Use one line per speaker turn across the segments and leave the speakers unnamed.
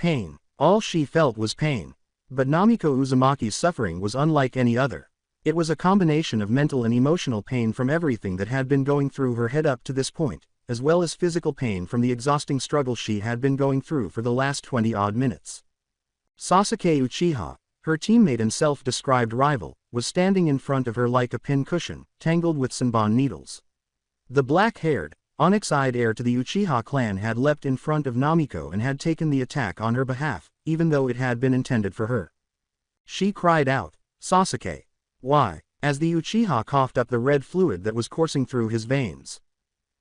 Pain. All she felt was pain. But Namiko Uzumaki's suffering was unlike any other. It was a combination of mental and emotional pain from everything that had been going through her head up to this point, as well as physical pain from the exhausting struggle she had been going through for the last 20-odd minutes. Sasuke Uchiha, her teammate and self-described rival, was standing in front of her like a pincushion, tangled with Senbon needles. The black-haired, onyx-eyed heir to the Uchiha clan had leapt in front of Namiko and had taken the attack on her behalf, even though it had been intended for her. She cried out, "Sasuke! Why?" as the Uchiha coughed up the red fluid that was coursing through his veins.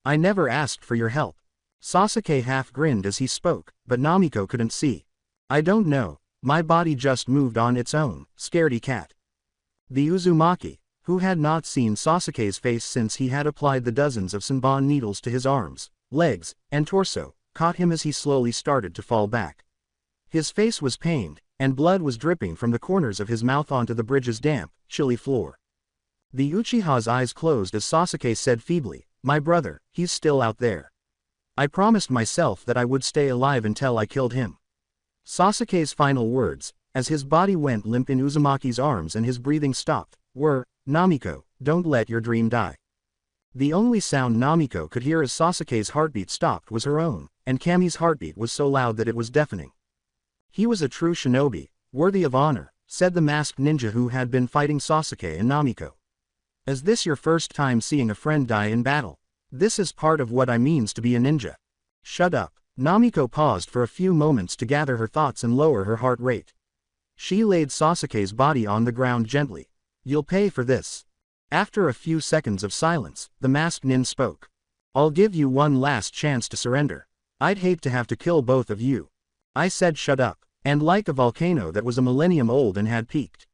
"I never asked for your help." Sasuke half grinned as he spoke, but Namiko couldn't see. "I don't know, my body just moved on its own, scaredy cat." The Uzumaki, who had not seen Sasuke's face since he had applied the dozens of Senbon needles to his arms, legs, and torso, caught him as he slowly started to fall back. His face was pained, and blood was dripping from the corners of his mouth onto the bridge's damp, chilly floor. The Uchiha's eyes closed as Sasuke said feebly, "My brother, he's still out there. I promised myself that I would stay alive until I killed him." Sasuke's final words, as his body went limp in Uzumaki's arms and his breathing stopped, were, "Namiko, don't let your dream die." The only sound Namiko could hear as Sasuke's heartbeat stopped was her own, and Kami's heartbeat was so loud that it was deafening. "He was a true shinobi, worthy of honor," said the masked ninja who had been fighting Sasuke and Namiko. "Is this your first time seeing a friend die in battle? This is part of what I means to be a ninja." "Shut up." Namiko paused for a few moments to gather her thoughts and lower her heart rate. She laid Sasuke's body on the ground gently. "You'll pay for this." After a few seconds of silence, the masked nin spoke. "I'll give you one last chance to surrender. I'd hate to have to kill both of you." I said shut up, and like a volcano that was a millennium old and had peaked.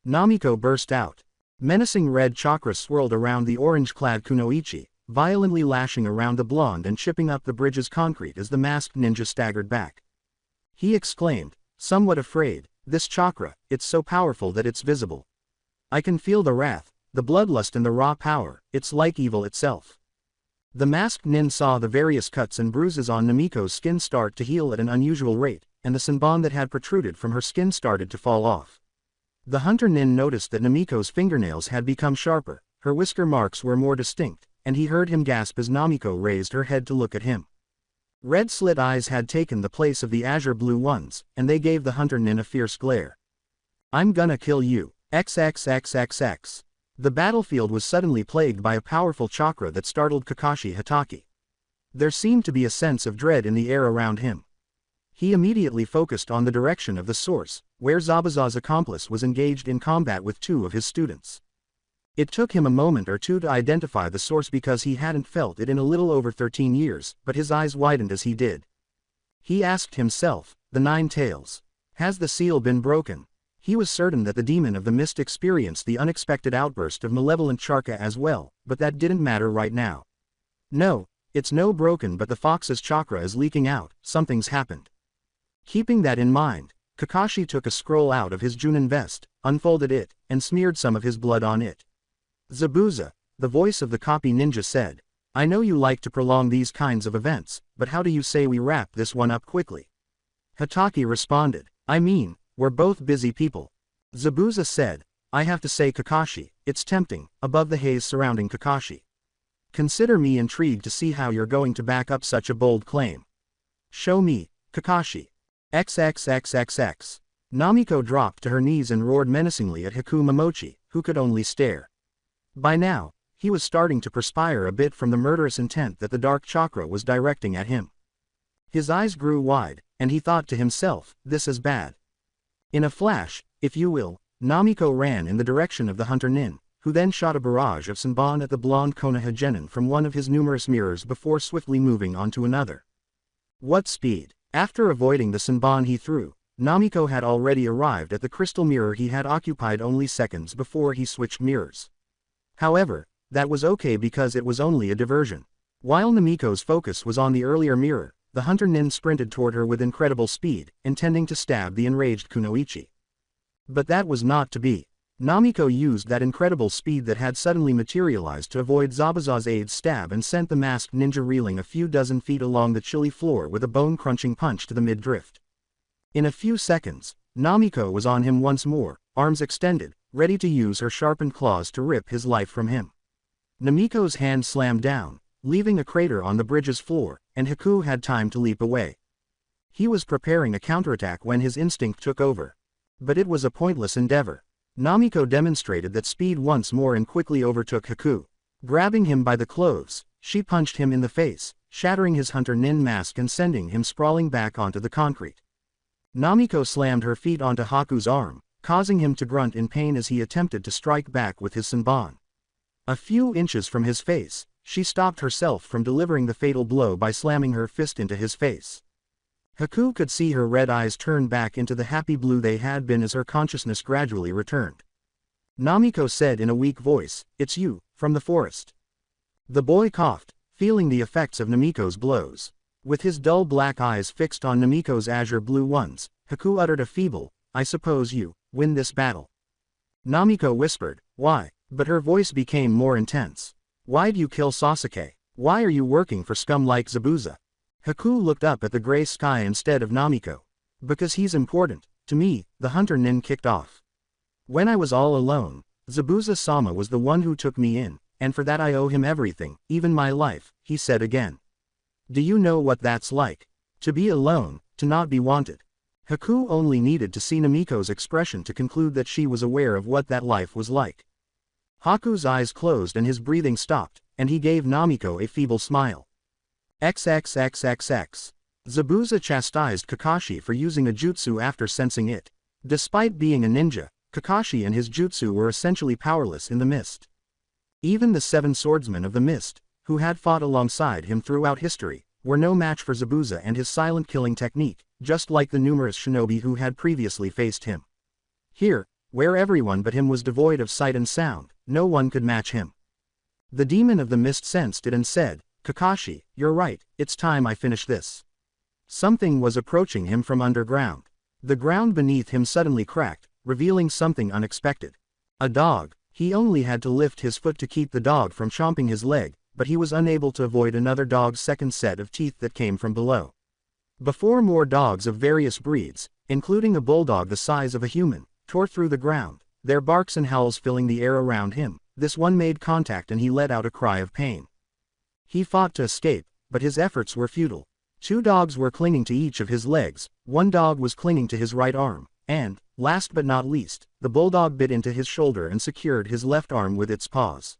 Namiko burst out. Menacing red chakra swirled around the orange-clad kunoichi, violently lashing around the blonde and chipping up the bridge's concrete as the masked ninja staggered back. He exclaimed, somewhat afraid, "This chakra, it's so powerful that it's visible. I can feel the wrath, the bloodlust and the raw power, it's like evil itself." The masked nin saw the various cuts and bruises on Namiko's skin start to heal at an unusual rate, and the senbon that had protruded from her skin started to fall off. The hunter nin noticed that Namiko's fingernails had become sharper, her whisker marks were more distinct, and he heard him gasp as Namiko raised her head to look at him. Red slit eyes had taken the place of the azure blue ones, and they gave the hunter nin a fierce glare. "I'm gonna kill you. XXXXX. The battlefield was suddenly plagued by a powerful chakra that startled Kakashi Hatake. There seemed to be a sense of dread in the air around him. He immediately focused on the direction of the source, where Zabuza's accomplice was engaged in combat with two of his students. It took him a moment or two to identify the source because he hadn't felt it in a little over 13 years, but his eyes widened as he did. He asked himself, "The Nine Tails. Has the seal been broken?" He was certain that the demon of the mist experienced the unexpected outburst of malevolent chakra as well, but that didn't matter right now. "No, it's no broken, but the fox's chakra is leaking out, something's happened." Keeping that in mind, Kakashi took a scroll out of his Junin vest, unfolded it, and smeared some of his blood on it. "Zabuza," the voice of the copy ninja said, "I know you like to prolong these kinds of events, but how do you say we wrap this one up quickly?" Hatake responded, "I mean, we're both busy people." Zabuza said, "I have to say Kakashi, it's tempting," above the haze surrounding Kakashi. "Consider me intrigued to see how you're going to back up such a bold claim. Show me, Kakashi." XXXXX. Namiko dropped to her knees and roared menacingly at Haku Momochi, who could only stare. By now, he was starting to perspire a bit from the murderous intent that the dark chakra was directing at him. His eyes grew wide, and he thought to himself, "This is bad." In a flash, if you will, Namiko ran in the direction of the hunter nin, who then shot a barrage of senbon at the blonde Konoha genin from one of his numerous mirrors before swiftly moving on to another. What speed! After avoiding the senbon he threw, Namiko had already arrived at the crystal mirror he had occupied only seconds before he switched mirrors. However, that was okay because it was only a diversion. While Namiko's focus was on the earlier mirror, the hunter nin sprinted toward her with incredible speed, intending to stab the enraged kunoichi. But that was not to be. Namiko used that incredible speed that had suddenly materialized to avoid Zabuza's aide's stab and sent the masked ninja reeling a few dozen feet along the chilly floor with a bone-crunching punch to the mid-drift. In a few seconds, Namiko was on him once more, arms extended, ready to use her sharpened claws to rip his life from him. Namiko's hand slammed down, leaving a crater on the bridge's floor, and Haku had time to leap away. He was preparing a counterattack when his instinct took over. But it was a pointless endeavor. Namiko demonstrated that speed once more and quickly overtook Haku. Grabbing him by the clothes, she punched him in the face, shattering his hunter nin mask and sending him sprawling back onto the concrete. Namiko slammed her feet onto Haku's arm, causing him to grunt in pain as he attempted to strike back with his senbon. A few inches from his face, she stopped herself from delivering the fatal blow by slamming her fist into his face. Haku could see her red eyes turn back into the happy blue they had been as her consciousness gradually returned. Namiko said in a weak voice, "It's you, from the forest." The boy coughed, feeling the effects of Namiko's blows. With his dull black eyes fixed on Namiko's azure blue ones, Haku uttered a feeble, "I suppose you win this battle." Namiko whispered, "Why?" But her voice became more intense. "Why'd you kill Sasuke? Why are you working for scum like Zabuza?" Haku looked up at the gray sky instead of Namiko. "Because he's important to me," the hunter nin kicked off. "When I was all alone, Zabuza-sama was the one who took me in, and for that I owe him everything, even my life," he said again. "Do you know what that's like? To be alone, to not be wanted." Haku only needed to see Namiko's expression to conclude that she was aware of what that life was like. Haku's eyes closed and his breathing stopped, and he gave Namiko a feeble smile. XXXXX. Zabuza chastised Kakashi for using a jutsu after sensing it. Despite being a ninja, Kakashi and his jutsu were essentially powerless in the mist. Even the 7 swordsmen of the mist, who had fought alongside him throughout history, were no match for Zabuza and his silent killing technique, just like the numerous shinobi who had previously faced him. Here, where everyone but him was devoid of sight and sound, no one could match him. The demon of the mist sensed it and said, "Kakashi, you're right, it's time I finish this." Something was approaching him from underground. The ground beneath him suddenly cracked, revealing something unexpected. A dog. He only had to lift his foot to keep the dog from chomping his leg, but he was unable to avoid another dog's second set of teeth that came from below. Before more dogs of various breeds, including a bulldog the size of a human, tore through the ground, their barks and howls filling the air around him, this one made contact and he let out a cry of pain. He fought to escape, but his efforts were futile. 2 dogs were clinging to each of his legs, 1 dog was clinging to his right arm, and, last but not least, the bulldog bit into his shoulder and secured his left arm with its paws.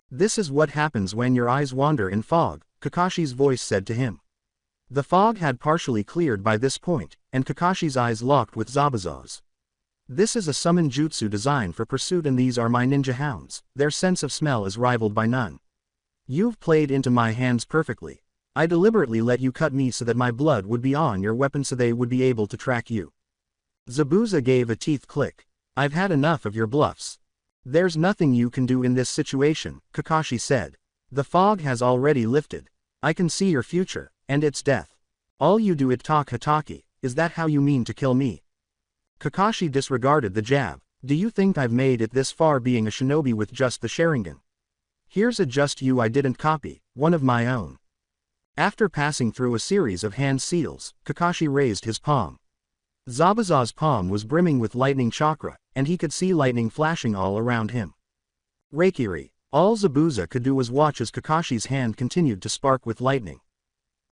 "This is what happens when your eyes wander in fog," Kakashi's voice said to him. The fog had partially cleared by this point, and Kakashi's eyes locked with Zabuza's. "This is a summon jutsu designed for pursuit and these are my ninja hounds, their sense of smell is rivaled by none. You've played into my hands perfectly. I deliberately let you cut me so that my blood would be on your weapon so they would be able to track you." Zabuza gave a teeth click. "I've had enough of your bluffs. There's nothing you can do in this situation," Kakashi said. "The fog has already lifted. I can see your future, and it's death. All you do is talk Hatake, is that how you mean to kill me?" Kakashi disregarded the jab. "Do you think I've made it this far being a shinobi with just the Sharingan? Here's a just you I didn't copy, one of my own." After passing through a series of hand seals, Kakashi raised his palm. Zabuza's palm was brimming with lightning chakra, and he could see lightning flashing all around him. Reikiri. All Zabuza could do was watch as Kakashi's hand continued to spark with lightning.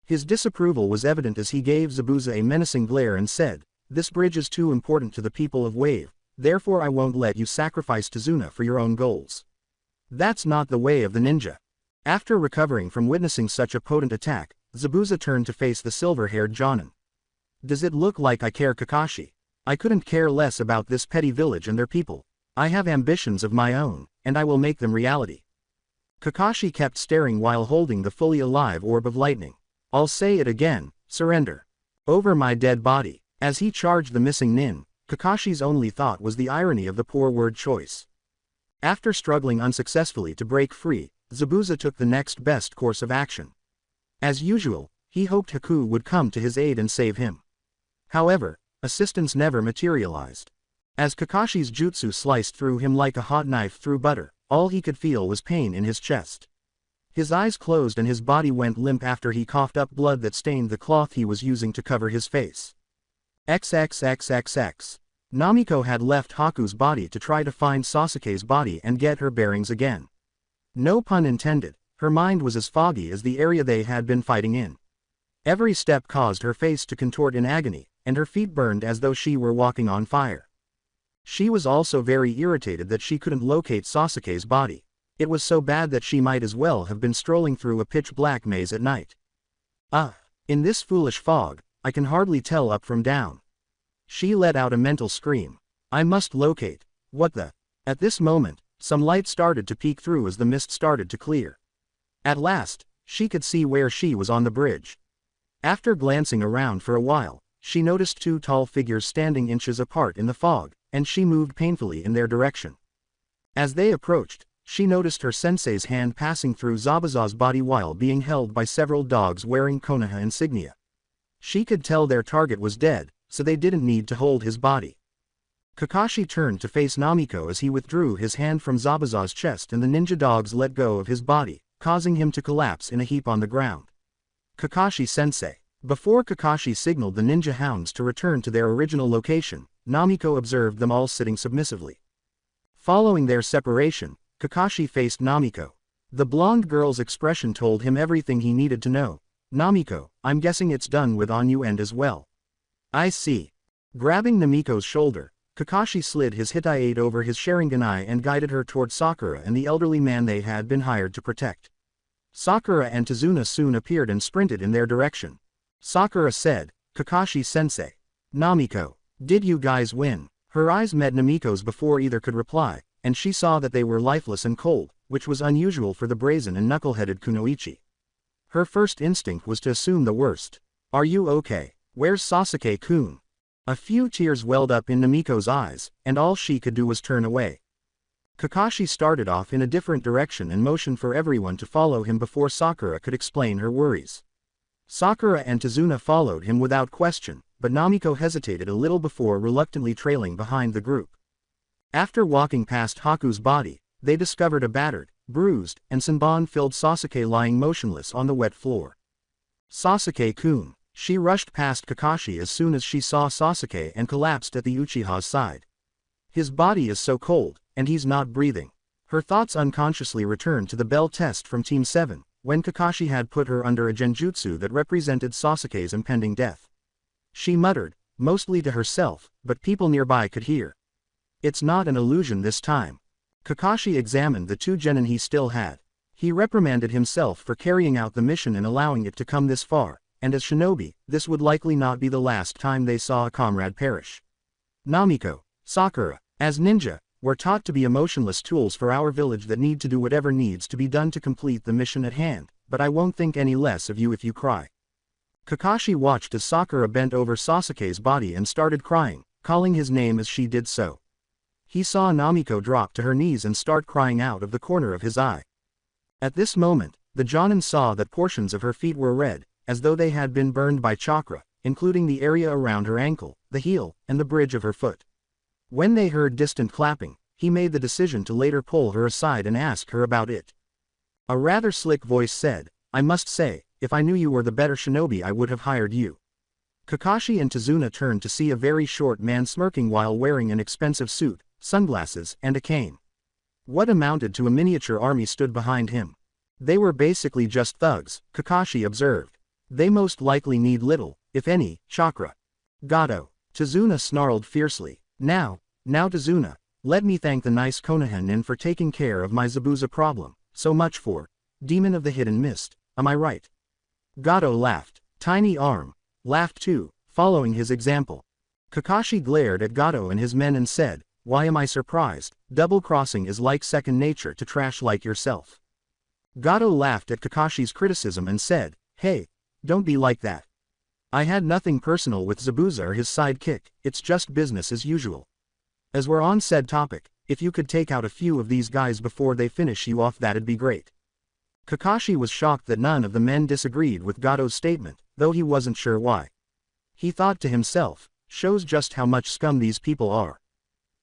His disapproval was evident as he gave Zabuza a menacing glare and said, "This bridge is too important to the people of Wave, therefore I won't let you sacrifice Tazuna for your own goals. That's not the way of the ninja." After recovering from witnessing such a potent attack, Zabuza turned to face the silver-haired Jonin. "Does it look like I care, Kakashi? I couldn't care less about this petty village and their people. I have ambitions of my own, and I will make them reality." Kakashi kept staring while holding the fully alive orb of lightning. "I'll say it again, surrender. Over my dead body." As he charged the missing nin, Kakashi's only thought was the irony of the poor word choice. After struggling unsuccessfully to break free, Zabuza took the next best course of action. As usual, he hoped Haku would come to his aid and save him. However, assistance never materialized. As Kakashi's jutsu sliced through him like a hot knife through butter, all he could feel was pain in his chest. His eyes closed and his body went limp after he coughed up blood that stained the cloth he was using to cover his face. XXXXX. Namiko had left Haku's body to try to find Sasuke's body and get her bearings again. No pun intended, her mind was as foggy as the area they had been fighting in. Every step caused her face to contort in agony, and her feet burned as though she were walking on fire. She was also very irritated that she couldn't locate Sasuke's body. It was so bad that she might as well have been strolling through a pitch-black maze at night. In this foolish fog, I can hardly tell up from down. She let out a mental scream. I must locate. What the? At this moment, some light started to peek through as the mist started to clear. At last, she could see where she was on the bridge. After glancing around for a while, she noticed two tall figures standing inches apart in the fog, and she moved painfully in their direction. As they approached, she noticed her sensei's hand passing through Zabuza's body while being held by several dogs wearing Konoha insignia. She could tell their target was dead, so they didn't need to hold his body. Kakashi turned to face Namiko as he withdrew his hand from Zabuza's chest and the ninja dogs let go of his body, causing him to collapse in a heap on the ground. Kakashi-sensei. Before Kakashi signaled the ninja hounds to return to their original location, Namiko observed them all sitting submissively. Following their separation, Kakashi faced Namiko. The blonde girl's expression told him everything he needed to know. Namiko, I'm guessing it's done with on you end as well. I see. Grabbing Namiko's shoulder, Kakashi slid his Hitai over his Sharinganai and guided her toward Sakura and the elderly man they had been hired to protect. Sakura and Tazuna soon appeared and sprinted in their direction. Sakura said, Kakashi-sensei. Namiko, did you guys win? Her eyes met Namiko's before either could reply, and she saw that they were lifeless and cold, which was unusual for the brazen and knuckle-headed Kunoichi. Her first instinct was to assume the worst. Are you okay? Where's Sasuke-kun? A few tears welled up in Namiko's eyes, and all she could do was turn away. Kakashi started off in a different direction and motioned for everyone to follow him before Sakura could explain her worries. Sakura and Tazuna followed him without question, but Namiko hesitated a little before reluctantly trailing behind the group. After walking past Haku's body, they discovered a battered, bruised, and Senbon-filled Sasuke lying motionless on the wet floor. Sasuke-kun. She rushed past Kakashi as soon as she saw Sasuke and collapsed at the Uchiha's side. His body is so cold, and he's not breathing. Her thoughts unconsciously returned to the bell test from Team 7, when Kakashi had put her under a genjutsu that represented Sasuke's impending death. She muttered, mostly to herself, but people nearby could hear. It's not an illusion this time. Kakashi examined the two genin he still had. He reprimanded himself for carrying out the mission and allowing it to come this far, and as shinobi, this would likely not be the last time they saw a comrade perish. Namiko, Sakura, as ninja, we're taught to be emotionless tools for our village that need to do whatever needs to be done to complete the mission at hand, but I won't think any less of you if you cry. Kakashi watched as Sakura bent over Sasuke's body and started crying, calling his name as she did so. He saw Namiko drop to her knees and start crying out of the corner of his eye. At this moment, the Jonin saw that portions of her feet were red, as though they had been burned by chakra, including the area around her ankle, the heel, and the bridge of her foot. When they heard distant clapping, he made the decision to later pull her aside and ask her about it. A rather slick voice said, I must say, if I knew you were the better shinobi I would have hired you. Kakashi and Tazuna turned to see a very short man smirking while wearing an expensive suit, sunglasses, and a cane. What amounted to a miniature army stood behind him. They were basically just thugs, Kakashi observed. They most likely need little, if any, chakra. Gato. Tazuna snarled fiercely. Now Tazuna, let me thank the nice Konoha-nin for taking care of my Zabuza problem, so much for Demon of the Hidden Mist, am I right? Gato laughed. Tiny Arm laughed too, following his example. Kakashi glared at Gato and his men and said, why am I surprised? Double-crossing is like second nature to trash like yourself. Gato laughed at Kakashi's criticism and said, hey, don't be like that. I had nothing personal with Zabuza or his sidekick, it's just business as usual. As we're on said topic, if you could take out a few of these guys before they finish you off that'd be great. Kakashi was shocked that none of the men disagreed with Gato's statement, though he wasn't sure why. He thought to himself, shows just how much scum these people are.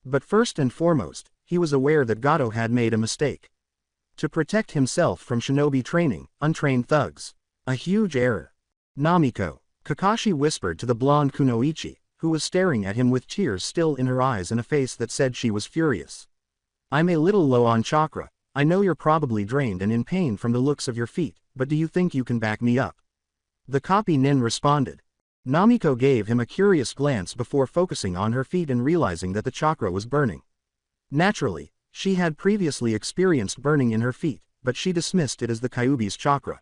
But first and foremost, he was aware that Gato had made a mistake. To protect himself from shinobi training, untrained thugs. A huge error. Namiko. Kakashi whispered to the blonde Kunoichi, who was staring at him with tears still in her eyes and a face that said she was furious. I'm a little low on chakra. I know you're probably drained and in pain from the looks of your feet, but do you think you can back me up? The copy nin responded. Namiko gave him a curious glance before focusing on her feet and realizing that the chakra was burning. Naturally, she had previously experienced burning in her feet, but she dismissed it as the Kyuubi's chakra.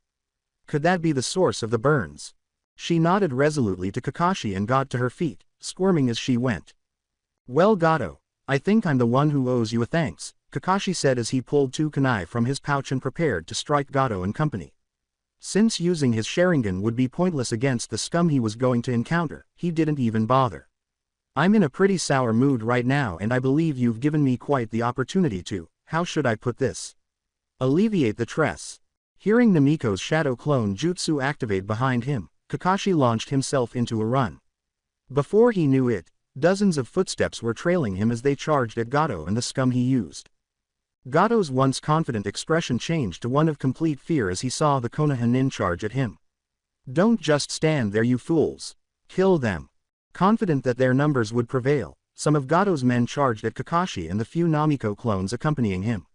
Could that be the source of the burns? She nodded resolutely to Kakashi and got to her feet, squirming as she went. Well Gato, I think I'm the one who owes you a thanks, Kakashi said as he pulled 2 kunai from his pouch and prepared to strike Gato and company. Since using his Sharingan would be pointless against the scum he was going to encounter, he didn't even bother. I'm in a pretty sour mood right now and I believe you've given me quite the opportunity to, how should I put this? Alleviate the stress. Hearing Namiko's shadow clone jutsu activate behind him, Kakashi launched himself into a run. Before he knew it, dozens of footsteps were trailing him as they charged at Gato and the scum he used. Gato's once confident expression changed to one of complete fear as he saw the Konoha nin charge at him. Don't just stand there you fools. Kill them. Confident that their numbers would prevail, some of Gato's men charged at Kakashi and the few Namiko clones accompanying him.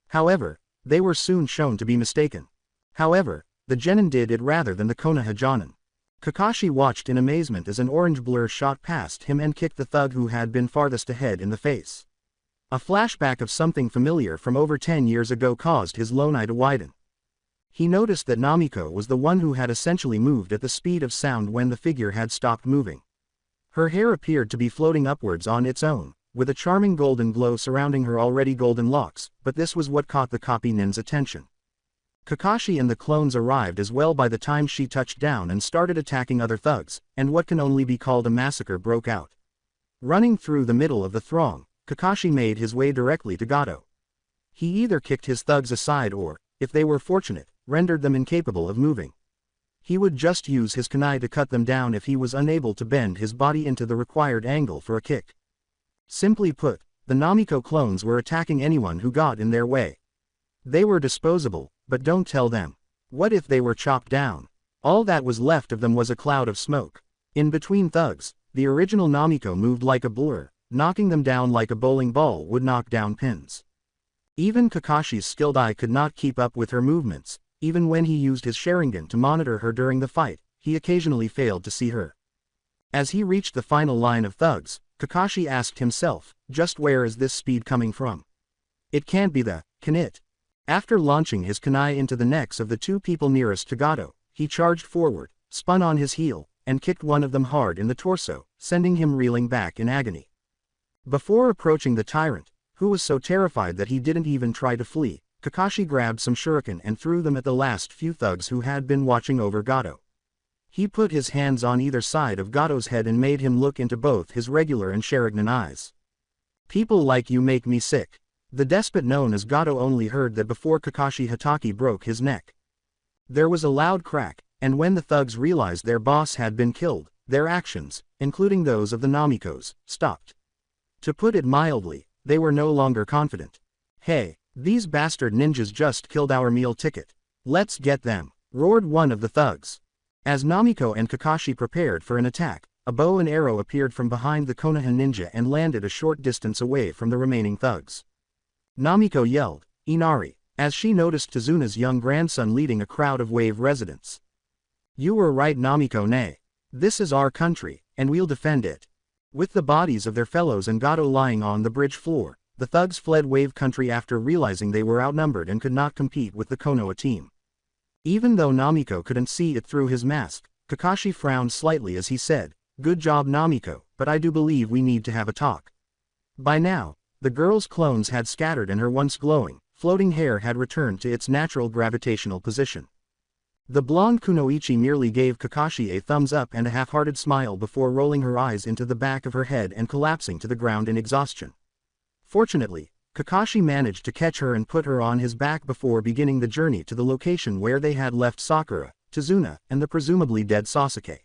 However, they were soon shown to be mistaken. However, the genin did it rather than the Konoha jonin. Kakashi watched in amazement as an orange blur shot past him and kicked the thug who had been farthest ahead in the face. A flashback of something familiar from over 10 years ago caused his lone eye to widen. He noticed that Namiko was the one who had essentially moved at the speed of sound when the figure had stopped moving. Her hair appeared to be floating upwards on its own, with a charming golden glow surrounding her already golden locks, but this was what caught the copy nin's attention. Kakashi and the clones arrived as well by the time she touched down and started attacking other thugs, and what can only be called a massacre broke out. Running through the middle of the throng, Kakashi made his way directly to Gato. He either kicked his thugs aside or, if they were fortunate, rendered them incapable of moving. He would just use his kunai to cut them down if he was unable to bend his body into the required angle for a kick. Simply put, the Namiko clones were attacking anyone who got in their way. They were disposable, but don't tell them. What if they were chopped down? All that was left of them was a cloud of smoke. In between thugs, the original Namiko moved like a blur, knocking them down like a bowling ball would knock down pins. Even Kakashi's skilled eye could not keep up with her movements. Even when he used his Sharingan to monitor her during the fight, he occasionally failed to see her. As he reached the final line of thugs, Kakashi asked himself, just where is this speed coming from? It can't be can it? After launching his kunai into the necks of the 2 people nearest to Gato, he charged forward, spun on his heel, and kicked one of them hard in the torso, sending him reeling back in agony. Before approaching the tyrant, who was so terrified that he didn't even try to flee, Kakashi grabbed some shuriken and threw them at the last few thugs who had been watching over Gato. He put his hands on either side of Gato's head and made him look into both his regular and Sharingan eyes. People like you make me sick. The despot known as Gato only heard that before Kakashi Hatake broke his neck. There was a loud crack, and when the thugs realized their boss had been killed, their actions, including those of the Namikos, stopped. To put it mildly, they were no longer confident. Hey, these bastard ninjas just killed our meal ticket. Let's get them, roared one of the thugs. As Namiko and Kakashi prepared for an attack, a bow and arrow appeared from behind the Konoha ninja and landed a short distance away from the remaining thugs. Namiko yelled, Inari, as she noticed Tazuna's young grandson leading a crowd of Wave residents. You were right Namiko nay. This is our country, and we'll defend it. With the bodies of their fellows and Gato lying on the bridge floor, the thugs fled Wave country after realizing they were outnumbered and could not compete with the Konoha team. Even though Namiko couldn't see it through his mask, Kakashi frowned slightly as he said, Good job Namiko, but I do believe we need to have a talk. By now, the girl's clones had scattered and her once glowing, floating hair had returned to its natural gravitational position. The blonde Kunoichi merely gave Kakashi a thumbs up and a half-hearted smile before rolling her eyes into the back of her head and collapsing to the ground in exhaustion. Fortunately, Kakashi managed to catch her and put her on his back before beginning the journey to the location where they had left Sakura, Tazuna, and the presumably dead Sasuke.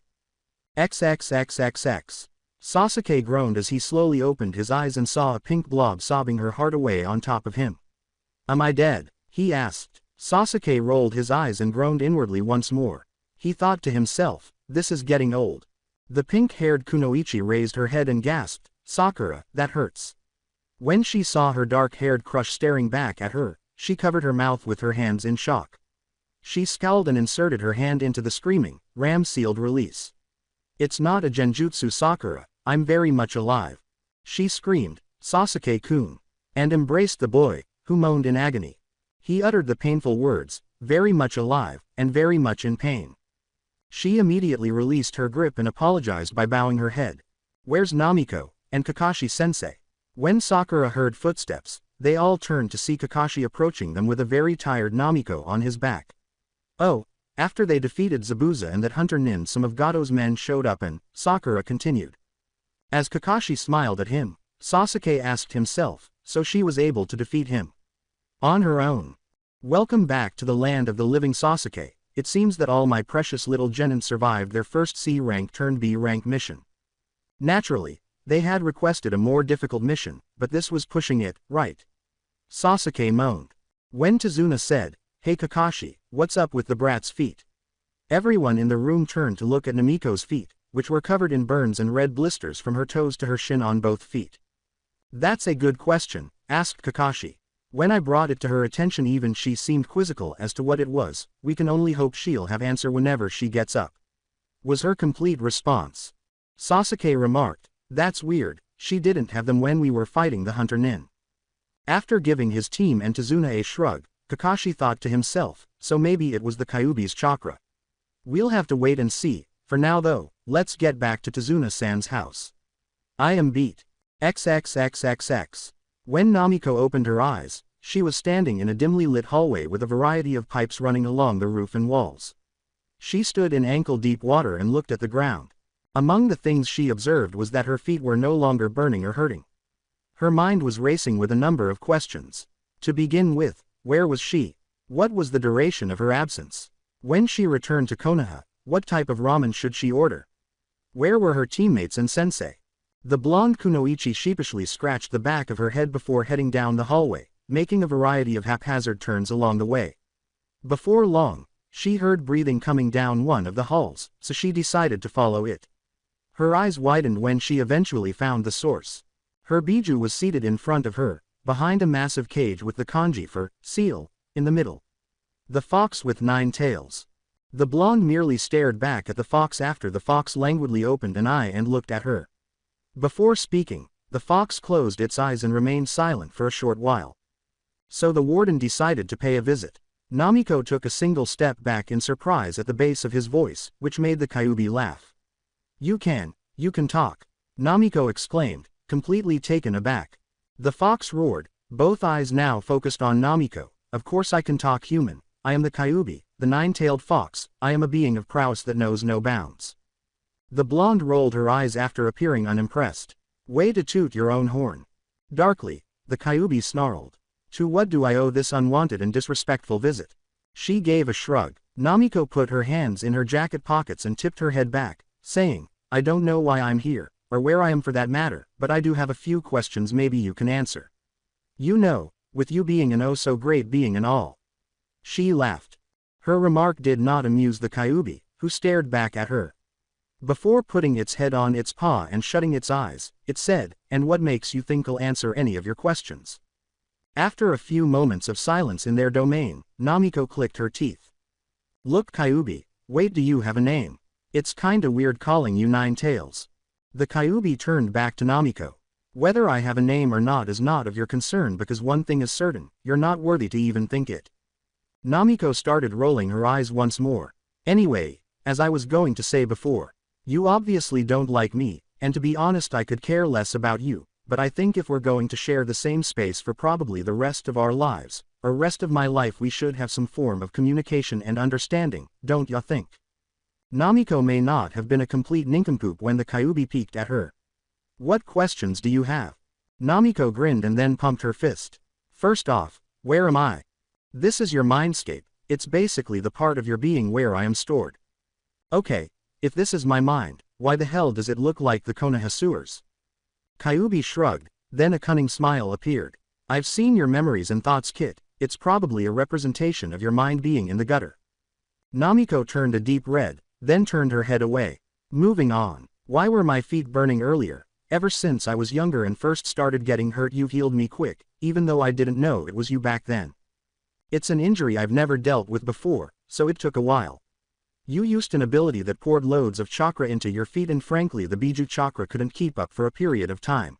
XXXXX. Sasuke groaned as he slowly opened his eyes and saw a pink blob sobbing her heart away on top of him. Am I dead? He asked. Sasuke rolled his eyes and groaned inwardly once more. He thought to himself, this is getting old. The pink-haired Kunoichi raised her head and gasped, "Sakura, that hurts." When she saw her dark-haired crush staring back at her, she covered her mouth with her hands in shock. She scowled and inserted her hand into the screaming, ram-sealed release. "It's not a genjutsu, Sakura, I'm very much alive," she screamed, "Sasuke-kun," and embraced the boy, who moaned in agony. He uttered the painful words, "very much alive, and very much in pain." She immediately released her grip and apologized by bowing her head. "Where's Namiko, and Kakashi-sensei?" When Sakura heard footsteps, they all turned to see Kakashi approaching them with a very tired Namiko on his back. "Oh, after they defeated Zabuza and that hunter Nin, some of Gato's men showed up and," Sakura continued. As Kakashi smiled at him, Sasuke asked himself, so she was able to defeat him on her own. "Welcome back to the land of the living, Sasuke. It seems that all my precious little genin survived their first C-rank turned B-rank mission." Naturally, they had requested a more difficult mission, but this was pushing it, right? Sasuke moaned. When Tazuna said, "Hey Kakashi, what's up with the brat's feet?" Everyone in the room turned to look at Namiko's feet, which were covered in burns and red blisters from her toes to her shin on both feet. "That's a good question," asked Kakashi. "When I brought it to her attention even she seemed quizzical as to what it was. We can only hope she'll have answer whenever she gets up," was her complete response. Sasuke remarked, "That's weird, she didn't have them when we were fighting the hunter Nin." After giving his team and Tazuna a shrug, Kakashi thought to himself, so maybe it was the Kyuubi's chakra. We'll have to wait and see. For now though, let's get back to Tazuna-san's house. I am beat. XXXXX. When Namiko opened her eyes, she was standing in a dimly lit hallway with a variety of pipes running along the roof and walls. She stood in ankle-deep water and looked at the ground. Among the things she observed was that her feet were no longer burning or hurting. Her mind was racing with a number of questions. To begin with, where was she? What was the duration of her absence? When she returned to Konoha, what type of ramen should she order? Where were her teammates and sensei? The blonde Kunoichi sheepishly scratched the back of her head before heading down the hallway, making a variety of haphazard turns along the way. Before long, she heard breathing coming down one of the halls, so she decided to follow it. Her eyes widened when she eventually found the source. Her Biju was seated in front of her, behind a massive cage with the kanji for seal in the middle. The fox with 9 tails. The blonde merely stared back at the fox after the fox languidly opened an eye and looked at her. Before speaking, the fox closed its eyes and remained silent for a short while. So the warden decided to pay a visit. Namiko took a single step back in surprise at the bass of his voice, which made the Kyuubi laugh. You can talk," Namiko exclaimed, completely taken aback. The fox roared, both eyes now focused on Namiko. "Of course I can talk, human. I am the Kyuubi, the 9-tailed fox. I am a being of prowess that knows no bounds." The blonde rolled her eyes after appearing unimpressed. "Way to toot your own horn." Darkly, the Kyuubi snarled. "To what do I owe this unwanted and disrespectful visit?" She gave a shrug. Namiko put her hands in her jacket pockets and tipped her head back, saying, "I don't know why I'm here, or where I am for that matter, but I do have a few questions maybe you can answer. You know, with you being an oh-so-great being and all." She laughed. Her remark did not amuse the Kyuubi, who stared back at her. Before putting its head on its paw and shutting its eyes, it said, "And what makes you think I'll answer any of your questions?" After a few moments of silence in their domain, Namiko clicked her teeth. "Look Kyuubi, wait, do you have a name? It's kinda weird calling you 9 tails." The Kyuubi turned back to Namiko. "Whether I have a name or not is not of your concern because one thing is certain, you're not worthy to even think it." Namiko started rolling her eyes once more. "Anyway, as I was going to say before, you obviously don't like me, and to be honest I could care less about you, but I think if we're going to share the same space for probably the rest of our lives, or rest of my life, we should have some form of communication and understanding, don't ya think?" Namiko may not have been a complete nincompoop when the Kyuubi peeked at her. "What questions do you have?" Namiko grinned and then pumped her fist. "First off, where am I? This is your mindscape, it's basically the part of your being where I am stored." "Okay, if this is my mind, why the hell does it look like the Konoha sewers?" Kyuubi shrugged, then a cunning smile appeared. "I've seen your memories and thoughts, Kit. It's probably a representation of your mind being in the gutter." Namiko turned a deep red, then turned her head away. "Moving on. Why were my feet burning earlier? Ever since I was younger and first started getting hurt you healed me quick, even though I didn't know it was you back then. It's an injury I've never dealt with before, so it took a while. You used an ability that poured loads of chakra into your feet and frankly the Biju chakra couldn't keep up for a period of time.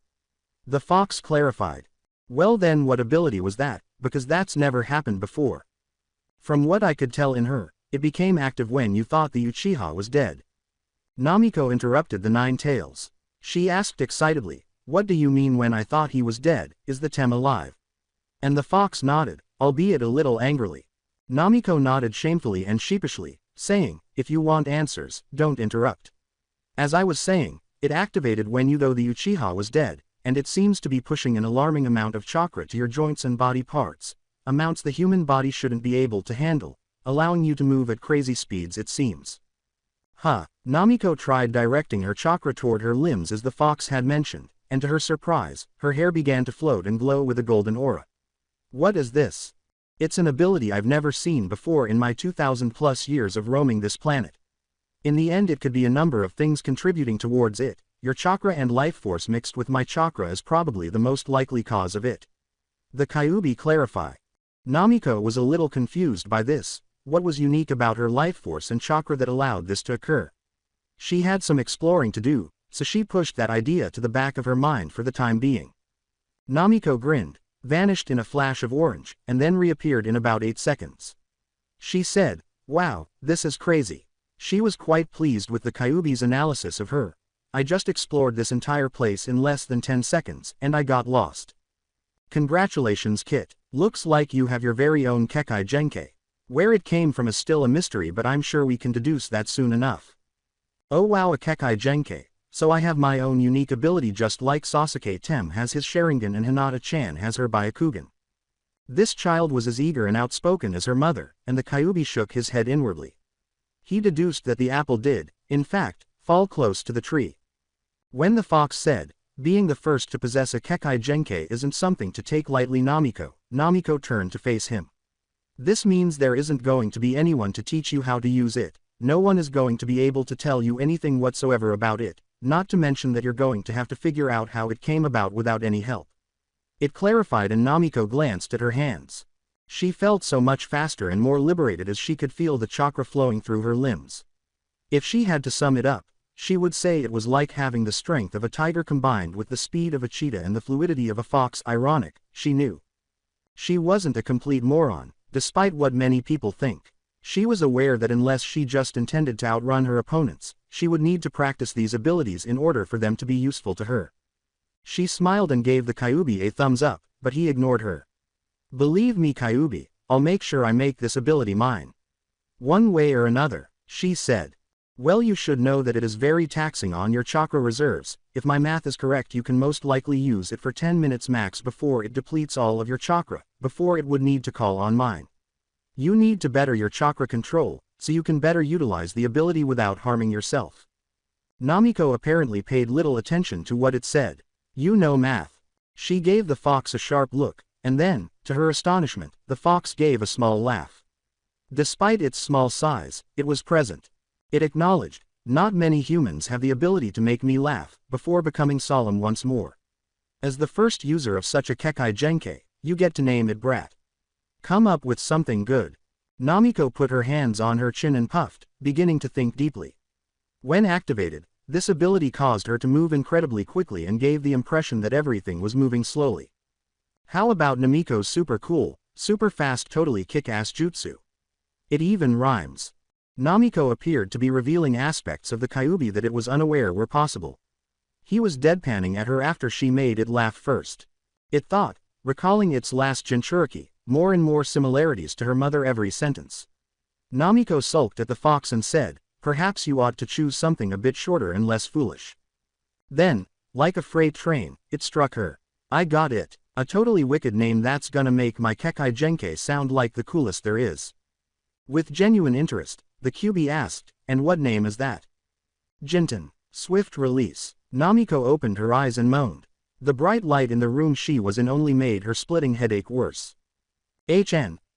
The fox clarified. Well then what ability was that, because that's never happened before. From what I could tell in her, it became active when you thought the Uchiha was dead. Namiko interrupted the Nine Tails. She asked excitedly, what do you mean when I thought he was dead, is the Tem alive? And the fox nodded, albeit a little angrily. Namiko nodded shamefully and sheepishly, saying, if you want answers, don't interrupt. As I was saying, it activated when you though the Uchiha was dead, and it seems to be pushing an alarming amount of chakra to your joints and body parts, amounts the human body shouldn't be able to handle, allowing you to move at crazy speeds it seems. Namiko tried directing her chakra toward her limbs as the fox had mentioned, and to her surprise, her hair began to float and glow with a golden aura. What is this? It's an ability I've never seen before in my 2,000 plus years of roaming this planet. In the end it could be a number of things contributing towards it, your chakra and life force mixed with my chakra is probably the most likely cause of it. The Kyuubi clarify. Namiko was a little confused by this. What was unique about her life force and chakra that allowed this to occur? She had some exploring to do, so she pushed that idea to the back of her mind for the time being. Namiko grinned, vanished in a flash of orange, and then reappeared in about 8 seconds. She said, wow, this is crazy. She was quite pleased with the Kyuubi's analysis of her. I just explored this entire place in less than 10 seconds, and I got lost. Congratulations Kit, looks like you have your very own Kekai Genkai. Where it came from is still a mystery but I'm sure we can deduce that soon enough. Oh wow, a Kekai Genkai, so I have my own unique ability just like Sasuke Tem has his Sharingan and Hinata-chan has her Byakugan. This child was as eager and outspoken as her mother, and the Kyuubi shook his head inwardly. He deduced that the apple did, in fact, fall close to the tree. When the fox said, being the first to possess a Kekai Genkai isn't something to take lightly Namiko turned to face him. This means there isn't going to be anyone to teach you how to use it, no one is going to be able to tell you anything whatsoever about it, not to mention that you're going to have to figure out how it came about without any help. It clarified and Namiko glanced at her hands. She felt so much faster and more liberated as she could feel the chakra flowing through her limbs. If she had to sum it up, she would say it was like having the strength of a tiger combined with the speed of a cheetah and the fluidity of a fox. Ironic, she knew. She wasn't a complete moron, despite what many people think. She was aware that unless she just intended to outrun her opponents, she would need to practice these abilities in order for them to be useful to her. She smiled and gave the Kyuubi a thumbs up, but he ignored her. Believe me Kyuubi, I'll make sure I make this ability mine. One way or another, she said. Well you should know that it is very taxing on your chakra reserves. If my math is correct you can most likely use it for 10 minutes max before it depletes all of your chakra, before it would need to call on mine. You need to better your chakra control, so you can better utilize the ability without harming yourself. Namiko apparently paid little attention to what it said. You know math. She gave the fox a sharp look, and then, to her astonishment, the fox gave a small laugh. Despite its small size, it was present. It acknowledged, not many humans have the ability to make me laugh, before becoming solemn once more. As the first user of such a Kekai Genkai, you get to name it Brat. Come up with something good. Namiko put her hands on her chin and puffed, beginning to think deeply. When activated, this ability caused her to move incredibly quickly and gave the impression that everything was moving slowly. How about Namiko's super cool, super fast totally kick-ass jutsu? It even rhymes. Namiko appeared to be revealing aspects of the Kyuubi that it was unaware were possible. He was deadpanning at her after she made it laugh first. It thought, recalling its last Jinchuriki, more and more similarities to her mother every sentence. Namiko sulked at the fox and said, perhaps you ought to choose something a bit shorter and less foolish. Then, like a freight train, it struck her. I got it, a totally wicked name that's gonna make my Kekai Genkai sound like the coolest there is. With genuine interest, the Kyuubi asked, and what name is that? Jinten, swift release. Namiko opened her eyes and moaned. The bright light in the room she was in only made her splitting headache worse.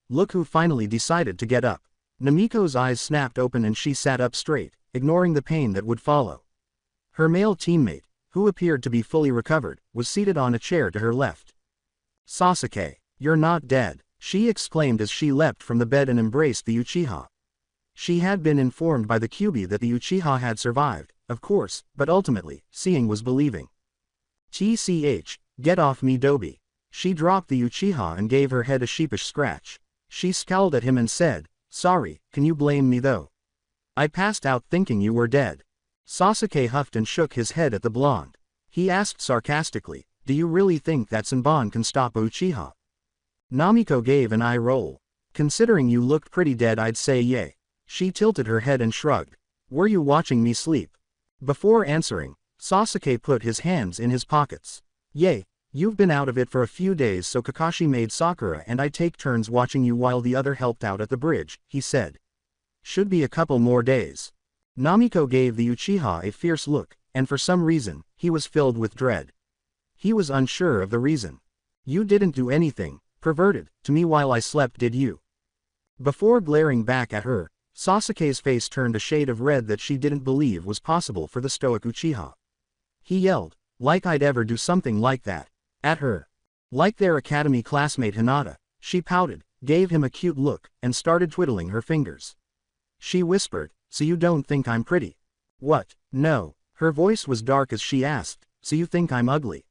Look who finally decided to get up. Namiko's eyes snapped open and she sat up straight, ignoring the pain that would follow. Her male teammate, who appeared to be fully recovered, was seated on a chair to her left. "Sasuke, you're not dead," she exclaimed as she leapt from the bed and embraced the Uchiha. She had been informed by the Kyuubi that the Uchiha had survived, of course, but ultimately, seeing was believing. "Tch, get off me Dobi." She dropped the Uchiha and gave her head a sheepish scratch. She scowled at him and said, "Sorry, can you blame me though? I passed out thinking you were dead." Sasuke huffed and shook his head at the blonde. He asked sarcastically, "Do you really think that Senbon can stop a Uchiha?" Namiko gave an eye roll. "Considering you looked pretty dead, I'd say yay." She tilted her head and shrugged. "Were you watching me sleep?" Before answering, Sasuke put his hands in his pockets. "Yay, you've been out of it for a few days, so Kakashi made Sakura and I take turns watching you while the other helped out at the bridge," he said. "Should be a couple more days." Namiko gave the Uchiha a fierce look, and for some reason, he was filled with dread. He was unsure of the reason. "You didn't do anything, perverted, to me while I slept, did you?" Before glaring back at her, Sasuke's face turned a shade of red that she didn't believe was possible for the stoic Uchiha. He yelled, "Like I'd ever do something like that," at her. Like their academy classmate Hinata, she pouted, gave him a cute look, and started twiddling her fingers. She whispered, "So you don't think I'm pretty?" "What? No." Her voice was dark as she asked, "So you think I'm ugly?"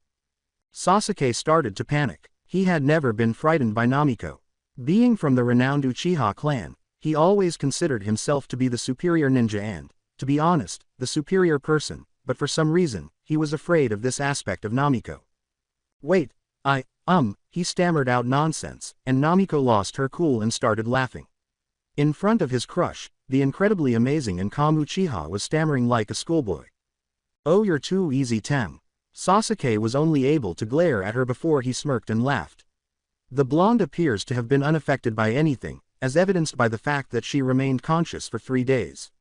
Sasuke started to panic. He had never been frightened by Namiko. Being from the renowned Uchiha clan, he always considered himself to be the superior ninja and, to be honest, the superior person, but for some reason, he was afraid of this aspect of Namiko. "Wait, he stammered out nonsense, and Namiko lost her cool and started laughing. In front of his crush, the incredibly amazing and calm Uchiha was stammering like a schoolboy. "Oh, you're too easy, Tem." Sasuke was only able to glare at her before he smirked and laughed. The blonde appears to have been unaffected by anything, as evidenced by the fact that she remained conscious for 3 days.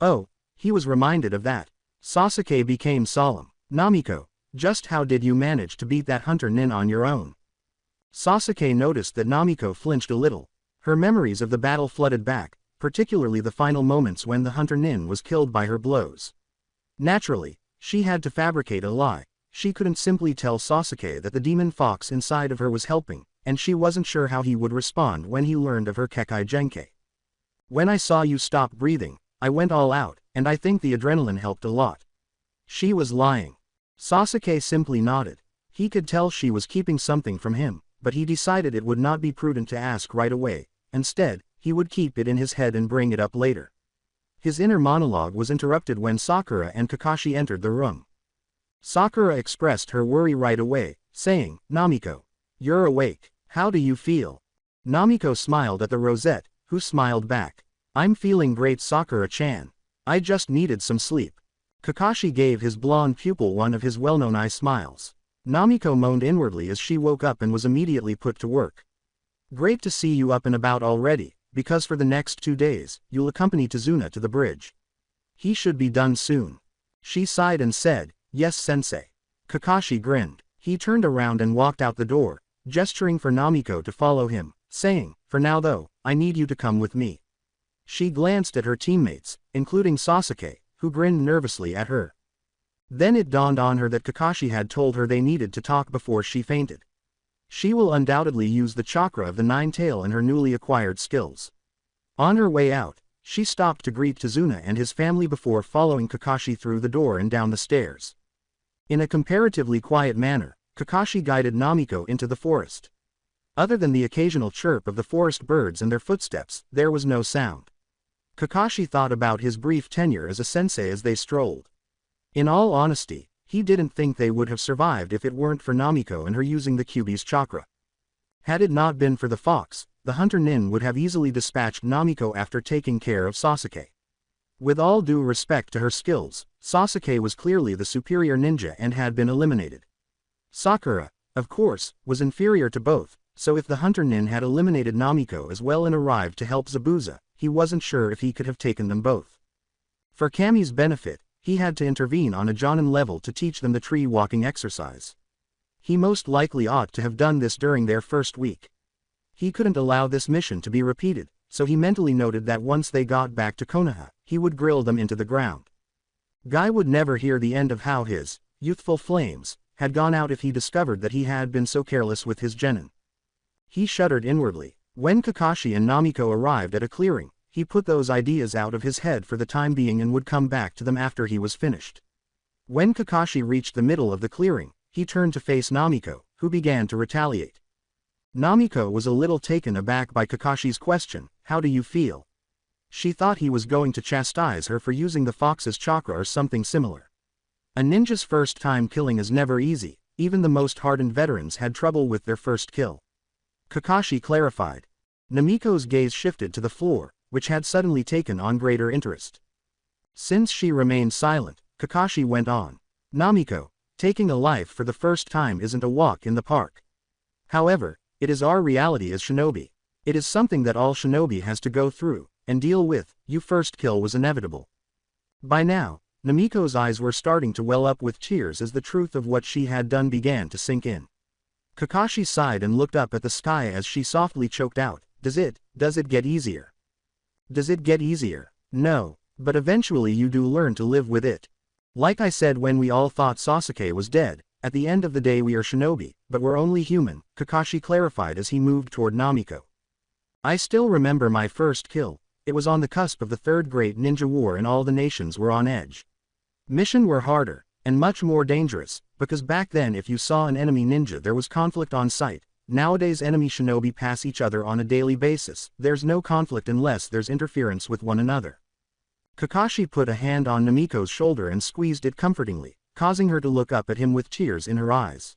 Oh, he was reminded of that. Sasuke became solemn. "Namiko, just how did you manage to beat that hunter nin on your own?" Sasuke noticed that Namiko flinched a little. Her memories of the battle flooded back, particularly the final moments when the hunter nin was killed by her blows. Naturally, she had to fabricate a lie. She couldn't simply tell Sasuke that the demon fox inside of her was helping, and she wasn't sure how he would respond when he learned of her Kekkei Genkai. "When I saw you stop breathing, I went all out, and I think the adrenaline helped a lot." She was lying. Sasuke simply nodded. He could tell she was keeping something from him, but he decided it would not be prudent to ask right away. Instead, he would keep it in his head and bring it up later. His inner monologue was interrupted when Sakura and Kakashi entered the room. Sakura expressed her worry right away, saying, "Namiko, you're awake. How do you feel?" Namiko smiled at the rosette, who smiled back. "I'm feeling great, Sakura-chan. I just needed some sleep." Kakashi gave his blonde pupil one of his well-known eye smiles. Namiko moaned inwardly as she woke up and was immediately put to work. "Great to see you up and about already, because for the next 2 days, you'll accompany Tazuna to the bridge. He should be done soon." She sighed and said, "Yes, sensei." Kakashi grinned. He turned around and walked out the door, gesturing for Namiko to follow him, saying, "For now though, I need you to come with me." She glanced at her teammates, including Sasuke, who grinned nervously at her. Then it dawned on her that Kakashi had told her they needed to talk before she fainted. She will undoubtedly use the chakra of the nine-tail in her newly acquired skills. On her way out, she stopped to greet Tazuna and his family before following Kakashi through the door and down the stairs. In a comparatively quiet manner, Kakashi guided Namiko into the forest. Other than the occasional chirp of the forest birds and their footsteps, there was no sound. Kakashi thought about his brief tenure as a sensei as they strolled. In all honesty, he didn't think they would have survived if it weren't for Namiko and her using the Kyuubi's chakra. Had it not been for the fox, the hunter nin would have easily dispatched Namiko after taking care of Sasuke. With all due respect to her skills, Sasuke was clearly the superior ninja and had been eliminated. Sakura, of course, was inferior to both, so if the hunter nin had eliminated Namiko as well and arrived to help Zabuza, he wasn't sure if he could have taken them both. For Kami's benefit, he had to intervene on a Jonin level to teach them the tree-walking exercise. He most likely ought to have done this during their first week. He couldn't allow this mission to be repeated, so he mentally noted that once they got back to Konoha, he would grill them into the ground. Guy would never hear the end of how his youthful flames had gone out if he discovered that he had been so careless with his genin. He shuddered inwardly. When Kakashi and Namiko arrived at a clearing, he put those ideas out of his head for the time being and would come back to them after he was finished. When Kakashi reached the middle of the clearing, he turned to face Namiko, who began to retaliate. Namiko was a little taken aback by Kakashi's question, "How do you feel?" She thought he was going to chastise her for using the fox's chakra or something similar. A ninja's first time killing is never easy, even the most hardened veterans had trouble with their first kill. Kakashi clarified. Namiko's gaze shifted to the floor, which had suddenly taken on greater interest. Since she remained silent, Kakashi went on. "Namiko, taking a life for the first time isn't a walk in the park. However, it is our reality as shinobi. It is something that all shinobi has to go through and deal with. Your first kill was inevitable." By now, Namiko's eyes were starting to well up with tears as the truth of what she had done began to sink in. Kakashi sighed and looked up at the sky as she softly choked out, Does it get easier? Does it get easier? No, but eventually you do learn to live with it. Like I said when we all thought Sasuke was dead, at the end of the day we are shinobi, but we're only human, Kakashi clarified as he moved toward Namiko. I still remember my first kill. It was on the cusp of the third great ninja war and all the nations were on edge. Missions were harder, and much more dangerous, because back then if you saw an enemy ninja there was conflict on sight. Nowadays enemy shinobi pass each other on a daily basis, there's no conflict unless there's interference with one another. Kakashi put a hand on Namiko's shoulder and squeezed it comfortingly, causing her to look up at him with tears in her eyes.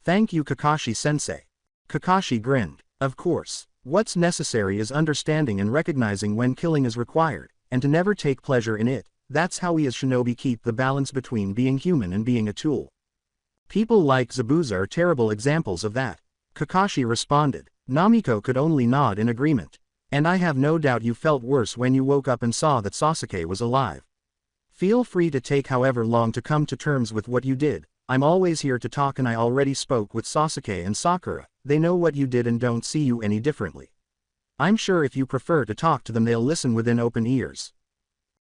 Thank you Kakashi-sensei. Kakashi grinned. Of course, what's necessary is understanding and recognizing when killing is required, and to never take pleasure in it. That's how we as shinobi keep the balance between being human and being a tool. People like Zabuza are terrible examples of that. Kakashi responded. Namiko could only nod in agreement. And I have no doubt you felt worse when you woke up and saw that Sasuke was alive. Feel free to take however long to come to terms with what you did. I'm always here to talk and I already spoke with Sasuke and Sakura. They know what you did and don't see you any differently. I'm sure if you prefer to talk to them they'll listen within open ears.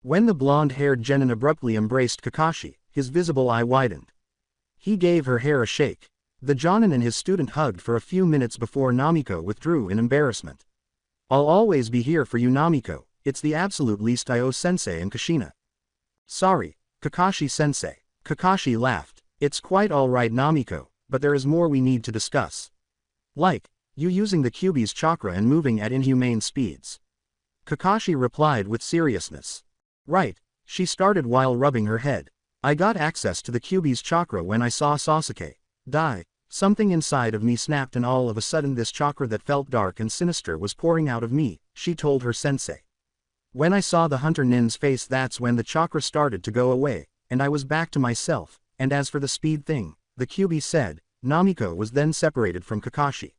When the blonde-haired genin abruptly embraced Kakashi, his visible eye widened. He gave her hair a shake. The Jonin and his student hugged for a few minutes before Namiko withdrew in embarrassment. I'll always be here for you Namiko, it's the absolute least I owe Sensei and Kushina. Sorry, Kakashi-sensei. Kakashi laughed. It's quite alright Namiko, but there is more we need to discuss. Like, you using the Kyuubi's chakra and moving at inhumane speeds. Kakashi replied with seriousness. Right, she started while rubbing her head. I got access to the Kyuubi's chakra when I saw Sasuke die. Something inside of me snapped and all of a sudden this chakra that felt dark and sinister was pouring out of me, she told her sensei. When I saw the hunter nin's face that's when the chakra started to go away, and I was back to myself, and as for the speed thing, the Kyuubi said, Namiko was then separated from Kakashi.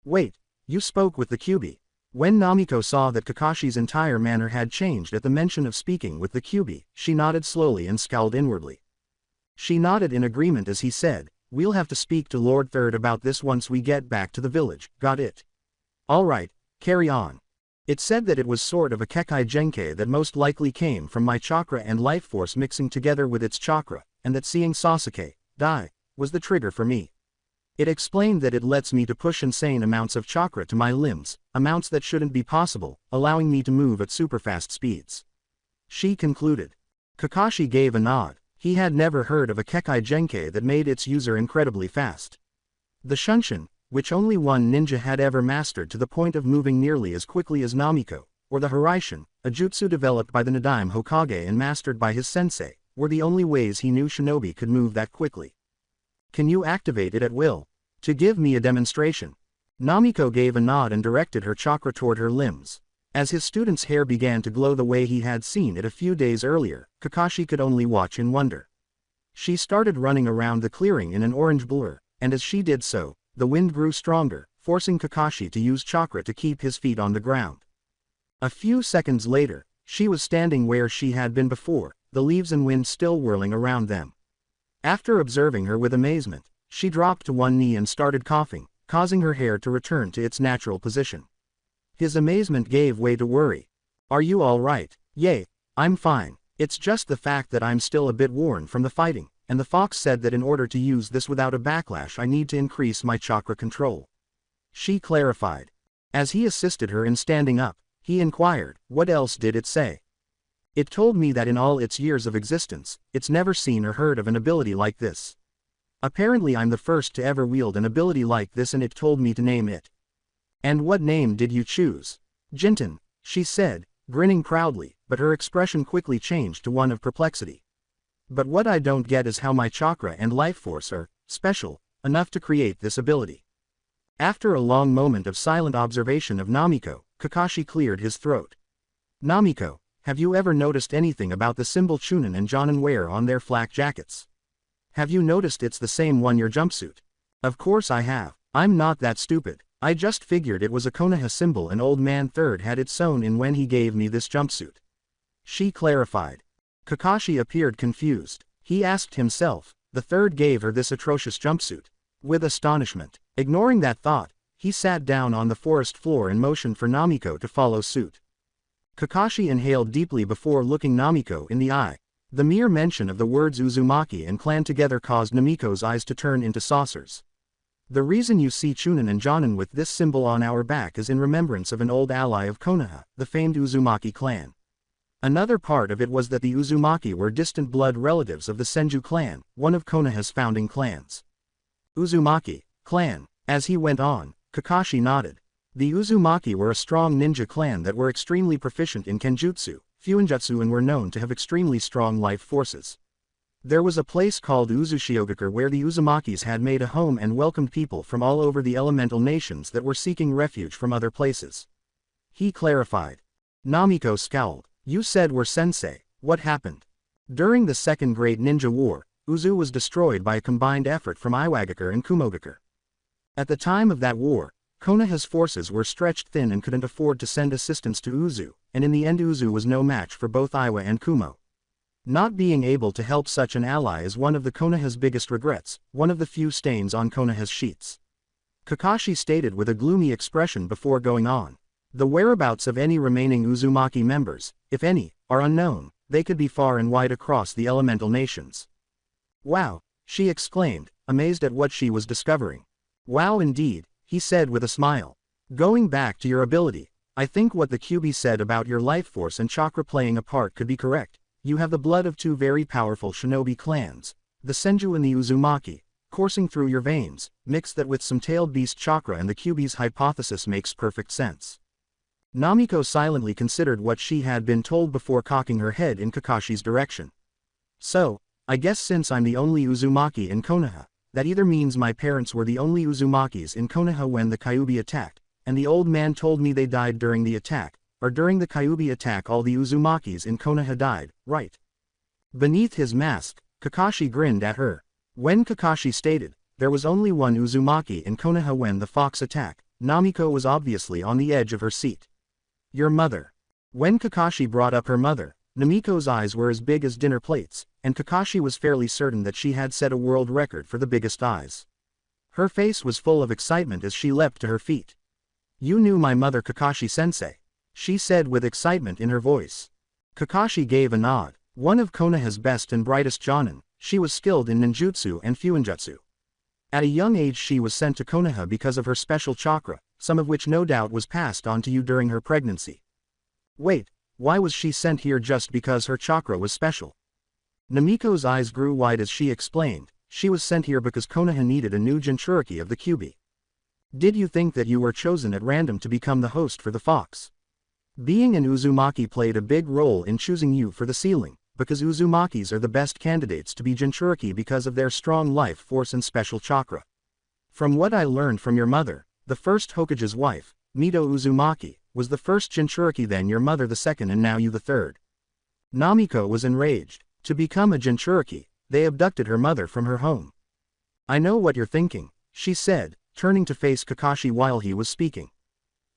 Wait, you spoke with the Kyuubi? When Namiko saw that Kakashi's entire manner had changed at the mention of speaking with the Kyuubi, she nodded slowly and scowled inwardly. She nodded in agreement as he said, We'll have to speak to Lord Third about this once we get back to the village, got it? Alright, carry on. It said that it was sort of a Kekai Genkai that most likely came from my chakra and life force mixing together with its chakra, and that seeing Sasuke die was the trigger for me. It explained that it lets me to push insane amounts of chakra to my limbs, amounts that shouldn't be possible, allowing me to move at super fast speeds. She concluded. Kakashi gave a nod. He had never heard of a Kekai Genkai that made its user incredibly fast. The Shunshin, which only one ninja had ever mastered to the point of moving nearly as quickly as Namiko, or the Hiraishin, a jutsu developed by the Nadaime Hokage and mastered by his sensei, were the only ways he knew shinobi could move that quickly. Can you activate it at will? To give me a demonstration. Namiko gave a nod and directed her chakra toward her limbs. As his student's hair began to glow the way he had seen it a few days earlier, Kakashi could only watch in wonder. She started running around the clearing in an orange blur, and as she did so, the wind grew stronger, forcing Kakashi to use chakra to keep his feet on the ground. A few seconds later, she was standing where she had been before, the leaves and wind still whirling around them. After observing her with amazement, she dropped to one knee and started coughing, causing her hair to return to its natural position. His amazement gave way to worry. Are you all right? Yay, I'm fine. It's just the fact that I'm still a bit worn from the fighting, and the fox said that in order to use this without a backlash I need to increase my chakra control. She clarified. As he assisted her in standing up, he inquired, what else did it say? It told me that in all its years of existence, it's never seen or heard of an ability like this. Apparently I'm the first to ever wield an ability like this, and it told me to name it. And what name did you choose? Jinten, she said, grinning proudly, but her expression quickly changed to one of perplexity. But what I don't get is how my chakra and life force are special enough to create this ability. After a long moment of silent observation of Namiko, Kakashi cleared his throat. Namiko, have you ever noticed anything about the symbol Chunin and Jonin wear on their flak jackets? Have you noticed it's the same one your jumpsuit? Of course I have. I'm not that stupid. I just figured it was a Konoha symbol and Old Man Third had it sewn in when he gave me this jumpsuit. She clarified. Kakashi appeared confused. He asked himself, the Third gave her this atrocious jumpsuit? With astonishment. Ignoring that thought, he sat down on the forest floor and motioned for Namiko to follow suit. Kakashi inhaled deeply before looking Namiko in the eye. The mere mention of the words Uzumaki and clan together caused Namiko's eyes to turn into saucers. The reason you see Chunin and Jonin with this symbol on our back is in remembrance of an old ally of Konoha, the famed Uzumaki clan. Another part of it was that the Uzumaki were distant blood relatives of the Senju clan, one of Konoha's founding clans. Uzumaki clan. As he went on, Kakashi nodded. The Uzumaki were a strong ninja clan that were extremely proficient in kenjutsu, fuinjutsu, and were known to have extremely strong life forces. There was a place called Uzushiogakure where the Uzumakis had made a home and welcomed people from all over the elemental nations that were seeking refuge from other places. He clarified. Namiko scowled. You said we're sensei, what happened? During the Second Great Ninja War, Uzu was destroyed by a combined effort from Iwagakure and Kumogakure. At the time of that war, Konoha's forces were stretched thin and couldn't afford to send assistance to Uzu, and in the end Uzu was no match for both Iwa and Kumo. Not being able to help such an ally is one of the Konoha's biggest regrets, one of the few stains on Konoha's sheets. Kakashi stated with a gloomy expression before going on. The whereabouts of any remaining Uzumaki members, if any, are unknown. They could be far and wide across the elemental nations. Wow, she exclaimed, amazed at what she was discovering. Wow indeed, he said with a smile. Going back to your ability, I think what the QB said about your life force and chakra playing a part could be correct. You have the blood of two very powerful shinobi clans, the Senju and the Uzumaki, coursing through your veins. Mix that with some tailed beast chakra and the QB's hypothesis makes perfect sense. Namiko silently considered what she had been told before cocking her head in Kakashi's direction. So, I guess since I'm the only Uzumaki in Konoha, that either means my parents were the only Uzumakis in Konoha when the Kyuubi attacked, and the old man told me they died during the attack, or during the Kyuubi attack all the Uzumakis in Konoha died, right? Beneath his mask, Kakashi grinned at her. When Kakashi stated, there was only one Uzumaki in Konoha when the fox attack, Namiko was obviously on the edge of her seat. Your mother. When Kakashi brought up her mother, Namiko's eyes were as big as dinner plates, and Kakashi was fairly certain that she had set a world record for the biggest eyes. Her face was full of excitement as she leapt to her feet. You knew my mother, Kakashi-sensei, she said with excitement in her voice. Kakashi gave a nod. One of Konoha's best and brightest jonin, she was skilled in ninjutsu and fuinjutsu. At a young age she was sent to Konoha because of her special chakra, some of which no doubt was passed on to you during her pregnancy. Wait, why was she sent here just because her chakra was special? Namiko's eyes grew wide as she explained, she was sent here because Konoha needed a new Jinchuriki of the QB. Did you think that you were chosen at random to become the host for the fox? Being an Uzumaki played a big role in choosing you for the ceiling, because Uzumakis are the best candidates to be Jinchuriki because of their strong life force and special chakra. From what I learned from your mother, the first Hokage's wife, Mito Uzumaki, was the first Jinchuriki, then your mother the second, and now you the third. Namiko was enraged. To become a Jinchuriki, they abducted her mother from her home. I know what you're thinking, she said, turning to face Kakashi while he was speaking.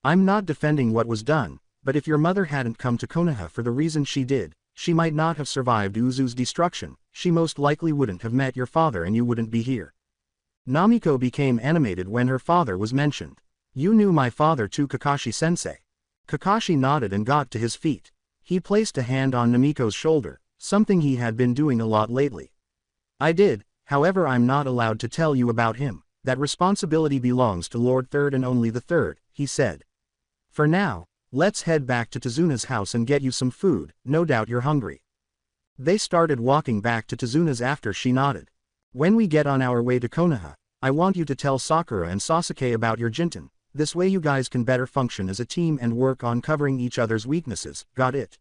I'm not defending what was done, but if your mother hadn't come to Konoha for the reason she did, she might not have survived Uzu's destruction, she most likely wouldn't have met your father and you wouldn't be here. Namiko became animated when her father was mentioned. You knew my father too, Kakashi-sensei. Kakashi nodded and got to his feet. He placed a hand on Namiko's shoulder, something he had been doing a lot lately. I did, however I'm not allowed to tell you about him. That responsibility belongs to Lord Third and only the Third, he said. For now, let's head back to Tezuna's house and get you some food, no doubt you're hungry. They started walking back to Tezuna's after she nodded. When we get on our way to Konoha, I want you to tell Sakura and Sasuke about your Jinten. This way you guys can better function as a team and work on covering each other's weaknesses, got it?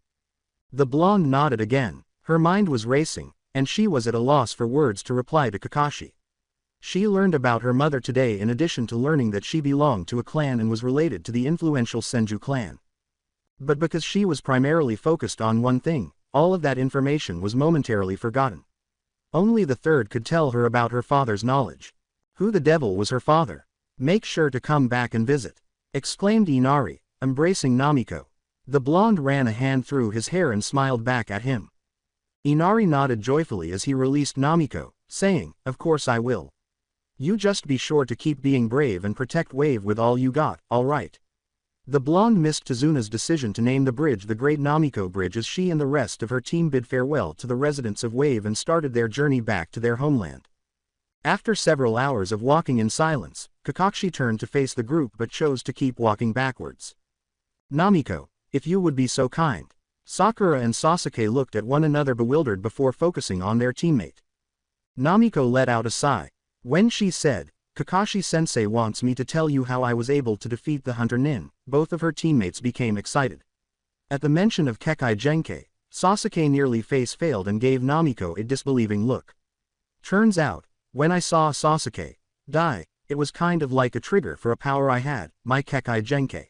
The blonde nodded again. Her mind was racing, and she was at a loss for words to reply to Kakashi. She learned about her mother today in addition to learning that she belonged to a clan and was related to the influential Senju clan. But because she was primarily focused on one thing, all of that information was momentarily forgotten. Only the Third could tell her about her father's knowledge. Who the devil was her father? Make sure to come back and visit, exclaimed Inari, embracing Namiko. The blonde ran a hand through his hair and smiled back at him. Inari nodded joyfully as he released Namiko, saying, "Of course I will. You just be sure to keep being brave and protect Wave with all you got, alright?" The blonde missed Tezuna's decision to name the bridge the Great Namiko Bridge as she and the rest of her team bid farewell to the residents of Wave and started their journey back to their homeland. After several hours of walking in silence, Kakashi turned to face the group but chose to keep walking backwards. "Namiko, if you would be so kind." Sakura and Sasuke looked at one another bewildered before focusing on their teammate. Namiko let out a sigh. When she said, "Kakashi-sensei wants me to tell you how I was able to defeat the Hunter Nin," both of her teammates became excited. At the mention of Kekkei Genkai, Sasuke nearly face-failed and gave Namiko a disbelieving look. "Turns out, when I saw Sasuke die, it was kind of like a trigger for a power I had, my Kekkei Genkai."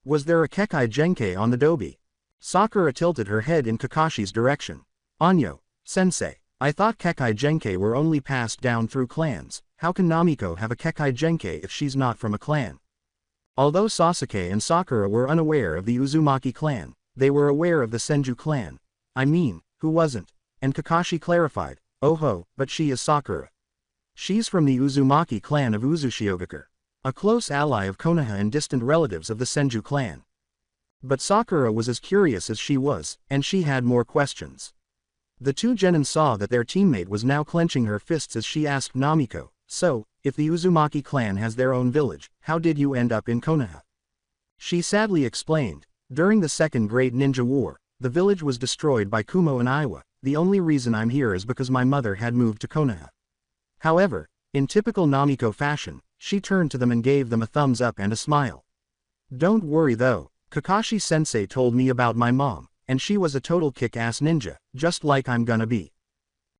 "Was there a Kekkei Genkai on the Dobi?" Sakura tilted her head in Kakashi's direction. "Anyo, sensei, I thought Kekkei Genkai were only passed down through clans. How can Namiko have a Kekkei Genkai if she's not from a clan?" Although Sasuke and Sakura were unaware of the Uzumaki clan, they were aware of the Senju clan. "I mean, who wasn't?" And Kakashi clarified, "Oh ho, but she is Sakura. She's from the Uzumaki clan of Uzushiogakure, a close ally of Konoha and distant relatives of the Senju clan." But Sakura was as curious as she was, and she had more questions. The two genin saw that their teammate was now clenching her fists as she asked Namiko, "So, if the Uzumaki clan has their own village, how did you end up in Konoha?" She sadly explained, "During the Second Great Ninja War, the village was destroyed by Kumo and Iwa. The only reason I'm here is because my mother had moved to Konoha." However, in typical Namiko fashion, she turned to them and gave them a thumbs up and a smile. "Don't worry though, Kakashi-sensei told me about my mom, and she was a total kick-ass ninja, just like I'm gonna be."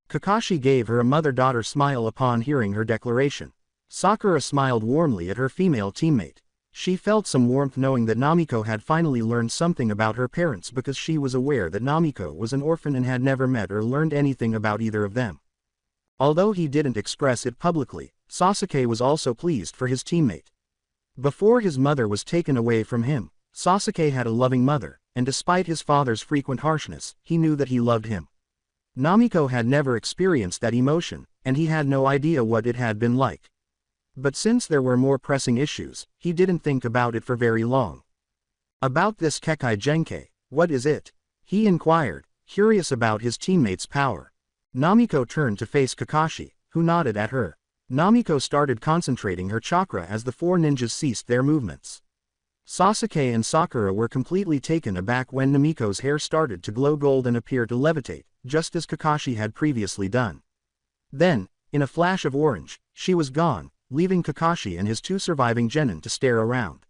Kakashi gave her a mother-daughter smile upon hearing her declaration. Sakura smiled warmly at her female teammate. She felt some warmth knowing that Namiko had finally learned something about her parents because she was aware that Namiko was an orphan and had never met or learned anything about either of them. Although he didn't express it publicly, Sasuke was also pleased for his teammate. Before his mother was taken away from him, Sasuke had a loving mother, and despite his father's frequent harshness, he knew that he loved him. Namiko had never experienced that emotion, and he had no idea what it had been like. But since there were more pressing issues, he didn't think about it for very long. "About this Kekkei Genkai, what is it?" he inquired, curious about his teammate's power. Namiko turned to face Kakashi, who nodded at her. Namiko started concentrating her chakra as the four ninjas ceased their movements. Sasuke and Sakura were completely taken aback when Namiko's hair started to glow gold and appear to levitate, just as Kakashi had previously done. Then, in a flash of orange, she was gone, leaving Kakashi and his two surviving genin to stare around.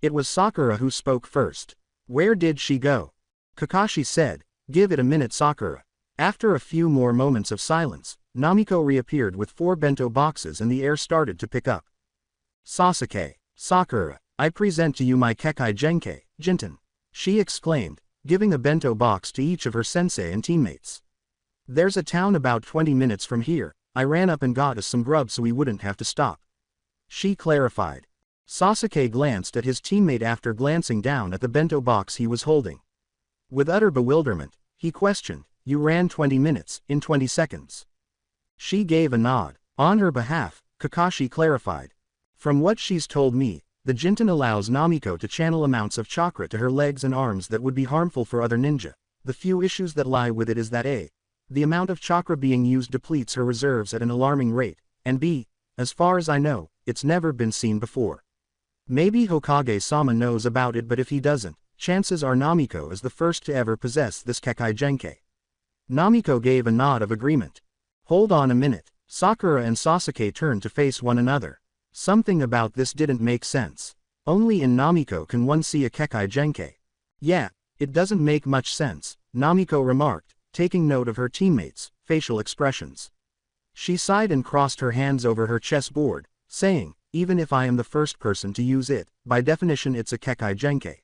It was Sakura who spoke first. "Where did she go?" Kakashi said, "Give it a minute, Sakura." After a few more moments of silence, Namiko reappeared with 4 bento boxes and the air started to pick up. "Sasuke, Sakura, I present to you my Kekkei Genkai, Jinten," she exclaimed, giving a bento box to each of her sensei and teammates. "There's a town about 20 minutes from here. I ran up and got us some grub so we wouldn't have to stop," she clarified. Sasuke glanced at his teammate after glancing down at the bento box he was holding. With utter bewilderment, he questioned, "You ran 20 minutes, in 20 seconds?" She gave a nod. On her behalf, Kakashi clarified, "From what she's told me, the Jinten allows Namiko to channel amounts of chakra to her legs and arms that would be harmful for other ninja, The few issues that lie with it is that A. The amount of chakra being used depletes her reserves at an alarming rate, and B. As far as I know, it's never been seen before. Maybe Hokage-sama knows about it, but if he doesn't, chances are Namiko is the first to ever possess this Kekkei Genkai. Namiko gave a nod of agreement. Hold on a minute. Sakura and Sasuke turned to face one another. Something about this didn't make sense. Only in Namiko can one see a Kekkei Genkai. Yeah, it doesn't make much sense, Namiko remarked, taking note of her teammates' facial expressions. She sighed and crossed her hands over her chessboard, saying, even if I am the first person to use it, by definition it's a Kekkei Genkai.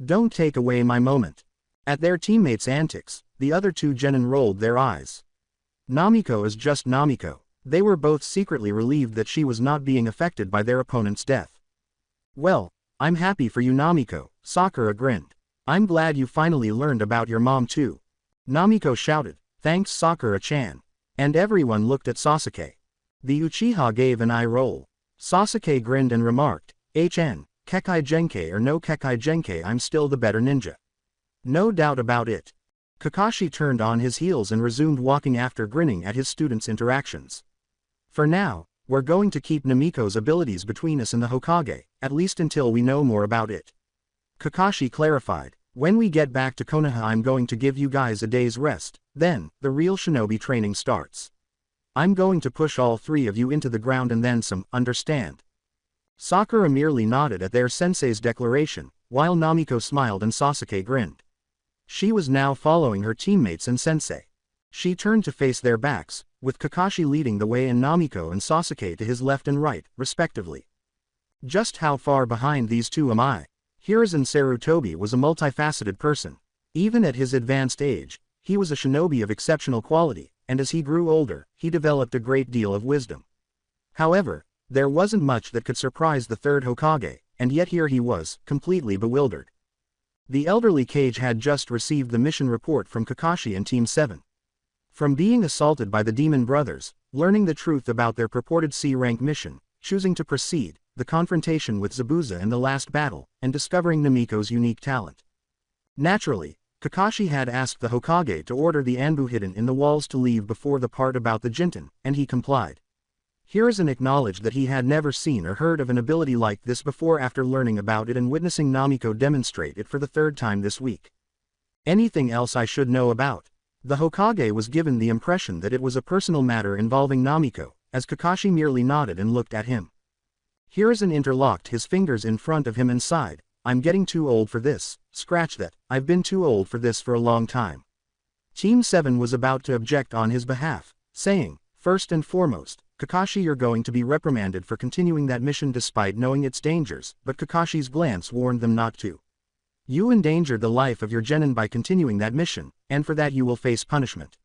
Don't take away my moment. At their teammates' antics, the other two genin rolled their eyes. Namiko is just Namiko. They were both secretly relieved that she was not being affected by their opponent's death. Well, I'm happy for you, Namiko, Sakura grinned. I'm glad you finally learned about your mom too. Namiko shouted, thanks Sakura-chan. And everyone looked at Sasuke. The Uchiha gave an eye roll. Sasuke grinned and remarked, HN, Kekkei Genkai or no Kekkei Genkai, I'm still the better ninja. No doubt about it. Kakashi turned on his heels and resumed walking after grinning at his students' interactions. For now, we're going to keep Namiko's abilities between us and the Hokage, at least until we know more about it. Kakashi clarified, when we get back to Konoha I'm going to give you guys a day's rest, then, the real shinobi training starts. I'm going to push all three of you into the ground and then some, understand? Sakura merely nodded at their sensei's declaration, while Namiko smiled and Sasuke grinned. She was now following her teammates and sensei. She turned to face their backs, with Kakashi leading the way and Namiko and Sasuke to his left and right, respectively. Just how far behind these two am I? Hiruzen Sarutobi was a multifaceted person. Even at his advanced age, he was a shinobi of exceptional quality, and as he grew older, he developed a great deal of wisdom. However, there wasn't much that could surprise the third Hokage, and yet here he was, completely bewildered. The elderly Kage had just received the mission report from Kakashi and Team 7. From being assaulted by the Demon Brothers, learning the truth about their purported C-rank mission, choosing to proceed, the confrontation with Zabuza in the last battle, and discovering Namiko's unique talent. Naturally, Kakashi had asked the Hokage to order the Anbu hidden in the walls to leave before the part about the Jinten, and he complied. Hiruzen acknowledged that he had never seen or heard of an ability like this before after learning about it and witnessing Namiko demonstrate it for the third time this week. Anything else I should know about? The Hokage was given the impression that it was a personal matter involving Namiko, as Kakashi merely nodded and looked at him. Hiruzen interlocked his fingers in front of him and sighed, I'm getting too old for this, scratch that, I've been too old for this for a long time. Team 7 was about to object on his behalf, saying, first and foremost, Kakashi, you're going to be reprimanded for continuing that mission despite knowing its dangers, but Kakashi's glance warned them not to. You endangered the life of your genin by continuing that mission, and for that you will face punishment.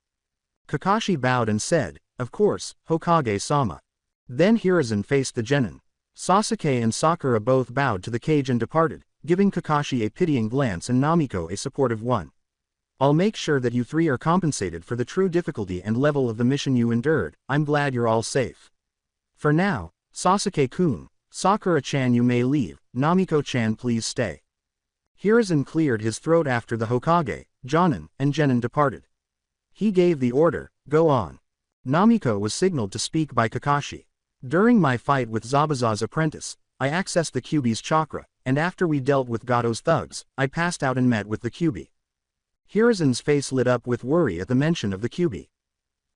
Kakashi bowed and said, of course, Hokage-sama. Then Hiruzen faced the genin. Sasuke and Sakura both bowed to the Kage and departed, giving Kakashi a pitying glance and Namiko a supportive one. I'll make sure that you three are compensated for the true difficulty and level of the mission you endured. I'm glad you're all safe. For now, Sasuke-kun, Sakura-chan, you may leave, Namiko-chan please stay. Hiruzen cleared his throat after the Hokage, Jonin, and Genin departed. He gave the order, go on. Namiko was signaled to speak by Kakashi. During my fight with Zabuza's apprentice, I accessed the Kyuubi's chakra, and after we dealt with Gato's thugs, I passed out and met with the Kyuubi. Hiruzen's face lit up with worry at the mention of the Kyuubi.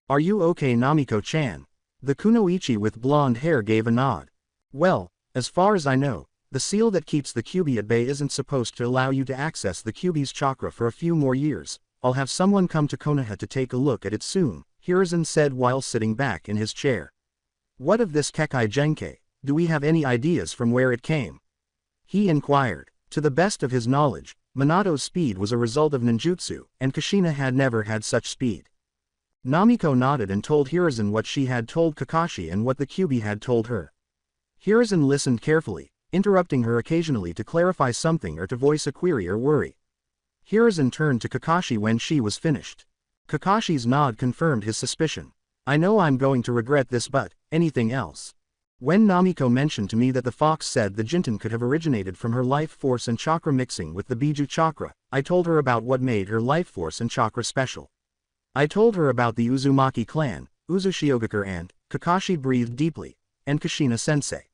Are you okay, Namiko-chan? The kunoichi with blonde hair gave a nod. Well, as far as I know, the seal that keeps the Kyuubi at bay isn't supposed to allow you to access the Kyuubi's chakra for a few more years. I'll have someone come to Konoha to take a look at it soon, Hiruzen said while sitting back in his chair. What of this Kekkei Genkai? Do we have any ideas from where it came? He inquired. To the best of his knowledge, Minato's speed was a result of ninjutsu, and Kushina had never had such speed. Namiko nodded and told Hiruzen what she had told Kakashi and what the Kyuubi had told her. Hiruzen listened carefully, interrupting her occasionally to clarify something or to voice a query or worry. Hiruzen turned to Kakashi when she was finished. Kakashi's nod confirmed his suspicion. I know I'm going to regret this, but anything else? When Namiko mentioned to me that the fox said the Jinten could have originated from her life force and chakra mixing with the Biju chakra, I told her about what made her life force and chakra special. I told her about the Uzumaki clan, Uzushiogakure and, Kakashi breathed deeply, and Kushina-sensei.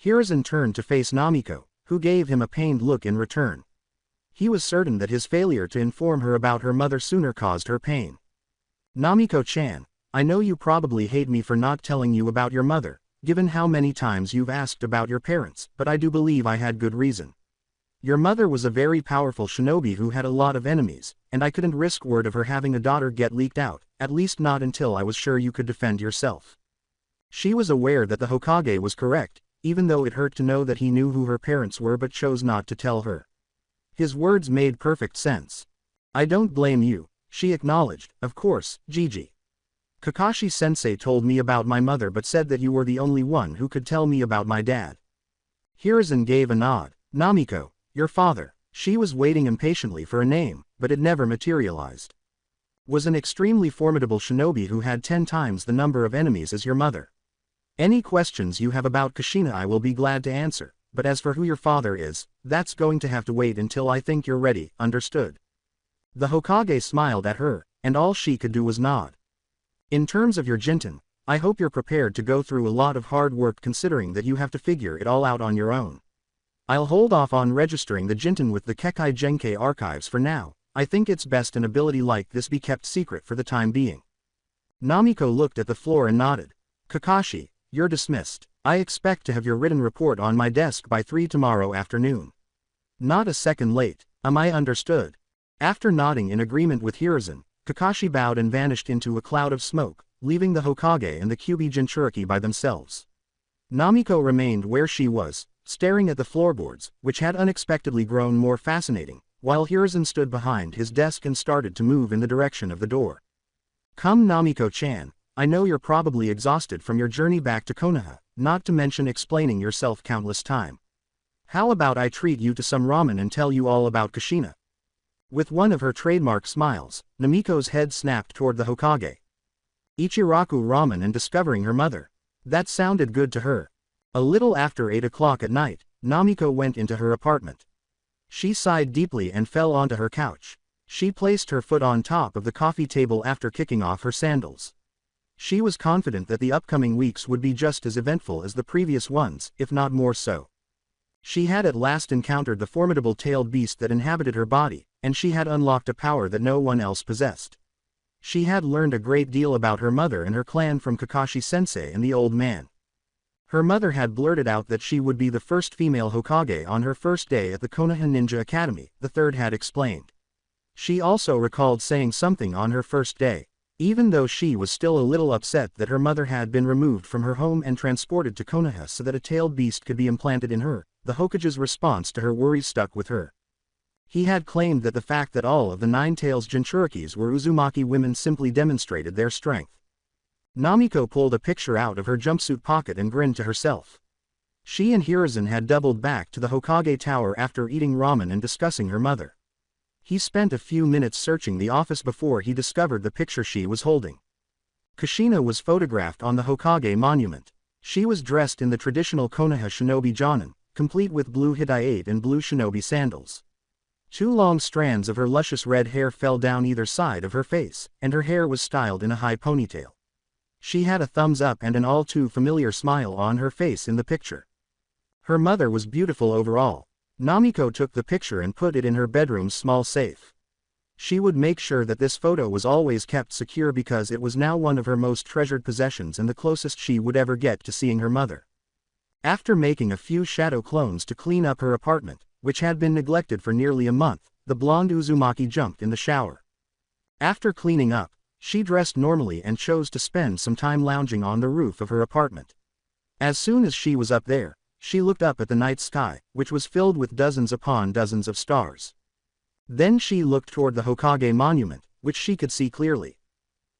Hiruzen turned to face Namiko, who gave him a pained look in return. He was certain that his failure to inform her about her mother sooner caused her pain. Namiko-chan, I know you probably hate me for not telling you about your mother, given how many times you've asked about your parents, but I do believe I had good reason. Your mother was a very powerful shinobi who had a lot of enemies, and I couldn't risk word of her having a daughter get leaked out, at least not until I was sure you could defend yourself. She was aware that the Hokage was correct, even though it hurt to know that he knew who her parents were but chose not to tell her. His words made perfect sense. I don't blame you, she acknowledged, of course, Gigi. Kakashi-sensei told me about my mother but said that you were the only one who could tell me about my dad. Hiruzen gave a nod. Namiko, your father, she was waiting impatiently for a name, but it never materialized. Was an extremely formidable shinobi who had 10 times the number of enemies as your mother. Any questions you have about Kushina I will be glad to answer, but as for who your father is, that's going to have to wait until I think you're ready, understood? The Hokage smiled at her, and all she could do was nod. In terms of your Jinten, I hope you're prepared to go through a lot of hard work considering that you have to figure it all out on your own. I'll hold off on registering the Jinten with the Kekkei Genkei archives for now. I think it's best an ability like this be kept secret for the time being. Namiko looked at the floor and nodded. Kakashi, you're dismissed. I expect to have your written report on my desk by 3 tomorrow afternoon. Not a second late. Am I understood? After nodding in agreement with Hiruzen, Kakashi bowed and vanished into a cloud of smoke, leaving the Hokage and the Kyuubi Jinchuriki by themselves. Namiko remained where she was, staring at the floorboards, which had unexpectedly grown more fascinating, while Hiruzen stood behind his desk and started to move in the direction of the door. Come Namiko-chan, I know you're probably exhausted from your journey back to Konoha, not to mention explaining yourself countless times. How about I treat you to some ramen and tell you all about Kushina? With one of her trademark smiles, Namiko's head snapped toward the Hokage. Ichiraku ramen and discovering her mother. That sounded good to her. A little after 8 o'clock at night, Namiko went into her apartment. She sighed deeply and fell onto her couch. She placed her foot on top of the coffee table after kicking off her sandals. She was confident that the upcoming weeks would be just as eventful as the previous ones, if not more so. She had at last encountered the formidable tailed beast that inhabited her body, and she had unlocked a power that no one else possessed. She had learned a great deal about her mother and her clan from Kakashi-sensei and the old man. Her mother had blurted out that she would be the first female Hokage on her first day at the Konoha Ninja Academy, the third had explained. She also recalled saying something on her first day. Even though she was still a little upset that her mother had been removed from her home and transported to Konoha so that a tailed beast could be implanted in her, the Hokage's response to her worries stuck with her. He had claimed that the fact that all of the 9 Tails Jinchurikis were Uzumaki women simply demonstrated their strength. Namiko pulled a picture out of her jumpsuit pocket and grinned to herself. She and Hiruzen had doubled back to the Hokage Tower after eating ramen and discussing her mother. He spent a few minutes searching the office before he discovered the picture she was holding. Kushina was photographed on the Hokage monument. She was dressed in the traditional Konoha shinobi jonin, complete with blue hidaite and blue shinobi sandals. 2 long strands of her luscious red hair fell down either side of her face, and her hair was styled in a high ponytail. She had a thumbs up and an all too familiar smile on her face in the picture. Her mother was beautiful overall. Namiko took the picture and put it in her bedroom's small safe. She would make sure that this photo was always kept secure because it was now one of her most treasured possessions and the closest she would ever get to seeing her mother. After making a few shadow clones to clean up her apartment, which had been neglected for nearly a month, the blonde Uzumaki jumped in the shower. After cleaning up, she dressed normally and chose to spend some time lounging on the roof of her apartment. As soon as she was up there, she looked up at the night sky, which was filled with dozens upon dozens of stars. Then she looked toward the Hokage monument, which she could see clearly.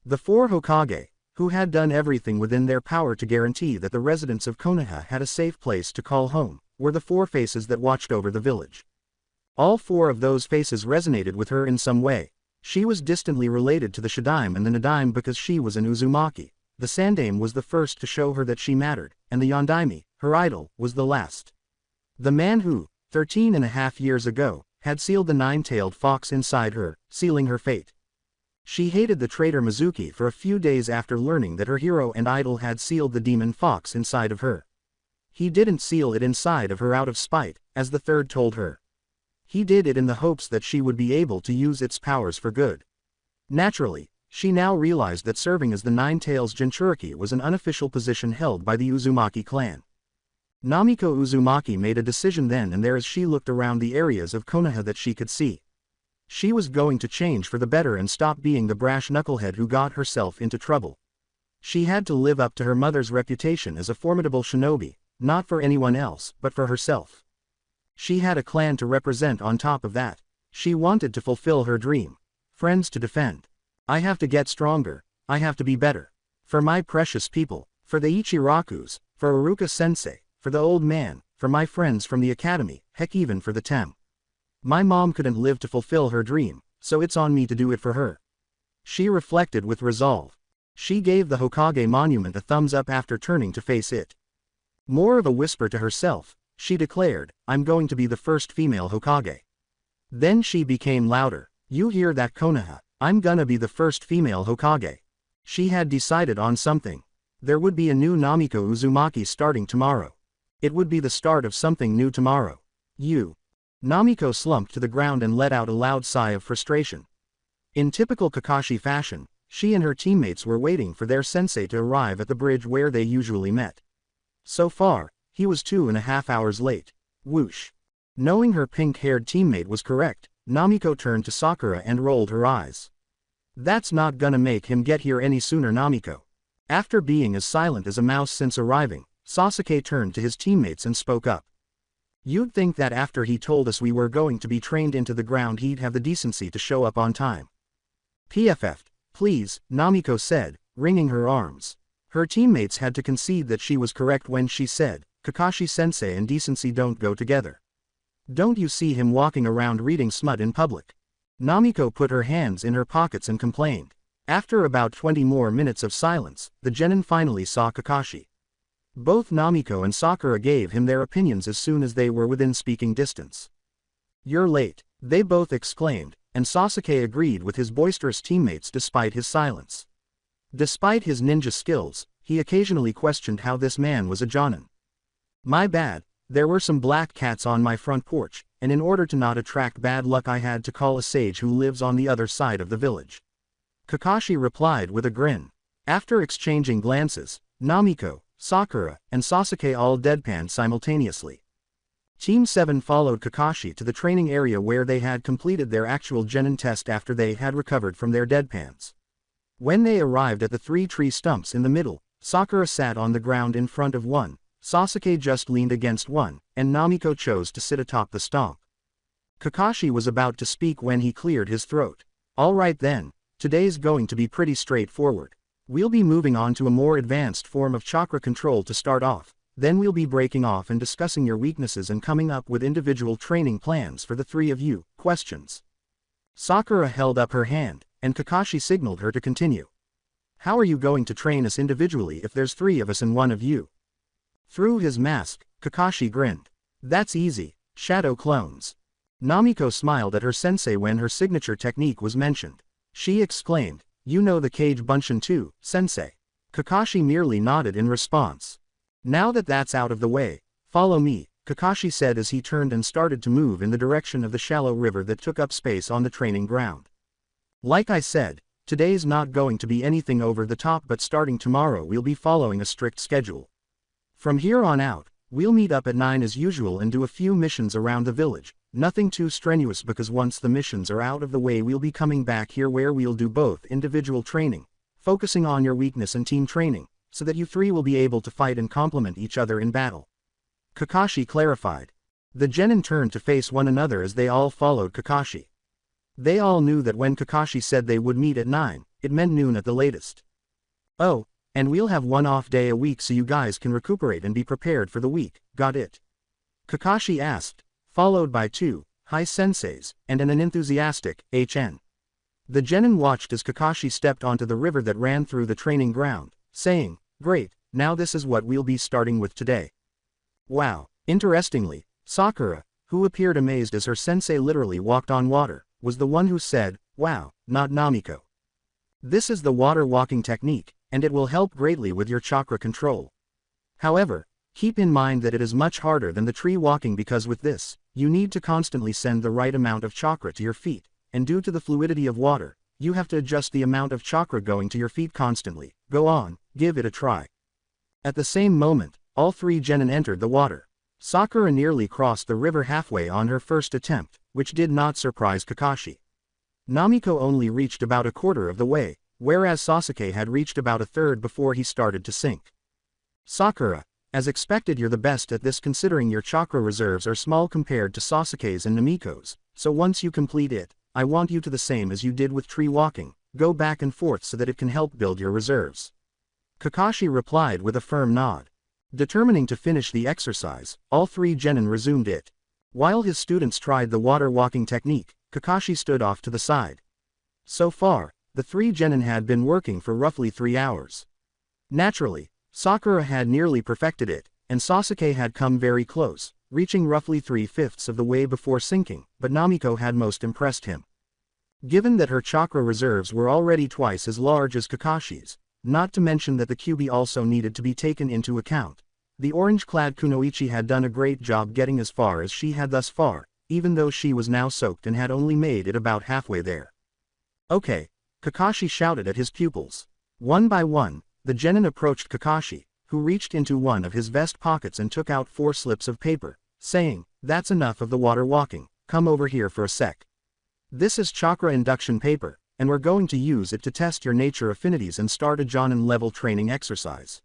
The 4 Hokage, who had done everything within their power to guarantee that the residents of Konoha had a safe place to call home, were the 4 faces that watched over the village. All 4 of those faces resonated with her in some way. She was distantly related to the Shadaime and the Nadaime because she was an Uzumaki. The Sandaime was the first to show her that she mattered, and the Yondaime, her idol, was the last. The man who, 13.5 years ago, had sealed the nine-tailed fox inside her, sealing her fate. She hated the traitor Mizuki for a few days after learning that her hero and idol had sealed the demon fox inside of her. He didn't seal it inside of her out of spite, as the third told her. He did it in the hopes that she would be able to use its powers for good. Naturally, she now realized that serving as the Nine-Tails Jinchuriki was an unofficial position held by the Uzumaki clan. Namiko Uzumaki made a decision then and there as she looked around the areas of Konoha that she could see. She was going to change for the better and stop being the brash knucklehead who got herself into trouble. She had to live up to her mother's reputation as a formidable shinobi, not for anyone else, but for herself. She had a clan to represent on top of that. She wanted to fulfill her dream. Friends to defend. I have to get stronger, I have to be better. For my precious people, for the Ichirakus, for Iruka-sensei, for the old man, for my friends from the academy, heck even for the Tem. My mom couldn't live to fulfill her dream, so it's on me to do it for her. She reflected with resolve. She gave the Hokage monument a thumbs up after turning to face it. More of a whisper to herself, she declared, I'm going to be the first female Hokage. Then she became louder, you hear that Konoha, I'm gonna be the first female Hokage. She had decided on something. There would be a new Namiko Uzumaki starting tomorrow. It would be the start of something new tomorrow. Namiko slumped to the ground and let out a loud sigh of frustration. In typical Kakashi fashion, she and her teammates were waiting for their sensei to arrive at the bridge where they usually met. So far, he was 2.5 hours late. Whoosh. Knowing her pink-haired teammate was correct, Namiko turned to Sakura and rolled her eyes. That's not gonna make him get here any sooner, Namiko. After being as silent as a mouse since arriving, Sasuke turned to his teammates and spoke up. You'd think that after he told us we were going to be trained into the ground he'd have the decency to show up on time. PFF, please, Namiko said, wringing her arms. Her teammates had to concede that she was correct when she said, Kakashi-sensei and decency don't go together. Don't you see him walking around reading smut in public? Namiko put her hands in her pockets and complained. After about 20 more minutes of silence, the genin finally saw Kakashi. Both Namiko and Sakura gave him their opinions as soon as they were within speaking distance. You're late, they both exclaimed, and Sasuke agreed with his boisterous teammates despite his silence. Despite his ninja skills, he occasionally questioned how this man was a jonin. My bad, there were some black cats on my front porch, and in order to not attract bad luck I had to call a sage who lives on the other side of the village. Kakashi replied with a grin. After exchanging glances, Namiko, Sakura, and Sasuke all deadpanned simultaneously. Team 7 followed Kakashi to the training area where they had completed their actual genin test after they had recovered from their deadpans. When they arrived at the 3 tree stumps in the middle, Sakura sat on the ground in front of one, Sasuke just leaned against one, and Namiko chose to sit atop the stump. Kakashi was about to speak when he cleared his throat. Alright then, today's going to be pretty straightforward. We'll be moving on to a more advanced form of chakra control to start off, then we'll be breaking off and discussing your weaknesses and coming up with individual training plans for the 3 of you. Questions? Sakura held up her hand, and Kakashi signaled her to continue. How are you going to train us individually if there's 3 of us and 1 of you? Through his mask, Kakashi grinned. That's easy, shadow clones. Namiko smiled at her sensei when her signature technique was mentioned. She exclaimed, you know the Kage Bunshin too, sensei. Kakashi merely nodded in response. Now that that's out of the way, follow me, Kakashi said as he turned and started to move in the direction of the shallow river that took up space on the training ground. Like I said, today's not going to be anything over the top, but starting tomorrow we'll be following a strict schedule. From here on out, we'll meet up at 9 as usual and do a few missions around the village. Nothing too strenuous because once the missions are out of the way we'll be coming back here where we'll do both individual training, focusing on your weakness, and team training, so that you 3 will be able to fight and complement each other in battle. Kakashi clarified. The genin turned to face one another as they all followed Kakashi. They all knew that when Kakashi said they would meet at 9, it meant noon at the latest. Oh, and we'll have 1 off day a week so you guys can recuperate and be prepared for the week, got it? Kakashi asked, followed by 2 high senseis, and an enthusiastic HN. The genin watched as Kakashi stepped onto the river that ran through the training ground, saying, great, now this is what we'll be starting with today. Wow. Interestingly, Sakura, who appeared amazed as her sensei literally walked on water, was the one who said, "Wow," not Namiko. This is the water walking technique, and it will help greatly with your chakra control. However, keep in mind that it is much harder than the tree walking because with this, you need to constantly send the right amount of chakra to your feet, and due to the fluidity of water, you have to adjust the amount of chakra going to your feet constantly. Go on, give it a try. At the same moment, all three genin entered the water. Sakura nearly crossed the river halfway on her first attempt, which did not surprise Kakashi. Namiko only reached about a quarter of the way, whereas Sasuke had reached about a third before he started to sink. Sakura, as expected, you're the best at this considering your chakra reserves are small compared to Sasuke's and Namiko's, so once you complete it, I want you to the same as you did with tree walking, go back and forth so that it can help build your reserves. Kakashi replied with a firm nod. Determining to finish the exercise, all three genin resumed it. While his students tried the water walking technique, Kakashi stood off to the side. So far, the three genin had been working for roughly 3 hours. Naturally, Sakura had nearly perfected it, and Sasuke had come very close, reaching roughly 3/5 of the way before sinking, but Namiko had most impressed him. Given that her chakra reserves were already twice as large as Kakashi's, not to mention that the Kyuubi also needed to be taken into account, the orange-clad Kunoichi had done a great job getting as far as she had thus far, even though she was now soaked and had only made it about halfway there. Okay, Kakashi shouted at his pupils. One by one, the genin approached Kakashi, who reached into one of his vest pockets and took out 4 slips of paper, saying, "That's enough of the water walking, come over here for a sec. This is chakra induction paper, and we're going to use it to test your nature affinities and start a Jonin level training exercise."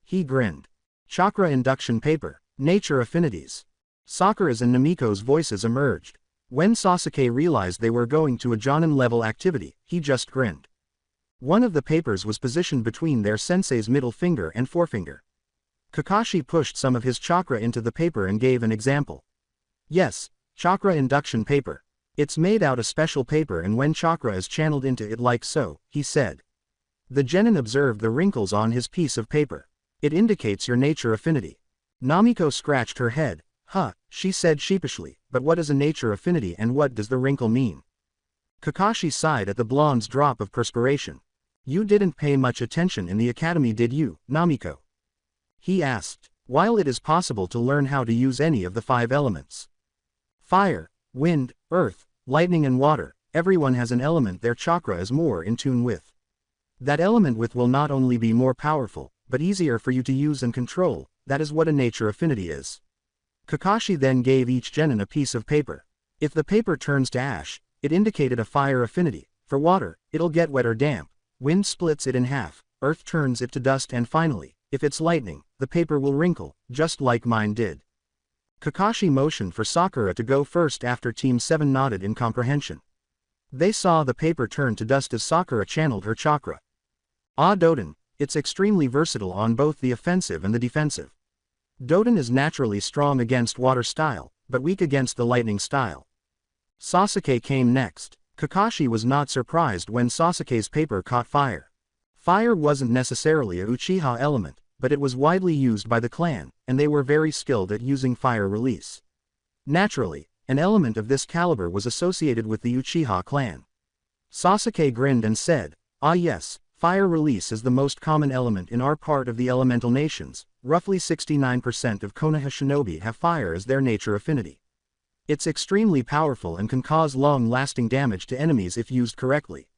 He grinned. Chakra induction paper, nature affinities. Sakura's and Namiko's voices emerged. When Sasuke realized they were going to a Jonin level activity, he just grinned. One of the papers was positioned between their sensei's middle finger and forefinger. Kakashi pushed some of his chakra into the paper and gave an example. Yes, chakra induction paper. It's made out of special paper and when chakra is channeled into it like so, he said. The genin observed the wrinkles on his piece of paper. It indicates your nature affinity. Namiko scratched her head. Huh, she said sheepishly, but what is a nature affinity and what does the wrinkle mean? Kakashi sighed at the blonde's drop of perspiration. You didn't pay much attention in the academy, did you, Namiko? He asked. While it is possible to learn how to use any of the 5 elements, fire, wind, earth, lightning and water, everyone has an element their chakra is more in tune with. That element will not only be more powerful, but easier for you to use and control. That is what a nature affinity is. Kakashi then gave each genin a piece of paper. If the paper turns to ash, it indicated a fire affinity. For water, it'll get wet or damp. Wind splits it in half, earth turns it to dust and finally, if it's lightning, the paper will wrinkle, just like mine did. Kakashi motioned for Sakura to go first after Team 7 nodded in comprehension. They saw the paper turn to dust as Sakura channeled her chakra. Ah, Doden, it's extremely versatile on both the offensive and the defensive. Doden is naturally strong against water style, but weak against the lightning style. Sasuke came next. Kakashi was not surprised when Sasuke's paper caught fire. Fire wasn't necessarily a Uchiha element, but it was widely used by the clan, and they were very skilled at using fire release. Naturally, an element of this caliber was associated with the Uchiha clan. Sasuke grinned and said, "Ah yes, fire release is the most common element in our part of the elemental nations. Roughly 69% of Konoha shinobi have fire as their nature affinity. It's extremely powerful and can cause long-lasting damage to enemies if used correctly."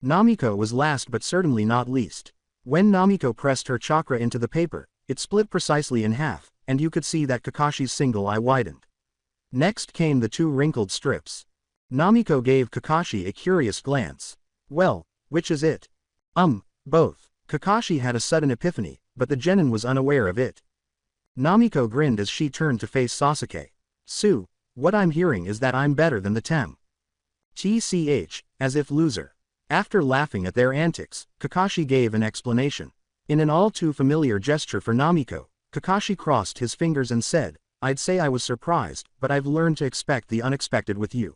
Namiko was last but certainly not least. When Namiko pressed her chakra into the paper, it split precisely in half, and you could see that Kakashi's single eye widened. Next came the 2 wrinkled strips. Namiko gave Kakashi a curious glance. Well, which is it? Both. Kakashi had a sudden epiphany, but the genin was unaware of it. Namiko grinned as she turned to face Sasuke. Su, what I'm hearing is that I'm better than the Tem. TCH, as if loser. After laughing at their antics, Kakashi gave an explanation. In an all too familiar gesture for Namiko, Kakashi crossed his fingers and said, I'd say I was surprised, but I've learned to expect the unexpected with you.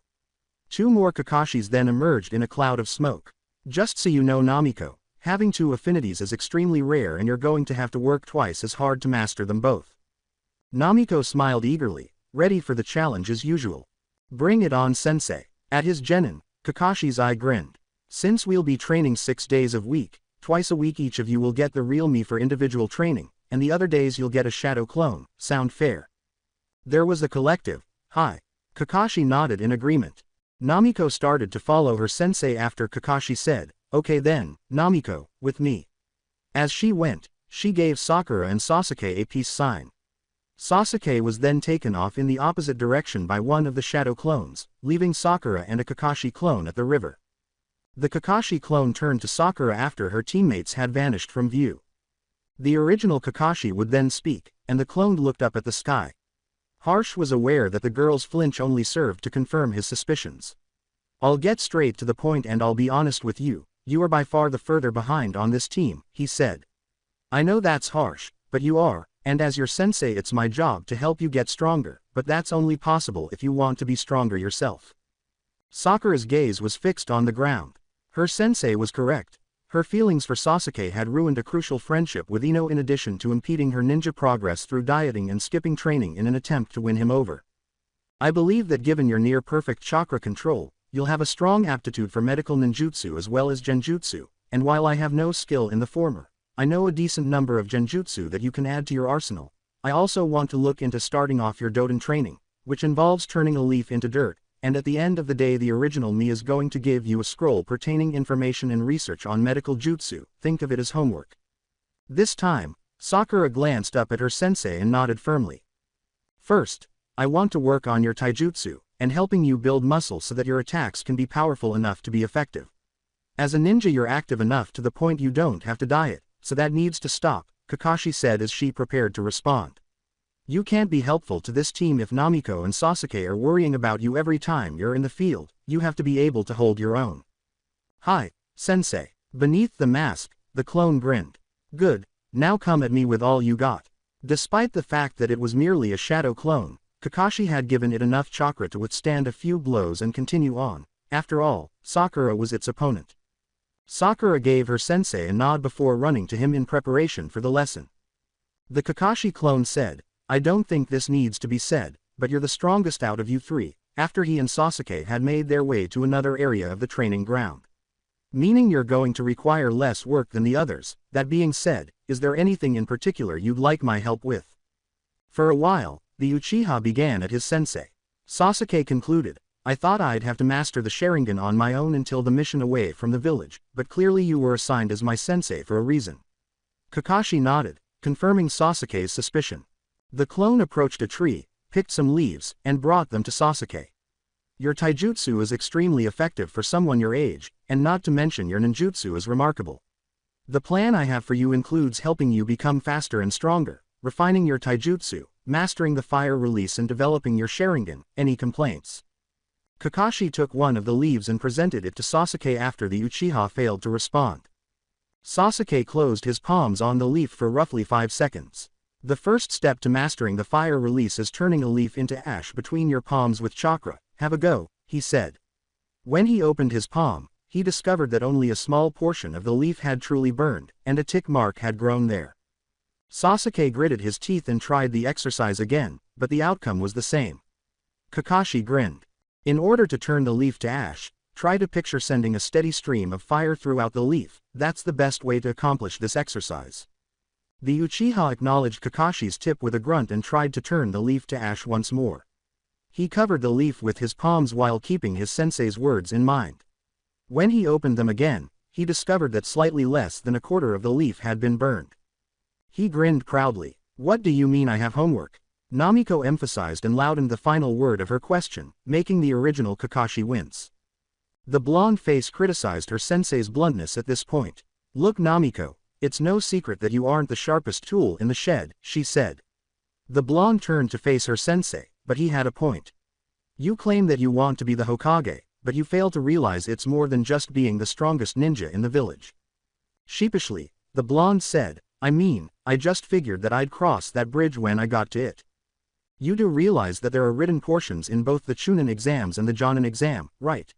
2 more Kakashis then emerged in a cloud of smoke. Just so you know, Namiko, Having two affinities is extremely rare and you're going to have to work twice as hard to master them both. Namiko smiled eagerly, ready for the challenge as usual. Bring it on, sensei. At his genin, Kakashi's eye grinned. Since we'll be training 6 days a week, twice a week each of you will get the real me for individual training, and the other days you'll get a shadow clone. Sound fair? There was a collective, "Hi." Kakashi nodded in agreement. Namiko started to follow her sensei after Kakashi said, "Okay then, Namiko, with me." As she went, she gave Sakura and Sasuke a peace sign. Sasuke was then taken off in the opposite direction by one of the shadow clones, leaving Sakura and a Kakashi clone at the river. The Kakashi clone turned to Sakura after her teammates had vanished from view. The original Kakashi would then speak, and the clone looked up at the sky. Harsh was aware that the girl's flinch only served to confirm his suspicions. "I'll get straight to the point and I'll be honest with you, you are by far the further behind on this team," he said. "I know that's harsh, but you are, and as your sensei it's my job to help you get stronger, but that's only possible if you want to be stronger yourself." Sakura's gaze was fixed on the ground. Her sensei was correct. Her feelings for Sasuke had ruined a crucial friendship with Ino in addition to impeding her ninja progress through dieting and skipping training in an attempt to win him over. "I believe that given your near-perfect chakra control, you'll have a strong aptitude for medical ninjutsu as well as genjutsu, and while I have no skill in the former, I know a decent number of genjutsu that you can add to your arsenal. I also want to look into starting off your Doden training, which involves turning a leaf into dirt, and at the end of the day the original me is going to give you a scroll pertaining information and research on medical jutsu. Think of it as homework." This time, Sakura glanced up at her sensei and nodded firmly. "First, I want to work on your taijutsu, and helping you build muscle so that your attacks can be powerful enough to be effective. As a ninja you're active enough to the point you don't have to diet, so that needs to stop," Kakashi said as she prepared to respond. "You can't be helpful to this team if Namiko and Sasuke are worrying about you every time you're in the field, you have to be able to hold your own." "Hi, sensei." Beneath the mask, the clone grinned. "Good, now come at me with all you got." Despite the fact that it was merely a shadow clone, Kakashi had given it enough chakra to withstand a few blows and continue on. After all, Sakura was its opponent. Sakura gave her sensei a nod before running to him in preparation for the lesson. The Kakashi clone said, "I don't think this needs to be said, but you're the strongest out of you three," after he and Sasuke had made their way to another area of the training ground. "Meaning you're going to require less work than the others. That being said, is there anything in particular you'd like my help with?" For a while, the Uchiha began at his sensei. Sasuke concluded, "I thought I'd have to master the Sharingan on my own until the mission away from the village, but clearly you were assigned as my sensei for a reason." Kakashi nodded, confirming Sasuke's suspicion. The clone approached a tree, picked some leaves, and brought them to Sasuke. "Your taijutsu is extremely effective for someone your age, and not to mention your ninjutsu is remarkable. The plan I have for you includes helping you become faster and stronger, refining your taijutsu, mastering the fire release and developing your Sharingan. Any complaints?" Kakashi took one of the leaves and presented it to Sasuke after the Uchiha failed to respond. Sasuke closed his palms on the leaf for roughly 5 seconds. "The first step to mastering the fire release is turning a leaf into ash between your palms with chakra. Have a go," he said. When he opened his palm, he discovered that only a small portion of the leaf had truly burned, and a tick mark had grown there. Sasuke gritted his teeth and tried the exercise again, but the outcome was the same. Kakashi grinned. "In order to turn the leaf to ash, try to picture sending a steady stream of fire throughout the leaf. That's the best way to accomplish this exercise." The Uchiha acknowledged Kakashi's tip with a grunt and tried to turn the leaf to ash once more. He covered the leaf with his palms while keeping his sensei's words in mind. When he opened them again, he discovered that slightly less than a quarter of the leaf had been burned. He grinned proudly. "What do you mean I have homework?" Namiko emphasized and loudened the final word of her question, making the original Kakashi wince. The blonde face criticized her sensei's bluntness at this point. "Look, Namiko, it's no secret that you aren't the sharpest tool in the shed," she said. The blonde turned to face her sensei, but he had a point. "You claim that you want to be the Hokage, but you fail to realize it's more than just being the strongest ninja in the village." Sheepishly, the blonde said, I just figured that I'd cross that bridge when I got to it. You do realize that there are written portions in both the Chunin exams and the Jonin exam, right?"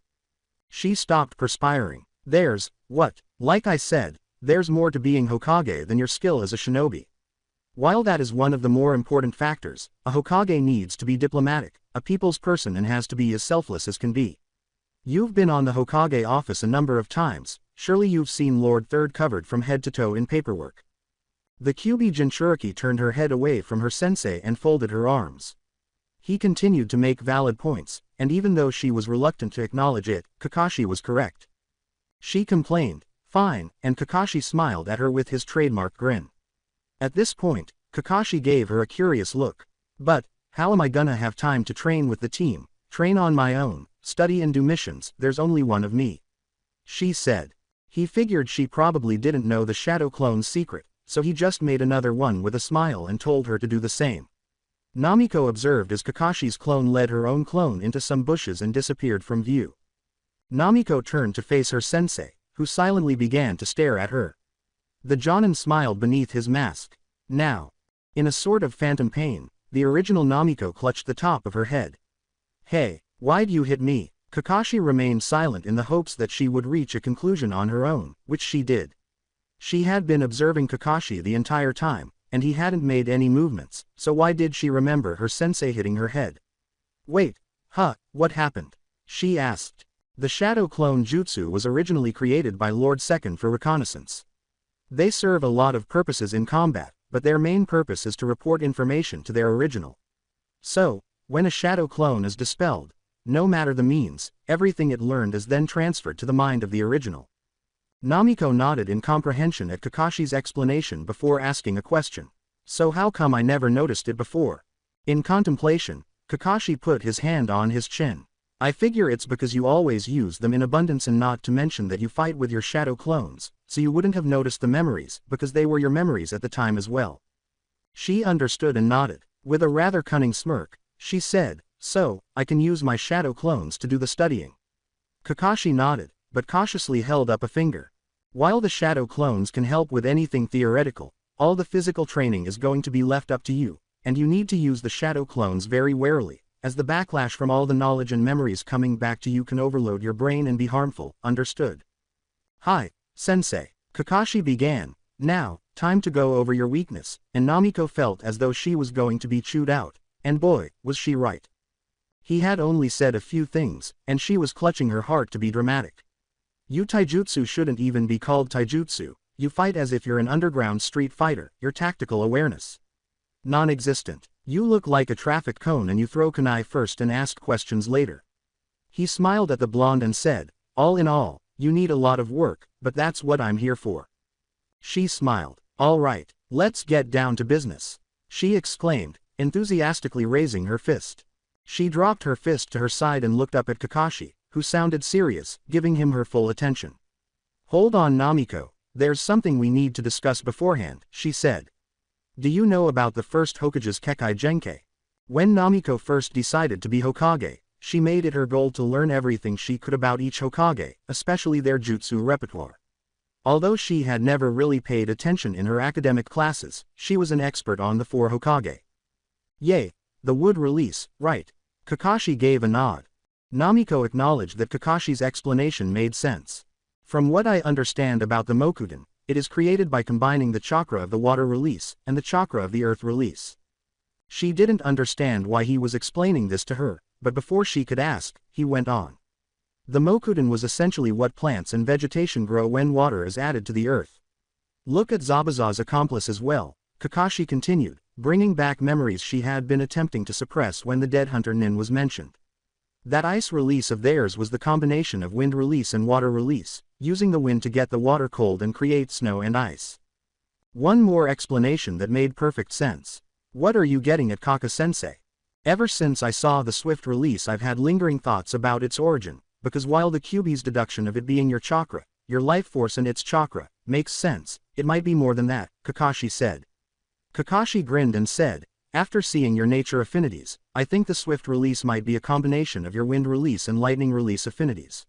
She stopped perspiring. "There's, what? Like I said, There's more to being Hokage than your skill as a shinobi. While that is one of the more important factors, a Hokage needs to be diplomatic, a people's person, and has to be as selfless as can be. You've been on the Hokage office a number of times, surely you've seen Lord Third covered from head to toe in paperwork. The Kyuubi Jinchuriki turned her head away from her sensei and folded her arms. He continued to make valid points, and even though she was reluctant to acknowledge it, Kakashi was correct. She complained, "Fine," and Kakashi smiled at her with his trademark grin. At this point, Kakashi gave her a curious look. "But, how am I gonna have time to train with the team, train on my own, study and do missions? There's only one of me," she said. He figured she probably didn't know the shadow clone's secret, so he just made another one with a smile and told her to do the same. Namiko observed as Kakashi's clone led her own clone into some bushes and disappeared from view. Namiko turned to face her sensei, who silently began to stare at her. The Jonin smiled beneath his mask. Now, in a sort of phantom pain, the original Namiko clutched the top of her head. "Hey, why'd you hit me?" Kakashi remained silent in the hopes that she would reach a conclusion on her own, which she did. She had been observing Kakashi the entire time, and he hadn't made any movements, so why did she remember her sensei hitting her head? "Wait, what happened?" she asked. The Shadow Clone Jutsu was originally created by Lord Second for reconnaissance. They serve a lot of purposes in combat, but their main purpose is to report information to their original. So, when a shadow clone is dispelled, no matter the means, everything it learned is then transferred to the mind of the original. Namiko nodded in comprehension at Kakashi's explanation before asking a question. "So how come I never noticed it before?" In contemplation, Kakashi put his hand on his chin. "I figure it's because you always use them in abundance, and not to mention that you fight with your shadow clones, so you wouldn't have noticed the memories, because they were your memories at the time as well." She understood and nodded. With a rather cunning smirk, she said, "So, I can use my shadow clones to do the studying." Kakashi nodded, but cautiously held up a finger. "While the shadow clones can help with anything theoretical, all the physical training is going to be left up to you, and you need to use the shadow clones very warily, as the backlash from all the knowledge and memories coming back to you can overload your brain and be harmful, understood?" "Hi, sensei," Kakashi began. "Now, time to go over your weakness," and Namiko felt as though she was going to be chewed out, and boy, was she right. He had only said a few things, and she was clutching her heart to be dramatic. "You taijutsu shouldn't even be called taijutsu, you fight as if you're an underground street fighter, your tactical awareness non-existent. You look like a traffic cone and you throw kunai first and ask questions later." He smiled at the blonde and said, "All in all, you need a lot of work, but that's what I'm here for." She smiled. "All right, let's get down to business," she exclaimed, enthusiastically raising her fist. She dropped her fist to her side and looked up at Kakashi, who sounded serious, giving him her full attention. "Hold on, Namiko, there's something we need to discuss beforehand," she said. "Do you know about the first Hokage's Kekkei Genkei?" When Namiko first decided to be Hokage, she made it her goal to learn everything she could about each Hokage, especially their jutsu repertoire. Although she had never really paid attention in her academic classes, she was an expert on the 4 Hokage. "Yay, the wood release, right?" Kakashi gave a nod. Namiko acknowledged that Kakashi's explanation made sense. "From what I understand about the Mokuden, it is created by combining the chakra of the water release and the chakra of the earth release." She didn't understand why he was explaining this to her, but before she could ask, he went on. "The Mokuden was essentially what plants and vegetation grow when water is added to the earth. Look at Zabuza's accomplice as well," Kakashi continued, bringing back memories she had been attempting to suppress when the dead hunter Nin was mentioned. That ice release of theirs was the combination of wind release and water release, using the wind to get the water cold and create snow and ice. One more explanation that made perfect sense. "What are you getting at, Kaka-sensei?" "Ever since I saw the swift release I've had lingering thoughts about its origin, because while the Kyuubi's deduction of it being your chakra, your life force and its chakra, makes sense, it might be more than that," Kakashi said. Kakashi grinned and said, "After seeing your nature affinities, I think the swift release might be a combination of your wind release and lightning release affinities."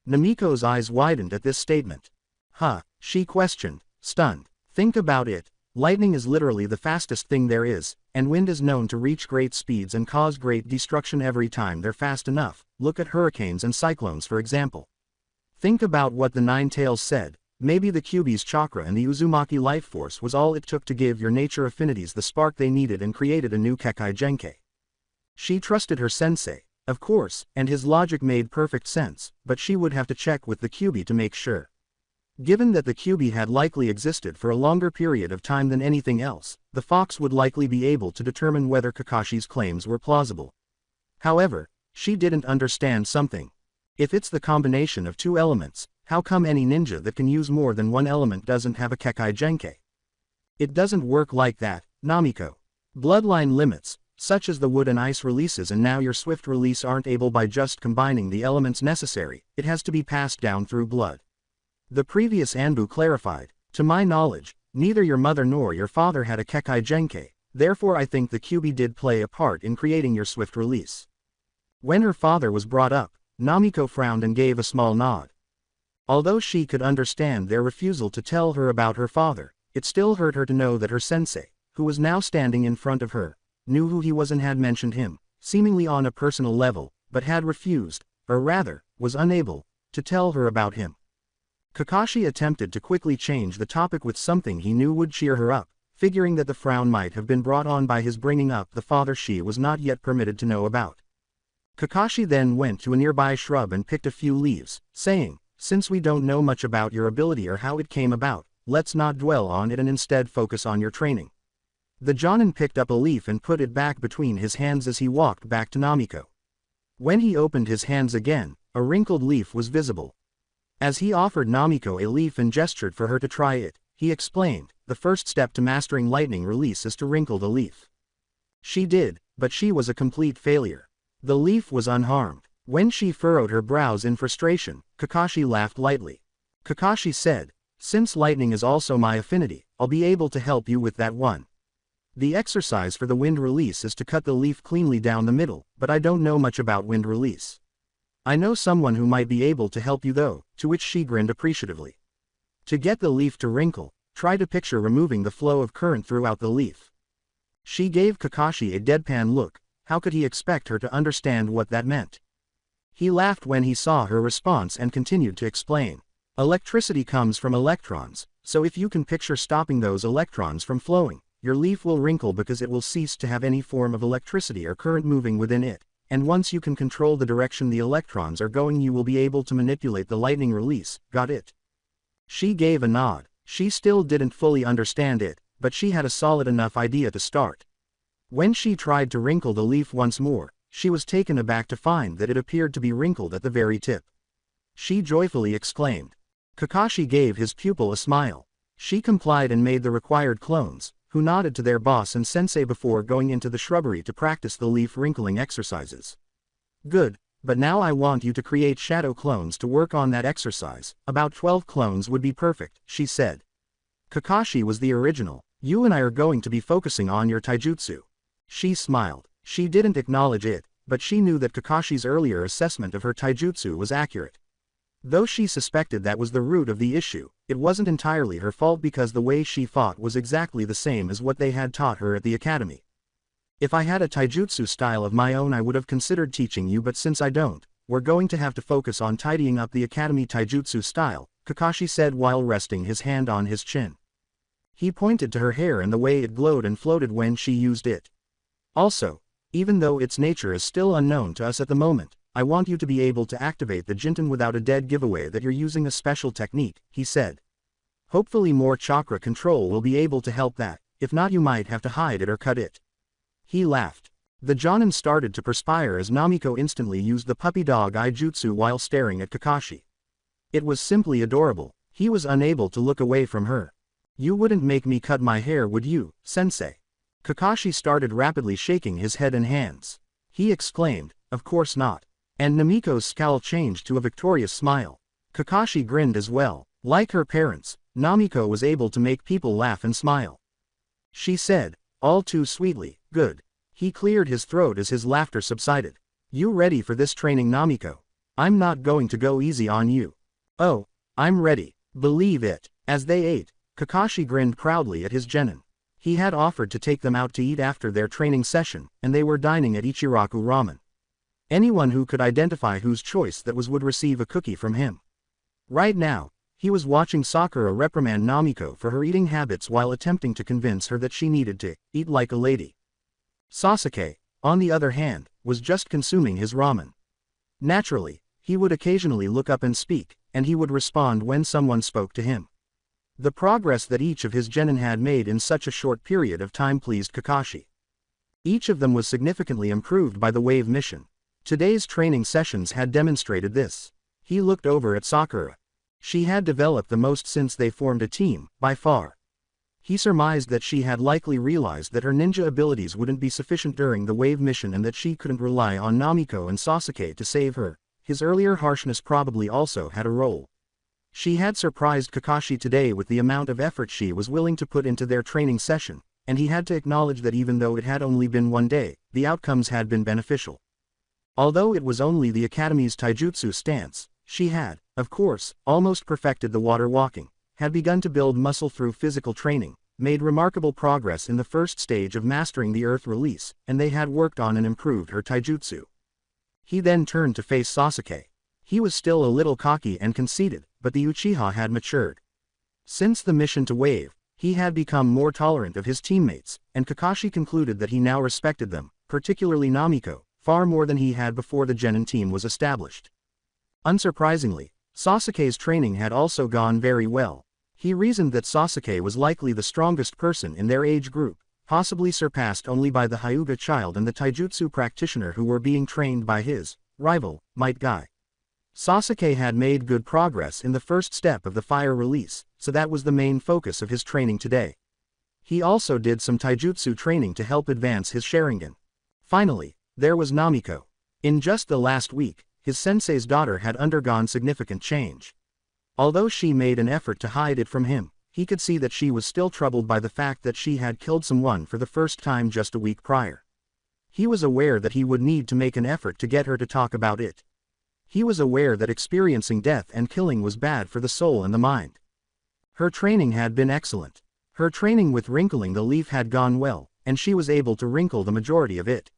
Namiko's eyes widened at this statement. "Huh?" she questioned, stunned. "Think about it. Lightning is literally the fastest thing there is, and wind is known to reach great speeds and cause great destruction every time they're fast enough. Look at hurricanes and cyclones for example. Think about what the Nine Tails said, maybe the Kyuubi's chakra and the Uzumaki life force was all it took to give your nature affinities the spark they needed and created a new Kekkei Genkai. She trusted her sensei, of course, and his logic made perfect sense, but she would have to check with the Kyuubi to make sure. Given that the Kyuubi had likely existed for a longer period of time than anything else, the fox would likely be able to determine whether Kakashi's claims were plausible. However, she didn't understand something. If it's the combination of two elements, how come any ninja that can use more than one element doesn't have a Kekkei Genkai? It doesn't work like that, Namiko. Bloodline limits, such as the wood and ice releases and now your swift release aren't able by just combining the elements necessary, it has to be passed down through blood. The previous Anbu clarified, to my knowledge, neither your mother nor your father had a Kekkei Genkai, therefore I think the Kyuubi did play a part in creating your swift release. When her father was brought up, Namiko frowned and gave a small nod. Although she could understand their refusal to tell her about her father, it still hurt her to know that her sensei, who was now standing in front of her, knew who he was and had mentioned him, seemingly on a personal level, but had refused, or rather, was unable, to tell her about him. Kakashi attempted to quickly change the topic with something he knew would cheer her up, figuring that the frown might have been brought on by his bringing up the father she was not yet permitted to know about. Kakashi then went to a nearby shrub and picked a few leaves, saying, since we don't know much about your ability or how it came about, let's not dwell on it and instead focus on your training. The Jonin picked up a leaf and put it back between his hands as he walked back to Namiko. When he opened his hands again, a wrinkled leaf was visible. As he offered Namiko a leaf and gestured for her to try it, he explained, the first step to mastering lightning release is to wrinkle the leaf. She did, but she was a complete failure. The leaf was unharmed. When she furrowed her brows in frustration, Kakashi laughed lightly. Kakashi said, since lightning is also my affinity, I'll be able to help you with that one. The exercise for the wind release is to cut the leaf cleanly down the middle, but I don't know much about wind release. I know someone who might be able to help you though, to which she grinned appreciatively. To get the leaf to wrinkle, try to picture removing the flow of current throughout the leaf. She gave Kakashi a deadpan look. How could he expect her to understand what that meant? He laughed when he saw her response and continued to explain. Electricity comes from electrons, so if you can picture stopping those electrons from flowing, your leaf will wrinkle because it will cease to have any form of electricity or current moving within it, and once you can control the direction the electrons are going you will be able to manipulate the lightning release, got it? She gave a nod. She still didn't fully understand it, but she had a solid enough idea to start. When she tried to wrinkle the leaf once more, she was taken aback to find that it appeared to be wrinkled at the very tip. She joyfully exclaimed. Kakashi gave his pupil a smile. She complied and made the required clones, who nodded to their boss and sensei before going into the shrubbery to practice the leaf wrinkling exercises. Good, but now I want you to create shadow clones to work on that exercise. About 12 clones would be perfect, she said. Kakashi was the original. You and I are going to be focusing on your taijutsu. She smiled. She didn't acknowledge it, but she knew that Kakashi's earlier assessment of her taijutsu was accurate. Though she suspected that was the root of the issue, it wasn't entirely her fault because the way she fought was exactly the same as what they had taught her at the academy. If I had a taijutsu style of my own I would have considered teaching you, but since I don't, we're going to have to focus on tidying up the academy taijutsu style, Kakashi said while resting his hand on his chin. He pointed to her hair and the way it glowed and floated when she used it. Also, even though its nature is still unknown to us at the moment, I want you to be able to activate the Jinten without a dead giveaway that you're using a special technique, he said. Hopefully more chakra control will be able to help that, if not you might have to hide it or cut it. He laughed. The Jonin started to perspire as Namiko instantly used the puppy dog eye jutsu while staring at Kakashi. It was simply adorable. He was unable to look away from her. You wouldn't make me cut my hair, would you, sensei? Kakashi started rapidly shaking his head and hands. He exclaimed, of course not. And Namiko's scowl changed to a victorious smile. Kakashi grinned as well. Like her parents, Namiko was able to make people laugh and smile. She said, all too sweetly, good. He cleared his throat as his laughter subsided. You ready for this training, Namiko? I'm not going to go easy on you. Oh, I'm ready. Believe it. As they ate, Kakashi grinned proudly at his genin. He had offered to take them out to eat after their training session, and they were dining at Ichiraku Ramen. Anyone who could identify whose choice that was would receive a cookie from him. Right now, He was watching Sakura reprimand Namiko for her eating habits while attempting to convince her that she needed to eat like a lady. Sasuke, on the other hand, was just consuming his ramen. Naturally, he would occasionally look up and speak, and he would respond when someone spoke to him. The progress that each of his genin had made in such a short period of time pleased Kakashi. Each of them was significantly improved by the wave mission. Today's training sessions had demonstrated this. He looked over at Sakura. She had developed the most since they formed a team, by far. He surmised that she had likely realized that her ninja abilities wouldn't be sufficient during the wave mission and that she couldn't rely on Namiko and Sasuke to save her. His earlier harshness probably also had a role. She had surprised Kakashi today with the amount of effort she was willing to put into their training session, and he had to acknowledge that even though it had only been one day, the outcomes had been beneficial. Although it was only the Academy's taijutsu stance, she had, of course, almost perfected the water walking, had begun to build muscle through physical training, made remarkable progress in the first stage of mastering the earth release, and they had worked on and improved her taijutsu. He then turned to face Sasuke. He was still a little cocky and conceited, but the Uchiha had matured. Since the mission to wave, he had become more tolerant of his teammates, and Kakashi concluded that he now respected them, particularly Namiko, far more than he had before the genin team was established. Unsurprisingly, Sasuke's training had also gone very well. He reasoned that Sasuke was likely the strongest person in their age group, possibly surpassed only by the Hyuga child and the taijutsu practitioner who were being trained by his rival, Might Guy. Sasuke had made good progress in the first step of the fire release, so that was the main focus of his training today. He also did some taijutsu training to help advance his Sharingan. Finally, there was Namiko. In just the last week, his sensei's daughter had undergone significant change. Although she made an effort to hide it from him, he could see that she was still troubled by the fact that she had killed someone for the first time just a week prior. He was aware that he would need to make an effort to get her to talk about it. He was aware that experiencing death and killing was bad for the soul and the mind. Her training had been excellent. Her training with wrinkling the leaf had gone well, and she was able to wrinkle the majority of it.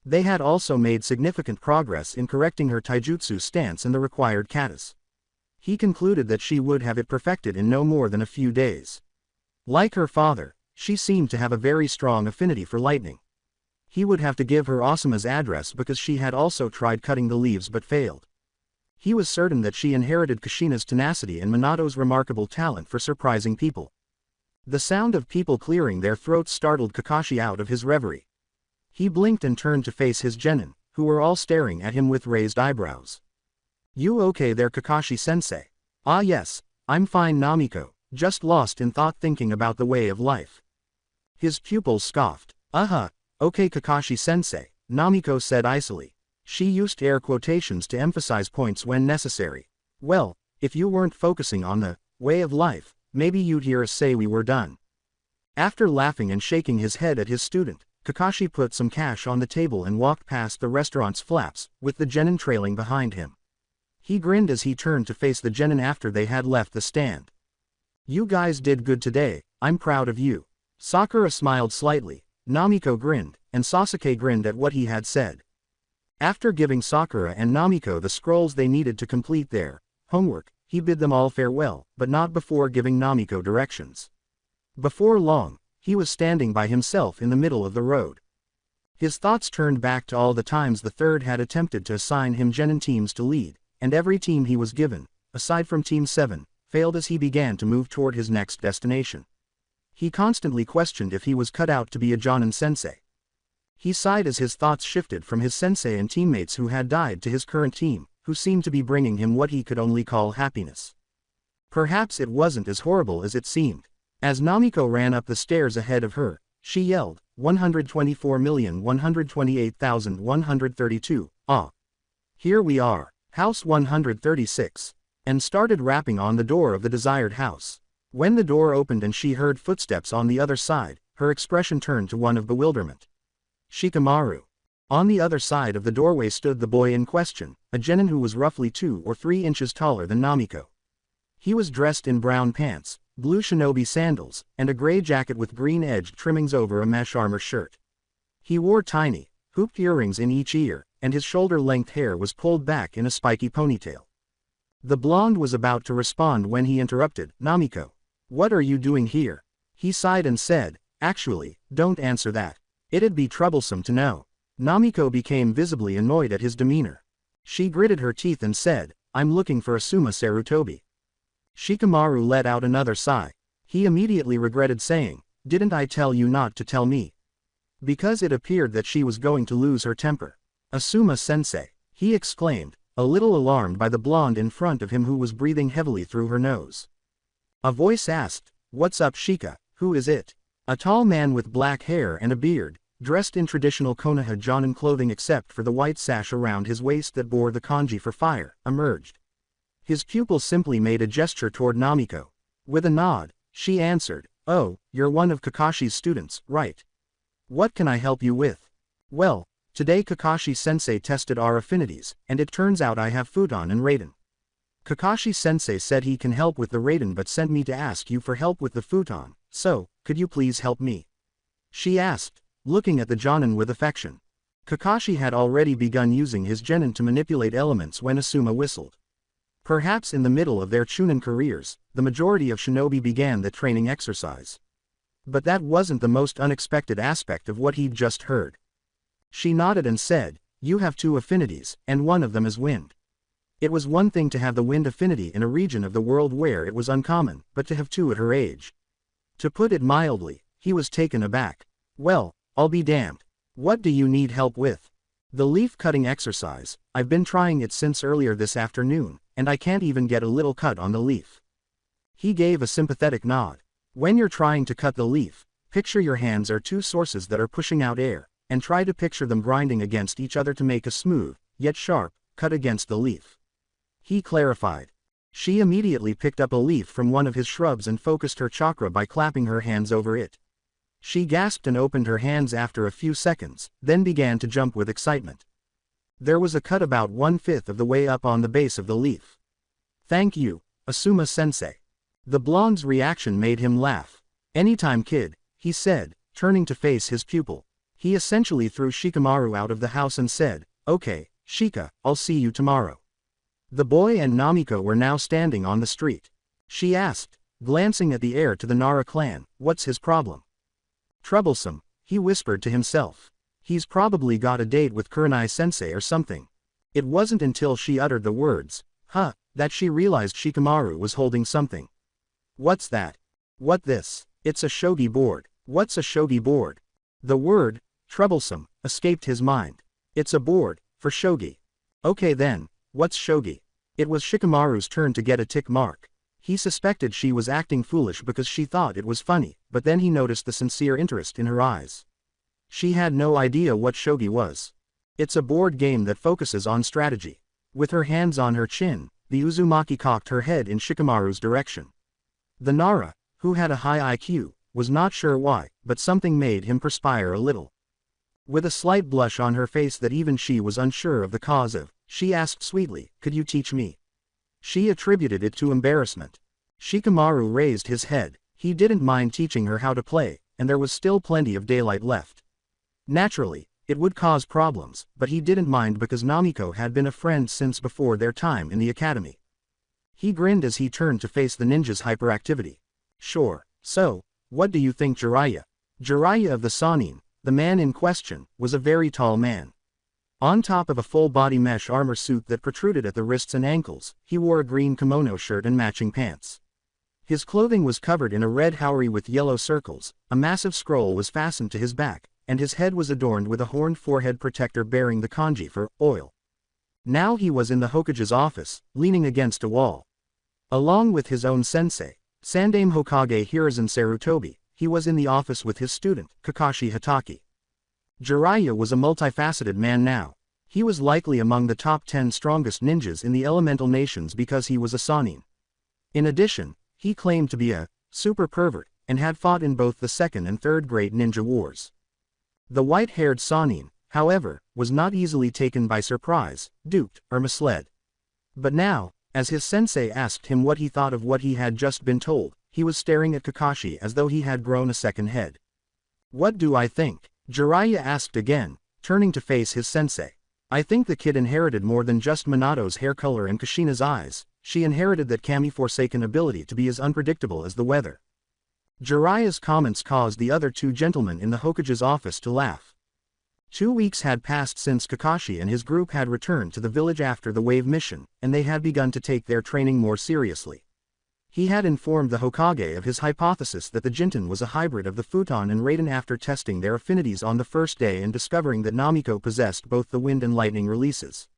They had also made significant progress in correcting her taijutsu stance and the required katas. He concluded that she would have it perfected in no more than a few days. Like her father, she seemed to have a very strong affinity for lightning. He would have to give her Asuma's address because she had also tried cutting the leaves but failed. He was certain that she inherited Kushina's tenacity and Minato's remarkable talent for surprising people. The sound of people clearing their throats startled Kakashi out of his reverie. He blinked and turned to face his genin, who were all staring at him with raised eyebrows. "You okay there, Kakashi-sensei?" "Ah yes, I'm fine, Namiko, just lost in thought thinking about the way of life." His pupils scoffed. Okay Kakashi-sensei," Namiko said icily. She used air quotations to emphasize points when necessary. "Well, if you weren't focusing on the way of life, maybe you'd hear us say we were done." After laughing and shaking his head at his student, Kakashi put some cash on the table and walked past the restaurant's flaps, with the genin trailing behind him. He grinned as he turned to face the genin after they had left the stand. "You guys did good today, I'm proud of you." Sakura smiled slightly, Namiko grinned, and Sasuke grinned at what he had said. After giving Sakura and Namiko the scrolls they needed to complete their homework, he bid them all farewell, but not before giving Namiko directions. Before long, he was standing by himself in the middle of the road. His thoughts turned back to all the times the Third had attempted to assign him genin teams to lead, and every team he was given, aside from Team 7, failed as he began to move toward his next destination. He constantly questioned if he was cut out to be a Jonin sensei. He sighed as his thoughts shifted from his sensei and teammates who had died to his current team, who seemed to be bringing him what he could only call happiness. Perhaps it wasn't as horrible as it seemed. As Namiko ran up the stairs ahead of her, she yelled, 124,128,132, "Ah! Here we are, house 136," and started rapping on the door of the desired house. When the door opened and she heard footsteps on the other side, her expression turned to one of bewilderment. Shikamaru. On the other side of the doorway stood the boy in question, a genin who was roughly 2 or 3 inches taller than Namiko. He was dressed in brown pants, blue shinobi sandals, and a gray jacket with green-edged trimmings over a mesh armor shirt. He wore tiny, hooped earrings in each ear, and his shoulder-length hair was pulled back in a spiky ponytail. The blonde was about to respond when he interrupted. Namiko. What are you doing here? He sighed and said, actually, don't answer that. It'd be troublesome to know. Namiko became visibly annoyed at his demeanor. She gritted her teeth and said, I'm looking for Asuma Sarutobi. Shikamaru let out another sigh. He immediately regretted saying, didn't I tell you not to tell me? Because it appeared that she was going to lose her temper. Asuma-sensei, he exclaimed, a little alarmed by the blonde in front of him who was breathing heavily through her nose. A voice asked, what's up Shika, who is it? A tall man with black hair and a beard, dressed in traditional Konoha Jonin clothing except for the white sash around his waist that bore the kanji for fire, emerged. His pupil simply made a gesture toward Namiko. With a nod, she answered, oh, you're one of Kakashi's students, right? What can I help you with? Well, today Kakashi-sensei tested our affinities, and it turns out I have Futon and Raiden. Kakashi-sensei said he can help with the Raiden but sent me to ask you for help with the Futon, so, could you please help me? She asked, looking at the Jonin with affection. Kakashi had already begun using his genin to manipulate elements when Asuma whistled. Perhaps in the middle of their Chunin careers, the majority of shinobi began the training exercise. But that wasn't the most unexpected aspect of what he'd just heard. She nodded and said, you have two affinities, and one of them is wind. It was one thing to have the wind affinity in a region of the world where it was uncommon, but to have two at her age. To put it mildly, he was taken aback. Well, I'll be damned. What do you need help with? The leaf-cutting exercise, I've been trying it since earlier this afternoon, and I can't even get a little cut on the leaf. He gave a sympathetic nod. When you're trying to cut the leaf, picture your hands are two sources that are pushing out air, and try to picture them grinding against each other to make a smooth, yet sharp, cut against the leaf. He clarified. She immediately picked up a leaf from one of his shrubs and focused her chakra by clapping her hands over it. She gasped and opened her hands after a few seconds, then began to jump with excitement. There was a cut about 1/5 of the way up on the base of the leaf. Thank you, Asuma-sensei. The blonde's reaction made him laugh. Anytime kid, he said, turning to face his pupil. He essentially threw Shikamaru out of the house and said, okay, Shika, I'll see you tomorrow. The boy and Namiko were now standing on the street. She asked, glancing at the heir to the Nara clan, what's his problem? Troublesome, he whispered to himself. He's probably got a date with Kurenai-sensei or something. It wasn't until she uttered the words, that she realized Shikamaru was holding something. What's that? What this? It's a shogi board. What's a shogi board? The word, troublesome, escaped his mind. It's a board, for shogi. Okay then, what's shogi? It was Shikamaru's turn to get a tick mark. He suspected she was acting foolish because she thought it was funny, but then he noticed the sincere interest in her eyes. She had no idea what shogi was. It's a board game that focuses on strategy. With her hands on her chin, the Uzumaki cocked her head in Shikamaru's direction. The Nara, who had a high IQ, was not sure why, but something made him perspire a little. With a slight blush on her face that even she was unsure of the cause of, she asked sweetly, could you teach me? She attributed it to embarrassment. Shikamaru raised his head. He didn't mind teaching her how to play, and there was still plenty of daylight left. Naturally, it would cause problems, but he didn't mind because Namiko had been a friend since before their time in the academy. He grinned as he turned to face the ninja's hyperactivity. Sure, so, what do you think Jiraiya? Jiraiya of the Sannin, the man in question, was a very tall man. On top of a full-body mesh armor suit that protruded at the wrists and ankles, he wore a green kimono shirt and matching pants. His clothing was covered in a red haori with yellow circles, a massive scroll was fastened to his back, and his head was adorned with a horned forehead protector bearing the kanji for oil. Now he was in the Hokage's office, leaning against a wall. Along with his own sensei, Sandaime Hokage Hiruzen Sarutobi, he was in the office with his student, Kakashi Hatake. Jiraiya was a multifaceted man now. He was likely among the top 10 strongest ninjas in the elemental nations because he was a Sannin. In addition, he claimed to be a super pervert, and had fought in both the second and third great ninja wars. The white-haired Sannin, however, was not easily taken by surprise, duped, or misled. But now, as his sensei asked him what he thought of what he had just been told, he was staring at Kakashi as though he had grown a second head. What do I think? Jiraiya asked again, turning to face his sensei. I think the kid inherited more than just Minato's hair color and Kushina's eyes, she inherited that kami-forsaken ability to be as unpredictable as the weather. Jiraiya's comments caused the other two gentlemen in the Hokage's office to laugh. 2 weeks had passed since Kakashi and his group had returned to the village after the wave mission, and they had begun to take their training more seriously. He had informed the Hokage of his hypothesis that the Jinten was a hybrid of the Futon and Raiden after testing their affinities on the first day and discovering that Namiko possessed both the wind and lightning releases.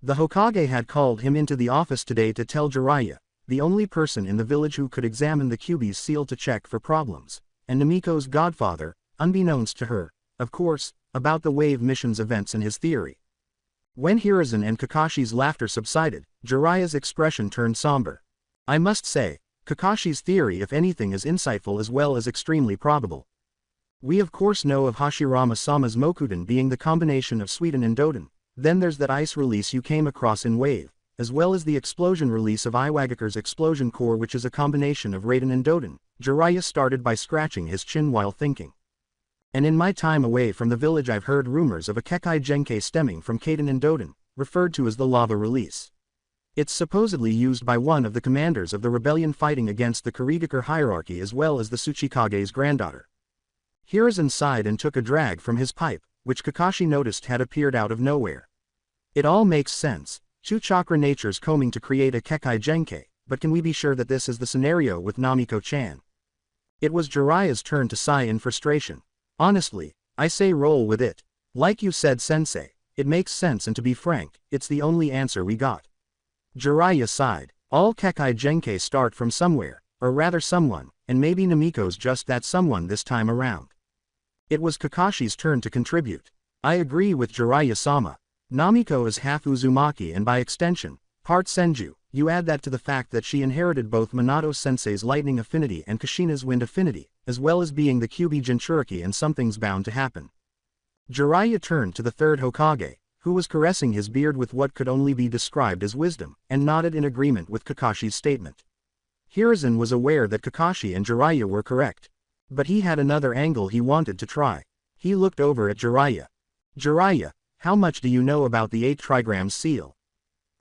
The Hokage had called him into the office today to tell Jiraiya, the only person in the village who could examine the Kyuubi's seal to check for problems, and Namiko's godfather, unbeknownst to her, of course, about the wave mission's events and his theory. When Hiruzen and Kakashi's laughter subsided, Jiraiya's expression turned somber. I must say, Kakashi's theory if anything is insightful as well as extremely probable. We of course know of Hashirama-sama's Mokuden being the combination of Suiten and Doden, then there's that ice release you came across in Wave, as well as the explosion release of Iwagakure's explosion core which is a combination of Raiden and Doden. Jiraiya started by scratching his chin while thinking. And in my time away from the village I've heard rumors of a Kekai Genkai stemming from Kaden and Doden, referred to as the lava release. It's supposedly used by one of the commanders of the rebellion fighting against the Kurigakure hierarchy as well as the Tsuchikage's granddaughter. Hiruzen sighed and took a drag from his pipe, which Kakashi noticed had appeared out of nowhere. It all makes sense, 2 chakra natures combing to create a Kekai Genkai, but can we be sure that this is the scenario with Namiko-chan? It was Jiraiya's turn to sigh in frustration. Honestly, I say roll with it. Like you said sensei, it makes sense and to be frank, it's the only answer we got. Jiraiya sighed. All Kekai Genkai start from somewhere, or rather someone, and maybe Namiko's just that someone this time around. It was Kakashi's turn to contribute. I agree with Jiraiya-sama. Namiko is half Uzumaki and by extension, part Senju. You add that to the fact that she inherited both Minato-sensei's lightning affinity and Kushina's wind affinity, as well as being the Kyuubi Jinchuriki, and something's bound to happen. Jiraiya turned to the third Hokage, who was caressing his beard with what could only be described as wisdom, and nodded in agreement with Kakashi's statement. Hiruzen was aware that Kakashi and Jiraiya were correct. But he had another angle he wanted to try. He looked over at Jiraiya. Jiraiya, how much do you know about the 8 trigrams seal?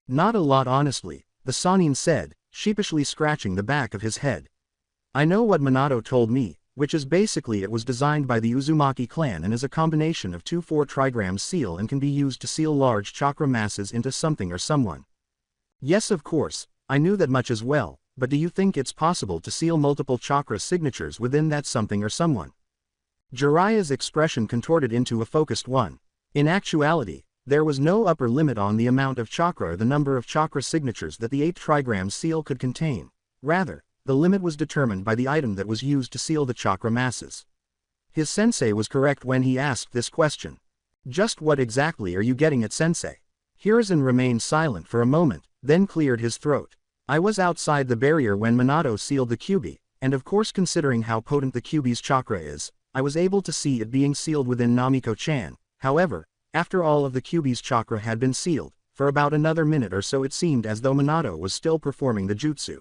Not a lot honestly, the Sannin said, sheepishly scratching the back of his head. I know what Minato told me, which is basically it was designed by the Uzumaki clan and is a combination of 2 4 trigrams seal and can be used to seal large chakra masses into something or someone. Yes, of course, I knew that much as well, but do you think it's possible to seal multiple chakra signatures within that something or someone? Jiraiya's expression contorted into a focused one. In actuality, there was no upper limit on the amount of chakra or the number of chakra signatures that the 8 trigram seal could contain. Rather, the limit was determined by the item that was used to seal the chakra masses. His sensei was correct when he asked this question. Just what exactly are you getting at, sensei? Hiruzen remained silent for a moment, then cleared his throat. I was outside the barrier when Minato sealed the Kyuubi, and of course considering how potent the Kyuubi's chakra is, I was able to see it being sealed within Namiko-chan. However, after all of the Kyuubi's chakra had been sealed, for about another minute or so it seemed as though Minato was still performing the jutsu.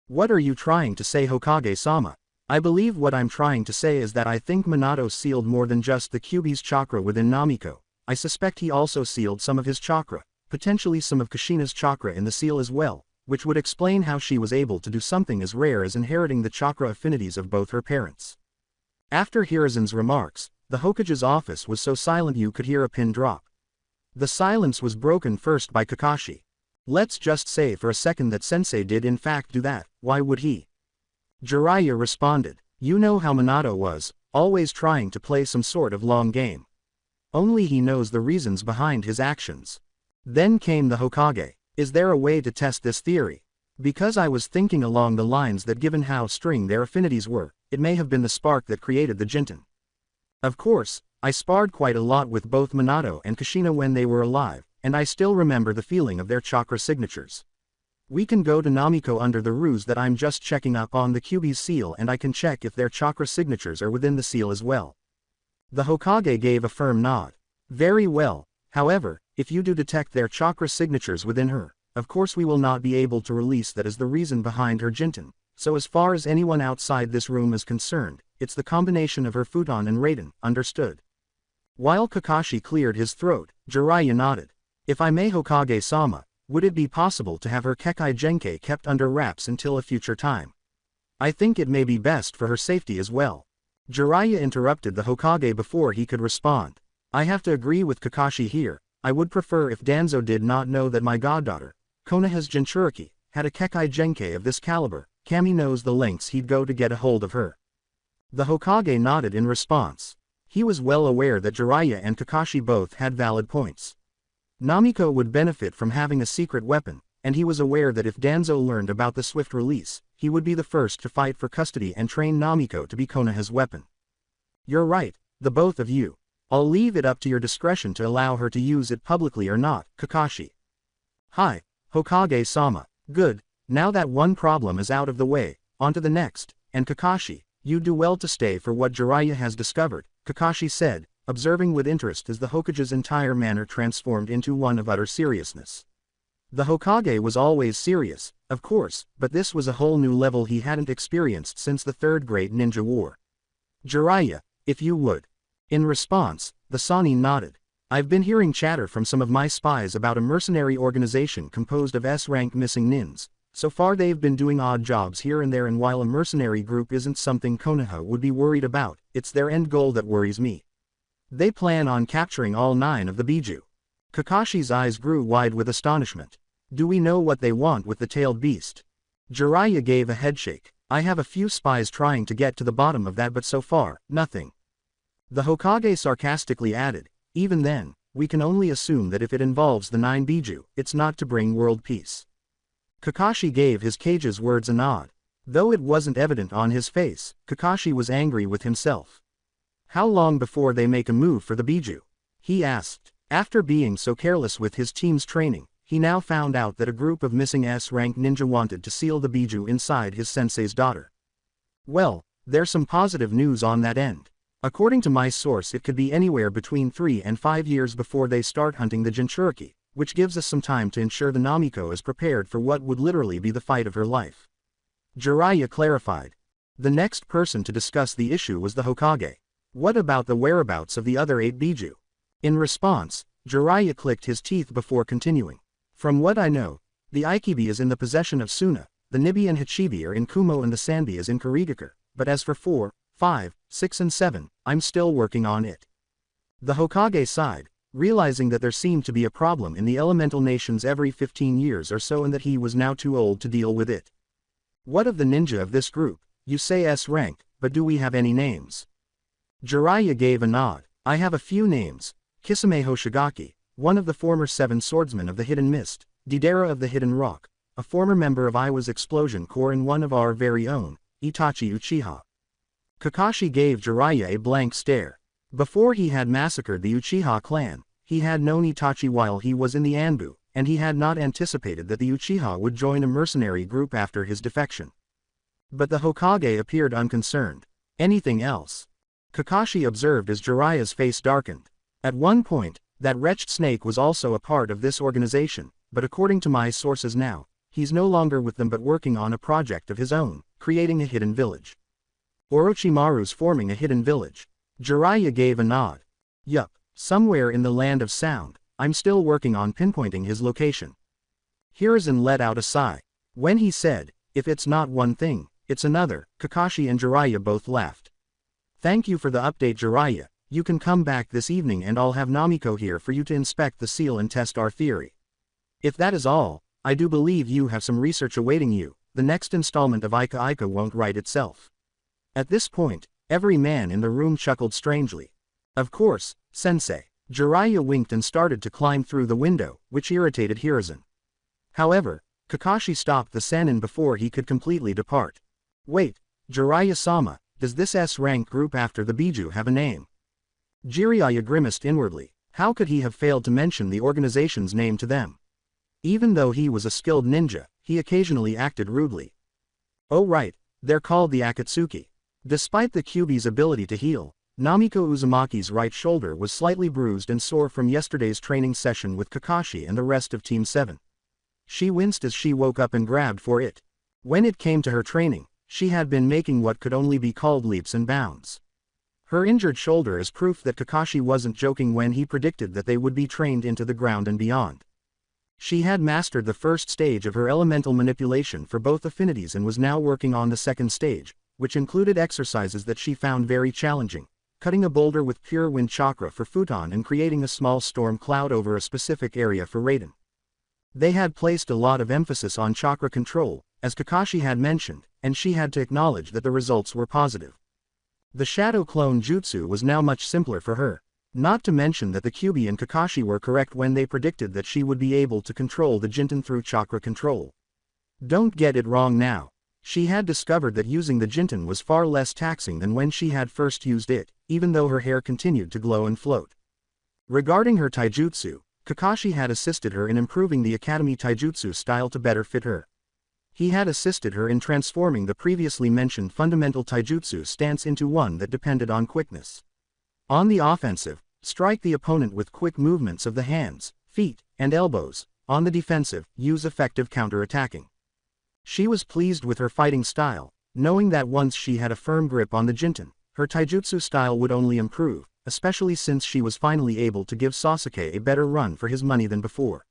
What are you trying to say, Hokage-sama? I believe what I'm trying to say is that I think Minato sealed more than just the Kyuubi's chakra within Namiko. I suspect he also sealed some of his chakra, potentially some of Kushina's chakra in the seal as well, which would explain how she was able to do something as rare as inheriting the chakra affinities of both her parents. After Hiruzen's remarks, the Hokage's office was so silent you could hear a pin drop. The silence was broken first by Kakashi. Let's just say for a second that sensei did in fact do that, why would he? Jiraiya responded, you know how Minato was, always trying to play some sort of long game. Only he knows the reasons behind his actions. Then came the Hokage. Is there a way to test this theory? Because I was thinking along the lines that given how strong their affinities were, it may have been the spark that created the Jinten. Of course, I sparred quite a lot with both Minato and Kushina when they were alive, and I still remember the feeling of their chakra signatures. We can go to Namiko under the ruse that I'm just checking up on the Kyuubi's seal and I can check if their chakra signatures are within the seal as well. The Hokage gave a firm nod. Very well, however, if you do detect their chakra signatures within her, of course we will not be able to release that as the reason behind her Jinten, so as far as anyone outside this room is concerned, it's the combination of her Futon and Raiden, understood? While Kakashi cleared his throat, Jiraiya nodded. If I may, Hokage-sama, Would it be possible to have her Kekai Genkai kept under wraps until a future time? I think it may be best for her safety as well. Jiraiya interrupted the Hokage before he could respond. I have to agree with Kakashi here. I would prefer if Danzo did not know that my goddaughter, Konoha's Jinchuriki, had a Kekai Genkai of this caliber. Kami knows the lengths he'd go to get a hold of her. The Hokage nodded in response. He was well aware that Jiraiya and Kakashi both had valid points. Namiko would benefit from having a secret weapon, and he was aware that if Danzo learned about the swift release, he would be the first to fight for custody and train Namiko to be Konoha's weapon. You're right, the both of you. I'll leave it up to your discretion to allow her to use it publicly or not, Kakashi. Hi, Hokage-sama. Good, now that one problem is out of the way, on to the next, and Kakashi, you do well to stay for what Jiraiya has discovered, Kakashi said, observing with interest as the Hokage's entire manner transformed into one of utter seriousness. The Hokage was always serious, of course, but this was a whole new level he hadn't experienced since the Third Great Ninja War. Jiraiya, if you would. In response, the Sannin nodded. I've been hearing chatter from some of my spies about a mercenary organization composed of S-rank missing nins. So far they've been doing odd jobs here and there, and while a mercenary group isn't something Konoha would be worried about, it's their end goal that worries me. They plan on capturing all 9 of the Biju. Kakashi's eyes grew wide with astonishment. Do we know what they want with the tailed beast? Jiraiya gave a headshake. I have a few spies trying to get to the bottom of that, but so far, nothing. The Hokage sarcastically added, even then, we can only assume that if it involves the 9 Biju, it's not to bring world peace. Kakashi gave his cage's words a nod. Though it wasn't evident on his face, Kakashi was angry with himself. How long before they make a move for the Biju? He asked. After being so careless with his team's training, he now found out that a group of missing S-rank ninja wanted to seal the Biju inside his sensei's daughter. Well, there's some positive news on that end. According to my source, it could be anywhere between 3 and 5 years before they start hunting the Jinchuriki, which gives us some time to ensure the Namiko is prepared for what would literally be the fight of her life. Jiraiya clarified. The next person to discuss the issue was the Hokage. What about the whereabouts of the other 8 Biju? In response, Jiraiya clicked his teeth before continuing. From what I know, the Ikibi is in the possession of Suna, the Nibi and Hachibi are in Kumo, and the Sanbi is in Kurigakure, but as for 4, 5, 6 and 7, I'm still working on it. The Hokage sighed, realizing that there seemed to be a problem in the elemental nations every 15 years or so and that he was now too old to deal with it. What of the ninja of this group? You say S-rank, but do we have any names? Jiraiya gave a nod. I have a few names. Kisame Hoshigaki, one of the former 7 swordsmen of the Hidden Mist, Deidara of the Hidden Rock, a former member of Iwa's Explosion Corps, and one of our very own, Itachi Uchiha. Kakashi gave Jiraiya a blank stare. Before he had massacred the Uchiha clan, he had known Itachi while he was in the Anbu, and he had not anticipated that the Uchiha would join a mercenary group after his defection. But the Hokage appeared unconcerned. Anything else? Kakashi observed as Jiraiya's face darkened. At one point, that wretched snake was also a part of this organization, but according to my sources now, he's no longer with them but working on a project of his own, creating a hidden village. Orochimaru's forming a hidden village. Jiraiya gave a nod. Yup, somewhere in the land of sound. I'm still working on pinpointing his location. Hiruzen let out a sigh. When he said, if it's not one thing, it's another, Kakashi and Jiraiya both laughed. Thank you for the update, Jiraiya. You can come back this evening and I'll have Namiko here for you to inspect the seal and test our theory. If that is all, I do believe you have some research awaiting you. The next installment of Ika Ika won't write itself. At this point, every man in the room chuckled strangely. Of course, sensei. Jiraiya winked and started to climb through the window, which irritated Hiruzen. However, Kakashi stopped the Sannin before he could completely depart. Wait, Jiraiya-sama, does this S-rank group after the Biju have a name? Jiraiya grimaced inwardly. How could he have failed to mention the organization's name to them? Even though he was a skilled ninja, he occasionally acted rudely. Oh right, they're called the Akatsuki. Despite the Kyuubi's ability to heal, Namiko Uzumaki's right shoulder was slightly bruised and sore from yesterday's training session with Kakashi and the rest of Team 7. She winced as she woke up and grabbed for it. When it came to her training, she had been making what could only be called leaps and bounds. Her injured shoulder is proof that Kakashi wasn't joking when he predicted that they would be trained into the ground and beyond. She had mastered the first stage of her elemental manipulation for both affinities and was now working on the second stage, which included exercises that she found very challenging, cutting a boulder with pure wind chakra for Futon and creating a small storm cloud over a specific area for Raiden. They had placed a lot of emphasis on chakra control, as Kakashi had mentioned, and she had to acknowledge that the results were positive. The Shadow Clone Jutsu was now much simpler for her. Not to mention that the Kyuubi and Kakashi were correct when they predicted that she would be able to control the Jinten through chakra control. Don't get it wrong now. She had discovered that using the Jinten was far less taxing than when she had first used it, even though her hair continued to glow and float. Regarding her taijutsu, Kakashi had assisted her in improving the Academy taijutsu style to better fit her. He had assisted her in transforming the previously mentioned fundamental taijutsu stance into one that depended on quickness. On the offensive, strike the opponent with quick movements of the hands, feet, and elbows. On the defensive, use effective counter-attacking. She was pleased with her fighting style, knowing that once she had a firm grip on the Jinten, her taijutsu style would only improve, especially since she was finally able to give Sasuke a better run for his money than before.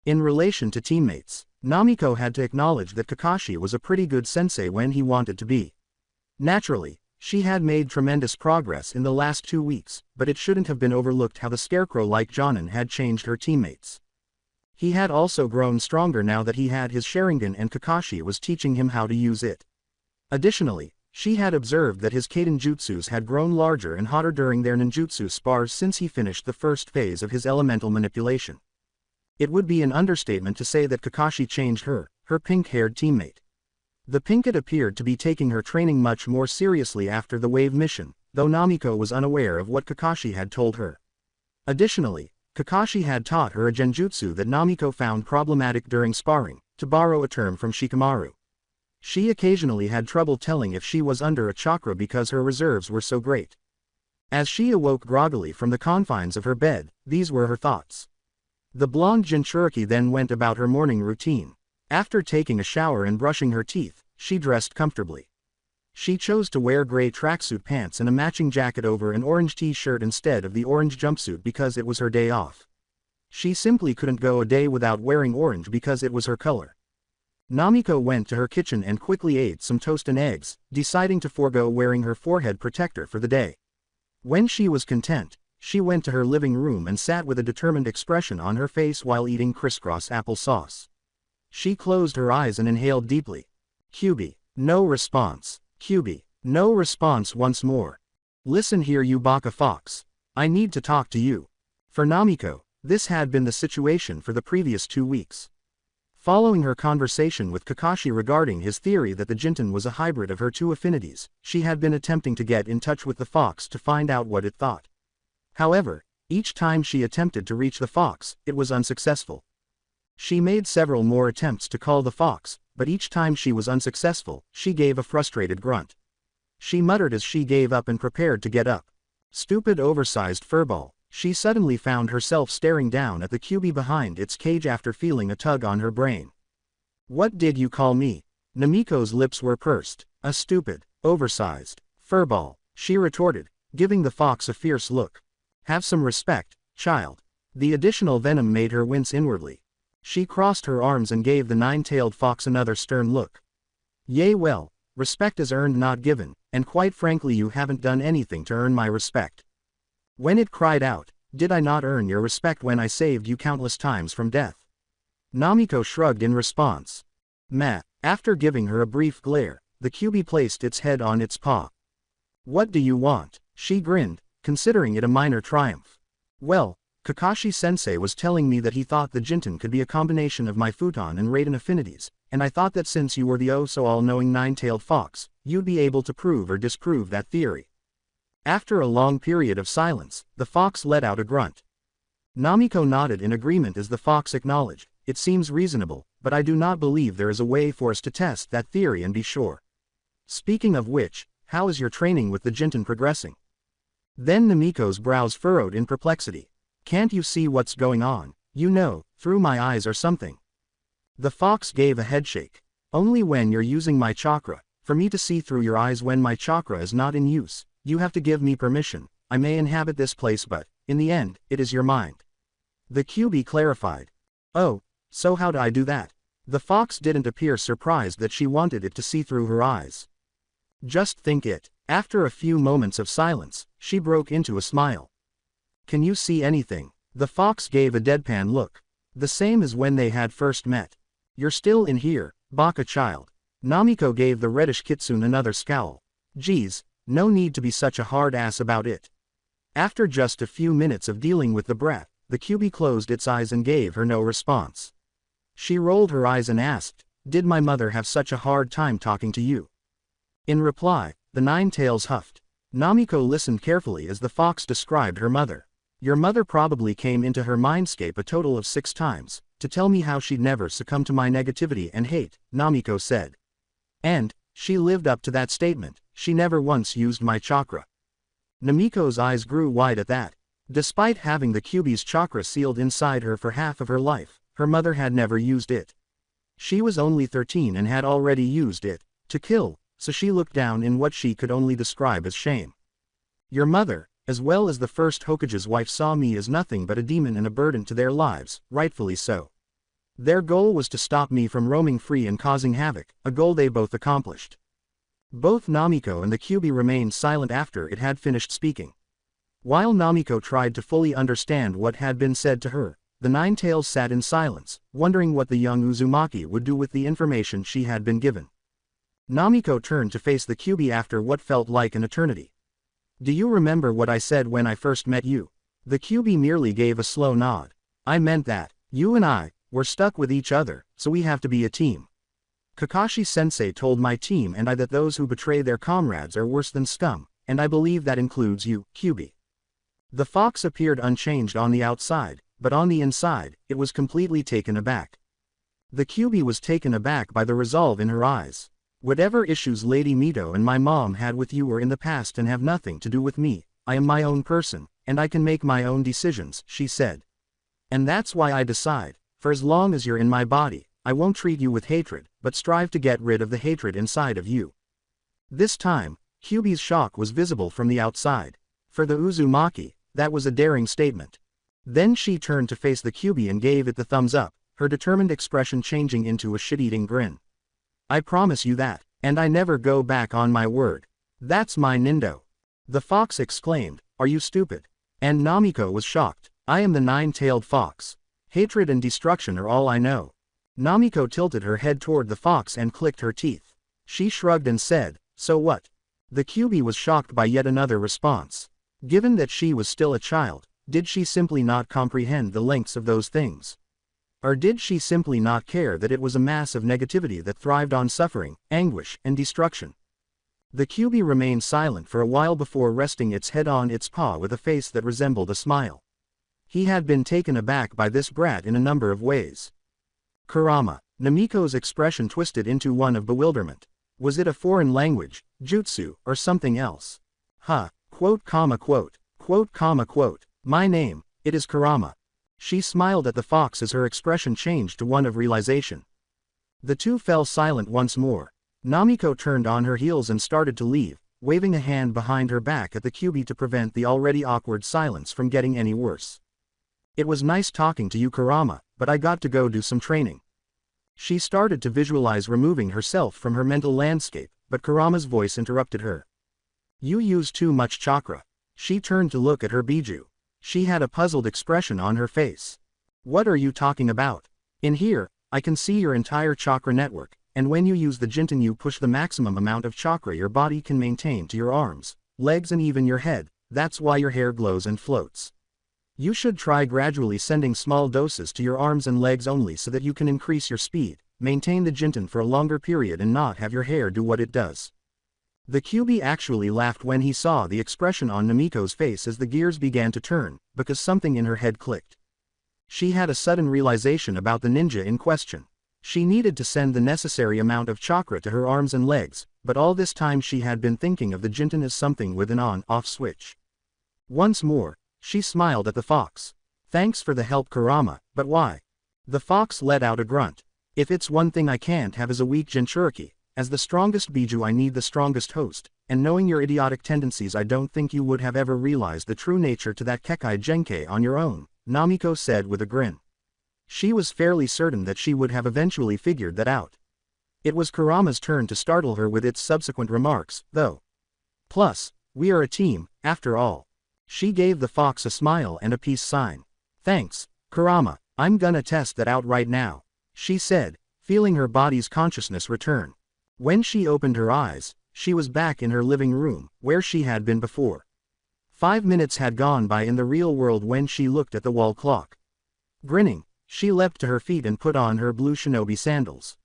In relation to teammates, Namiko had to acknowledge that Kakashi was a pretty good sensei when he wanted to be. Naturally, she had made tremendous progress in the last 2 weeks, but it shouldn't have been overlooked how the scarecrow-like Jonin had changed her teammates. He had also grown stronger now that he had his Sharingan and Kakashi was teaching him how to use it. Additionally, she had observed that his Kaden jutsus had grown larger and hotter during their ninjutsu spars since he finished the first phase of his elemental manipulation. It would be an understatement to say that Kakashi changed her pink-haired teammate. The Pinkett appeared to be taking her training much more seriously after the Wave mission, though Namiko was unaware of what Kakashi had told her. Additionally, Kakashi had taught her a genjutsu that Namiko found problematic during sparring, to borrow a term from Shikamaru. She occasionally had trouble telling if she was under a chakra because her reserves were so great. As she awoke groggily from the confines of her bed, these were her thoughts. The blonde Jinchuriki then went about her morning routine. After taking a shower and brushing her teeth, she dressed comfortably. She chose to wear gray tracksuit pants and a matching jacket over an orange t-shirt instead of the orange jumpsuit because it was her day off. She simply couldn't go a day without wearing orange because it was her color. Namiko went to her kitchen and quickly ate some toast and eggs, deciding to forego wearing her forehead protector for the day. When she was content, she went to her living room and sat with a determined expression on her face while eating crisscross applesauce. She closed her eyes and inhaled deeply. Kyuubi. No response. Kyuubi. No response once more. Listen here, you Baka Fox. I need to talk to you. For Namiko, this had been the situation for the previous 2 weeks. Following her conversation with Kakashi regarding his theory that the Jinten was a hybrid of her two affinities, she had been attempting to get in touch with the fox to find out what it thought. However, each time she attempted to reach the fox, it was unsuccessful. She made several more attempts to call the fox, but each time she was unsuccessful, she gave a frustrated grunt. She muttered as she gave up and prepared to get up. Stupid oversized furball. She suddenly found herself staring down at the Kyuubi behind its cage after feeling a tug on her brain. What did you call me? Namiko's lips were pursed. A stupid, oversized furball, she retorted, giving the fox a fierce look. Have some respect, child. The additional venom made her wince inwardly. She crossed her arms and gave the nine-tailed fox another stern look. Yea, well, respect is earned not given, and quite frankly you haven't done anything to earn my respect. When it cried out, did I not earn your respect when I saved you countless times from death? Namiko shrugged in response. Meh. After giving her a brief glare, the Kyuubi placed its head on its paw. What do you want? She grinned, considering it a minor triumph. Well, Kakashi-sensei was telling me that he thought the Jinten could be a combination of my Futon and Raiden affinities, and I thought that since you were the oh-so-all-knowing nine-tailed fox, you'd be able to prove or disprove that theory. After a long period of silence, the fox let out a grunt. Namiko nodded in agreement as the fox acknowledged, it seems reasonable, but I do not believe there is a way for us to test that theory and be sure. Speaking of which, how is your training with the Jinten progressing? Then Namiko's brows furrowed in perplexity. Can't you see what's going on, through my eyes or something? The fox gave a headshake. Only when you're using my chakra, for me to see through your eyes when my chakra is not in use, you have to give me permission. I may inhabit this place but, in the end, it is your mind. The Kyuubi clarified. Oh, So how'd I do that? The fox didn't appear surprised that she wanted it to see through her eyes. Just think it. After a few moments of silence, she broke into a smile. Can you see anything? The fox gave a deadpan look. The same as when they had first met. You're still in here, baka child. Namiko gave the reddish kitsune another scowl. Geez, no need to be such a hard ass about it. After just a few minutes of dealing with the brat, the QB closed its eyes and gave her no response. She rolled her eyes and asked, did my mother have such a hard time talking to you? In reply, the nine-tails huffed. Namiko listened carefully as the fox described her mother. Your mother probably came into her mindscape a total of 6 times, to tell me how she'd never succumb to my negativity and hate, Namiko said. And, she lived up to that statement, she never once used my chakra. Namiko's eyes grew wide at that. Despite having the QB's chakra sealed inside her for half of her life, her mother had never used it. She was only 13 and had already used it, to kill, so she looked down in what she could only describe as shame. Your mother, as well as the first Hokage's wife, saw me as nothing but a demon and a burden to their lives, rightfully so. Their goal was to stop me from roaming free and causing havoc, a goal they both accomplished. Both Namiko and the QB remained silent after it had finished speaking. While Namiko tried to fully understand what had been said to her, the nine-tails sat in silence, wondering what the young Uzumaki would do with the information she had been given. Namiko turned to face the QB after what felt like an eternity. Do you remember what I said when I first met you? The QB merely gave a slow nod. I meant that, you and I, we're stuck with each other, so we have to be a team. Kakashi-sensei told my team and I that those who betray their comrades are worse than scum, and I believe that includes you, QB. The fox appeared unchanged on the outside, but on the inside, it was completely taken aback. The QB was taken aback by the resolve in her eyes. Whatever issues Lady Mito and my mom had with you were in the past and have nothing to do with me. I am my own person, and I can make my own decisions, she said. And that's why I decide, for as long as you're in my body, I won't treat you with hatred, but strive to get rid of the hatred inside of you. This time, QB's shock was visible from the outside. For the Uzumaki, that was a daring statement. Then she turned to face the QB and gave it the thumbs up, her determined expression changing into a shit-eating grin. I promise you that, and I never go back on my word. That's my Nindo. The fox exclaimed, are you stupid? And Namiko was shocked. I am the nine-tailed fox. Hatred and destruction are all I know. Namiko tilted her head toward the fox and clicked her teeth. She shrugged and said, so what? The QB was shocked by yet another response. Given that she was still a child, did she simply not comprehend the lengths of those things? Or did she simply not care that it was a mass of negativity that thrived on suffering, anguish, and destruction? The QB remained silent for a while before resting its head on its paw with a face that resembled a smile. He had been taken aback by this brat in a number of ways. Kurama. Namiko's expression twisted into one of bewilderment. Was it a foreign language, jutsu, or something else? Quote, my name, it is Kurama. She smiled at the fox as her expression changed to one of realization. The two fell silent once more. Namiko turned on her heels and started to leave, waving a hand behind her back at the QB to prevent the already awkward silence from getting any worse. It was nice talking to you, Kurama, but I got to go do some training. She started to visualize removing herself from her mental landscape, but Kurama's voice interrupted her. You use too much chakra. She turned to look at her Biju. She had a puzzled expression on her face. What are you talking about? In here, I can see your entire chakra network, and when you use the Jinten you push the maximum amount of chakra your body can maintain to your arms, legs and even your head. That's why your hair glows and floats. You should try gradually sending small doses to your arms and legs only so that you can increase your speed, maintain the Jinten for a longer period and not have your hair do what it does. The QB actually laughed when he saw the expression on Namiko's face as the gears began to turn, because something in her head clicked. She had a sudden realization about the ninja in question. She needed to send the necessary amount of chakra to her arms and legs, but all this time she had been thinking of the Jinten as something with an on-off switch. Once more, she smiled at the fox. Thanks for the help, Kurama, but why? The fox let out a grunt. If it's one thing I can't have is a weak Jinchuriki. As the strongest Biju I need the strongest host, and knowing your idiotic tendencies I don't think you would have ever realized the true nature to that Kekai Genkai on your own, Namiko said with a grin. She was fairly certain that she would have eventually figured that out. It was Kurama's turn to startle her with its subsequent remarks, though. Plus, we are a team, after all. She gave the fox a smile and a peace sign. Thanks, Kurama, I'm gonna test that out right now, she said, feeling her body's consciousness return. When she opened her eyes, she was back in her living room, where she had been before. 5 minutes had gone by in the real world when she looked at the wall clock. Grinning, she leapt to her feet and put on her blue shinobi sandals.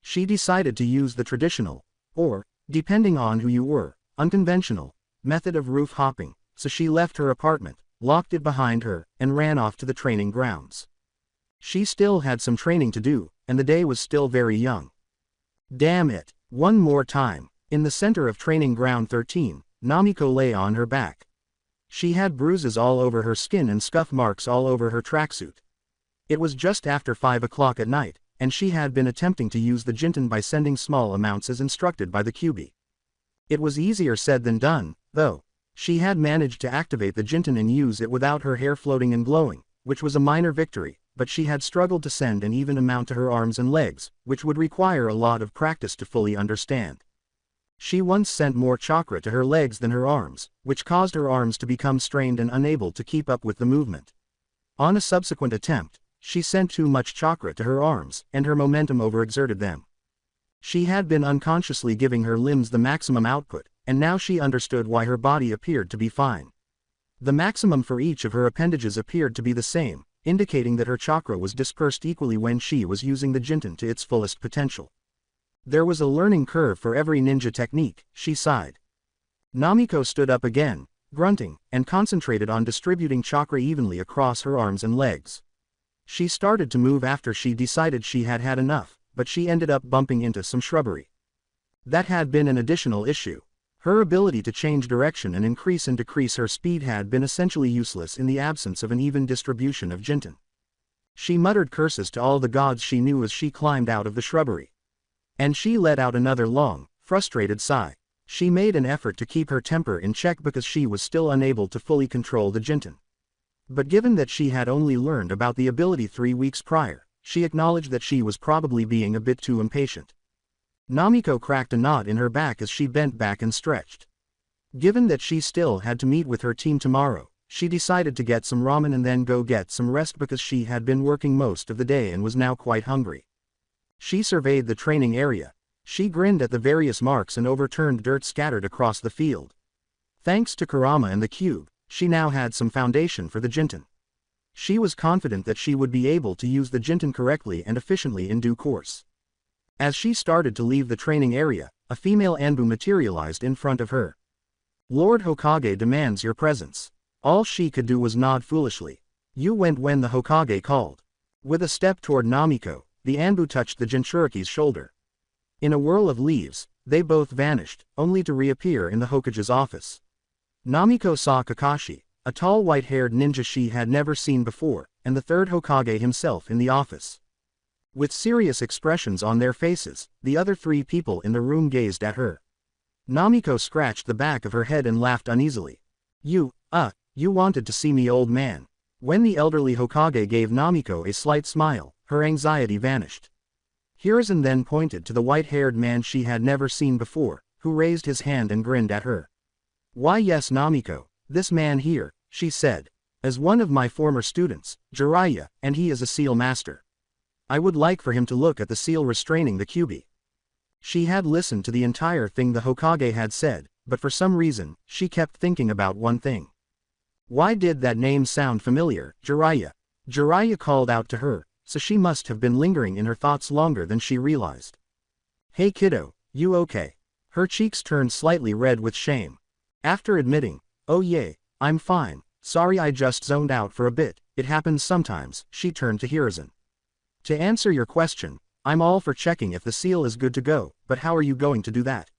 She decided to use the traditional, or, depending on who you were, unconventional, method of roof hopping, so she left her apartment, locked it behind her, and ran off to the training grounds. She still had some training to do, and the day was still very young. Damn it, one more time. In the center of training ground 13, Namiko lay on her back. She had bruises all over her skin and scuff marks all over her tracksuit. It was just after 5 o'clock at night, and she had been attempting to use the Jinten by sending small amounts as instructed by the QB. It was easier said than done, though. She had managed to activate the Jinten and use it without her hair floating and glowing, which was a minor victory, but she had struggled to send an even amount to her arms and legs, which would require a lot of practice to fully understand. She once sent more chakra to her legs than her arms, which caused her arms to become strained and unable to keep up with the movement. On a subsequent attempt, she sent too much chakra to her arms, and her momentum overexerted them. She had been unconsciously giving her limbs the maximum output, and now she understood why her body appeared to be fine. The maximum for each of her appendages appeared to be the same, indicating that her chakra was dispersed equally when she was using the Jinten to its fullest potential. There was a learning curve for every ninja technique, she sighed. Namiko stood up again, grunting, and concentrated on distributing chakra evenly across her arms and legs. She started to move after she decided she had had enough, but she ended up bumping into some shrubbery. That had been an additional issue. Her ability to change direction and increase and decrease her speed had been essentially useless in the absence of an even distribution of Jinten. She muttered curses to all the gods she knew as she climbed out of the shrubbery. And she let out another long, frustrated sigh. She made an effort to keep her temper in check because she was still unable to fully control the Jinten. But given that she had only learned about the ability 3 weeks prior, she acknowledged that she was probably being a bit too impatient. Namiko cracked a knot in her back as she bent back and stretched. Given that she still had to meet with her team tomorrow, she decided to get some ramen and then go get some rest because she had been working most of the day and was now quite hungry. She surveyed the training area. She grinned at the various marks and overturned dirt scattered across the field. Thanks to Kurama and the cube, she now had some foundation for the Jinten. She was confident that she would be able to use the Jinten correctly and efficiently in due course. As she started to leave the training area, a female Anbu materialized in front of her. Lord Hokage demands your presence. All she could do was nod foolishly. You went when the Hokage called. With a step toward Namiko, the Anbu touched the Jinchuriki's shoulder. In a whirl of leaves, they both vanished, only to reappear in the Hokage's office. Namiko saw Kakashi, a tall white-haired ninja she had never seen before, and the third Hokage himself in the office. With serious expressions on their faces, the other 3 people in the room gazed at her. Namiko scratched the back of her head and laughed uneasily. You wanted to see me, old man. When the elderly Hokage gave Namiko a slight smile, her anxiety vanished. Hiruzen then pointed to the white-haired man she had never seen before, who raised his hand and grinned at her. Why yes, Namiko, this man here, she said, is one of my former students, Jiraiya, and he is a seal master. I would like for him to look at the seal restraining the Kyuubi. She had listened to the entire thing the Hokage had said, but for some reason, she kept thinking about one thing. Why did that name sound familiar, Jiraiya? Jiraiya called out to her, so she must have been lingering in her thoughts longer than she realized. Hey kiddo, you okay? Her cheeks turned slightly red with shame. After admitting, oh yeah, I'm fine, sorry I just zoned out for a bit, it happens sometimes, she turned to Hiruzen. To answer your question, I'm all for checking if the seal is good to go, but how are you going to do that?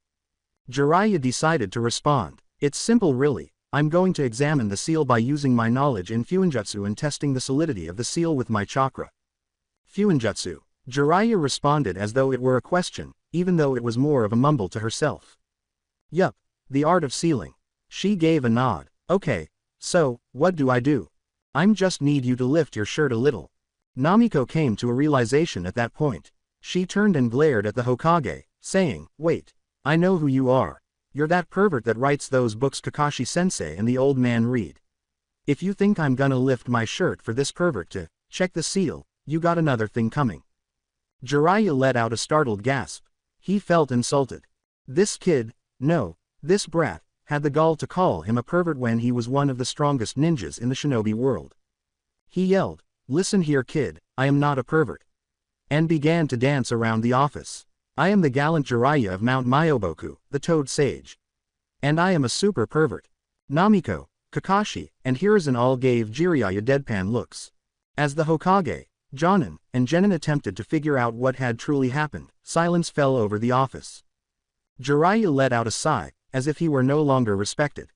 Jiraiya decided to respond. It's simple really, I'm going to examine the seal by using my knowledge in Fuinjutsu and testing the solidity of the seal with my chakra. Fuinjutsu. Jiraiya responded as though it were a question, even though it was more of a mumble to herself. Yup, the art of sealing. She gave a nod. Okay, so, what do? I'm just need you to lift your shirt a little. Namiko came to a realization at that point. She turned and glared at the Hokage, saying, "Wait. I know who you are. You're that pervert that writes those books Kakashi-sensei and the old man read. If you think I'm gonna lift my shirt for this pervert to check the seal, you got another thing coming." Jiraiya let out a startled gasp. He felt insulted. This kid, no, this brat, had the gall to call him a pervert when he was one of the strongest ninjas in the shinobi world. He yelled, "Listen here kid, I am not a pervert," and began to dance around the office. "I am the gallant Jiraiya of Mount Myoboku, the Toad Sage. And I am a super pervert." Namiko, Kakashi, and Hiruzen all gave Jiraiya deadpan looks. As the Hokage, Jonin, and Genin attempted to figure out what had truly happened, silence fell over the office. Jiraiya let out a sigh, as if he were no longer respected.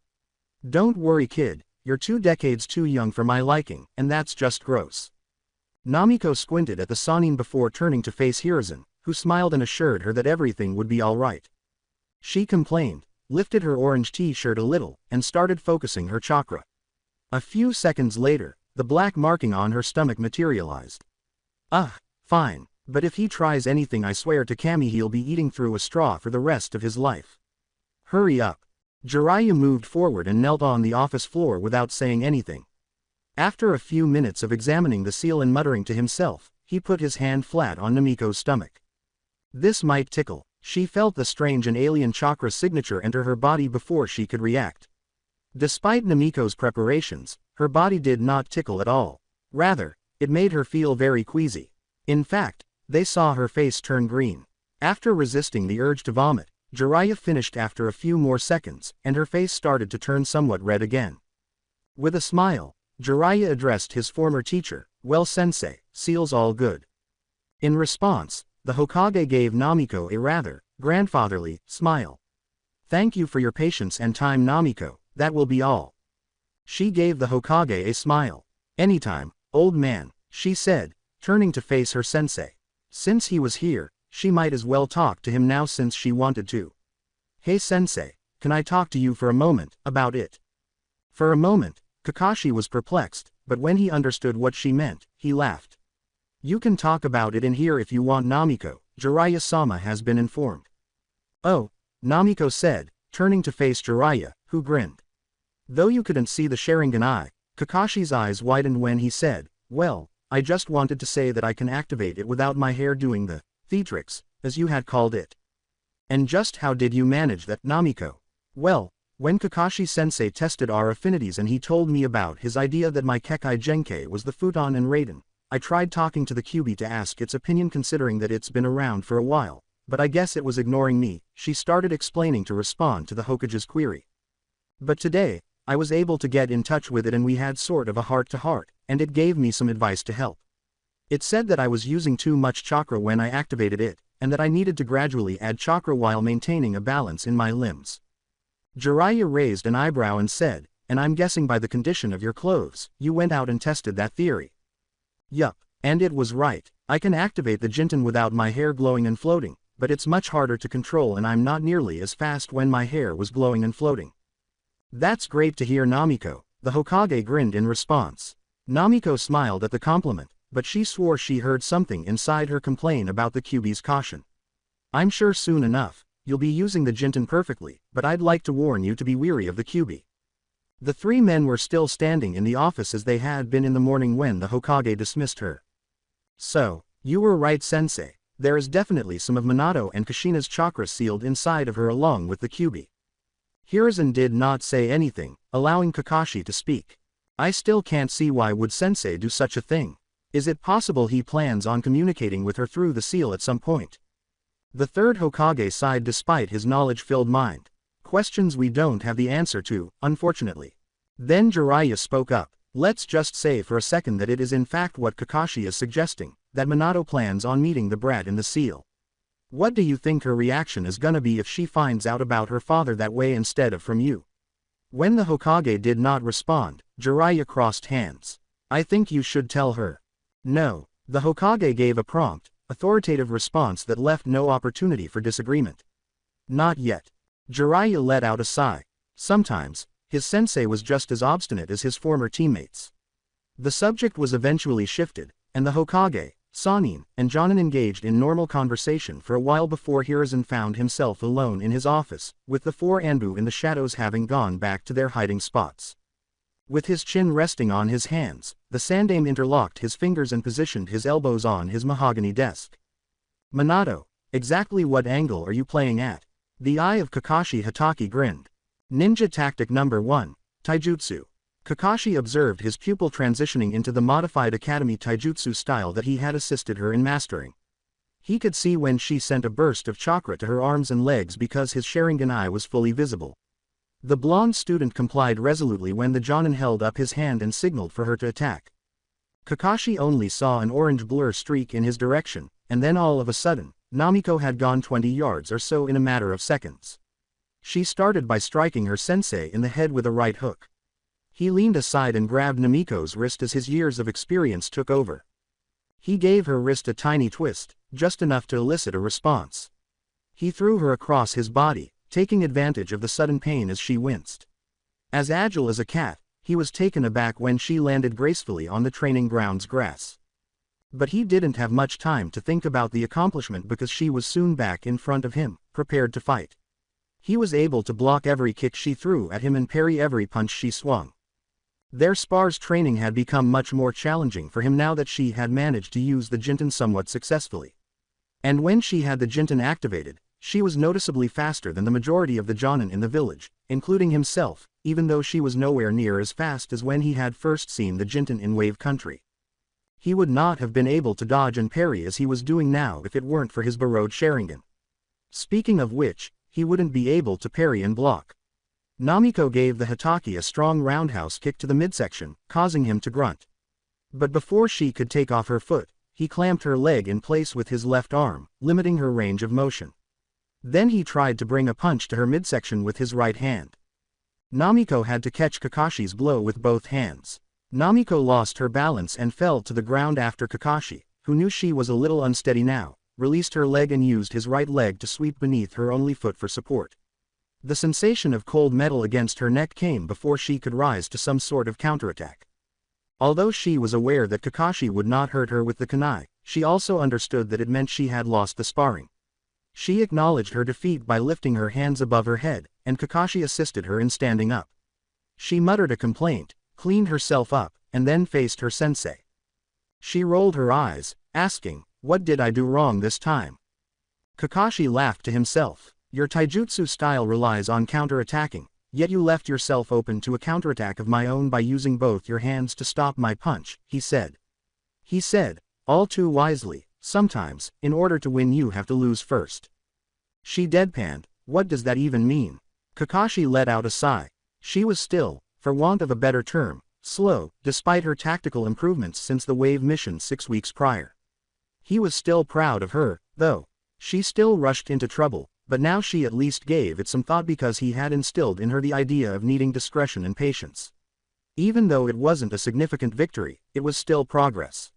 "Don't worry kid, you're 2 decades too young for my liking, and that's just gross." Namiko squinted at the Sannin before turning to face Hiruzen, who smiled and assured her that everything would be alright. She complained, lifted her orange t-shirt a little, and started focusing her chakra. A few seconds later, the black marking on her stomach materialized. Fine, but if he tries anything I swear to Kami he'll be eating through a straw for the rest of his life. Hurry up. Jiraiya moved forward and knelt on the office floor without saying anything. After a few minutes of examining the seal and muttering to himself, he put his hand flat on Namiko's stomach. This might tickle. She felt the strange and alien chakra signature enter her body before she could react. Despite Namiko's preparations, her body did not tickle at all. Rather, it made her feel very queasy. In fact, they saw her face turn green. After resisting the urge to vomit, Jiraiya finished after a few more seconds, and her face started to turn somewhat red again. With a smile, Jiraiya addressed his former teacher, "Well sensei, seal's all good." In response, the Hokage gave Namiko a rather grandfatherly smile. "Thank you for your patience and time Namiko, that will be all." She gave the Hokage a smile. "Anytime, old man," she said, turning to face her sensei. Since he was here, she might as well talk to him now since she wanted to. "Hey sensei, can I talk to you for a moment about it?" For a moment, Kakashi was perplexed, but when he understood what she meant, he laughed. "You can talk about it in here if you want Namiko, Jiraiya-sama has been informed." "Oh," Namiko said, turning to face Jiraiya, who grinned. Though you couldn't see the Sharingan eye, Kakashi's eyes widened when he said, "Well, I just wanted to say that I can activate it without my hair doing the theatrics, as you had called it." "And just how did you manage that, Namiko?" "Well, when Kakashi-sensei tested our affinities and he told me about his idea that my Kekkei Genkei was the futon and Raiden, I tried talking to the Kyuubi to ask its opinion considering that it's been around for a while, but I guess it was ignoring me," she started explaining to respond to the Hokage's query. "But today, I was able to get in touch with it and we had sort of a heart-to-heart, and it gave me some advice to help. It said that I was using too much chakra when I activated it, and that I needed to gradually add chakra while maintaining a balance in my limbs." Jiraiya raised an eyebrow and said, "And I'm guessing by the condition of your clothes, you went out and tested that theory." "Yup, and it was right. I can activate the Jinten without my hair glowing and floating, but it's much harder to control and I'm not nearly as fast when my hair was glowing and floating." "That's great to hear Namiko," the Hokage grinned in response. Namiko smiled at the compliment, but she swore she heard something inside her complain about the Kyuubi's caution. "I'm sure soon enough, you'll be using the Jinten perfectly, but I'd like to warn you to be wary of the Kyuubi." The 3 men were still standing in the office as they had been in the morning when the Hokage dismissed her. "So, you were right sensei, there is definitely some of Minato and Kushina's chakra sealed inside of her along with the Kyuubi." Hiruzen did not say anything, allowing Kakashi to speak. "I still can't see why would sensei do such a thing. Is it possible he plans on communicating with her through the seal at some point?" The 3rd Hokage sighed despite his knowledge-filled mind. "Questions we don't have the answer to, unfortunately." Then Jiraiya spoke up. "Let's just say for a second that it is in fact what Kakashi is suggesting, that Minato plans on meeting the brat in the seal. What do you think her reaction is gonna be if she finds out about her father that way instead of from you?" When the Hokage did not respond, Jiraiya crossed hands. "I think you should tell her." "No." The Hokage gave a prompt, authoritative response that left no opportunity for disagreement. "Not yet." Jiraiya let out a sigh. Sometimes, his sensei was just as obstinate as his former teammates. The subject was eventually shifted, and the Hokage, Sannin, and Jonin engaged in normal conversation for a while before Hiruzen found himself alone in his office, with the four Anbu in the shadows having gone back to their hiding spots. With his chin resting on his hands, the Sandaime interlocked his fingers and positioned his elbows on his mahogany desk. Minato, exactly what angle are you playing at? The eye of Kakashi Hatake grinned. Ninja Tactic Number 1, Taijutsu. Kakashi observed his pupil transitioning into the modified Academy Taijutsu style that he had assisted her in mastering. He could see when she sent a burst of chakra to her arms and legs because his Sharingan eye was fully visible. The blonde student complied resolutely when the Jonin held up his hand and signaled for her to attack. Kakashi only saw an orange blur streak in his direction, and then all of a sudden, Namiko had gone 20 yards or so in a matter of seconds. She started by striking her sensei in the head with a right hook. He leaned aside and grabbed Namiko's wrist as his years of experience took over. He gave her wrist a tiny twist, just enough to elicit a response. He threw her across his body, taking advantage of the sudden pain as she winced. As agile as a cat, he was taken aback when she landed gracefully on the training ground's grass. But he didn't have much time to think about the accomplishment because she was soon back in front of him, prepared to fight. He was able to block every kick she threw at him and parry every punch she swung. Their spars training had become much more challenging for him now that she had managed to use the Jinten somewhat successfully. And when she had the Jinten activated, she was noticeably faster than the majority of the Jonin in the village, including himself, even though she was nowhere near as fast as when he had first seen the Jinten in Wave Country. He would not have been able to dodge and parry as he was doing now if it weren't for his borrowed Sharingan. Speaking of which, he wouldn't be able to parry and block. Namiko gave the Hatake a strong roundhouse kick to the midsection, causing him to grunt. But before she could take off her foot, he clamped her leg in place with his left arm, limiting her range of motion. Then he tried to bring a punch to her midsection with his right hand. Namiko had to catch Kakashi's blow with both hands. Namiko lost her balance and fell to the ground after Kakashi, who knew she was a little unsteady now, released her leg and used his right leg to sweep beneath her only foot for support. The sensation of cold metal against her neck came before she could rise to some sort of counterattack. Although she was aware that Kakashi would not hurt her with the kunai, she also understood that it meant she had lost the sparring. She acknowledged her defeat by lifting her hands above her head, and Kakashi assisted her in standing up. She muttered a complaint, cleaned herself up, and then faced her sensei. She rolled her eyes, asking, "What did I do wrong this time?" Kakashi laughed to himself. "Your taijutsu style relies on counterattacking, yet you left yourself open to a counterattack of my own by using both your hands to stop my punch," he said. He said, all too wisely, "Sometimes, in order to win you have to lose first." She deadpanned, "What does that even mean?" Kakashi let out a sigh. She was still, for want of a better term, slow, despite her tactical improvements since the wave mission 6 weeks prior. He was still proud of her, though. She still rushed into trouble, but now she at least gave it some thought because he had instilled in her the idea of needing discretion and patience. Even though it wasn't a significant victory, it was still progress.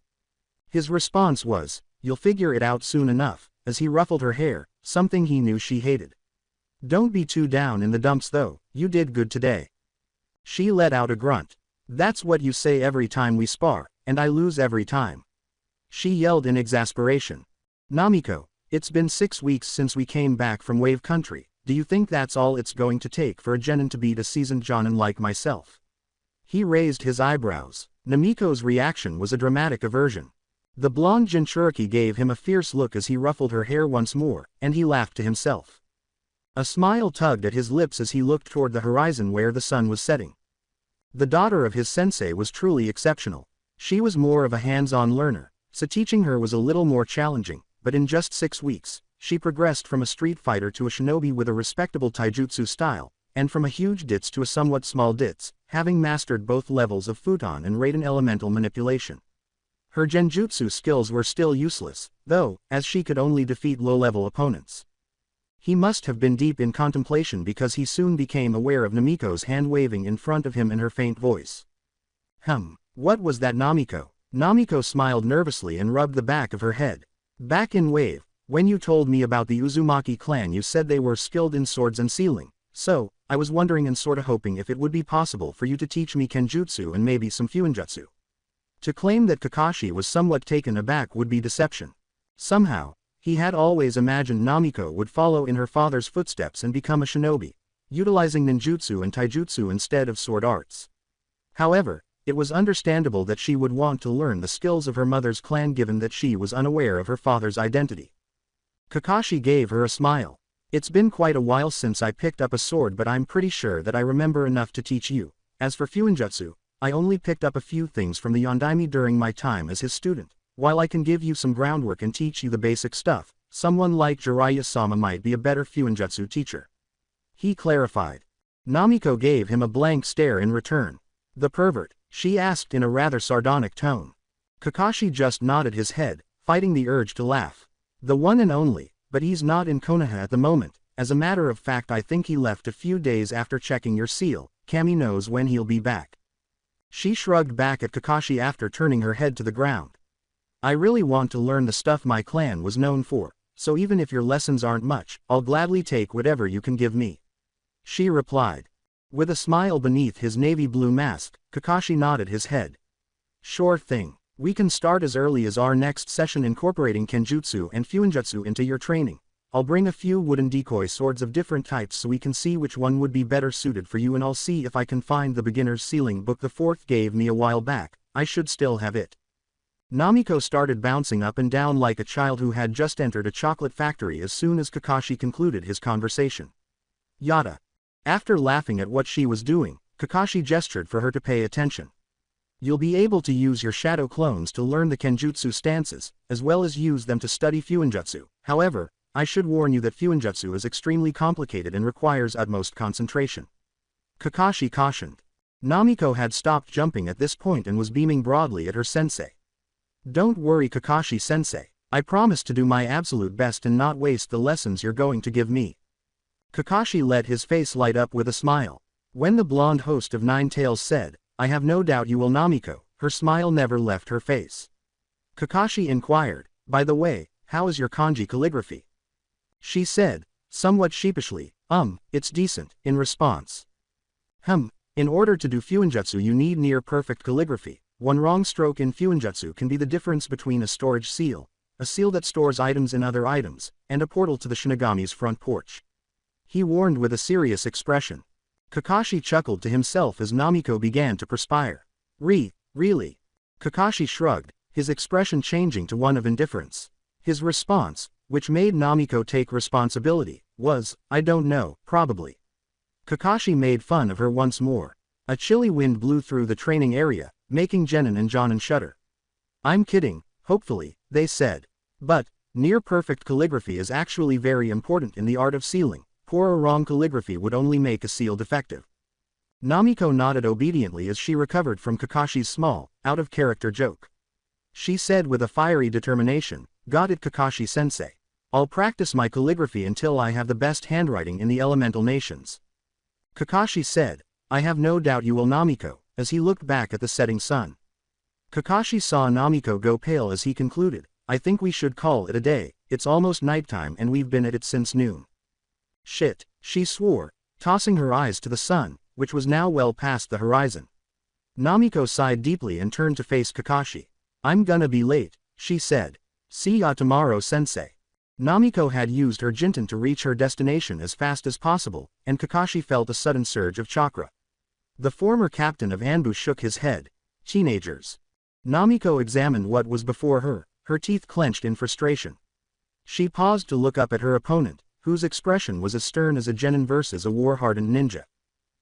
His response was, "You'll figure it out soon enough," as he ruffled her hair, something he knew she hated. "Don't be too down in the dumps though, you did good today." She let out a grunt. "That's what you say every time we spar, and I lose every time." She yelled in exasperation. "Namiko, it's been 6 weeks since we came back from Wave Country, do you think that's all it's going to take for a genin to beat a seasoned jonin like myself?" He raised his eyebrows. Namiko's reaction was a dramatic aversion. The blonde Jinchuriki gave him a fierce look as he ruffled her hair once more, and he laughed to himself. A smile tugged at his lips as he looked toward the horizon where the sun was setting. The daughter of his sensei was truly exceptional. She was more of a hands-on learner, so teaching her was a little more challenging, but in just 6 weeks, she progressed from a street fighter to a shinobi with a respectable taijutsu style, and from a huge ditz to a somewhat small ditz, having mastered both levels of futon and Raiden elemental manipulation. Her genjutsu skills were still useless, though, as she could only defeat low-level opponents. He must have been deep in contemplation because he soon became aware of Namiko's hand waving in front of him and her faint voice. What was that, Namiko?" Namiko smiled nervously and rubbed the back of her head. "Back in Wave, when you told me about the Uzumaki clan you said they were skilled in swords and sealing, so, I was wondering and sorta hoping if it would be possible for you to teach me kenjutsu and maybe some fuinjutsu." To claim that Kakashi was somewhat taken aback would be deception. Somehow, he had always imagined Namiko would follow in her father's footsteps and become a shinobi, utilizing ninjutsu and taijutsu instead of sword arts. However, it was understandable that she would want to learn the skills of her mother's clan given that she was unaware of her father's identity. Kakashi gave her a smile. It's been quite a while since I picked up a sword, but I'm pretty sure that I remember enough to teach you. As for Fuinjutsu, I only picked up a few things from the Yondaime during my time as his student. While I can give you some groundwork and teach you the basic stuff, someone like Jiraiya-sama might be a better Fuinjutsu teacher. He clarified. Namiko gave him a blank stare in return. The pervert, she asked in a rather sardonic tone. Kakashi just nodded his head, fighting the urge to laugh. The one and only, but he's not in Konoha at the moment. As a matter of fact, I think he left a few days after checking your seal. Kami knows when he'll be back. She shrugged back at Kakashi after turning her head to the ground. I really want to learn the stuff my clan was known for, so even if your lessons aren't much, I'll gladly take whatever you can give me. She replied. With a smile beneath his navy blue mask, Kakashi nodded his head. Sure thing. We can start as early as our next session incorporating Kenjutsu and Fuinjutsu into your training. I'll bring a few wooden decoy swords of different types so we can see which one would be better suited for you, and I'll see if I can find the beginner's sealing book the fourth gave me a while back. I should still have it. Namiko started bouncing up and down like a child who had just entered a chocolate factory as soon as Kakashi concluded his conversation. Yada. After laughing at what she was doing, Kakashi gestured for her to pay attention. You'll be able to use your shadow clones to learn the Kenjutsu stances, as well as use them to study Fuinjutsu. However, I should warn you that Fuinjutsu is extremely complicated and requires utmost concentration. Kakashi cautioned. Namiko had stopped jumping at this point and was beaming broadly at her sensei. Don't worry, Kakashi-sensei. I promise to do my absolute best and not waste the lessons you're going to give me. Kakashi let his face light up with a smile. When the blonde host of Nine Tails said, I have no doubt you will, Namiko, her smile never left her face. Kakashi inquired, by the way, how is your kanji calligraphy? She said, somewhat sheepishly, it's decent, in response. In order to do Fuinjutsu you need near-perfect calligraphy. One wrong stroke in Fuinjutsu can be the difference between a storage seal, a seal that stores items in other items, and a portal to the Shinigami's front porch. He warned with a serious expression. Kakashi chuckled to himself as Namiko began to perspire. Really? Kakashi shrugged, his expression changing to one of indifference. His response, which made Namiko take responsibility, was, I don't know, probably. Kakashi made fun of her once more. A chilly wind blew through the training area, making Jenin and Jonin shudder. I'm kidding, hopefully, they said. But, near-perfect calligraphy is actually very important in the art of sealing. Poor or wrong calligraphy would only make a seal defective. Namiko nodded obediently as she recovered from Kakashi's small, out-of-character joke. She said with a fiery determination, got it, Kakashi-sensei. I'll practice my calligraphy until I have the best handwriting in the elemental nations. Kakashi said, I have no doubt you will, Namiko, as he looked back at the setting sun. Kakashi saw Namiko go pale as he concluded, I think we should call it a day, it's almost nighttime and we've been at it since noon. Shit, she swore, tossing her eyes to the sun, which was now well past the horizon. Namiko sighed deeply and turned to face Kakashi. I'm gonna be late, she said. See ya tomorrow, sensei. Namiko had used her Jinten to reach her destination as fast as possible, and Kakashi felt a sudden surge of chakra. The former captain of Anbu shook his head. Teenagers. Namiko examined what was before her, her teeth clenched in frustration. She paused to look up at her opponent, whose expression was as stern as a genin versus a war-hardened ninja.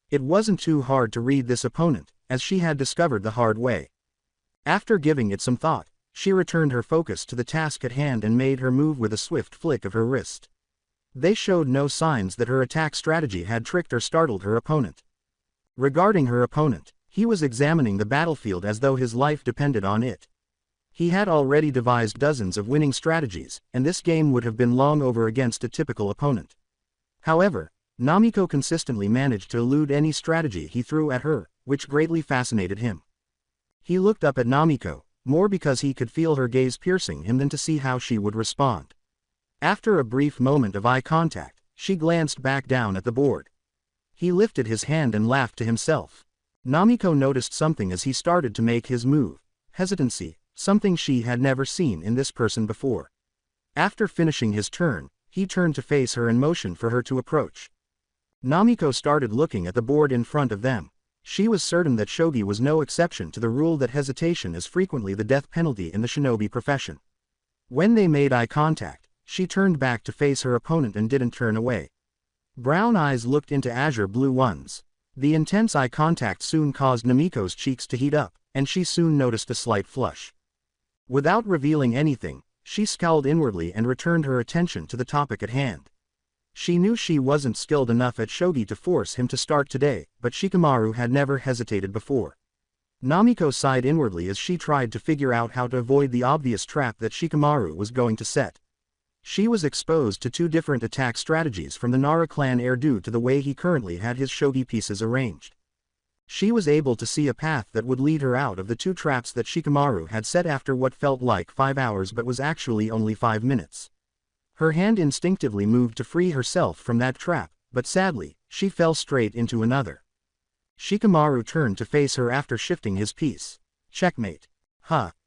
It wasn't too hard to read this opponent, as she had discovered the hard way. After giving it some thought, she returned her focus to the task at hand and made her move with a swift flick of her wrist. They showed no signs that her attack strategy had tricked or startled her opponent. Regarding her opponent, he was examining the battlefield as though his life depended on it. He had already devised dozens of winning strategies, and this game would have been long over against a typical opponent. However, Namiko consistently managed to elude any strategy he threw at her, which greatly fascinated him. He looked up at Namiko, more because he could feel her gaze piercing him than to see how she would respond. After a brief moment of eye contact, she glanced back down at the board. He lifted his hand and laughed to himself. Namiko noticed something as he started to make his move. hesitancy, something she had never seen in this person before. After finishing his turn, he turned to face her and motioned for her to approach. Namiko started looking at the board in front of them. She was certain that shogi was no exception to the rule that hesitation is frequently the death penalty in the shinobi profession. When they made eye contact, she turned back to face her opponent and didn't turn away. Brown eyes looked into azure blue ones. The intense eye contact soon caused Namiko's cheeks to heat up, and she soon noticed a slight flush. Without revealing anything, she scowled inwardly and returned her attention to the topic at hand. She knew she wasn't skilled enough at shogi to force him to start today, but Shikamaru had never hesitated before. Namiko sighed inwardly as she tried to figure out how to avoid the obvious trap that Shikamaru was going to set. She was exposed to two different attack strategies from the Nara clan heir due to the way he currently had his shogi pieces arranged. She was able to see a path that would lead her out of the two traps that Shikamaru had set after what felt like 5 hours but was actually only 5 minutes. Her hand instinctively moved to free herself from that trap, but sadly, she fell straight into another. Shikamaru turned to face her after shifting his piece. Checkmate.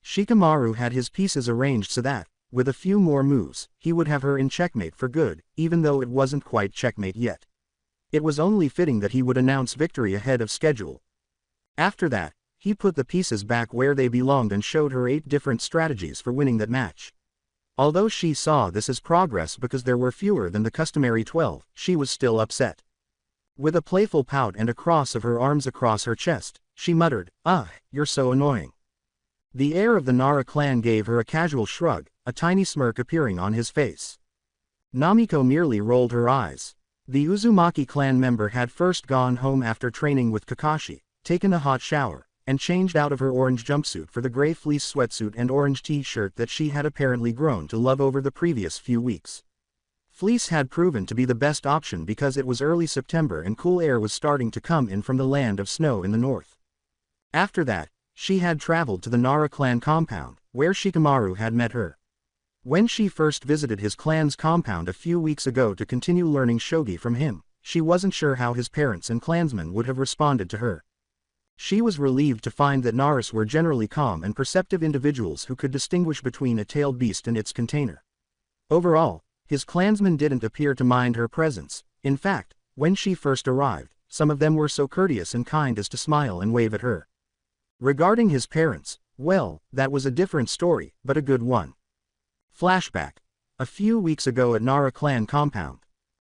Shikamaru had his pieces arranged so that, with a few more moves, he would have her in checkmate for good, even though it wasn't quite checkmate yet. It was only fitting that he would announce victory ahead of schedule. After that, he put the pieces back where they belonged and showed her 8 different strategies for winning that match. Although she saw this as progress because there were fewer than the customary 12, she was still upset. With a playful pout and a cross of her arms across her chest, she muttered, "You're so annoying." The heir of the Nara clan gave her a casual shrug, a tiny smirk appearing on his face. Namiko merely rolled her eyes. The Uzumaki clan member had first gone home after training with Kakashi, taken a hot shower, and changed out of her orange jumpsuit for the gray fleece sweatsuit and orange t-shirt that she had apparently grown to love over the previous few weeks. Fleece had proven to be the best option because it was early September and cool air was starting to come in from the land of snow in the north. After that, she had traveled to the Nara clan compound, where Shikamaru had met her. When she first visited his clan's compound a few weeks ago to continue learning shogi from him, she wasn't sure how his parents and clansmen would have responded to her. She was relieved to find that Naras were generally calm and perceptive individuals who could distinguish between a tailed beast and its container. Overall, his clansmen didn't appear to mind her presence. In fact, when she first arrived, some of them were so courteous and kind as to smile and wave at her. Regarding his parents, well, that was a different story, but a good one. Flashback. A few weeks ago at Nara clan compound.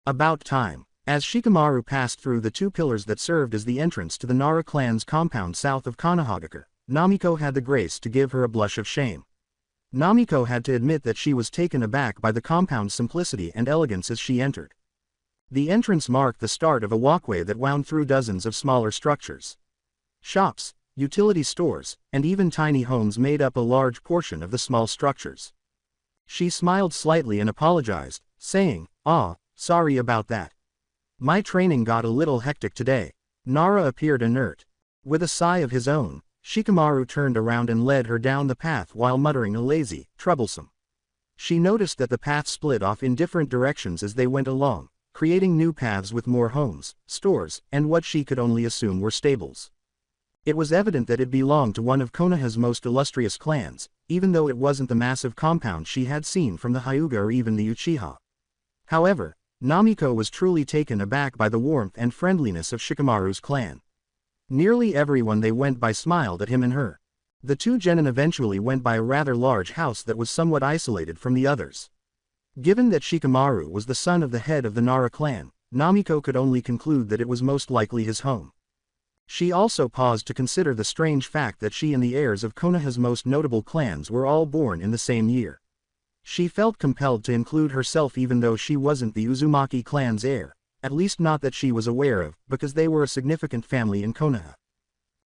About time. As Shikamaru passed through the 2 pillars that served as the entrance to the Nara clan's compound south of Konohagakure, Namiko had the grace to give her a blush of shame. Namiko had to admit that she was taken aback by the compound's simplicity and elegance as she entered. The entrance marked the start of a walkway that wound through dozens of smaller structures. Shops, utility stores, and even tiny homes made up a large portion of the small structures. She smiled slightly and apologized, saying, sorry about that. My training got a little hectic today." Nara appeared inert. With a sigh of his own, Shikamaru turned around and led her down the path while muttering a lazy, troublesome. She noticed that the path split off in different directions as they went along, creating new paths with more homes, stores, and what she could only assume were stables. It was evident that it belonged to one of Konoha's most illustrious clans, even though it wasn't the massive compound she had seen from the Hyuga or even the Uchiha. However, Namiko was truly taken aback by the warmth and friendliness of Shikamaru's clan. Nearly everyone they went by smiled at him and her. The 2 genin eventually went by a rather large house that was somewhat isolated from the others. Given that Shikamaru was the son of the head of the Nara clan, Namiko could only conclude that it was most likely his home. She also paused to consider the strange fact that she and the heirs of Konoha's most notable clans were all born in the same year. She felt compelled to include herself even though she wasn't the Uzumaki clan's heir, at least not that she was aware of, because they were a significant family in Konoha.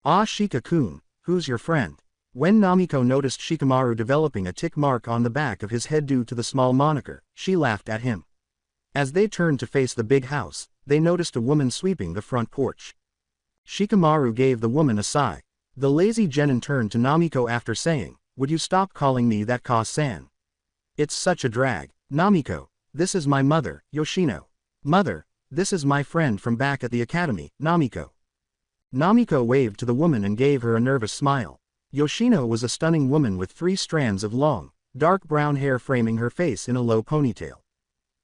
"Ah, Shika-kun, who's your friend?" When Namiko noticed Shikamaru developing a tick mark on the back of his head due to the small moniker, she laughed at him. As they turned to face the big house, they noticed a woman sweeping the front porch. Shikamaru gave the woman a sigh. The lazy genin turned to Namiko after saying, "Would you stop calling me that, Ka-san? It's such a drag." "Namiko, this is my mother, Yoshino." "Mother, this is my friend from back at the academy, Namiko." Namiko waved to the woman and gave her a nervous smile. Yoshino was a stunning woman with 3 strands of long, dark brown hair framing her face in a low ponytail.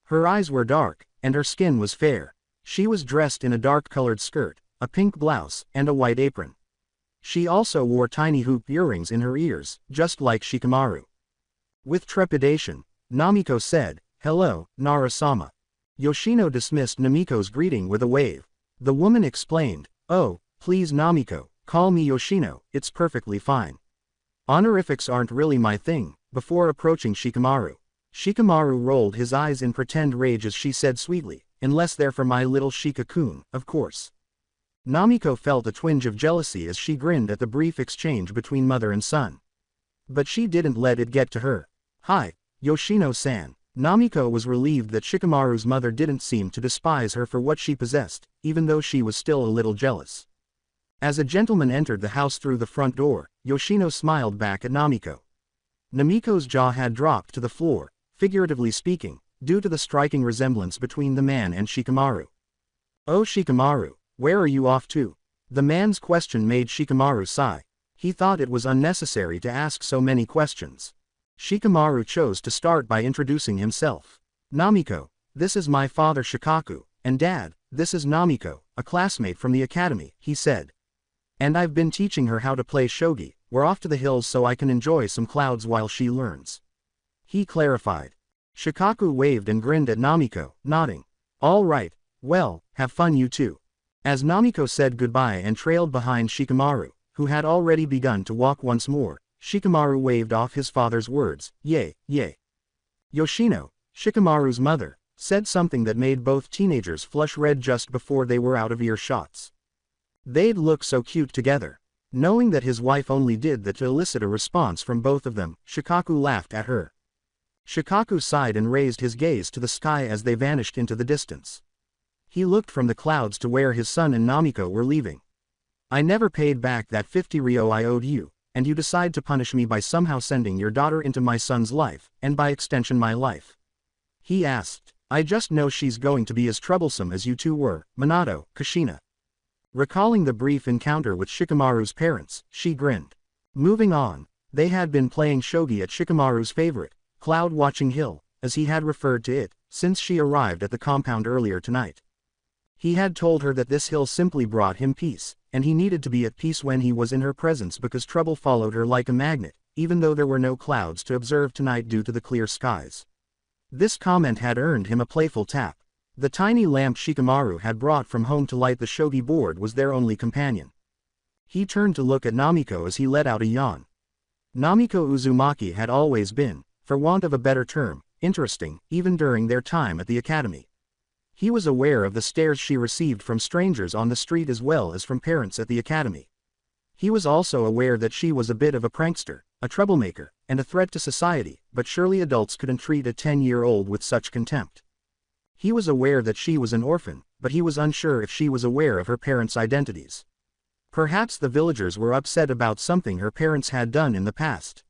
Her eyes were dark, and her skin was fair. She was dressed in a dark-colored skirt, a pink blouse, and a white apron. She also wore tiny hoop earrings in her ears, just like Shikamaru. With trepidation, Namiko said, "Hello, Nara-sama." Yoshino dismissed Namiko's greeting with a wave. The woman explained, "Oh, please Namiko, call me Yoshino, it's perfectly fine. Honorifics aren't really my thing," before approaching Shikamaru. Shikamaru rolled his eyes in pretend rage as she said sweetly, "Unless they're for my little Shika-kun, of course." Namiko felt a twinge of jealousy as she grinned at the brief exchange between mother and son. But she didn't let it get to her. "Hi, Yoshino-san." Namiko was relieved that Shikamaru's mother didn't seem to despise her for what she possessed, even though she was still a little jealous. As a gentleman entered the house through the front door, Yoshino smiled back at Namiko. Namiko's jaw had dropped to the floor, figuratively speaking, due to the striking resemblance between the man and Shikamaru. "Oh Shikamaru, where are you off to?" The man's question made Shikamaru sigh. He thought it was unnecessary to ask so many questions. Shikamaru chose to start by introducing himself. "Namiko, this is my father Shikaku, and dad, this is Namiko, a classmate from the academy," he said. "And I've been teaching her how to play shogi. We're off to the hills so I can enjoy some clouds while she learns," he clarified. Shikaku waved and grinned at Namiko, nodding. "All right, well, have fun you too." As Namiko said goodbye and trailed behind Shikamaru, who had already begun to walk once more, Shikamaru waved off his father's words, "Yay, yay." Yoshino, Shikamaru's mother, said something that made both teenagers flush red just before they were out of earshots. They'd look so cute together. Knowing that his wife only did that to elicit a response from both of them, Shikaku laughed at her. Shikaku sighed and raised his gaze to the sky as they vanished into the distance. He looked from the clouds to where his son and Namiko were leaving. "I never paid back that 50 ryo I owed you, and you decide to punish me by somehow sending your daughter into my son's life, and by extension my life?" he asked. "I just know she's going to be as troublesome as you two were, Minato, Kushina." Recalling the brief encounter with Shikamaru's parents, she grinned. Moving on, they had been playing shogi at Shikamaru's favorite, Cloud Watching Hill, as he had referred to it, since she arrived at the compound earlier tonight. He had told her that this hill simply brought him peace, and he needed to be at peace when he was in her presence because trouble followed her like a magnet, even though there were no clouds to observe tonight due to the clear skies. This comment had earned him a playful tap. The tiny lamp Shikamaru had brought from home to light the shogi board was their only companion. He turned to look at Namiko as he let out a yawn. Namiko Uzumaki had always been, for want of a better term, interesting, even during their time at the academy. He was aware of the stares she received from strangers on the street as well as from parents at the academy. He was also aware that she was a bit of a prankster, a troublemaker, and a threat to society, but surely adults couldn't treat a 10-year-old with such contempt. He was aware that she was an orphan, but he was unsure if she was aware of her parents' identities. Perhaps the villagers were upset about something her parents had done in the past.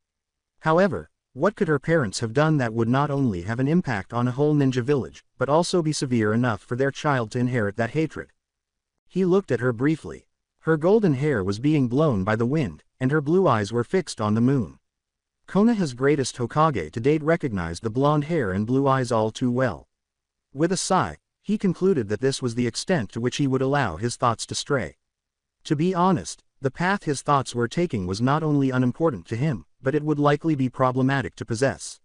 However, what could her parents have done that would not only have an impact on a whole ninja village, but also be severe enough for their child to inherit that hatred? He looked at her briefly. Her golden hair was being blown by the wind, and her blue eyes were fixed on the moon. Konoha's greatest Hokage to date recognized the blonde hair and blue eyes all too well. With a sigh, he concluded that this was the extent to which he would allow his thoughts to stray. To be honest, the path his thoughts were taking was not only unimportant to him, but it would likely be problematic to possess.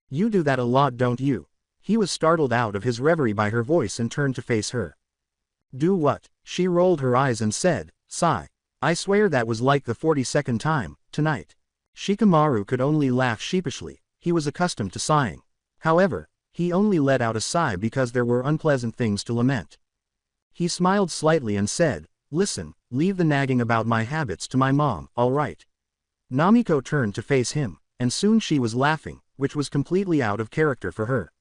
"You do that a lot, don't you?" He was startled out of his reverie by her voice and turned to face her. "Do what?" She rolled her eyes and said, "Sigh. I swear that was like the 42nd time, tonight." Shikamaru could only laugh sheepishly. He was accustomed to sighing. However, he only let out a sigh because there were unpleasant things to lament. He smiled slightly and said, "Listen, leave the nagging about my habits to my mom, all right?" Namiko turned to face him, and soon she was laughing, which was completely out of character for her.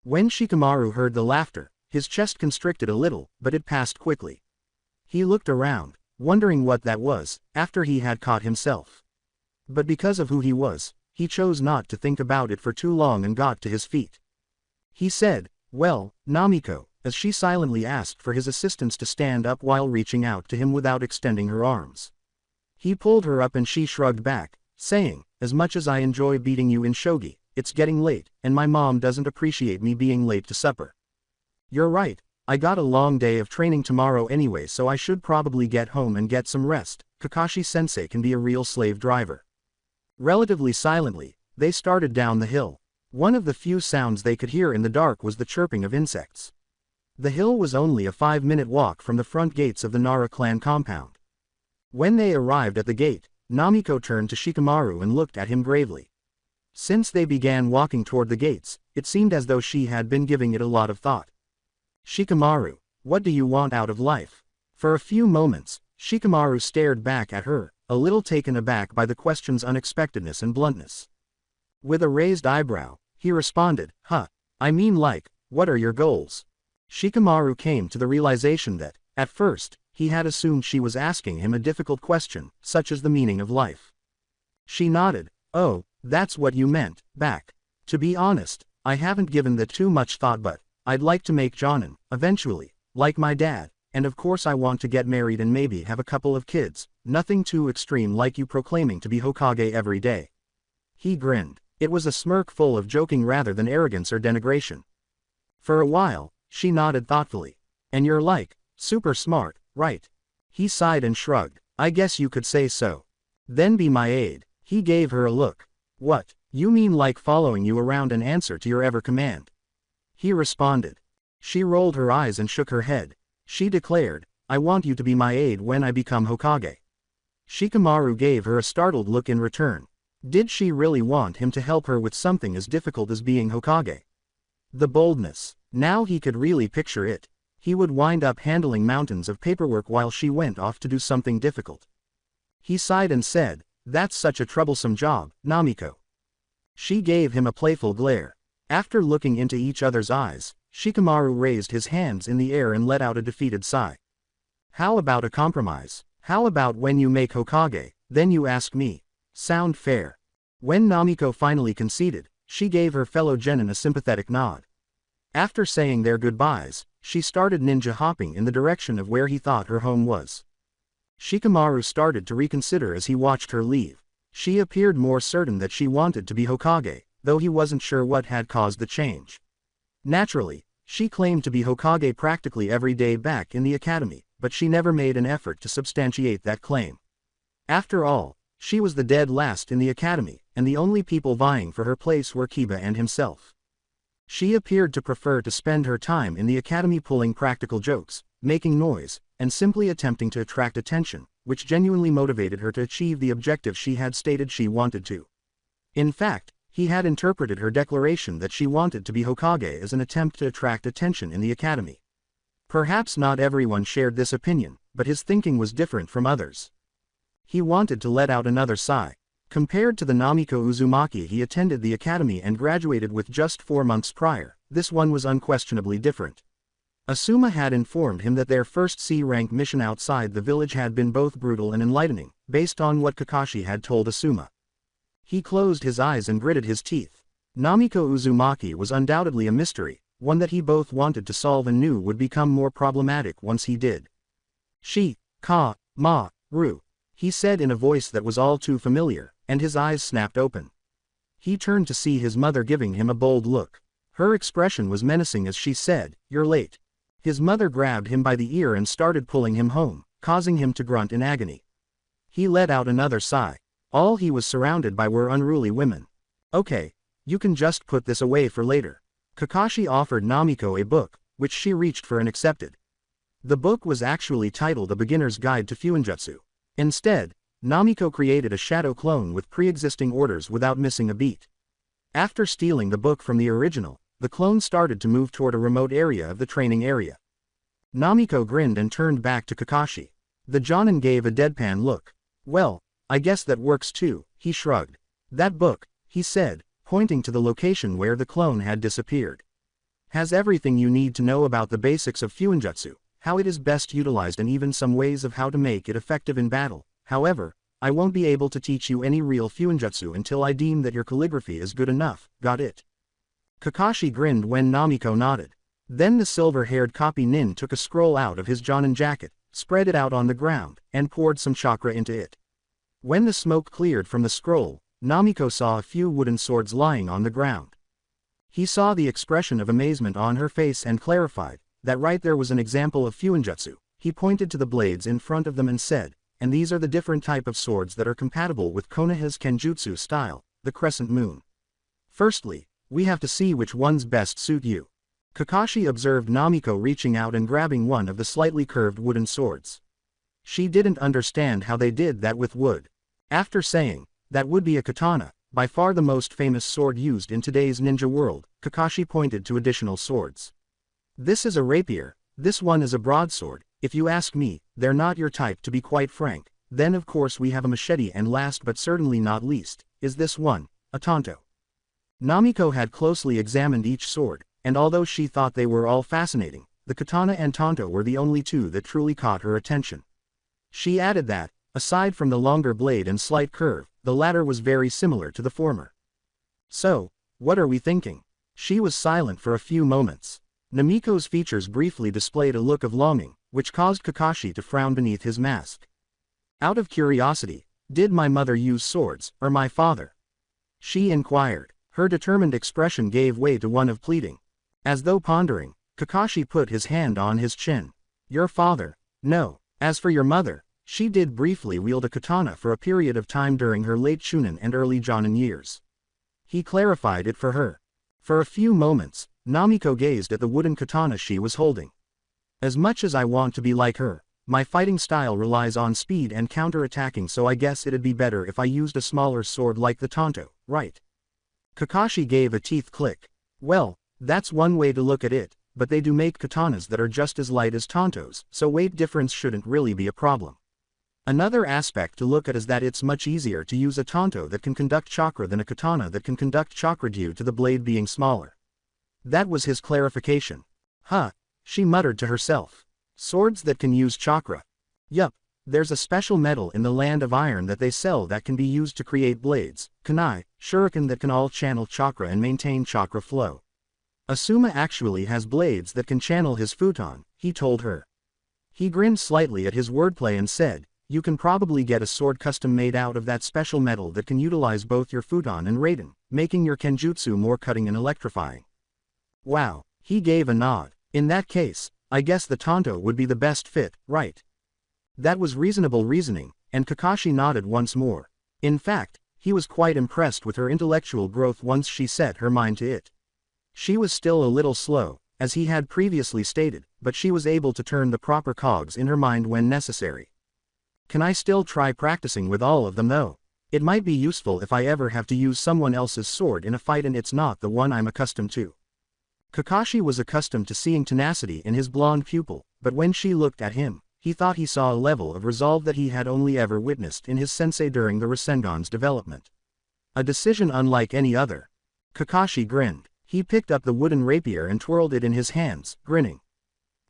When Shikamaru heard the laughter, his chest constricted a little, but it passed quickly. He looked around, wondering what that was, after he had caught himself. But because of who he was, he chose not to think about it for too long and got to his feet. He said, "Well, Namiko," as she silently asked for his assistance to stand up while reaching out to him without extending her arms. He pulled her up and she shrugged back, saying, as much as I enjoy beating you in shogi, it's getting late, and my mom doesn't appreciate me being late to supper. You're right, I got a long day of training tomorrow anyway, so I should probably get home and get some rest. Kakashi-sensei can be a real slave driver. Relatively silently, they started down the hill. One of the few sounds they could hear in the dark was the chirping of insects. The hill was only a 5-minute walk from the front gates of the Nara clan compound. When they arrived at the gate, Namiko turned to Shikamaru and looked at him gravely. Since they began walking toward the gates, it seemed as though she had been giving it a lot of thought. Shikamaru, what do you want out of life? For a few moments, Shikamaru stared back at her, a little taken aback by the question's unexpectedness and bluntness. With a raised eyebrow, he responded, I mean like, what are your goals? Shikamaru came to the realization that, at first, he had assumed she was asking him a difficult question, such as the meaning of life. She nodded, oh, that's what you meant, back. To be honest, I haven't given that too much thought, but I'd like to make Jonin, eventually, like my dad, and of course I want to get married and maybe have a couple of kids, nothing too extreme like you proclaiming to be Hokage every day. He grinned. It was a smirk full of joking rather than arrogance or denigration. For a while, she nodded thoughtfully. And you're like, super smart, right? He sighed and shrugged. I guess you could say so. Then be my aide. He gave her a look. What, you mean like following you around and answer to your ever command? He responded. She rolled her eyes and shook her head. She declared, I want you to be my aide when I become Hokage. Shikamaru gave her a startled look in return. Did she really want him to help her with something as difficult as being Hokage? The boldness. Now he could really picture it. He would wind up handling mountains of paperwork while she went off to do something difficult. He sighed and said, that's such a troublesome job, Namiko. She gave him a playful glare. After looking into each other's eyes, Shikamaru raised his hands in the air and let out a defeated sigh. How about a compromise? How about when you make Hokage, then you ask me? Sound fair? When Namiko finally conceded, she gave her fellow genin a sympathetic nod. After saying their goodbyes, she started ninja hopping in the direction of where he thought her home was. Shikamaru started to reconsider as he watched her leave. She appeared more certain that she wanted to be Hokage, though he wasn't sure what had caused the change. Naturally, she claimed to be Hokage practically every day back in the academy, but she never made an effort to substantiate that claim. After all, she was the dead last in the academy, and the only people vying for her place were Kiba and himself. She appeared to prefer to spend her time in the academy pulling practical jokes, making noise, and simply attempting to attract attention, which genuinely motivated her to achieve the objective she had stated she wanted to. In fact, he had interpreted her declaration that she wanted to be Hokage as an attempt to attract attention in the academy. Perhaps not everyone shared this opinion, but his thinking was different from others. He wanted to let out another sigh. Compared to the Namiko Uzumaki he attended the academy and graduated with just 4 months prior, this one was unquestionably different. Asuma had informed him that their first C-rank mission outside the village had been both brutal and enlightening, based on what Kakashi had told Asuma. He closed his eyes and gritted his teeth. Namiko Uzumaki was undoubtedly a mystery, one that he both wanted to solve and knew would become more problematic once he did. Ru, he said in a voice that was all too familiar, and his eyes snapped open. He turned to see his mother giving him a bold look. Her expression was menacing as she said, "You're late." His mother grabbed him by the ear and started pulling him home, causing him to grunt in agony. He let out another sigh. All he was surrounded by were unruly women. Okay, you can just put this away for later. Kakashi offered Namiko a book, which she reached for and accepted. The book was actually titled A Beginner's Guide to Fuinjutsu. Instead, Namiko created a shadow clone with pre-existing orders without missing a beat. After stealing the book from the original, the clone started to move toward a remote area of the training area. Namiko grinned and turned back to Kakashi. The Jonin gave a deadpan look. Well, I guess that works too, he shrugged. That book, he said, pointing to the location where the clone had disappeared, has everything you need to know about the basics of Fuinjutsu, how it is best utilized and even some ways of how to make it effective in battle. However, I won't be able to teach you any real Fuinjutsu until I deem that your calligraphy is good enough, got it? Kakashi grinned when Namiko nodded. Then the silver-haired copy nin took a scroll out of his Jonin jacket, spread it out on the ground, and poured some chakra into it. When the smoke cleared from the scroll, Namiko saw a few wooden swords lying on the ground. He saw the expression of amazement on her face and clarified that right there was an example of fuinjutsu. He pointed to the blades in front of them and said, and these are the different type of swords that are compatible with Konoha's Kenjutsu style, the crescent moon. Firstly, we have to see which ones best suit you. Kakashi observed Namiko reaching out and grabbing one of the slightly curved wooden swords. She didn't understand how they did that with wood. After saying, that would be a katana, by far the most famous sword used in today's ninja world, Kakashi pointed to additional swords. This is a rapier, this one is a broadsword. If you ask me, they're not your type to be quite frank. Then of course we have a machete, and last but certainly not least, is this one, a tanto. Namiko had closely examined each sword, and although she thought they were all fascinating, the katana and tanto were the only two that truly caught her attention. She added that, aside from the longer blade and slight curve, the latter was very similar to the former. So, what are we thinking? She was silent for a few moments. Namiko's features briefly displayed a look of longing, which caused Kakashi to frown beneath his mask. Out of curiosity, did my mother use swords, or my father? She inquired. Her determined expression gave way to one of pleading. As though pondering, Kakashi put his hand on his chin. Your father? No. As for your mother, she did briefly wield a katana for a period of time during her late Shunin and early Jonin years. He clarified it for her. For a few moments, Namiko gazed at the wooden katana she was holding. As much as I want to be like her, my fighting style relies on speed and counter-attacking, so I guess it'd be better if I used a smaller sword like the tanto, right? Kakashi gave a teeth click. Well, that's one way to look at it, but they do make katanas that are just as light as tantos, so weight difference shouldn't really be a problem. Another aspect to look at is that it's much easier to use a tanto that can conduct chakra than a katana that can conduct chakra due to the blade being smaller. That was his clarification. Huh, she muttered to herself. Swords that can use chakra. Yup, there's a special metal in the land of iron that they sell that can be used to create blades, kunai, shuriken that can all channel chakra and maintain chakra flow. Asuma actually has blades that can channel his futon, he told her. He grinned slightly at his wordplay and said, you can probably get a sword custom made out of that special metal that can utilize both your futon and raiden, making your kenjutsu more cutting and electrifying. Wow, he gave a nod. In that case, I guess the tanto would be the best fit, right? That was reasonable reasoning, and Kakashi nodded once more. In fact, he was quite impressed with her intellectual growth once she set her mind to it. She was still a little slow, as he had previously stated, but she was able to turn the proper cogs in her mind when necessary. Can I still try practicing with all of them though? It might be useful if I ever have to use someone else's sword in a fight and it's not the one I'm accustomed to. Kakashi was accustomed to seeing tenacity in his blonde pupil, but when she looked at him, he thought he saw a level of resolve that he had only ever witnessed in his sensei during the Rasengan's development. A decision unlike any other. Kakashi grinned. He picked up the wooden rapier and twirled it in his hands, grinning.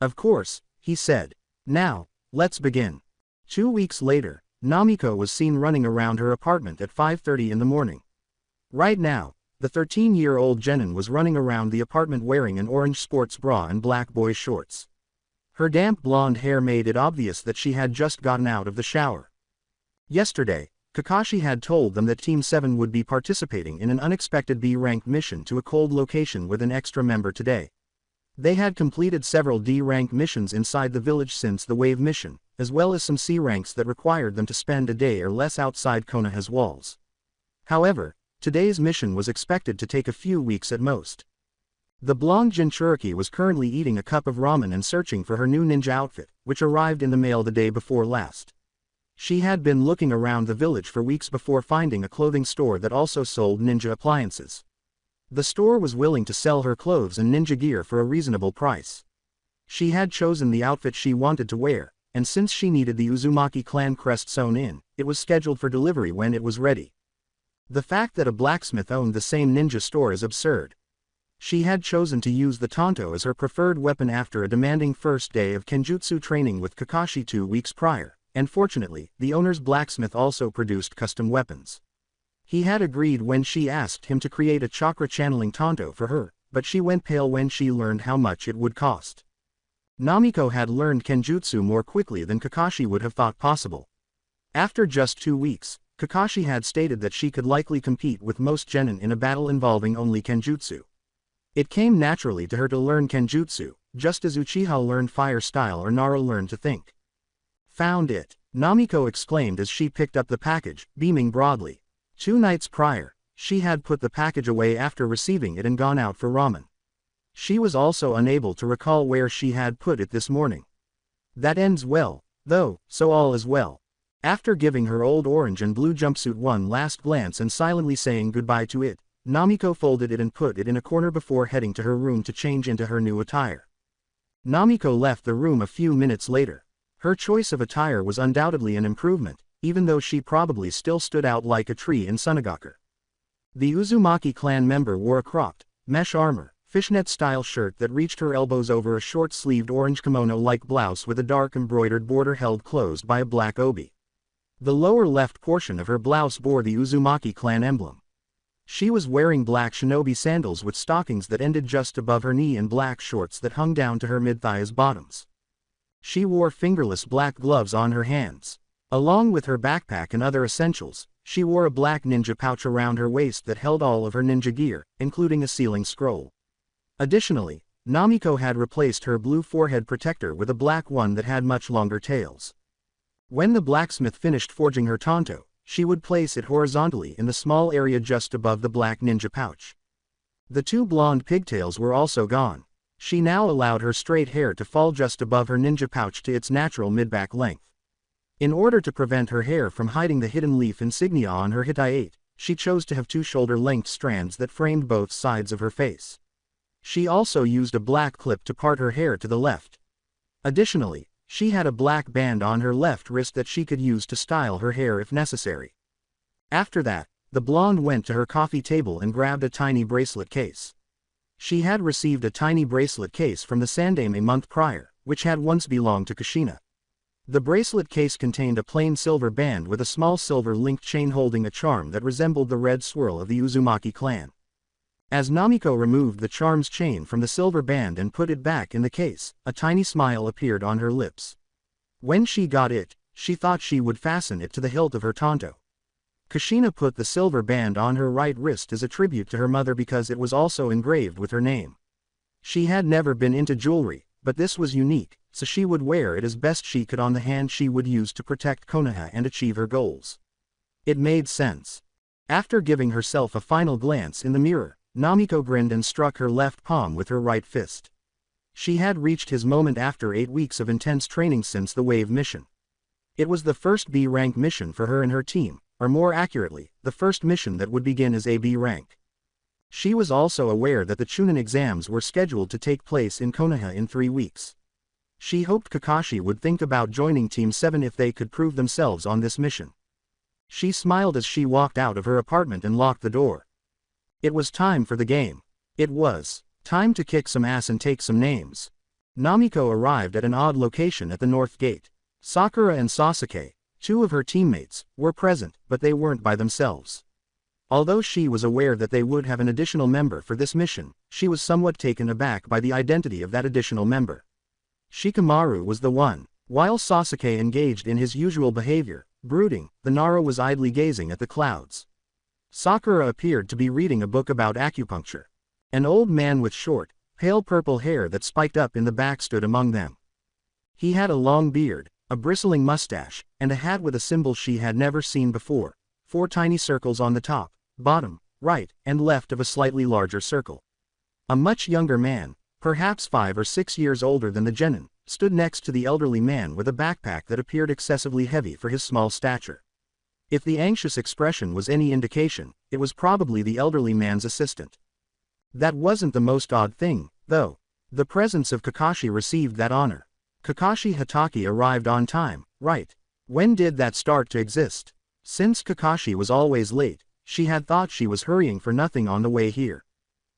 Of course, he said. Now, let's begin. 2 weeks later, Namiko was seen running around her apartment at 5:30 in the morning. Right now, the 13-year-old genin was running around the apartment wearing an orange sports bra and black boy shorts. Her damp blonde hair made it obvious that she had just gotten out of the shower. Yesterday, Kakashi had told them that Team 7 would be participating in an unexpected B-rank mission to a cold location with an extra member today. They had completed several D-rank missions inside the village since the Wave mission, as well as some C ranks that required them to spend a day or less outside Konoha's walls. However, today's mission was expected to take a few weeks at most. The blonde Jinchuriki was currently eating a cup of ramen and searching for her new ninja outfit, which arrived in the mail the day before last. She had been looking around the village for weeks before finding a clothing store that also sold ninja appliances. The store was willing to sell her clothes and ninja gear for a reasonable price. She had chosen the outfit she wanted to wear, and since she needed the Uzumaki clan crest sewn in, it was scheduled for delivery when it was ready. The fact that a blacksmith owned the same ninja store is absurd. She had chosen to use the tanto as her preferred weapon after a demanding first day of kenjutsu training with Kakashi 2 weeks prior, and fortunately, the owner's blacksmith also produced custom weapons. He had agreed when she asked him to create a chakra channeling tanto for her, but she went pale when she learned how much it would cost. Namiko had learned kenjutsu more quickly than Kakashi would have thought possible. After just 2 weeks, Kakashi had stated that she could likely compete with most genin in a battle involving only Kenjutsu. It came naturally to her to learn Kenjutsu, just as Uchiha learned fire style or Naruto learned to think. Found it, Namiko exclaimed as she picked up the package, beaming broadly. 2 nights prior, she had put the package away after receiving it and gone out for ramen. She was also unable to recall where she had put it this morning. That ends well, though, so all is well. After giving her old orange and blue jumpsuit one last glance and silently saying goodbye to it, Namiko folded it and put it in a corner before heading to her room to change into her new attire. Namiko left the room a few minutes later. Her choice of attire was undoubtedly an improvement, even though she probably still stood out like a tree in Sunagaku. The Uzumaki clan member wore a cropped, mesh armor, fishnet-style shirt that reached her elbows over a short-sleeved orange kimono-like blouse with a dark embroidered border held closed by a black obi. The lower left portion of her blouse bore the Uzumaki clan emblem. She was wearing black shinobi sandals with stockings that ended just above her knee and black shorts that hung down to her mid-thighs bottoms. She wore fingerless black gloves on her hands. Along with her backpack and other essentials, she wore a black ninja pouch around her waist that held all of her ninja gear, including a sealing scroll. Additionally, Namiko had replaced her blue forehead protector with a black one that had much longer tails. When the blacksmith finished forging her tanto, she would place it horizontally in the small area just above the black ninja pouch. The 2 blonde pigtails were also gone. She now allowed her straight hair to fall just above her ninja pouch to its natural mid-back length. In order to prevent her hair from hiding the hidden leaf insignia on her hitayate, she chose to have 2 shoulder-length strands that framed both sides of her face. She also used a black clip to part her hair to the left. Additionally, she had a black band on her left wrist that she could use to style her hair if necessary. After that, the blonde went to her coffee table and grabbed a tiny bracelet case. She had received a tiny bracelet case from the Sandame a month prior, which had once belonged to Kushina. The bracelet case contained a plain silver band with a small silver linked chain holding a charm that resembled the red swirl of the Uzumaki clan. As Namiko removed the charm's chain from the silver band and put it back in the case, a tiny smile appeared on her lips. When she got it, she thought she would fasten it to the hilt of her tanto. Kushina put the silver band on her right wrist as a tribute to her mother because it was also engraved with her name. She had never been into jewelry, but this was unique, so she would wear it as best she could on the hand she would use to protect Konoha and achieve her goals. It made sense. After giving herself a final glance in the mirror, Namiko grinned and struck her left palm with her right fist. She had reached his moment after 8 weeks of intense training since the Wave mission. It was the first B-rank mission for her and her team, or more accurately, the first mission that would begin as a B rank. She was also aware that the Chunin exams were scheduled to take place in Konoha in 3 weeks. She hoped Kakashi would think about joining Team 7 if they could prove themselves on this mission. She smiled as she walked out of her apartment and locked the door. It was time for the game. It was time to kick some ass and take some names. Namiko arrived at an odd location at the north gate. Sakura and Sasuke, 2 of her teammates, were present, but they weren't by themselves. Although she was aware that they would have an additional member for this mission, she was somewhat taken aback by the identity of that additional member. Shikamaru was the one. While Sasuke engaged in his usual behavior, brooding, the Nara was idly gazing at the clouds. Sakura appeared to be reading a book about acupuncture. An old man with short, pale purple hair that spiked up in the back stood among them. He had a long beard, a bristling mustache, and a hat with a symbol she had never seen before, 4 tiny circles on the top, bottom, right, and left of a slightly larger circle. A much younger man, perhaps 5 or 6 years older than the genin, stood next to the elderly man with a backpack that appeared excessively heavy for his small stature. If the anxious expression was any indication, it was probably the elderly man's assistant. That wasn't the most odd thing, though. The presence of Kakashi received that honor. Kakashi Hatake arrived on time, right? When did that start to exist? Since Kakashi was always late, she had thought she was hurrying for nothing on the way here.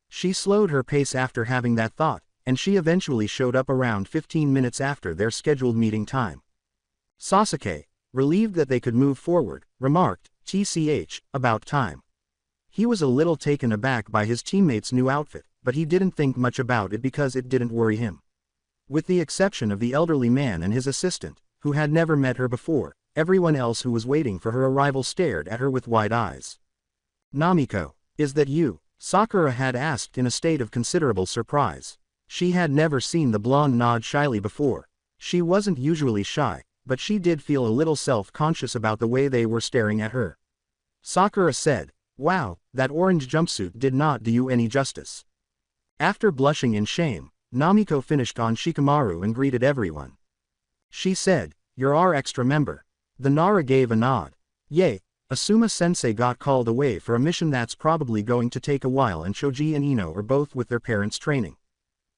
She slowed her pace after having that thought, and she eventually showed up around 15 minutes after their scheduled meeting time. Sasuke, relieved that they could move forward, remarked, "TCH, about time." He was a little taken aback by his teammate's new outfit, but he didn't think much about it because it didn't worry him. With the exception of the elderly man and his assistant, who had never met her before, Everyone else who was waiting for her arrival stared at her with wide eyes. "Namiko, is that you?" Sakura had asked in a state of considerable surprise. She had never seen the blonde nod shyly before. She wasn't usually shy, but she did feel a little self-conscious about the way they were staring at her. Sakura said, "Wow, that orange jumpsuit did not do you any justice." After blushing in shame, Namiko finished on Shikamaru and greeted everyone. She said, "You're our extra member." The Nara gave a nod. "Yay, Asuma-sensei got called away for a mission that's probably going to take a while and Shoji and Ino are both with their parents training.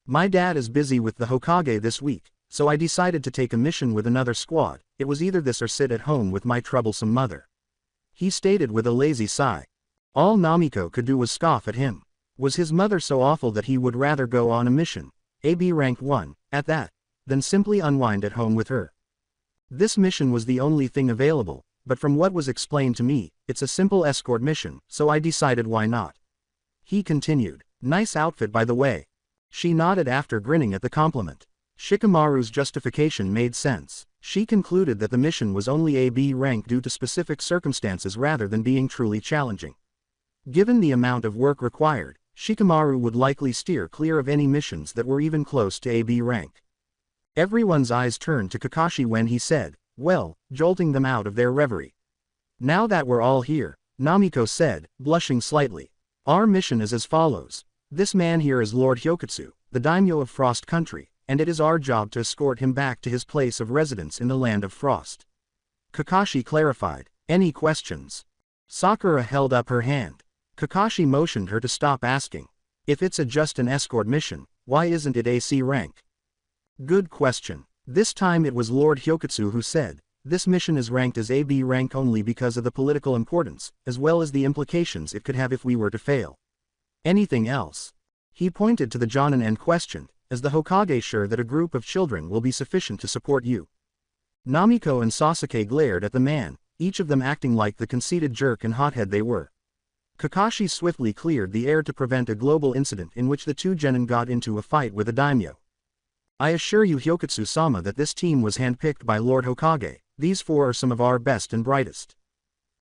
My dad is busy with the Hokage this week, so I decided to take a mission with another squad. It was either this or sit at home with my troublesome mother," he stated with a lazy sigh. All Namiko could do was scoff at him. Was his mother so awful that he would rather go on a mission, AB rank 1, at that, than simply unwind at home with her? This mission was the only thing available, but from what was explained to me, it's a simple escort mission, so I decided why not. He continued, "Nice outfit by the way." She nodded after grinning at the compliment. Shikamaru's justification made sense. She concluded that the mission was only AB rank due to specific circumstances rather than being truly challenging. Given the amount of work required, Shikamaru would likely steer clear of any missions that were even close to AB rank. Everyone's eyes turned to Kakashi when he said, "Well," jolting them out of their reverie. "Now that we're all here," Namiko said, blushing slightly. "Our mission is as follows. This man here is Lord Hyokutsu, the daimyo of Frost Country, and it is our job to escort him back to his place of residence in the Land of Frost." Kakashi clarified, "Any questions?" Sakura held up her hand. Kakashi motioned her to stop asking. "If it's just an escort mission, why isn't it AC rank?" "Good question." This time it was Lord Hyokutsu who said, "This mission is ranked as AB rank only because of the political importance, as well as the implications it could have if we were to fail." "Anything else?" He pointed to the Jonin and questioned, "Is the Hokage sure that a group of children will be sufficient to support you?" Namiko and Sasuke glared at the man, each of them acting like the conceited jerk and hothead they were. Kakashi swiftly cleared the air to prevent a global incident in which the two genin got into a fight with a daimyo. "I assure you Hyokutsu-sama that this team was handpicked by Lord Hokage. These four are some of our best and brightest."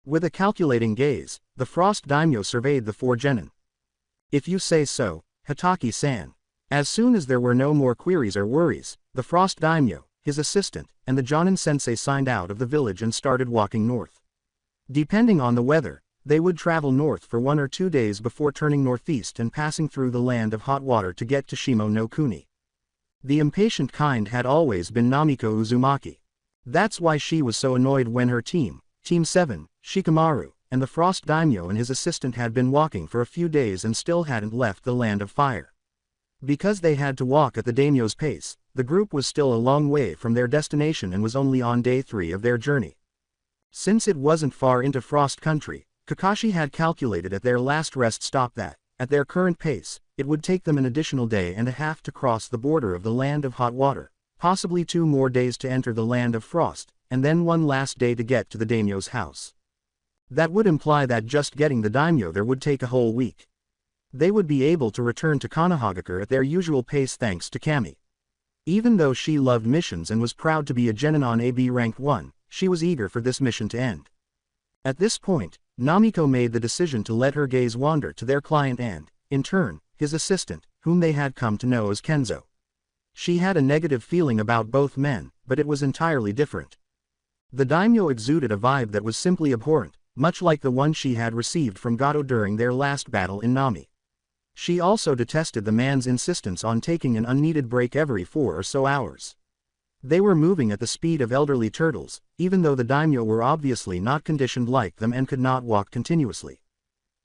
With a calculating gaze, the Frost daimyo surveyed the four genin. "If you say so, Hitaki-san." As soon as there were no more queries or worries, the Frost daimyo, his assistant, and the Jonin-sensei signed out of the village and started walking north. Depending on the weather, they would travel north for 1 or 2 days before turning northeast and passing through the land of hot water to get to Shimo no Kuni. The impatient kind had always been Namiko Uzumaki. That's why she was so annoyed when her team, Team 7, Shikamaru, and the Frost daimyo and his assistant had been walking for a few days and still hadn't left the Land of Fire. Because they had to walk at the daimyo's pace, the group was still a long way from their destination and was only on day 3 of their journey. Since it wasn't far into Frost Country, Kakashi had calculated at their last rest stop that, at their current pace, it would take them an additional day and a half to cross the border of the Land of Hot Water, possibly 2 more days to enter the Land of Frost, and then 1 last day to get to the daimyo's house. That would imply that just getting the daimyo there would take a whole week. They would be able to return to Konohagakure at their usual pace thanks to Kami. Even though she loved missions and was proud to be a genin on AB rank 1, she was eager for this mission to end. At this point, Namiko made the decision to let her gaze wander to their client and, in turn, his assistant, whom they had come to know as Kenzo. She had a negative feeling about both men, but it was entirely different. The daimyo exuded a vibe that was simply abhorrent, much like the one she had received from Gato during their last battle in Nami. She also detested the man's insistence on taking an unneeded break every 4 or so hours. They were moving at the speed of elderly turtles, even though the daimyo were obviously not conditioned like them and could not walk continuously.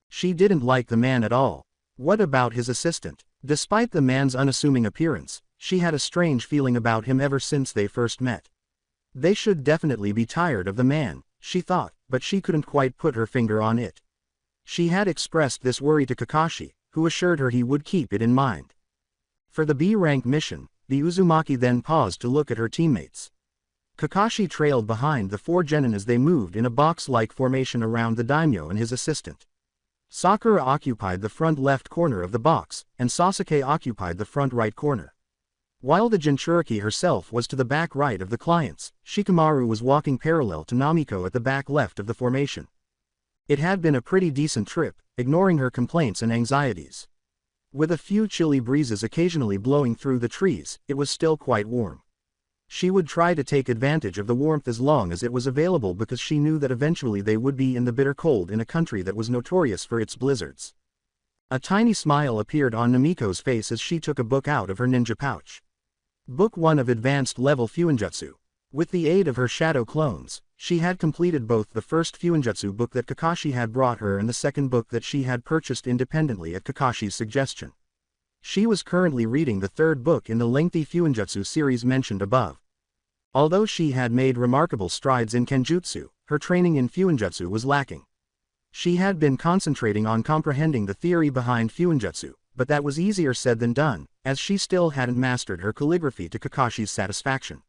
She didn't like the man at all. What about his assistant? Despite the man's unassuming appearance, she had a strange feeling about him ever since they first met. They should definitely be tired of the man, she thought, but she couldn't quite put her finger on it. She had expressed this worry to Kakashi, who assured her he would keep it in mind. For the B-rank mission, the Uzumaki then paused to look at her teammates. Kakashi trailed behind the 4 genin as they moved in a box-like formation around the daimyo and his assistant. Sakura occupied the front left corner of the box, and Sasuke occupied the front right corner. While the Jinchuriki herself was to the back right of the clients, Shikamaru was walking parallel to Namiko at the back left of the formation. It had been a pretty decent trip, ignoring her complaints and anxieties. With a few chilly breezes occasionally blowing through the trees, it was still quite warm. She would try to take advantage of the warmth as long as it was available because she knew that eventually they would be in the bitter cold in a country that was notorious for its blizzards. A tiny smile appeared on Namiko's face as she took a book out of her ninja pouch. Book 1 of Advanced Level Fuinjutsu. With the aid of her shadow clones, she had completed both the first Fuinjutsu book that Kakashi had brought her and the second book that she had purchased independently at Kakashi's suggestion. She was currently reading the third book in the lengthy Fuinjutsu series mentioned above. Although she had made remarkable strides in Kenjutsu, her training in Fuinjutsu was lacking. She had been concentrating on comprehending the theory behind Fuinjutsu, but that was easier said than done, as she still hadn't mastered her calligraphy to Kakashi's satisfaction.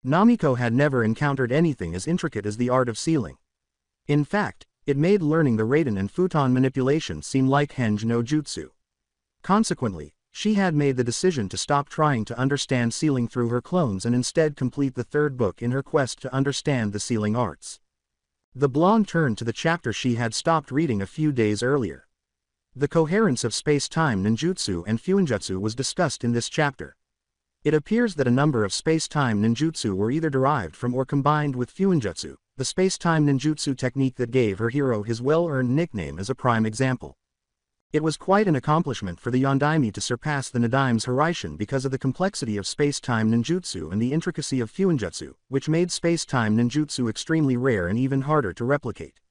Namiko had never encountered anything as intricate as the art of sealing. In fact, it made learning the Raiden and Futon manipulation seem like Henge no Jutsu. Consequently, she had made the decision to stop trying to understand sealing through her clones and instead complete the third book in her quest to understand the sealing arts. The blonde turned to the chapter she had stopped reading a few days earlier. The coherence of space-time ninjutsu and Fuinjutsu was discussed in this chapter. It appears that a number of space-time ninjutsu were either derived from or combined with Fuinjutsu, the space-time ninjutsu technique that gave her hero his well-earned nickname as a prime example. It was quite an accomplishment for the Yondaime to surpass the Nadime's Hiraishin because of the complexity of space-time ninjutsu and the intricacy of Fuinjutsu, which made space-time ninjutsu extremely rare and even harder to replicate.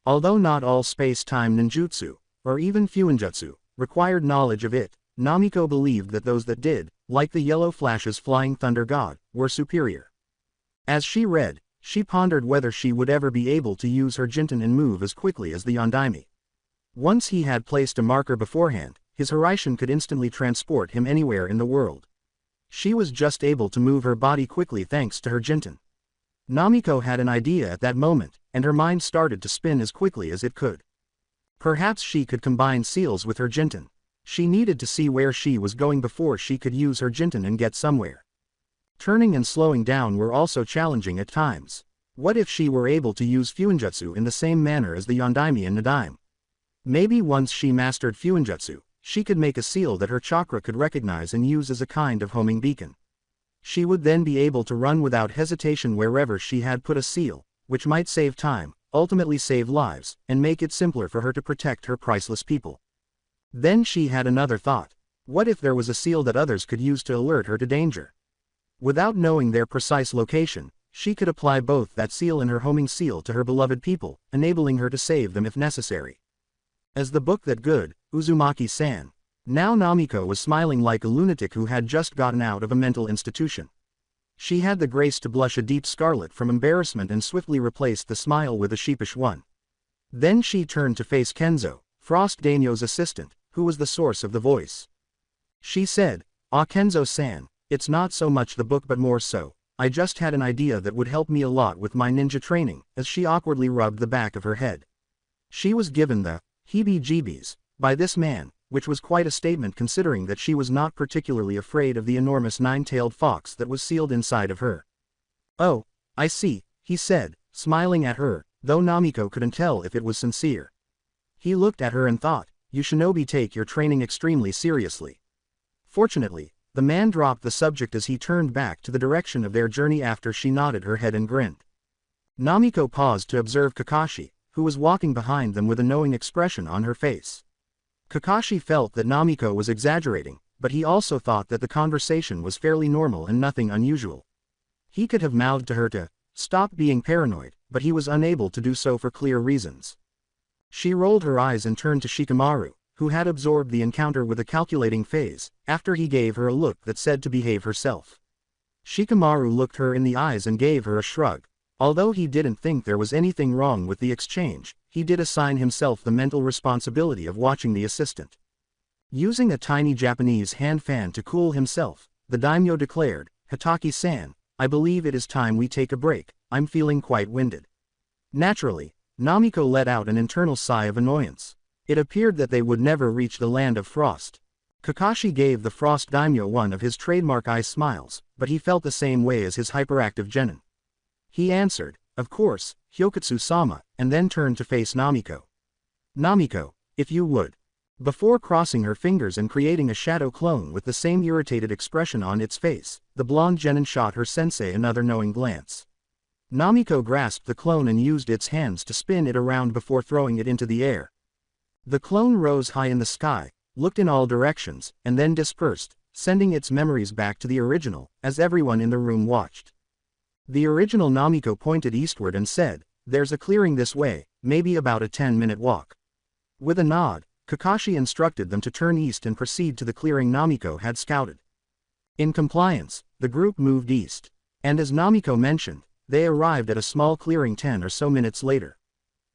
Although not all space-time ninjutsu, or even Fuinjutsu, required knowledge of it, Namiko believed that those that did, like the Yellow Flash's Flying Thunder God, were superior. As she read, she pondered whether she would ever be able to use her Jinten and move as quickly as the Yondaime. Once he had placed a marker beforehand, his Hiraishin could instantly transport him anywhere in the world. She was just able to move her body quickly thanks to her Jinten. Namiko had an idea at that moment, and her mind started to spin as quickly as it could. Perhaps she could combine seals with her Jinten. She needed to see where she was going before she could use her Jinten and get somewhere. Turning and slowing down were also challenging at times. What if she were able to use Fuinjutsu in the same manner as the Yondaime and Nadaime? Maybe once she mastered Fuinjutsu, she could make a seal that her chakra could recognize and use as a kind of homing beacon. She would then be able to run without hesitation wherever she had put a seal, which might save time, ultimately save lives, and make it simpler for her to protect her priceless people. Then she had another thought. What if there was a seal that others could use to alert her to danger? Without knowing their precise location, she could apply both that seal and her homing seal to her beloved people, enabling her to save them if necessary. As the book that good, Uzumaki-san. Now Namiko was smiling like a lunatic who had just gotten out of a mental institution. She had the grace to blush a deep scarlet from embarrassment and swiftly replaced the smile with a sheepish one. Then she turned to face Kenzo, Frost Daimyo's assistant, who was the source of the voice. She said, "Ah, Kenzo-san, it's not so much the book but more so, I just had an idea that would help me a lot with my ninja training," as she awkwardly rubbed the back of her head. She was given the heebie-jeebies by this man, which was quite a statement considering that she was not particularly afraid of the enormous nine-tailed fox that was sealed inside of her. "Oh, I see," he said, smiling at her, though Namiko couldn't tell if it was sincere. He looked at her and thought, "You shinobi take your training extremely seriously." Fortunately, the man dropped the subject as he turned back to the direction of their journey after she nodded her head and grinned. Namiko paused to observe Kakashi, who was walking behind them with a knowing expression on her face. Kakashi felt that Namiko was exaggerating, but he also thought that the conversation was fairly normal and nothing unusual. He could have mouthed to her to stop being paranoid, but he was unable to do so for clear reasons. She rolled her eyes and turned to Shikamaru, who had absorbed the encounter with a calculating phase, after he gave her a look that said to behave herself. Shikamaru looked her in the eyes and gave her a shrug. Although he didn't think there was anything wrong with the exchange, he did assign himself the mental responsibility of watching the assistant. Using a tiny Japanese hand fan to cool himself, the daimyo declared, "Hitaki-san, I believe it is time we take a break, I'm feeling quite winded." Naturally, Namiko let out an internal sigh of annoyance. It appeared that they would never reach the land of frost. Kakashi gave the Frost Daimyo one of his trademark ice smiles, but he felt the same way as his hyperactive genin. He answered, "Of course, Hyokutsu-sama," and then turned to face Namiko. "Namiko, if you would." Before crossing her fingers and creating a shadow clone with the same irritated expression on its face, the blonde genin shot her sensei another knowing glance. Namiko grasped the clone and used its hands to spin it around before throwing it into the air. The clone rose high in the sky, looked in all directions, and then dispersed, sending its memories back to the original, as everyone in the room watched. The original Namiko pointed eastward and said, "There's a clearing this way, maybe about a 10-minute walk." With a nod, Kakashi instructed them to turn east and proceed to the clearing Namiko had scouted. In compliance, the group moved east. And as Namiko mentioned, they arrived at a small clearing 10 or so minutes later.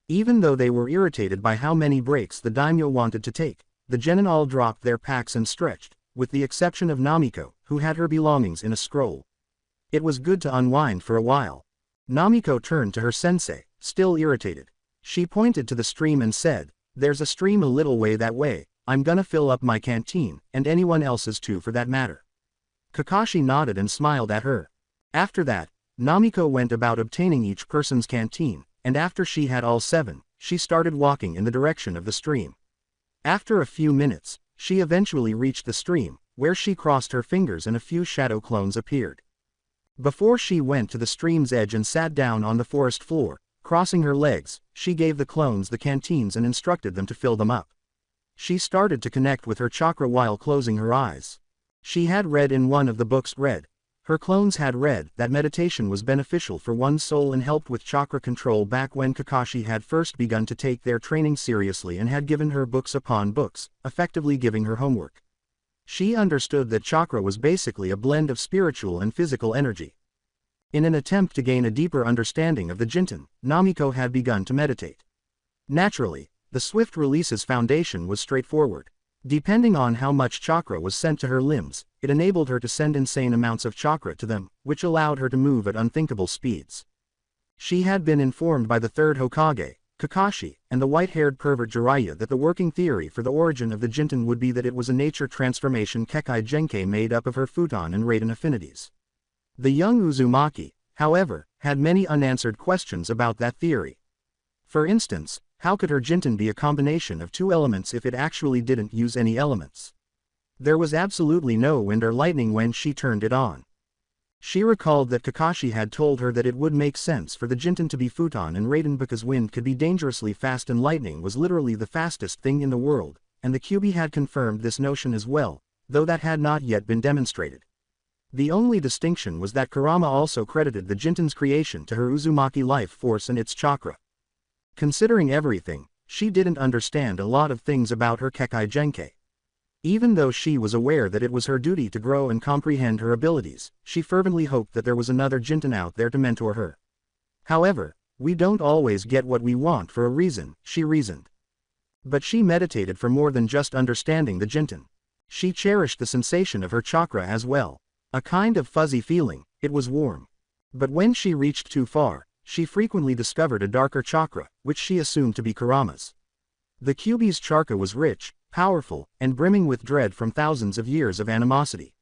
Even though they were irritated by how many breaks the daimyo wanted to take, the genin all dropped their packs and stretched, with the exception of Namiko, who had her belongings in a scroll. It was good to unwind for a while. Namiko turned to her sensei, still irritated. She pointed to the stream and said, "There's a stream a little way that way, I'm gonna fill up my canteen, and anyone else's too for that matter." Kakashi nodded and smiled at her. After that, Namiko went about obtaining each person's canteen, and after she had all 7, she started walking in the direction of the stream. After a few minutes, she eventually reached the stream, where she crossed her fingers and a few shadow clones appeared. Before she went to the stream's edge and sat down on the forest floor, crossing her legs, she gave the clones the canteens and instructed them to fill them up. She started to connect with her chakra while closing her eyes. She had read in one of the books her clones had read that meditation was beneficial for one's soul and helped with chakra control back when Kakashi had first begun to take their training seriously and had given her books upon books, effectively giving her homework. She understood that chakra was basically a blend of spiritual and physical energy. In an attempt to gain a deeper understanding of the Jinten, Namiko had begun to meditate. Naturally, the Swift Release's foundation was straightforward. Depending on how much chakra was sent to her limbs, it enabled her to send insane amounts of chakra to them, which allowed her to move at unthinkable speeds. She had been informed by the third Hokage, Kakashi, and the white-haired pervert Jiraiya that the working theory for the origin of the Jinten would be that it was a nature transformation Kekkei Genkai made up of her futon and Raiden affinities. The young Uzumaki, however, had many unanswered questions about that theory. For instance, how could her Jinten be a combination of 2 elements if it actually didn't use any elements? There was absolutely no wind or lightning when she turned it on. She recalled that Kakashi had told her that it would make sense for the Jinten to be futon and Raiden because wind could be dangerously fast and lightning was literally the fastest thing in the world, and the Kyuubi had confirmed this notion as well, though that had not yet been demonstrated. The only distinction was that Kurama also credited the Jinten's creation to her Uzumaki life force and its chakra. Considering everything, she didn't understand a lot of things about her Kekkei Genkai. Even though she was aware that it was her duty to grow and comprehend her abilities, she fervently hoped that there was another Jinten out there to mentor her. However, we don't always get what we want for a reason, she reasoned. But she meditated for more than just understanding the Jinten. She cherished the sensation of her chakra as well. A kind of fuzzy feeling, it was warm. But when she reached too far, she frequently discovered a darker chakra, which she assumed to be Kurama's. The Kyuubi's chakra was rich, powerful, and brimming with dread from thousands of years of animosity.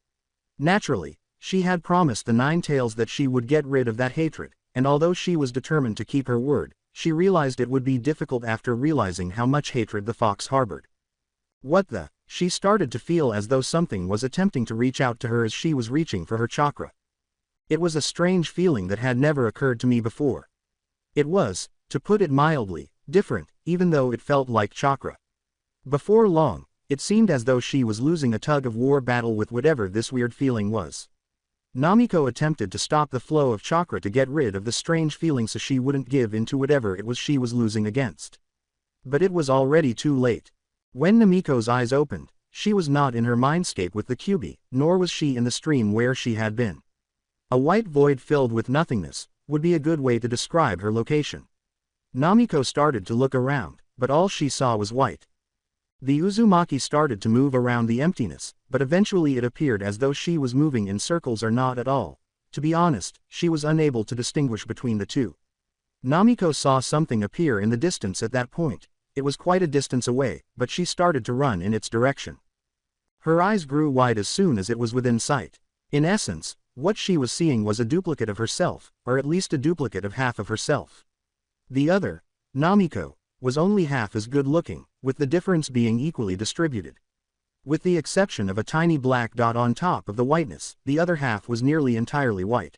Naturally, she had promised the 9 Tails that she would get rid of that hatred, and although she was determined to keep her word, she realized it would be difficult after realizing how much hatred the fox harbored. What the? She started to feel as though something was attempting to reach out to her as she was reaching for her chakra. It was a strange feeling that had never occurred to me before. It was, to put it mildly, different, even though it felt like chakra. Before long, it seemed as though she was losing a tug-of-war battle with whatever this weird feeling was. Namiko attempted to stop the flow of chakra to get rid of the strange feeling so she wouldn't give in to whatever it was she was losing against. But it was already too late. When Namiko's eyes opened, she was not in her mindscape with the Kyuubi, nor was she in the stream where she had been. A white void filled with nothingness would be a good way to describe her location. Namiko started to look around, but all she saw was white. The Uzumaki started to move around the emptiness, but eventually it appeared as though she was moving in circles or not at all. To be honest, she was unable to distinguish between the two. Namiko saw something appear in the distance at that point. It was quite a distance away, but she started to run in its direction. Her eyes grew wide as soon as it was within sight. In essence, what she was seeing was a duplicate of herself, or at least a duplicate of half of herself. The other, Namiko, was only half as good looking, with the difference being equally distributed. With the exception of a tiny black dot on top of the whiteness, the other half was nearly entirely white.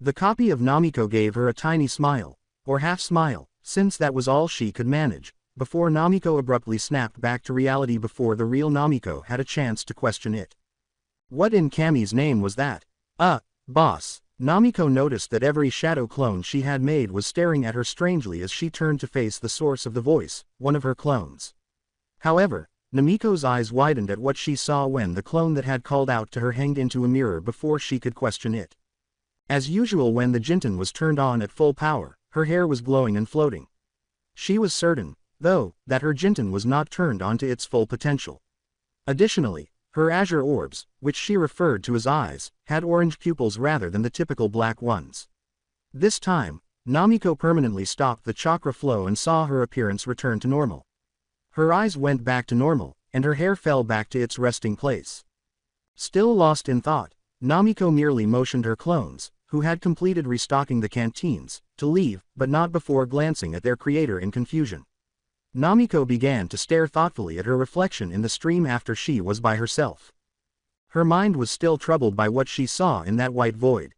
The copy of Namiko gave her a tiny smile, or half smile, since that was all she could manage, before Namiko abruptly snapped back to reality before the real Namiko had a chance to question it. What in Kami's name was that? Boss. Namiko noticed that every shadow clone she had made was staring at her strangely as she turned to face the source of the voice, one of her clones. However, Namiko's eyes widened at what she saw when the clone that had called out to her hanged into a mirror before she could question it. As usual, when the Jinten was turned on at full power, her hair was glowing and floating. She was certain, though, that her Jinten was not turned on to its full potential. Additionally, her azure orbs, which she referred to as eyes, had orange pupils rather than the typical black ones. This time, Namiko permanently stopped the chakra flow and saw her appearance return to normal. Her eyes went back to normal, and her hair fell back to its resting place. Still lost in thought, Namiko merely motioned her clones, who had completed restocking the canteens, to leave, but not before glancing at their creator in confusion. Namiko began to stare thoughtfully at her reflection in the stream after she was by herself. Her mind was still troubled by what she saw in that white void.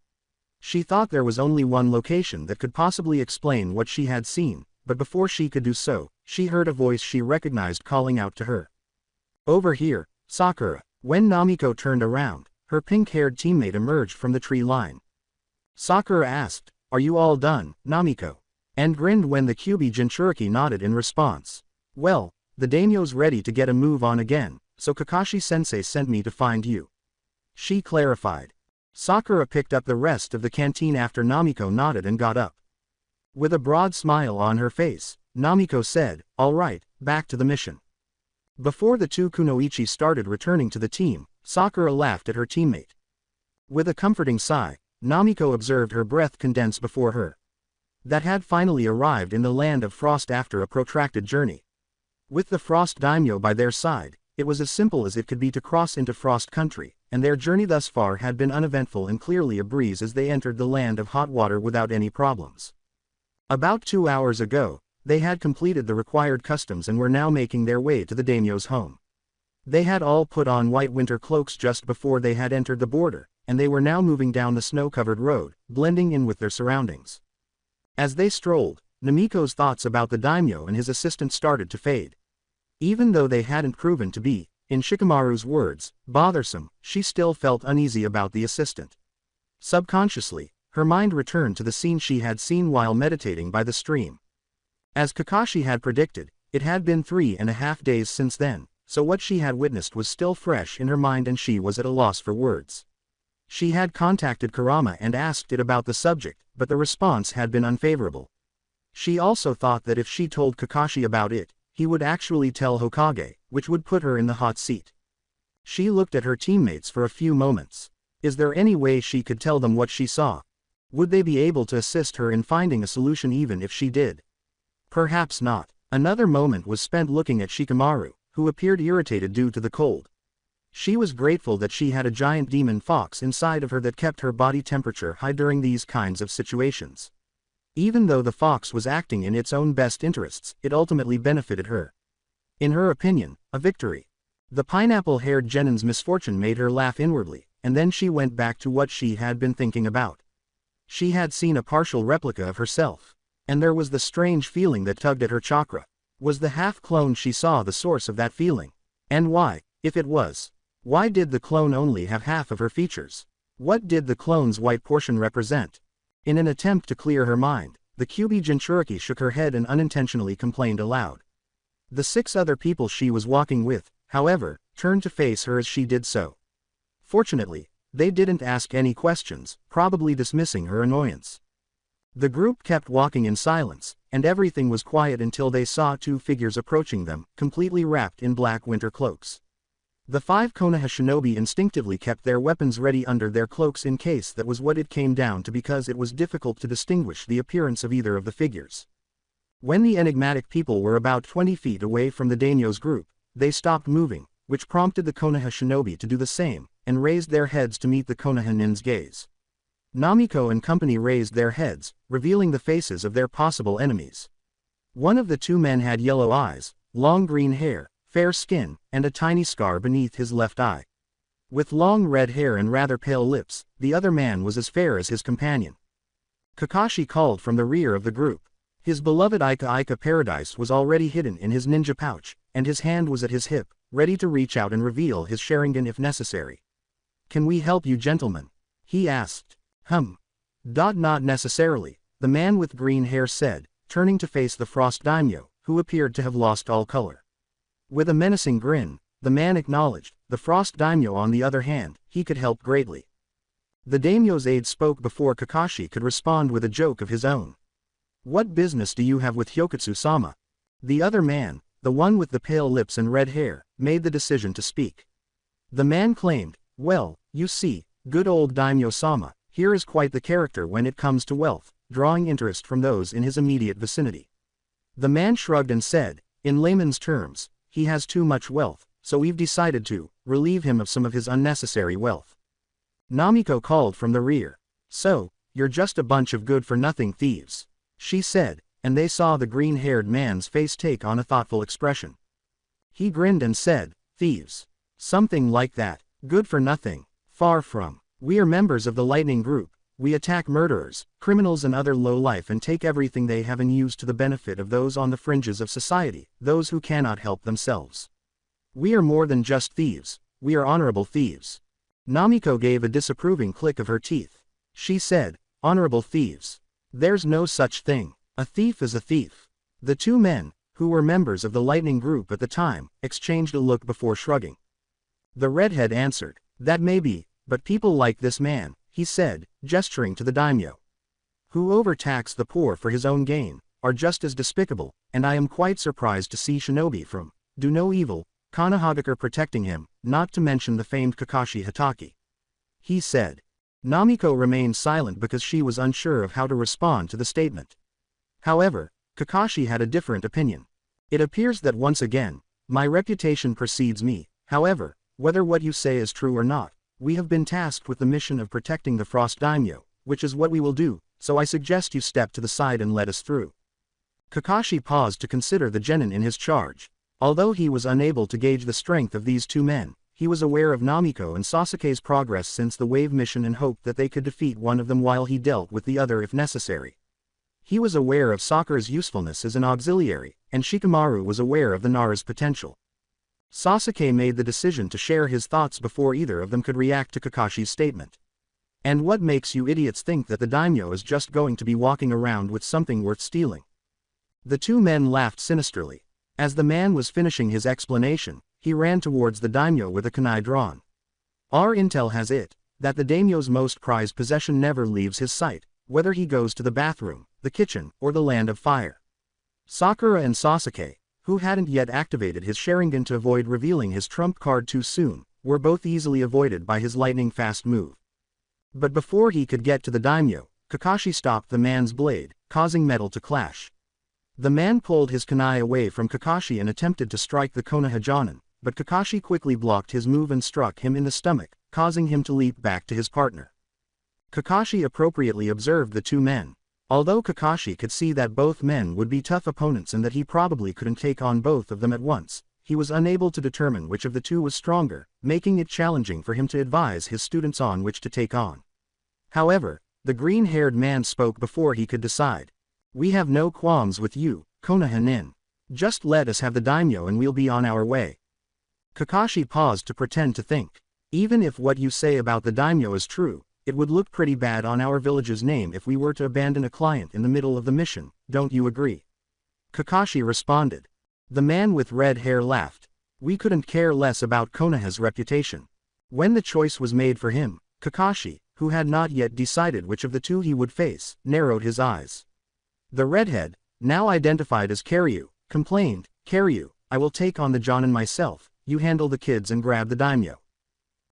She thought there was only one location that could possibly explain what she had seen, but before she could do so, she heard a voice she recognized calling out to her. "Over here, Sakura." When Namiko turned around, her pink-haired teammate emerged from the tree line. Sakura asked, "Are you all done, Namiko?" and grinned when the Kyuubi Jinchuriki nodded in response. "Well, the daimyo's ready to get a move on again, so Kakashi-sensei sent me to find you," she clarified. Sakura picked up the rest of the canteen after Namiko nodded and got up. With a broad smile on her face, Namiko said, "All right, back to the mission." Before the two kunoichi started returning to the team, Sakura laughed at her teammate. With a comforting sigh, Namiko observed her breath condense before her. That had finally arrived in the land of frost after a protracted journey. With the frost daimyo by their side, it was as simple as it could be to cross into frost country, and their journey thus far had been uneventful and clearly a breeze as they entered the land of hot water without any problems. About 2 hours ago, they had completed the required customs and were now making their way to the daimyo's home. They had all put on white winter cloaks just before they had entered the border, and they were now moving down the snow-covered road, blending in with their surroundings. As they strolled, Namiko's thoughts about the daimyo and his assistant started to fade. Even though they hadn't proven to be, in Shikamaru's words, bothersome, she still felt uneasy about the assistant. Subconsciously, her mind returned to the scene she had seen while meditating by the stream. As Kakashi had predicted, it had been 3.5 days since then, so what she had witnessed was still fresh in her mind and she was at a loss for words. She had contacted Kurama and asked it about the subject, but the response had been unfavorable. She also thought that if she told Kakashi about it, he would actually tell Hokage, which would put her in the hot seat. She looked at her teammates for a few moments. Is there any way she could tell them what she saw? Would they be able to assist her in finding a solution even if she did? Perhaps not. Another moment was spent looking at Shikamaru, who appeared irritated due to the cold. She was grateful that she had a giant demon fox inside of her that kept her body temperature high during these kinds of situations. Even though the fox was acting in its own best interests, it ultimately benefited her. In her opinion, a victory. The pineapple-haired Genin's misfortune made her laugh inwardly, and then she went back to what she had been thinking about. She had seen a partial replica of herself, and there was the strange feeling that tugged at her chakra. Was the half-clone she saw the source of that feeling? And why, if it was? Why did the clone only have half of her features? What did the clone's white portion represent? In an attempt to clear her mind, the Kyuubi Jinchuriki shook her head and unintentionally complained aloud. The 6 other people she was walking with, however, turned to face her as she did so. Fortunately, they didn't ask any questions, probably dismissing her annoyance. The group kept walking in silence, and everything was quiet until they saw 2 figures approaching them, completely wrapped in black winter cloaks. The 5 Konoha shinobi instinctively kept their weapons ready under their cloaks in case that was what it came down to, because it was difficult to distinguish the appearance of either of the figures. When the enigmatic people were about 20 feet away from the daimyo's group, they stopped moving, which prompted the Konoha shinobi to do the same, and raised their heads to meet the Konoha nin's gaze. Namiko and company raised their heads, revealing the faces of their possible enemies. One of the two men had yellow eyes, long green hair, fair skin, and a tiny scar beneath his left eye. With long red hair and rather pale lips, the other man was as fair as his companion. Kakashi called from the rear of the group. His beloved Ika Paradise was already hidden in his ninja pouch, and his hand was at his hip, ready to reach out and reveal his Sharingan if necessary. "Can we help you, gentlemen?" he asked. Not necessarily," the man with green hair said, turning to face the Frost Daimyo, who appeared to have lost all color. With a menacing grin, the man acknowledged, the Frost Daimyo on the other hand, he could help greatly. The daimyo's aide spoke before Kakashi could respond with a joke of his own. "What business do you have with Hyokutsu-sama?" The other man, the one with the pale lips and red hair, made the decision to speak. The man claimed, "Well, you see, good old Daimyo-sama, here is quite the character when it comes to wealth, drawing interest from those in his immediate vicinity." The man shrugged and said, "In layman's terms, he has too much wealth, so we've decided to relieve him of some of his unnecessary wealth." Namiko called from the rear. "So, you're just a bunch of good-for-nothing thieves," she said, and they saw the green-haired man's face take on a thoughtful expression. He grinned and said, "Thieves. Something like that. Good for nothing. Far from. We are members of the Lightning Group. We attack murderers, criminals and other low-life and take everything they have and use to the benefit of those on the fringes of society, those who cannot help themselves. We are more than just thieves, we are honorable thieves." Namiko gave a disapproving click of her teeth. She said, "Honorable thieves. There's no such thing. A thief is a thief." The two men, who were members of the Lightning Group at the time, exchanged a look before shrugging. The redhead answered, "That may be, but people like this man," he said, gesturing to the daimyo, "who overtax the poor for his own gain, are just as despicable, and I am quite surprised to see shinobi from Do No Evil, Konohagakure protecting him, not to mention the famed Kakashi Hatake," he said. Namiko remained silent because she was unsure of how to respond to the statement. However, Kakashi had a different opinion. "It appears that once again, my reputation precedes me. However, whether what you say is true or not, we have been tasked with the mission of protecting the Frost Daimyo, which is what we will do, so I suggest you step to the side and let us through." Kakashi paused to consider the genin in his charge. Although he was unable to gauge the strength of these two men, he was aware of Namiko and Sasuke's progress since the Wave mission and hoped that they could defeat one of them while he dealt with the other if necessary. He was aware of Sakura's usefulness as an auxiliary, and Shikamaru was aware of the Nara's potential. Sasuke made the decision to share his thoughts before either of them could react to Kakashi's statement. "And what makes you idiots think that the daimyo is just going to be walking around with something worth stealing?" The two men laughed sinisterly. As the man was finishing his explanation, he ran towards the daimyo with a kunai drawn. "Our intel has it, that the daimyo's most prized possession never leaves his sight, whether he goes to the bathroom, the kitchen, or the land of fire." Sakura and Sasuke, who hadn't yet activated his Sharingan to avoid revealing his trump card too soon, were both easily avoided by his lightning-fast move. But before he could get to the daimyo, Kakashi stopped the man's blade, causing metal to clash. The man pulled his kunai away from Kakashi and attempted to strike the Konoha Jonin, but Kakashi quickly blocked his move and struck him in the stomach, causing him to leap back to his partner. Kakashi appropriately observed the two men. Although Kakashi could see that both men would be tough opponents and that he probably couldn't take on both of them at once, he was unable to determine which of the two was stronger, making it challenging for him to advise his students on which to take on. However, the green-haired man spoke before he could decide. "We have no qualms with you, Konoha nin. Just let us have the daimyo and we'll be on our way." Kakashi paused to pretend to think. "Even if what you say about the daimyo is true, it would look pretty bad on our village's name if we were to abandon a client in the middle of the mission, don't you agree?" Kakashi responded. The man with red hair laughed. "We couldn't care less about Konoha's reputation." When the choice was made for him, Kakashi, who had not yet decided which of the two he would face, narrowed his eyes. The redhead, now identified as Karyu, complained, "Karyu, I will take on the Jonin myself, you handle the kids and grab the daimyo."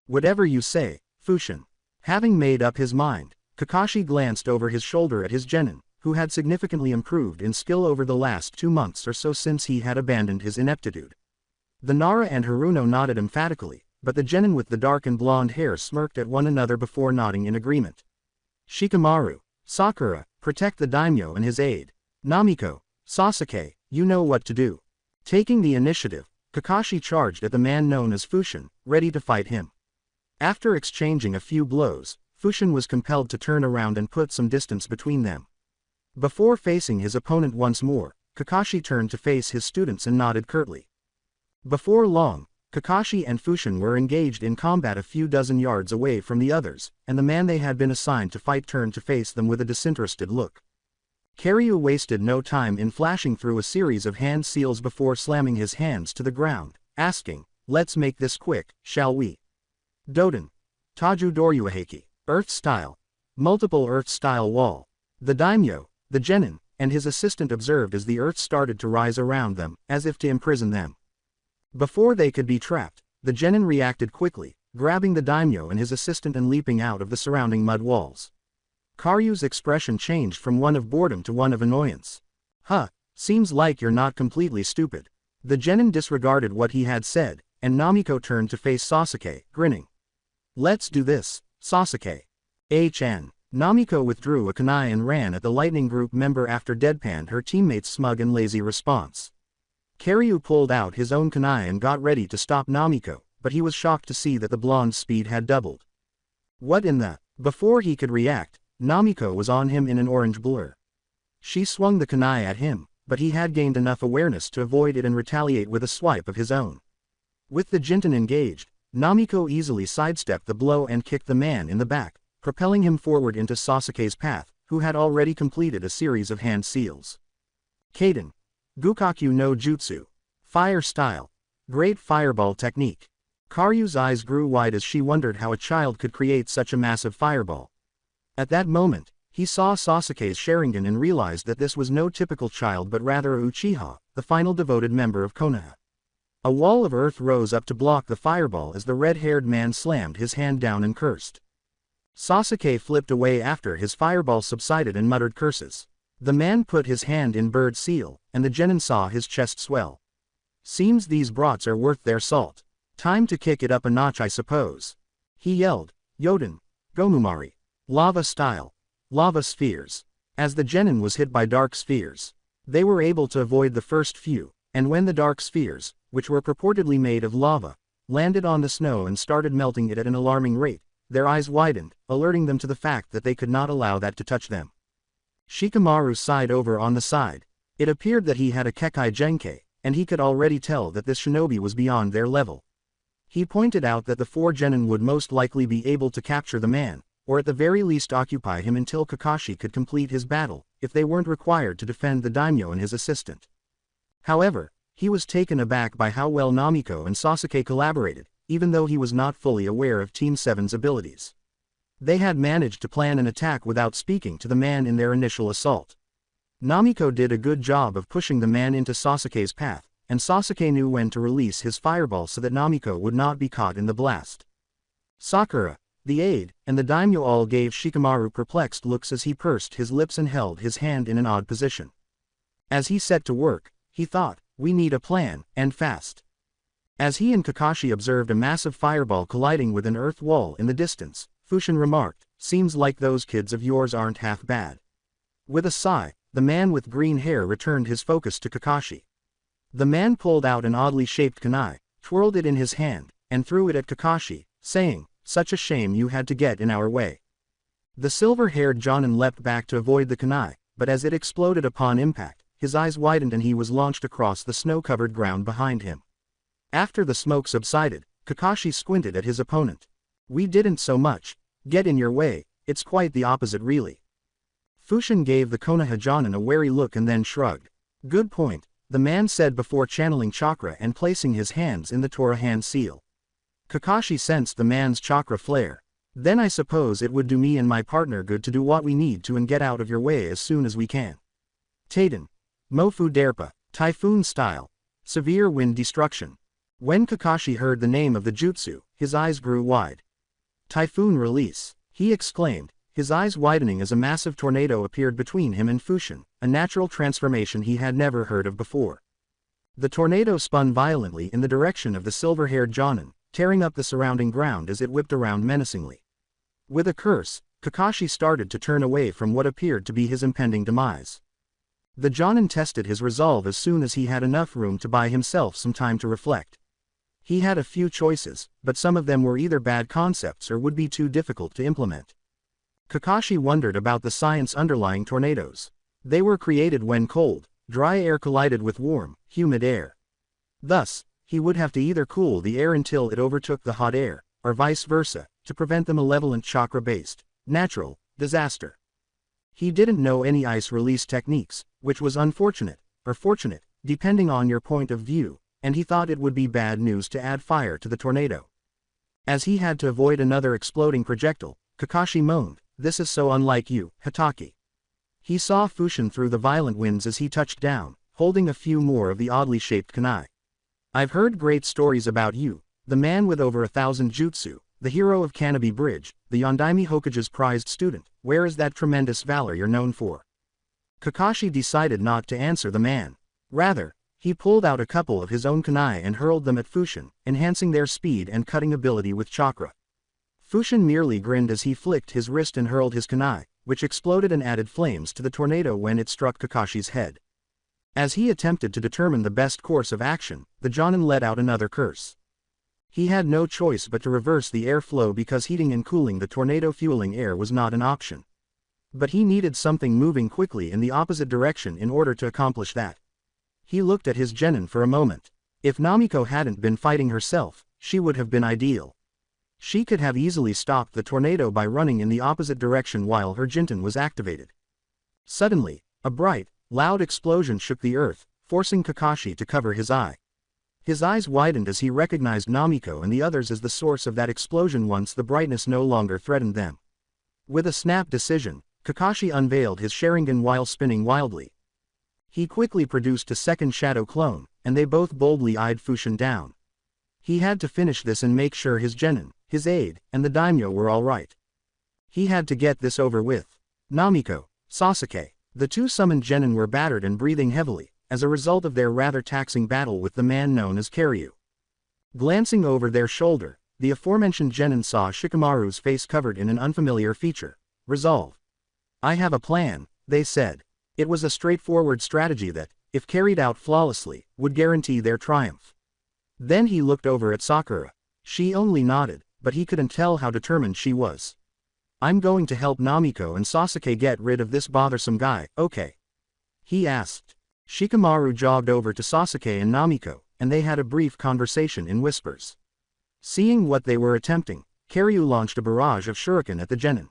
"Whatever you say, Fushin." Having made up his mind, Kakashi glanced over his shoulder at his genin, who had significantly improved in skill over the last 2 months or so since he had abandoned his ineptitude. The Nara and Haruno nodded emphatically, but the genin with the dark and blonde hair smirked at one another before nodding in agreement. Shikamaru, Sakura, protect the daimyo and his aide. Namiko, Sasuke, you know what to do. Taking the initiative, Kakashi charged at the man known as Fushin, ready to fight him. After exchanging a few blows, Fushin was compelled to turn around and put some distance between them. Before facing his opponent once more, Kakashi turned to face his students and nodded curtly. Before long, Kakashi and Fushin were engaged in combat a few dozen yards away from the others, and the man they had been assigned to fight turned to face them with a disinterested look. Kiryu wasted no time in flashing through a series of hand seals before slamming his hands to the ground, asking, "Let's make this quick, shall we?" Doden. Taju Doryuaheki. Earth style. Multiple Earth style wall. The daimyo, the genin, and his assistant observed as the earth started to rise around them, as if to imprison them. Before they could be trapped, the genin reacted quickly, grabbing the daimyo and his assistant and leaping out of the surrounding mud walls. Karyu's expression changed from one of boredom to one of annoyance. "Huh, seems like you're not completely stupid." The genin disregarded what he had said, and Namiko turned to face Sasuke, grinning. "Let's do this, Sasuke." HN. Namiko withdrew a kunai and ran at the lightning group member after deadpanned her teammate's smug and lazy response. Kiryu pulled out his own kunai and got ready to stop Namiko, but he was shocked to see that the blonde's speed had doubled. What in the... Before he could react, Namiko was on him in an orange blur. She swung the kunai at him, but he had gained enough awareness to avoid it and retaliate with a swipe of his own. With the Jinten engaged, Namiko easily sidestepped the blow and kicked the man in the back, propelling him forward into Sasuke's path, who had already completed a series of hand seals. Kaden. Gukaku no Jutsu. Fire style. Great fireball technique. Karyu's eyes grew wide as she wondered how a child could create such a massive fireball. At that moment, he saw Sasuke's Sharingan and realized that this was no typical child but rather a Uchiha, the final devoted member of Konoha. A wall of earth rose up to block the fireball as the red-haired man slammed his hand down and cursed. Sasuke flipped away after his fireball subsided and muttered curses. The man put his hand in bird seal, and the genin saw his chest swell. "Seems these brats are worth their salt. Time to kick it up a notch, I suppose." He yelled, "Yoden, Gomumari. Lava style. Lava spheres." As the genin was hit by dark spheres, they were able to avoid the first few, and when the dark spheres, which were purportedly made of lava, landed on the snow and started melting it at an alarming rate, their eyes widened, alerting them to the fact that they could not allow that to touch them. Shikamaru sighed over on the side. It appeared that he had a Kekai Genkei, and he could already tell that this shinobi was beyond their level. He pointed out that the four genin would most likely be able to capture the man, or at the very least occupy him until Kakashi could complete his battle, if they weren't required to defend the daimyo and his assistant. However, he was taken aback by how well Namiko and Sasuke collaborated, even though he was not fully aware of Team 7's abilities. They had managed to plan an attack without speaking to the man in their initial assault. Namiko did a good job of pushing the man into Sasuke's path, and Sasuke knew when to release his fireball so that Namiko would not be caught in the blast. Sakura, the aide, and the daimyo all gave Shikamaru perplexed looks as he pursed his lips and held his hand in an odd position. As he set to work, he thought, "We need a plan, and fast." As he and Kakashi observed a massive fireball colliding with an earth wall in the distance, Fushin remarked, "Seems like those kids of yours aren't half bad." With a sigh, the man with green hair returned his focus to Kakashi. The man pulled out an oddly shaped kunai, twirled it in his hand, and threw it at Kakashi, saying, "Such a shame you had to get in our way." The silver-haired Jonin leapt back to avoid the kunai, but as it exploded upon impact, his eyes widened and he was launched across the snow-covered ground behind him. After the smoke subsided, Kakashi squinted at his opponent. "We didn't so much get in your way, it's quite the opposite really." Fushin gave the Konoha Jonin a wary look and then shrugged. "Good point," the man said before channeling chakra and placing his hands in the Tora hand seal. Kakashi sensed the man's chakra flare. "Then I suppose it would do me and my partner good to do what we need to and get out of your way as soon as we can." Taiden. Mofu Derpa. Typhoon style. Severe wind destruction. When Kakashi heard the name of the jutsu, his eyes grew wide. "Typhoon release," he exclaimed, his eyes widening as a massive tornado appeared between him and Fushin, a natural transformation he had never heard of before. The tornado spun violently in the direction of the silver-haired Jonin, tearing up the surrounding ground as it whipped around menacingly. With a curse, Kakashi started to turn away from what appeared to be his impending demise. The Jonin tested his resolve as soon as he had enough room to buy himself some time to reflect. He had a few choices, but some of them were either bad concepts or would be too difficult to implement. Kakashi wondered about the science underlying tornadoes. They were created when cold, dry air collided with warm, humid air. Thus, he would have to either cool the air until it overtook the hot air, or vice versa, to prevent the malevolent chakra-based, natural, disaster. He didn't know any ice release techniques, which was unfortunate, or fortunate, depending on your point of view, and he thought it would be bad news to add fire to the tornado. As he had to avoid another exploding projectile, Kakashi moaned, "This is so unlike you, Hitaki." He saw Fushin through the violent winds as he touched down, holding a few more of the oddly shaped kunai. "I've heard great stories about you, the man with over 1,000 jutsu, the hero of Kanabi Bridge, the Yondaime Hokage's prized student. Where is that tremendous valor you're known for?" Kakashi decided not to answer the man. Rather, he pulled out a couple of his own kunai and hurled them at Fushin, enhancing their speed and cutting ability with chakra. Fushin merely grinned as he flicked his wrist and hurled his kunai, which exploded and added flames to the tornado when it struck Kakashi's head. As he attempted to determine the best course of action, the Jonin let out another curse. He had no choice but to reverse the airflow because heating and cooling the tornado-fueling air was not an option. But he needed something moving quickly in the opposite direction in order to accomplish that. He looked at his genin for a moment. If Namiko hadn't been fighting herself, she would have been ideal. She could have easily stopped the tornado by running in the opposite direction while her Jinten was activated. Suddenly, a bright, loud explosion shook the earth, forcing Kakashi to cover his eye. His eyes widened as he recognized Namiko and the others as the source of that explosion once the brightness no longer threatened them. With a snap decision, Kakashi unveiled his Sharingan while spinning wildly. He quickly produced a second shadow clone, and they both boldly eyed Fushin down. He had to finish this and make sure his genin, his aide, and the daimyo were all right. He had to get this over with. Namiko, Sasuke, the two summoned genin were battered and breathing heavily, as a result of their rather taxing battle with the man known as Karyu. Glancing over their shoulder, the aforementioned genin saw Shikamaru's face covered in an unfamiliar feature. Resolve. "I have a plan," they said. It was a straightforward strategy that, if carried out flawlessly, would guarantee their triumph. Then he looked over at Sakura. She only nodded, but he couldn't tell how determined she was. "I'm going to help Namiko and Sasuke get rid of this bothersome guy, okay?" he asked. Shikamaru jogged over to Sasuke and Namiko, and they had a brief conversation in whispers. Seeing what they were attempting, Karyu launched a barrage of shuriken at the genin.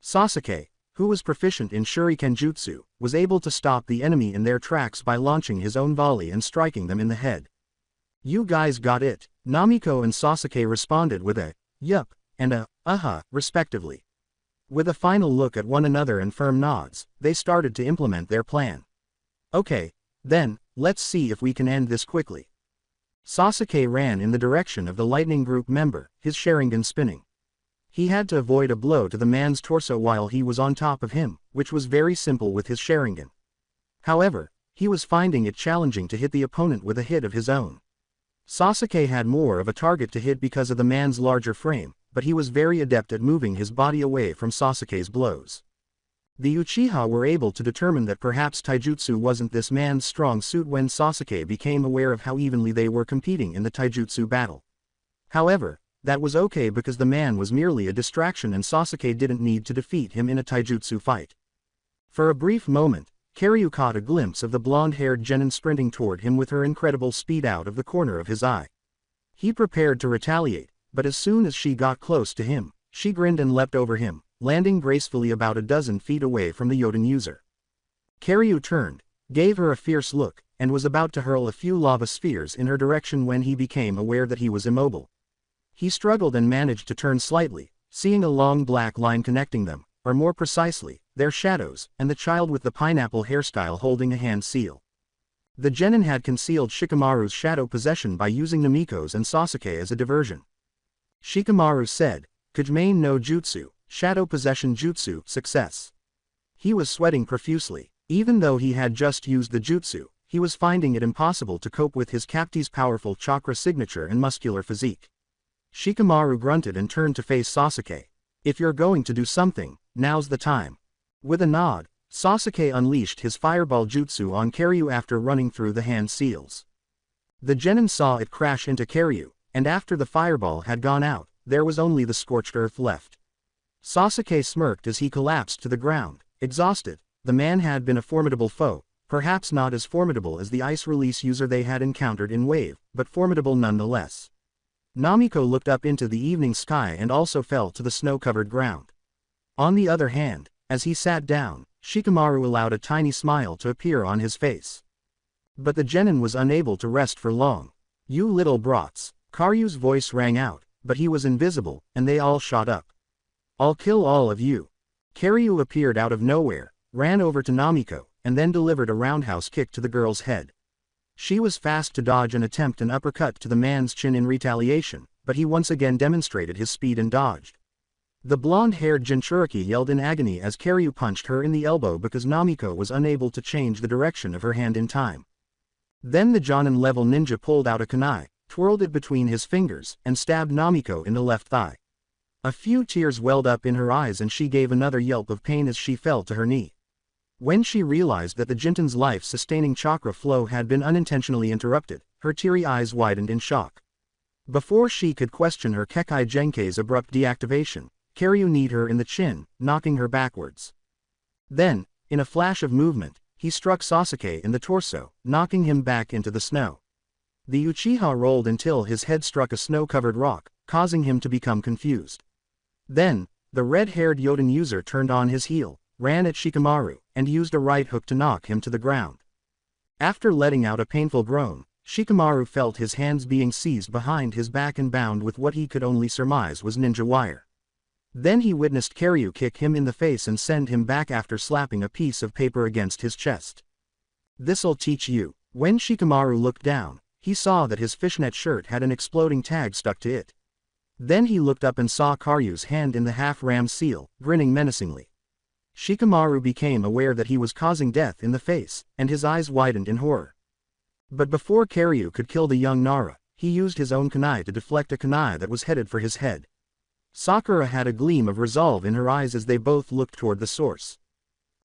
Sasuke, who was proficient in shuriken jutsu, was able to stop the enemy in their tracks by launching his own volley and striking them in the head. "You guys got it," Namiko and Sasuke responded with a, "Yup," and a, "Uh-huh," respectively. With a final look at one another and firm nods, they started to implement their plan. "Okay, then, let's see if we can end this quickly." Sasuke ran in the direction of the lightning group member, his Sharingan spinning. He had to avoid a blow to the man's torso while he was on top of him, which was very simple with his Sharingan. However, he was finding it challenging to hit the opponent with a hit of his own. Sasuke had more of a target to hit because of the man's larger frame, but he was very adept at moving his body away from Sasuke's blows. The Uchiha were able to determine that perhaps taijutsu wasn't this man's strong suit when Sasuke became aware of how evenly they were competing in the taijutsu battle. However, that was okay because the man was merely a distraction and Sasuke didn't need to defeat him in a taijutsu fight. For a brief moment, Karyu caught a glimpse of the blonde-haired genin sprinting toward him with her incredible speed out of the corner of his eye. He prepared to retaliate, but as soon as she got close to him, she grinned and leapt over him, landing gracefully about a dozen feet away from the Yoden user. Karyu turned, gave her a fierce look, and was about to hurl a few lava spheres in her direction when he became aware that he was immobile. He struggled and managed to turn slightly, seeing a long black line connecting them, or more precisely, their shadows, and the child with the pineapple hairstyle holding a hand seal. The genin had concealed Shikamaru's shadow possession by using Namiko's and Sasuke as a diversion. Shikamaru said, "Kujimane no Jutsu, Shadow Possession Jutsu, success." He was sweating profusely. Even though he had just used the jutsu, he was finding it impossible to cope with his captai's powerful chakra signature and muscular physique. Shikamaru grunted and turned to face Sasuke. If you're going to do something, now's the time. With a nod, Sasuke unleashed his fireball jutsu on Karyu after running through the hand seals. The genin saw it crash into Karyu, and after the fireball had gone out, there was only the scorched earth left. Sasuke smirked as he collapsed to the ground, exhausted. The man had been a formidable foe, perhaps not as formidable as the ice release user they had encountered in Wave, but formidable nonetheless. Namiko looked up into the evening sky and also fell to the snow-covered ground. On the other hand, as he sat down, Shikamaru allowed a tiny smile to appear on his face. But the genin was unable to rest for long. You little brats, Karyu's voice rang out, but he was invisible, and they all shot up. I'll kill all of you. Karyu appeared out of nowhere, ran over to Namiko, and then delivered a roundhouse kick to the girl's head. She was fast to dodge and attempt an uppercut to the man's chin in retaliation, but he once again demonstrated his speed and dodged. The blonde-haired Jinchuriki yelled in agony as Karyu punched her in the elbow because Namiko was unable to change the direction of her hand in time. Then the Jonin-level ninja pulled out a kunai, twirled it between his fingers, and stabbed Namiko in the left thigh. A few tears welled up in her eyes and she gave another yelp of pain as she fell to her knee. When she realized that the Jinten's life-sustaining chakra flow had been unintentionally interrupted, her teary eyes widened in shock. Before she could question her Kekai Genkei's abrupt deactivation, Karyu kneed her in the chin, knocking her backwards. Then, in a flash of movement, he struck Sasuke in the torso, knocking him back into the snow. The Uchiha rolled until his head struck a snow-covered rock, causing him to become confused. Then, the red-haired Yoden user turned on his heel, ran at Shikamaru, and used a right hook to knock him to the ground. After letting out a painful groan, Shikamaru felt his hands being seized behind his back and bound with what he could only surmise was ninja wire. Then he witnessed Karyu kick him in the face and send him back after slapping a piece of paper against his chest. This'll teach you. When Shikamaru looked down, he saw that his fishnet shirt had an exploding tag stuck to it. Then he looked up and saw Karyu's hand in the half-rammed seal, grinning menacingly. Shikamaru became aware that he was causing death in the face, and his eyes widened in horror. But before Karyu could kill the young Nara, he used his own kunai to deflect a kunai that was headed for his head. Sakura had a gleam of resolve in her eyes as they both looked toward the source.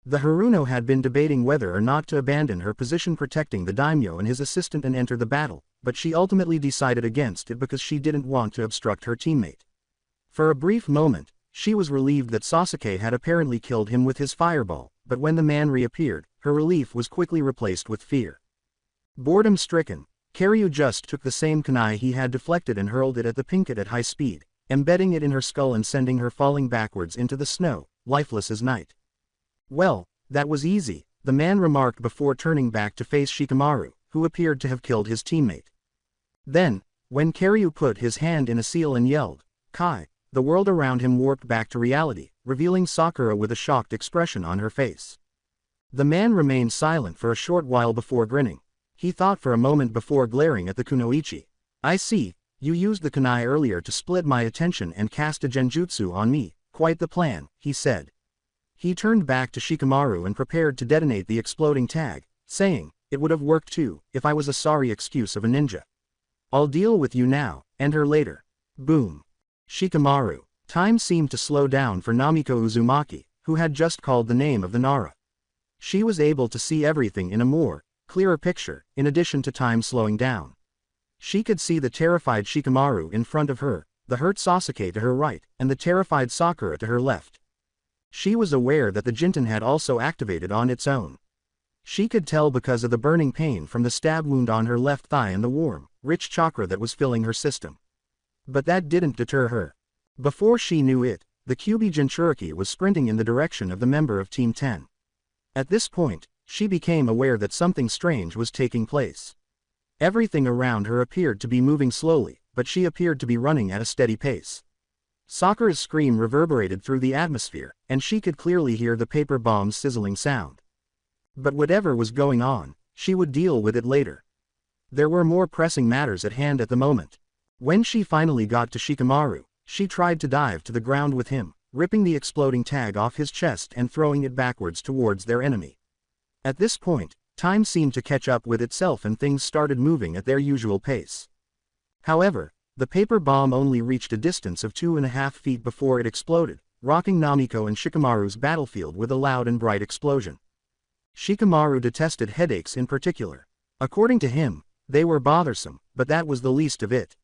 The Haruno had been debating whether or not to abandon her position protecting the daimyo and his assistant and enter the battle, but she ultimately decided against it because she didn't want to obstruct her teammate. For a brief moment, she was relieved that Sasuke had apparently killed him with his fireball, but when the man reappeared, her relief was quickly replaced with fear. Boredom-stricken, Karyu just took the same kunai he had deflected and hurled it at the Pinkett at high speed, embedding it in her skull and sending her falling backwards into the snow, lifeless as night. Well, that was easy, the man remarked before turning back to face Shikamaru, who appeared to have killed his teammate. Then, when Karyu put his hand in a seal and yelled, "Kai," the world around him warped back to reality, revealing Sakura with a shocked expression on her face. The man remained silent for a short while before grinning. He thought for a moment before glaring at the kunoichi. "I see, you used the kunai earlier to split my attention and cast a genjutsu on me, quite the plan," he said. He turned back to Shikamaru and prepared to detonate the exploding tag, saying, "It would have worked too, if I was a sorry excuse of a ninja. I'll deal with you now, and her later." Boom. Shikamaru. Time seemed to slow down for Namiko Uzumaki, who had just called the name of the Nara. She was able to see everything in a more clearer picture, in addition to time slowing down. She could see the terrified Shikamaru in front of her, the hurt Sasuke to her right, and the terrified Sakura to her left. She was aware that the Jinten had also activated on its own. She could tell because of the burning pain from the stab wound on her left thigh and the warm, rich chakra that was filling her system. But that didn't deter her. Before she knew it, the Kyuubi Jinchuriki was sprinting in the direction of the member of Team 10. At this point, she became aware that something strange was taking place. Everything around her appeared to be moving slowly, but she appeared to be running at a steady pace. Sakura's scream reverberated through the atmosphere, and she could clearly hear the paper bomb's sizzling sound. But whatever was going on, she would deal with it later. There were more pressing matters at hand at the moment. When she finally got to Shikamaru, she tried to dive to the ground with him, ripping the exploding tag off his chest and throwing it backwards towards their enemy. At this point, Time seemed to catch up with itself and things started moving at their usual pace. However, the paper bomb only reached a distance of 2.5 feet before it exploded, rocking Namiko and Shikamaru's battlefield with a loud and bright explosion. Shikamaru detested headaches in particular. According to him, they were bothersome, but that was the least of it.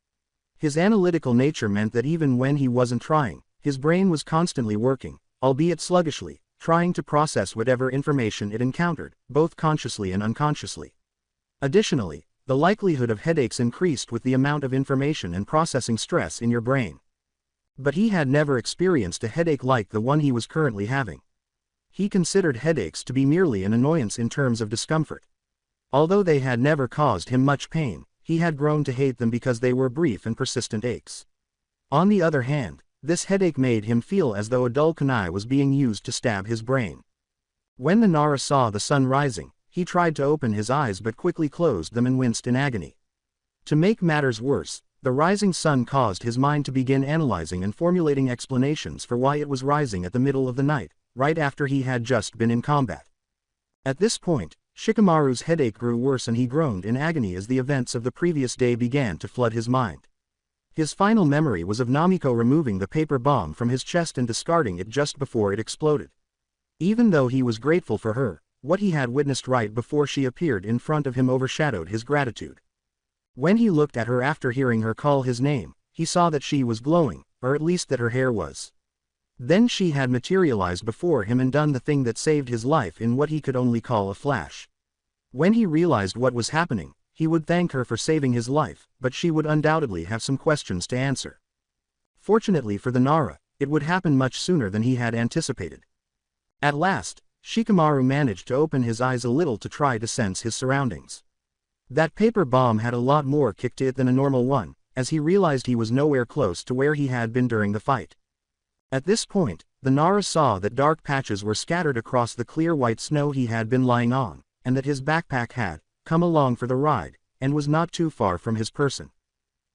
His analytical nature meant that even when he wasn't trying, his brain was constantly working, albeit sluggishly, trying to process whatever information it encountered, both consciously and unconsciously. Additionally, the likelihood of headaches increased with the amount of information and processing stress in your brain. But he had never experienced a headache like the one he was currently having. He considered headaches to be merely an annoyance in terms of discomfort. Although they had never caused him much pain, he had grown to hate them because they were brief and persistent aches. On the other hand, this headache made him feel as though a dull kunai was being used to stab his brain. When the Nara saw the sun rising, he tried to open his eyes but quickly closed them and winced in agony. To make matters worse, the rising sun caused his mind to begin analyzing and formulating explanations for why it was rising at the middle of the night, right after he had just been in combat. At this point, Shikamaru's headache grew worse and he groaned in agony as the events of the previous day began to flood his mind. His final memory was of Namiko removing the paper bomb from his chest and discarding it just before it exploded. Even though he was grateful for her, what he had witnessed right before she appeared in front of him overshadowed his gratitude. When he looked at her after hearing her call his name, he saw that she was glowing, or at least that her hair was. Then she had materialized before him and done the thing that saved his life in what he could only call a flash. When he realized what was happening, he would thank her for saving his life, but she would undoubtedly have some questions to answer. Fortunately for the Nara, it would happen much sooner than he had anticipated. At last, Shikamaru managed to open his eyes a little to try to sense his surroundings. That paper bomb had a lot more kick to it than a normal one, as he realized he was nowhere close to where he had been during the fight. At this point, the Nara saw that dark patches were scattered across the clear white snow he had been lying on, and that his backpack had come along for the ride, and was not too far from his person.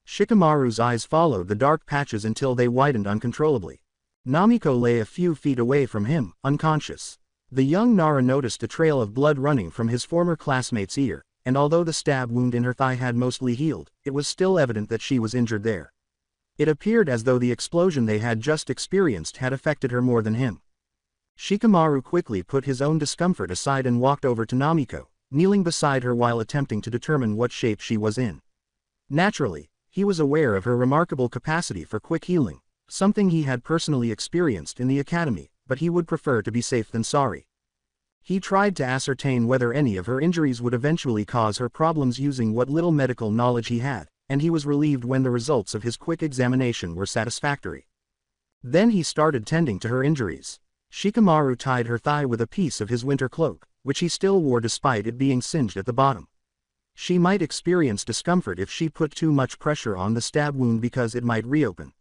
Shikamaru's eyes followed the dark patches until they widened uncontrollably. Namiko lay a few feet away from him, unconscious. The young Nara noticed a trail of blood running from his former classmate's ear, and although the stab wound in her thigh had mostly healed, it was still evident that she was injured there. It appeared as though the explosion they had just experienced had affected her more than him. Shikamaru quickly put his own discomfort aside and walked over to Namiko, kneeling beside her while attempting to determine what shape she was in. Naturally, he was aware of her remarkable capacity for quick healing, something he had personally experienced in the academy, but he would prefer to be safe than sorry. He tried to ascertain whether any of her injuries would eventually cause her problems using what little medical knowledge he had, and he was relieved when the results of his quick examination were satisfactory. Then he started tending to her injuries. Shikamaru tied her thigh with a piece of his winter cloak, which he still wore despite it being singed at the bottom. She might experience discomfort if she put too much pressure on the stab wound because it might reopen.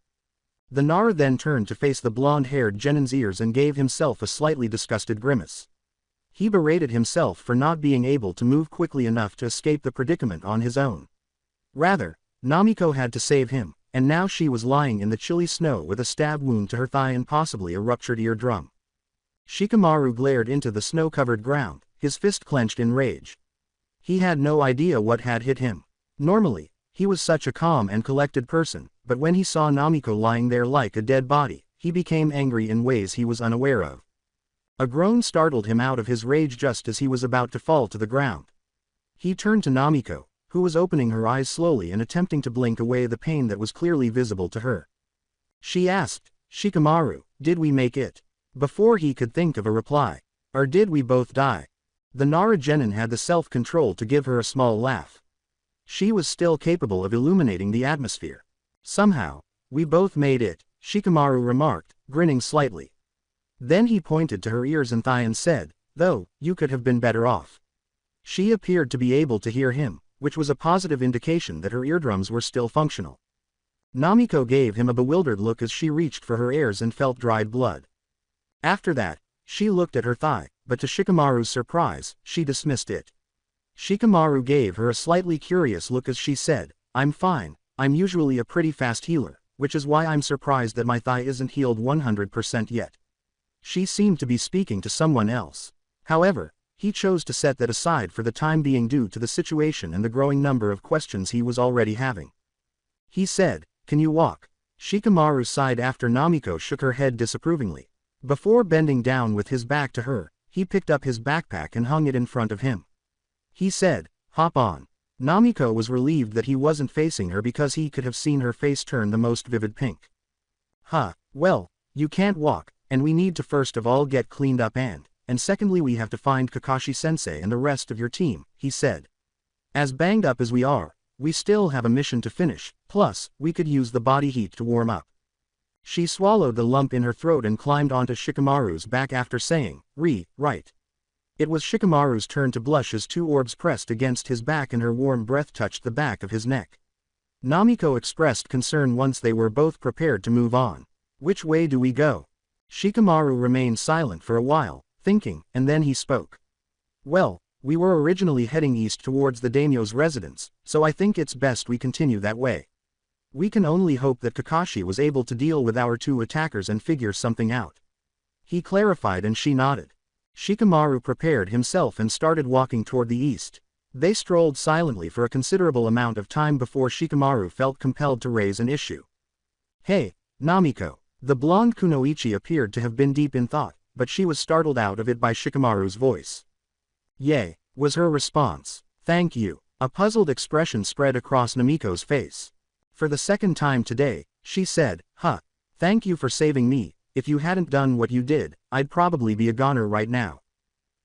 The Nara then turned to face the blonde-haired Genin's ears and gave himself a slightly disgusted grimace. He berated himself for not being able to move quickly enough to escape the predicament on his own. Rather, Namiko had to save him, and now she was lying in the chilly snow with a stab wound to her thigh and possibly a ruptured eardrum. Shikamaru glared into the snow-covered ground, his fist clenched in rage. He had no idea what had hit him. Normally, he was such a calm and collected person, but when he saw Namiko lying there like a dead body, he became angry in ways he was unaware of. A groan startled him out of his rage just as he was about to fall to the ground. He turned to Namiko, who was opening her eyes slowly and attempting to blink away the pain that was clearly visible to her. She asked, "Shikamaru, did we make it?" Before he could think of a reply. "Or did we both die?" The Nara Genin had the self-control to give her a small laugh. She was still capable of illuminating the atmosphere. "Somehow, we both made it," Shikamaru remarked, grinning slightly. Then he pointed to her ears and thigh and said, "Though, you could have been better off." She appeared to be able to hear him, which was a positive indication that her eardrums were still functional. Namiko gave him a bewildered look as she reached for her ears and felt dried blood. After that, she looked at her thigh, but to Shikamaru's surprise, she dismissed it. Shikamaru gave her a slightly curious look as she said, "I'm fine, I'm usually a pretty fast healer, which is why I'm surprised that my thigh isn't healed 100% yet." She seemed to be speaking to someone else. However, He chose to set that aside for the time being due to the situation and the growing number of questions he was already having. He said, "Can you walk?" Shikamaru sighed after Namiko shook her head disapprovingly. Before bending down with his back to her, he picked up his backpack and hung it in front of him. He said, "Hop on." Namiko was relieved that he wasn't facing her because he could have seen her face turn the most vivid pink. Well, you can't walk, and we need to first of all get cleaned up and secondly we have to find Kakashi-sensei and the rest of your team," he said. "As banged up as we are, we still have a mission to finish, plus, we could use the body heat to warm up." She swallowed the lump in her throat and climbed onto Shikamaru's back after saying, "Right." It was Shikamaru's turn to blush as two orbs pressed against his back and her warm breath touched the back of his neck. Namiko expressed concern once they were both prepared to move on. "Which way do we go?" Shikamaru remained silent for a while, thinking, and then he spoke. "Well, we were originally heading east towards the daimyo's residence, so I think it's best we continue that way. We can only hope that Kakashi was able to deal with our two attackers and figure something out." He clarified and she nodded. Shikamaru prepared himself and started walking toward the east. They strolled silently for a considerable amount of time before Shikamaru felt compelled to raise an issue. "Hey, Namiko." The blonde kunoichi appeared to have been deep in thought, but she was startled out of it by Shikamaru's voice. "Yay," was her response. "Thank you." A puzzled expression spread across Namiko's face. "For the second time today," she said, "Thank you for saving me. If you hadn't done what you did, I'd probably be a goner right now."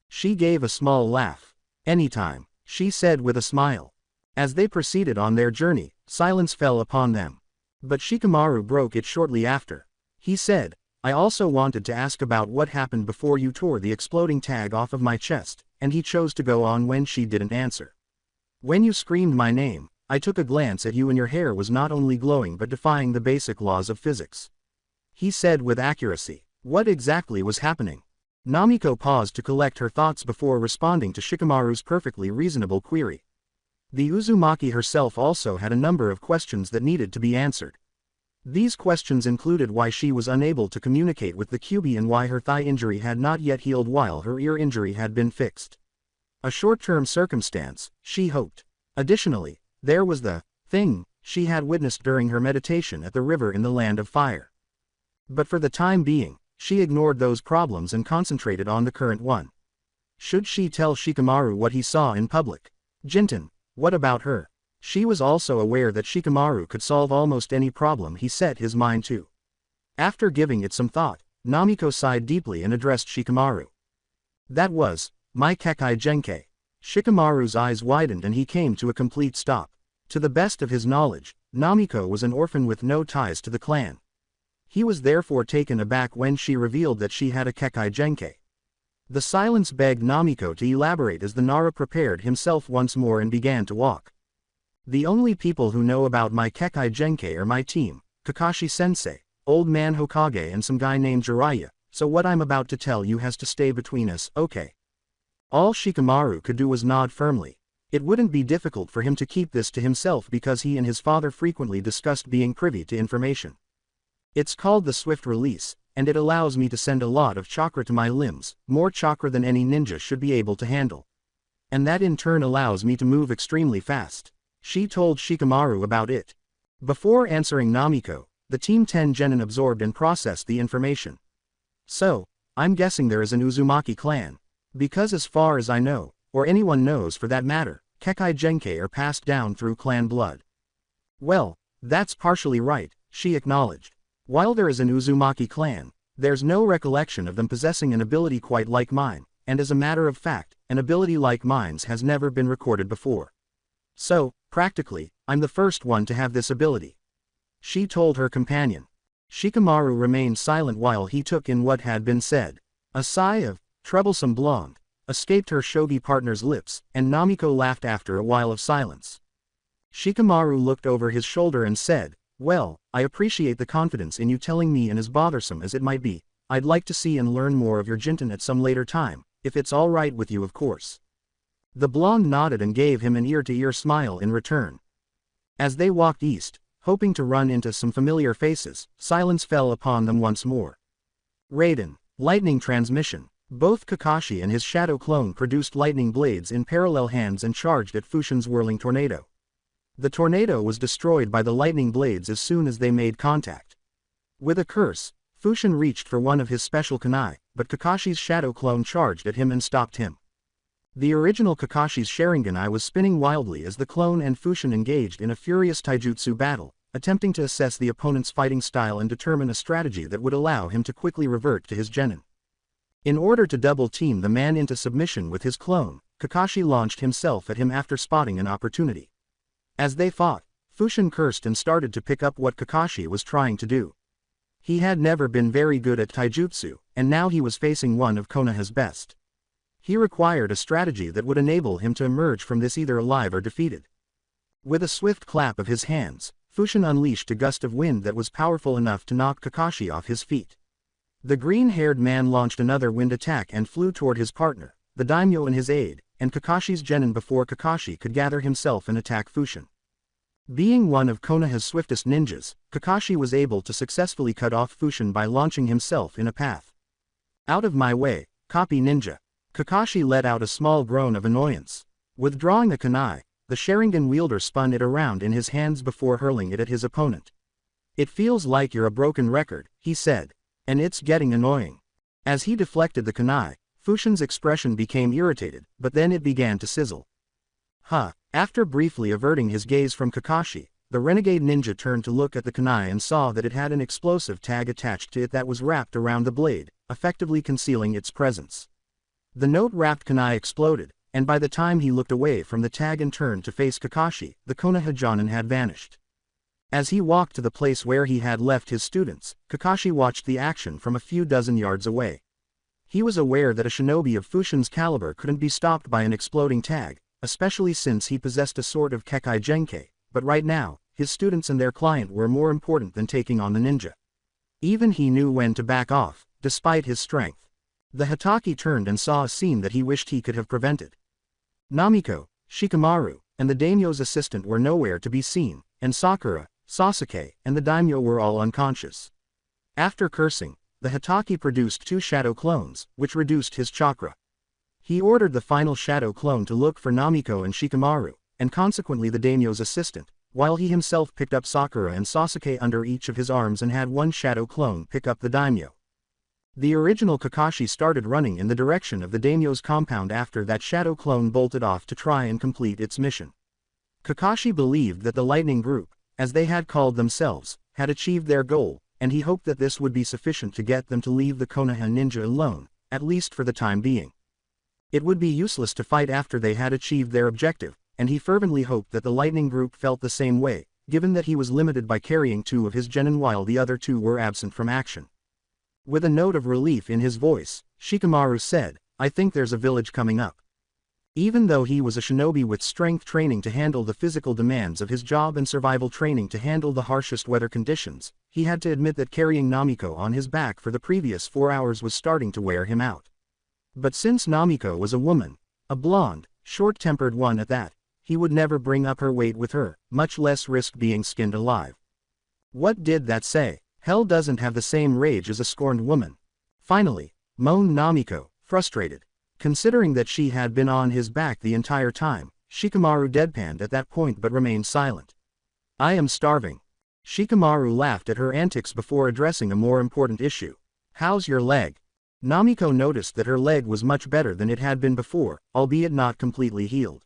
She gave a small laugh. "Anytime," she said with a smile. As they proceeded on their journey, silence fell upon them. But Shikamaru broke it shortly after. He said, "I also wanted to ask about what happened before you tore the exploding tag off of my chest," and he chose to go on when she didn't answer. "When you screamed my name, I took a glance at you and your hair was not only glowing but defying the basic laws of physics," he said with accuracy. What exactly was happening? Namiko paused to collect her thoughts before responding to Shikamaru's perfectly reasonable query. The Uzumaki herself also had a number of questions that needed to be answered. These questions included why she was unable to communicate with the Kyuubi and why her thigh injury had not yet healed while her ear injury had been fixed. A short-term circumstance, she hoped. Additionally, there was the thing she had witnessed during her meditation at the river in the Land of Fire. But for the time being, she ignored those problems and concentrated on the current one. Should she tell Shikamaru what he saw in public? Jinten, what about her? She was also aware that Shikamaru could solve almost any problem he set his mind to. After giving it some thought, Namiko sighed deeply and addressed Shikamaru. "That was my Kekkei Genkai." Shikamaru's eyes widened and he came to a complete stop. To the best of his knowledge, Namiko was an orphan with no ties to the clan. He was therefore taken aback when she revealed that she had a Kekkei Genkai. The silence begged Namiko to elaborate as the Nara prepared himself once more and began to walk. "The only people who know about my Kekkei Genkai are my team, Kakashi-sensei, Old Man Hokage and some guy named Jiraiya, so what I'm about to tell you has to stay between us, okay?" All Shikamaru could do was nod firmly. It wouldn't be difficult for him to keep this to himself because he and his father frequently discussed being privy to information. "It's called the Swift Release, and it allows me to send a lot of chakra to my limbs, more chakra than any ninja should be able to handle. And that in turn allows me to move extremely fast." She told Shikamaru about it. Before answering Namiko, the Team 10 genin absorbed and processed the information. "So, I'm guessing there is an Uzumaki clan. Because as far as I know, or anyone knows for that matter, Kekkei Genkai are passed down through clan blood." "Well, that's partially right," she acknowledged. "While there is an Uzumaki clan, there's no recollection of them possessing an ability quite like mine, and as a matter of fact, an ability like mine's has never been recorded before. So, practically, I'm the first one to have this ability," she told her companion. Shikamaru remained silent while he took in what had been said. A sigh of troublesome blonde escaped her shogi partner's lips, and Namiko laughed after a while of silence. Shikamaru looked over his shoulder and said, "Well, I appreciate the confidence in you telling me, and as bothersome as it might be, I'd like to see and learn more of your Jinten at some later time, if it's all right with you of course." The blonde nodded and gave him an ear-to-ear smile in return. As they walked east, hoping to run into some familiar faces, silence fell upon them once more. Raiden, lightning transmission. Both Kakashi and his shadow clone produced lightning blades in parallel hands and charged at Fushin's whirling tornado. The tornado was destroyed by the lightning blades as soon as they made contact. With a curse, Fushin reached for one of his special kunai, but Kakashi's shadow clone charged at him and stopped him. The original Kakashi's Sharingan was spinning wildly as the clone and Fushin engaged in a furious taijutsu battle, attempting to assess the opponent's fighting style and determine a strategy that would allow him to quickly revert to his genin. In order to double-team the man into submission with his clone, Kakashi launched himself at him after spotting an opportunity. As they fought, Fushin cursed and started to pick up what Kakashi was trying to do. He had never been very good at taijutsu, and now he was facing one of Konoha's best. He required a strategy that would enable him to emerge from this either alive or defeated. With a swift clap of his hands, Fushin unleashed a gust of wind that was powerful enough to knock Kakashi off his feet. The green-haired man launched another wind attack and flew toward his partner, the daimyo in his aid, and Kakashi's genin before Kakashi could gather himself and attack Fushin. Being one of Konoha's swiftest ninjas, Kakashi was able to successfully cut off Fushin by launching himself in a path. "Out of my way, copy ninja." Kakashi let out a small groan of annoyance. Withdrawing a kunai, the Sharingan wielder spun it around in his hands before hurling it at his opponent. "It feels like you're a broken record," he said. "And it's getting annoying." As he deflected the kunai, Fushin's expression became irritated, but then it began to sizzle. After briefly averting his gaze from Kakashi, the renegade ninja turned to look at the kunai and saw that it had an explosive tag attached to it that was wrapped around the blade, effectively concealing its presence. The note-wrapped kunai exploded, and by the time he looked away from the tag and turned to face Kakashi, the Konoha Jonin had vanished. As he walked to the place where he had left his students, Kakashi watched the action from a few dozen yards away. He was aware that a shinobi of Fushin's caliber couldn't be stopped by an exploding tag, especially since he possessed a sort of Kekkei Genkai, but right now, his students and their client were more important than taking on the ninja. Even he knew when to back off, despite his strength. The Hitaki turned and saw a scene that he wished he could have prevented. Namiko, Shikamaru, and the daimyo's assistant were nowhere to be seen, and Sakura, Sasuke, and the daimyo were all unconscious. After cursing, the Hitaki produced 2 shadow clones, which reduced his chakra. He ordered the final shadow clone to look for Namiko and Shikamaru, and consequently the daimyo's assistant, while he himself picked up Sakura and Sasuke under each of his arms and had one shadow clone pick up the daimyo. The original Kakashi started running in the direction of the daimyo's compound after that shadow clone bolted off to try and complete its mission. Kakashi believed that the Lightning Group, as they had called themselves, had achieved their goal, and he hoped that this would be sufficient to get them to leave the Konoha ninja alone, at least for the time being. It would be useless to fight after they had achieved their objective, and he fervently hoped that the Lightning Group felt the same way, given that he was limited by carrying 2 of his genin while the other 2 were absent from action. With a note of relief in his voice, Shikamaru said, "I think there's a village coming up." Even though he was a shinobi with strength training to handle the physical demands of his job and survival training to handle the harshest weather conditions, he had to admit that carrying Namiko on his back for the previous 4 hours was starting to wear him out. But since Namiko was a woman, a blonde, short-tempered one at that, he would never bring up her weight with her, much less risk being skinned alive. What did that say? Hell doesn't have the same rage as a scorned woman. Finally, moaned Namiko, frustrated. Considering that she had been on his back the entire time, Shikamaru deadpanned at that point but remained silent. "I am starving." Shikamaru laughed at her antics before addressing a more important issue. "How's your leg?" Namiko noticed that her leg was much better than it had been before, albeit not completely healed.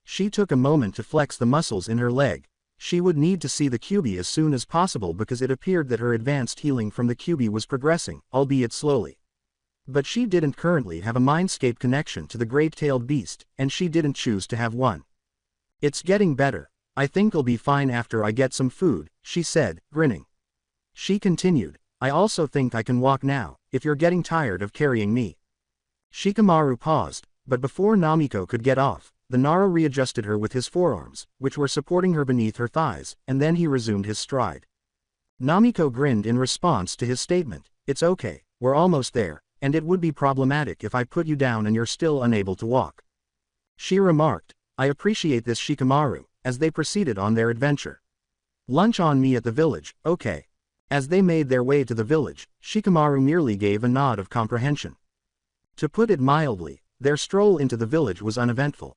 She took a moment to flex the muscles in her leg. She would need to see the QB as soon as possible because it appeared that her advanced healing from the QB was progressing, albeit slowly. But she didn't currently have a mindscape connection to the great-tailed beast, and she didn't choose to have one. "It's getting better. I think I'll be fine after I get some food," she said, grinning. She continued, "I also think I can walk now, if you're getting tired of carrying me." Shikamaru paused, but before Namiko could get off, the Nara readjusted her with his forearms, which were supporting her beneath her thighs, and then he resumed his stride. Namiko grinned in response to his statement, "It's okay, we're almost there, and it would be problematic if I put you down and you're still unable to walk." She remarked, "I appreciate this, Shikamaru," as they proceeded on their adventure. "Lunch on me at the village, okay." As they made their way to the village, Shikamaru merely gave a nod of comprehension. To put it mildly, their stroll into the village was uneventful.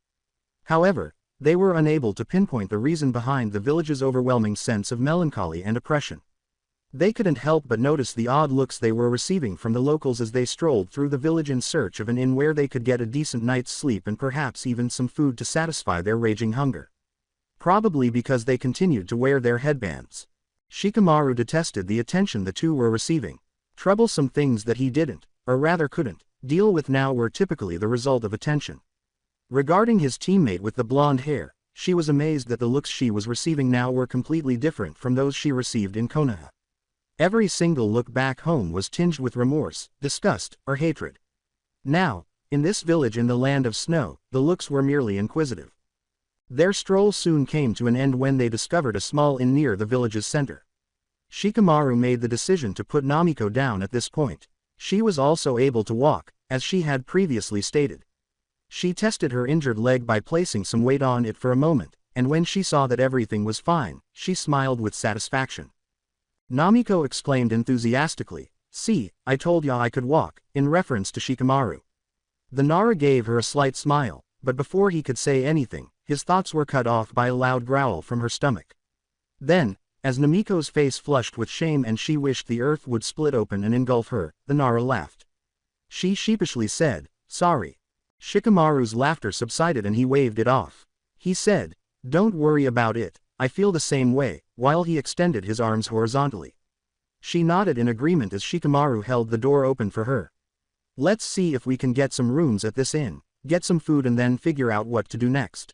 However, they were unable to pinpoint the reason behind the village's overwhelming sense of melancholy and oppression. They couldn't help but notice the odd looks they were receiving from the locals as they strolled through the village in search of an inn where they could get a decent night's sleep and perhaps even some food to satisfy their raging hunger. Probably because they continued to wear their headbands. Shikamaru detested the attention the two were receiving. Troublesome things that he didn't, or rather couldn't, deal with now were typically the result of attention. Regarding his teammate with the blonde hair, she was amazed that the looks she was receiving now were completely different from those she received in Konoha. Every single look back home was tinged with remorse, disgust, or hatred. Now, in this village in the land of snow, the looks were merely inquisitive. Their stroll soon came to an end when they discovered a small inn near the village's center. Shikamaru made the decision to put Namiko down at this point. She was also able to walk, as she had previously stated. She tested her injured leg by placing some weight on it for a moment, and when she saw that everything was fine, she smiled with satisfaction. Namiko exclaimed enthusiastically, "See, I told ya I could walk," in reference to Shikamaru. The Nara gave her a slight smile, but before he could say anything, his thoughts were cut off by a loud growl from her stomach. Then, as Namiko's face flushed with shame and she wished the earth would split open and engulf her, the Nara laughed. She sheepishly said, "Sorry." Shikamaru's laughter subsided and he waved it off. He said, "Don't worry about it, I feel the same way," while he extended his arms horizontally. She nodded in agreement as Shikamaru held the door open for her. "Let's see if we can get some rooms at this inn, get some food and then figure out what to do next."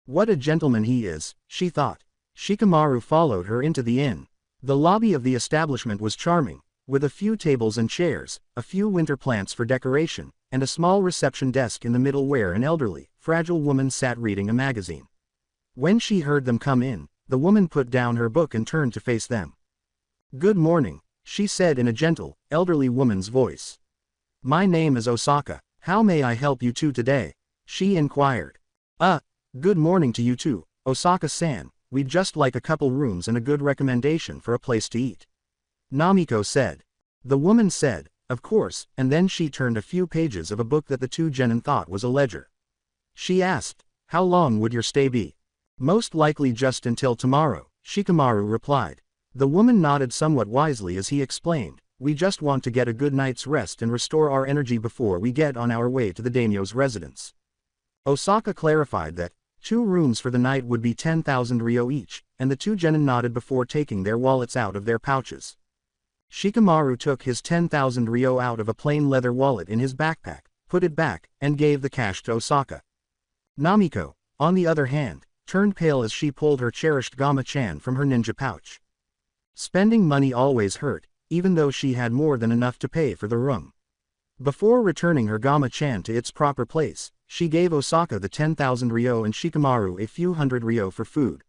What a gentleman he is, she thought. Shikamaru followed her into the inn. The lobby of the establishment was charming, with a few tables and chairs, a few winter plants for decoration, and a small reception desk in the middle where an elderly, fragile woman sat reading a magazine. When she heard them come in, the woman put down her book and turned to face them. "Good morning," she said in a gentle, elderly woman's voice. "My name is Osaka. How may I help you two today?" she inquired. Good morning to you too, Osaka-san. We'd just like a couple rooms and a good recommendation for a place to eat," Namiko said. The woman said, "Of course," and then she turned a few pages of a book that the two genin thought was a ledger. She asked, "How long would your stay be?" "Most likely just until tomorrow," Shikamaru replied. The woman nodded somewhat wisely as he explained, "We just want to get a good night's rest and restore our energy before we get on our way to the daimyo's residence." Osaka clarified that 2 rooms for the night would be 10,000 ryo each, and the two genin nodded before taking their wallets out of their pouches. Shikamaru took his 10,000 ryo out of a plain leather wallet in his backpack, put it back, and gave the cash to Osaka. Namiko, on the other hand, turned pale as she pulled her cherished Gama-chan from her ninja pouch. Spending money always hurt, even though she had more than enough to pay for the room. Before returning her Gama-chan to its proper place, she gave Osaka the 10,000 ryo and Shikamaru a few hundred ryo for food.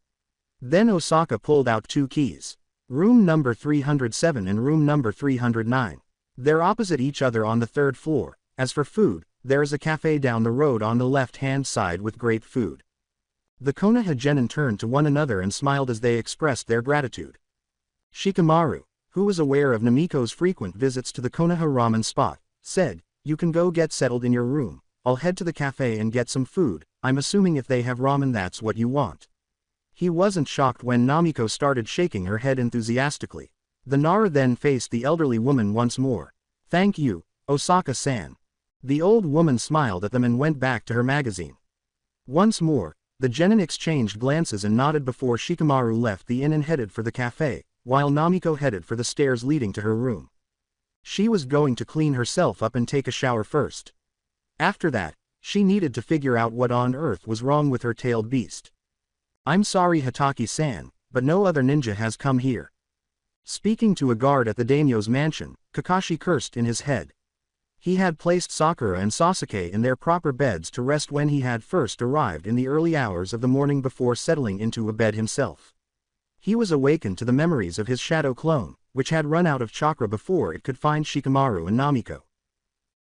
Then Osaka pulled out 2 keys. Room number 307 and room number 309. They're opposite each other on the 3rd floor. As for food, there is a cafe down the road on the left-hand side with great food. The Konoha genin turned to one another and smiled as they expressed their gratitude. Shikamaru, who was aware of Namiko's frequent visits to the Konoha ramen spot, said, "You can go get settled in your room. I'll head to the cafe and get some food. I'm assuming if they have ramen that's what you want." He wasn't shocked when Namiko started shaking her head enthusiastically. The Nara then faced the elderly woman once more. "Thank you, Osaka-san." The old woman smiled at them and went back to her magazine. Once more, the genin exchanged glances and nodded before Shikamaru left the inn and headed for the cafe, while Namiko headed for the stairs leading to her room. She was going to clean herself up and take a shower first. After that, she needed to figure out what on earth was wrong with her tailed beast. "I'm sorry Hataki-san, but no other ninja has come here." Speaking to a guard at the daimyo's mansion, Kakashi cursed in his head. He had placed Sakura and Sasuke in their proper beds to rest when he had first arrived in the early hours of the morning before settling into a bed himself. He was awakened to the memories of his shadow clone, which had run out of chakra before it could find Shikamaru and Namiko.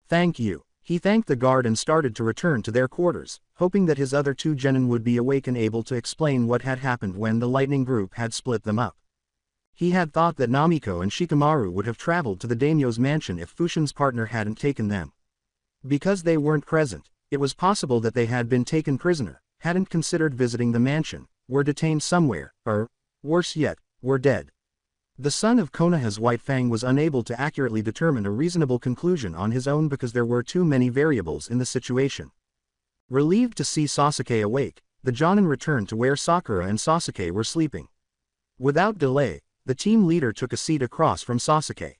"Thank you." He thanked the guard and started to return to their quarters, hoping that his other 2 genin would be awake and able to explain what had happened when the lightning group had split them up. He had thought that Namiko and Shikamaru would have traveled to the daimyo's mansion if Fushin's partner hadn't taken them. Because they weren't present, it was possible that they had been taken prisoner, hadn't considered visiting the mansion, were detained somewhere, or, worse yet, were dead. The son of Konoha's White Fang was unable to accurately determine a reasonable conclusion on his own because there were too many variables in the situation. Relieved to see Sasuke awake, the Jonin returned to where Sakura and Sasuke were sleeping. Without delay, the team leader took a seat across from Sasuke.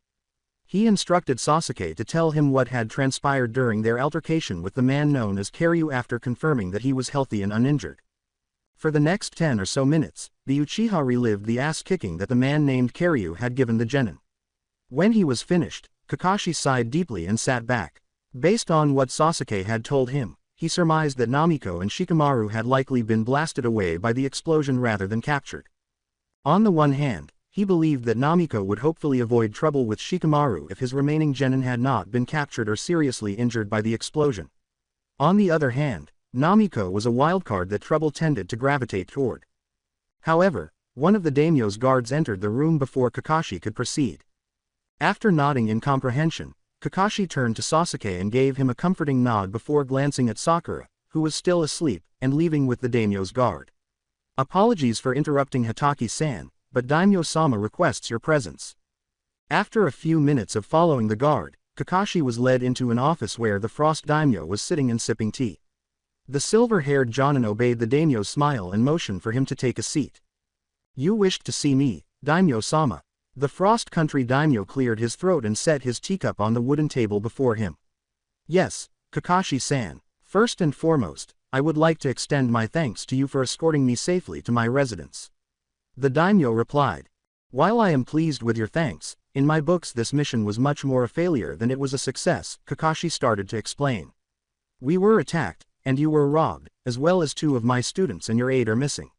He instructed Sasuke to tell him what had transpired during their altercation with the man known as Karyu after confirming that he was healthy and uninjured. For the next 10 or so minutes, the Uchiha relived the ass-kicking that the man named Karyu had given the genin. When he was finished, Kakashi sighed deeply and sat back. Based on what Sasuke had told him, he surmised that Namiko and Shikamaru had likely been blasted away by the explosion rather than captured. On the one hand, he believed that Namiko would hopefully avoid trouble with Shikamaru if his remaining genin had not been captured or seriously injured by the explosion. On the other hand, Namiko was a wildcard that trouble tended to gravitate toward. However, one of the daimyo's guards entered the room before Kakashi could proceed. After nodding in comprehension, Kakashi turned to Sasuke and gave him a comforting nod before glancing at Sakura, who was still asleep, and leaving with the daimyo's guard. Apologies for interrupting Hataki-san, but Daimyo-sama requests your presence. After a few minutes of following the guard, Kakashi was led into an office where the Frost Daimyo was sitting and sipping tea. The silver-haired Jonin obeyed the daimyo's smile and motioned for him to take a seat. You wished to see me, Daimyo-sama. The Frost Country daimyo cleared his throat and set his teacup on the wooden table before him. Yes, Kakashi-san. First and foremost, I would like to extend my thanks to you for escorting me safely to my residence. The daimyo replied. While I am pleased with your thanks, in my books this mission was much more a failure than it was a success, Kakashi started to explain. We were attacked, and you were robbed, as well as 2 of my students and your aide are missing.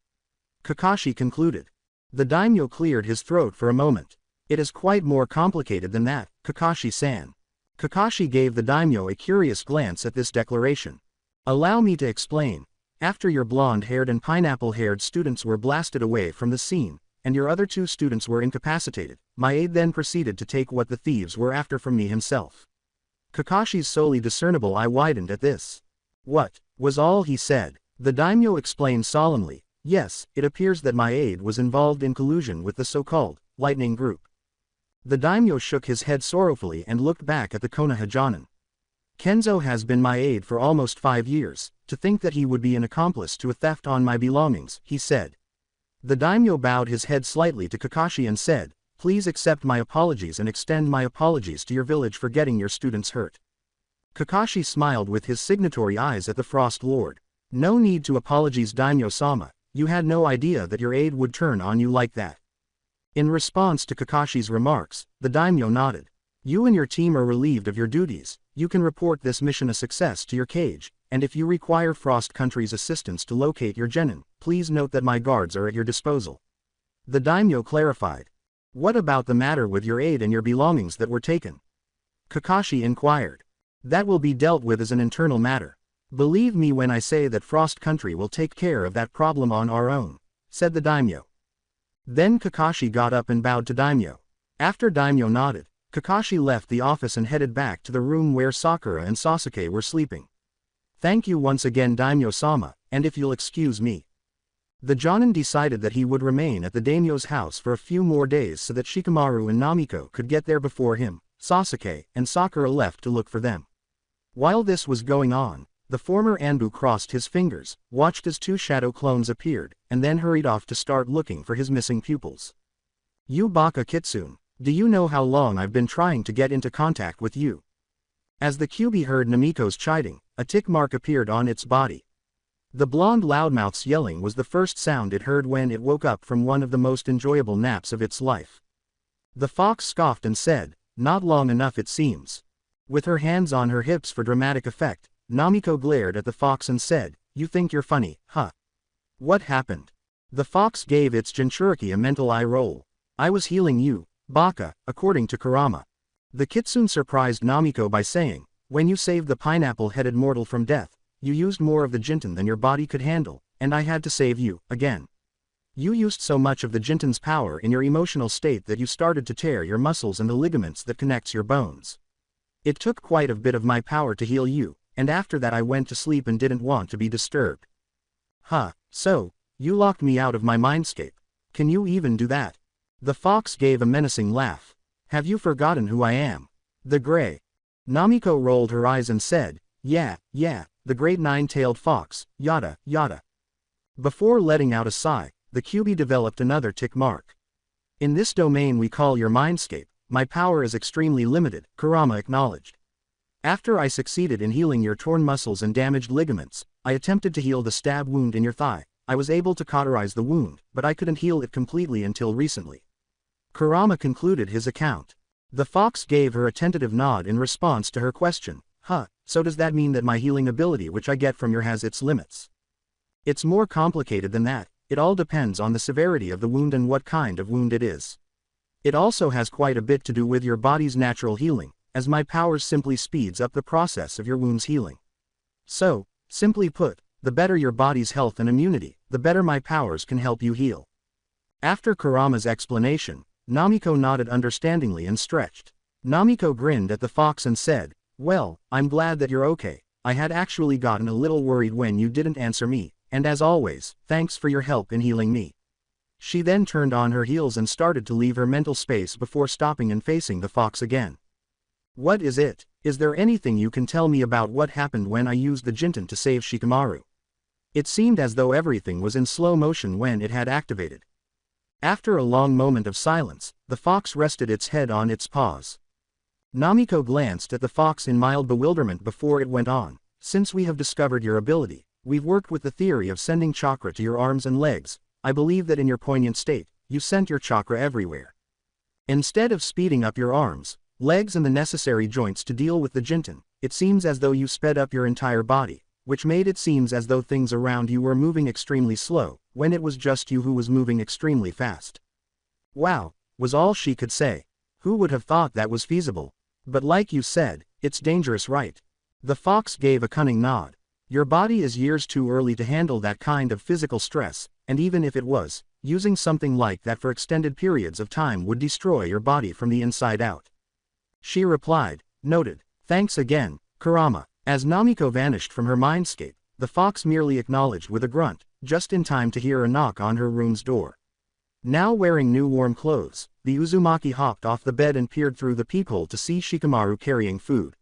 Kakashi concluded. The daimyo cleared his throat for a moment. It is quite more complicated than that, Kakashi-san. Kakashi gave the daimyo a curious glance at this declaration. Allow me to explain. After your blonde-haired and pineapple-haired students were blasted away from the scene, and your other 2 students were incapacitated, my aide then proceeded to take what the thieves were after from me himself. Kakashi's solely discernible eye widened at this. What, was all he said? The daimyo explained solemnly. Yes, it appears that my aide was involved in collusion with the so-called lightning group. The daimyo shook his head sorrowfully and looked back at the Konoha Jonin. Kenzo has been my aide for almost 5 years, to think that he would be an accomplice to a theft on my belongings, he said. The daimyo bowed his head slightly to Kakashi and said, please accept my apologies and extend my apologies to your village for getting your students hurt. Kakashi smiled with his signatory eyes at the Frost Lord. No need to apologies, daimyo-sama, you had no idea that your aide would turn on you like that. In response to Kakashi's remarks, the daimyo nodded. You and your team are relieved of your duties. You can report this mission a success to your cage, and if you require Frost Country's assistance to locate your genin, please note that my guards are at your disposal. The daimyo clarified. What about the matter with your aide and your belongings that were taken? Kakashi inquired. That will be dealt with as an internal matter. Believe me when I say that Frost Country will take care of that problem on our own, said the daimyo. Then Kakashi got up and bowed to daimyo. After daimyo nodded, Kakashi left the office and headed back to the room where Sakura and Sasuke were sleeping. Thank you once again, daimyo-sama, and if you'll excuse me. The Jonin decided that he would remain at the daimyo's house for a few more days so that Shikamaru and Namiko could get there before him. Sasuke and Sakura left to look for them. While this was going on, the former Anbu crossed his fingers, watched as 2 shadow clones appeared, and then hurried off to start looking for his missing pupils. You baka kitsune, do you know how long I've been trying to get into contact with you? As the Kyuubi heard Namiko's chiding, a tick mark appeared on its body. The blonde loudmouth's yelling was the first sound it heard when it woke up from one of the most enjoyable naps of its life. The fox scoffed and said, not long enough it seems. With her hands on her hips for dramatic effect, Namiko glared at the fox and said, you think you're funny, huh? What happened? The fox gave its Jinchuriki a mental eye roll. I was healing you, baka, according to Kurama. The kitsune surprised Namiko by saying, when you saved the pineapple-headed mortal from death, you used more of the Jinten than your body could handle, and I had to save you, again. You used so much of the Jinten's power in your emotional state that you started to tear your muscles and the ligaments that connects your bones. It took quite a bit of my power to heal you, and after that I went to sleep and didn't want to be disturbed. Huh, so, you locked me out of my mindscape. Can you even do that? The fox gave a menacing laugh. Have you forgotten who I am? The Gray. Namiko rolled her eyes and said, yeah, the great nine-tailed fox, yada, yada. Before letting out a sigh, the QB developed another tick mark. In this domain we call your mindscape, my power is extremely limited, Kurama acknowledged. After I succeeded in healing your torn muscles and damaged ligaments, I attempted to heal the stab wound in your thigh. I was able to cauterize the wound, but I couldn't heal it completely until recently. Kurama concluded his account. The fox gave her a tentative nod in response to her question. Huh, so does that mean that my healing ability which I get from your has its limits? It's more complicated than that. It all depends on the severity of the wound and what kind of wound it is. It also has quite a bit to do with your body's natural healing, as my powers simply speeds up the process of your wound's healing. So, simply put, the better your body's health and immunity, the better my powers can help you heal. After Kurama's explanation, Namiko nodded understandingly and stretched. Namiko grinned at the fox and said, well, I'm glad that you're okay. I had actually gotten a little worried when you didn't answer me, and as always, thanks for your help in healing me. She then turned on her heels and started to leave her mental space before stopping and facing the fox again. What is it? Is there anything you can tell me about what happened when I used the Jinten to save Shikamaru? It seemed as though everything was in slow motion when it had activated. After a long moment of silence, the fox rested its head on its paws. Namiko glanced at the fox in mild bewilderment before it went on. Since we have discovered your ability, we've worked with the theory of sending chakra to your arms and legs. I believe that in your poignant state, you sent your chakra everywhere. Instead of speeding up your arms, legs and the necessary joints to deal with the Jinten, it seems as though you sped up your entire body, which made it seem as though things around you were moving extremely slow, when it was just you who was moving extremely fast. Wow, was all she could say. Who would have thought that was feasible? But like you said, it's dangerous, right? The fox gave a cunning nod. Your body is years too early to handle that kind of physical stress, and even if it was, using something like that for extended periods of time would destroy your body from the inside out. She replied, noted. Thanks again, Kurama. As Namiko vanished from her mindscape, the fox merely acknowledged with a grunt, just in time to hear a knock on her room's door. Now wearing new warm clothes, the Uzumaki hopped off the bed and peered through the peephole to see Shikamaru carrying food.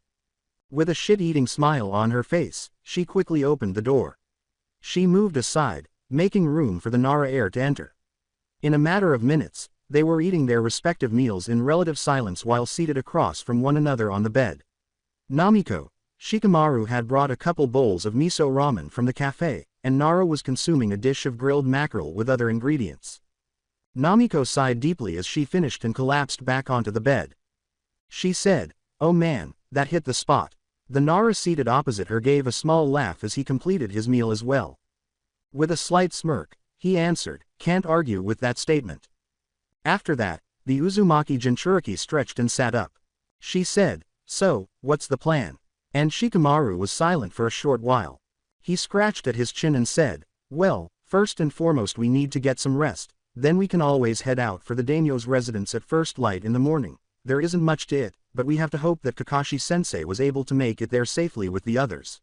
With a shit-eating smile on her face, she quickly opened the door. She moved aside, making room for the Nara heir to enter. In a matter of minutes, they were eating their respective meals in relative silence while seated across from one another on the bed. Namiko, Shikamaru had brought a couple bowls of miso ramen from the cafe, and Nara was consuming a dish of grilled mackerel with other ingredients. Namiko sighed deeply as she finished and collapsed back onto the bed. She said, oh man, that hit the spot. The Nara seated opposite her gave a small laugh as he completed his meal as well. With a slight smirk, he answered, can't argue with that statement. After that, the Uzumaki Jinchuriki stretched and sat up. She said, so, what's the plan? And Shikamaru was silent for a short while. He scratched at his chin and said, well, first and foremost we need to get some rest, then we can always head out for the daimyo's residence at first light in the morning. There isn't much to it, but we have to hope that Kakashi-sensei was able to make it there safely with the others.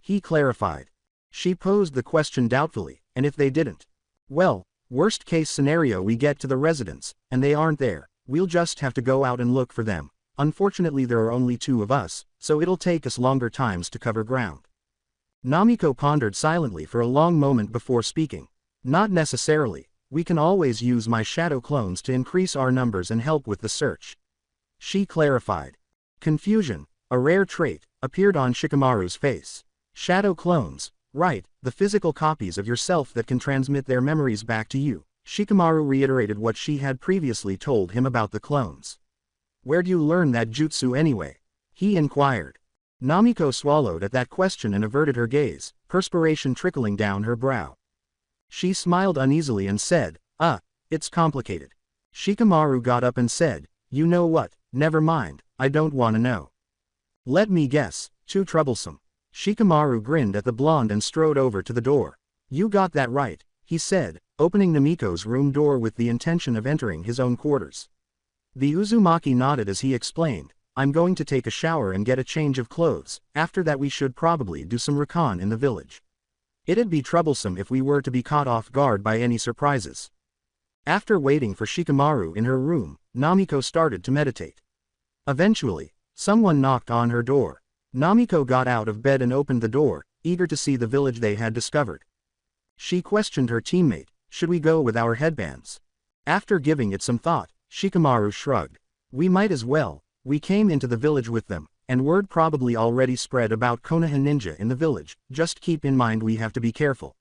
He clarified. She posed the question doubtfully, and if they didn't? Well, worst case scenario we get to the residence, and they aren't there, we'll just have to go out and look for them. Unfortunately there are only two of us, so it'll take us longer times to cover ground. Namiko pondered silently for a long moment before speaking. Not necessarily, we can always use my shadow clones to increase our numbers and help with the search. She clarified. Confusion, a rare trait, appeared on Shikamaru's face. Shadow clones, right, the physical copies of yourself that can transmit their memories back to you. Shikamaru reiterated what she had previously told him about the clones. Where'd you learn that jutsu anyway? He inquired. Namiko swallowed at that question and averted her gaze, perspiration trickling down her brow. She smiled uneasily and said, it's complicated. Shikamaru got up and said, you know what, never mind, I don't want to know. Let me guess, too troublesome. Shikamaru grinned at the blonde and strode over to the door. You got that right, he said, opening Namiko's room door with the intention of entering his own quarters. The Uzumaki nodded as he explained, I'm going to take a shower and get a change of clothes. After that we should probably do some recon in the village. It'd be troublesome if we were to be caught off guard by any surprises. After waiting for Shikamaru in her room, Namiko started to meditate. Eventually, someone knocked on her door. Namiko got out of bed and opened the door, eager to see the village they had discovered. She questioned her teammate, should we go with our headbands? After giving it some thought, Shikamaru shrugged. We might as well, we came into the village with them, and word probably already spread about Konoha ninja in the village, just keep in mind we have to be careful.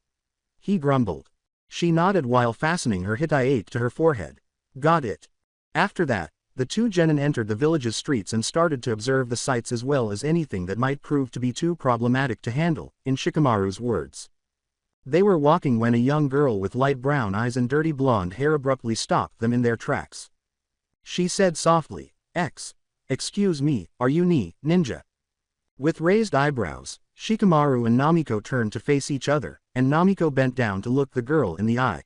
He grumbled. She nodded while fastening her hitai to her forehead. Got it. After that, the two genin entered the village's streets and started to observe the sights as well as anything that might prove to be too problematic to handle, in Shikamaru's words. They were walking when a young girl with light brown eyes and dirty blonde hair abruptly stopped them in their tracks. She said softly, Excuse me, are you ninja? With raised eyebrows, Shikamaru and Namiko turned to face each other, and Namiko bent down to look the girl in the eye.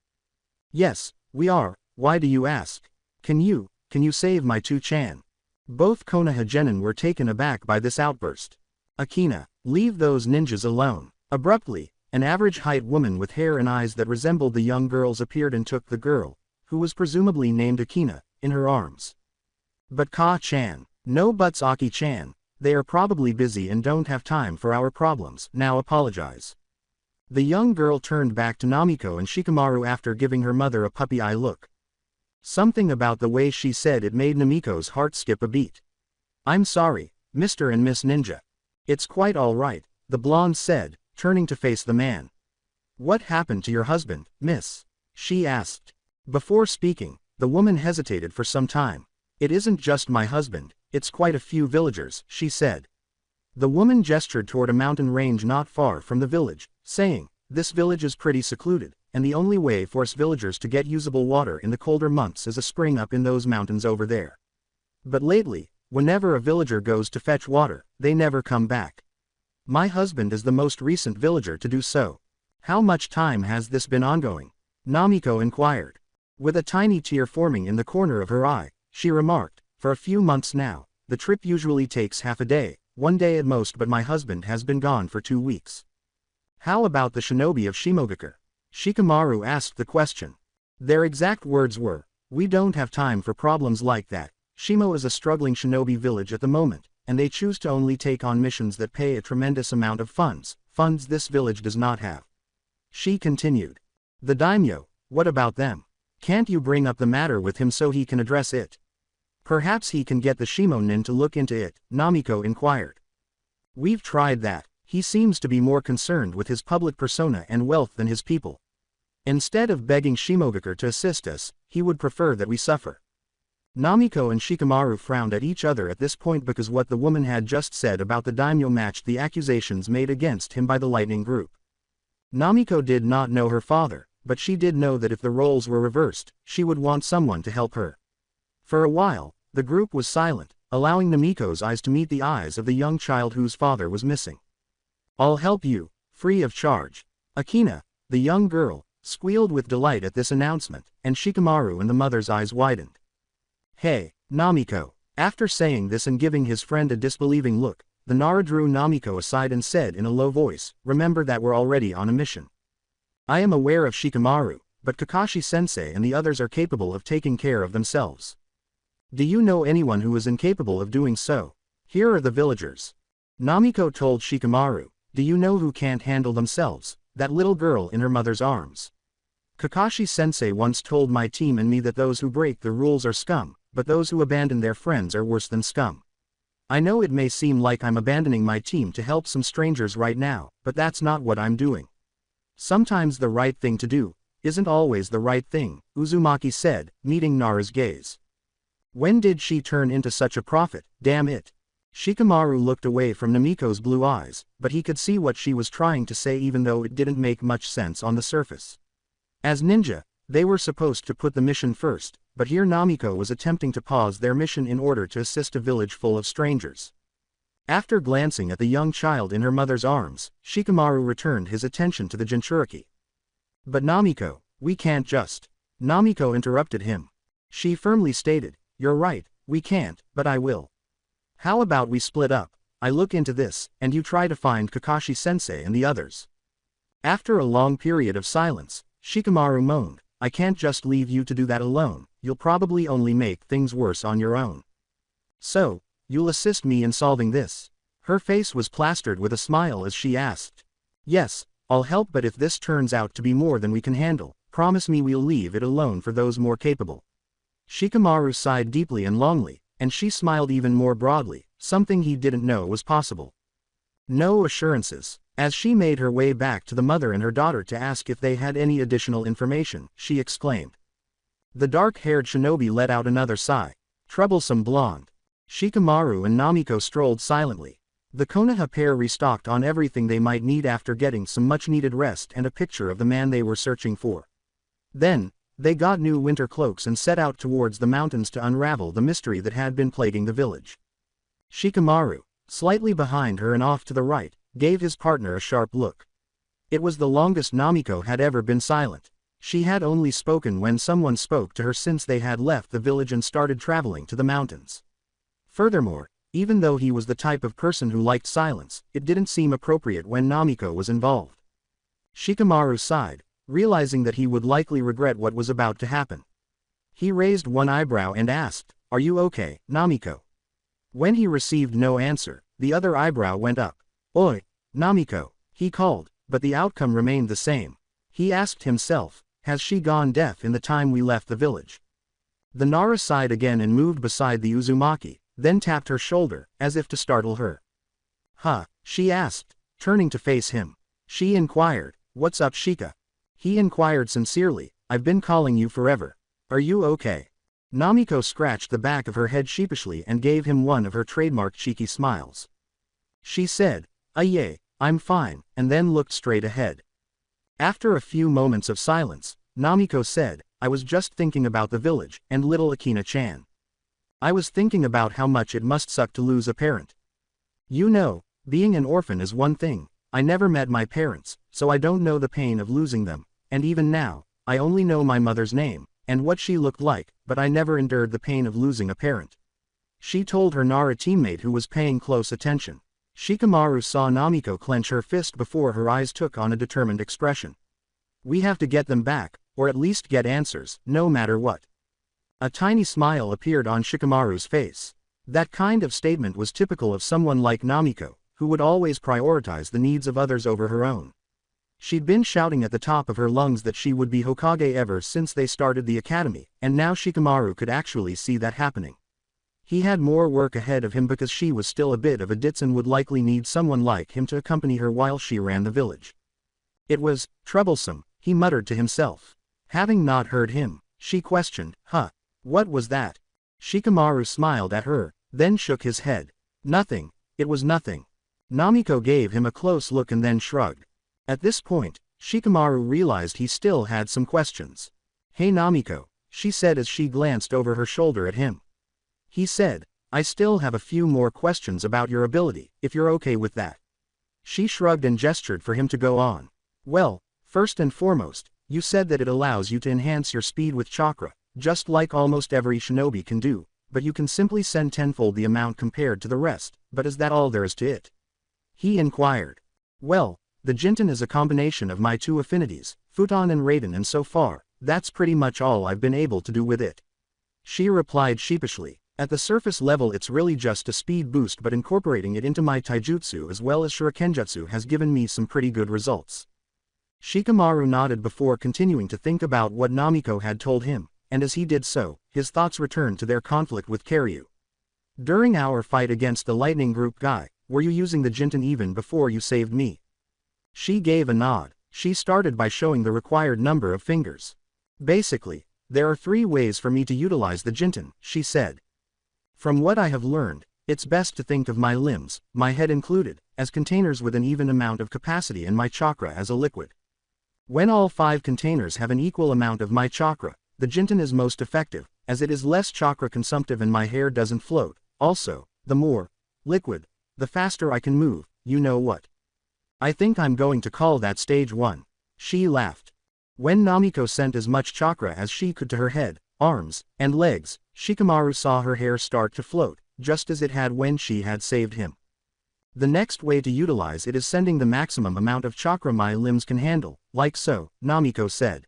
Yes, we are, why do you ask? Can you save my two-chan? Both Konoha genin were taken aback by this outburst. Akina, leave those ninjas alone. Abruptly, an average-height woman with hair and eyes that resembled the young girl's appeared and took the girl, who was presumably named Akina, in her arms. But Ka-chan. No buts Aki-chan, they are probably busy and don't have time for our problems, now apologize. The young girl turned back to Namiko and Shikamaru after giving her mother a puppy eye look. Something about the way she said it made Namiko's heart skip a beat. I'm sorry, Mr. and Miss Ninja. It's quite all right, the blonde said, turning to face the man. What happened to your husband, miss? She asked. Before speaking, the woman hesitated for some time. It isn't just my husband, it's quite a few villagers, she said. The woman gestured toward a mountain range not far from the village, saying, this village is pretty secluded, and the only way for us villagers to get usable water in the colder months is a spring up in those mountains over there. But lately, whenever a villager goes to fetch water, they never come back. My husband is the most recent villager to do so. How much time has this been ongoing? Namiko inquired. With a tiny tear forming in the corner of her eye, she remarked, for a few months now, the trip usually takes half a day, one day at most, but my husband has been gone for 2 weeks. How about the shinobi of Shimogakure? Shikamaru asked the question. Their exact words were, we don't have time for problems like that. Shimo is a struggling shinobi village at the moment, and they choose to only take on missions that pay a tremendous amount of funds this village does not have. She continued. The daimyo, what about them? Can't you bring up the matter with him so he can address it? Perhaps he can get the Shimonin to look into it, Namiko inquired. We've tried that. He seems to be more concerned with his public persona and wealth than his people. Instead of begging Shimogakure to assist us, he would prefer that we suffer. Namiko and Shikamaru frowned at each other at this point because what the woman had just said about the daimyo matched the accusations made against him by the Lightning Group. Namiko did not know her father, but she did know that if the roles were reversed, she would want someone to help her. For a while, the group was silent, allowing Namiko's eyes to meet the eyes of the young child whose father was missing. I'll help you, free of charge. Akina, the young girl, squealed with delight at this announcement, and Shikamaru and the mother's eyes widened. Hey, Namiko. After saying this and giving his friend a disbelieving look, the Nara drew Namiko aside and said in a low voice, remember that we're already on a mission. I am aware of Shikamaru, but Kakashi-sensei and the others are capable of taking care of themselves. Do you know anyone who is incapable of doing so? Here are the villagers. Namiko told Shikamaru, do you know who can't handle themselves? That little girl in her mother's arms. Kakashi-sensei once told my team and me that those who break the rules are scum, but those who abandon their friends are worse than scum. I know it may seem like I'm abandoning my team to help some strangers right now, but that's not what I'm doing. Sometimes the right thing to do isn't always the right thing, Uzumaki said, meeting Nara's gaze. When did she turn into such a prophet, damn it? Shikamaru looked away from Namiko's blue eyes, but he could see what she was trying to say even though it didn't make much sense on the surface. As ninja, they were supposed to put the mission first, but here Namiko was attempting to pause their mission in order to assist a village full of strangers. After glancing at the young child in her mother's arms, Shikamaru returned his attention to the Jinchuriki. But Namiko, we can't just. Namiko interrupted him. She firmly stated, you're right, we can't, but I will. How about we split up? I look into this, and you try to find Kakashi-sensei and the others. After a long period of silence, Shikamaru moaned, I can't just leave you to do that alone, you'll probably only make things worse on your own. So, you'll assist me in solving this? Her face was plastered with a smile as she asked. Yes, I'll help, but if this turns out to be more than we can handle, promise me we'll leave it alone for those more capable. Shikamaru sighed deeply and longly, and she smiled even more broadly, something he didn't know was possible. No assurances. As she made her way back to the mother and her daughter to ask if they had any additional information, she exclaimed. The dark-haired shinobi let out another sigh. Troublesome blonde. Shikamaru and Namiko strolled silently. The Konoha pair restocked on everything they might need after getting some much-needed rest and a picture of the man they were searching for. Then, they got new winter cloaks and set out towards the mountains to unravel the mystery that had been plaguing the village. Shikamaru, slightly behind her and off to the right, gave his partner a sharp look. It was the longest Namiko had ever been silent. She had only spoken when someone spoke to her since they had left the village and started traveling to the mountains. Furthermore, even though he was the type of person who liked silence, it didn't seem appropriate when Namiko was involved. Shikamaru sighed, realizing that he would likely regret what was about to happen. He raised one eyebrow and asked, Are you okay, Namiko? When he received no answer, the other eyebrow went up. Oi, Namiko, he called, but the outcome remained the same. He asked himself, has she gone deaf in the time we left the village? The Nara sighed again and moved beside the Uzumaki, then tapped her shoulder, as if to startle her. Huh, she asked, turning to face him. She inquired, what's up, Shika? He inquired sincerely, I've been calling you forever. Are you okay? Namiko scratched the back of her head sheepishly and gave him one of her trademark cheeky smiles. She said, Aye, I'm fine, and then looked straight ahead. After a few moments of silence, Namiko said, I was just thinking about the village, and little Akina-chan. I was thinking about how much it must suck to lose a parent. You know, being an orphan is one thing. I never met my parents, so I don't know the pain of losing them, and even now, I only know my mother's name, and what she looked like, but I never endured the pain of losing a parent. She told her Nara teammate who was paying close attention. Shikamaru saw Namiko clench her fist before her eyes took on a determined expression. We have to get them back, or at least get answers, no matter what. A tiny smile appeared on Shikamaru's face. That kind of statement was typical of someone like Namiko, who would always prioritize the needs of others over her own. She'd been shouting at the top of her lungs that she would be Hokage ever since they started the academy, and now Shikamaru could actually see that happening. He had more work ahead of him because she was still a bit of a ditz and would likely need someone like him to accompany her while she ran the village. It was troublesome, he muttered to himself. Having not heard him, she questioned, what was that? Shikamaru smiled at her, then shook his head. Nothing, it was nothing. Namiko gave him a close look and then shrugged. At this point, Shikamaru realized he still had some questions. Hey Namiko, she said as she glanced over her shoulder at him. He said, I still have a few more questions about your ability, if you're okay with that. She shrugged and gestured for him to go on. Well, first and foremost, you said that it allows you to enhance your speed with chakra, just like almost every shinobi can do, but you can simply send tenfold the amount compared to the rest, but is that all there is to it? He inquired. Well, the Jinten is a combination of my two affinities, Futon and Raiden, and so far, that's pretty much all I've been able to do with it. She replied sheepishly. At the surface level it's really just a speed boost, but incorporating it into my taijutsu as well as shurikenjutsu has given me some pretty good results. Shikamaru nodded before continuing to think about what Namiko had told him, and as he did so, his thoughts returned to their conflict with Karyu. During our fight against the Lightning Group guy, were you using the Jinten even before you saved me? She gave a nod. She started by showing the required number of fingers. Basically, there are 3 ways for me to utilize the Jinten, she said. From what I have learned, it's best to think of my limbs, my head included, as containers with an even amount of capacity and my chakra as a liquid. When all 5 containers have an equal amount of my chakra, the Jinten is most effective, as it is less chakra consumptive and my hair doesn't float. Also, the more liquid, the faster I can move, you know what. I think I'm going to call that stage 1. She laughed. When Namiko sent as much chakra as she could to her head, arms, and legs, Shikamaru saw her hair start to float, just as it had when she had saved him. The next way to utilize it is sending the maximum amount of chakra my limbs can handle, like so, Namiko said.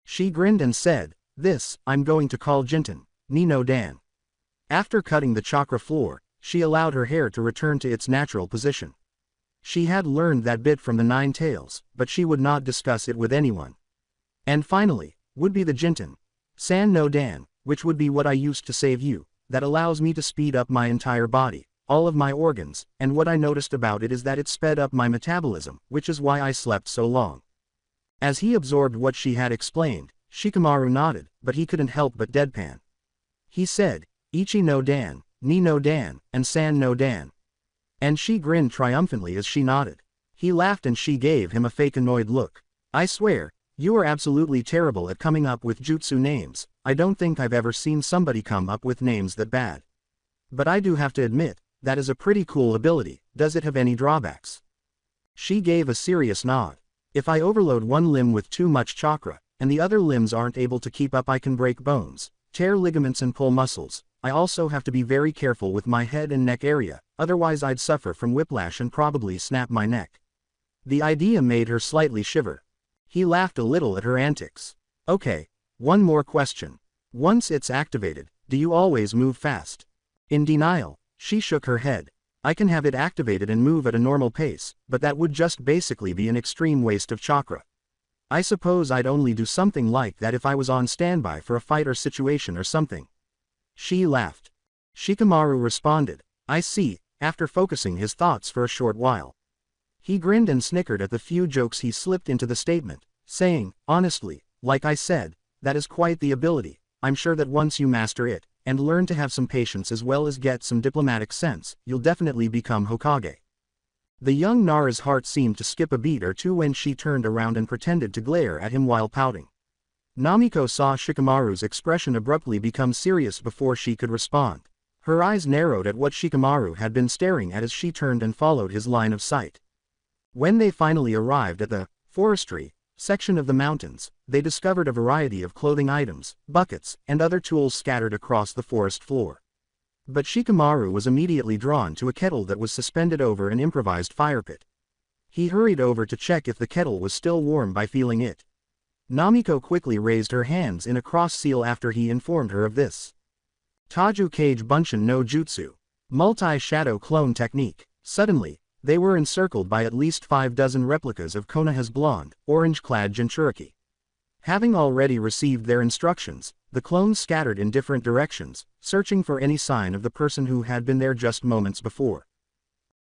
She grinned and said, "This, I'm going to call Jinten, ni no Dan." After cutting the chakra floor, she allowed her hair to return to its natural position. She had learned that bit from the Nine Tails, but she would not discuss it with anyone. And finally, would be the Jinten, San no Dan, which would be what I used to save you, that allows me to speed up my entire body, all of my organs, and what I noticed about it is that it sped up my metabolism, which is why I slept so long. As he absorbed what she had explained, Shikamaru nodded, but he couldn't help but deadpan. He said, "Ichi no Dan, ni no Dan, and San no Dan." And she grinned triumphantly as she nodded. He laughed and she gave him a fake annoyed look. "I swear, you are absolutely terrible at coming up with jutsu names. I don't think I've ever seen somebody come up with names that bad. But I do have to admit, that is a pretty cool ability. Does it have any drawbacks?" She gave a serious nod. "If I overload one limb with too much chakra, and the other limbs aren't able to keep up, I can break bones, tear ligaments and pull muscles. I also have to be very careful with my head and neck area, otherwise I'd suffer from whiplash and probably snap my neck." The idea made her slightly shiver. He laughed a little at her antics. "Okay, one more question. Once it's activated, do you always move fast?" In denial, she shook her head. "I can have it activated and move at a normal pace, but that would just basically be an extreme waste of chakra. I suppose I'd only do something like that if I was on standby for a fight or situation or something." She laughed. Shikamaru responded, "I see," after focusing his thoughts for a short while. He grinned and snickered at the few jokes he slipped into the statement, saying, "Honestly, like I said, that is quite the ability. I'm sure that once you master it, and learn to have some patience as well as get some diplomatic sense, you'll definitely become Hokage." The young Nara's heart seemed to skip a beat or two when she turned around and pretended to glare at him while pouting. Namiko saw Shikamaru's expression abruptly become serious before she could respond. Her eyes narrowed at what Shikamaru had been staring at as she turned and followed his line of sight. When they finally arrived at the forestry section of the mountains, they discovered a variety of clothing items, buckets, and other tools scattered across the forest floor. But Shikamaru was immediately drawn to a kettle that was suspended over an improvised fire pit. He hurried over to check if the kettle was still warm by feeling it. Namiko quickly raised her hands in a cross seal after he informed her of this. Taju Kage Bunshin no Jutsu. Multi-shadow clone technique. Suddenly, they were encircled by at least 5 dozen replicas of Konoha's blonde, orange-clad Jinchuriki. Having already received their instructions, the clones scattered in different directions, searching for any sign of the person who had been there just moments before.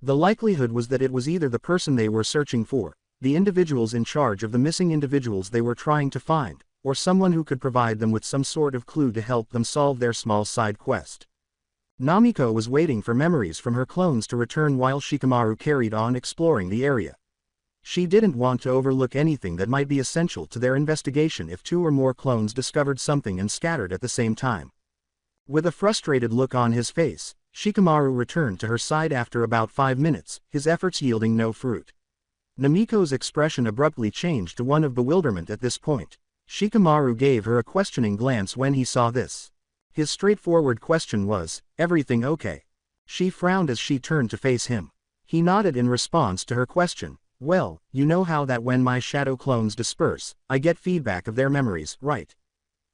The likelihood was that it was either the person they were searching for, the individuals in charge of the missing individuals they were trying to find, or someone who could provide them with some sort of clue to help them solve their small side quest. Namiko was waiting for memories from her clones to return while Shikamaru carried on exploring the area. She didn't want to overlook anything that might be essential to their investigation if 2 or more clones discovered something and scattered at the same time. With a frustrated look on his face, Shikamaru returned to her side after about 5 minutes, his efforts yielding no fruit. Namiko's expression abruptly changed to one of bewilderment at this point. Shikamaru gave her a questioning glance when he saw this. His straightforward question was, "Everything okay?" She frowned as she turned to face him. He nodded in response to her question. "Well, you know how that when my shadow clones disperse, I get feedback of their memories, right?"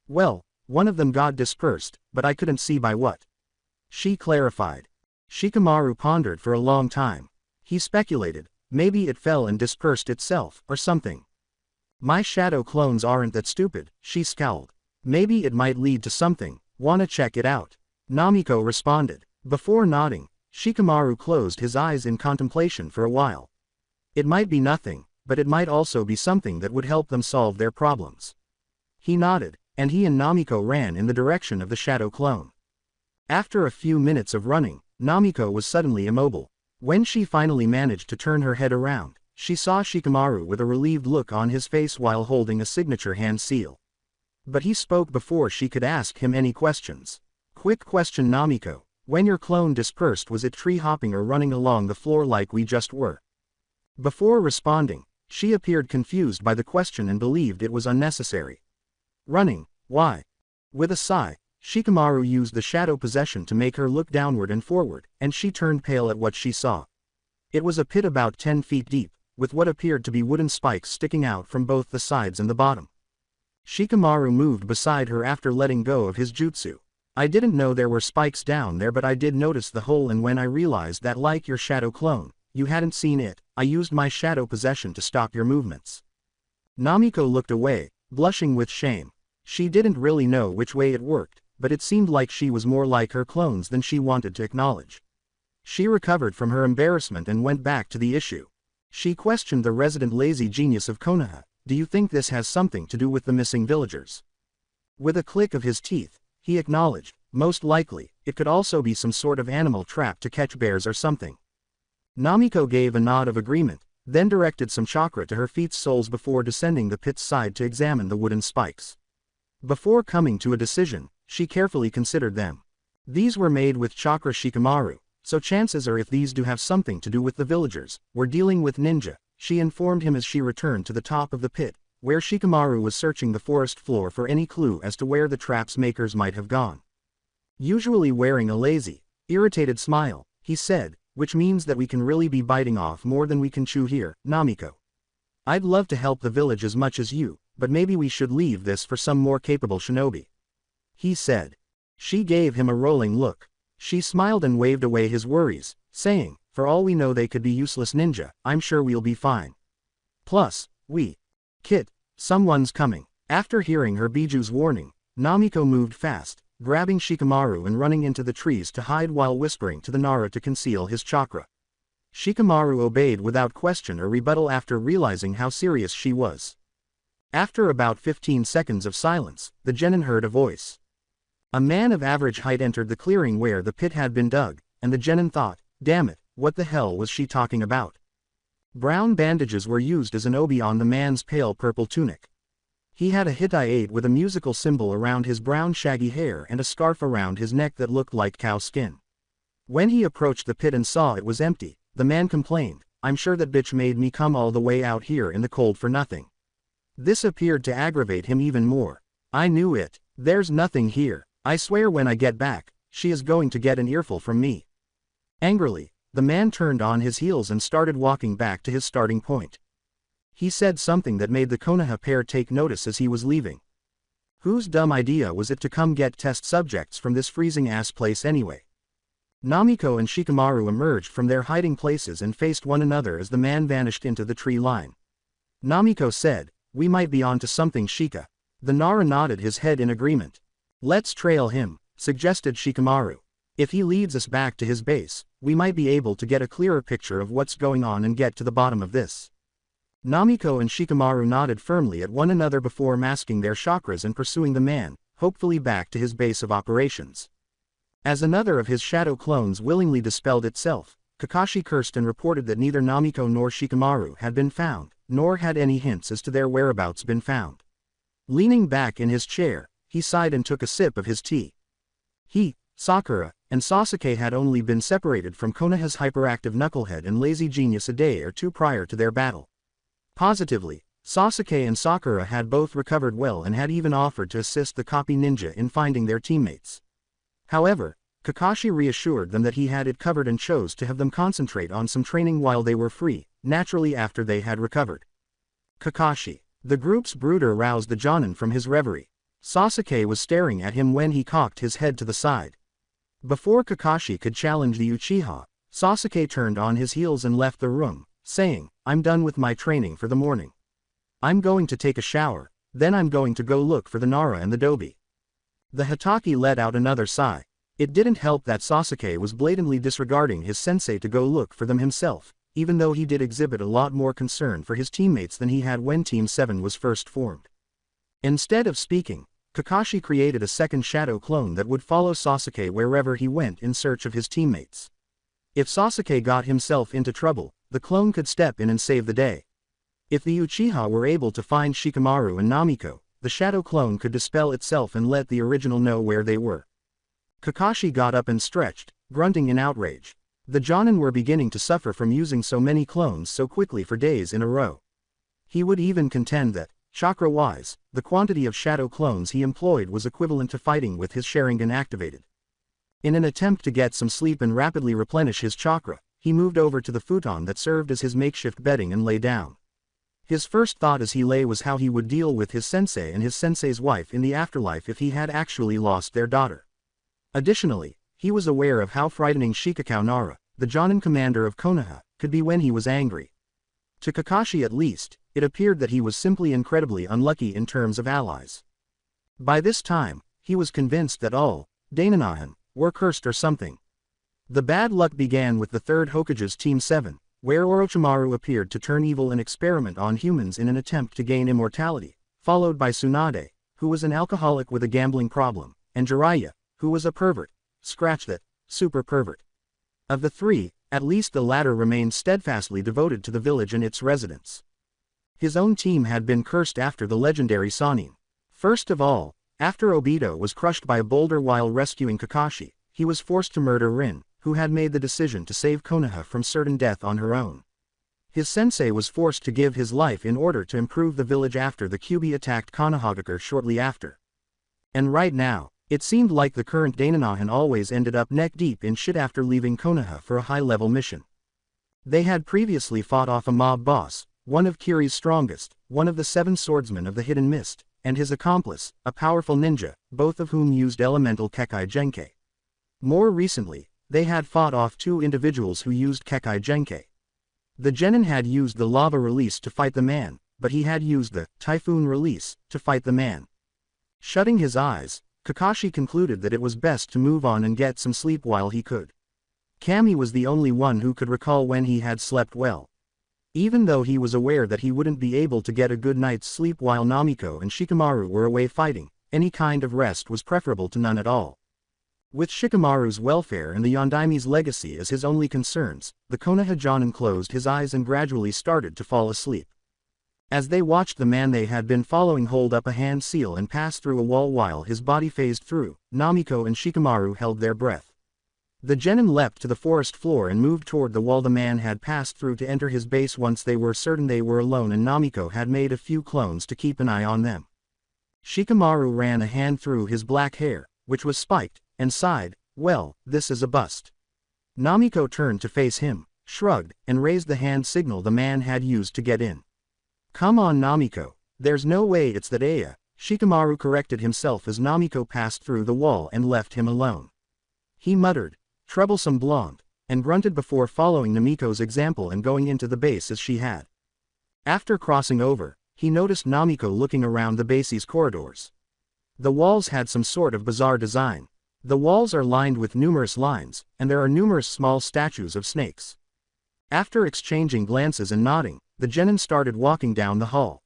"Well, one of them got dispersed, but I couldn't see by what." She clarified. Shikamaru pondered for a long time. He speculated, maybe it fell and dispersed itself, or something. "My shadow clones aren't that stupid," she scowled. "Maybe it might lead to something, wanna check it out?" Namiko responded. Before nodding, Shikamaru closed his eyes in contemplation for a while. It might be nothing, but it might also be something that would help them solve their problems. He nodded, and he and Namiko ran in the direction of the shadow clone. After a few minutes of running, Namiko was suddenly immobile. When she finally managed to turn her head around, she saw Shikamaru with a relieved look on his face while holding a signature hand seal. But he spoke before she could ask him any questions. "Quick question, Namiko. When your clone dispersed, was it tree hopping or running along the floor like we just were?" Before responding, she appeared confused by the question and believed it was unnecessary. "Running, why?" With a sigh, Shikamaru used the shadow possession to make her look downward and forward, and she turned pale at what she saw. It was a pit about 10 feet deep, with what appeared to be wooden spikes sticking out from both the sides and the bottom. Shikamaru moved beside her after letting go of his jutsu. I didn't know there were spikes down there, but I did notice the hole, and when I realized that, like your shadow clone, you hadn't seen it, I used my shadow possession to stop your movements. Namiko looked away, blushing with shame. She didn't really know which way it worked, but it seemed like she was more like her clones than she wanted to acknowledge. She recovered from her embarrassment and went back to the issue. She questioned the resident lazy genius of Konoha. Do you think this has something to do with the missing villagers? With a click of his teeth, he acknowledged, most likely, it could also be some sort of animal trap to catch bears or something. Namiko gave a nod of agreement, then directed some chakra to her feet's soles before descending the pit's side to examine the wooden spikes. Before coming to a decision, she carefully considered them. These were made with chakra Shikamaru, so chances are if these do have something to do with the villagers, we're dealing with ninja, she informed him as she returned to the top of the pit, where Shikamaru was searching the forest floor for any clue as to where the trap's makers might have gone. Usually wearing a lazy, irritated smile, he said, which means that we can really be biting off more than we can chew here, Namiko. I'd love to help the village as much as you, but maybe we should leave this for some more capable shinobi. He said. She gave him a rolling look. She smiled and waved away his worries, saying, for all we know they could be useless ninja, I'm sure we'll be fine. Plus, Kit, someone's coming. After hearing her Biju's warning, Namiko moved fast, grabbing Shikamaru and running into the trees to hide while whispering to the Nara to conceal his chakra. Shikamaru obeyed without question or rebuttal after realizing how serious she was. After about 15 seconds of silence, the genin heard a voice. A man of average height entered the clearing where the pit had been dug, and the genin thought, damn it, what the hell was she talking about? Brown bandages were used as an obi on the man's pale purple tunic. He had a Hittite with a musical symbol around his brown shaggy hair and a scarf around his neck that looked like cow skin. When he approached the pit and saw it was empty, the man complained, I'm sure that bitch made me come all the way out here in the cold for nothing. This appeared to aggravate him even more. I knew it, there's nothing here. I swear when I get back, she is going to get an earful from me. Angrily, the man turned on his heels and started walking back to his starting point. He said something that made the Konoha pair take notice as he was leaving. Whose dumb idea was it to come get test subjects from this freezing-ass place anyway? Namiko and Shikamaru emerged from their hiding places and faced one another as the man vanished into the tree line. Namiko said, we might be onto something, Shika. The Nara nodded his head in agreement. Let's trail him, suggested Shikamaru. If he leads us back to his base, we might be able to get a clearer picture of what's going on and get to the bottom of this. Namiko and Shikamaru nodded firmly at one another before masking their chakras and pursuing the man, hopefully back to his base of operations. As another of his shadow clones willingly dispelled itself, Kakashi cursed and reported that neither Namiko nor Shikamaru had been found, nor had any hints as to their whereabouts been found. Leaning back in his chair, he sighed and took a sip of his tea. He, Sakura, and Sasuke had only been separated from Konoha's hyperactive knucklehead and lazy genius a day or two prior to their battle. Positively, Sasuke and Sakura had both recovered well and had even offered to assist the copy ninja in finding their teammates. However, Kakashi reassured them that he had it covered and chose to have them concentrate on some training while they were free, naturally after they had recovered. Kakashi. The group's brooder roused the Jonin from his reverie. Sasuke was staring at him when he cocked his head to the side. Before Kakashi could challenge the Uchiha, Sasuke turned on his heels and left the room, saying, I'm done with my training for the morning. I'm going to take a shower, then I'm going to go look for the Nara and the Dobi. The Hitaki let out another sigh. It didn't help that Sasuke was blatantly disregarding his sensei to go look for them himself, even though he did exhibit a lot more concern for his teammates than he had when Team 7 was first formed. Instead of speaking, Kakashi created a second shadow clone that would follow Sasuke wherever he went in search of his teammates. If Sasuke got himself into trouble, the clone could step in and save the day. If the Uchiha were able to find Shikamaru and Namiko, the shadow clone could dispel itself and let the original know where they were. Kakashi got up and stretched, grunting in outrage. The Jonin were beginning to suffer from using so many clones so quickly for days in a row. He would even contend that, Chakra-wise, the quantity of shadow clones he employed was equivalent to fighting with his Sharingan activated. In an attempt to get some sleep and rapidly replenish his chakra, he moved over to the futon that served as his makeshift bedding and lay down. His first thought as he lay was how he would deal with his sensei and his sensei's wife in the afterlife if he had actually lost their daughter. Additionally, he was aware of how frightening Shikakau Nara, the Jonin commander of Konoha, could be when he was angry. To Kakashi at least, it appeared that he was simply incredibly unlucky in terms of allies. By this time, he was convinced that all Dainanahan were cursed or something. The bad luck began with the third Hokage's Team 7, where Orochimaru appeared to turn evil and experiment on humans in an attempt to gain immortality, followed by Tsunade, who was an alcoholic with a gambling problem, and Jiraiya, who was a pervert, scratch that, super pervert. Of the three, at least the latter remained steadfastly devoted to the village and its residents. His own team had been cursed after the legendary Sannin. First of all, after Obito was crushed by a boulder while rescuing Kakashi, he was forced to murder Rin, who had made the decision to save Konoha from certain death on her own. His sensei was forced to give his life in order to improve the village after the Kyuubi attacked Konohagakure shortly after. And right now, it seemed like the current Dainanahan always ended up neck-deep in shit after leaving Konoha for a high-level mission. They had previously fought off a mob boss, one of Kiri's strongest, one of the 7 swordsmen of the Hidden Mist, and his accomplice, a powerful ninja, both of whom used elemental Kekkei Genkei. More recently, they had fought off 2 individuals who used Kekkei Genkei. The genin had used the lava release to fight the man, but he had used the typhoon release to fight the man. Shutting his eyes, Kakashi concluded that it was best to move on and get some sleep while he could. Kami was the only one who could recall when he had slept well. Even though he was aware that he wouldn't be able to get a good night's sleep while Namiko and Shikamaru were away fighting, any kind of rest was preferable to none at all. With Shikamaru's welfare and the Yondaime's legacy as his only concerns, the Konoha Jonin closed his eyes and gradually started to fall asleep. As they watched the man they had been following hold up a hand seal and pass through a wall while his body phased through, Namiko and Shikamaru held their breath. The genin leapt to the forest floor and moved toward the wall the man had passed through to enter his base once they were certain they were alone and Namiko had made a few clones to keep an eye on them. Shikamaru ran a hand through his black hair, which was spiked, and sighed, "Well, this is a bust." Namiko turned to face him, shrugged, and raised the hand signal the man had used to get in. "Come on Namiko, there's no way it's that Aya," Shikamaru corrected himself as Namiko passed through the wall and left him alone. He muttered, "Troublesome blonde," and grunted before following Namiko's example and going into the base as she had. After crossing over, he noticed Namiko looking around the base's corridors. The walls had some sort of bizarre design. The walls are lined with numerous lines, and there are numerous small statues of snakes. After exchanging glances and nodding, the genin started walking down the hall.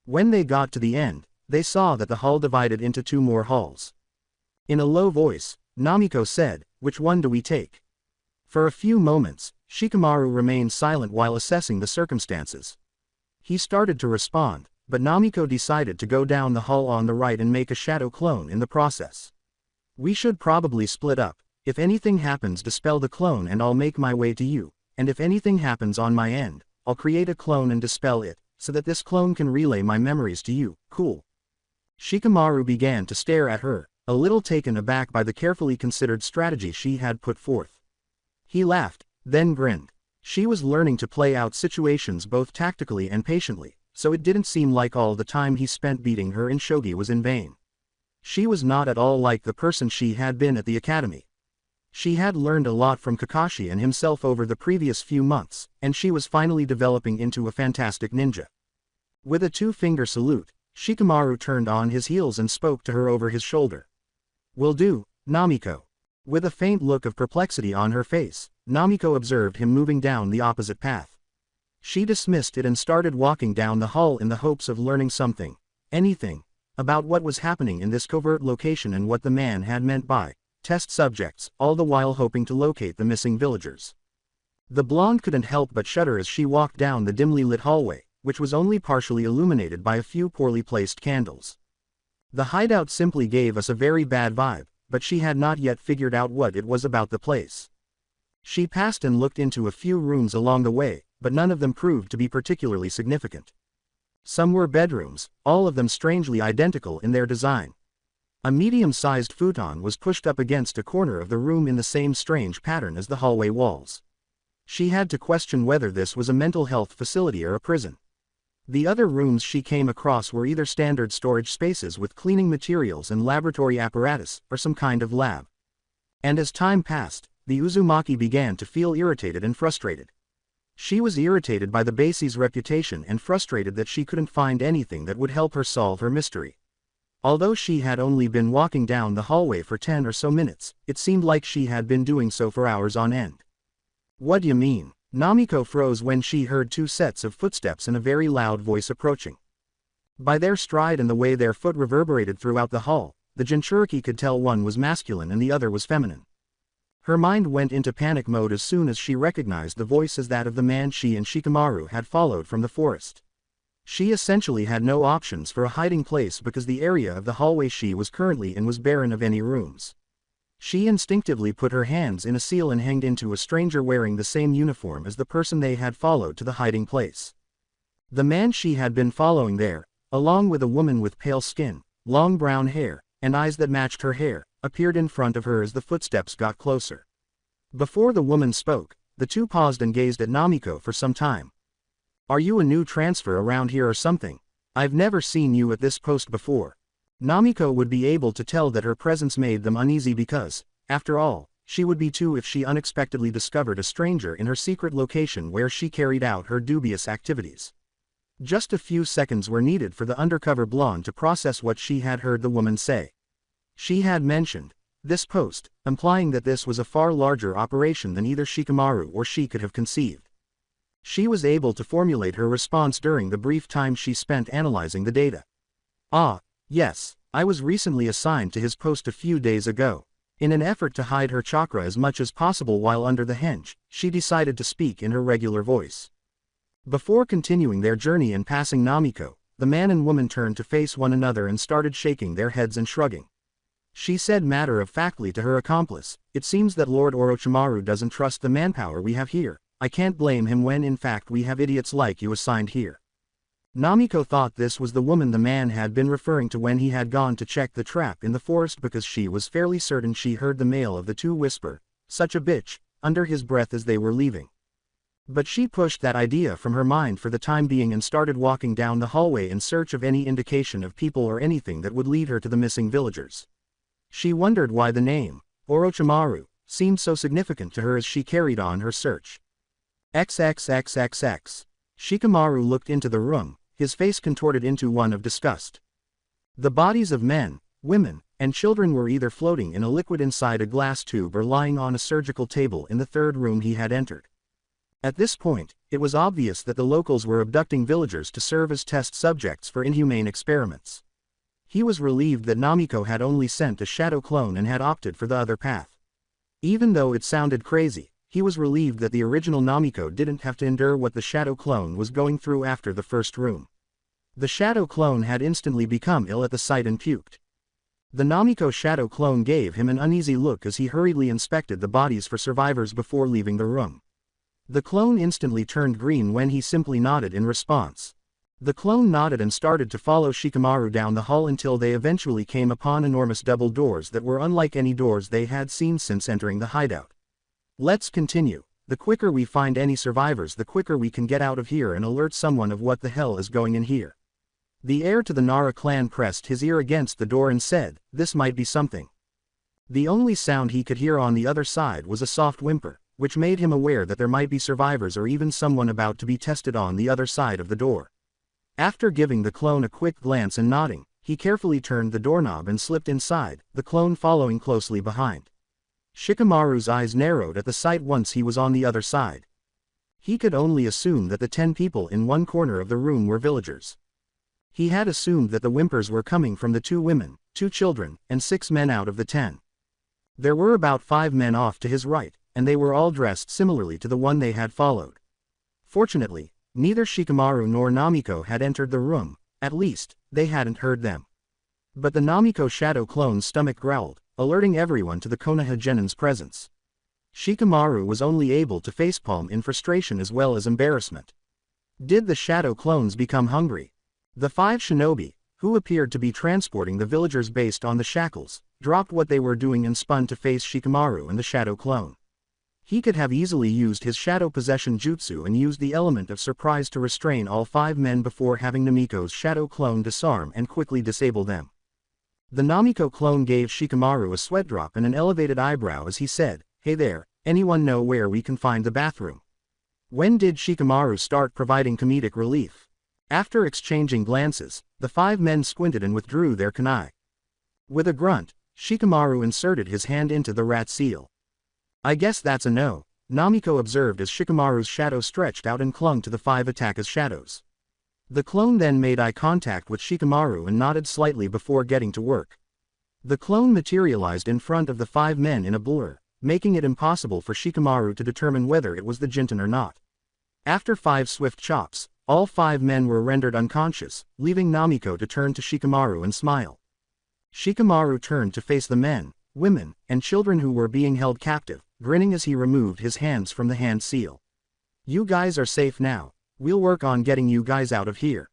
When they got to the end, they saw that the hall divided into 2 more halls. In a low voice, Namiko said, "Which one do we take?" For a few moments, Shikamaru remained silent while assessing the circumstances. He started to respond, but Namiko decided to go down the hall on the right and make a shadow clone in the process. "We should probably split up. If anything happens, dispel the clone and I'll make my way to you, and if anything happens on my end, I'll create a clone and dispel it, so that this clone can relay my memories to you, cool?" Shikamaru began to stare at her, a little taken aback by the carefully considered strategy she had put forth. He laughed, then grinned. She was learning to play out situations both tactically and patiently, so it didn't seem like all the time he spent beating her in shogi was in vain. She was not at all like the person she had been at the academy. She had learned a lot from Kakashi and himself over the previous few months, and she was finally developing into a fantastic ninja. With a 2-finger salute, Shikamaru turned on his heels and spoke to her over his shoulder. "Will do, Namiko." With a faint look of perplexity on her face, Namiko observed him moving down the opposite path. She dismissed it and started walking down the hall in the hopes of learning something, anything, about what was happening in this covert location and what the man had meant by test subjects, all the while hoping to locate the missing villagers. The blonde couldn't help but shudder as she walked down the dimly lit hallway, which was only partially illuminated by a few poorly placed candles. The hideout simply gave us a very bad vibe, but she had not yet figured out what it was about the place. She passed and looked into a few rooms along the way, but none of them proved to be particularly significant. Some were bedrooms, all of them strangely identical in their design. A medium-sized futon was pushed up against a corner of the room in the same strange pattern as the hallway walls. She had to question whether this was a mental health facility or a prison. The other rooms she came across were either standard storage spaces with cleaning materials and laboratory apparatus, or some kind of lab. And as time passed, the Uzumaki began to feel irritated and frustrated. She was irritated by the base's reputation and frustrated that she couldn't find anything that would help her solve her mystery. Although she had only been walking down the hallway for 10 or so minutes, it seemed like she had been doing so for hours on end. "What do you mean?" Namiko froze when she heard two sets of footsteps and a very loud voice approaching. By their stride and the way their foot reverberated throughout the hall, the Jinchuriki could tell one was masculine and the other was feminine. Her mind went into panic mode as soon as she recognized the voice as that of the man she and Shikamaru had followed from the forest. She essentially had no options for a hiding place because the area of the hallway she was currently in was barren of any rooms. She instinctively put her hands in a seal and hanged into a stranger wearing the same uniform as the person they had followed to the hiding place. The man she had been following there, along with a woman with pale skin, long brown hair, and eyes that matched her hair, appeared in front of her as the footsteps got closer. Before the woman spoke, the two paused and gazed at Namiko for some time. "Are you a new transfer around here or something? I've never seen you at this post before." Namiko would be able to tell that her presence made them uneasy because, after all, she would be too if she unexpectedly discovered a stranger in her secret location where she carried out her dubious activities. Just a few seconds were needed for the undercover blonde to process what she had heard the woman say. She had mentioned this post, implying that this was a far larger operation than either Shikamaru or she could have conceived. She was able to formulate her response during the brief time she spent analyzing the data. "Ah, yes, I was recently assigned to his post a few days ago." In an effort to hide her chakra as much as possible while under the henge, she decided to speak in her regular voice. Before continuing their journey and passing Namiko, the man and woman turned to face one another and started shaking their heads and shrugging. She said matter-of-factly to her accomplice, "It seems that Lord Orochimaru doesn't trust the manpower we have here. I can't blame him when in fact we have idiots like you assigned here." Namiko thought this was the woman the man had been referring to when he had gone to check the trap in the forest because she was fairly certain she heard the male of the two whisper, "Such a bitch," under his breath as they were leaving. But she pushed that idea from her mind for the time being and started walking down the hallway in search of any indication of people or anything that would lead her to the missing villagers. She wondered why the name, Orochimaru, seemed so significant to her as she carried on her search. XXXXX. Shikamaru looked into the room, his face contorted into one of disgust. The bodies of men, women, and children were either floating in a liquid inside a glass tube or lying on a surgical table in the third room he had entered. At this point, it was obvious that the locals were abducting villagers to serve as test subjects for inhumane experiments. He was relieved that Namiko had only sent a shadow clone and had opted for the other path. Even though it sounded crazy, he was relieved that the original Namiko didn't have to endure what the shadow clone was going through after the first room. The shadow clone had instantly become ill at the sight and puked. The Namiko shadow clone gave him an uneasy look as he hurriedly inspected the bodies for survivors before leaving the room. The clone instantly turned green when he simply nodded in response. The clone nodded and started to follow Shikamaru down the hall until they eventually came upon enormous double doors that were unlike any doors they had seen since entering the hideout. "Let's continue. The quicker we find any survivors, the quicker we can get out of here and alert someone of what the hell is going in here." The heir to the Nara clan pressed his ear against the door and said, "This might be something." The only sound he could hear on the other side was a soft whimper, which made him aware that there might be survivors or even someone about to be tested on the other side of the door. After giving the clone a quick glance and nodding, he carefully turned the doorknob and slipped inside, the clone following closely behind. Shikamaru's eyes narrowed at the sight once he was on the other side. He could only assume that the 10 people in one corner of the room were villagers. He had assumed that the whimpers were coming from the 2 women, 2 children, and 6 men out of the 10. There were about 5 men off to his right, and they were all dressed similarly to the one they had followed. Fortunately, neither Shikamaru nor Namiko had entered the room, at least, they hadn't heard them. But the Namiko shadow clone's stomach growled, alerting everyone to the Konoha Genin's presence. Shikamaru was only able to facepalm in frustration as well as embarrassment. Did the shadow clones become hungry? The 5 shinobi, who appeared to be transporting the villagers based on the shackles, dropped what they were doing and spun to face Shikamaru and the shadow clone. He could have easily used his shadow possession jutsu and used the element of surprise to restrain all 5 men before having Namiko's shadow clone disarm and quickly disable them. The Namiko clone gave Shikamaru a sweat drop and an elevated eyebrow as he said, "Hey there, anyone know where we can find the bathroom?" When did Shikamaru start providing comedic relief? After exchanging glances, the 5 men squinted and withdrew their kunai. With a grunt, Shikamaru inserted his hand into the rat seal. "I guess that's a no," Namiko observed as Shikamaru's shadow stretched out and clung to the 5 attackers' shadows. The clone then made eye contact with Shikamaru and nodded slightly before getting to work. The clone materialized in front of the 5 men in a blur, making it impossible for Shikamaru to determine whether it was the Jinten or not. After 5 swift chops, all 5 men were rendered unconscious, leaving Namiko to turn to Shikamaru and smile. Shikamaru turned to face the men, women, and children who were being held captive, grinning as he removed his hands from the hand seal. "You guys are safe now. We'll work on getting you guys out of here."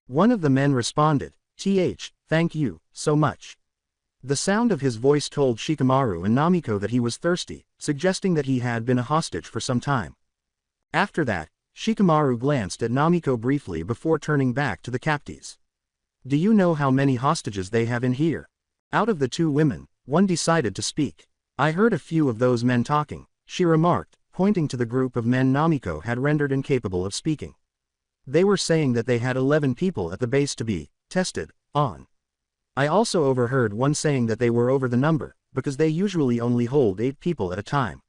One of the men responded, "Thank you, so much." The sound of his voice told Shikamaru and Namiko that he was thirsty, suggesting that he had been a hostage for some time. After that, Shikamaru glanced at Namiko briefly before turning back to the captives. "Do you know how many hostages they have in here?" Out of the 2 women, one decided to speak. "I heard a few of those men talking," she remarked, pointing to the group of men Namiko had rendered incapable of speaking. "They were saying that they had 11 people at the base to be tested on. I also overheard one saying that they were over the number, because they usually only hold 8 people at a time."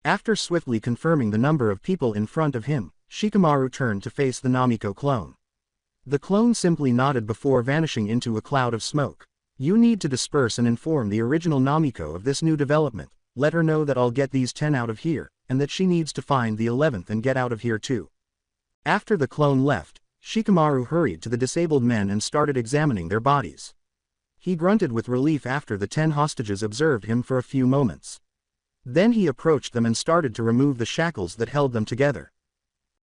After swiftly confirming the number of people in front of him, Shikamaru turned to face the Namiko clone. The clone simply nodded before vanishing into a cloud of smoke. "You need to disperse and inform the original Namiko of this new development. Let her know that I'll get these 10 out of here, and that she needs to find the 11th and get out of here too." After the clone left, Shikamaru hurried to the disabled men and started examining their bodies. He grunted with relief after the 10 hostages observed him for a few moments. Then he approached them and started to remove the shackles that held them together.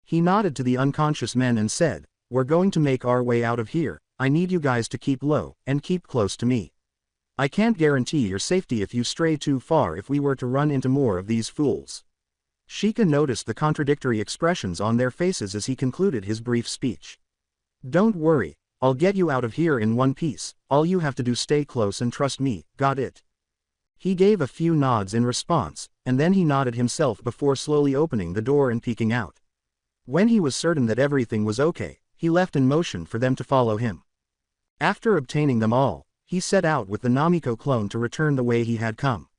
He nodded to the unconscious men and said, "We're going to make our way out of here. I need you guys to keep low, and keep close to me. I can't guarantee your safety if you stray too far if we were to run into more of these fools." Shika noticed the contradictory expressions on their faces as he concluded his brief speech. "Don't worry, I'll get you out of here in one piece. All you have to do stay close and trust me, got it?" He gave a few nods in response, and then he nodded himself before slowly opening the door and peeking out. When he was certain that everything was okay, he left in motion for them to follow him. After obtaining them all, he set out with the Namiko clone to return the way he had come.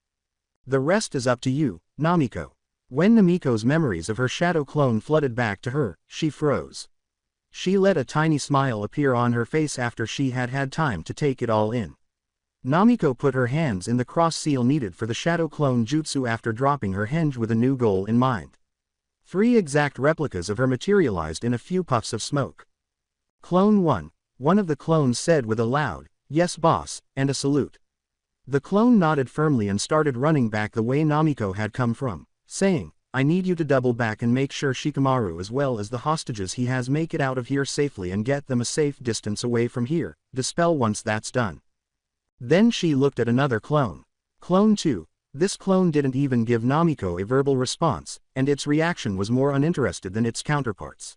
"The rest is up to you, Namiko." When Namiko's memories of her shadow clone flooded back to her, she froze. She let a tiny smile appear on her face after she had had time to take it all in. Namiko put her hands in the cross seal needed for the shadow clone jutsu after dropping her henge with a new goal in mind. 3 exact replicas of her materialized in a few puffs of smoke. "Clone 1, one of the clones said with a loud, "Yes boss," and a salute. The clone nodded firmly and started running back the way Namiko had come from, saying, "I need you to double back and make sure Shikamaru as well as the hostages he has make it out of here safely and get them a safe distance away from here. Dispel once that's done." Then she looked at another clone. Clone 2. This clone didn't even give Namiko a verbal response, and its reaction was more uninterested than its counterparts.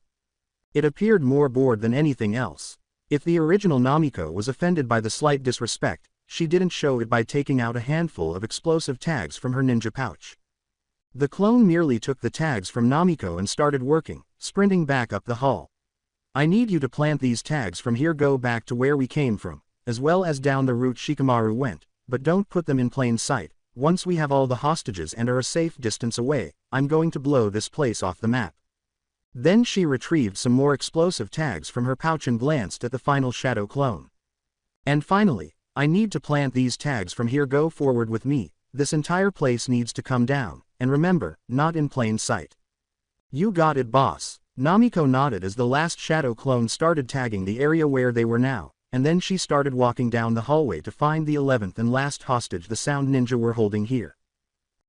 It appeared more bored than anything else. If the original Namiko was offended by the slight disrespect, she didn't show it by taking out a handful of explosive tags from her ninja pouch. The clone merely took the tags from Namiko and started working, sprinting back up the hall. "I need you to plant these tags from here, go back to where we came from, as well as down the route Shikamaru went, but don't put them in plain sight. Once we have all the hostages and are a safe distance away, I'm going to blow this place off the map." Then she retrieved some more explosive tags from her pouch and glanced at the final shadow clone. "And finally, I need to plant these tags from here, go forward with me. This entire place needs to come down, and remember, not in plain sight." "You got it boss." Namiko nodded as the last shadow clone started tagging the area where they were now, and then she started walking down the hallway to find the 11th and last hostage the sound ninja were holding here.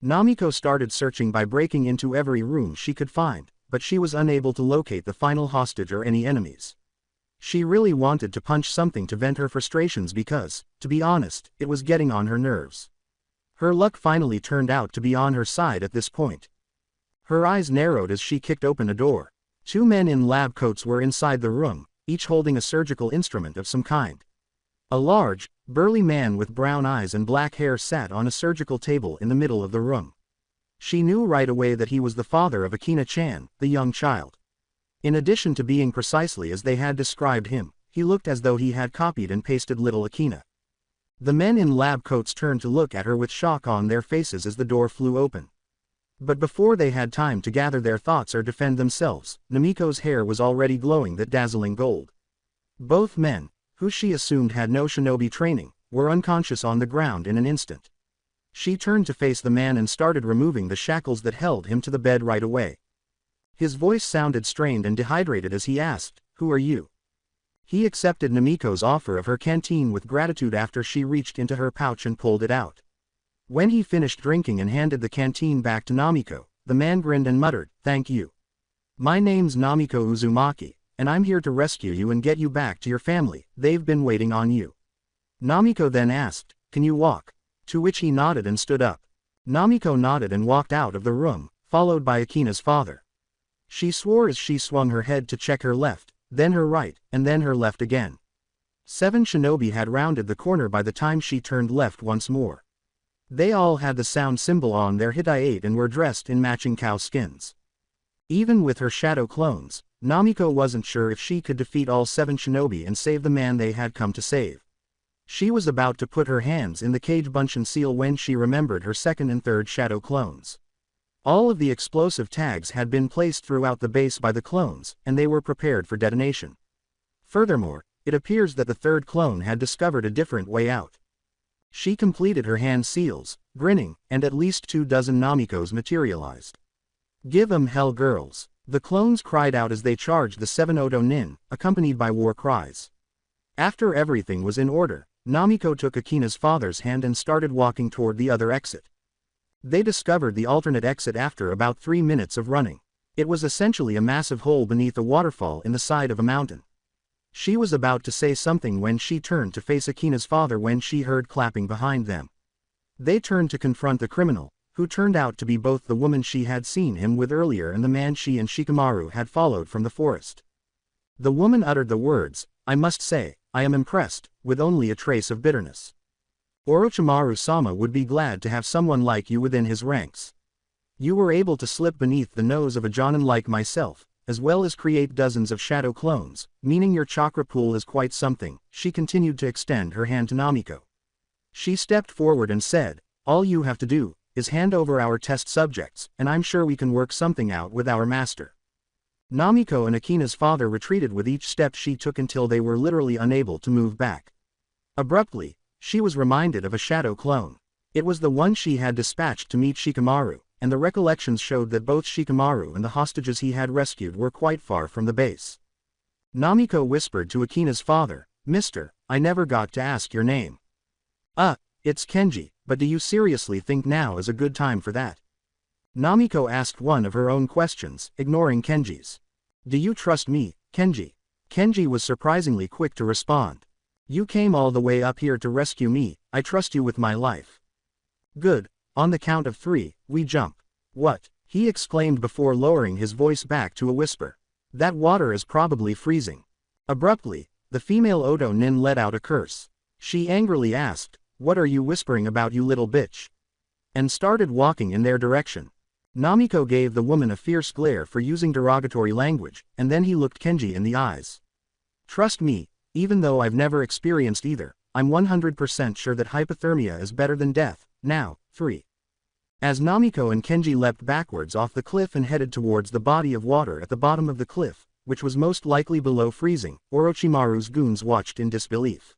Namiko started searching by breaking into every room she could find, but she was unable to locate the final hostage or any enemies. She really wanted to punch something to vent her frustrations because, to be honest, it was getting on her nerves. Her luck finally turned out to be on her side at this point. Her eyes narrowed as she kicked open a door. 2 men in lab coats were inside the room, each holding a surgical instrument of some kind. A large, burly man with brown eyes and black hair sat on a surgical table in the middle of the room. She knew right away that he was the father of Akina-chan, the young child. In addition to being precisely as they had described him, he looked as though he had copied and pasted little Akina. The men in lab coats turned to look at her with shock on their faces as the door flew open. But before they had time to gather their thoughts or defend themselves, Namiko's hair was already glowing that dazzling gold. Both men, who she assumed had no shinobi training, were unconscious on the ground in an instant. She turned to face the man and started removing the shackles that held him to the bed right away. His voice sounded strained and dehydrated as he asked, "Who are you?" He accepted Namiko's offer of her canteen with gratitude after she reached into her pouch and pulled it out. When he finished drinking and handed the canteen back to Namiko, the man grinned and muttered, "Thank you. My name's Namiko Uzumaki, and I'm here to rescue you and get you back to your family. They've been waiting on you." Namiko then asked, "Can you walk?" To which he nodded and stood up. Namiko nodded and walked out of the room, followed by Akina's father. She swore as she swung her head to check her left, then her right, and then her left again. 7 shinobi had rounded the corner by the time she turned left once more. They all had the sound symbol on their hitayate and were dressed in matching cow skins. Even with her shadow clones, Namiko wasn't sure if she could defeat all 7 shinobi and save the man they had come to save. She was about to put her hands in the cage bunch and seal when she remembered her second and third shadow clones. All of the explosive tags had been placed throughout the base by the clones, and they were prepared for detonation. Furthermore, it appears that the third clone had discovered a different way out. She completed her hand seals, grinning, and at least 2 dozen Namikos materialized. "Give 'em hell, girls!" The clones cried out as they charged the 7 Oto Nin, accompanied by war cries. After everything was in order, Namiko took Akina's father's hand and started walking toward the other exit. They discovered the alternate exit after about 3 minutes of running. It was essentially a massive hole beneath a waterfall in the side of a mountain. She was about to say something when she turned to face Akina's father when she heard clapping behind them. They turned to confront the criminal, who turned out to be both the woman she had seen him with earlier and the man she and Shikamaru had followed from the forest. The woman uttered the words, "I must say, I am impressed," with only a trace of bitterness. "Orochimaru-sama would be glad to have someone like you within his ranks. You were able to slip beneath the nose of a jonin like myself, as well as create dozens of shadow clones, meaning your chakra pool is quite something." She continued to extend her hand to Namiko. She stepped forward and said, "All you have to do is hand over our test subjects, and I'm sure we can work something out with our master." Namiko and Akina's father retreated with each step she took until they were literally unable to move back. Abruptly, she was reminded of a shadow clone. It was the one she had dispatched to meet Shikamaru, and the recollections showed that both Shikamaru and the hostages he had rescued were quite far from the base. Namiko whispered to Akina's father, "Mister, I never got to ask your name." It's Kenji, but do you seriously think now is a good time for that?" Namiko asked one of her own questions, ignoring Kenji's. "Do you trust me, Kenji?" Kenji was surprisingly quick to respond. "You came all the way up here to rescue me, I trust you with my life." "Good, on the count of 3, we jump." "What?" he exclaimed before lowering his voice back to a whisper. "That water is probably freezing." Abruptly, the female Oto Nin let out a curse. She angrily asked, "What are you whispering about, you little bitch?" and started walking in their direction. Namiko gave the woman a fierce glare for using derogatory language, and then he looked Kenji in the eyes. "Trust me, even though I've never experienced either, I'm 100% sure that hypothermia is better than death. Now, 3. As Namiko and Kenji leapt backwards off the cliff and headed towards the body of water at the bottom of the cliff, which was most likely below freezing, Orochimaru's goons watched in disbelief.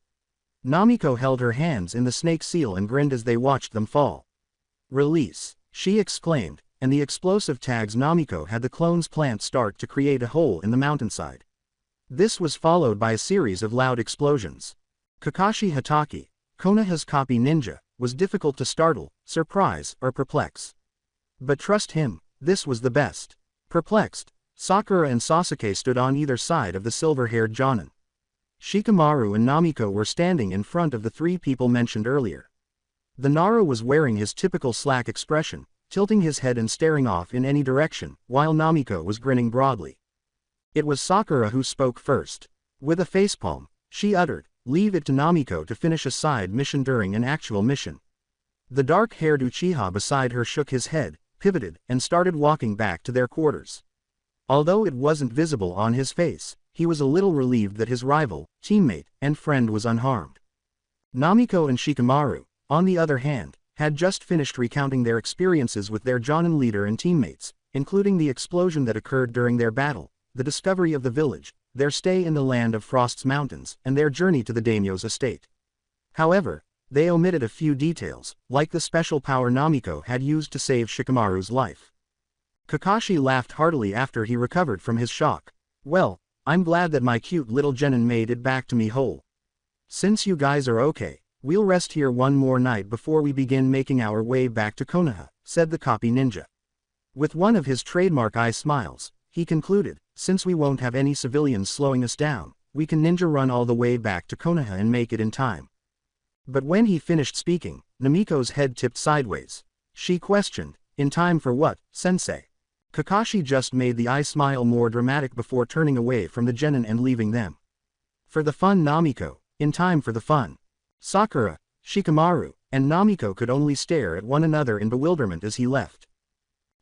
Namiko held her hands in the snake seal and grinned as they watched them fall. "Release!" she exclaimed, and the explosive tags Namiko had the clones plant start to create a hole in the mountainside. This was followed by a series of loud explosions. Kakashi Hatake, Konoha's copy ninja, was difficult to startle, surprise, or perplex. But trust him, this was the best. Perplexed, Sakura and Sasuke stood on either side of the silver-haired Jonin. Shikamaru and Namiko were standing in front of the three people mentioned earlier. The Nara was wearing his typical slack expression, tilting his head and staring off in any direction, while Namiko was grinning broadly. It was Sakura who spoke first. With a facepalm, she uttered, "Leave it to Namiko to finish a side mission during an actual mission." The dark-haired Uchiha beside her shook his head, pivoted, and started walking back to their quarters. Although it wasn't visible on his face, he was a little relieved that his rival, teammate, and friend was unharmed. Namiko and Shikamaru, on the other hand, had just finished recounting their experiences with their Jonin leader and teammates, including the explosion that occurred during their battle, the discovery of the village, their stay in the land of Frost's mountains, and their journey to the daimyo's estate. However, they omitted a few details, like the special power Namiko had used to save Shikamaru's life. Kakashi laughed heartily after he recovered from his shock. "Well, I'm glad that my cute little genin made it back to me whole. Since you guys are okay, we'll rest here one more night before we begin making our way back to Konoha," said the copy ninja. With one of his trademark eye smiles, he concluded, "Since we won't have any civilians slowing us down, we can ninja run all the way back to Konoha and make it in time." But when he finished speaking, Namiko's head tipped sideways. She questioned, "In time for what, sensei?" Kakashi just made the eye smile more dramatic before turning away from the genin and leaving them. "For the fun, Namiko, in time for the fun." Sakura, Shikamaru, and Namiko could only stare at one another in bewilderment as he left.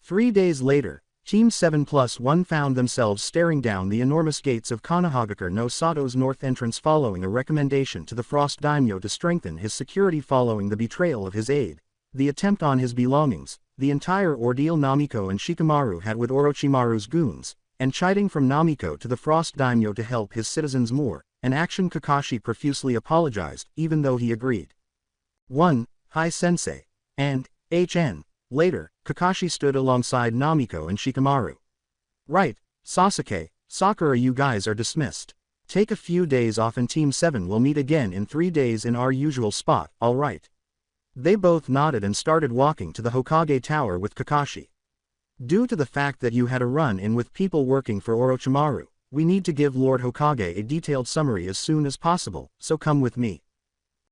3 days later, Team 7+1 found themselves staring down the enormous gates of Konohagakure no Sato's north entrance following a recommendation to the Frost Daimyo to strengthen his security following the betrayal of his aide, the attempt on his belongings, the entire ordeal Namiko and Shikamaru had with Orochimaru's goons, and chiding from Namiko to the Frost Daimyo to help his citizens more, an action Kakashi profusely apologized, even though he agreed. 1. Hi sensei. And, HN. Later, Kakashi stood alongside Namiko and Shikamaru. "Right, Sasuke, Sakura, you guys are dismissed. Take a few days off and Team 7 will meet again in 3 days in our usual spot, alright?" They both nodded and started walking to the Hokage Tower with Kakashi. "Due to the fact that you had a run-in with people working for Orochimaru, we need to give Lord Hokage a detailed summary as soon as possible, so come with me."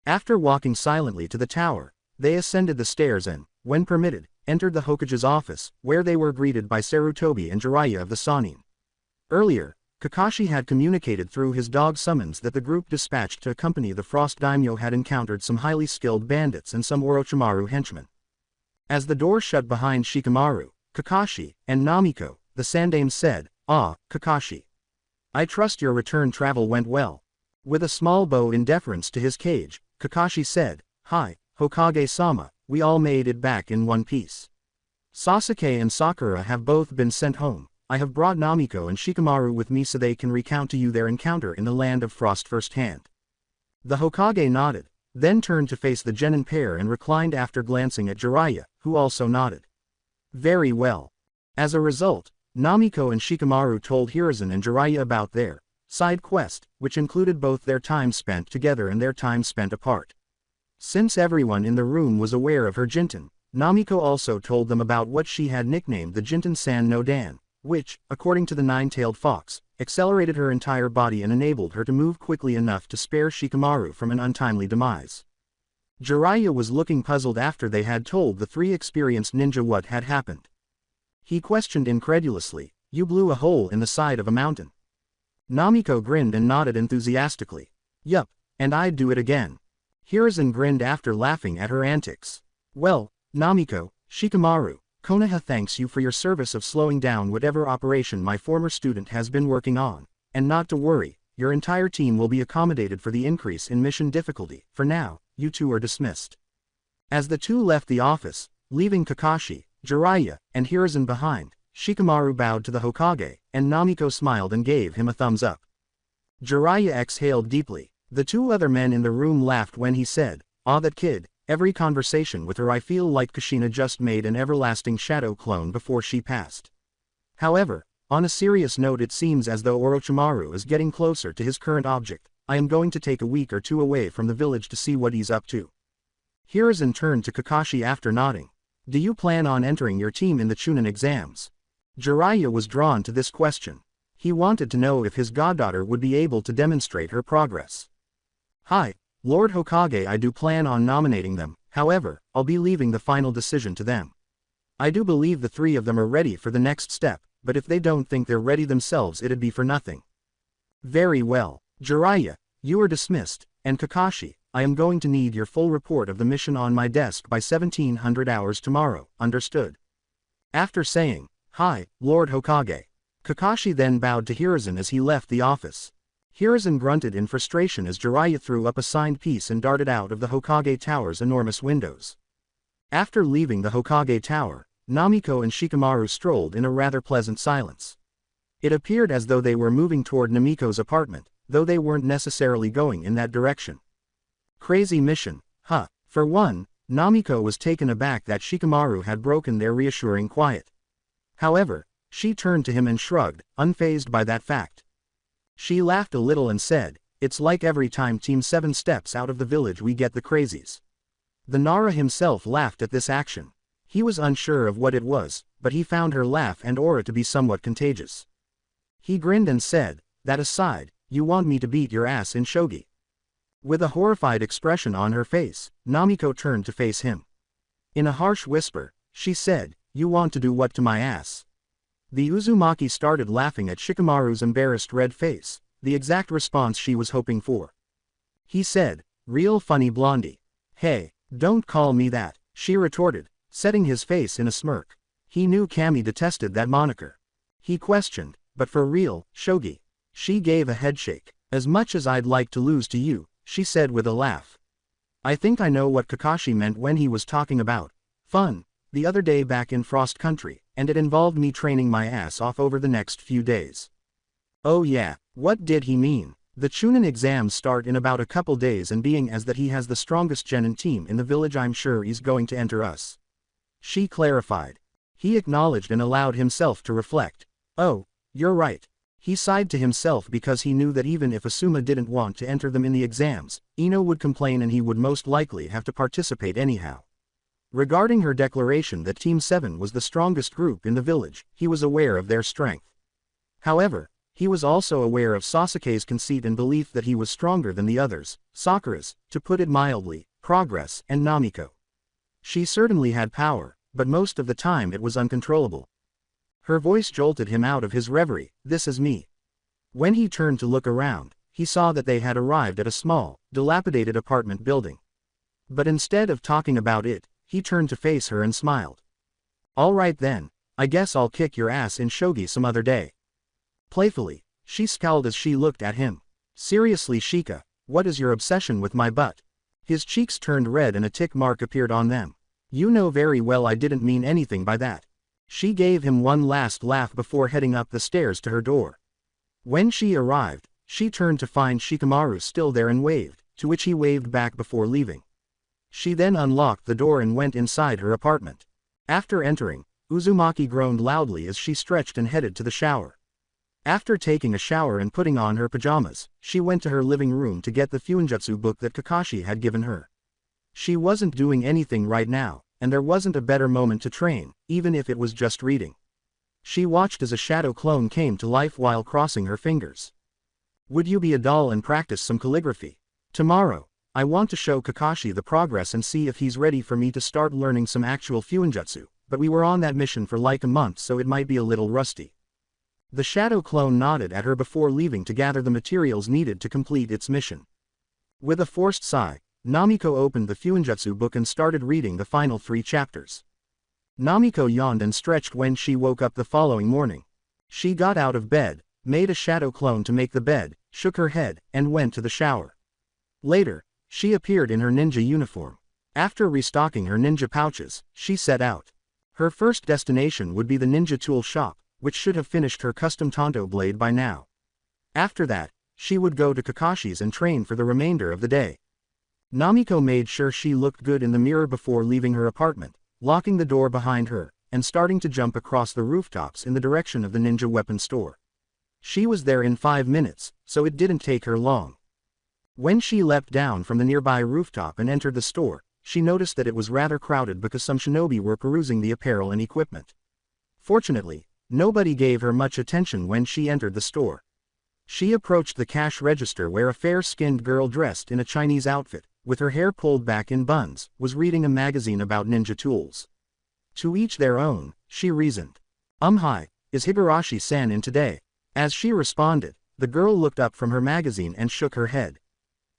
After walking silently to the tower, they ascended the stairs and, when permitted, entered the Hokage's office, where they were greeted by Sarutobi and Jiraiya of the Sannin. Earlier, Kakashi had communicated through his dog summons that the group dispatched to accompany the Frost Daimyo had encountered some highly skilled bandits and some Orochimaru henchmen. As the door shut behind Shikamaru, Kakashi, and Namiko, the Sandaime said, "Ah, Kakashi. I trust your return travel went well." With a small bow in deference to his cage, Kakashi said, "Hi, Hokage-sama, we all made it back in one piece. Sasuke and Sakura have both been sent home. I have brought Namiko and Shikamaru with me so they can recount to you their encounter in the land of Frost firsthand." The Hokage nodded, then turned to face the genin pair and reclined after glancing at Jiraiya, who also nodded. "Very well." As a result, Namiko and Shikamaru told Hiruzen and Jiraiya about their side quest, which included both their time spent together and their time spent apart. Since everyone in the room was aware of her Jinten, Namiko also told them about what she had nicknamed the Jinten-san no Dan, which, according to the nine-tailed fox, accelerated her entire body and enabled her to move quickly enough to spare Shikamaru from an untimely demise. Jiraiya was looking puzzled after they had told the three experienced ninja what had happened. He questioned incredulously, "You blew a hole in the side of a mountain?" Namiko grinned and nodded enthusiastically. "Yup, and I'd do it again." Hiruzen grinned after laughing at her antics. "Well, Namiko, Shikamaru, Konoha thanks you for your service of slowing down whatever operation my former student has been working on, and not to worry, your entire team will be accommodated for the increase in mission difficulty. For now, you two are dismissed." As the two left the office, leaving Kakashi, Jiraiya, and Hiruzen behind, Shikamaru bowed to the Hokage, and Namiko smiled and gave him a thumbs up. Jiraiya exhaled deeply. The two other men in the room laughed when he said, "Ah, that kid, every conversation with her I feel like Kushina just made an everlasting shadow clone before she passed." However, on a serious note, it seems as though Orochimaru is getting closer to his current object. I am going to take a week or two away from the village to see what he's up to. Hiruzen turned to Kakashi after nodding. "Do you plan on entering your team in the Chunin exams?" Jiraiya was drawn to this question. He wanted to know if his goddaughter would be able to demonstrate her progress. Hi, Lord Hokage, I do plan on nominating them, however, I'll be leaving the final decision to them. I do believe the three of them are ready for the next step, but if they don't think they're ready themselves it'd be for nothing. Very well, Jiraiya, you are dismissed, and Kakashi, I am going to need your full report of the mission on my desk by 1700 hours tomorrow, understood? After saying, "Hi, Lord Hokage," Kakashi then bowed to Hiruzen as he left the office. Hiruzen grunted in frustration as Jiraiya threw up a signed piece and darted out of the Hokage Tower's enormous windows. After leaving the Hokage Tower, Namiko and Shikamaru strolled in a rather pleasant silence. It appeared as though they were moving toward Namiko's apartment, though they weren't necessarily going in that direction. Crazy mission, huh? For one, Namiko was taken aback that Shikamaru had broken their reassuring quiet. However, she turned to him and shrugged, unfazed by that fact. She laughed a little and said, "It's like every time Team 7 steps out of the village we get the crazies." The Nara himself laughed at this action. He was unsure of what it was, but he found her laugh and aura to be somewhat contagious. He grinned and said, "That aside, you want me to beat your ass in shogi?" With a horrified expression on her face, Namiko turned to face him. In a harsh whisper, she said, "You want to do what to my ass?" The Uzumaki started laughing at Shikamaru's embarrassed red face, the exact response she was hoping for. He said, "Real funny blondie." "Hey, don't call me that," she retorted, setting his face in a smirk. He knew Kami detested that moniker. He questioned, "But for real, shogi?" She gave a headshake. "As much as I'd like to lose to you," she said with a laugh. "I think I know what Kakashi meant when he was talking about fun the other day back in Frost Country, and it involved me training my ass off over the next few days." "Oh yeah, what did he mean?" "The Chunin exams start in about a couple days, and being as that he has the strongest genin team in the village, I'm sure he's going to enter us," she clarified. He acknowledged and allowed himself to reflect. "Oh, you're right." He sighed to himself because he knew that even if Asuma didn't want to enter them in the exams, Ino would complain and he would most likely have to participate anyhow. Regarding her declaration that Team 7 was the strongest group in the village, he was aware of their strength. However, he was also aware of Sasuke's conceit and belief that he was stronger than the others, Sakura's, to put it mildly, Progress, and Namiko. She certainly had power, but most of the time it was uncontrollable. Her voice jolted him out of his reverie. "This is me." When he turned to look around, he saw that they had arrived at a small, dilapidated apartment building. But instead of talking about it, he turned to face her and smiled. "All right then, I guess I'll kick your ass in shogi some other day." Playfully, she scowled as she looked at him. "Seriously, Shika, what is your obsession with my butt?" His cheeks turned red and a tick mark appeared on them. "You know very well I didn't mean anything by that." She gave him one last laugh before heading up the stairs to her door. When she arrived, she turned to find Shikamaru still there and waved, to which he waved back before leaving. She then unlocked the door and went inside her apartment. After entering, Uzumaki groaned loudly as she stretched and headed to the shower. After taking a shower and putting on her pajamas, she went to her living room to get the Fuinjutsu book that Kakashi had given her. She wasn't doing anything right now, and there wasn't a better moment to train, even if it was just reading. She watched as a shadow clone came to life while crossing her fingers. "Would you be a doll and practice some calligraphy? Tomorrow, I want to show Kakashi the progress and see if he's ready for me to start learning some actual Fuinjutsu, but we were on that mission for like a month so it might be a little rusty." The shadow clone nodded at her before leaving to gather the materials needed to complete its mission. With a forced sigh, Namiko opened the Fuinjutsu book and started reading the final 3 chapters. Namiko yawned and stretched when she woke up the following morning. She got out of bed, made a shadow clone to make the bed, shook her head, and went to the shower. Later, she appeared in her ninja uniform. After restocking her ninja pouches, she set out. Her first destination would be the ninja tool shop, which should have finished her custom Tonto blade by now. After that, she would go to Kakashi's and train for the remainder of the day. Namiko made sure she looked good in the mirror before leaving her apartment, locking the door behind her, and starting to jump across the rooftops in the direction of the ninja weapon store. She was there in 5 minutes, so it didn't take her long. When she leapt down from the nearby rooftop and entered the store, she noticed that it was rather crowded because some shinobi were perusing the apparel and equipment. Fortunately, Nobody gave her much attention when she entered the store. She approached the cash register where a fair-skinned girl dressed in a Chinese outfit, with her hair pulled back in buns, was reading a magazine about ninja tools. To each their own, she reasoned. Hi, is Higurashi-san in today? As she responded, the girl looked up from her magazine and shook her head.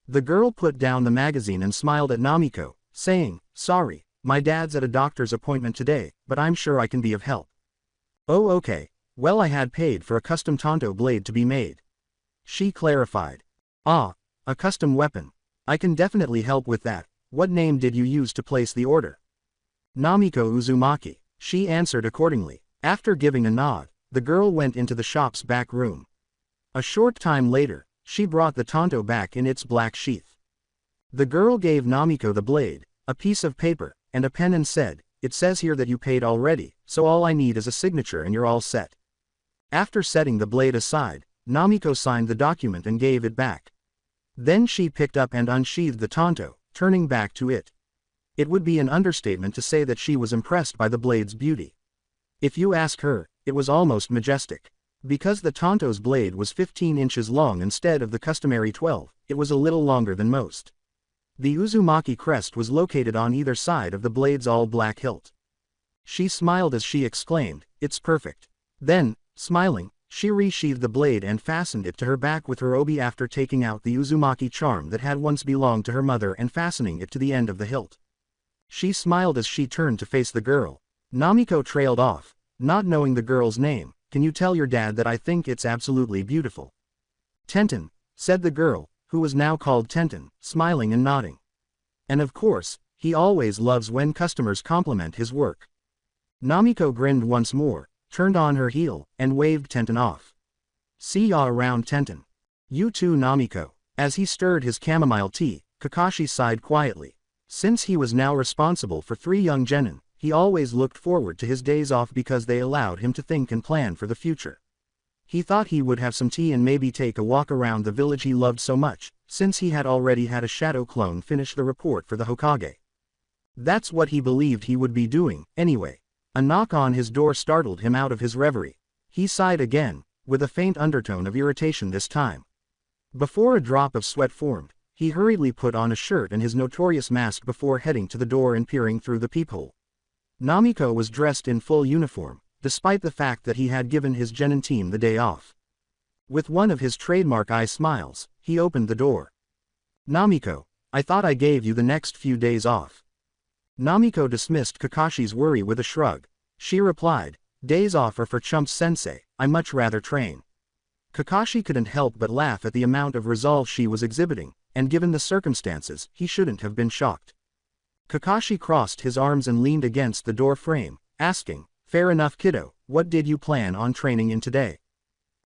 The girl put down the magazine and smiled at Namiko, saying, "Sorry, my dad's at a doctor's appointment today, but I'm sure I can be of help." "Oh okay, well I had paid for a custom tanto blade to be made," she clarified. "Ah, a custom weapon. I can definitely help with that. What name did you use to place the order?" "Namiko Uzumaki," she answered accordingly. After giving a nod, the girl went into the shop's back room. A short time later, she brought the tanto back in its black sheath. The girl gave Namiko the blade, a piece of paper, and a pen and said, "It says here that you paid already, so all I need is a signature and you're all set." After setting the blade aside, Namiko signed the document and gave it back. Then she picked up and unsheathed the tanto, turning back to it. It would be an understatement to say that she was impressed by the blade's beauty. If you ask her, it was almost majestic. Because the tanto's blade was 15 inches long instead of the customary 12, it was a little longer than most. The Uzumaki crest was located on either side of the blade's all-black hilt. She smiled as she exclaimed, "It's perfect." Then, smiling, she resheathed the blade and fastened it to her back with her obi after taking out the Uzumaki charm that had once belonged to her mother and fastening it to the end of the hilt. She smiled as she turned to face the girl. Namiko trailed off, not knowing the girl's name. "Can you tell your dad that I think it's absolutely beautiful?" "Tenten," said the girl, who was now called Tenten, smiling and nodding. "And of course, he always loves when customers compliment his work." Namiko grinned once more, turned on her heel, and waved Tenten off. "See ya around, Tenten." "You too, Namiko." As he stirred his chamomile tea, Kakashi sighed quietly. Since he was now responsible for 3 young genin, he always looked forward to his days off because they allowed him to think and plan for the future. He thought he would have some tea and maybe take a walk around the village he loved so much, since he had already had a shadow clone finish the report for the Hokage. That's what he believed he would be doing, anyway. A knock on his door startled him out of his reverie. He sighed again, with a faint undertone of irritation this time. Before a drop of sweat formed, he hurriedly put on a shirt and his notorious mask before heading to the door and peering through the peephole. Namiko was dressed in full uniform, despite the fact that he had given his genin team the day off. With one of his trademark eye smiles, he opened the door. "Namiko, I thought I gave you the next few days off." Namiko dismissed Kakashi's worry with a shrug. She replied, "Days off are for chumps sensei, I much rather train." Kakashi couldn't help but laugh at the amount of resolve she was exhibiting, and given the circumstances, he shouldn't have been shocked. Kakashi crossed his arms and leaned against the door frame, asking, "Fair enough kiddo, what did you plan on training in today?"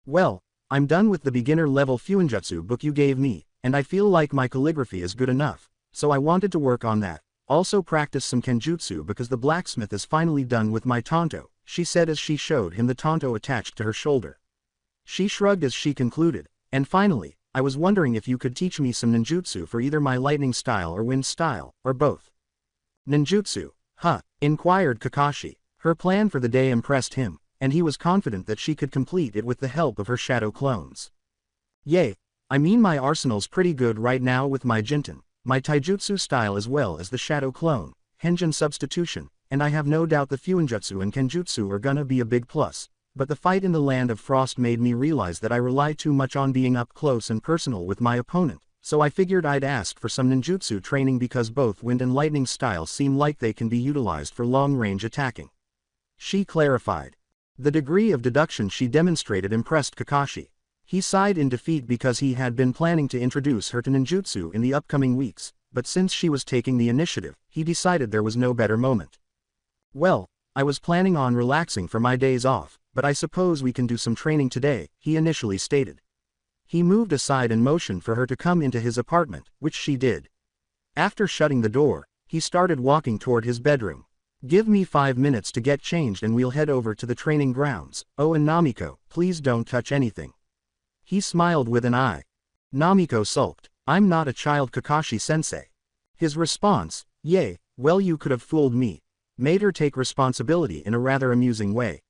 "Well, I'm done with the beginner-level Fuinjutsu book you gave me, and I feel like my calligraphy is good enough, so I wanted to work on that. Also practice some kenjutsu because the blacksmith is finally done with my tanto," she said as she showed him the tanto attached to her shoulder. She shrugged as she concluded, "And finally, I was wondering if you could teach me some ninjutsu for either my lightning style or wind style, or both." "Ninjutsu, huh?" inquired Kakashi. Her plan for the day impressed him, and he was confident that she could complete it with the help of her shadow clones. "Yay, I mean my arsenal's pretty good right now with my Jinten, my taijutsu style as well as the shadow clone, Henjin substitution, and I have no doubt the Fuinjutsu and Kenjutsu are gonna be a big plus, but the fight in the Land of Frost made me realize that I rely too much on being up close and personal with my opponent, so I figured I'd ask for some ninjutsu training because both wind and lightning styles seem like they can be utilized for long-range attacking," she clarified. The degree of deduction she demonstrated impressed Kakashi. He sighed in defeat because he had been planning to introduce her to ninjutsu in the upcoming weeks, but since she was taking the initiative, he decided there was no better moment. "Well, I was planning on relaxing for my days off, but I suppose we can do some training today," he initially stated. He moved aside and motioned for her to come into his apartment, which she did. After shutting the door, he started walking toward his bedroom. "Give me 5 minutes to get changed and we'll head over to the training grounds. Oh, and Namiko, please don't touch anything." He smiled with an eye. Namiko sulked. "I'm not a child, Kakashi-sensei." His response, "Yay, well you could have fooled me," made her take responsibility in a rather amusing way.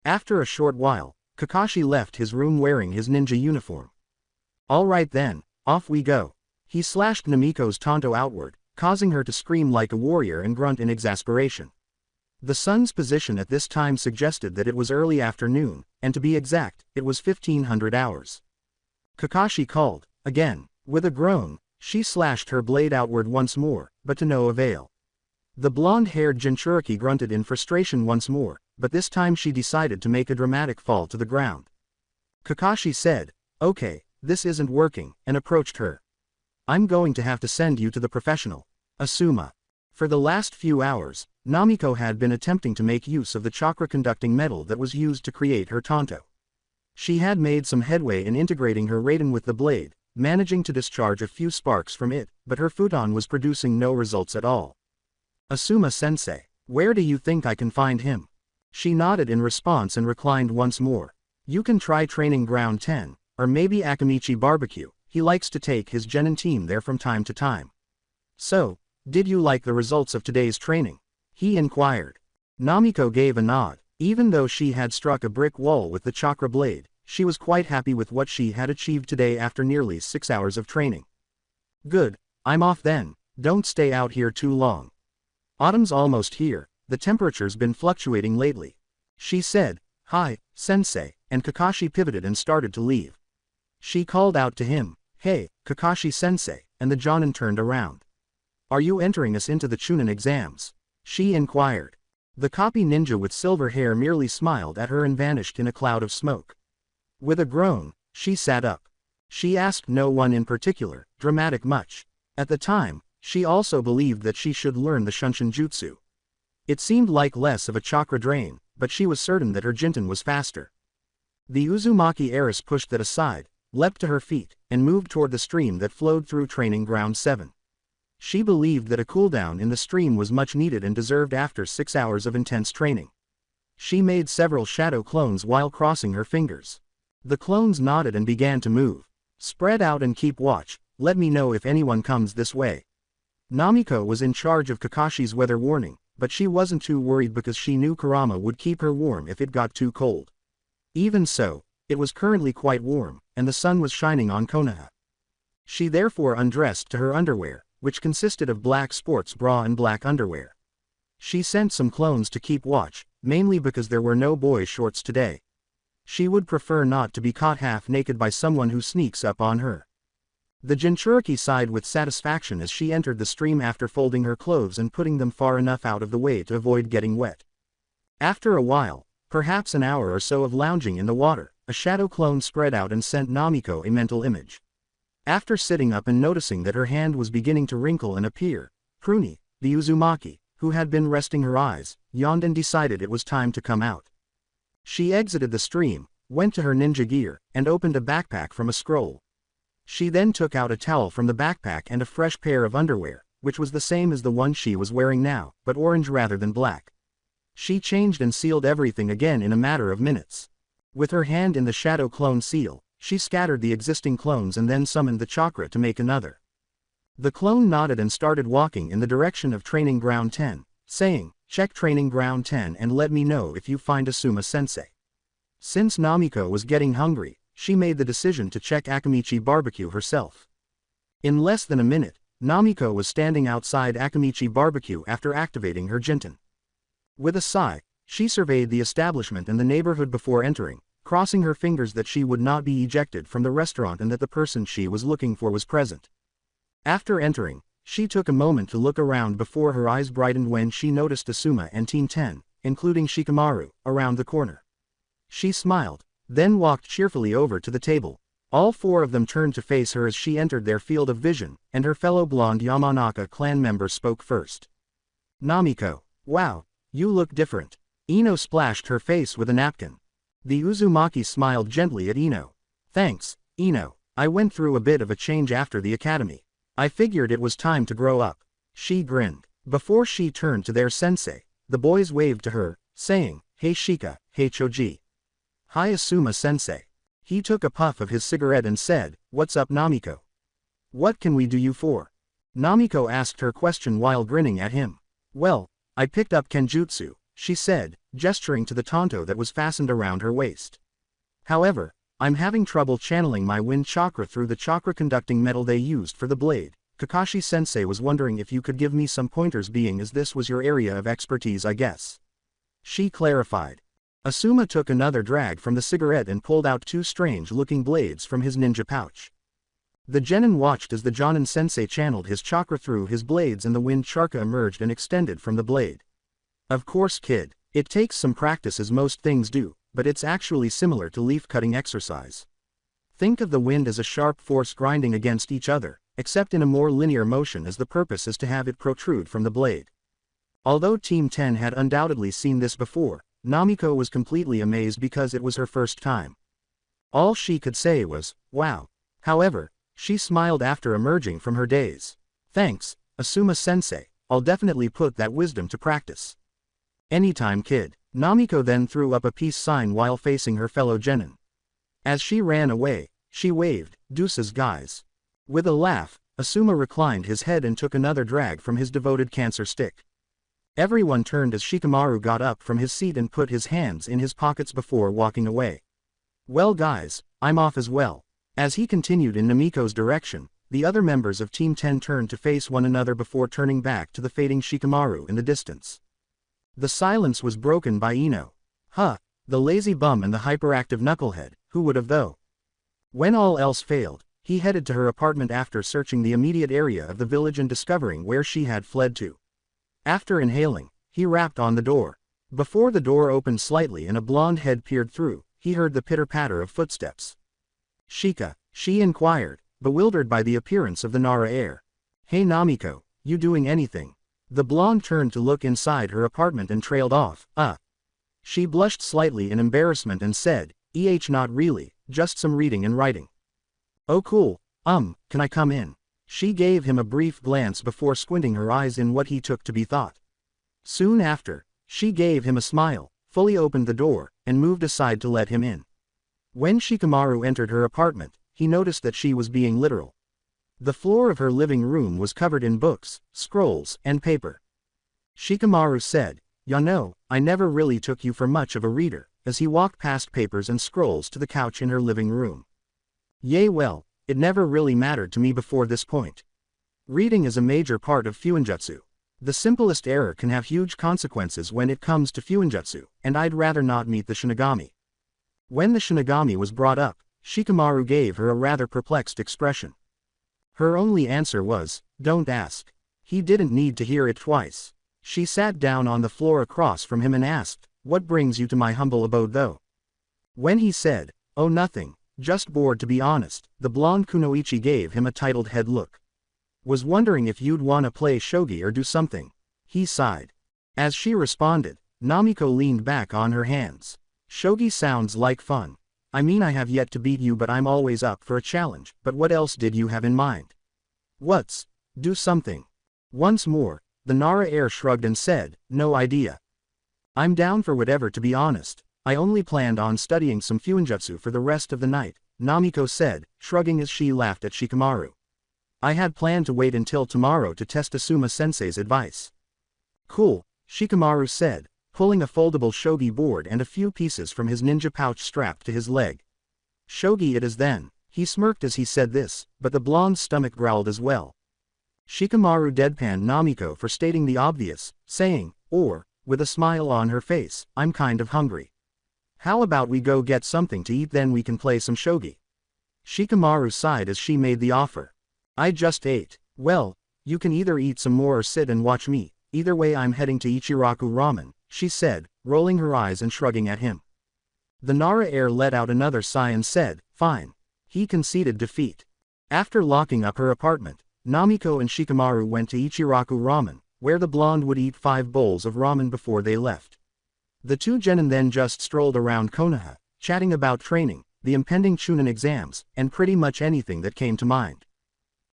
After a short while, Kakashi left his room wearing his ninja uniform. Alright then, off we go. He slashed Namiko's tanto outward, causing her to scream like a warrior and grunt in exasperation. The sun's position at this time suggested that it was early afternoon, and to be exact, it was 1500 hours. Kakashi called, again. With a groan, she slashed her blade outward once more, but to no avail. The blonde-haired Jinchuriki grunted in frustration once more, but this time she decided to make a dramatic fall to the ground. Kakashi said, "Okay, this isn't working," and approached her. "I'm going to have to send you to the professional, Asuma." For the last few hours, Namiko had been attempting to make use of the chakra-conducting metal that was used to create her tanto. She had made some headway in integrating her raiden with the blade, managing to discharge a few sparks from it, but her futon was producing no results at all. "Asuma-sensei, where do you think I can find him?" She nodded in response and reclined once more. "You can try training ground 10, or maybe Akamichi Barbecue, he likes to take his genin team there from time to time." "So, did you like the results of today's training?" he inquired. Namiko gave a nod. Even though she had struck a brick wall with the chakra blade, she was quite happy with what she had achieved today after nearly 6 hours of training. "Good, I'm off then, don't stay out here too long. Autumn's almost here, the temperature's been fluctuating lately," she said. "Hi, sensei," and Kakashi pivoted and started to leave. She called out to him, "Hey, Kakashi-sensei," and the Jonin turned around. "Are you entering us into the Chunin exams?" she inquired. The copy ninja with silver hair merely smiled at her and vanished in a cloud of smoke. With a groan, she sat up. She asked no one in particular, dramatic much. At the time, she also believed that she should learn the Shunshin Jutsu. It seemed like less of a chakra drain, but she was certain that her Jinten was faster. The Uzumaki heiress pushed that aside, leapt to her feet, and moved toward the stream that flowed through training ground 7. She believed that a cooldown in the stream was much needed and deserved after 6 hours of intense training. She made several shadow clones while crossing her fingers. The clones nodded and began to move. "Spread out and keep watch, let me know if anyone comes this way." Namiko was in charge of Kakashi's weather warning, but she wasn't too worried because she knew Kurama would keep her warm if it got too cold. Even so, it was currently quite warm, and the sun was shining on Konoha. She therefore undressed to her underwear, which consisted of black sports bra and black underwear. She sent some clones to keep watch, mainly because there were no boys' shorts today. She would prefer not to be caught half-naked by someone who sneaks up on her. The Jinchuriki sighed with satisfaction as she entered the stream after folding her clothes and putting them far enough out of the way to avoid getting wet. After a while, perhaps an hour or so of lounging in the water, a shadow clone spread out and sent Namiko a mental image. After sitting up and noticing that her hand was beginning to wrinkle and appear, Pruni, the Uzumaki, who had been resting her eyes, yawned and decided it was time to come out. She exited the stream, went to her ninja gear, and opened a backpack from a scroll. She then took out a towel from the backpack and a fresh pair of underwear, which was the same as the one she was wearing now, but orange rather than black. She changed and sealed everything again in a matter of minutes. With her hand in the shadow clone seal, she scattered the existing clones and then summoned the chakra to make another. The clone nodded and started walking in the direction of training ground 10, saying, "Check training ground 10 and let me know if you find Asuma-sensei." Since Namiko was getting hungry, she made the decision to check Akamichi Barbecue herself. In less than a minute, Namiko was standing outside Akamichi Barbecue after activating her Jinten. With a sigh, she surveyed the establishment and the neighborhood before entering, crossing her fingers that she would not be ejected from the restaurant and that the person she was looking for was present. After entering, she took a moment to look around before her eyes brightened when she noticed Asuma and Team 10, including Shikamaru, around the corner. She smiled, then walked cheerfully over to the table. All four of them turned to face her as she entered their field of vision, and her fellow blonde Yamanaka clan member spoke first. "Namiko, wow, you look different." Ino splashed her face with a napkin. The Uzumaki smiled gently at Ino. "Thanks, Ino, I went through a bit of a change after the academy. I figured it was time to grow up." She grinned. Before she turned to their sensei, the boys waved to her, saying, "Hey Shika, hey Choji." "Hi Asuma-sensei." He took a puff of his cigarette and said, "What's up Namiko? What can we do you for?" Namiko asked her question while grinning at him. "Well, I picked up Kenjutsu, she said, gesturing to the tanto that was fastened around her waist. However, I'm having trouble channeling my wind chakra through the chakra-conducting metal they used for the blade. Kakashi-sensei was wondering if you could give me some pointers being as this was your area of expertise, I guess. She clarified. Asuma took another drag from the cigarette and pulled out two strange-looking blades from his ninja pouch. The genin watched as the Jonin-sensei channeled his chakra through his blades and the wind chakra emerged and extended from the blade. Of course, kid, it takes some practice as most things do, but it's actually similar to leaf-cutting exercise. Think of the wind as a sharp force grinding against each other, except in a more linear motion as the purpose is to have it protrude from the blade. Although Team 10 had undoubtedly seen this before, Namiko was completely amazed because it was her first time. All she could say was, wow. However, she smiled after emerging from her daze. Thanks, Asuma-sensei, I'll definitely put that wisdom to practice. Anytime, kid. Namiko then threw up a peace sign while facing her fellow genin. As she ran away, she waved, deuces guys. With a laugh, Asuma reclined his head and took another drag from his devoted cancer stick. Everyone turned as Shikamaru got up from his seat and put his hands in his pockets before walking away. Well guys, I'm off as well. As he continued in Namiko's direction, the other members of Team 10 turned to face one another before turning back to the fading Shikamaru in the distance. The silence was broken by Ino. Huh, the lazy bum and the hyperactive knucklehead, who would have though? When all else failed, he headed to her apartment after searching the immediate area of the village and discovering where she had fled to. After inhaling, he rapped on the door. Before the door opened slightly and a blonde head peered through, he heard the pitter-patter of footsteps. Shika, she inquired, bewildered by the appearance of the Nara heir. Hey Namiko, you doing anything? The blonde turned to look inside her apartment and trailed off. She blushed slightly in embarrassment and said, not really, just some reading and writing. Oh cool, can I come in? She gave him a brief glance before squinting her eyes in what he took to be thought. Soon after, she gave him a smile, fully opened the door, and moved aside to let him in. When Shikamaru entered her apartment, he noticed that she was being literal. The floor of her living room was covered in books, scrolls, and paper. Shikamaru said, "Ya know, I never really took you for much of a reader," as he walked past papers and scrolls to the couch in her living room. "Yay, well, it never really mattered to me before this point. Reading is a major part of Fuinjutsu. The simplest error can have huge consequences when it comes to Fuinjutsu, and I'd rather not meet the Shinigami." When the Shinigami was brought up, Shikamaru gave her a rather perplexed expression. Her only answer was, "Don't ask." He didn't need to hear it twice. She sat down on the floor across from him and asked, "What brings you to my humble abode though?" When he said, "Oh nothing, just bored to be honest," the blonde kunoichi gave him a titled head look. "Was wondering if you'd wanna play shogi or do something." He sighed. As she responded, Namiko leaned back on her hands. "Shogi sounds like fun. I mean I have yet to beat you but I'm always up for a challenge, but what else did you have in mind?" "What's, do something?" Once more, the Nara heir shrugged and said, "No idea. I'm down for whatever to be honest. I only planned on studying some Fuinjutsu for the rest of the night," Namiko said, shrugging as she laughed at Shikamaru. "I had planned to wait until tomorrow to test Asuma-sensei's advice." "Cool," Shikamaru said, pulling a foldable shogi board and a few pieces from his ninja pouch strapped to his leg. "Shogi it is then." He smirked as he said this, but the blonde's stomach growled as well. Shikamaru deadpanned Namiko for stating the obvious, saying, "Or, with a smile on her face, I'm kind of hungry. How about we go get something to eat then we can play some shogi?" Shikamaru sighed as she made the offer. "I just ate." "Well, you can either eat some more or sit and watch me, either way I'm heading to Ichiraku Ramen," she said, rolling her eyes and shrugging at him. The Nara heir let out another sigh and said, "Fine." He conceded defeat. After locking up her apartment, Namiko and Shikamaru went to Ichiraku Ramen, where the blonde would eat 5 bowls of ramen before they left. The two genin then just strolled around Konoha, chatting about training, the impending Chunin exams, and pretty much anything that came to mind.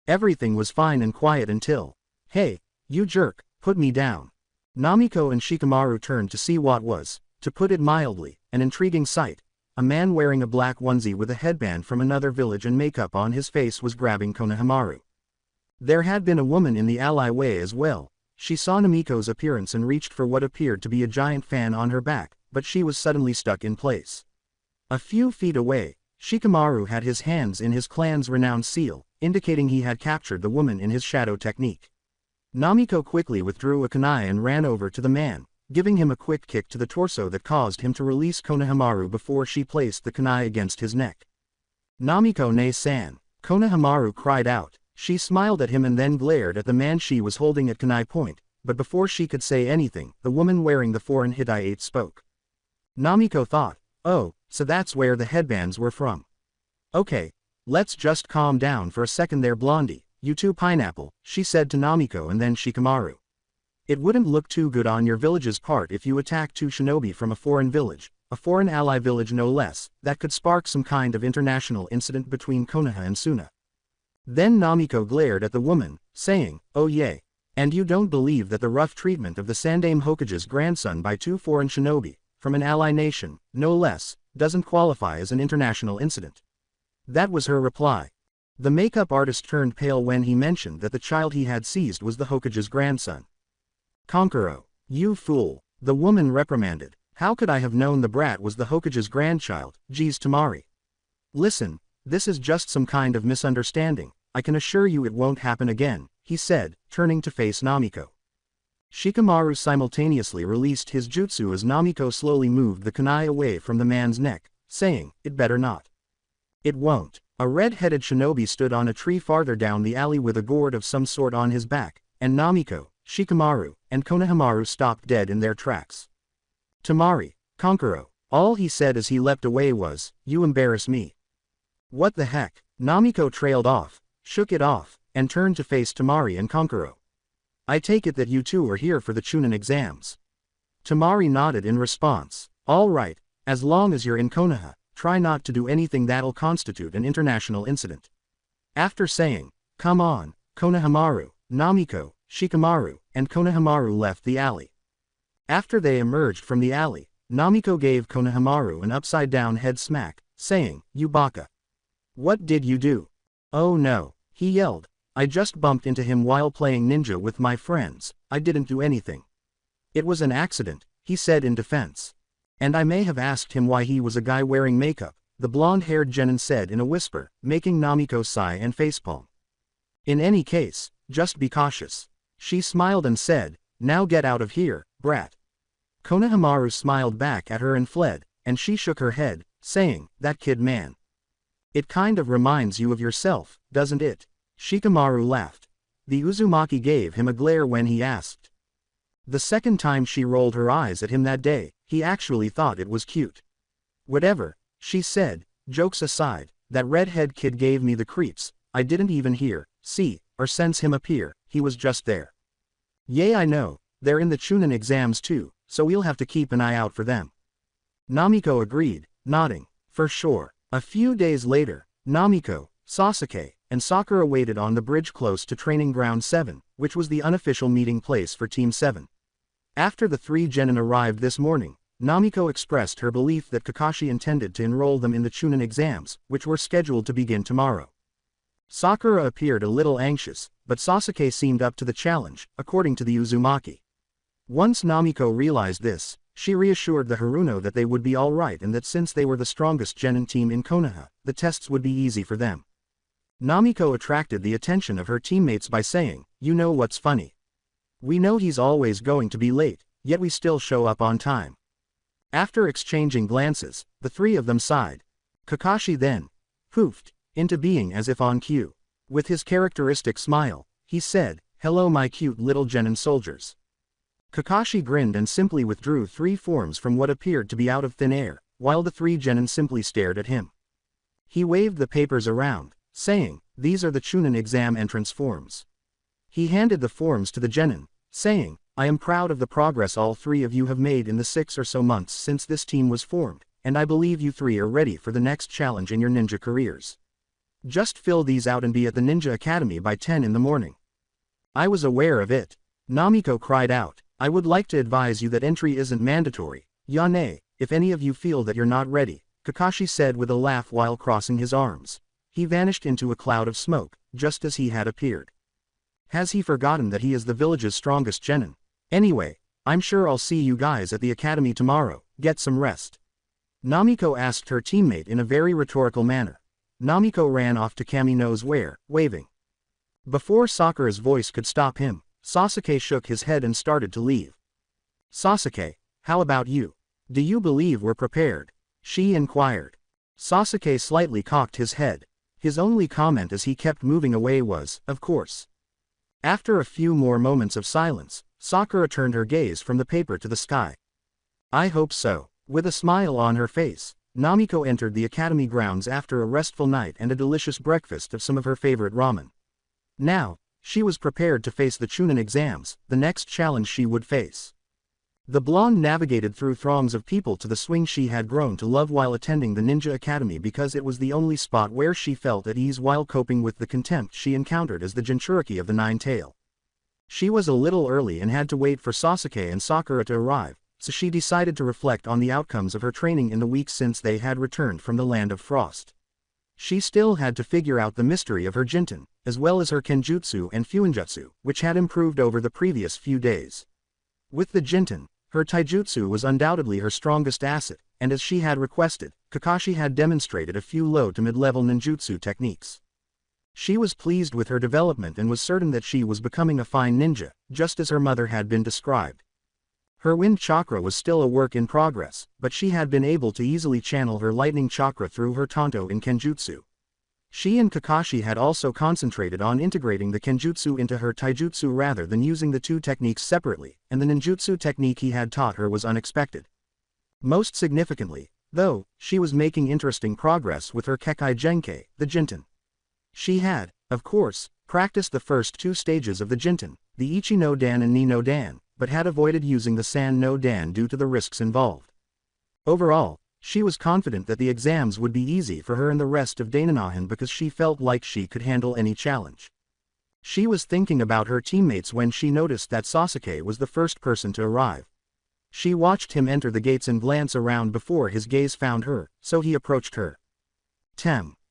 Everything was fine and quiet until, "Hey, you jerk, put me down." Namiko and Shikamaru turned to see what was, to put it mildly, an intriguing sight. A man wearing a black onesie with a headband from another village and makeup on his face was grabbing Konohamaru. There had been a woman in the alleyway as well. She saw Namiko's appearance and reached for what appeared to be a giant fan on her back, but she was suddenly stuck in place. A few feet away, Shikamaru had his hands in his clan's renowned seal, indicating he had captured the woman in his shadow technique. Namiko quickly withdrew a kunai and ran over to the man, giving him a quick kick to the torso that caused him to release Konohamaru before she placed the kunai against his neck. "Namiko ne-san," Konohamaru cried out. She smiled at him and then glared at the man she was holding at kunai point, but before she could say anything, the woman wearing the foreign hitai spoke. Namiko thought, "Oh, so that's where the headbands were from. Okay, let's just calm down for a second there, blondie, you two pineapple," she said to Namiko and then Shikamaru. "It wouldn't look too good on your village's part if you attack two shinobi from a foreign village, a foreign ally village no less, that could spark some kind of international incident between Konoha and Suna." Then Namiko glared at the woman, saying, "Oh yay. And you don't believe that the rough treatment of the Sandaime Hokage's grandson by two foreign shinobi, from an ally nation, no less, doesn't qualify as an international incident?" That was her reply. The makeup artist turned pale when he mentioned that the child he had seized was the Hokage's grandson. "Kankuro, you fool," the woman reprimanded. "How could I have known the brat was the Hokage's grandchild, geez Tamari. Listen, this is just some kind of misunderstanding, I can assure you it won't happen again," he said, turning to face Namiko. Shikamaru simultaneously released his jutsu as Namiko slowly moved the kunai away from the man's neck, saying, "It better not." "It won't." A red-headed shinobi stood on a tree farther down the alley with a gourd of some sort on his back, and Namiko, Shikamaru, and Konohamaru stopped dead in their tracks. "Tamari, Kankuro," all he said as he leapt away was, "You embarrass me." "What the heck?" Namiko trailed off, shook it off, and turned to face Tamari and Kankuro. "I take it that you two are here for the Chunin exams." Tamari nodded in response. "All right, as long as you're in Konoha, try not to do anything that'll constitute an international incident." After saying, "Come on, Konohamaru," Namiko, Shikamaru, and Konohamaru left the alley. After they emerged from the alley, Namiko gave Konohamaru an upside-down head smack, saying, "You baka. What did you do?" "Oh no," he yelled. "I just bumped into him while playing ninja with my friends, I didn't do anything. It was an accident," he said in defense. "And I may have asked him why he was a guy wearing makeup," the blonde-haired genin said in a whisper, making Namiko sigh and facepalm. "In any case, just be cautious." She smiled and said, "Now get out of here, brat." Konohamaru smiled back at her and fled, and she shook her head, saying, "That kid man. It kind of reminds you of yourself, doesn't it?" Shikamaru laughed. The Uzumaki gave him a glare when he asked. The second time she rolled her eyes at him that day, he actually thought it was cute. "Whatever," she said, "jokes aside, that redhead kid gave me the creeps, I didn't even hear, see, or sense him appear, he was just there." "Yay, I know, they're in the Chunin exams too, so we'll have to keep an eye out for them." Namiko agreed, nodding, "For sure." A few days later, Namiko, Sasuke, and Sakura waited on the bridge close to Training Ground 7, which was the unofficial meeting place for Team 7. After the three genin arrived this morning, Namiko expressed her belief that Kakashi intended to enroll them in the Chunin exams, which were scheduled to begin tomorrow. Sakura appeared a little anxious, but Sasuke seemed up to the challenge, according to the Uzumaki. Once Namiko realized this, she reassured the Haruno that they would be all right and that since they were the strongest genin team in Konoha, the tests would be easy for them. Namiko attracted the attention of her teammates by saying, "You know what's funny? We know he's always going to be late, yet we still show up on time." After exchanging glances, the three of them sighed. Kakashi then poofed into being as if on cue. With his characteristic smile, he said, "Hello my cute little genin soldiers." Kakashi grinned and simply withdrew three forms from what appeared to be out of thin air, while the three genin simply stared at him. He waved the papers around, saying, "These are the Chunin exam entrance forms." He handed the forms to the genin, saying, "I am proud of the progress all three of you have made in the 6 or so months since this team was formed, and I believe you three are ready for the next challenge in your ninja careers. Just fill these out and be at the Ninja Academy by 10 in the morning." "I was aware of it," Namiko cried out. "I would like to advise you that entry isn't mandatory, Yane, if any of you feel that you're not ready," Kakashi said with a laugh while crossing his arms. He vanished into a cloud of smoke, just as he had appeared. Has he forgotten that he is the village's strongest genin? Anyway, I'm sure I'll see you guys at the academy tomorrow, get some rest. Namiko asked her teammate in a very rhetorical manner. Namiko ran off to Kami knows where, waving. Before Sakura's voice could stop him, Sasuke shook his head and started to leave. Sasuke, how about you? Do you believe we're prepared? She inquired. Sasuke slightly cocked his head. His only comment as he kept moving away was, of course. After a few more moments of silence, Sakura turned her gaze from the paper to the sky. I hope so. With a smile on her face, Namiko entered the academy grounds after a restful night and a delicious breakfast of some of her favorite ramen. Now, she was prepared to face the Chunin exams, the next challenge she would face. The blonde navigated through throngs of people to the swing she had grown to love while attending the ninja academy because it was the only spot where she felt at ease while coping with the contempt she encountered as the Jinchuriki of the Nine-Tail. She was a little early and had to wait for Sasuke and Sakura to arrive, so she decided to reflect on the outcomes of her training in the weeks since they had returned from the Land of Frost. She still had to figure out the mystery of her Jinten, as well as her Kenjutsu and Fuinjutsu, which had improved over the previous few days. With the Jinten, her taijutsu was undoubtedly her strongest asset, and as she had requested, Kakashi had demonstrated a few low to mid-level ninjutsu techniques. She was pleased with her development and was certain that she was becoming a fine ninja, just as her mother had been described. Her wind chakra was still a work in progress, but she had been able to easily channel her lightning chakra through her tanto in Kenjutsu. She and Kakashi had also concentrated on integrating the Kenjutsu into her taijutsu rather than using the two techniques separately, and the ninjutsu technique he had taught her was unexpected. Most significantly, though, she was making interesting progress with her Kekai Genkai, the Jinten. She had, of course, practiced the first two stages of the Jinten, the Ichi no Dan and Ni no Dan, but had avoided using the San no Dan due to the risks involved. Overall, she was confident that the exams would be easy for her and the rest of Dainanahan because she felt like she could handle any challenge. She was thinking about her teammates when she noticed that Sasuke was the first person to arrive. She watched him enter the gates and glance around before his gaze found her, so he approached her.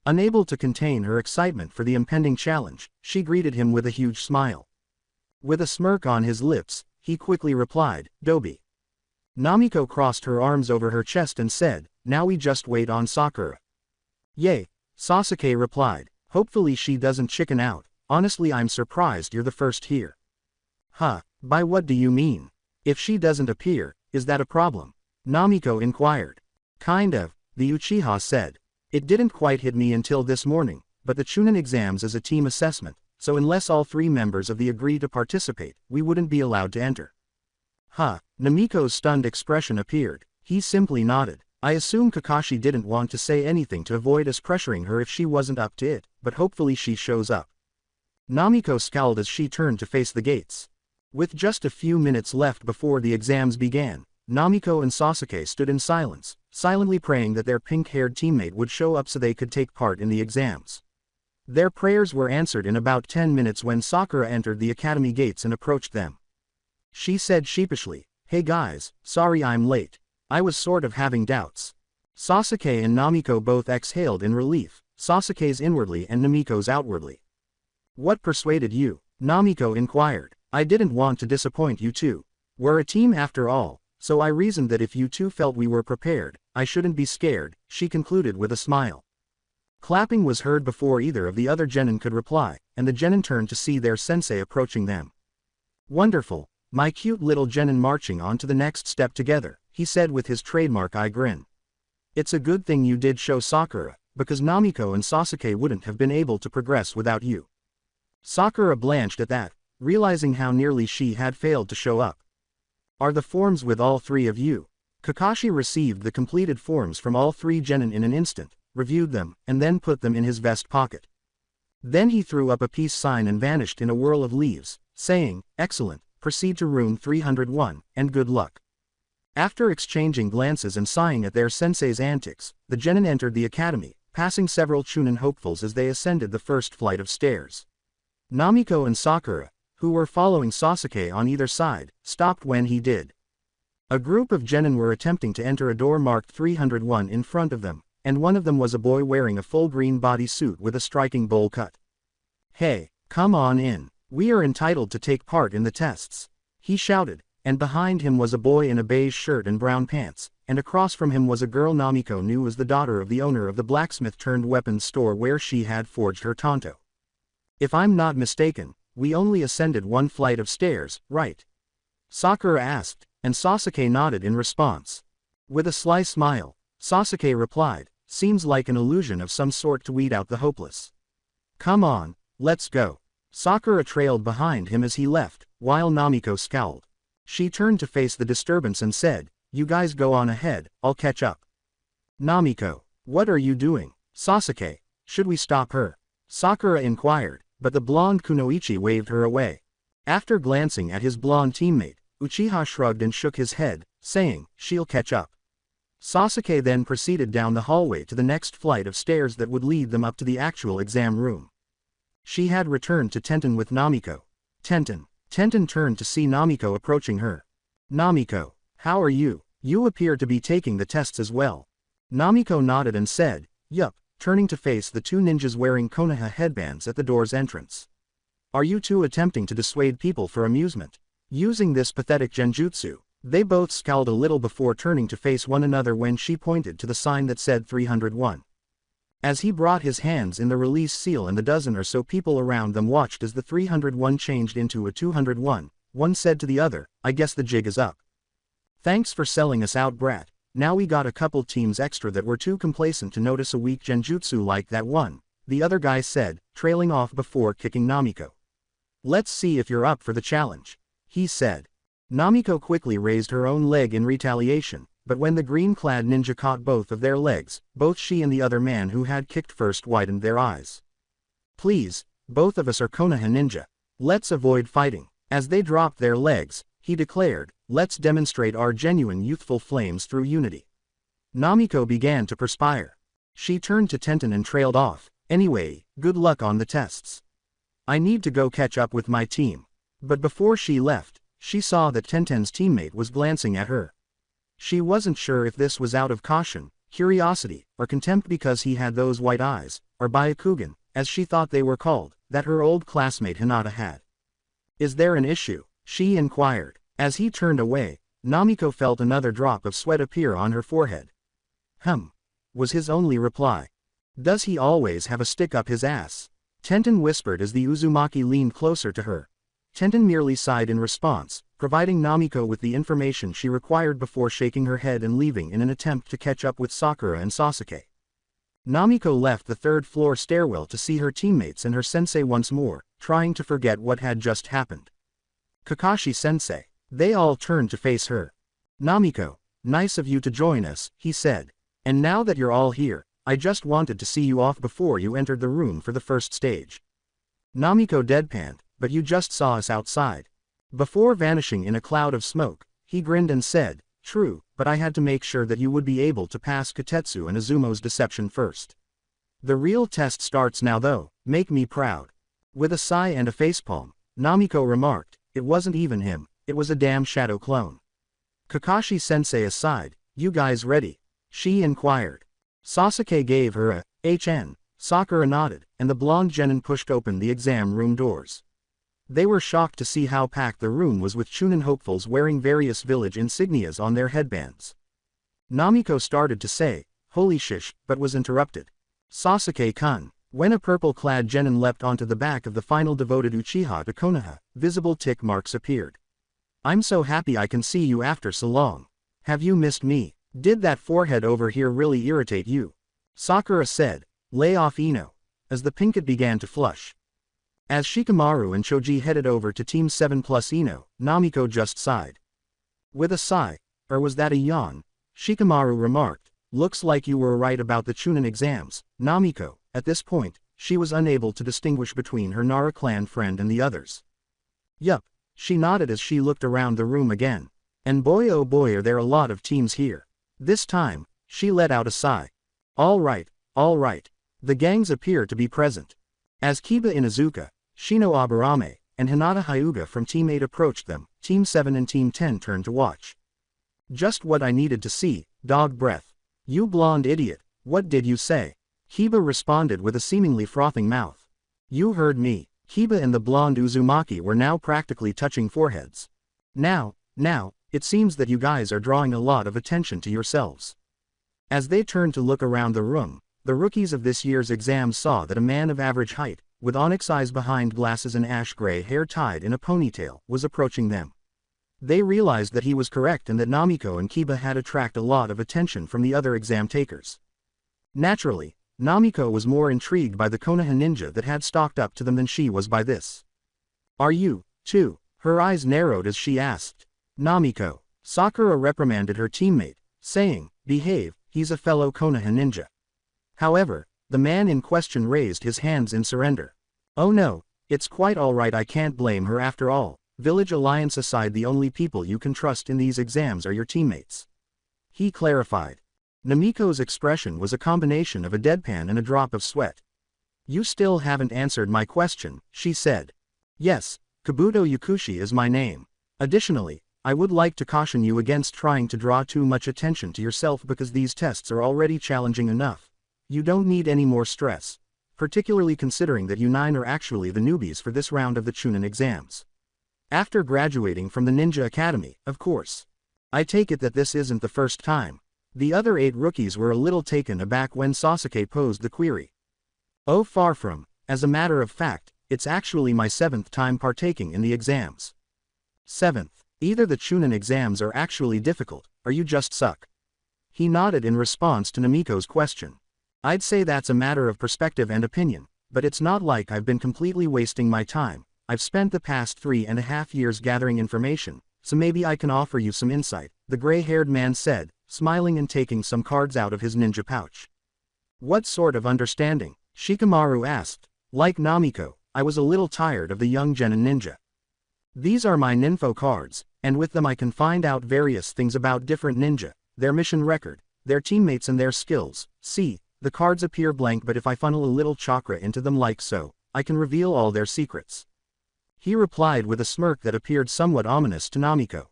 Unable to contain her excitement for the impending challenge, she greeted him with a huge smile. With a smirk on his lips, he quickly replied, Dobi. Namiko crossed her arms over her chest and said, now we just wait on Sakura. Yay, Sasuke replied, hopefully she doesn't chicken out, honestly I'm surprised you're the first here. Huh, by what do you mean? If she doesn't appear, is that a problem? Namiko inquired. Kind of, the Uchiha said. It didn't quite hit me until this morning, but the Chunin exams is a team assessment, so unless all three members of the agree to participate, we wouldn't be allowed to enter. Huh, Namiko's stunned expression appeared. He simply nodded. I assume Kakashi didn't want to say anything to avoid us pressuring her if she wasn't up to it, but hopefully she shows up. Namiko scowled as she turned to face the gates. With just a few minutes left before the exams began, Namiko and Sasuke stood in silence, silently praying that their pink-haired teammate would show up so they could take part in the exams. Their prayers were answered in about 10 minutes when Sakura entered the academy gates and approached them. She said sheepishly, hey guys, sorry I'm late. I was sort of having doubts. Sasuke and Namiko both exhaled in relief, Sasuke's inwardly and Namiko's outwardly. What persuaded you? Namiko inquired. I didn't want to disappoint you two. We're a team after all, so I reasoned that if you two felt we were prepared, I shouldn't be scared, she concluded with a smile. Clapping was heard before either of the other genin could reply, and the genin turned to see their sensei approaching them. Wonderful. My cute little genin marching on to the next step together, he said with his trademark eye grin. It's a good thing you did show Sakura, because Namiko and Sasuke wouldn't have been able to progress without you. Sakura blanched at that, realizing how nearly she had failed to show up. Are the forms with all three of you? Kakashi received the completed forms from all three genin in an instant, reviewed them, and then put them in his vest pocket. Then he threw up a peace sign and vanished in a whirl of leaves, saying, excellent. Proceed to room 301, and good luck. After exchanging glances and sighing at their sensei's antics, the genin entered the academy, passing several Chunin hopefuls as they ascended the first flight of stairs. Namiko and Sakura, who were following Sasuke on either side, stopped when he did. A group of genin were attempting to enter a door marked 301 in front of them, and one of them was a boy wearing a full green bodysuit with a striking bowl cut. Hey, come on in. We are entitled to take part in the tests. He shouted, and behind him was a boy in a beige shirt and brown pants, and across from him was a girl Namiko knew as the daughter of the owner of the blacksmith-turned-weapons store where she had forged her tanto. If I'm not mistaken, we only ascended one flight of stairs, right? Sakura asked, and Sasuke nodded in response. With a sly smile, Sasuke replied, seems like an illusion of some sort to weed out the hopeless. Come on, let's go. Sakura trailed behind him as he left, while Namiko scowled. She turned to face the disturbance and said, you guys go on ahead, I'll catch up. Namiko, what are you doing? Sasuke, should we stop her? Sakura inquired, but the blonde Kunoichi waved her away. After glancing at his blonde teammate, Uchiha shrugged and shook his head, saying, she'll catch up. Sasuke then proceeded down the hallway to the next flight of stairs that would lead them up to the actual exam room. She had returned to Tenten with Namiko. Tenten turned to see Namiko approaching her. Namiko, how are you? You appear to be taking the tests as well. Namiko nodded and said, yup, turning to face the two ninjas wearing Konoha headbands at the door's entrance. Are you two attempting to dissuade people for amusement? Using this pathetic genjutsu, they both scowled a little before turning to face one another when she pointed to the sign that said 301. As he brought his hands in the release seal and the dozen or so people around them watched as the 301 changed into a 201, one said to the other, I guess the jig is up. Thanks for selling us out, brat. Now we got a couple teams extra that were too complacent to notice a weak genjutsu like that one, the other guy said, trailing off before kicking Namiko. Let's see if you're up for the challenge, he said. Namiko quickly raised her own leg in retaliation, but when the green-clad ninja caught both of their legs, both she and the other man who had kicked first widened their eyes. Please, both of us are Konoha ninja. Let's avoid fighting. As they dropped their legs, he declared, let's demonstrate our genuine youthful flames through unity. Namiko began to perspire. She turned to Tenten and trailed off, anyway, good luck on the tests. I need to go catch up with my team. But before she left, she saw that Tenten's teammate was glancing at her. She wasn't sure if this was out of caution, curiosity, or contempt because he had those white eyes, or Byakugan, as she thought they were called, that her old classmate Hinata had. Is there an issue? She inquired. As he turned away, Namiko felt another drop of sweat appear on her forehead. Was his only reply. Does he always have a stick up his ass? Tenten whispered as the Uzumaki leaned closer to her. Tenten merely sighed in response, providing Namiko with the information she required before shaking her head and leaving in an attempt to catch up with Sakura and Sasuke. Namiko left the third-floor stairwell to see her teammates and her sensei once more, trying to forget what had just happened. Kakashi-sensei. They all turned to face her. Namiko, nice of you to join us, he said. And now that you're all here, I just wanted to see you off before you entered the room for the first stage. Namiko deadpanned, but you just saw us outside. Before vanishing in a cloud of smoke, he grinned and said, true, but I had to make sure that you would be able to pass Kotetsu and Izumo's deception first. The real test starts now though, make me proud. With a sigh and a facepalm, Namiko remarked, it wasn't even him, it was a damn shadow clone. Kakashi-sensei aside, you guys ready? She inquired. Sasuke gave her a HN. Sakura nodded, and the blonde genin pushed open the exam room doors. They were shocked to see how packed the room was with Chunin hopefuls wearing various village insignias on their headbands. Namiko started to say, holy shish, but was interrupted. Sasuke-kun. When a purple-clad genin leapt onto the back of the final devoted Uchiha to Konoha, visible tick marks appeared. I'm so happy I can see you after so long. Have you missed me? Did that forehead over here really irritate you? Sakura said, lay off Ino, as the pinkett began to flush. As Shikamaru and Choji headed over to Team 7 plus Ino, Namiko just sighed. With a sigh, or was that a yawn? Shikamaru remarked, looks like you were right about the Chunin exams, Namiko. At this point, she was unable to distinguish between her Nara clan friend and the others. Yup, she nodded as she looked around the room again. And boy oh boy are there a lot of teams here. This time, she let out a sigh. All right, the gangs appear to be present. As Kiba Inuzuka, Shino Aburame, and Hinata Hyuga from Team 8 approached them, Team 7 and Team 10 turned to watch. Just what I needed to see, dog breath. You blonde idiot, what did you say? Kiba responded with a seemingly frothing mouth. You heard me, Kiba and the blonde Uzumaki were now practically touching foreheads. Now, it seems that you guys are drawing a lot of attention to yourselves. As they turned to look around the room, the rookies of this year's exam saw that a man of average height, with onyx eyes behind glasses and ash-gray hair tied in a ponytail, was approaching them. They realized that he was correct and that Namiko and Kiba had attracted a lot of attention from the other exam takers. Naturally, Namiko was more intrigued by the Konoha ninja that had stalked up to them than she was by this. Are you, too? Her eyes narrowed as she asked. Namiko. Sakura reprimanded her teammate, saying, behave, he's a fellow Konoha ninja. However, the man in question raised his hands in surrender. Oh no, it's quite alright, I can't blame her after all. Village Alliance aside, the only people you can trust in these exams are your teammates. He clarified. Namiko's expression was a combination of a deadpan and a drop of sweat. You still haven't answered my question, she said. Yes, Kabuto Yakushi is my name. Additionally, I would like to caution you against trying to draw too much attention to yourself because these tests are already challenging enough. You don't need any more stress, particularly considering that you 9 are actually the newbies for this round of the Chunin exams. After graduating from the Ninja Academy, of course. I take it that this isn't the first time. The other 8 rookies were a little taken aback when Sasuke posed the query. Oh, far from. As a matter of fact, it's actually my 7th time partaking in the exams. 7th. Either the Chunin exams are actually difficult, or you just suck. He nodded in response to Namiko's question. I'd say that's a matter of perspective and opinion, but it's not like I've been completely wasting my time. I've spent the past 3.5 years gathering information, so maybe I can offer you some insight, the gray-haired man said, smiling and taking some cards out of his ninja pouch. What sort of understanding? Shikamaru asked. Like Namiko, I was a little tired of the young genin ninja. These are my ninfo cards, and with them I can find out various things about different ninja, their mission record, their teammates and their skills. See, the cards appear blank, but if I funnel a little chakra into them like so, I can reveal all their secrets. He replied with a smirk that appeared somewhat ominous to Namiko.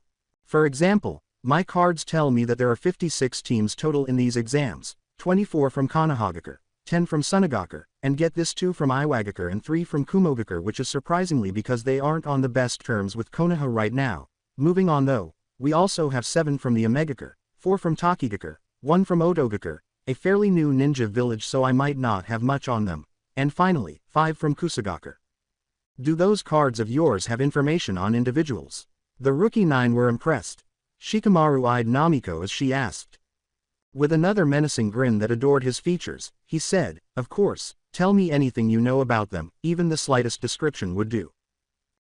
For example, my cards tell me that there are 56 teams total in these exams, 24 from Konohagakure, 10 from Sunagakure, and get this 2 from Iwagakure and 3 from Kumogakure, which is surprisingly because they aren't on the best terms with Konoha right now. Moving on though, we also have 7 from the Omegakure, 4 from Takigakure, 1 from Odogakure, a fairly new ninja village so I might not have much on them, and finally, 5 from Kusagakure. Do those cards of yours have information on individuals? The rookie 9 were impressed. Shikamaru eyed Namiko as she asked. With another menacing grin that adored his features, he said, of course, tell me anything you know about them, even the slightest description would do.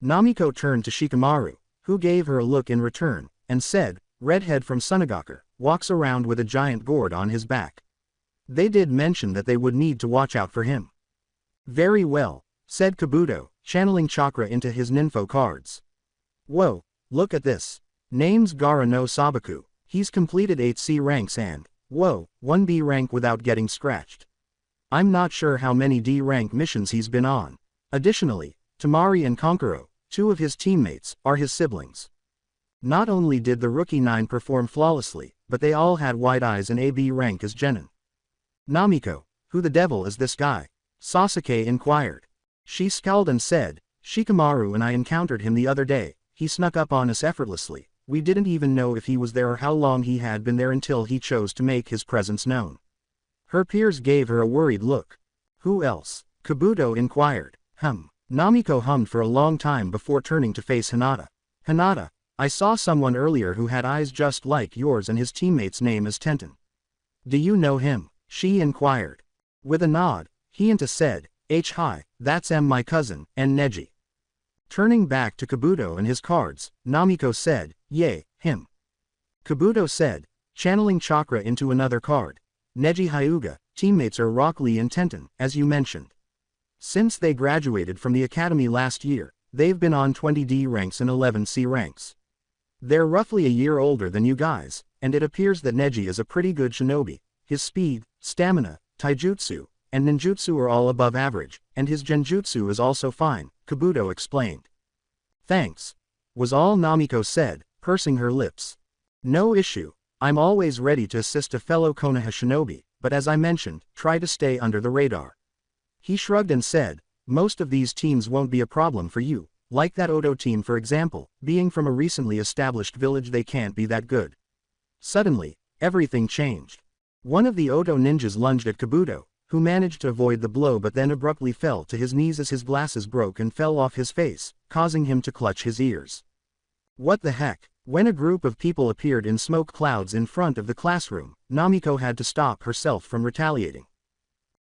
Namiko turned to Shikamaru, who gave her a look in return, and said, redhead from Sunagakure, walks around with a giant gourd on his back. They did mention that they would need to watch out for him. Very well, said Kabuto, channeling chakra into his ninfo cards. Whoa, look at this. Name's Gara no Sabaku, he's completed 8 C ranks and, whoa, 1 B rank without getting scratched. I'm not sure how many D rank missions he's been on. Additionally, Tamari and Konkuro, 2 of his teammates, are his siblings. Not only did the rookie 9 perform flawlessly, but they all had white eyes and a B rank as genin. Namiko, who the devil is this guy? Sasuke inquired. She scowled and said, Shikamaru and I encountered him the other day, he snuck up on us effortlessly, we didn't even know if he was there or how long he had been there until he chose to make his presence known. Her peers gave her a worried look. Who else? Kabuto inquired. Namiko hummed for a long time before turning to face Hinata. Hinata, I saw someone earlier who had eyes just like yours and his teammate's name is Tenten. Do you know him? She inquired. With a nod, Hinata said, hi, that's my cousin, and Neji. Turning back to Kabuto and his cards, Namiko said, yay, him. Kabuto said, channeling chakra into another card. Neji Hyuga, teammates are Rock Lee and Tenten, as you mentioned. Since they graduated from the academy last year, they've been on 20 D ranks and 11 C ranks. They're roughly a year older than you guys, and it appears that Neji is a pretty good shinobi. His speed, stamina, taijutsu, and ninjutsu are all above average, and his genjutsu is also fine, Kabuto explained. Thanks, was all Namiko said, pursing her lips. No issue, I'm always ready to assist a fellow Konoha shinobi, but as I mentioned, try to stay under the radar. He shrugged and said, Most of these teams won't be a problem for you, like that Odo team for example, being from a recently established village they can't be that good. Suddenly, everything changed. One of the Odo ninjas lunged at Kabuto, who managed to avoid the blow but then abruptly fell to his knees as his glasses broke and fell off his face, causing him to clutch his ears. What the heck? When a group of people appeared in smoke clouds in front of the classroom, Namiko had to stop herself from retaliating.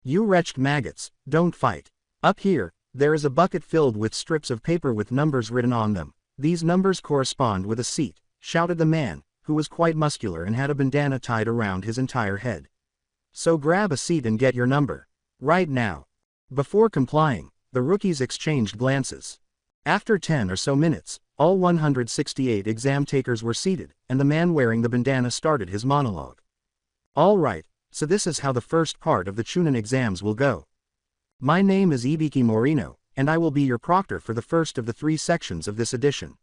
You wretched maggots, don't fight. Up here, there is a bucket filled with strips of paper with numbers written on them. These numbers correspond with a seat, shouted the man, who was quite muscular and had a bandana tied around his entire head. So grab a seat and get your number. Right now. Before complying, the rookies exchanged glances. After 10 or so minutes, all 168 exam takers were seated, and the man wearing the bandana started his monologue. All right, so this is how the first part of the Chunin exams will go. My name is Ibiki Morino, and I will be your proctor for the first of the 3 sections of this edition.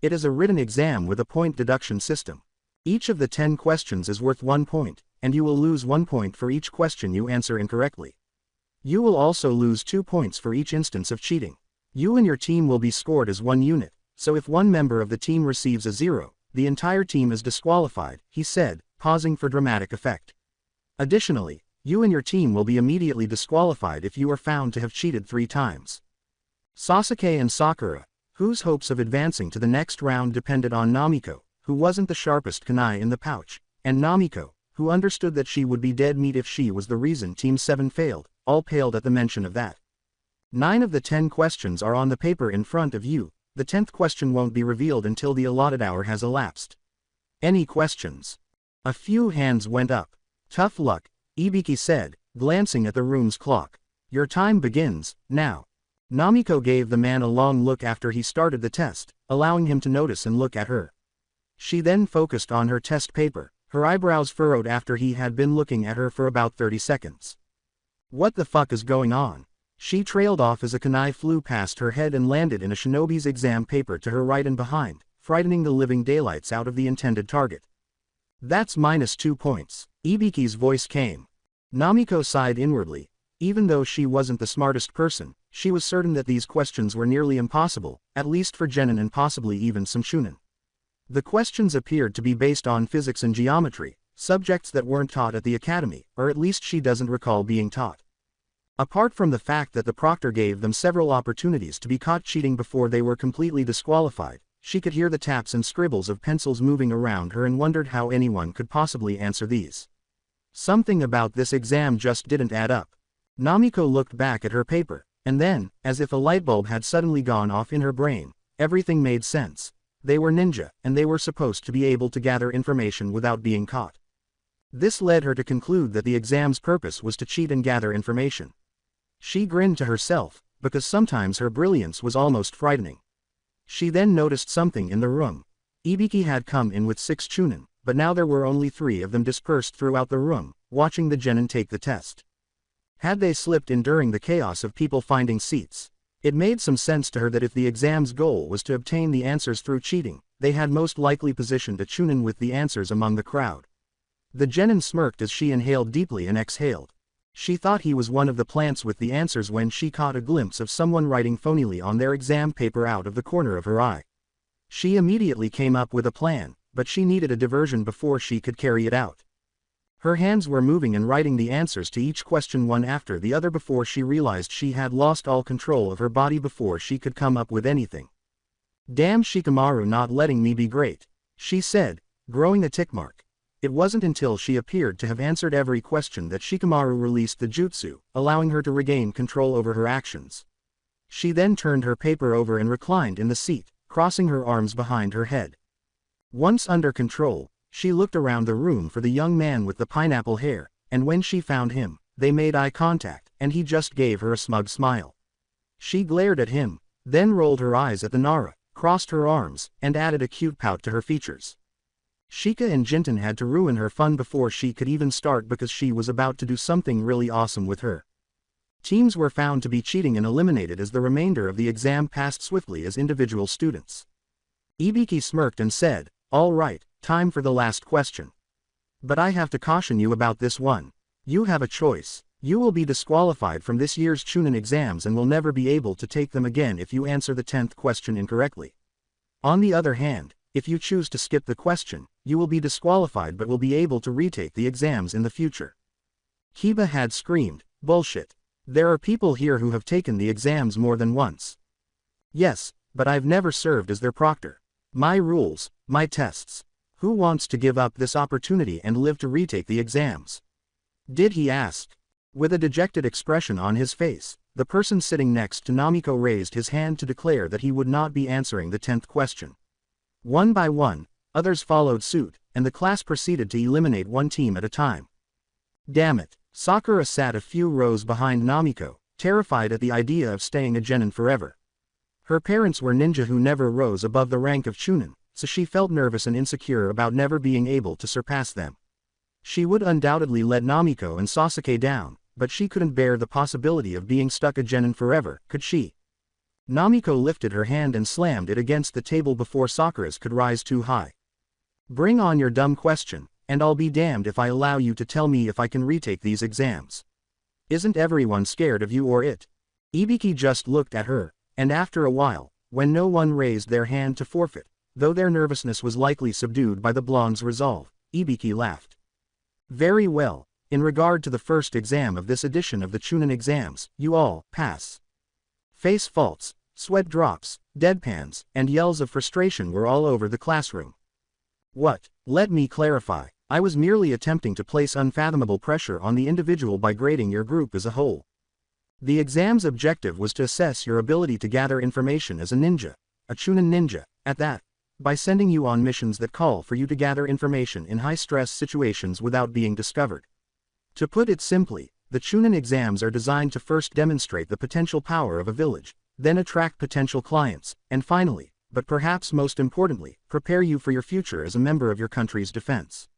It is a written exam with a point deduction system. Each of the 10 questions is worth 1 point, and you will lose 1 point for each question you answer incorrectly. You will also lose 2 points for each instance of cheating. You and your team will be scored as 1 unit, so if one member of the team receives a 0, the entire team is disqualified, he said, pausing for dramatic effect. Additionally, you and your team will be immediately disqualified if you are found to have cheated 3 times. Sasuke and Sakura, whose hopes of advancing to the next round depended on Namiko, who wasn't the sharpest kunai in the pouch, and Namiko, who understood that she would be dead meat if she was the reason Team 7 failed, all paled at the mention of that. 9 of the 10 questions are on the paper in front of you. The 10th question won't be revealed until the allotted hour has elapsed. Any questions? A few hands went up. Tough luck, Ibiki said, glancing at the room's clock. Your time begins, now. Namiko gave the man a long look after he started the test, allowing him to notice and look at her. She then focused on her test paper, her eyebrows furrowed after he had been looking at her for about 30 seconds. What the fuck is going on? She trailed off as a kunai flew past her head and landed in a shinobi's exam paper to her right and behind, frightening the living daylights out of the intended target. That's -2 points. Ibiki's voice came. Namiko sighed inwardly. Even though she wasn't the smartest person, she was certain that these questions were nearly impossible, at least for genin and possibly even some shunin. The questions appeared to be based on physics and geometry, subjects that weren't taught at the academy, or at least she doesn't recall being taught. Apart from the fact that the proctor gave them several opportunities to be caught cheating before they were completely disqualified, she could hear the taps and scribbles of pencils moving around her and wondered how anyone could possibly answer these. Something about this exam just didn't add up. Namiko looked back at her paper, and then, as if a light bulb had suddenly gone off in her brain, everything made sense. They were ninja, and they were supposed to be able to gather information without being caught. This led her to conclude that the exam's purpose was to cheat and gather information. She grinned to herself, because sometimes her brilliance was almost frightening. She then noticed something in the room. Ibiki had come in with 6 chunin, but now there were only 3 of them dispersed throughout the room, watching the genin take the test. Had they slipped in during the chaos of people finding seats? It made some sense to her that if the exam's goal was to obtain the answers through cheating, they had most likely positioned a chunin with the answers among the crowd. The genin smirked as she inhaled deeply and exhaled. She thought he was one of the plants with the answers when she caught a glimpse of someone writing phonily on their exam paper out of the corner of her eye. She immediately came up with a plan, but she needed a diversion before she could carry it out. Her hands were moving and writing the answers to each question one after the other before she realized she had lost all control of her body before she could come up with anything. Damn Shikamaru not letting me be great, she said, growing a tick mark. It wasn't until she appeared to have answered every question that Shikamaru released the jutsu, allowing her to regain control over her actions. She then turned her paper over and reclined in the seat, crossing her arms behind her head. Once under control, she looked around the room for the young man with the pineapple hair, and when she found him, they made eye contact, and he just gave her a smug smile. She glared at him, then rolled her eyes at the Nara, crossed her arms, and added a cute pout to her features. Shika and Jinten had to ruin her fun before she could even start because she was about to do something really awesome with her. Teams were found to be cheating and eliminated as the remainder of the exam passed swiftly as individual students. Ibiki smirked and said, "All right, time for the last question. But I have to caution you about this one. You have a choice. You will be disqualified from this year's Chunin exams and will never be able to take them again if you answer the 10th question incorrectly. On the other hand, if you choose to skip the question, you will be disqualified but will be able to retake the exams in the future. Kiba had screamed, "Bullshit. There are people here who have taken the exams more than once." "Yes, but I've never served as their proctor. My rules, my tests. Who wants to give up this opportunity and live to retake the exams?" Did he ask? With a dejected expression on his face, the person sitting next to Namiko raised his hand to declare that he would not be answering the 10th question. One by one, others followed suit, and the class proceeded to eliminate one team at a time. Damn it, Sakura sat a few rows behind Namiko, terrified at the idea of staying a genin forever. Her parents were ninja who never rose above the rank of Chunin, so she felt nervous and insecure about never being able to surpass them. She would undoubtedly let Namiko and Sasuke down, but she couldn't bear the possibility of being stuck a genin forever, could she? Namiko lifted her hand and slammed it against the table before Sakura's could rise too high. "Bring on your dumb question, and I'll be damned if I allow you to tell me if I can retake these exams. Isn't everyone scared of you or it?" Ibiki just looked at her, and after a while, when no one raised their hand to forfeit, though their nervousness was likely subdued by the blonde's resolve, Ibiki laughed. "Very well, in regard to the first exam of this edition of the Chunin exams, you all pass." Face faults, sweat drops, deadpans, and yells of frustration were all over the classroom. "What? Let me clarify, I was merely attempting to place unfathomable pressure on the individual by grading your group as a whole. The exam's objective was to assess your ability to gather information as a ninja, a Chunin ninja, at that, by sending you on missions that call for you to gather information in high-stress situations without being discovered. To put it simply, the Chunin exams are designed to first demonstrate the potential power of a village, then attract potential clients, and finally, but perhaps most importantly, prepare you for your future as a member of your country's defense."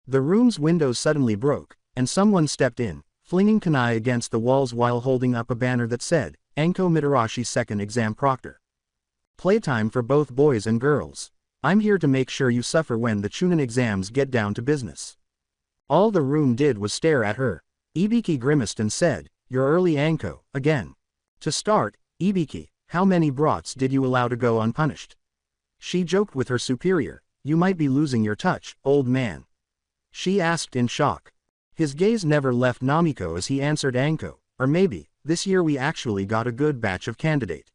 The room's windows suddenly broke, and someone stepped in, flinging kunai against the walls while holding up a banner that said, "Anko Mitarashi Second Exam Proctor. Playtime for both boys and girls. I'm here to make sure you suffer when the Chunin exams get down to business." All the room did was stare at her. Ibiki grimaced and said, "You're early, Anko, again. To start, Ibiki, how many brats did you allow to go unpunished?" She joked with her superior, "You might be losing your touch, old man." She asked in shock. His gaze never left Namiko as he answered, "Anko, or maybe, this year we actually got a good batch of candidate."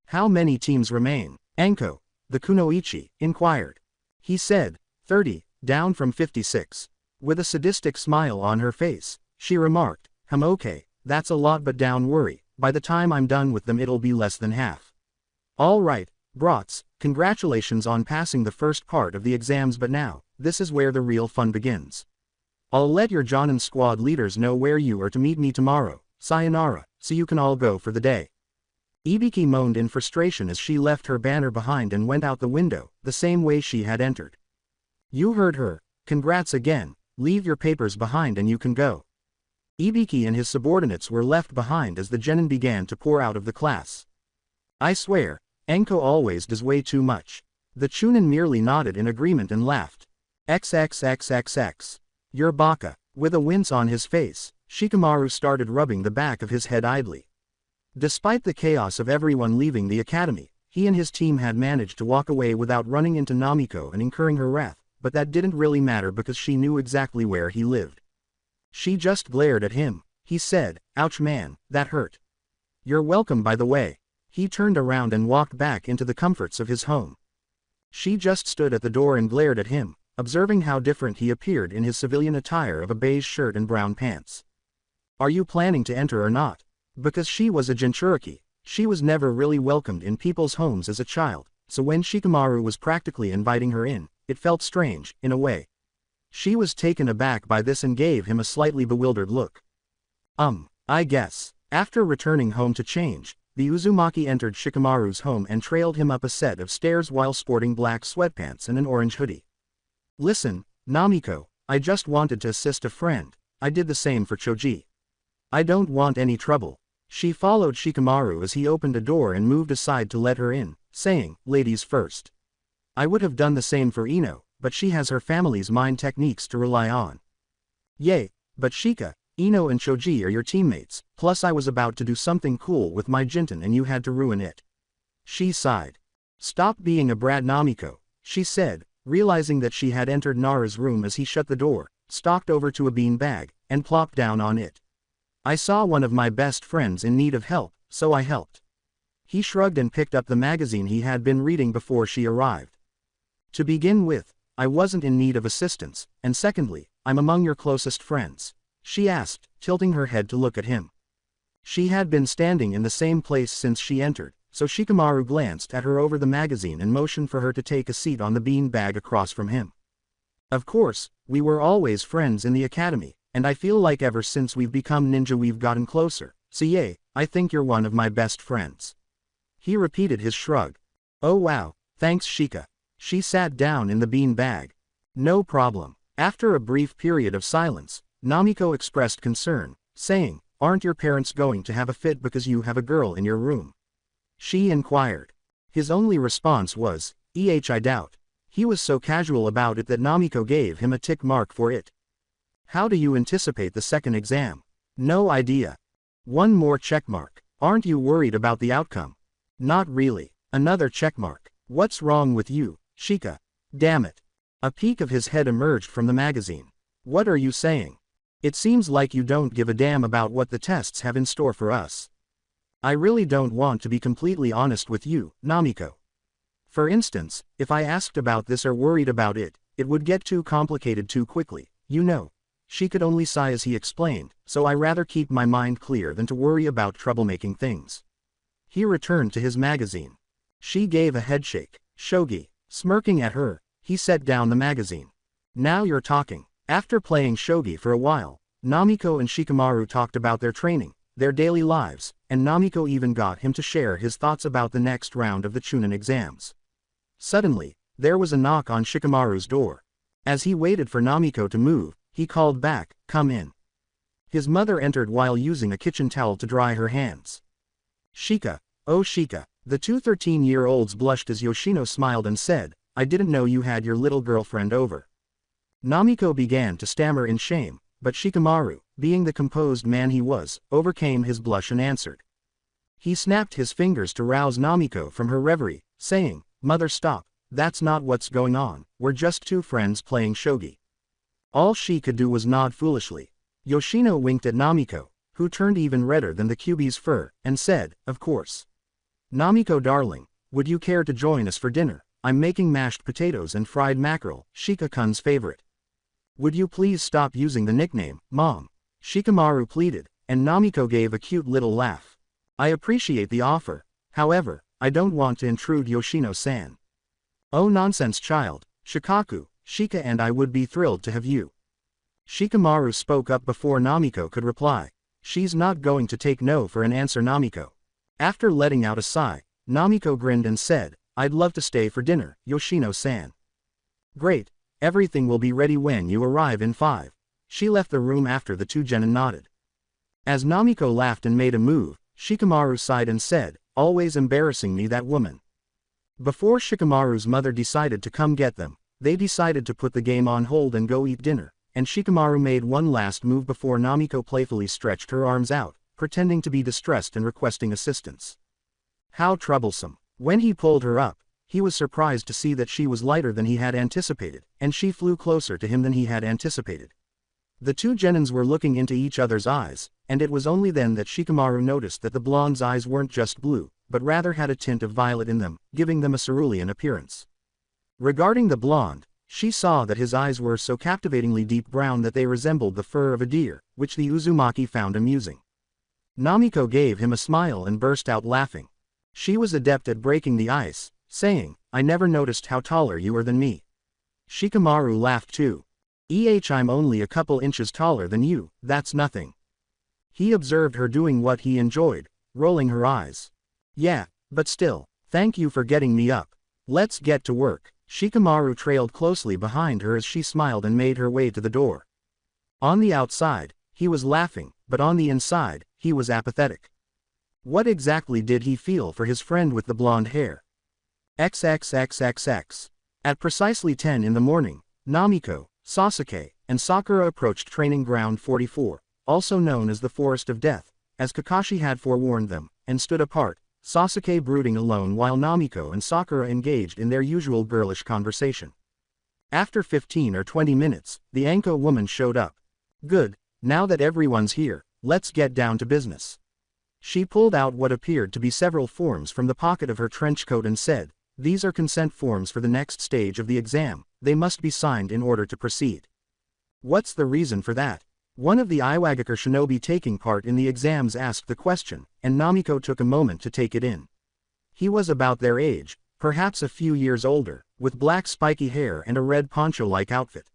"How many teams remain, Anko?" the kunoichi inquired. He said, 30, down from 56. With a sadistic smile on her face, she remarked, Okay, that's a lot, but don't worry, by the time I'm done with them it'll be less than half." "All right, brats, congratulations on passing the first part of the exams, but now, this is where the real fun begins. I'll let your Jonin squad leaders know where you are to meet me tomorrow, sayonara, so you can all go for the day." Ibiki moaned in frustration as she left her banner behind and went out the window, the same way she had entered. "You heard her, congrats again, leave your papers behind and you can go." Ibiki and his subordinates were left behind as the genin began to pour out of the class. "I swear, Anko always does way too much." The Chunin merely nodded in agreement and laughed. XXXXX. "You're baka." With a wince on his face, Shikamaru started rubbing the back of his head idly. Despite the chaos of everyone leaving the academy, he and his team had managed to walk away without running into Namiko and incurring her wrath, but that didn't really matter because she knew exactly where he lived. She just glared at him. He said, "Ouch man, that hurt." "You're welcome by the way." He turned around and walked back into the comforts of his home. She just stood at the door and glared at him, observing how different he appeared in his civilian attire of a beige shirt and brown pants. "Are you planning to enter or not?" Because she was a Jinchuriki, she was never really welcomed in people's homes as a child, so when Shikamaru was practically inviting her in, it felt strange, in a way. She was taken aback by this and gave him a slightly bewildered look. I guess." After returning home to change, the Uzumaki entered Shikamaru's home and trailed him up a set of stairs while sporting black sweatpants and an orange hoodie. "Listen, Namiko, I just wanted to assist a friend. I did the same for Choji. I don't want any trouble." She followed Shikamaru as he opened a door and moved aside to let her in, saying, "Ladies first. I would have done the same for Ino, but she has her family's mind techniques to rely on." "Yay, but Shika," Ino and Choji are your teammates, plus I was about to do something cool with my Jinten and you had to ruin it. She sighed. Stop being a brat, Namiko, she said, realizing that she had entered Nara's room as he shut the door, stalked over to a bean bag, and plopped down on it. I saw one of my best friends in need of help, so I helped. He shrugged and picked up the magazine he had been reading before she arrived. To begin with, I wasn't in need of assistance, and secondly, I'm among your closest friends, she asked, tilting her head to look at him. She had been standing in the same place since she entered, so Shikamaru glanced at her over the magazine and motioned for her to take a seat on the bean bag across from him. Of course, we were always friends in the academy, and I feel like ever since we've become ninja we've gotten closer, so yeah, I think you're one of my best friends. He repeated his shrug. Oh wow, thanks Shika. She sat down in the bean bag. No problem. After a brief period of silence, Namiko expressed concern, saying, aren't your parents going to have a fit because you have a girl in your room? She inquired. His only response was, I doubt. He was so casual about it that Namiko gave him a tick mark for it. How do you anticipate the second exam? No idea. One more checkmark. Aren't you worried about the outcome? Not really. Another checkmark. What's wrong with you, Shika? Damn it. A peek of his head emerged from the magazine. What are you saying? It seems like you don't give a damn about what the tests have in store for us. I really don't want to be completely honest with you, Namiko. For instance, if I asked about this or worried about it, it would get too complicated too quickly, you know. She could only sigh as he explained, so I rather keep my mind clear than to worry about troublemaking things. He returned to his magazine. She gave a headshake. Shogi. Smirking at her, he set down the magazine. Now you're talking. After playing shogi for a while, Namiko and Shikamaru talked about their training, their daily lives, and Namiko even got him to share his thoughts about the next round of the Chunin exams. Suddenly, there was a knock on Shikamaru's door. As he waited for Namiko to move, he called back, come in. His mother entered while using a kitchen towel to dry her hands. Shika, oh Shika, the two 13-year-olds blushed as Yoshino smiled and said, I didn't know you had your little girlfriend over. Namiko began to stammer in shame, but Shikamaru, being the composed man he was, overcame his blush and answered. He snapped his fingers to rouse Namiko from her reverie, saying, Mother stop, that's not what's going on, we're just two friends playing shogi. All she could do was nod foolishly. Yoshino winked at Namiko, who turned even redder than the cube's fur, and said, of course. Namiko darling, would you care to join us for dinner? I'm making mashed potatoes and fried mackerel, Shika-kun's favorite. Would you please stop using the nickname, Mom? Shikamaru pleaded, and Namiko gave a cute little laugh. I appreciate the offer, however, I don't want to intrude Yoshino-san. Oh nonsense child, Shikaku, Shika and I would be thrilled to have you. Shikamaru spoke up before Namiko could reply. She's not going to take no for an answer Namiko. After letting out a sigh, Namiko grinned and said, I'd love to stay for dinner, Yoshino-san. Great, everything will be ready when you arrive in 5. She left the room after the two genin nodded. As Namiko laughed and made a move, Shikamaru sighed and said, always embarrassing me that woman. Before Shikamaru's mother decided to come get them, they decided to put the game on hold and go eat dinner, and Shikamaru made one last move before Namiko playfully stretched her arms out, pretending to be distressed and requesting assistance. How troublesome. When he pulled her up, he was surprised to see that she was lighter than he had anticipated, and she flew closer to him than he had anticipated. The two genins were looking into each other's eyes, and it was only then that Shikamaru noticed that the blonde's eyes weren't just blue, but rather had a tint of violet in them, giving them a cerulean appearance. Regarding the blonde, she saw that his eyes were so captivatingly deep brown that they resembled the fur of a deer, which the Uzumaki found amusing. Namiko gave him a smile and burst out laughing. She was adept at breaking the ice, saying, I never noticed how taller you are than me. Shikamaru laughed too. I'm only a couple inches taller than you, that's nothing. He observed her doing what he enjoyed, rolling her eyes. Yeah, but still, thank you for getting me up. Let's get to work. Shikamaru trailed closely behind her as she smiled and made her way to the door. On the outside, he was laughing, but on the inside, he was apathetic. What exactly did he feel for his friend with the blonde hair? XXXXX. At precisely 10 in the morning, Namiko, Sasuke, and Sakura approached Training Ground 44, also known as the Forest of Death, as Kakashi had forewarned them, and stood apart, Sasuke brooding alone while Namiko and Sakura engaged in their usual girlish conversation. After 15 or 20 minutes, the Anko woman showed up. Good, now that everyone's here, let's get down to business. She pulled out what appeared to be several forms from the pocket of her trench coat and said, "These are consent forms for the next stage of the exam, they must be signed in order to proceed." "What's the reason for that?" One of the Iwagakure shinobi taking part in the exams asked the question, and Namiko took a moment to take it in. He was about their age, perhaps a few years older, with black spiky hair and a red poncho-like outfit.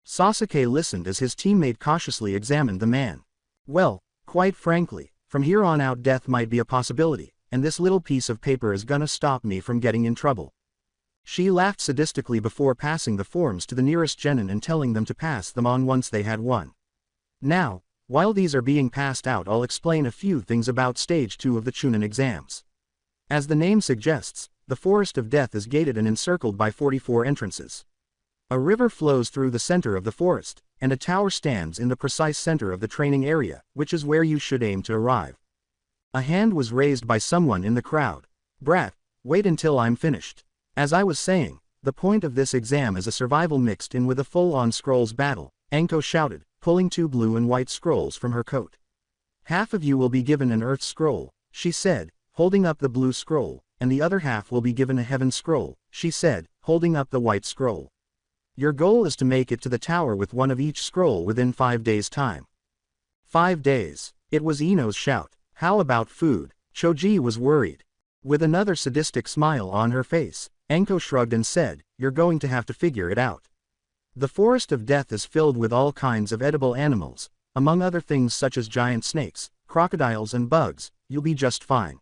Sasuke listened as his teammate cautiously examined the man. "Well, quite frankly, from here on out death might be a possibility, and this little piece of paper is gonna stop me from getting in trouble." She laughed sadistically before passing the forms to the nearest genin and telling them to pass them on once they had won. "Now, while these are being passed out, I'll explain a few things about Stage 2 of the Chunin exams. As the name suggests, the Forest of Death is gated and encircled by 44 entrances. A river flows through the center of the forest, and a tower stands in the precise center of the training area, which is where you should aim to arrive." A hand was raised by someone in the crowd. "Brat, wait until I'm finished. As I was saying, the point of this exam is a survival mixed in with a full-on scrolls battle," Anko shouted, pulling 2 blue and white scrolls from her coat. "Half of you will be given an earth scroll," she said, holding up the blue scroll, "and the other half will be given a heaven scroll," she said, holding up the white scroll. "Your goal is to make it to the tower with one of each scroll within 5 days' time." 5 days. It was Ino's shout. "How about food?" Choji was worried. With another sadistic smile on her face, Anko shrugged and said, "You're going to have to figure it out. The Forest of Death is filled with all kinds of edible animals, among other things such as giant snakes, crocodiles and bugs. You'll be just fine."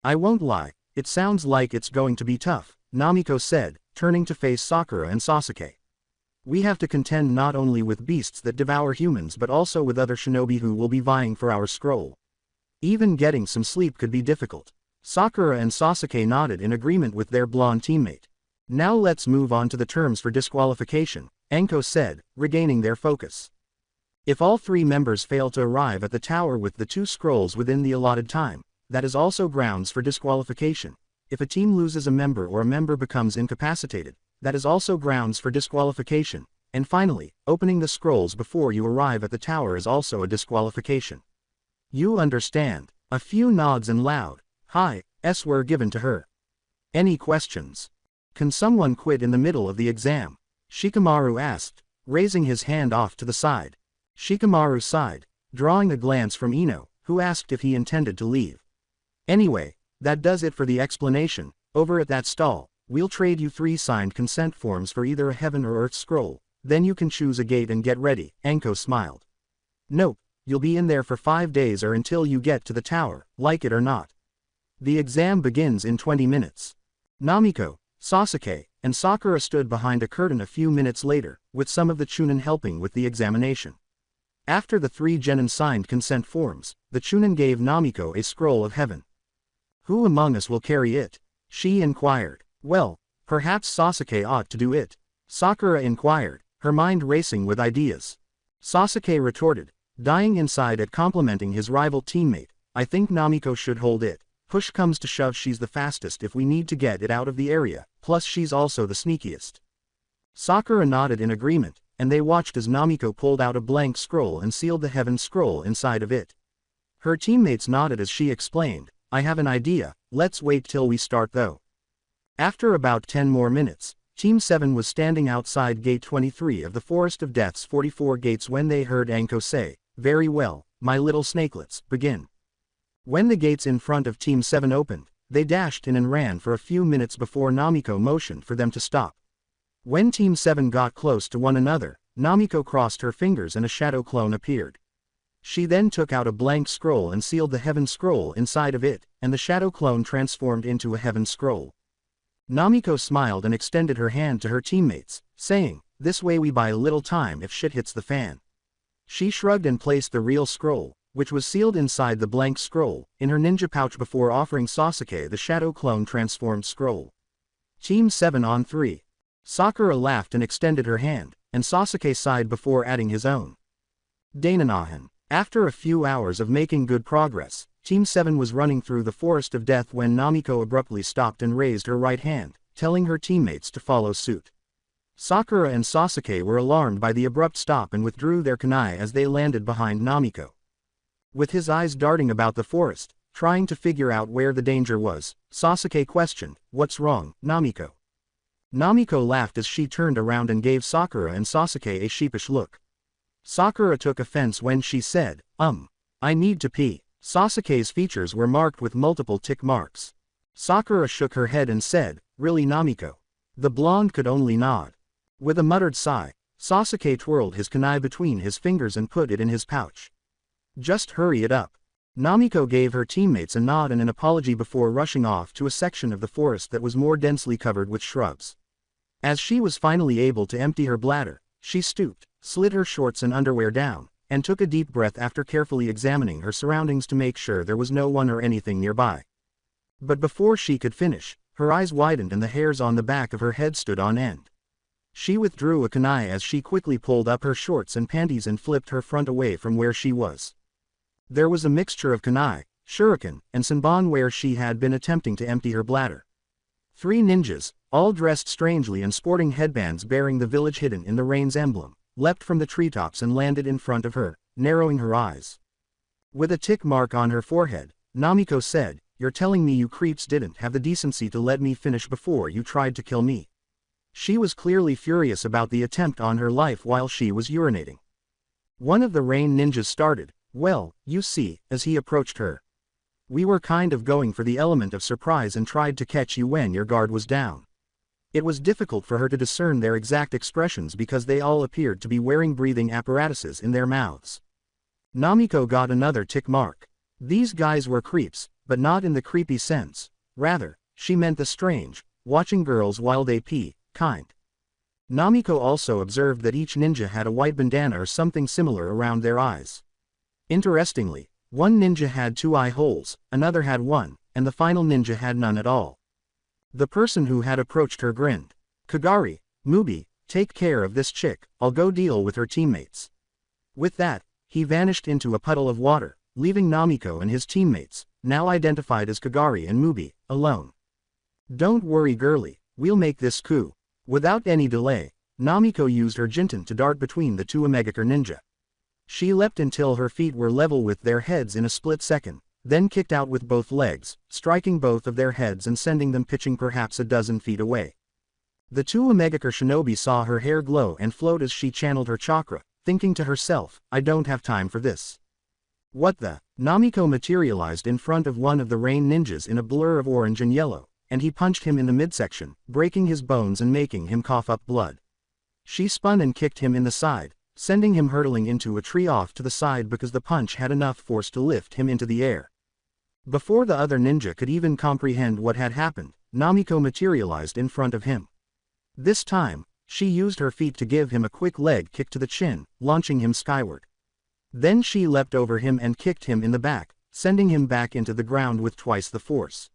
"I won't lie, it sounds like it's going to be tough," Namiko said, turning to face Sakura and Sasuke. "We have to contend not only with beasts that devour humans but also with other shinobi who will be vying for our scroll. Even getting some sleep could be difficult." Sakura and Sasuke nodded in agreement with their blonde teammate. "Now let's move on to the terms for disqualification," Anko said, regaining their focus. "If all 3 members fail to arrive at the tower with the 2 scrolls within the allotted time, that is also grounds for disqualification. If a team loses a member or a member becomes incapacitated, that is also grounds for disqualification. And finally, opening the scrolls before you arrive at the tower is also a disqualification. You understand?" A few nods and loud "Hi-s" were given to her. "Any questions? Can someone quit in the middle of the exam?" Shikamaru asked, raising his hand off to the side. Shikamaru sighed, drawing a glance from Ino, who asked if he intended to leave. "Anyway, that does it for the explanation. Over at that stall, we'll trade you 3 signed consent forms for either a heaven or earth scroll, then you can choose a gate and get ready," Anko smiled. "Nope, you'll be in there for 5 days or until you get to the tower, like it or not. The exam begins in 20 minutes. Namiko, Sasuke, and Sakura stood behind a curtain a few minutes later, with some of the Chunin helping with the examination. After the 3 genin signed consent forms, the Chunin gave Namiko a scroll of heaven. "Who among us will carry it?" she inquired. "Well, perhaps Sasuke ought to do it," Sakura inquired, her mind racing with ideas. Sasuke retorted, dying inside at complimenting his rival teammate, "I think Namiko should hold it. Push comes to shove, she's the fastest if we need to get it out of the area, plus she's also the sneakiest." Sakura nodded in agreement, and they watched as Namiko pulled out a blank scroll and sealed the heaven scroll inside of it. Her teammates nodded as she explained, "I have an idea, let's wait till we start though." After about 10 more minutes, Team 7 was standing outside Gate 23 of the Forest of Death's 44 gates when they heard Anko say, "Very well, my little snakelets, begin." When the gates in front of Team 7 opened, they dashed in and ran for a few minutes before Namiko motioned for them to stop. When Team 7 got close to one another, Namiko crossed her fingers and a shadow clone appeared. She then took out a blank scroll and sealed the heaven scroll inside of it, and the shadow clone transformed into a heaven scroll. Namiko smiled and extended her hand to her teammates, saying, "This way we buy a little time if shit hits the fan." She shrugged and placed the real scroll, which was sealed inside the blank scroll, in her ninja pouch before offering Sasuke the shadow clone transformed scroll. Team 7 on 3. Sakura laughed and extended her hand, and Sasuke sighed before adding his own. "Dainanahan." After a few hours of making good progress, Team 7 was running through the forest of death when Namiko abruptly stopped and raised her right hand, telling her teammates to follow suit. Sakura and Sasuke were alarmed by the abrupt stop and withdrew their kunai as they landed behind Namiko. With his eyes darting about the forest, trying to figure out where the danger was, Sasuke questioned, "What's wrong, Namiko?" Namiko laughed as she turned around and gave Sakura and Sasuke a sheepish look. Sakura took offense when she said, I need to pee." Sasuke's features were marked with multiple tick marks. Sakura shook her head and said, "Really, Namiko?" The blonde could only nod. With a muttered sigh, Sasuke twirled his kunai between his fingers and put it in his pouch. "Just hurry it up." Namiko gave her teammates a nod and an apology before rushing off to a section of the forest that was more densely covered with shrubs. As she was finally able to empty her bladder, she stooped, slid her shorts and underwear down, and took a deep breath after carefully examining her surroundings to make sure there was no one or anything nearby. But before she could finish, her eyes widened and the hairs on the back of her head stood on end. She withdrew a kunai as she quickly pulled up her shorts and panties and flipped her front away from where she was. There was a mixture of kunai, shuriken, and senbon where she had been attempting to empty her bladder. 3 ninjas, all dressed strangely and sporting headbands bearing the village hidden in the rain's emblem, leapt from the treetops and landed in front of her, narrowing her eyes. With a tick mark on her forehead, Namiko said, "You're telling me you creeps didn't have the decency to let me finish before you tried to kill me?" She was clearly furious about the attempt on her life while she was urinating. One of the rain ninjas started, "Well, you see," as he approached her. "We were kind of going for the element of surprise and tried to catch you when your guard was down." It was difficult for her to discern their exact expressions because they all appeared to be wearing breathing apparatuses in their mouths. Namiko got another tick mark. These guys were creeps, but not in the creepy sense. Rather, she meant the strange, watching girls while they pee, kind. Namiko also observed that each ninja had a white bandana or something similar around their eyes. Interestingly, one ninja had 2 eye holes, another had 1, and the final ninja had none at all. The person who had approached her grinned. "Kagari, Mubi, take care of this chick, I'll go deal with her teammates." With that, he vanished into a puddle of water, leaving Namiko and his teammates, now identified as Kagari and Mubi, alone. "Don't worry girlie, we'll make this coup." Without any delay, Namiko used her jinten to dart between the 2 Omegakure ninja. She leapt until her feet were level with their heads in a split second, then kicked out with both legs, striking both of their heads and sending them pitching perhaps a dozen feet away. The 2 Omegakure shinobi saw her hair glow and float as she channeled her chakra, thinking to herself, "I don't have time for this." What the? Namiko materialized in front of one of the rain ninjas in a blur of orange and yellow, and he punched him in the midsection, breaking his bones and making him cough up blood. She spun and kicked him in the side, sending him hurtling into a tree off to the side because the punch had enough force to lift him into the air. Before the other ninja could even comprehend what had happened, Namiko materialized in front of him. This time, she used her feet to give him a quick leg kick to the chin, launching him skyward. Then she leapt over him and kicked him in the back, sending him back into the ground with twice the force.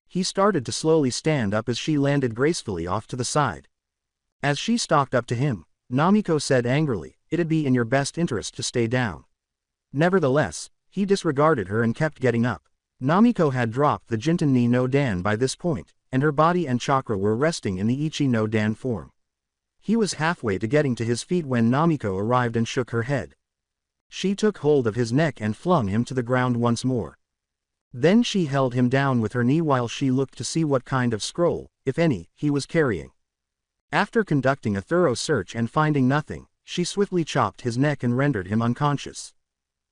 He started to slowly stand up as she landed gracefully off to the side. As she stalked up to him, Namiko said angrily, "It'd be in your best interest to stay down." Nevertheless, he disregarded her and kept getting up. Namiko had dropped the Jinten ni no Dan by this point, and her body and chakra were resting in the Ichi no Dan form. He was halfway to getting to his feet when Namiko arrived and shook her head. She took hold of his neck and flung him to the ground once more. Then she held him down with her knee while she looked to see what kind of scroll, if any, he was carrying. After conducting a thorough search and finding nothing, she swiftly chopped his neck and rendered him unconscious.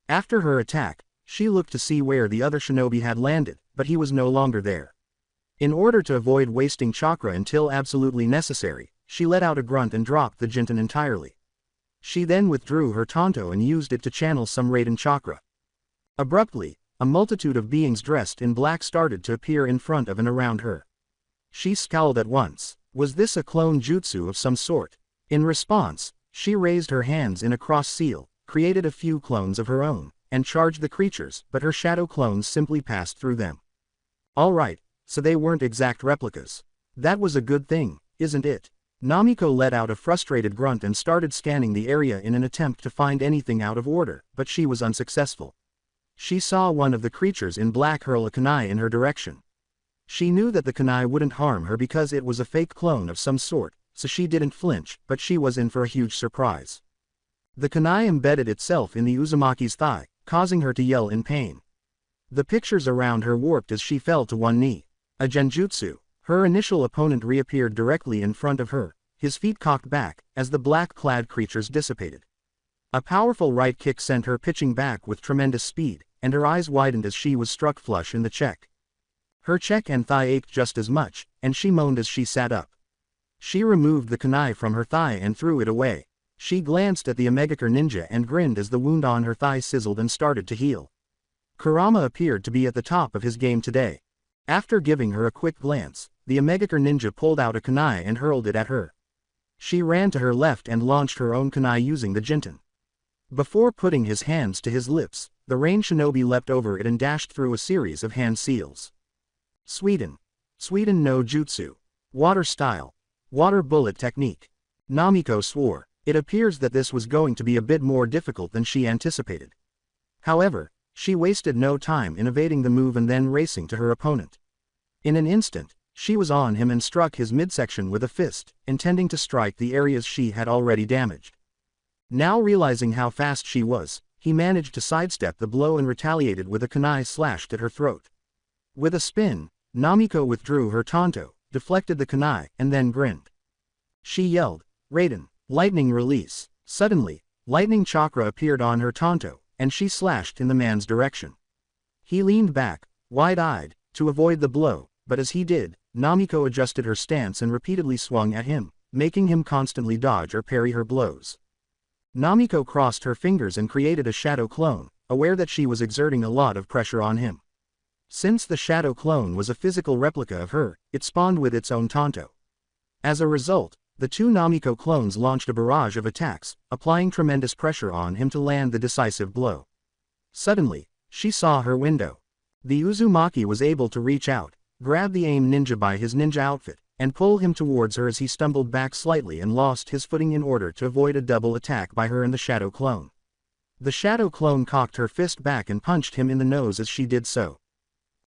After her attack, she looked to see where the other shinobi had landed, but he was no longer there. In order to avoid wasting chakra until absolutely necessary, she let out a grunt and dropped the Jinten entirely. She then withdrew her Tonto and used it to channel some Raiden chakra. Abruptly, a multitude of beings dressed in black started to appear in front of and around her. She scowled at once. Was this a clone jutsu of some sort? In response, she raised her hands in a cross seal, created a few clones of her own, and charged the creatures, but her shadow clones simply passed through them. Alright, so they weren't exact replicas. That was a good thing, isn't it? Namiko let out a frustrated grunt and started scanning the area in an attempt to find anything out of order, but she was unsuccessful. She saw one of the creatures in black hurl a kunai in her direction. She knew that the kunai wouldn't harm her because it was a fake clone of some sort, so she didn't flinch, but she was in for a huge surprise. The kunai embedded itself in the Uzumaki's thigh, causing her to yell in pain. The pictures around her warped as she fell to one knee. A genjutsu. Her initial opponent reappeared directly in front of her, his feet cocked back, as the black-clad creatures dissipated. A powerful right kick sent her pitching back with tremendous speed, and her eyes widened as she was struck flush in the cheek. Her cheek and thigh ached just as much, and she moaned as she sat up. She removed the kunai from her thigh and threw it away. She glanced at the Omegakure ninja and grinned as the wound on her thigh sizzled and started to heal. Kurama appeared to be at the top of his game today. After giving her a quick glance, the Omegakure ninja pulled out a kunai and hurled it at her. She ran to her left and launched her own kunai using the jinten. Before putting his hands to his lips, the rain shinobi leapt over it and dashed through a series of hand seals. Sweden no jutsu. Water style. Water bullet technique. Namiko swore. It appears that this was going to be a bit more difficult than she anticipated. However, she wasted no time in evading the move and then racing to her opponent. In an instant, she was on him and struck his midsection with a fist, intending to strike the areas she had already damaged. Now realizing how fast she was, he managed to sidestep the blow and retaliated with a kunai slashed at her throat. With a spin, Namiko withdrew her tanto, deflected the kunai, and then grinned. She yelled, "Raiden, lightning release." Suddenly, lightning chakra appeared on her tanto, and she slashed in the man's direction. He leaned back, wide-eyed, to avoid the blow, but as he did, Namiko adjusted her stance and repeatedly swung at him, making him constantly dodge or parry her blows. Namiko crossed her fingers and created a shadow clone, aware that she was exerting a lot of pressure on him. Since the shadow clone was a physical replica of her, it spawned with its own tanto. As a result, the two Namiko clones launched a barrage of attacks, applying tremendous pressure on him to land the decisive blow. Suddenly, she saw her window. The Uzumaki was able to reach out, grab the AIM ninja by his ninja outfit, and pull him towards her as he stumbled back slightly and lost his footing in order to avoid a double attack by her and the shadow clone. The shadow clone cocked her fist back and punched him in the nose as she did so.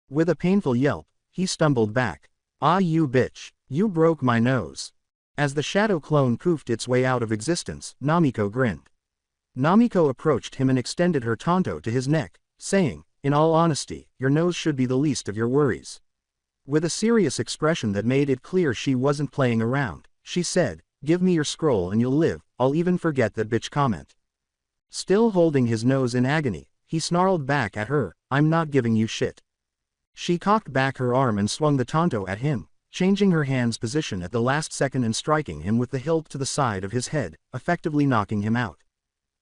With a painful yelp, he stumbled back. "Ah, you bitch, you broke my nose." As the shadow clone poofed its way out of existence, Namiko grinned. Namiko approached him and extended her tanto to his neck, saying, "In all honesty, your nose should be the least of your worries." With a serious expression that made it clear she wasn't playing around, she said, "Give me your scroll and you'll live, I'll even forget that bitch comment." Still holding his nose in agony, he snarled back at her, "I'm not giving you shit." She cocked back her arm and swung the tanto at him, changing her hand's position at the last second and striking him with the hilt to the side of his head, effectively knocking him out.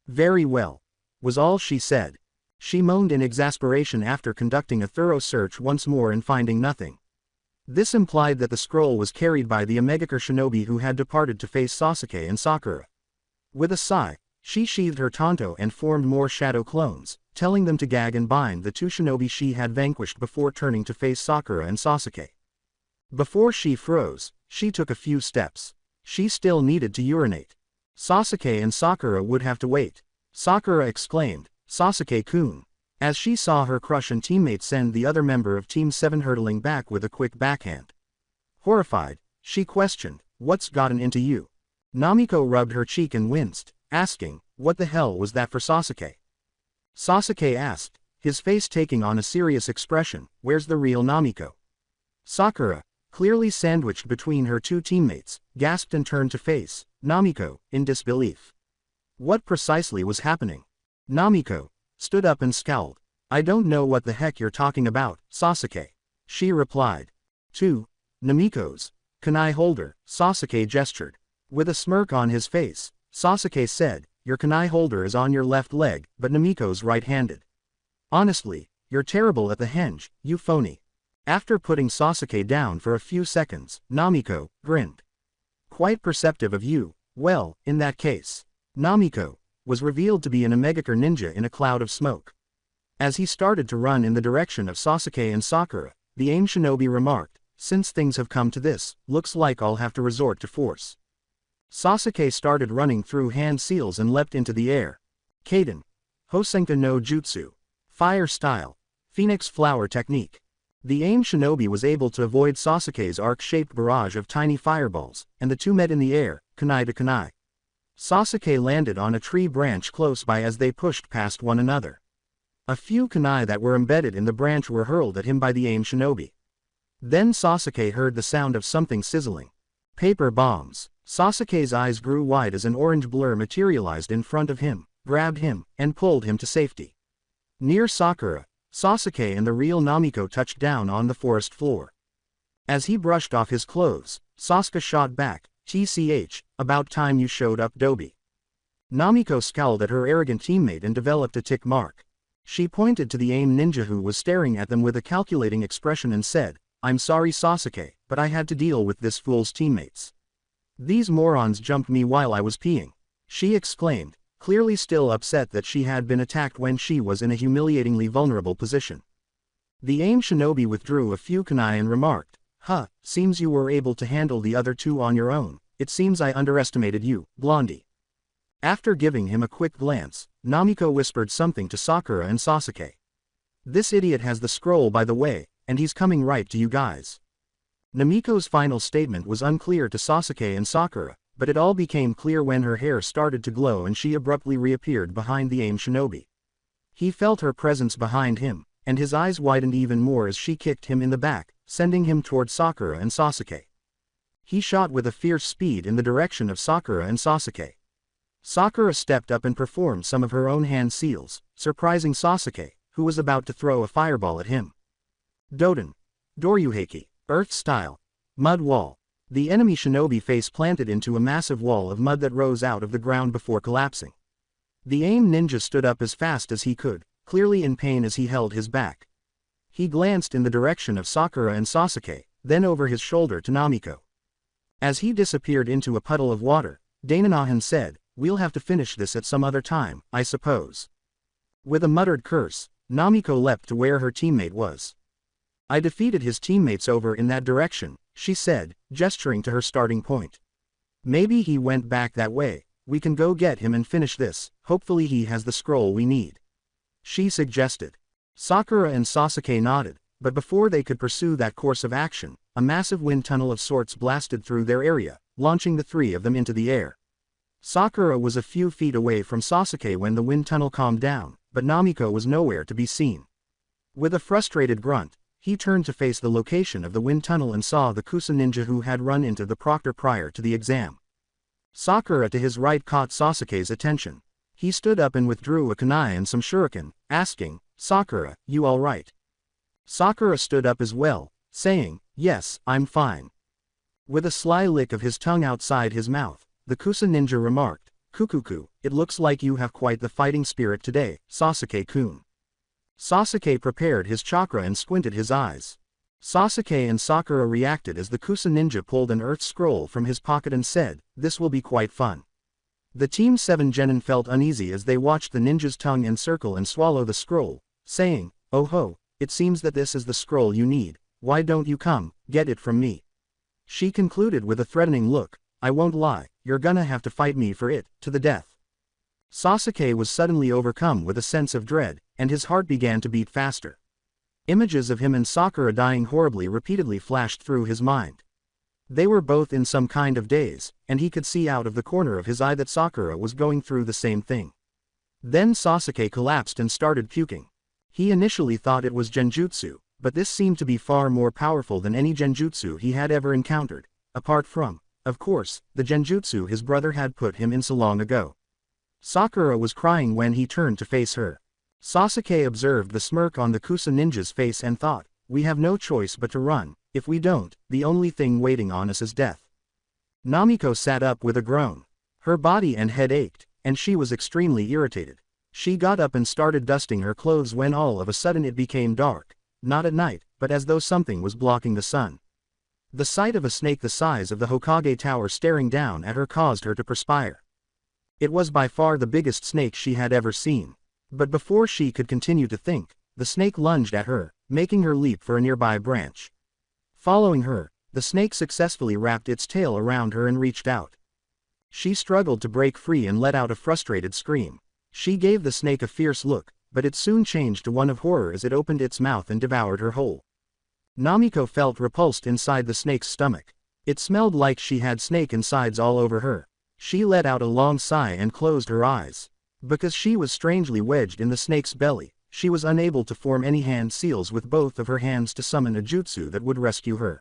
"Very well," was all she said. She moaned in exasperation after conducting a thorough search once more and finding nothing. This implied that the scroll was carried by the Omegakure shinobi who had departed to face Sasuke and Sakura. With a sigh, she sheathed her tanto and formed more shadow clones, telling them to gag and bind the two shinobi she had vanquished before turning to face Sakura and Sasuke. Before she froze, she took a few steps. She still needed to urinate. Sasuke and Sakura would have to wait. Sakura exclaimed, "Sasuke-kun," as she saw her crush and teammate send the other member of Team 7 hurtling back with a quick backhand. Horrified, she questioned, "What's gotten into you?" Namiko rubbed her cheek and winced, asking, "What the hell was that for Sasuke?" Sasuke asked, his face taking on a serious expression, "Where's the real Namiko?" Sakura, clearly sandwiched between her two teammates, gasped and turned to face Namiko, in disbelief. What precisely was happening? Namiko stood up and scowled. "I don't know what the heck you're talking about, Sasuke," she replied. "Two Namiko's kunai holder," Sasuke gestured. With a smirk on his face, Sasuke said, "Your kunai holder is on your left leg, but Namiko's right-handed. Honestly, you're terrible at the henge, you phony." After putting Sasuke down for a few seconds, Namiko grinned. "Quite perceptive of you. Well, in that case." Namiko was revealed to be an Omegakure ninja in a cloud of smoke. As he started to run in the direction of Sasuke and Sakura, the AIM shinobi remarked, "Since things have come to this, looks like I'll have to resort to force." Sasuke started running through hand seals and leapt into the air. Kaden. Hosenka no Jutsu. Fire style. Phoenix flower technique. The AIM shinobi was able to avoid Sasuke's arc-shaped barrage of tiny fireballs, and the two met in the air, kunai to kunai. Sasuke landed on a tree branch close by as they pushed past one another. A few kunai that were embedded in the branch were hurled at him by the AIM shinobi. Then Sasuke heard the sound of something sizzling. Paper bombs. Sasuke's eyes grew wide as an orange blur materialized in front of him, grabbed him, and pulled him to safety. Near Sakura, Sasuke and the real Namiko touched down on the forest floor. As he brushed off his clothes, Sasuke shot back, "TCH, about time you showed up, Dobi." Namiko scowled at her arrogant teammate and developed a tick mark. She pointed to the AIM ninja who was staring at them with a calculating expression and said, "I'm sorry Sasuke, but I had to deal with this fool's teammates. These morons jumped me while I was peeing," she exclaimed, clearly still upset that she had been attacked when she was in a humiliatingly vulnerable position. The AIM shinobi withdrew a few kunai and remarked, "Huh, seems you were able to handle the other two on your own. It seems I underestimated you, Blondie." After giving him a quick glance, Namiko whispered something to Sakura and Sasuke. "This idiot has the scroll by the way, and he's coming right to you guys." Namiko's final statement was unclear to Sasuke and Sakura, but it all became clear when her hair started to glow and she abruptly reappeared behind the AIM shinobi. He felt her presence behind him, and his eyes widened even more as she kicked him in the back, sending him toward Sakura and Sasuke. He shot with a fierce speed in the direction of Sakura and Sasuke. Sakura stepped up and performed some of her own hand seals, surprising Sasuke, who was about to throw a fireball at him. Doden. Doryuheiki. Earth style. Mud wall. The enemy shinobi face planted into a massive wall of mud that rose out of the ground before collapsing. The AIM ninja stood up as fast as he could, clearly in pain as he held his back. He glanced in the direction of Sakura and Sasuke, then over his shoulder to Namiko. As he disappeared into a puddle of water, Dainanahan said, "We'll have to finish this at some other time, I suppose." With a muttered curse, Namiko leapt to where her teammate was. "I defeated his teammates over in that direction," she said, gesturing to her starting point. "Maybe he went back that way. We can go get him and finish this. Hopefully he has the scroll we need," she suggested. Sakura and Sasuke nodded, but before they could pursue that course of action, a massive wind tunnel of sorts blasted through their area, launching the three of them into the air. Sakura was a few feet away from Sasuke when the wind tunnel calmed down, but Namiko was nowhere to be seen. With a frustrated grunt, he turned to face the location of the wind tunnel and saw the Kusa ninja who had run into the proctor prior to the exam. Sakura to his right caught Sasuke's attention. He stood up and withdrew a kunai and some shuriken, asking, "Sakura, you alright?" Sakura stood up as well, saying, "Yes, I'm fine." With a sly lick of his tongue outside his mouth, the Kusa ninja remarked, "Kukuku, it looks like you have quite the fighting spirit today, Sasuke-kun." Sasuke prepared his chakra and squinted his eyes. Sasuke and Sakura reacted as the Kusa ninja pulled an earth scroll from his pocket and said, "This will be quite fun." The Team 7 genin felt uneasy as they watched the ninja's tongue encircle and swallow the scroll, saying, "Oh ho, it seems that this is the scroll you need. Why don't you come, get it from me?" She concluded with a threatening look, "I won't lie, you're gonna have to fight me for it, to the death." Sasuke was suddenly overcome with a sense of dread, and his heart began to beat faster. Images of him and Sakura dying horribly repeatedly flashed through his mind. They were both in some kind of daze, and he could see out of the corner of his eye that Sakura was going through the same thing. Then Sasuke collapsed and started puking. He initially thought it was genjutsu, but this seemed to be far more powerful than any genjutsu he had ever encountered, apart from, of course, the genjutsu his brother had put him in so long ago. Sakura was crying when he turned to face her. Sasuke observed the smirk on the Kusa ninja's face and thought, "We have no choice but to run. If we don't, the only thing waiting on us is death." Namiko sat up with a groan. Her body and head ached, and she was extremely irritated. She got up and started dusting her clothes when all of a sudden it became dark, not at night, but as though something was blocking the sun. The sight of a snake the size of the Hokage Tower staring down at her caused her to perspire. It was by far the biggest snake she had ever seen. But before she could continue to think, the snake lunged at her, making her leap for a nearby branch. Following her, the snake successfully wrapped its tail around her and reached out. She struggled to break free and let out a frustrated scream. She gave the snake a fierce look, but it soon changed to one of horror as it opened its mouth and devoured her whole. Namiko felt repulsed inside the snake's stomach. It smelled like she had snake insides all over her. She let out a long sigh and closed her eyes. Because she was strangely wedged in the snake's belly, she was unable to form any hand seals with both of her hands to summon a jutsu that would rescue her.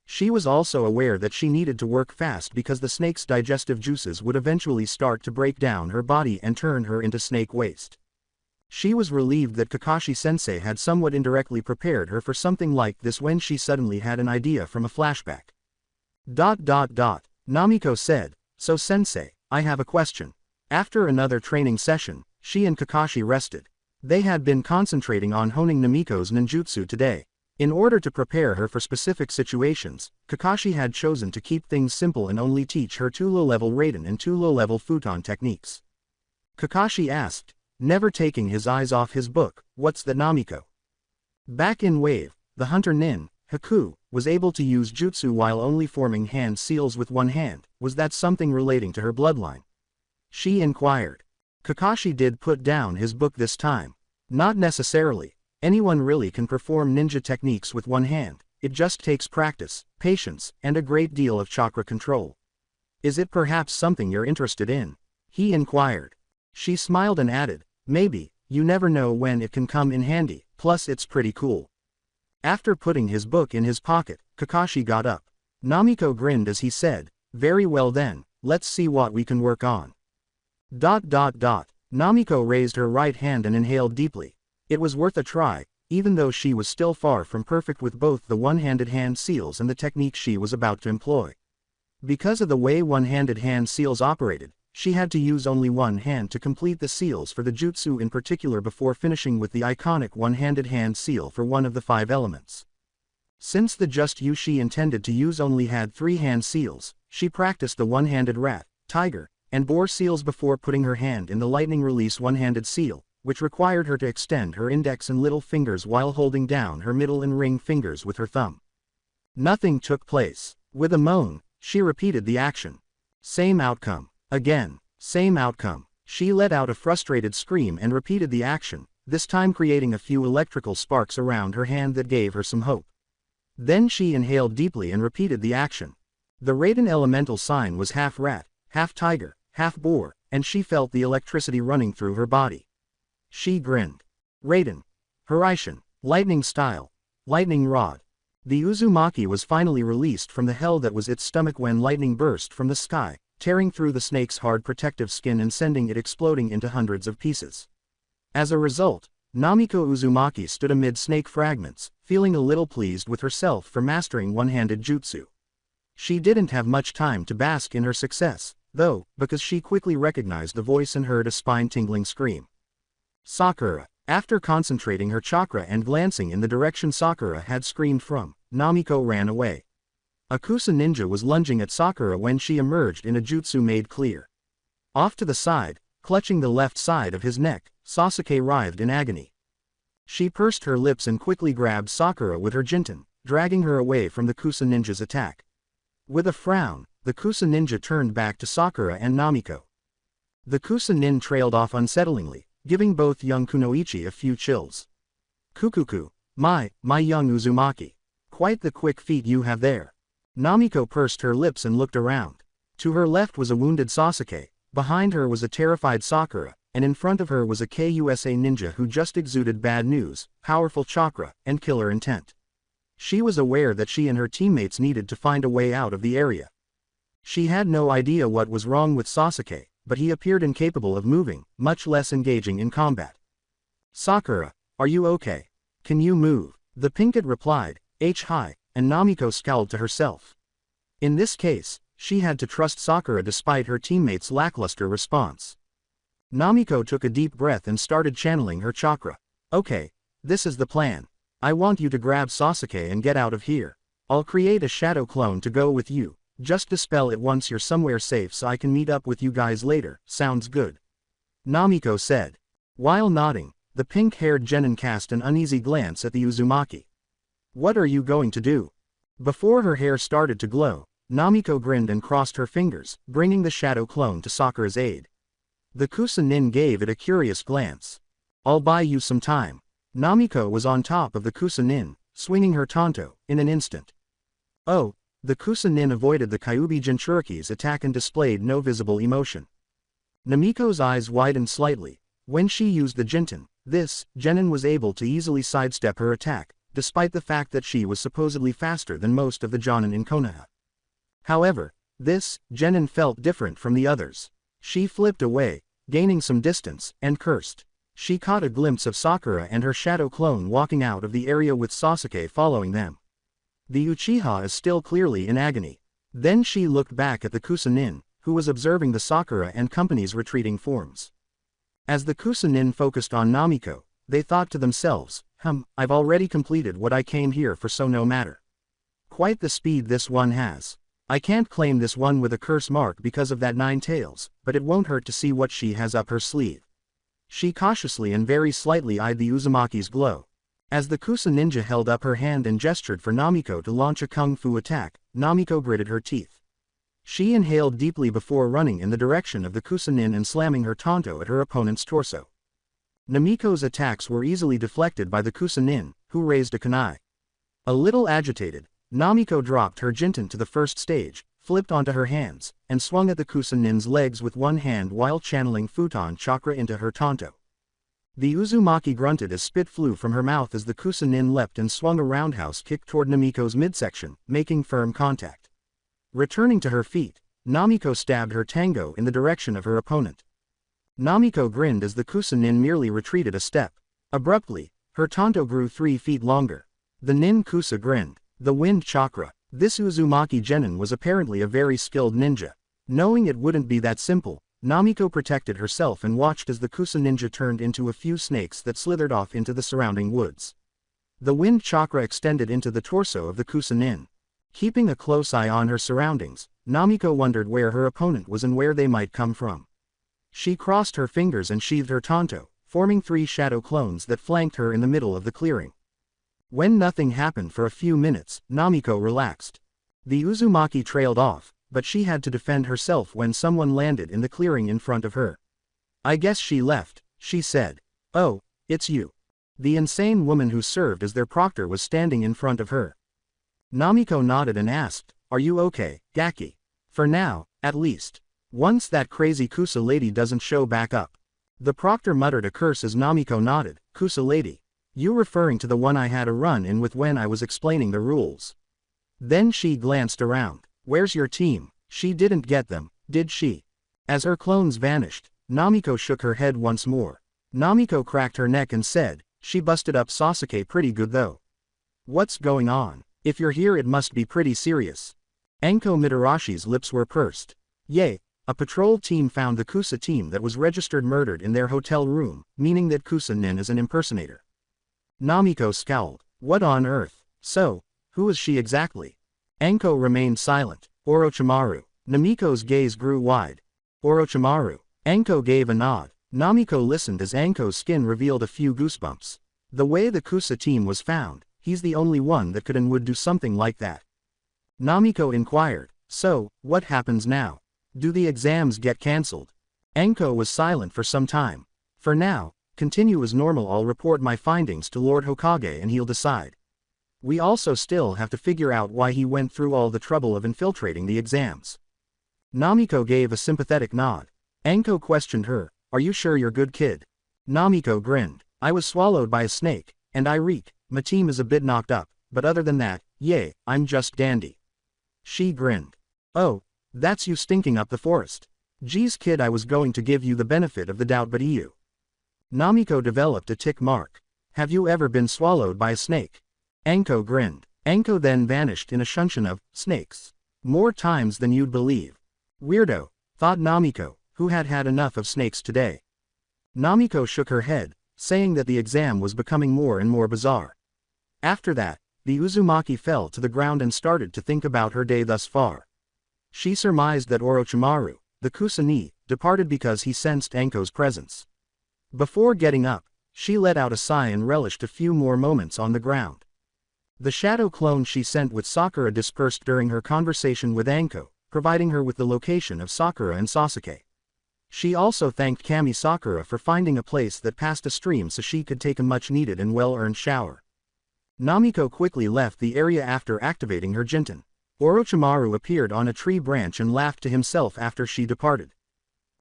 She was also aware that she needed to work fast because the snake's digestive juices would eventually start to break down her body and turn her into snake waste. She was relieved that Kakashi-sensei had somewhat indirectly prepared her for something like this when she suddenly had an idea from a flashback. Namiko said, "So sensei, I have a question." After another training session, she and Kakashi rested. They had been concentrating on honing Namiko's ninjutsu today. In order to prepare her for specific situations, Kakashi had chosen to keep things simple and only teach her 2 low-level Raiden and 2 low-level Futon techniques. Kakashi asked, never taking his eyes off his book, "What's that, Namiko?" Back in Wave, the hunter Nin, Haku, was able to use jutsu while only forming hand seals with one hand. Was that something relating to her bloodline? She inquired. Kakashi did put down his book this time. Not necessarily. Anyone really can perform ninja techniques with one hand. It just takes practice, patience, and a great deal of chakra control. Is it perhaps something you're interested in? He inquired. She smiled and added, maybe, you never know when it can come in handy, plus it's pretty cool. After putting his book in his pocket, Kakashi got up. Namiko grinned as he said, very well then, let's see what we can work on. Namiko raised her right hand and inhaled deeply. It was worth a try, even though she was still far from perfect with both the one-handed hand seals and the technique she was about to employ. Because of the way one-handed hand seals operated, she had to use only one hand to complete the seals for the jutsu in particular before finishing with the iconic one-handed hand seal for one of the 5 elements. Since the just use she intended to use only had 3 hand seals, she practiced the one-handed rat, tiger, and boar seals before putting her hand in the lightning release one-handed seal, which required her to extend her index and little fingers while holding down her middle and ring fingers with her thumb. Nothing took place. With a moan, she repeated the action. Same outcome. Again, same outcome. She let out a frustrated scream and repeated the action, this time creating a few electrical sparks around her hand that gave her some hope. Then she inhaled deeply and repeated the action. The Raiden elemental sign was half rat, half tiger, half boar, and she felt the electricity running through her body. She grinned. Raiden. Hiraishin. Lightning style. Lightning rod. The Uzumaki was finally released from the hell that was its stomach when lightning burst from the sky, tearing through the snake's hard protective skin and sending it exploding into hundreds of pieces. As a result, Namiko Uzumaki stood amid snake fragments, feeling a little pleased with herself for mastering one-handed jutsu. She didn't have much time to bask in her success, though, because she quickly recognized the voice and heard a spine-tingling scream. Sakura. After concentrating her chakra and glancing in the direction Sakura had screamed from, Namiko ran away. A Kusa ninja was lunging at Sakura when she emerged in a jutsu made clear. Off to the side, clutching the left side of his neck, Sasuke writhed in agony. She pursed her lips and quickly grabbed Sakura with her jinten, dragging her away from the Kusa ninja's attack. With a frown, the Kusa ninja turned back to Sakura and Namiko. The Kusa nin trailed off unsettlingly, giving both young Kunoichi a few chills. Kukuku, my young Uzumaki. Quite the quick feet you have there. Namiko pursed her lips and looked around. To her left was a wounded Sasuke, behind her was a terrified Sakura, and in front of her was a Kusa ninja who just exuded bad news, powerful chakra, and killer intent. She was aware that she and her teammates needed to find a way out of the area. She had no idea what was wrong with Sasuke, but he appeared incapable of moving, much less engaging in combat. Sakura, are you okay? Can you move? The Pinkett replied, Hi, and Namiko scowled to herself. In this case, she had to trust Sakura despite her teammates' lackluster response. Namiko took a deep breath and started channeling her chakra. Okay, this is the plan. I want you to grab Sasuke and get out of here. I'll create a shadow clone to go with you. Just dispel it once you're somewhere safe so I can meet up with you guys later. Sounds good. Namiko said. While nodding, the pink-haired genin cast an uneasy glance at the Uzumaki. What are you going to do? Before her hair started to glow, Namiko grinned and crossed her fingers, bringing the shadow clone to Sakura's aid. The Kusa-nin gave it a curious glance. I'll buy you some time. Namiko was on top of the Kusa-nin, swinging her tanto, in an instant. Oh, the Kusa-nin avoided the Kyuubi Jinchuriki's attack and displayed no visible emotion. Namiko's eyes widened slightly. When she used the Jinten, Genin was able to easily sidestep her attack, despite the fact that she was supposedly faster than most of the Jonin in Konoha. However, Genin felt different from the others. She flipped away, gaining some distance, and cursed. She caught a glimpse of Sakura and her shadow clone walking out of the area with Sasuke following them. The Uchiha is still clearly in agony. Then she looked back at the Kusa-nin, who was observing the Sakura and company's retreating forms. As the Kusa-nin focused on Namiko, they thought to themselves, I've already completed what I came here for, so no matter. Quite the speed this one has. I can't claim this one with a curse mark because of that 9 tails, but it won't hurt to see what she has up her sleeve. She cautiously and very slightly eyed the Uzumaki's glow. As the Kusa ninja held up her hand and gestured for Namiko to launch a kung fu attack, Namiko gritted her teeth. She inhaled deeply before running in the direction of the Kusa-nin and slamming her tanto at her opponent's torso. Namiko's attacks were easily deflected by the Kusa-nin, who raised a kunai. A little agitated, Namiko dropped her Jinten to the first stage, flipped onto her hands, and swung at the Kusa-nin's legs with one hand while channeling Futon chakra into her tanto. The Uzumaki grunted as spit flew from her mouth as the Kusa-nin leapt and swung a roundhouse kick toward Namiko's midsection, making firm contact. Returning to her feet, Namiko stabbed her tango in the direction of her opponent. Namiko grinned as the Kusa-nin merely retreated a step. Abruptly, her tanto grew 3 feet longer. The nin Kusa grinned. The wind chakra. This Uzumaki genin was apparently a very skilled ninja. Knowing it wouldn't be that simple, Namiko protected herself and watched as the Kusa ninja turned into a few snakes that slithered off into the surrounding woods. The wind chakra extended into the torso of the Kusa nin. Keeping a close eye on her surroundings, Namiko wondered where her opponent was and where they might come from. She crossed her fingers and sheathed her tanto, forming 3 shadow clones that flanked her in the middle of the clearing. When nothing happened for a few minutes, Namiko relaxed. The Uzumaki trailed off, but she had to defend herself when someone landed in the clearing in front of her. I guess she left, she said. Oh, it's you. The insane woman who served as their proctor was standing in front of her. Namiko nodded and asked, are you okay, Gaki? For now, at least. Once that crazy Kusa lady doesn't show back up. The proctor muttered a curse as Namiko nodded. Kusa lady. You referring to the one I had a run-in with when I was explaining the rules? Then she glanced around. Where's your team? She didn't get them, did she? As her clones vanished, Namiko shook her head once more. Namiko cracked her neck and said, she busted up Sasuke pretty good though. What's going on? If you're here it must be pretty serious. Enko Mitarashi's lips were pursed. Yay, a patrol team found the Kusa team that was registered murdered in their hotel room, meaning that Kusa-nin is an impersonator. Namiko scowled. What on earth? So, who is she exactly? Enko remained silent. Orochimaru. Namiko's gaze grew wide. Orochimaru. Enko gave a nod. Namiko listened as Enko's skin revealed a few goosebumps. The way the Kusa team was found, he's the only one that could and would do something like that. Namiko inquired, so, what happens now? Do the exams get cancelled? Enko was silent for some time. For now, continue as normal. I'll report my findings to Lord Hokage and he'll decide. We also still have to figure out why he went through all the trouble of infiltrating the exams. Namiko gave a sympathetic nod. Enko questioned her, are you sure you're good kid? Namiko grinned. I was swallowed by a snake, and I reek. My team is a bit knocked up, but other than that, yay, I'm just dandy. She grinned. Oh, that's you stinking up the forest. Geez kid, I was going to give you the benefit of the doubt but you. Namiko developed a tick mark. Have you ever been swallowed by a snake? Enko grinned. Enko then vanished in a shunshun of snakes. More times than you'd believe. Weirdo, thought Namiko, who had had enough of snakes today. Namiko shook her head, saying that the exam was becoming more and more bizarre. After that, the Uzumaki fell to the ground and started to think about her day thus far. She surmised that Orochimaru, the Kusa-ni, departed because he sensed Enko's presence. Before getting up, she let out a sigh and relished a few more moments on the ground. The shadow clone she sent with Sakura dispersed during her conversation with Anko, providing her with the location of Sakura and Sasuke. She also thanked Kami Sakura for finding a place that passed a stream so she could take a much-needed and well-earned shower. Namiko quickly left the area after activating her Jinten. Orochimaru appeared on a tree branch and laughed to himself after she departed.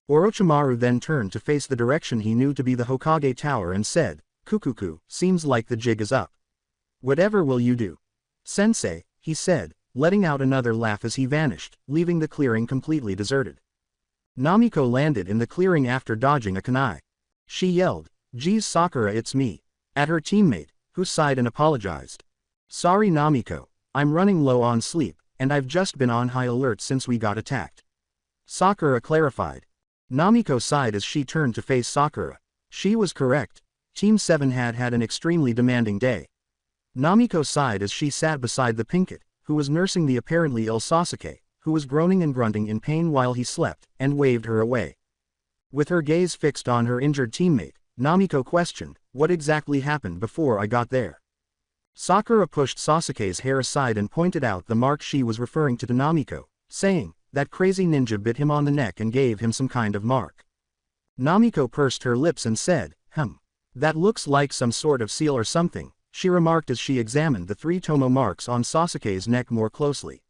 Orochimaru then turned to face the direction he knew to be the Hokage Tower and said, "Kukuku, seems like the jig is up. Whatever will you do?" "Sensei," he said, letting out another laugh as he vanished, leaving the clearing completely deserted. Namiko landed in the clearing after dodging a kunai. She yelled, "Geez Sakura, it's me," at her teammate, who sighed and apologized. "Sorry Namiko, I'm running low on sleep, and I've just been on high alert since we got attacked," Sakura clarified. Namiko sighed as she turned to face Sakura. She was correct. Team 7 had had an extremely demanding day. Namiko sighed as she sat beside the Pinkett, who was nursing the apparently ill Sasuke, who was groaning and grunting in pain while he slept, and waved her away. With her gaze fixed on her injured teammate, Namiko questioned, "What exactly happened before I got there?" Sakura pushed Sasuke's hair aside and pointed out the mark she was referring to Namiko, saying, "That crazy ninja bit him on the neck and gave him some kind of mark." Namiko pursed her lips and said, "That looks like some sort of seal or something," she remarked as she examined the 3 Tomo marks on Sasuke's neck more closely.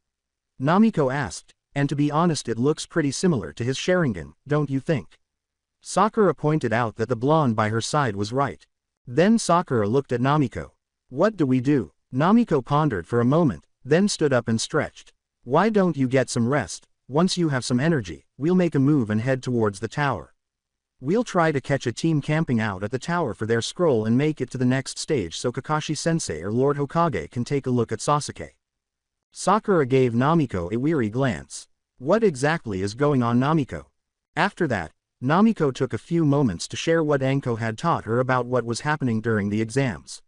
Namiko asked, "And to be honest, it looks pretty similar to his Sharingan, don't you think?" Sakura pointed out that the blonde by her side was right. Then Sakura looked at Namiko. "What do we do?" Namiko pondered for a moment, then stood up and stretched. "Why don't you get some rest? Once you have some energy, we'll make a move and head towards the tower. We'll try to catch a team camping out at the tower for their scroll and make it to the next stage so Kakashi-sensei or Lord Hokage can take a look at Sasuke." Sakura gave Namiko a weary glance. "What exactly is going on, Namiko?" After that, Namiko took a few moments to share what Anko had taught her about what was happening during the exams.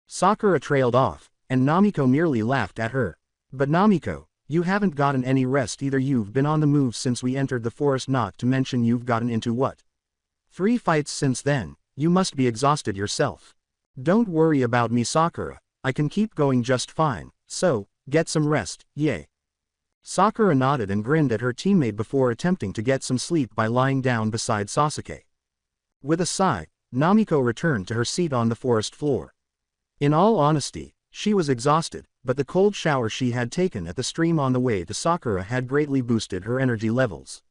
Sakura trailed off, and Namiko merely laughed at her. "But Namiko, you haven't gotten any rest either. You've been on the move since we entered the forest, not to mention you've gotten into what? 3 fights since then. You must be exhausted yourself." "Don't worry about me, Sakura. I can keep going just fine, so, get some rest, yay." Sakura nodded and grinned at her teammate before attempting to get some sleep by lying down beside Sasuke. With a sigh, Namiko returned to her seat on the forest floor. In all honesty, she was exhausted, but the cold shower she had taken at the stream on the way to Sakura had greatly boosted her energy levels.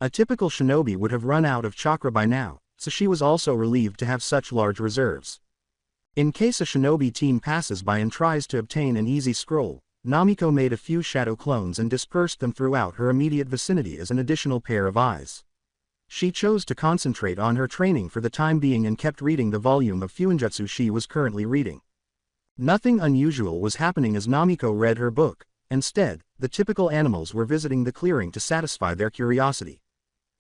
A typical shinobi would have run out of chakra by now, so she was also relieved to have such large reserves. In case a shinobi team passes by and tries to obtain an easy scroll, Namiko made a few shadow clones and dispersed them throughout her immediate vicinity as an additional pair of eyes. She chose to concentrate on her training for the time being and kept reading the volume of Fuinjutsu she was currently reading. Nothing unusual was happening as Namiko read her book. Instead, the typical animals were visiting the clearing to satisfy their curiosity.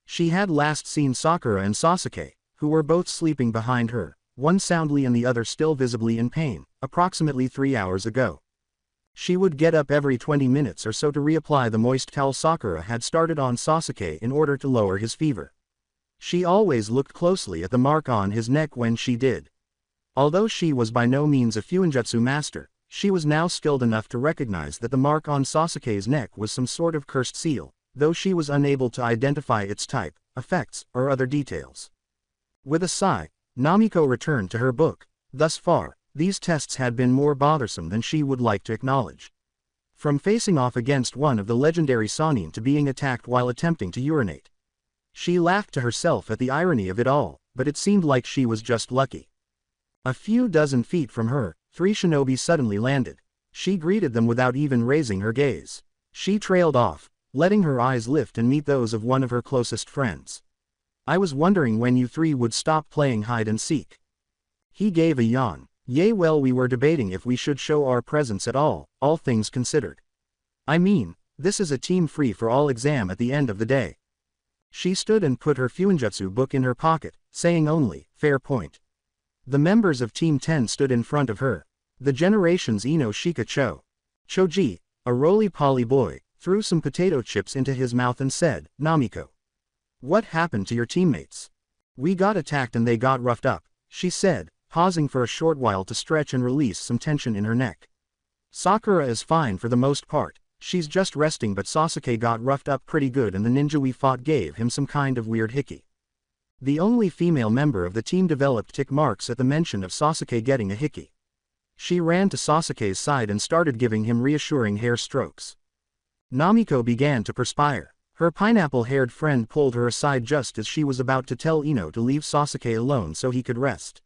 She had last seen Sakura and Sasuke, who were both sleeping behind her, one soundly and the other still visibly in pain, approximately 3 hours ago. She would get up every 20 minutes or so to reapply the moist towel Sakura had started on Sasuke in order to lower his fever. She always looked closely at the mark on his neck when she did. Although she was by no means a Fuinjutsu master, she was now skilled enough to recognize that the mark on Sasuke's neck was some sort of cursed seal, though she was unable to identify its type, effects, or other details. With a sigh, Namiko returned to her book. Thus far, these tests had been more bothersome than she would like to acknowledge. From facing off against one of the legendary Sannin to being attacked while attempting to urinate. She laughed to herself at the irony of it all, but it seemed like she was just lucky. A few dozen feet from her, 3 shinobi suddenly landed. She greeted them without even raising her gaze. She trailed off, letting her eyes lift and meet those of one of her closest friends. "I was wondering when you 3 would stop playing hide and seek." He gave a yawn. "Yay, well, we were debating if we should show our presence at all things considered. I mean, this is a team free for all exam at the end of the day." She stood and put her Fuinjutsu book in her pocket, saying only, "Fair point." The members of Team 10 stood in front of her. The Generations Ino Shika Choji, a roly-poly boy, threw some potato chips into his mouth and said, "Namiko, what happened to your teammates?" "We got attacked and they got roughed up," she said, pausing for a short while to stretch and release some tension in her neck. Sakura is fine for the most part, she's just resting, but Sasuke got roughed up pretty good and the ninja we fought gave him some kind of weird hickey. The only female member of the team developed tick marks at the mention of Sasuke getting a hickey. She ran to Sasuke's side and started giving him reassuring hair strokes. Namiko began to perspire. Her pineapple-haired friend pulled her aside just as she was about to tell Ino to leave Sasuke alone so he could rest.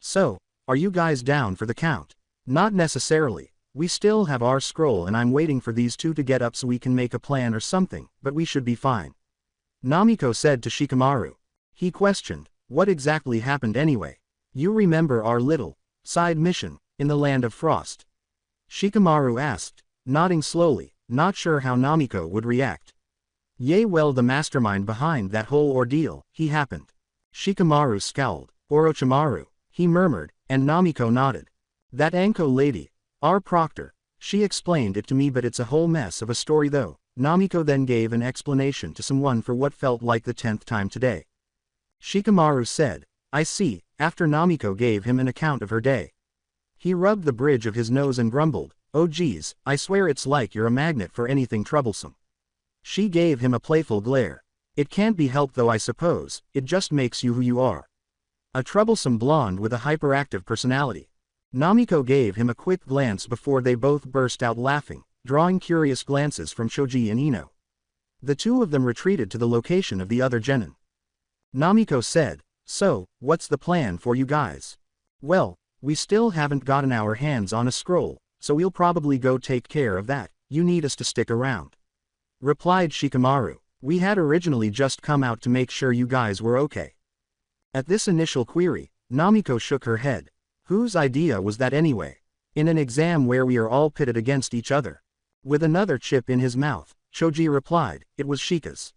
"So, are you guys down for the count?" "Not necessarily. We still have our scroll and I'm waiting for these two to get up so we can make a plan or something, but we should be fine," Namiko said to Shikamaru. He questioned, "What exactly happened anyway?" "You remember our little side mission in the Land of Frost?" Shikamaru asked, nodding slowly, not sure how Namiko would react. "Yay, well, the mastermind behind that whole ordeal, he happened." Shikamaru scowled. "Orochimaru," he murmured, and Namiko nodded. "That Anko lady, our proctor, she explained it to me, but it's a whole mess of a story though." Namiko then gave an explanation to someone for what felt like the 10th time today. Shikamaru said, "I see," after Namiko gave him an account of her day. He rubbed the bridge of his nose and grumbled, "Oh geez, I swear it's like you're a magnet for anything troublesome." She gave him a playful glare. "It can't be helped though, I suppose, it just makes you who you are. A troublesome blonde with a hyperactive personality." Namiko gave him a quick glance before they both burst out laughing, drawing curious glances from Shoji and Ino. The two of them retreated to the location of the other genin. Namiko said, "So, what's the plan for you guys?" "Well, we still haven't gotten our hands on a scroll, so we'll probably go take care of that. You need us to stick around," replied Shikamaru. "We had originally just come out to make sure you guys were okay." At this initial query, Namiko shook her head. Whose idea was that anyway? In an exam where we are all pitted against each other? With another chip in his mouth, Shoji replied, "It was Shika's."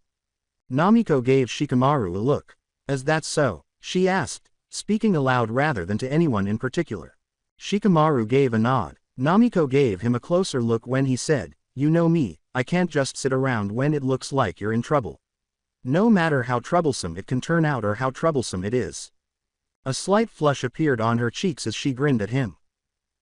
Namiko gave Shikamaru a look. "Is that so?" she asked, speaking aloud rather than to anyone in particular. Shikamaru gave a nod. Namiko gave him a closer look when he said, "You know me, I can't just sit around when it looks like you're in trouble. No matter how troublesome it can turn out or how troublesome it is." A slight flush appeared on her cheeks as she grinned at him.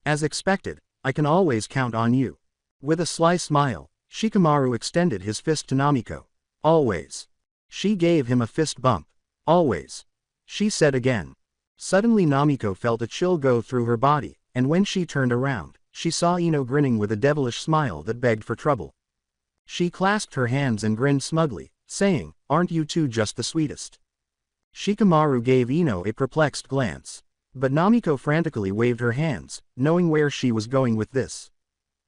"As expected, I can always count on you." With a sly smile, Shikamaru extended his fist to Namiko. "Always." She gave him a fist bump. "Always," she said again. Suddenly Namiko felt a chill go through her body, and when she turned around, she saw Ino grinning with a devilish smile that begged for trouble. She clasped her hands and grinned smugly, saying, "Aren't you two just the sweetest?" Shikamaru gave Ino a perplexed glance. But Namiko frantically waved her hands, knowing where she was going with this.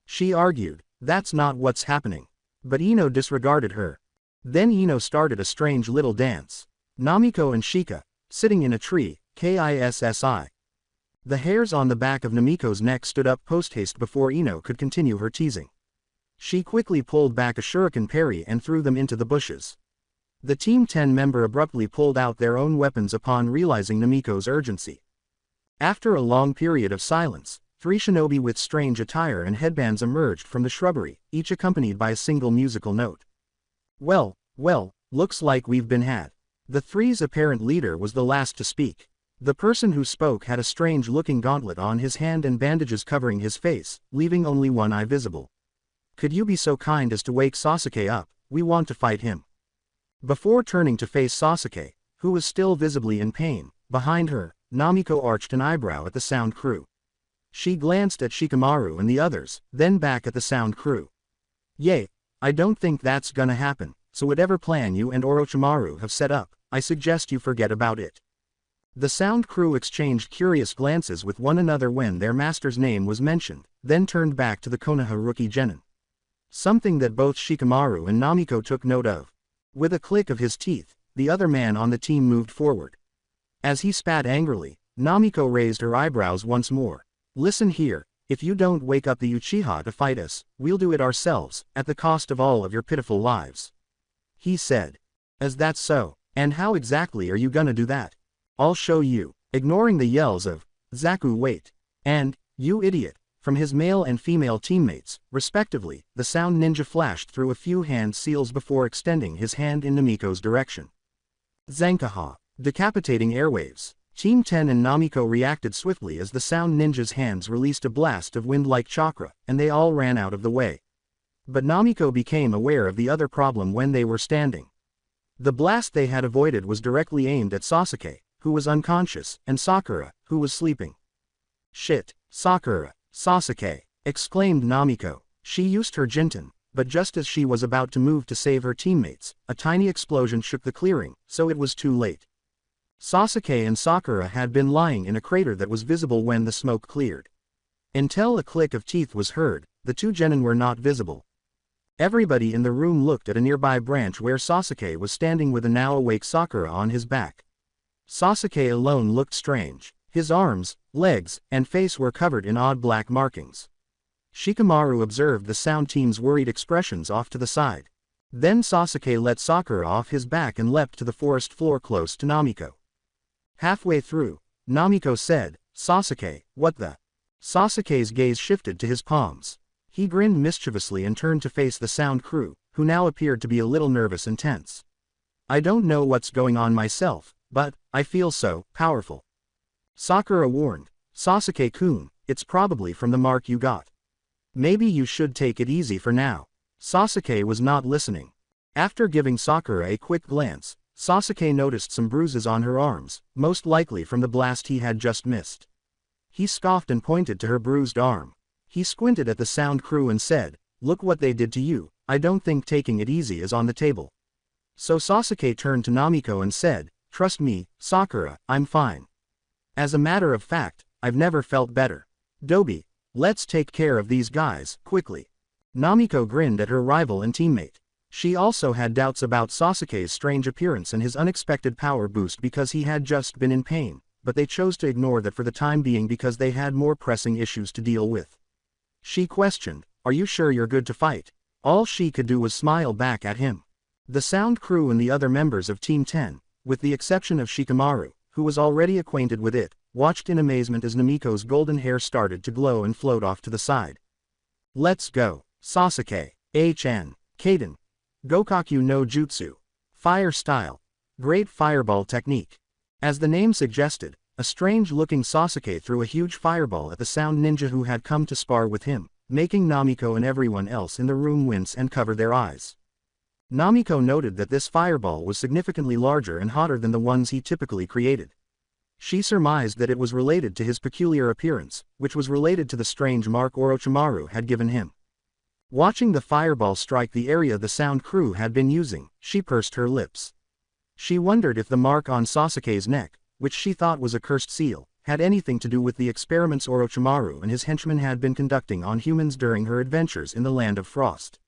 She argued, "That's not what's happening." But Ino disregarded her. Then Ino started a strange little dance. Namiko and Shika, sitting in a tree, kissi. The hairs on the back of Namiko's neck stood up post-haste before Ino could continue her teasing. She quickly pulled back a shuriken parry and threw them into the bushes. The Team 10 member abruptly pulled out their own weapons upon realizing Namiko's urgency. After a long period of silence, 3 shinobi with strange attire and headbands emerged from the shrubbery, each accompanied by a single musical note. Well, looks like we've been had." The three's apparent leader was the last to speak. The person who spoke had a strange-looking gauntlet on his hand and bandages covering his face, leaving only one eye visible. "Could you be so kind as to wake Sasuke up? We want to fight him." Before turning to face Sasuke, who was still visibly in pain, behind her, Namiko arched an eyebrow at the sound crew. She glanced at Shikamaru and the others, then back at the sound crew. "Yay, I don't think that's gonna happen, so whatever plan you and Orochimaru have set up, I suggest you forget about it." The sound crew exchanged curious glances with one another when their master's name was mentioned, then turned back to the Konoha rookie genin. Something that both Shikamaru and Namiko took note of. With a click of his teeth, the other man on the team moved forward. As he spat angrily, Namiko raised her eyebrows once more. "Listen here, if you don't wake up the Uchiha to fight us, we'll do it ourselves, at the cost of all of your pitiful lives," he said. "Is that so? And how exactly are you gonna do that?" "I'll show you." Ignoring the yells of, "Zaku wait," and, "You idiot," from his male and female teammates, respectively, the sound ninja flashed through a few hand seals before extending his hand in Namiko's direction. Zankaha. Decapitating airwaves. Team 10 and Namiko reacted swiftly as the sound ninja's hands released a blast of wind-like chakra, and they all ran out of the way. But Namiko became aware of the other problem when they were standing. The blast they had avoided was directly aimed at Sasuke, who was unconscious, and Sakura, who was sleeping. "Shit, Sakura, Sasuke!" exclaimed Namiko. She used her Jinten, but just as she was about to move to save her teammates, a tiny explosion shook the clearing, so it was too late. Sasuke and Sakura had been lying in a crater that was visible when the smoke cleared. Until a click of teeth was heard, the two genin were not visible. Everybody in the room looked at a nearby branch where Sasuke was standing with a now awake Sakura on his back. Sasuke alone looked strange. His arms, legs, and face were covered in odd black markings. Shikamaru observed the sound team's worried expressions off to the side. Then Sasuke let Sakura off his back and leapt to the forest floor close to Namiko. Halfway through, Namiko said, "Sasuke, what the?" Sasuke's gaze shifted to his palms. He grinned mischievously and turned to face the sound crew, who now appeared to be a little nervous and tense. "I don't know what's going on myself, but I feel so powerful." Sakura warned, "Sasuke-kun, it's probably from the mark you got. Maybe you should take it easy for now." Sasuke was not listening. After giving Sakura a quick glance, Sasuke noticed some bruises on her arms, most likely from the blast he had just missed. He scoffed and pointed to her bruised arm. He squinted at the sound crew and said, "Look what they did to you. I don't think taking it easy is on the table." So Sasuke turned to Namiko and said, "Trust me, Sakura, I'm fine. As a matter of fact, I've never felt better. Dobi, let's take care of these guys, quickly." Namiko grinned at her rival and teammate. She also had doubts about Sasuke's strange appearance and his unexpected power boost because he had just been in pain, but they chose to ignore that for the time being because they had more pressing issues to deal with. She questioned, "Are you sure you're good to fight?" All she could do was smile back at him. The sound crew and the other members of Team 10, with the exception of Shikamaru, who was already acquainted with it, watched in amazement as Namiko's golden hair started to glow and float off to the side. "Let's go, Sasuke, HN, Kaden. Gokaku no Jutsu. Fire style. Great fireball technique." As the name suggested, a strange-looking Sasuke threw a huge fireball at the sound ninja who had come to spar with him, making Namiko and everyone else in the room wince and cover their eyes. Namiko noted that this fireball was significantly larger and hotter than the ones he typically created. She surmised that it was related to his peculiar appearance, which was related to the strange mark Orochimaru had given him. Watching the fireball strike the area the sound crew had been using, she pursed her lips. She wondered if the mark on Sasuke's neck, which she thought was a cursed seal, had anything to do with the experiments Orochimaru and his henchmen had been conducting on humans during her adventures in the Land of Frost.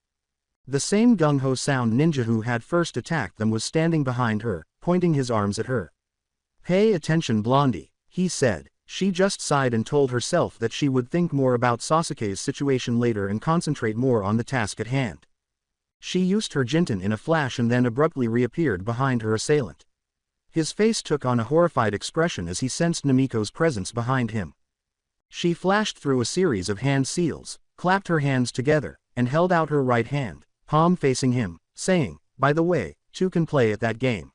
The same gung-ho sound ninja who had first attacked them was standing behind her, pointing his arms at her. "Pay attention, Blondie," he said. She just sighed and told herself that she would think more about Sasuke's situation later and concentrate more on the task at hand. She used her Jinten in a flash and then abruptly reappeared behind her assailant. His face took on a horrified expression as he sensed Namiko's presence behind him. She flashed through a series of hand seals, clapped her hands together, and held out her right hand, palm facing him, saying, "By the way, two can play at that game.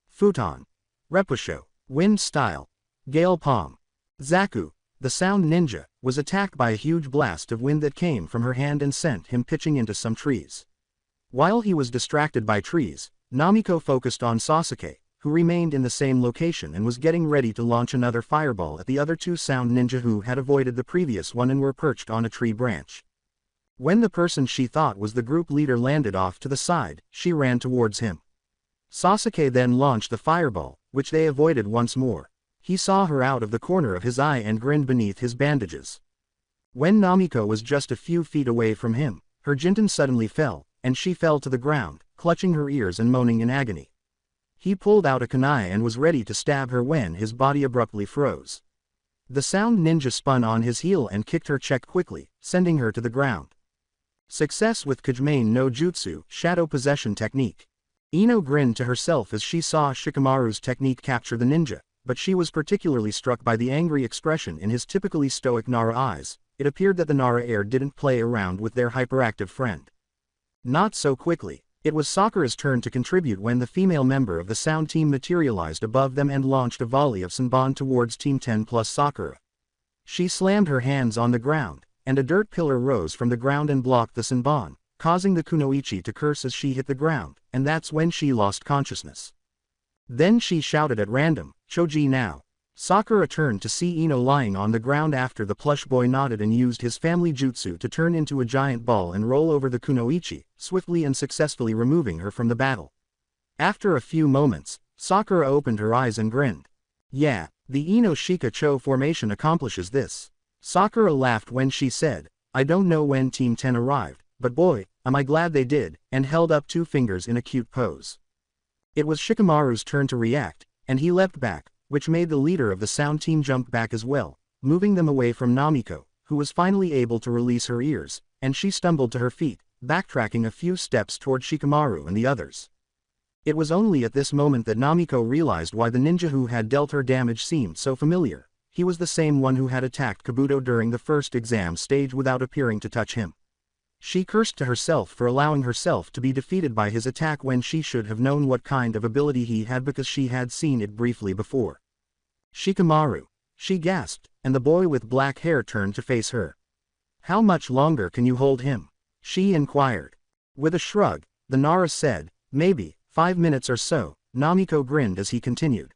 Futon. Repusho. Wind style. Gale palm." Zaku, the sound ninja, was attacked by a huge blast of wind that came from her hand and sent him pitching into some trees. While he was distracted by trees, Namiko focused on Sasuke, who remained in the same location and was getting ready to launch another fireball at the other two sound ninja who had avoided the previous one and were perched on a tree branch. When the person she thought was the group leader landed off to the side, she ran towards him. Sasuke then launched the fireball, which they avoided once more. He saw her out of the corner of his eye and grinned beneath his bandages. When Namiko was just a few feet away from him, her Jinten suddenly fell, and she fell to the ground, clutching her ears and moaning in agony. He pulled out a kunai and was ready to stab her when his body abruptly froze. The sound ninja spun on his heel and kicked her cheek quickly, sending her to the ground. Success with Kajimane no Jutsu, Shadow Possession Technique. Ino grinned to herself as she saw Shikamaru's technique capture the ninja, but she was particularly struck by the angry expression in his typically stoic Nara eyes. It appeared that the Nara heir didn't play around with their hyperactive friend. Not so quickly. It was Sakura's turn to contribute when the female member of the sound team materialized above them and launched a volley of Senbon towards Team 10 plus Sakura. She slammed her hands on the ground, and a dirt pillar rose from the ground and blocked the Senbon, causing the Kunoichi to curse as she hit the ground, and that's when she lost consciousness. Then she shouted at random, "Choji now." Sakura turned to see Ino lying on the ground after the plush boy nodded and used his family jutsu to turn into a giant ball and roll over the Kunoichi, swiftly and successfully removing her from the battle. After a few moments, Sakura opened her eyes and grinned. Yeah, the Ino Shika Cho formation accomplishes this. Sakura laughed when she said, "I don't know when Team 10 arrived, but boy, am I glad they did," and held up 2 fingers in a cute pose. It was Shikamaru's turn to react, and he leapt back, which made the leader of the sound team jump back as well, moving them away from Namiko, who was finally able to release her ears, and she stumbled to her feet, backtracking a few steps toward Shikamaru and the others. It was only at this moment that Namiko realized why the ninja who had dealt her damage seemed so familiar. He was the same one who had attacked Kabuto during the first exam stage without appearing to touch him. She cursed to herself for allowing herself to be defeated by his attack when she should have known what kind of ability he had because she had seen it briefly before. "Shikamaru," she gasped, and the boy with black hair turned to face her. "How much longer can you hold him?" she inquired. With a shrug, the Nara said, "Maybe 5 minutes or so." Namiko grinned as he continued.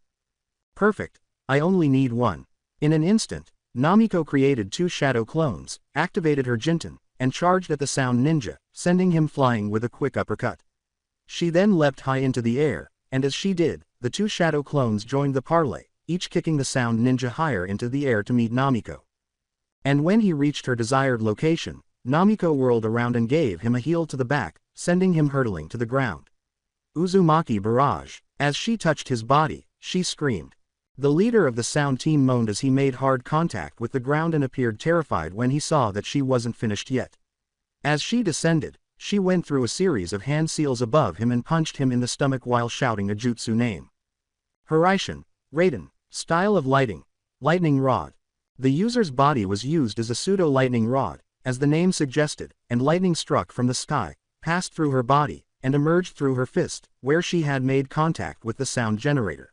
"Perfect, I only need 1. In an instant, Namiko created 2 shadow clones, activated her Jinten, and charged at the sound ninja, sending him flying with a quick uppercut. She then leapt high into the air, and as she did, the 2 shadow clones joined the parley, each kicking the sound ninja higher into the air to meet Namiko. And when he reached her desired location, Namiko whirled around and gave him a heel to the back, sending him hurtling to the ground. Uzumaki barrage. As she touched his body, she screamed. The leader of the sound team moaned as he made hard contact with the ground and appeared terrified when he saw that she wasn't finished yet. As she descended, she went through a series of hand seals above him and punched him in the stomach while shouting a jutsu name. Horaishin, Raiden, style of lighting, lightning rod. The user's body was used as a pseudo-lightning rod, as the name suggested, and lightning struck from the sky, passed through her body, and emerged through her fist, where she had made contact with the sound generator.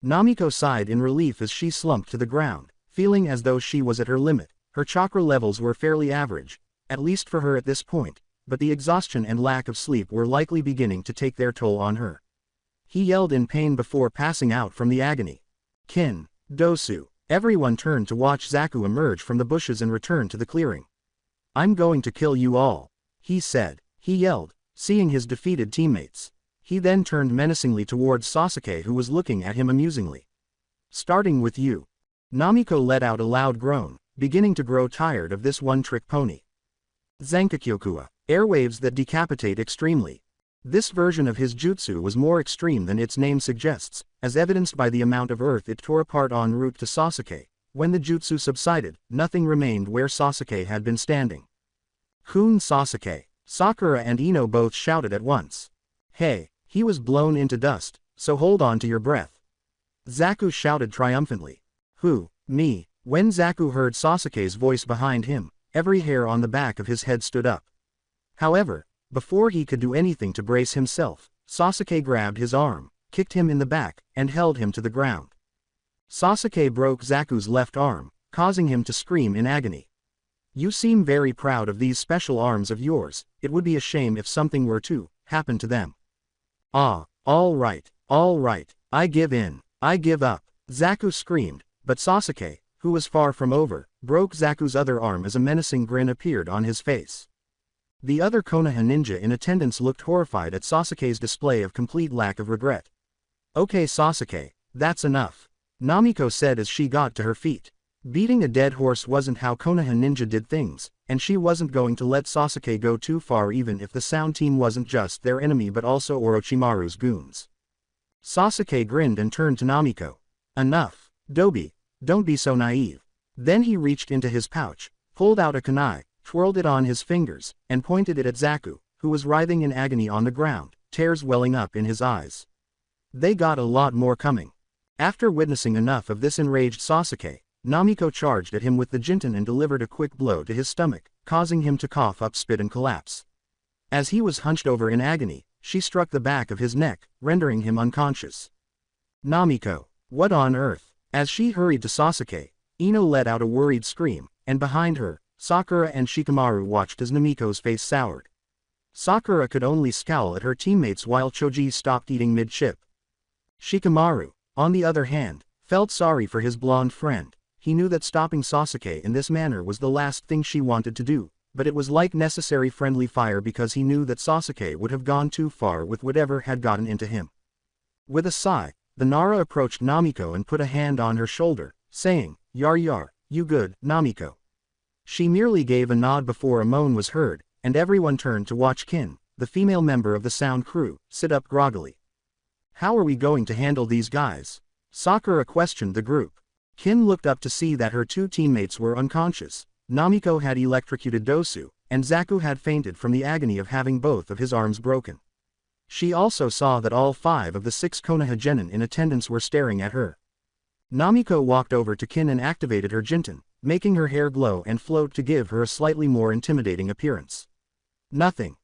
Namiko sighed in relief as she slumped to the ground, feeling as though she was at her limit. Her chakra levels were fairly average, at least for her at this point, but the exhaustion and lack of sleep were likely beginning to take their toll on her. He yelled in pain before passing out from the agony. "Kin, Dosu." Everyone turned to watch Zaku emerge from the bushes and return to the clearing. "I'm going to kill you all," he said. He yelled, seeing his defeated teammates. He then turned menacingly towards Sasuke, who was looking at him amusingly. "Starting with you." Namiko let out a loud groan, beginning to grow tired of this one-trick pony. Zankakyokua, airwaves that decapitate extremely. This version of his jutsu was more extreme than its name suggests, as evidenced by the amount of earth it tore apart en route to Sasuke. When the jutsu subsided, nothing remained where Sasuke had been standing. "Kun Sasuke." Sakura and Ino both shouted at once. "Hey, he was blown into dust, so hold on to your breath." Zaku shouted triumphantly. "Who, me?" When Zaku heard Sasuke's voice behind him, every hair on the back of his head stood up. However, before he could do anything to brace himself, Sasuke grabbed his arm, kicked him in the back, and held him to the ground. Sasuke broke Zaku's left arm, causing him to scream in agony. "You seem very proud of these special arms of yours. It would be a shame if something were to happen to them." "Ah, all right, I give in, I give up," Zaku screamed, but Sasuke, who was far from over, broke Zaku's other arm as a menacing grin appeared on his face. The other Konoha ninja in attendance looked horrified at Sasuke's display of complete lack of regret. "Okay Sasuke, that's enough," Namiko said as she got to her feet. Beating a dead horse wasn't how Konoha ninja did things, and she wasn't going to let Sasuke go too far even if the sound team wasn't just their enemy but also Orochimaru's goons. Sasuke grinned and turned to Namiko. "Enough, Dobi, don't be so naive." Then he reached into his pouch, pulled out a kunai, twirled it on his fingers, and pointed it at Zaku, who was writhing in agony on the ground, tears welling up in his eyes. They got a lot more coming. After witnessing enough of this enraged Sasuke, Namiko charged at him with the Jinten and delivered a quick blow to his stomach, causing him to cough up spit and collapse. As he was hunched over in agony, she struck the back of his neck, rendering him unconscious. Namiko, what on earth? As she hurried to Sasuke, Ino let out a worried scream, and behind her, Sakura and Shikamaru watched as Namiko's face soured. Sakura could only scowl at her teammates while Choji stopped eating mid-ship. Shikamaru, on the other hand, felt sorry for his blonde friend. He knew that stopping Sasuke in this manner was the last thing she wanted to do, but it was like necessary friendly fire because he knew that Sasuke would have gone too far with whatever had gotten into him. With a sigh, the Nara approached Namiko and put a hand on her shoulder, saying, "Yar yar, you good, Namiko?" She merely gave a nod before a moan was heard, and everyone turned to watch Kin, the female member of the sound crew, sit up groggily. "How are we going to handle these guys?" Sakura questioned the group. Kin looked up to see that her two teammates were unconscious. Namiko had electrocuted Dosu, and Zaku had fainted from the agony of having both of his arms broken. She also saw that all 5 of the 6 Konoha genin in attendance were staring at her. Namiko walked over to Kin and activated her Jinten, making her hair glow and float to give her a slightly more intimidating appearance. "Nothing,"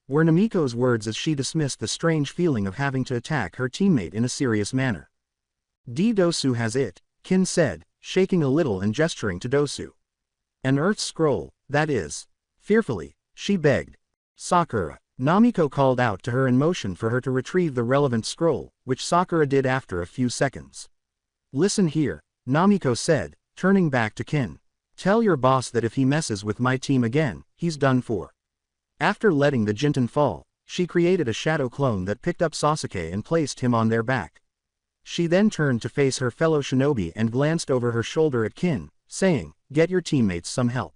were Namiko's words as she dismissed the strange feeling of having to attack her teammate in a serious manner. "Dosu has it," Kin said, shaking a little and gesturing to Dosu. "An Earth Scroll, that is." Fearfully, she begged. "Sakura." Namiko called out to her in motion for her to retrieve the relevant scroll, which Sakura did after a few seconds. "Listen here," Namiko said, turning back to Kin. "Tell your boss that if he messes with my team again, he's done for." After letting the Jinten fall, she created a shadow clone that picked up Sasuke and placed him on their back. She then turned to face her fellow shinobi and glanced over her shoulder at Kin, saying, "Get your teammates some help."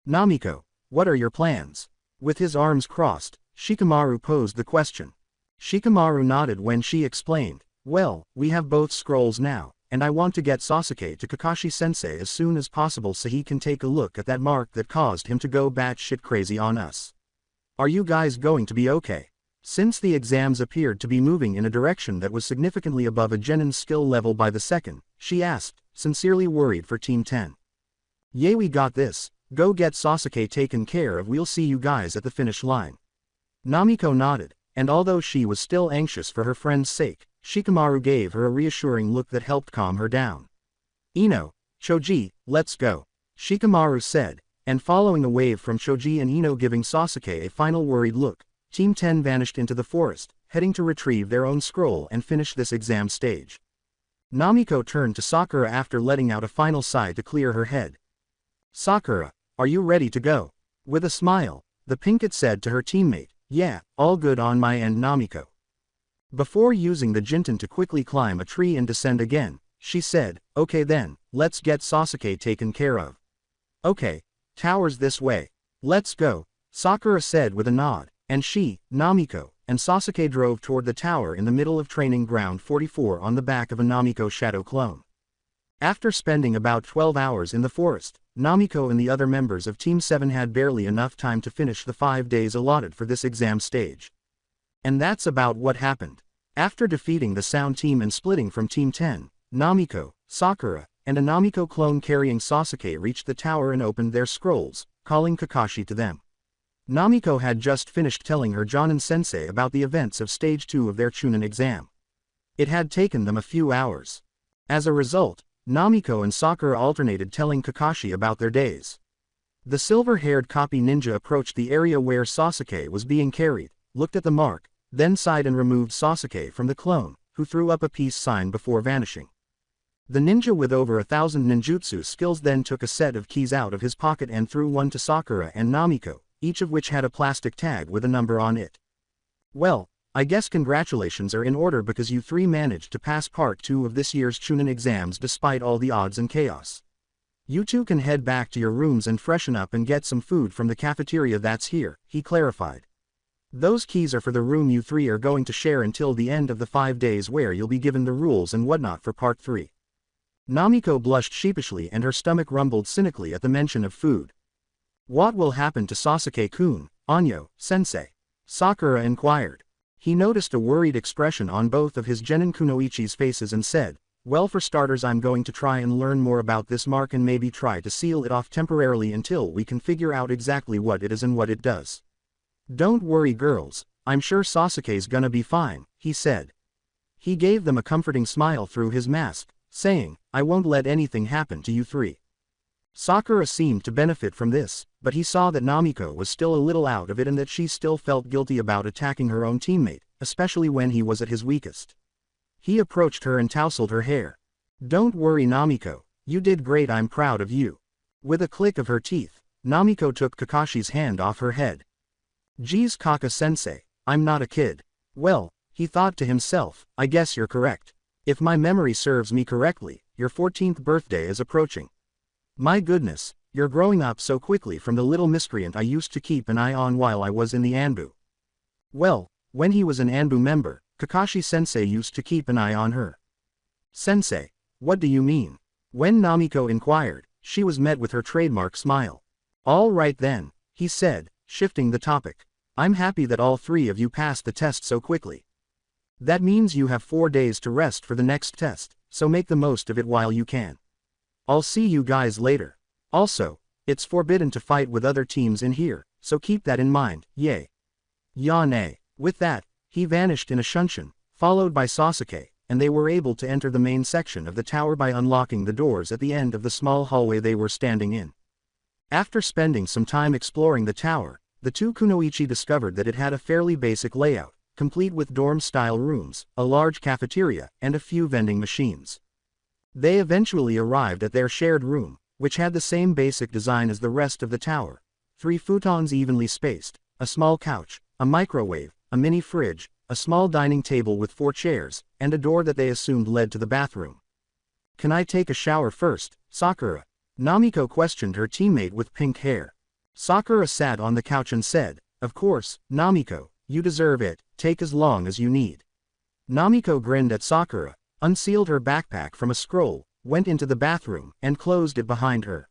"Namiko, what are your plans?" With his arms crossed, Shikamaru posed the question. Shikamaru nodded when she explained, "Well, we have both scrolls now, and I want to get Sasuke to Kakashi-sensei as soon as possible so he can take a look at that mark that caused him to go batshit crazy on us. Are you guys going to be okay?" Since the exams appeared to be moving in a direction that was significantly above a genin's skill level by the second, she asked, sincerely worried for Team 10. "Yeah, we got this. Go get Sasuke taken care of. We'll see you guys at the finish line." Namiko nodded, and although she was still anxious for her friend's sake, Shikamaru gave her a reassuring look that helped calm her down. "Ino, Choji, let's go," Shikamaru said, and following a wave from Choji and Ino giving Sasuke a final worried look, Team 10 vanished into the forest, heading to retrieve their own scroll and finish this exam stage. Namiko turned to Sakura after letting out a final sigh to clear her head. "Sakura, are you ready to go?" With a smile, the Pinkett said to her teammate, "Yeah, all good on my end, Namiko." Before using the Jinten to quickly climb a tree and descend again, she said, "Okay then, let's get Sasuke taken care of." "Okay, towers this way. Let's go," Sakura said with a nod, and she, Namiko, and Sasuke drove toward the tower in the middle of Training Ground 44 on the back of a Namiko shadow clone. After spending about 12 hours in the forest, Namiko and the other members of Team 7 had barely enough time to finish the 5 days allotted for this exam stage. And that's about what happened. After defeating the Sound Team and splitting from Team 10, Namiko, Sakura, and a Namiko clone carrying Sasuke reached the tower and opened their scrolls, calling Kakashi to them. Namiko had just finished telling her Jonin-sensei about the events of Stage 2 of their Chunin exam. It had taken them a few hours. As a result, Namiko and Sakura alternated telling Kakashi about their days. The silver-haired copy ninja approached the area where Sasuke was being carried, looked at the mark, then sighed and removed Sasuke from the clone, who threw up a peace sign before vanishing. The ninja with over 1,000 ninjutsu skills then took a set of keys out of his pocket and threw one to Sakura and Namiko, each of which had a plastic tag with a number on it. "Well, I guess congratulations are in order because you 3 managed to pass part 2 of this year's Chunin exams despite all the odds and chaos. You 2 can head back to your rooms and freshen up and get some food from the cafeteria that's here," he clarified. "Those keys are for the room you 3 are going to share until the end of the 5 days where you'll be given the rules and whatnot for part 3. Namiko blushed sheepishly and her stomach rumbled cynically at the mention of food. "What will happen to Sasuke-kun, Anyo-sensei?" Sakura inquired. He noticed a worried expression on both of his Genin Kunoichi's faces and said, "Well, for starters, I'm going to try and learn more about this mark and maybe try to seal it off temporarily until we can figure out exactly what it is and what it does. Don't worry girls, I'm sure Sasuke's gonna be fine, he said. He gave them a comforting smile through his mask, saying, I won't let anything happen to you three. Sakura seemed to benefit from this, but he saw that Namiko was still a little out of it and that she still felt guilty about attacking her own teammate, especially when he was at his weakest. He approached her and tousled her hair. Don't worry Namiko, you did great, I'm proud of you. With a click of her teeth, Namiko took Kakashi's hand off her head. Geez Kaka-sensei, I'm not a kid. Well, he thought to himself, I guess you're correct. If my memory serves me correctly, your 14th birthday is approaching. My goodness, you're growing up so quickly from the little miscreant I used to keep an eye on while I was in the Anbu. Well, when he was an Anbu member, Kakashi-sensei used to keep an eye on her. Sensei, what do you mean? When Namiko inquired, she was met with her trademark smile. All right then, he said, shifting the topic. I'm happy that all three of you passed the test so quickly. That means you have 4 days to rest for the next test, so make the most of it while you can. I'll see you guys later. Also, it's forbidden to fight with other teams in here, so keep that in mind, yay. Yane. With that, he vanished in a shunshin, followed by Sasuke, and they were able to enter the main section of the tower by unlocking the doors at the end of the small hallway they were standing in. After spending some time exploring the tower, the two kunoichi discovered that it had a fairly basic layout, complete with dorm-style rooms, a large cafeteria, and a few vending machines. They eventually arrived at their shared room, which had the same basic design as the rest of the tower. 3 futons evenly spaced, a small couch, a microwave, a mini fridge, a small dining table with 4 chairs, and a door that they assumed led to the bathroom. Can I take a shower first, Sakura? Namiko questioned her teammate with pink hair. Sakura sat on the couch and said, Of course, Namiko, you deserve it, take as long as you need. Namiko grinned at Sakura, unsealed her backpack from a scroll, went into the bathroom, and closed it behind her.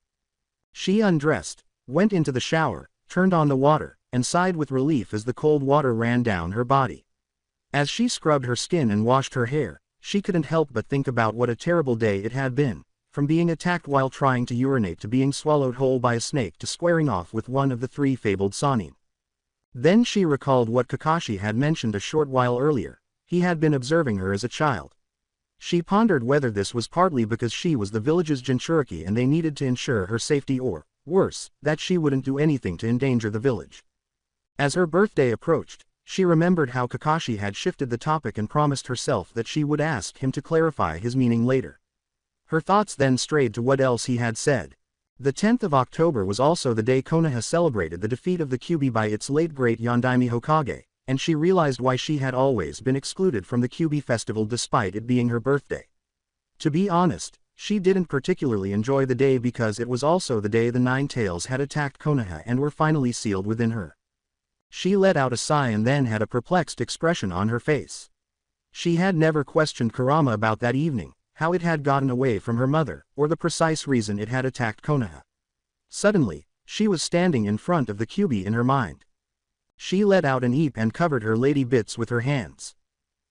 She undressed, went into the shower, turned on the water, and sighed with relief as the cold water ran down her body. As she scrubbed her skin and washed her hair, she couldn't help but think about what a terrible day it had been. From being attacked while trying to urinate to being swallowed whole by a snake to squaring off with one of the 3 fabled Sannin. Then she recalled what Kakashi had mentioned a short while earlier. He had been observing her as a child. She pondered whether this was partly because she was the village's Jinchuriki and they needed to ensure her safety or, worse, that she wouldn't do anything to endanger the village. As her birthday approached, she remembered how Kakashi had shifted the topic and promised herself that she would ask him to clarify his meaning later. Her thoughts then strayed to what else he had said. The 10th of October was also the day Konoha celebrated the defeat of the Kyuubi by its late great Yondaime Hokage, and she realized why she had always been excluded from the Kyuubi festival despite it being her birthday. To be honest, she didn't particularly enjoy the day because it was also the day the 9 Tails had attacked Konoha and were finally sealed within her. She let out a sigh and then had a perplexed expression on her face. She had never questioned Kurama about that evening, how it had gotten away from her mother, or the precise reason it had attacked Konoha. Suddenly, she was standing in front of the Kyuubi in her mind. She let out an eep and covered her lady bits with her hands.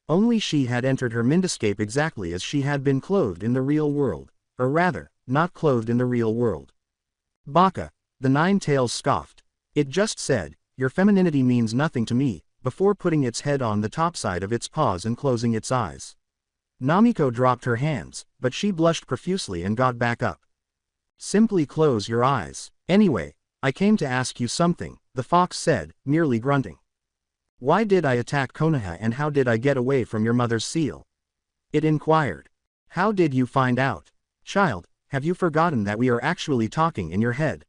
Only she had entered her mindescape exactly as she had been clothed in the real world, or rather, not clothed in the real world. Baka, the 9 Tails scoffed. It just said, your femininity means nothing to me, before putting its head on the top side of its paws and closing its eyes. Namiko dropped her hands, but she blushed profusely and got back up. Simply close your eyes. Anyway, I came to ask you something, the fox said, merely grunting. Why did I attack Konoha and how did I get away from your mother's seal? It inquired. How did you find out? Child, have you forgotten that we are actually talking in your head?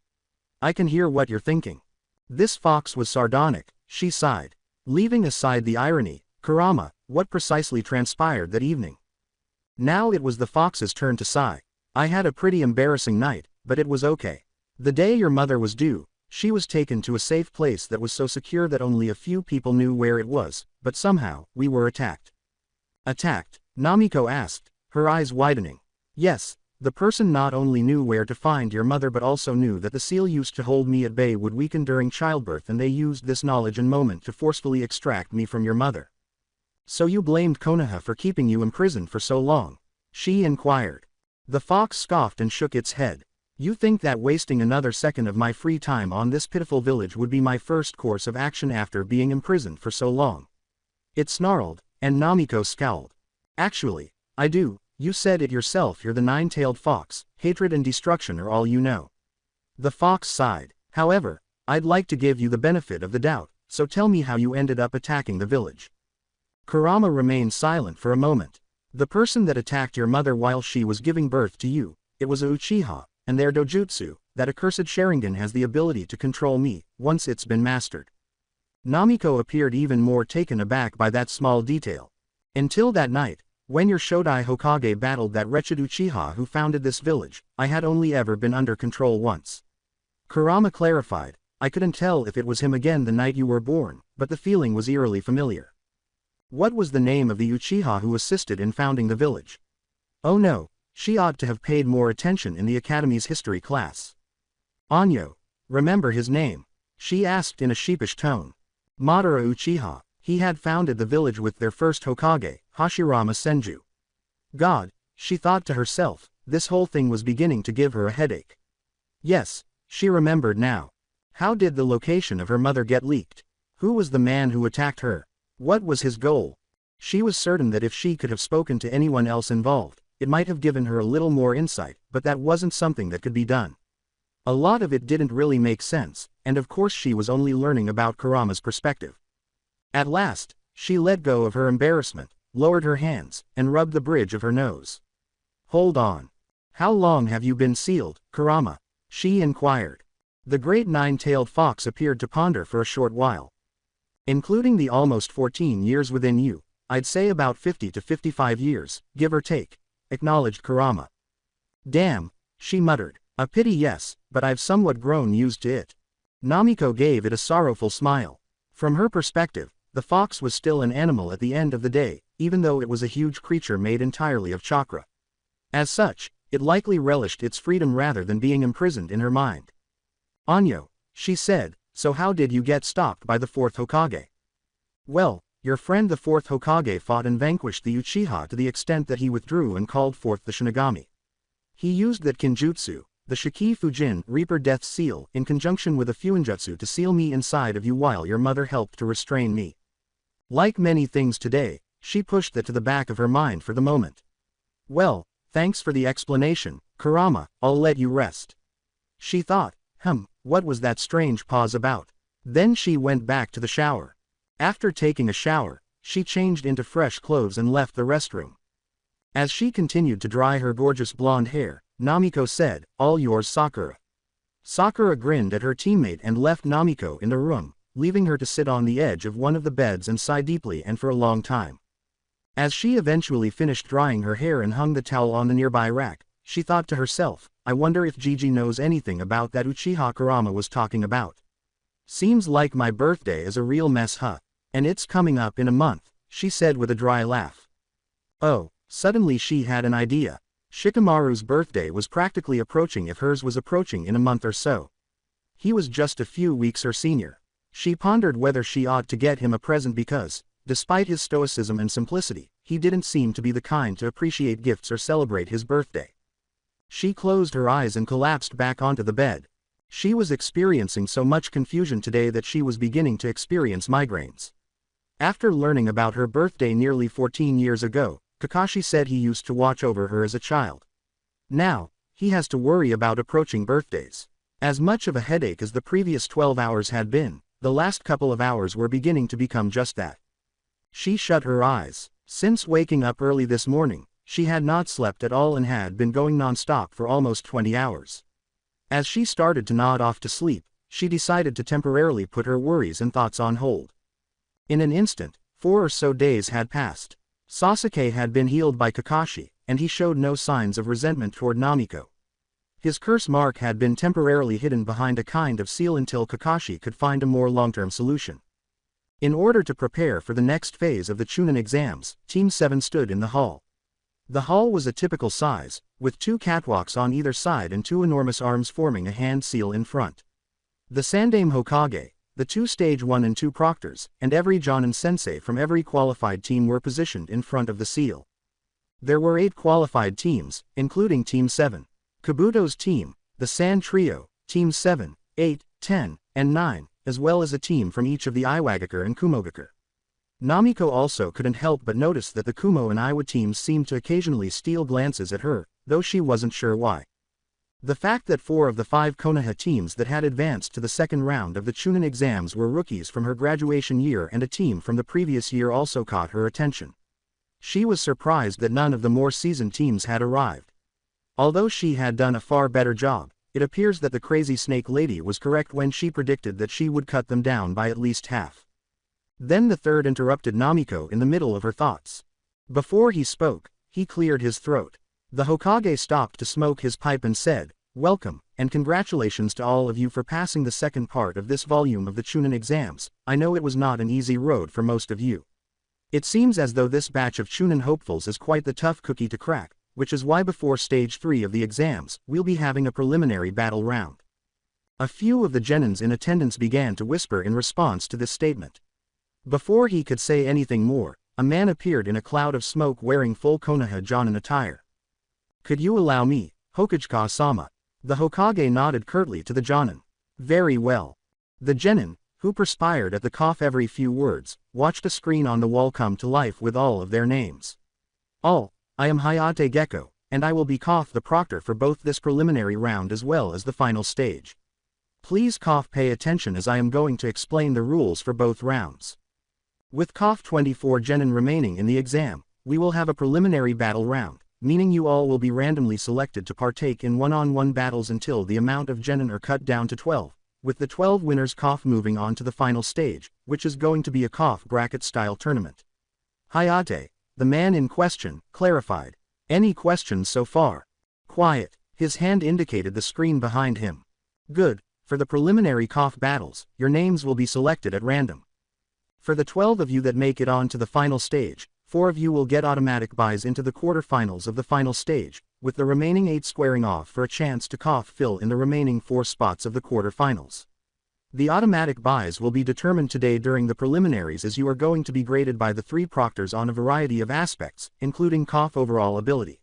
I can hear what you're thinking. This fox was sardonic, she sighed. Leaving aside the irony, Kurama, what precisely transpired that evening? Now it was the fox's turn to sigh. I had a pretty embarrassing night, but it was okay. The day your mother was due, she was taken to a safe place that was so secure that only a few people knew where it was, but somehow, we were attacked. Attacked? Namiko asked, her eyes widening. Yes, the person not only knew where to find your mother but also knew that the seal used to hold me at bay would weaken during childbirth and they used this knowledge and moment to forcefully extract me from your mother. So you blamed Konoha for keeping you imprisoned for so long? She inquired. The fox scoffed and shook its head. You think that wasting another second of my free time on this pitiful village would be my first course of action after being imprisoned for so long? It snarled, and Namiko scowled. Actually, I do, you said it yourself, you're the nine-tailed fox, hatred and destruction are all you know. The fox sighed. However, I'd like to give you the benefit of the doubt, so tell me how you ended up attacking the village. Kurama remained silent for a moment. The person that attacked your mother while she was giving birth to you, it was a Uchiha, and their dojutsu, that accursed Sharingan has the ability to control me, once it's been mastered. Namiko appeared even more taken aback by that small detail. Until that night, when your Shodai Hokage battled that wretched Uchiha who founded this village, I had only ever been under control once. Kurama clarified, I couldn't tell if it was him again the night you were born, but the feeling was eerily familiar. What was the name of the Uchiha who assisted in founding the village? Oh no, she ought to have paid more attention in the academy's history class. Anyo, remember his name? She asked in a sheepish tone. Madara Uchiha, he had founded the village with their first Hokage, Hashirama Senju. God, she thought to herself, this whole thing was beginning to give her a headache. Yes, she remembered now. How did the location of her mother get leaked? Who was the man who attacked her? What was his goal? She was certain that if she could have spoken to anyone else involved, it might have given her a little more insight, but that wasn't something that could be done. A lot of it didn't really make sense, and of course she was only learning about Kurama's perspective. At last, she let go of her embarrassment, lowered her hands, and rubbed the bridge of her nose. Hold on. How long have you been sealed, Kurama? She inquired. The great nine-tailed fox appeared to ponder for a short while. Including the almost 14 years within you, I'd say about 50 to 55 years, give or take, acknowledged Kurama. Damn, she muttered. A pity, yes, but I've somewhat grown used to it. Namiko gave it a sorrowful smile. From her perspective, the fox was still an animal at the end of the day, even though it was a huge creature made entirely of chakra. As such, it likely relished its freedom rather than being imprisoned in her mind. Anyo, she said, so how did you get stopped by the fourth Hokage? Well, your friend the fourth Hokage fought and vanquished the Uchiha to the extent that he withdrew and called forth the Shinigami. He used that Kinjutsu, the Shiki Fujin Reaper Death Seal, in conjunction with a Fuinjutsu to seal me inside of you while your mother helped to restrain me. Like many things today, she pushed that to the back of her mind for the moment. Well, thanks for the explanation, Kurama, I'll let you rest. She thought, what was that strange pause about? Then she went back to the shower. After taking a shower, she changed into fresh clothes and left the restroom. As she continued to dry her gorgeous blonde hair, Namiko said, all yours, Sakura. Sakura grinned at her teammate and left Namiko in the room, leaving her to sit on the edge of one of the beds and sigh deeply and for a long time. As she eventually finished drying her hair and hung the towel on the nearby rack, she thought to herself, I wonder if Gigi knows anything about that Uchiha Kurama was talking about. Seems like my birthday is a real mess, huh? And it's coming up in a month, she said with a dry laugh. Oh, suddenly she had an idea. Shikamaru's birthday was practically approaching if hers was approaching in a month or so. He was just a few weeks her senior. She pondered whether she ought to get him a present because, despite his stoicism and simplicity, he didn't seem to be the kind to appreciate gifts or celebrate his birthday. She closed her eyes and collapsed back onto the bed. She was experiencing so much confusion today that she was beginning to experience migraines. After learning about her birthday nearly 14 years ago, Kakashi said he used to watch over her as a child. Now, he has to worry about approaching birthdays. As much of a headache as the previous 12 hours had been, the last couple of hours were beginning to become just that. She shut her eyes. Since waking up early this morning, she had not slept at all and had been going non-stop for almost 20 hours. As she started to nod off to sleep, she decided to temporarily put her worries and thoughts on hold. In an instant, 4 or so days had passed. Sasuke had been healed by Kakashi, and he showed no signs of resentment toward Namiko. His curse mark had been temporarily hidden behind a kind of seal until Kakashi could find a more long-term solution. In order to prepare for the next phase of the Chunin exams, Team 7 stood in the hall. The hall was a typical size, with 2 catwalks on either side and 2 enormous arms forming a hand seal in front. The Sandaime Hokage, the 2 Stage 1 and 2 proctors, and every Jonin sensei from every qualified team were positioned in front of the seal. There were 8 qualified teams, including Team 7. Kabuto's team, the Sand Trio, Teams 7, 8, 10, and 9, as well as a team from each of the Iwagakure and Kumogakure. Namiko also couldn't help but notice that the Kumo and Iwa teams seemed to occasionally steal glances at her, though she wasn't sure why. The fact that 4 of the 5 Konoha teams that had advanced to the second round of the Chunin exams were rookies from her graduation year and a team from the previous year also caught her attention. She was surprised that none of the more seasoned teams had arrived. Although she had done a far better job, it appears that the Crazy Snake Lady was correct when she predicted that she would cut them down by at least half. Then the third interrupted Namiko in the middle of her thoughts. Before he spoke, he cleared his throat. The Hokage stopped to smoke his pipe and said, "Welcome, and congratulations to all of you for passing the second part of this volume of the Chunin exams. I know it was not an easy road for most of you. It seems as though this batch of Chunin hopefuls is quite the tough cookie to crack, which is why before stage 3 of the exams, we'll be having a preliminary battle round." A few of the genins in attendance began to whisper in response to this statement. Before he could say anything more, a man appeared in a cloud of smoke wearing full Konoha Jonin attire. "Could you allow me, Hokage-sama?" The Hokage nodded curtly to the Jonin. "Very well." The genin, who perspired at the cough every few words, watched a screen on the wall come to life with all of their names. "All, I am Hayate Gecko, and I will be the proctor for both this preliminary round as well as the final stage. Please pay attention as I am going to explain the rules for both rounds. With 24 genin remaining in the exam, we will have a preliminary battle round, meaning you all will be randomly selected to partake in one-on-one battles until the amount of genin are cut down to 12, with the 12 winners moving on to the final stage, which is going to be a bracket-style tournament. Hayate, the man in question, clarified. Any questions so far? Quiet. His hand indicated the screen behind him. Good. For the preliminary battles, your names will be selected at random. For the 12 of you that make it on to the final stage, 4 of you will get automatic buys into the quarterfinals of the final stage, with the remaining 8 squaring off for a chance to fill in the remaining 4 spots of the quarterfinals. The automatic buys will be determined today during the preliminaries as you are going to be graded by the 3 proctors on a variety of aspects, including overall ability.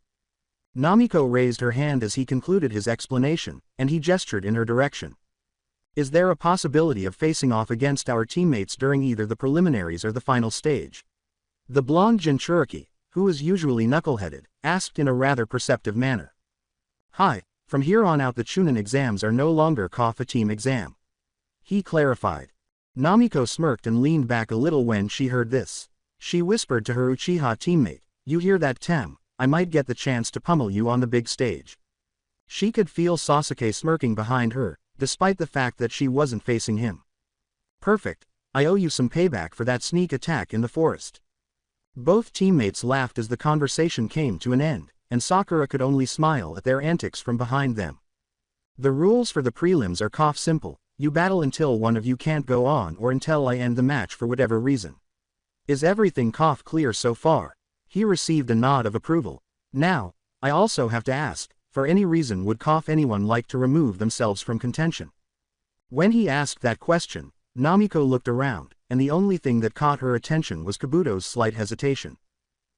Namiko raised her hand as he concluded his explanation, and he gestured in her direction. Is there a possibility of facing off against our teammates during either the preliminaries or the final stage? The blonde Jinchuriki, who is usually knuckleheaded, asked in a rather perceptive manner. Hi, from here on out the Chunin exams are no longer a team exam. He clarified. Namiko smirked and leaned back a little when she heard this. She whispered to her Uchiha teammate, "You hear that, Tem? I might get the chance to pummel you on the big stage." She could feel Sasuke smirking behind her, despite the fact that she wasn't facing him. Perfect, I owe you some payback for that sneak attack in the forest. Both teammates laughed as the conversation came to an end, and Sakura could only smile at their antics from behind them. The rules for the prelims are simple, you battle until one of you can't go on or until I end the match for whatever reason. Is everything clear so far? He received a nod of approval. Now, I also have to ask, for any reason would anyone like to remove themselves from contention? When he asked that question, Namiko looked around, and the only thing that caught her attention was Kabuto's slight hesitation.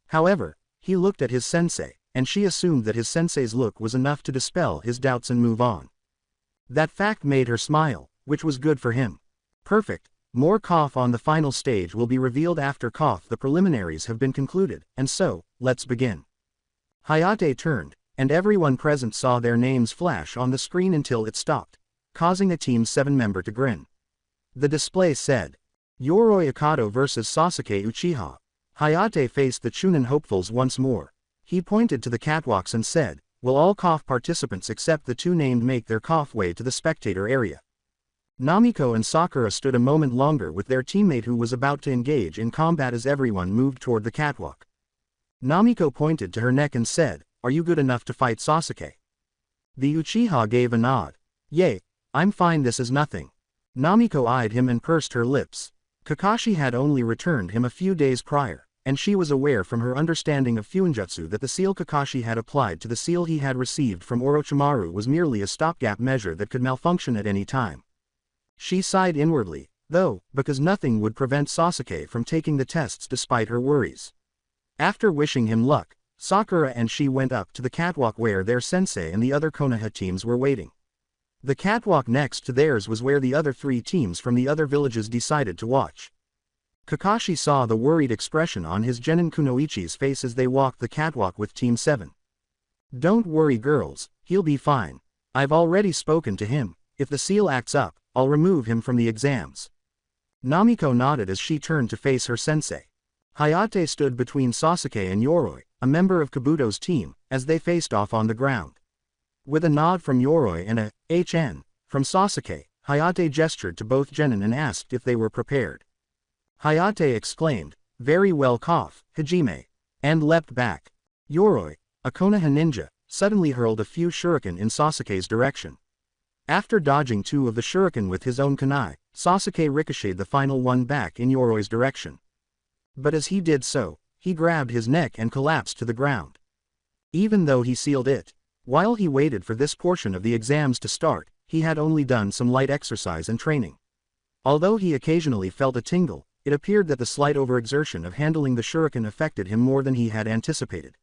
However, he looked at his sensei, and she assumed that his sensei's look was enough to dispel his doubts and move on. That fact made her smile, which was good for him. Perfect, more on the final stage will be revealed after the preliminaries have been concluded, and so, let's begin. Hayate turned, and everyone present saw their names flash on the screen until it stopped, causing a Team 7 member to grin. The display said, Yoroi Akato vs Sasuke Uchiha. Hayate faced the Chunin hopefuls once more. He pointed to the catwalks and said, will all participants except the 2 named make their way to the spectator area? Namiko and Sakura stood a moment longer with their teammate who was about to engage in combat as everyone moved toward the catwalk. Namiko pointed to her neck and said, are you good enough to fight Sasuke? The Uchiha gave a nod. Yay, I'm fine, this is nothing. Namiko eyed him and pursed her lips. Kakashi had only returned him a few days prior, and she was aware from her understanding of Fuinjutsu that the seal Kakashi had applied to the seal he had received from Orochimaru was merely a stopgap measure that could malfunction at any time. She sighed inwardly, though, because nothing would prevent Sasuke from taking the tests despite her worries. After wishing him luck, Sakura and she went up to the catwalk where their sensei and the other Konoha teams were waiting. The catwalk next to theirs was where the other 3 teams from the other villages decided to watch. Kakashi saw the worried expression on his Genin Kunoichi's face as they walked the catwalk with Team 7. "Don't worry girls, he'll be fine. I've already spoken to him. If the seal acts up, I'll remove him from the exams." Namiko nodded as she turned to face her sensei. Hayate stood between Sasuke and Yoroi, a member of Kabuto's team, as they faced off on the ground. With a nod from Yoroi and a "HN" from Sasuke, Hayate gestured to both Genin and asked if they were prepared. Hayate exclaimed, "Very well Hajime," and leapt back. Yoroi, a Konoha ninja, suddenly hurled a few shuriken in Sasuke's direction. After dodging 2 of the shuriken with his own kunai, Sasuke ricocheted the final one back in Yoroi's direction. But as he did so, he grabbed his neck and collapsed to the ground. Even though he sealed it, while he waited for this portion of the exams to start, he had only done some light exercise and training. Although he occasionally felt a tingle, it appeared that the slight overexertion of handling the shuriken affected him more than he had anticipated.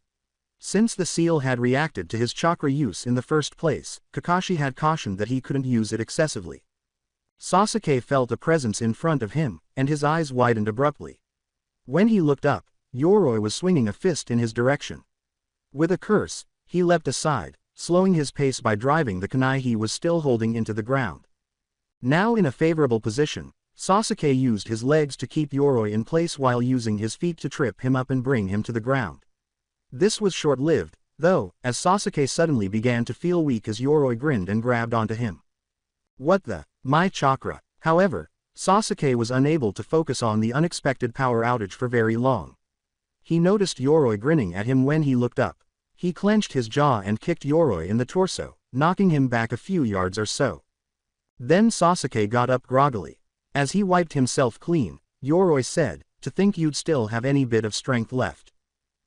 Since the seal had reacted to his chakra use in the first place, Kakashi had cautioned that he couldn't use it excessively. Sasuke felt a presence in front of him, and his eyes widened abruptly. When he looked up, Yoroi was swinging a fist in his direction. With a curse, he leapt aside, slowing his pace by driving the kunai he was still holding into the ground. Now in a favorable position, Sasuke used his legs to keep Yoroi in place while using his feet to trip him up and bring him to the ground. This was short-lived, though, as Sasuke suddenly began to feel weak as Yoroi grinned and grabbed onto him. "What the, my chakra?" However, Sasuke was unable to focus on the unexpected power outage for very long. He noticed Yoroi grinning at him when he looked up. He clenched his jaw and kicked Yoroi in the torso, knocking him back a few yards or so. Then Sasuke got up groggily. As he wiped himself clean, Yoroi said, "To think you'd still have any bit of strength left."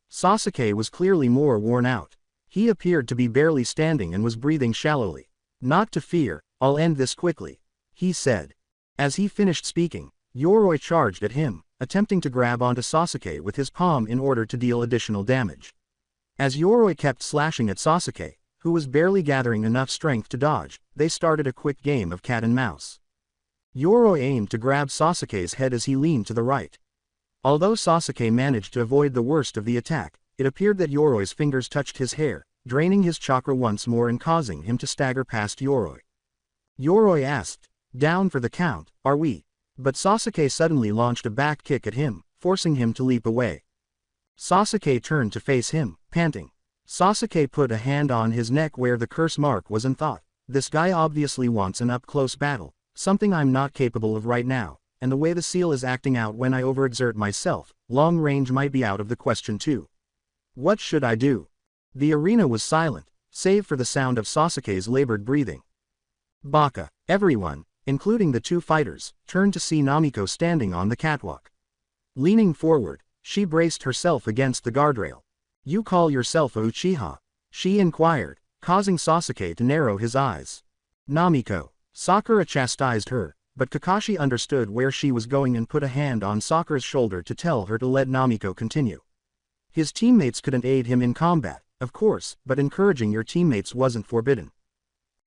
Sasuke was clearly more worn out. He appeared to be barely standing and was breathing shallowly. "Not to fear, I'll end this quickly," he said. As he finished speaking, Yoroi charged at him, attempting to grab onto Sasuke with his palm in order to deal additional damage. As Yoroi kept slashing at Sasuke, who was barely gathering enough strength to dodge, they started a quick game of cat and mouse. Yoroi aimed to grab Sasuke's head as he leaned to the right. Although Sasuke managed to avoid the worst of the attack, it appeared that Yoroi's fingers touched his hair, draining his chakra once more and causing him to stagger past Yoroi. Yoroi asked, "Down for the count, are we?" But Sasuke suddenly launched a back kick at him, forcing him to leap away. Sasuke turned to face him, panting. Sasuke put a hand on his neck where the curse mark was and thought, "This guy obviously wants an up-close battle, something I'm not capable of right now, and the way the seal is acting out when I overexert myself, long range might be out of the question too. What should I do?" The arena was silent, save for the sound of Sasuke's labored breathing. Baka, everyone, including the 2 fighters, turned to see Namiko standing on the catwalk. Leaning forward, she braced herself against the guardrail. "You call yourself a Uchiha?" she inquired, causing Sasuke to narrow his eyes. "Namiko." Sakura chastised her, but Kakashi understood where she was going and put a hand on Sakura's shoulder to tell her to let Namiko continue. His teammates couldn't aid him in combat, of course, but encouraging your teammates wasn't forbidden.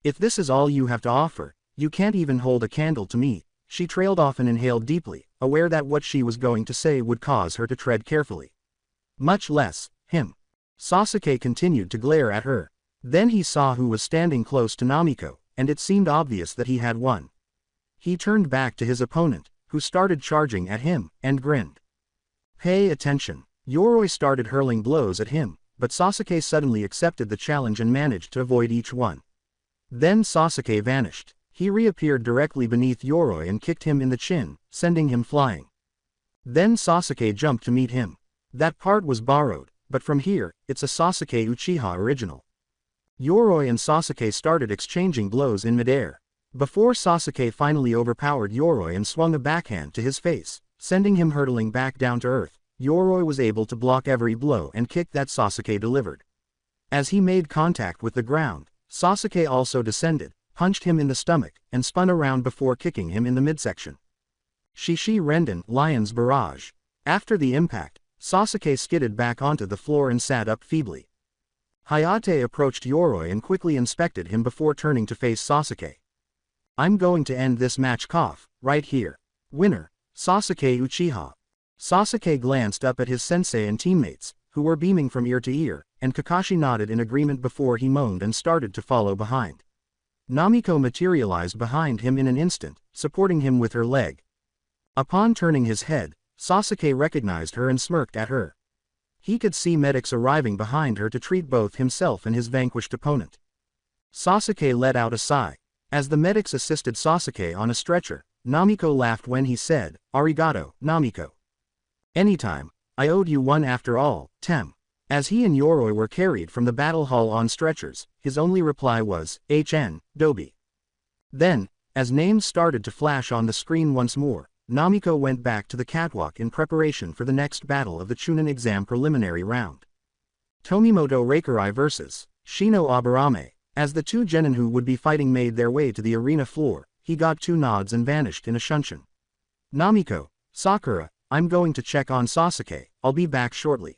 "If this is all you have to offer, you can't even hold a candle to me." She trailed off and inhaled deeply, aware that what she was going to say would cause her to tread carefully. "Much less, him." Sasuke continued to glare at her. Then he saw who was standing close to Namiko, and it seemed obvious that he had won. He turned back to his opponent, who started charging at him, and grinned. "Pay attention." Yoroi started hurling blows at him, but Sasuke suddenly accepted the challenge and managed to avoid each one. Then Sasuke vanished. He reappeared directly beneath Yoroi and kicked him in the chin, sending him flying. Then Sasuke jumped to meet him. That part was borrowed, but from here, it's a Sasuke Uchiha original. Yoroi and Sasuke started exchanging blows in midair. Before Sasuke finally overpowered Yoroi and swung a backhand to his face, sending him hurtling back down to earth, Yoroi was able to block every blow and kick that Sasuke delivered. As he made contact with the ground, Sasuke also descended, punched him in the stomach, and spun around before kicking him in the midsection. Shishi Renden, Lion's Barrage. After the impact, Sasuke skidded back onto the floor and sat up feebly. Hayate approached Yoroi and quickly inspected him before turning to face Sasuke. I'm going to end this match right here. Winner, Sasuke Uchiha. Sasuke glanced up at his sensei and teammates, who were beaming from ear to ear, and Kakashi nodded in agreement before he moaned and started to follow behind. Namiko materialized behind him in an instant, supporting him with her leg. Upon turning his head, Sasuke recognized her and smirked at her. He could see medics arriving behind her to treat both himself and his vanquished opponent. Sasuke let out a sigh. As the medics assisted Sasuke on a stretcher, Namiko laughed when he said, "Arigato, Namiko. Anytime, I owed you one after all, Tem." As he and Yoroi were carried from the battle hall on stretchers, his only reply was, "HN, Dobi." Then, as names started to flash on the screen once more, Namiko went back to the catwalk in preparation for the next battle of the Chunin exam preliminary round. Tomimoto Reikurai vs. Shino Aburame. As the two genin who would be fighting made their way to the arena floor, he got two nods and vanished in a shunshin. "Namiko, Sakura, I'm going to check on Sasuke, I'll be back shortly."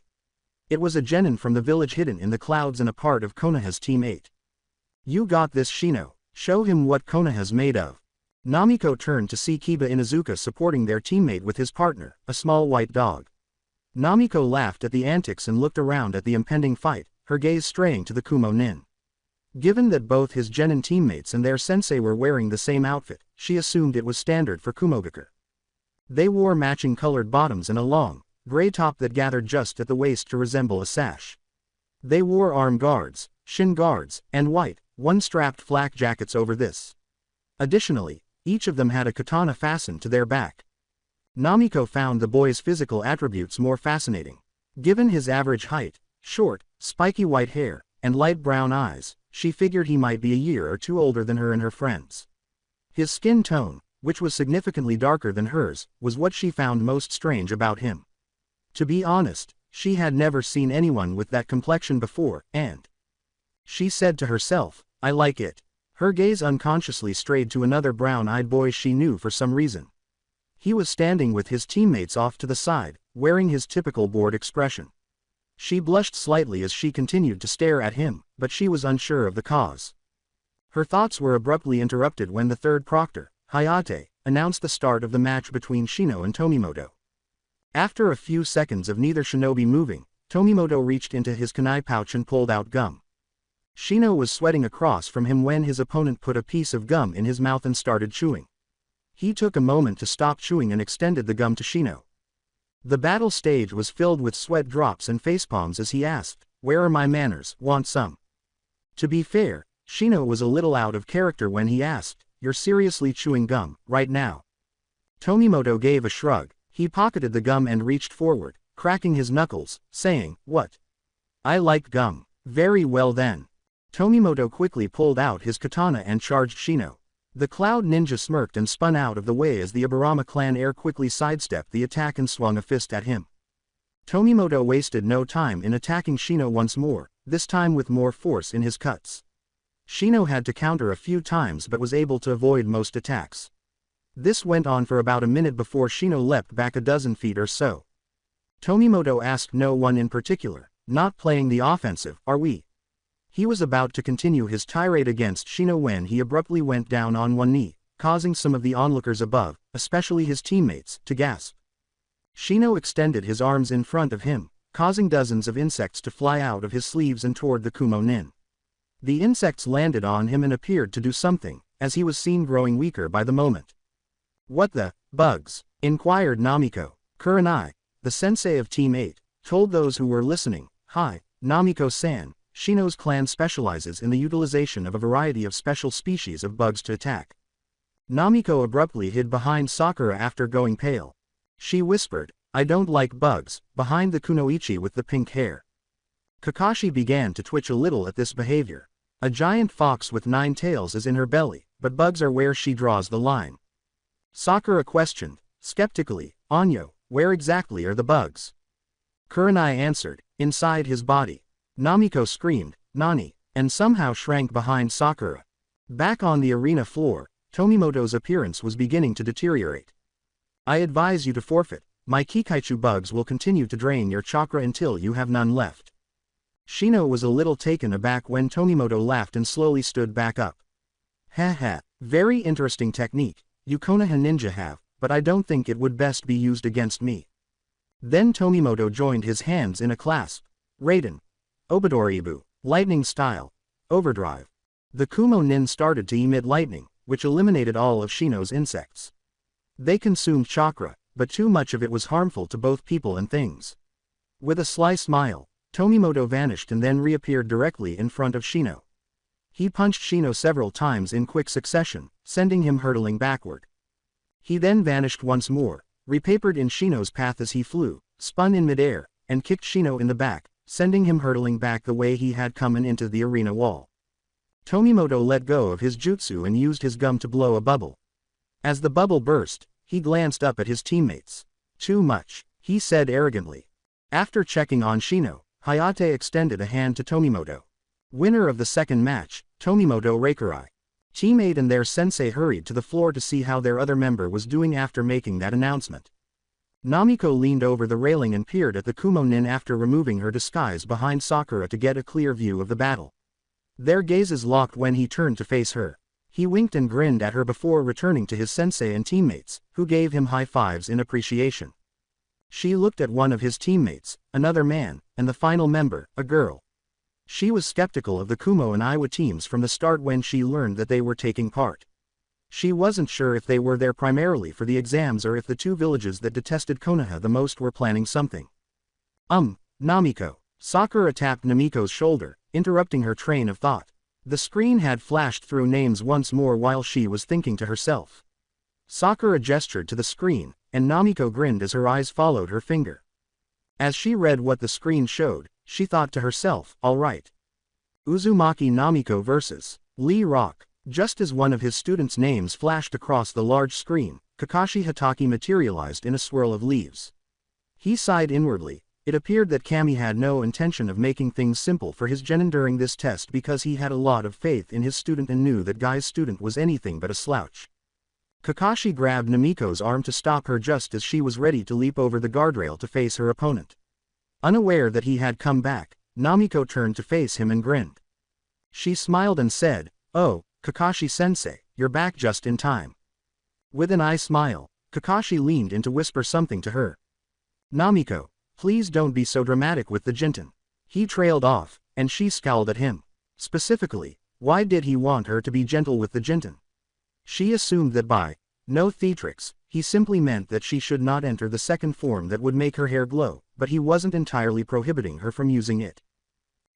It was a genin from the village hidden in the clouds and a part of Konoha's Team 8. "You got this, Shino, show him what Konoha's made of." Namiko turned to see Kiba Inuzuka supporting their teammate with his partner, a small white dog. Namiko laughed at the antics and looked around at the impending fight, her gaze straying to the Kumo Nin. Given that both his genin teammates and their sensei were wearing the same outfit, she assumed it was standard for Kumogaku. They wore matching colored bottoms and a long, gray top that gathered just at the waist to resemble a sash. They wore arm guards, shin guards, and white, one-strapped flak jackets over this. Additionally, each of them had a katana fastened to their back. Namiko found the boy's physical attributes more fascinating. Given his average height, short, spiky white hair, and light brown eyes, she figured he might be a year or two older than her and her friends. His skin tone, which was significantly darker than hers, was what she found most strange about him. To be honest, she had never seen anyone with that complexion before, and she said to herself, "I like it." Her gaze unconsciously strayed to another brown-eyed boy she knew for some reason. He was standing with his teammates off to the side, wearing his typical bored expression. She blushed slightly as she continued to stare at him, but she was unsure of the cause. Her thoughts were abruptly interrupted when the third proctor, Hayate, announced the start of the match between Shino and Tomimoto. After a few seconds of neither shinobi moving, Tomimoto reached into his kunai pouch and pulled out gum. Shino was sweating across from him when his opponent put a piece of gum in his mouth and started chewing. He took a moment to stop chewing and extended the gum to Shino. The battle stage was filled with sweat drops and facepalms as he asked, "Where are my manners, want some?" To be fair, Shino was a little out of character when he asked, "You're seriously chewing gum, right now?" Tomimoto gave a shrug. He pocketed the gum and reached forward, cracking his knuckles, saying, "What? I like gum. Very well then." Tomimoto quickly pulled out his katana and charged Shino. The Cloud Ninja smirked and spun out of the way as the Aburama clan heir quickly sidestepped the attack and swung a fist at him. Tomimoto wasted no time in attacking Shino once more, this time with more force in his cuts. Shino had to counter a few times but was able to avoid most attacks. This went on for about a minute before Shino leapt back a dozen feet or so. Tomimoto asked no one in particular, "Not playing the offensive, are we?" He was about to continue his tirade against Shino when he abruptly went down on one knee, causing some of the onlookers above, especially his teammates, to gasp. Shino extended his arms in front of him, causing dozens of insects to fly out of his sleeves and toward the Kumo Nin. The insects landed on him and appeared to do something, as he was seen growing weaker by the moment. "What the bugs?" inquired Namiko. Kurenai, the sensei of Team 8, told those who were listening, "Hi, Namiko-san, Shino's clan specializes in the utilization of a variety of special species of bugs to attack." Namiko abruptly hid behind Sakura after going pale. She whispered, "I don't like bugs," behind the kunoichi with the pink hair. Kakashi began to twitch a little at this behavior. A giant fox with 9 tails is in her belly, but bugs are where she draws the line. Sakura questioned, skeptically, "Anyo, where exactly are the bugs?" Kurenai answered, "Inside his body." Namiko screamed, "Nani," and somehow shrank behind Sakura. Back on the arena floor, Tomimoto's appearance was beginning to deteriorate. "I advise you to forfeit. My Kikaichu bugs will continue to drain your chakra until you have none left." Shino was a little taken aback when Tomimoto laughed and slowly stood back up. Haha, very interesting technique, you Konoha ninja have, but I don't think it would best be used against me. Then Tomimoto joined his hands in a clasp. Raiden. Obadoribu, lightning style. Overdrive. The Kumo Nin started to emit lightning, which eliminated all of Shino's insects. They consumed chakra, but too much of it was harmful to both people and things. With a sly smile, Tomimoto vanished and then reappeared directly in front of Shino. He punched Shino several times in quick succession, sending him hurtling backward. He then vanished once more, repapered in Shino's path as he flew, spun in midair, and kicked Shino in the back, sending him hurtling back the way he had come and into the arena wall. Tomimoto let go of his jutsu and used his gum to blow a bubble. As the bubble burst, he glanced up at his teammates. Too much, he said arrogantly. After checking on Shino, Hayate extended a hand to Tomimoto. Winner of the second match, Tomimoto Reikurai. Teammate and their sensei hurried to the floor to see how their other member was doing after making that announcement. Namiko leaned over the railing and peered at the Kumo Nin after removing her disguise behind Sakura to get a clear view of the battle. Their gazes locked when he turned to face her. He winked and grinned at her before returning to his sensei and teammates, who gave him high fives in appreciation. She looked at one of his teammates, another man, and the final member, a girl. She was skeptical of the Kumo and Iwa teams from the start when she learned that they were taking part. She wasn't sure if they were there primarily for the exams or if the two villages that detested Konoha the most were planning something. Namiko. Sakura tapped Namiko's shoulder, interrupting her train of thought. The screen had flashed through names once more while she was thinking to herself. Sakura gestured to the screen, and Namiko grinned as her eyes followed her finger. As she read what the screen showed, she thought to herself, all right. Uzumaki Namiko vs. Lee Rock. Just as one of his students' names flashed across the large screen, Kakashi Hatake materialized in a swirl of leaves. He sighed inwardly. It appeared that Kami had no intention of making things simple for his genin during this test because he had a lot of faith in his student and knew that Guy's student was anything but a slouch. Kakashi grabbed Namiko's arm to stop her just as she was ready to leap over the guardrail to face her opponent. Unaware that he had come back, Namiko turned to face him and grinned. She smiled and said, "Oh, Kakashi-sensei, you're back just in time." With an eye smile, Kakashi leaned in to whisper something to her. "Namiko, please don't be so dramatic with the Jinten." He trailed off, and she scowled at him. Specifically, why did he want her to be gentle with the Jinten? She assumed that by no theatrics, he simply meant that she should not enter the second form that would make her hair glow, but he wasn't entirely prohibiting her from using it.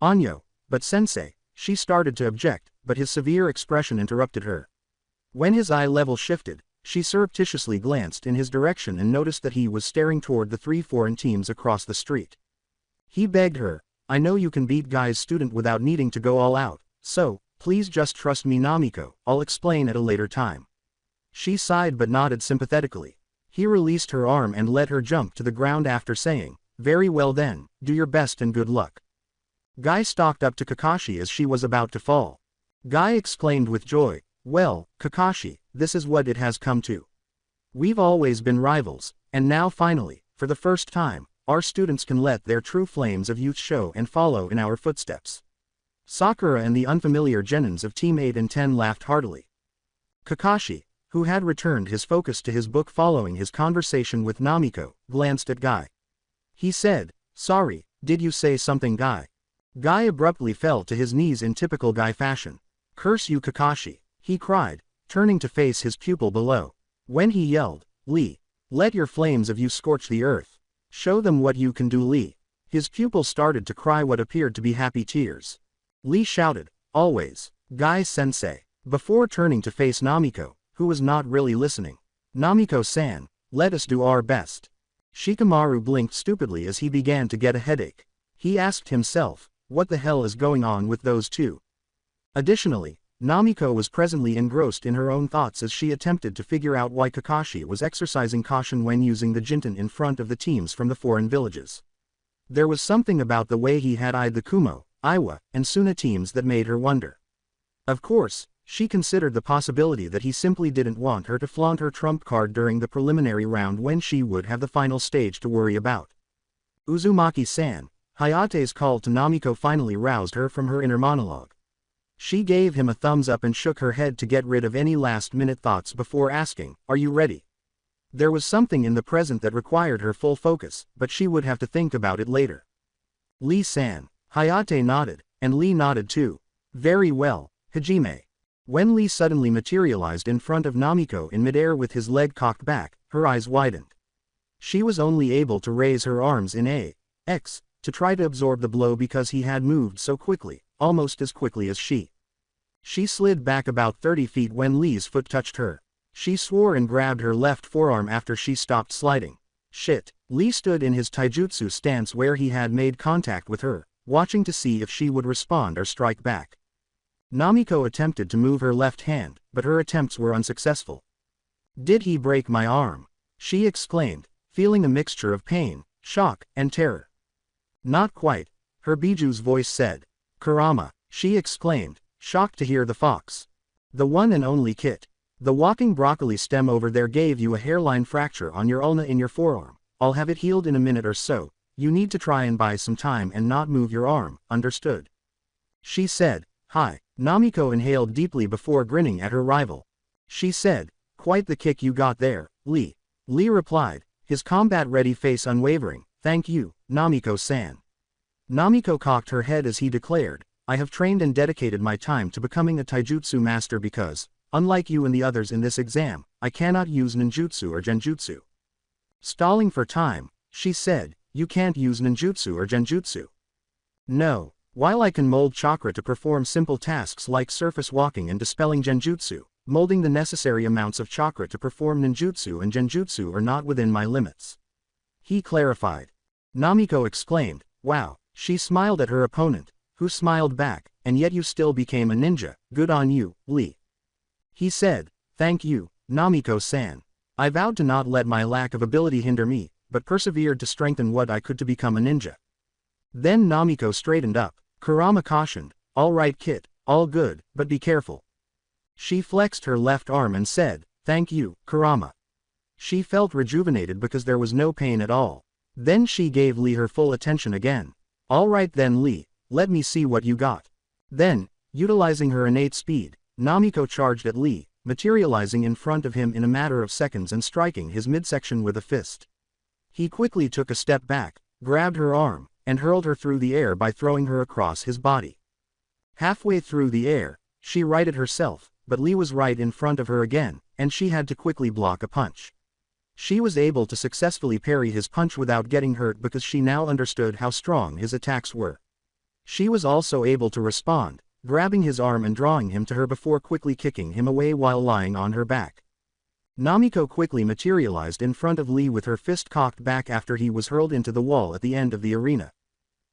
"Anyo, but sensei," she started to object, but his severe expression interrupted her. When his eye level shifted, she surreptitiously glanced in his direction and noticed that he was staring toward the three foreign teams across the street. He begged her, "I know you can beat Guy's student without needing to go all out, so, please just trust me Namiko, I'll explain at a later time." She sighed but nodded sympathetically. He released her arm and let her jump to the ground after saying, "Very well then, do your best and good luck." Guy stalked up to Kakashi as she was about to fall. Guy exclaimed with joy, "Well, Kakashi, this is what it has come to. We've always been rivals, and now finally, for the first time, our students can let their true flames of youth show and follow in our footsteps." Sakura and the unfamiliar genins of Team 8 and 10 laughed heartily. Kakashi, who had returned his focus to his book following his conversation with Namiko, glanced at Guy. He said, "Sorry, did you say something, Guy?" Guy abruptly fell to his knees in typical Guy fashion. "Curse you Kakashi," he cried, turning to face his pupil below. When he yelled, "Lee, let your flames of you scorch the earth. Show them what you can do, Lee." His pupil started to cry what appeared to be happy tears. Lee shouted, "Always, Guy-sensei," before turning to face Namiko, who was not really listening. "Namiko-san, let us do our best." Shikamaru blinked stupidly as he began to get a headache. He asked himself, what the hell is going on with those two? Additionally, Namiko was presently engrossed in her own thoughts as she attempted to figure out why Kakashi was exercising caution when using the Jinten in front of the teams from the foreign villages. There was something about the way he had eyed the Kumo, Iwa, and Suna teams that made her wonder. Of course, she considered the possibility that he simply didn't want her to flaunt her trump card during the preliminary round when she would have the final stage to worry about. "Uzumaki-san, Hayate's call to Namiko finally roused her from her inner monologue. She gave him a thumbs up and shook her head to get rid of any last-minute thoughts before asking, "Are you ready?" There was something in the present that required her full focus, but she would have to think about it later. Lee-san. Hayate nodded, and Lee nodded too. Very well, Hajime. When Lee suddenly materialized in front of Namiko in midair with his leg cocked back, her eyes widened. She was only able to raise her arms in a X to try to absorb the blow because he had moved so quickly, almost as quickly as she. She slid back about 30 feet when Lee's foot touched her. She swore and grabbed her left forearm after she stopped sliding. Shit. Lee stood in his taijutsu stance where he had made contact with her, watching to see if she would respond or strike back. Namiko attempted to move her left hand, but her attempts were unsuccessful. "Did he break my arm?" she exclaimed, feeling a mixture of pain, shock, and terror. "Not quite," her Biju's voice said. "Kurama," she exclaimed, shocked to hear the fox. "The one and only Kit. The walking broccoli stem over there gave you a hairline fracture on your ulna in your forearm. I'll have it healed in a minute or so. You need to try and buy some time and not move your arm, understood?" She said. "Hi." Namiko inhaled deeply before grinning at her rival. She said, "Quite the kick you got there, Lee." Lee replied, his combat-ready face unwavering, "Thank you, Namiko-san." Namiko cocked her head as he declared, "I have trained and dedicated my time to becoming a taijutsu master because, unlike you and the others in this exam, I cannot use ninjutsu or genjutsu." Stalling for time, she said, "You can't use ninjutsu or genjutsu?" "No. While I can mold chakra to perform simple tasks like surface walking and dispelling genjutsu, molding the necessary amounts of chakra to perform ninjutsu and genjutsu are not within my limits," he clarified. Namiko exclaimed, "Wow." She smiled at her opponent, who smiled back, "And yet you still became a ninja, good on you, Lee." He said, "Thank you, Namiko-san. I vowed to not let my lack of ability hinder me, but persevered to strengthen what I could to become a ninja." Then Namiko straightened up. Kurama cautioned, "All right Kit, all good, but be careful." She flexed her left arm and said, "Thank you, Kurama." She felt rejuvenated because there was no pain at all. Then she gave Lee her full attention again. "All right then Lee, let me see what you got." Then, utilizing her innate speed, Namiko charged at Lee, materializing in front of him in a matter of seconds and striking his midsection with a fist. He quickly took a step back, grabbed her arm, and hurled her through the air by throwing her across his body. Halfway through the air, she righted herself, but Lee was right in front of her again, and she had to quickly block a punch. She was able to successfully parry his punch without getting hurt because she now understood how strong his attacks were. She was also able to respond, grabbing his arm and drawing him to her before quickly kicking him away while lying on her back. Namiko quickly materialized in front of Lee with her fist cocked back after he was hurled into the wall at the end of the arena.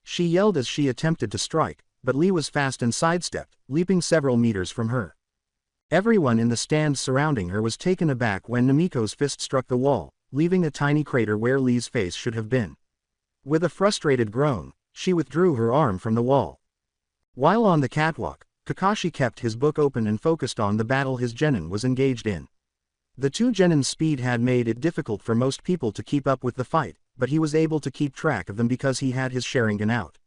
She yelled as she attempted to strike, but Lee was fast and sidestepped, leaping several meters from her. Everyone in the stands surrounding her was taken aback when Namiko's fist struck the wall, leaving a tiny crater where Lee's face should have been. With a frustrated groan, she withdrew her arm from the wall. While on the catwalk, Kakashi kept his book open and focused on the battle his genin was engaged in. The two genin's speed had made it difficult for most people to keep up with the fight, but he was able to keep track of them because he had his Sharingan out.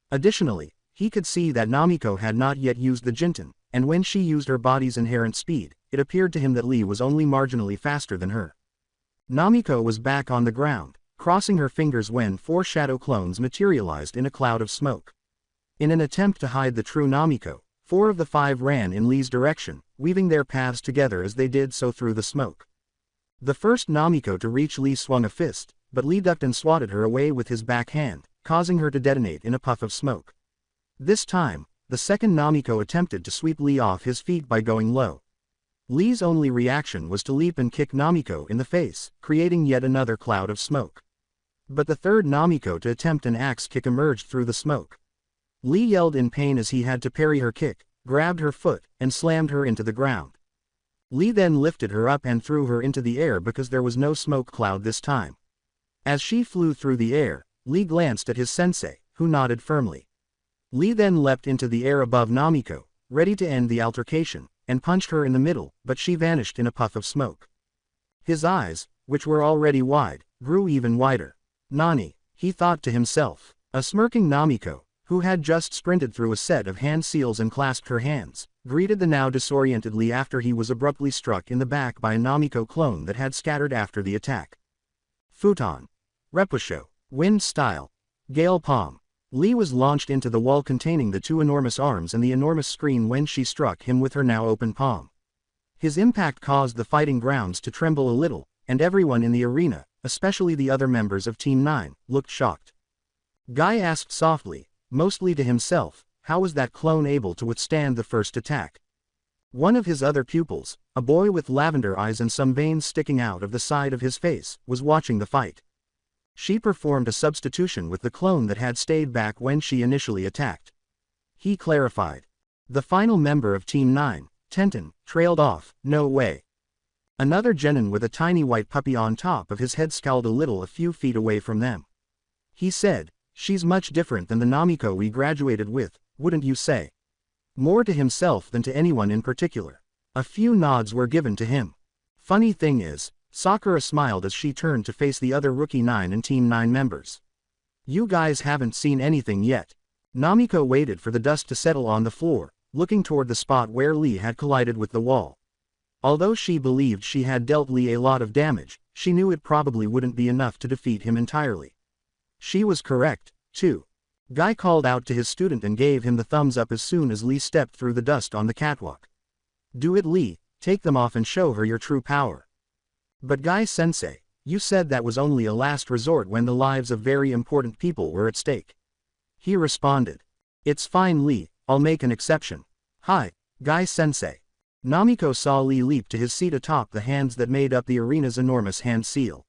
Additionally, he could see that Namiko had not yet used the Jinten, and when she used her body's inherent speed, it appeared to him that Lee was only marginally faster than her. Namiko was back on the ground, crossing her fingers when 4 shadow clones materialized in a cloud of smoke. In an attempt to hide the true Namiko, 4 of the 5 ran in Lee's direction, weaving their paths together as they did so through the smoke. The first Namiko to reach Lee swung a fist, but Lee ducked and swatted her away with his back hand, causing her to detonate in a puff of smoke. This time, the second Namiko attempted to sweep Lee off his feet by going low. Lee's only reaction was to leap and kick Namiko in the face, creating yet another cloud of smoke. But the third Namiko to attempt an axe kick emerged through the smoke. Lee yelled in pain as he had to parry her kick, grabbed her foot, and slammed her into the ground. Lee then lifted her up and threw her into the air because there was no smoke cloud this time. As she flew through the air, Lee glanced at his sensei, who nodded firmly. Lee then leapt into the air above Namiko, ready to end the altercation, and punched her in the middle, but she vanished in a puff of smoke. His eyes, which were already wide, grew even wider. "Nani," he thought to himself. A smirking Namiko, who had just sprinted through a set of hand seals and clasped her hands, greeted the now disoriented Lee after he was abruptly struck in the back by a Namiko clone that had scattered after the attack. Futon. Repusho. Wind style. Gale palm. Lee was launched into the wall containing the two enormous arms and the enormous screen when she struck him with her now open palm. His impact caused the fighting grounds to tremble a little, and everyone in the arena, especially the other members of Team 9, looked shocked. Guy asked softly, mostly to himself, how was that clone able to withstand the first attack? One of his other pupils, a boy with lavender eyes and some veins sticking out of the side of his face, was watching the fight. She performed a substitution with the clone that had stayed back when she initially attacked. He clarified. The final member of Team 9, Tenten, trailed off. No way. Another genin with a tiny white puppy on top of his head scowled a little a few feet away from them. He said, she's much different than the Namiko we graduated with, wouldn't you say? More to himself than to anyone in particular. A few nods were given to him. Funny thing is, Sakura smiled as she turned to face the other Rookie 9 and Team 9 members. You guys haven't seen anything yet. Namiko waited for the dust to settle on the floor, looking toward the spot where Lee had collided with the wall. Although she believed she had dealt Lee a lot of damage, she knew it probably wouldn't be enough to defeat him entirely. She was correct, too. Guy called out to his student and gave him the thumbs up as soon as Lee stepped through the dust on the catwalk. Do it, Lee, take them off and show her your true power. But Guy-sensei, you said that was only a last resort when the lives of very important people were at stake. He responded. It's fine, Lee, I'll make an exception. Hi, Guy-sensei. Namiko saw Lee leap to his seat atop the hands that made up the arena's enormous hand seal.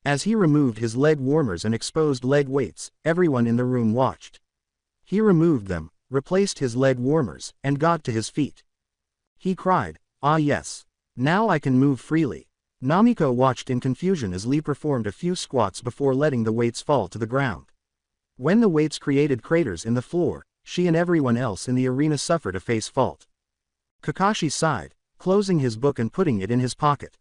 As he removed his leg warmers and exposed leg weights, everyone in the room watched. He removed them, replaced his leg warmers, and got to his feet. He cried, ah yes. Now I can move freely. Namiko watched in confusion as Lee performed a few squats before letting the weights fall to the ground. When the weights created craters in the floor, she and everyone else in the arena suffered a face fault. Kakashi sighed, closing his book and putting it in his pocket.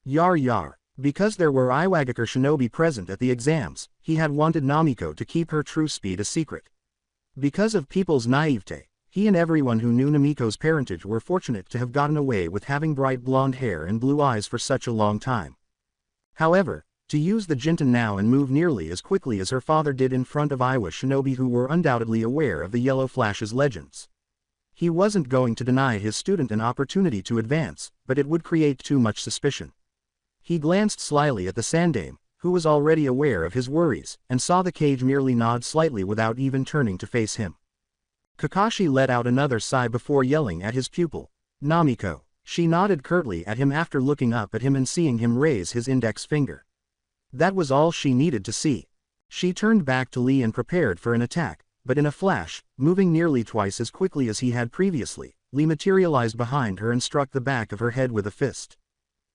Yar yar. Because there were Iwagakure shinobi present at the exams, he had wanted Namiko to keep her true speed a secret. Because of people's naivete, he and everyone who knew Namiko's parentage were fortunate to have gotten away with having bright blonde hair and blue eyes for such a long time. However, to use the Jinten now and move nearly as quickly as her father did in front of Iwa shinobi who were undoubtedly aware of the Yellow Flash's legends. He wasn't going to deny his student an opportunity to advance, but it would create too much suspicion. He glanced slyly at the Sandame, who was already aware of his worries, and saw the cage merely nod slightly without even turning to face him. Kakashi let out another sigh before yelling at his pupil. Namiko. She nodded curtly at him after looking up at him and seeing him raise his index finger. That was all she needed to see. She turned back to Lee and prepared for an attack, but in a flash, moving nearly twice as quickly as he had previously, Lee materialized behind her and struck the back of her head with a fist.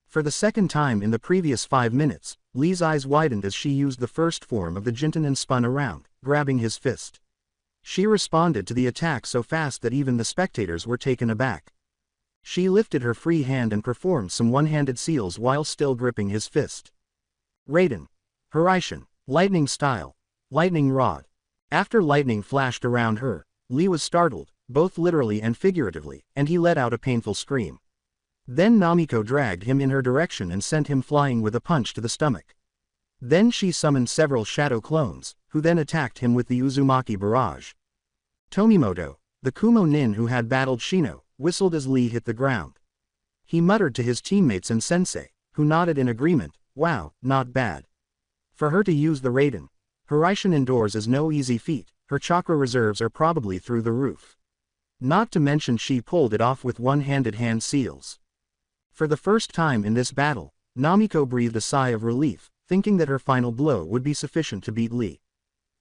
For the second time in the previous 5 minutes, Lee's eyes widened as she used the first form of the Jinten and spun around, grabbing his fist. She responded to the attack so fast that even the spectators were taken aback. She lifted her free hand and performed some one-handed seals while still gripping his fist. Raiden. Horaishin. Lightning style. Lightning rod. After lightning flashed around her, Lee was startled, both literally and figuratively, and he let out a painful scream. Then Namiko dragged him in her direction and sent him flying with a punch to the stomach. Then she summoned several shadow clones, who then attacked him with the Uzumaki barrage. Tomimoto, the Kumo nin who had battled Shino, whistled as Lee hit the ground. He muttered to his teammates and sensei, who nodded in agreement, wow, not bad. For her to use the Raiden Horaishin indoors is no easy feat, her chakra reserves are probably through the roof. Not to mention she pulled it off with one-handed hand seals. For the first time in this battle, Namiko breathed a sigh of relief, thinking that her final blow would be sufficient to beat Lee.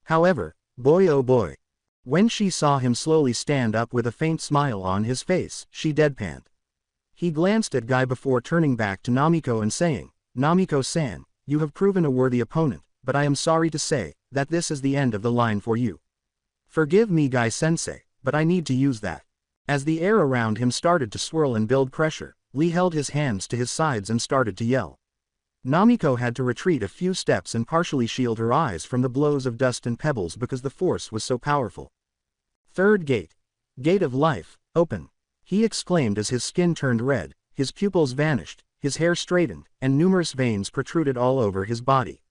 However, boy oh boy. When she saw him slowly stand up with a faint smile on his face, she deadpanned. He glanced at Guy before turning back to Namiko and saying, Namiko-san, you have proven a worthy opponent, but I am sorry to say, that this is the end of the line for you. Forgive me Guy-sensei, but I need to use that. As the air around him started to swirl and build pressure, Lee held his hands to his sides and started to yell. Namiko had to retreat a few steps and partially shield her eyes from the blows of dust and pebbles because the force was so powerful. Third gate. Gate of life, open. He exclaimed as his skin turned red, his pupils vanished, his hair straightened, and numerous veins protruded all over his body.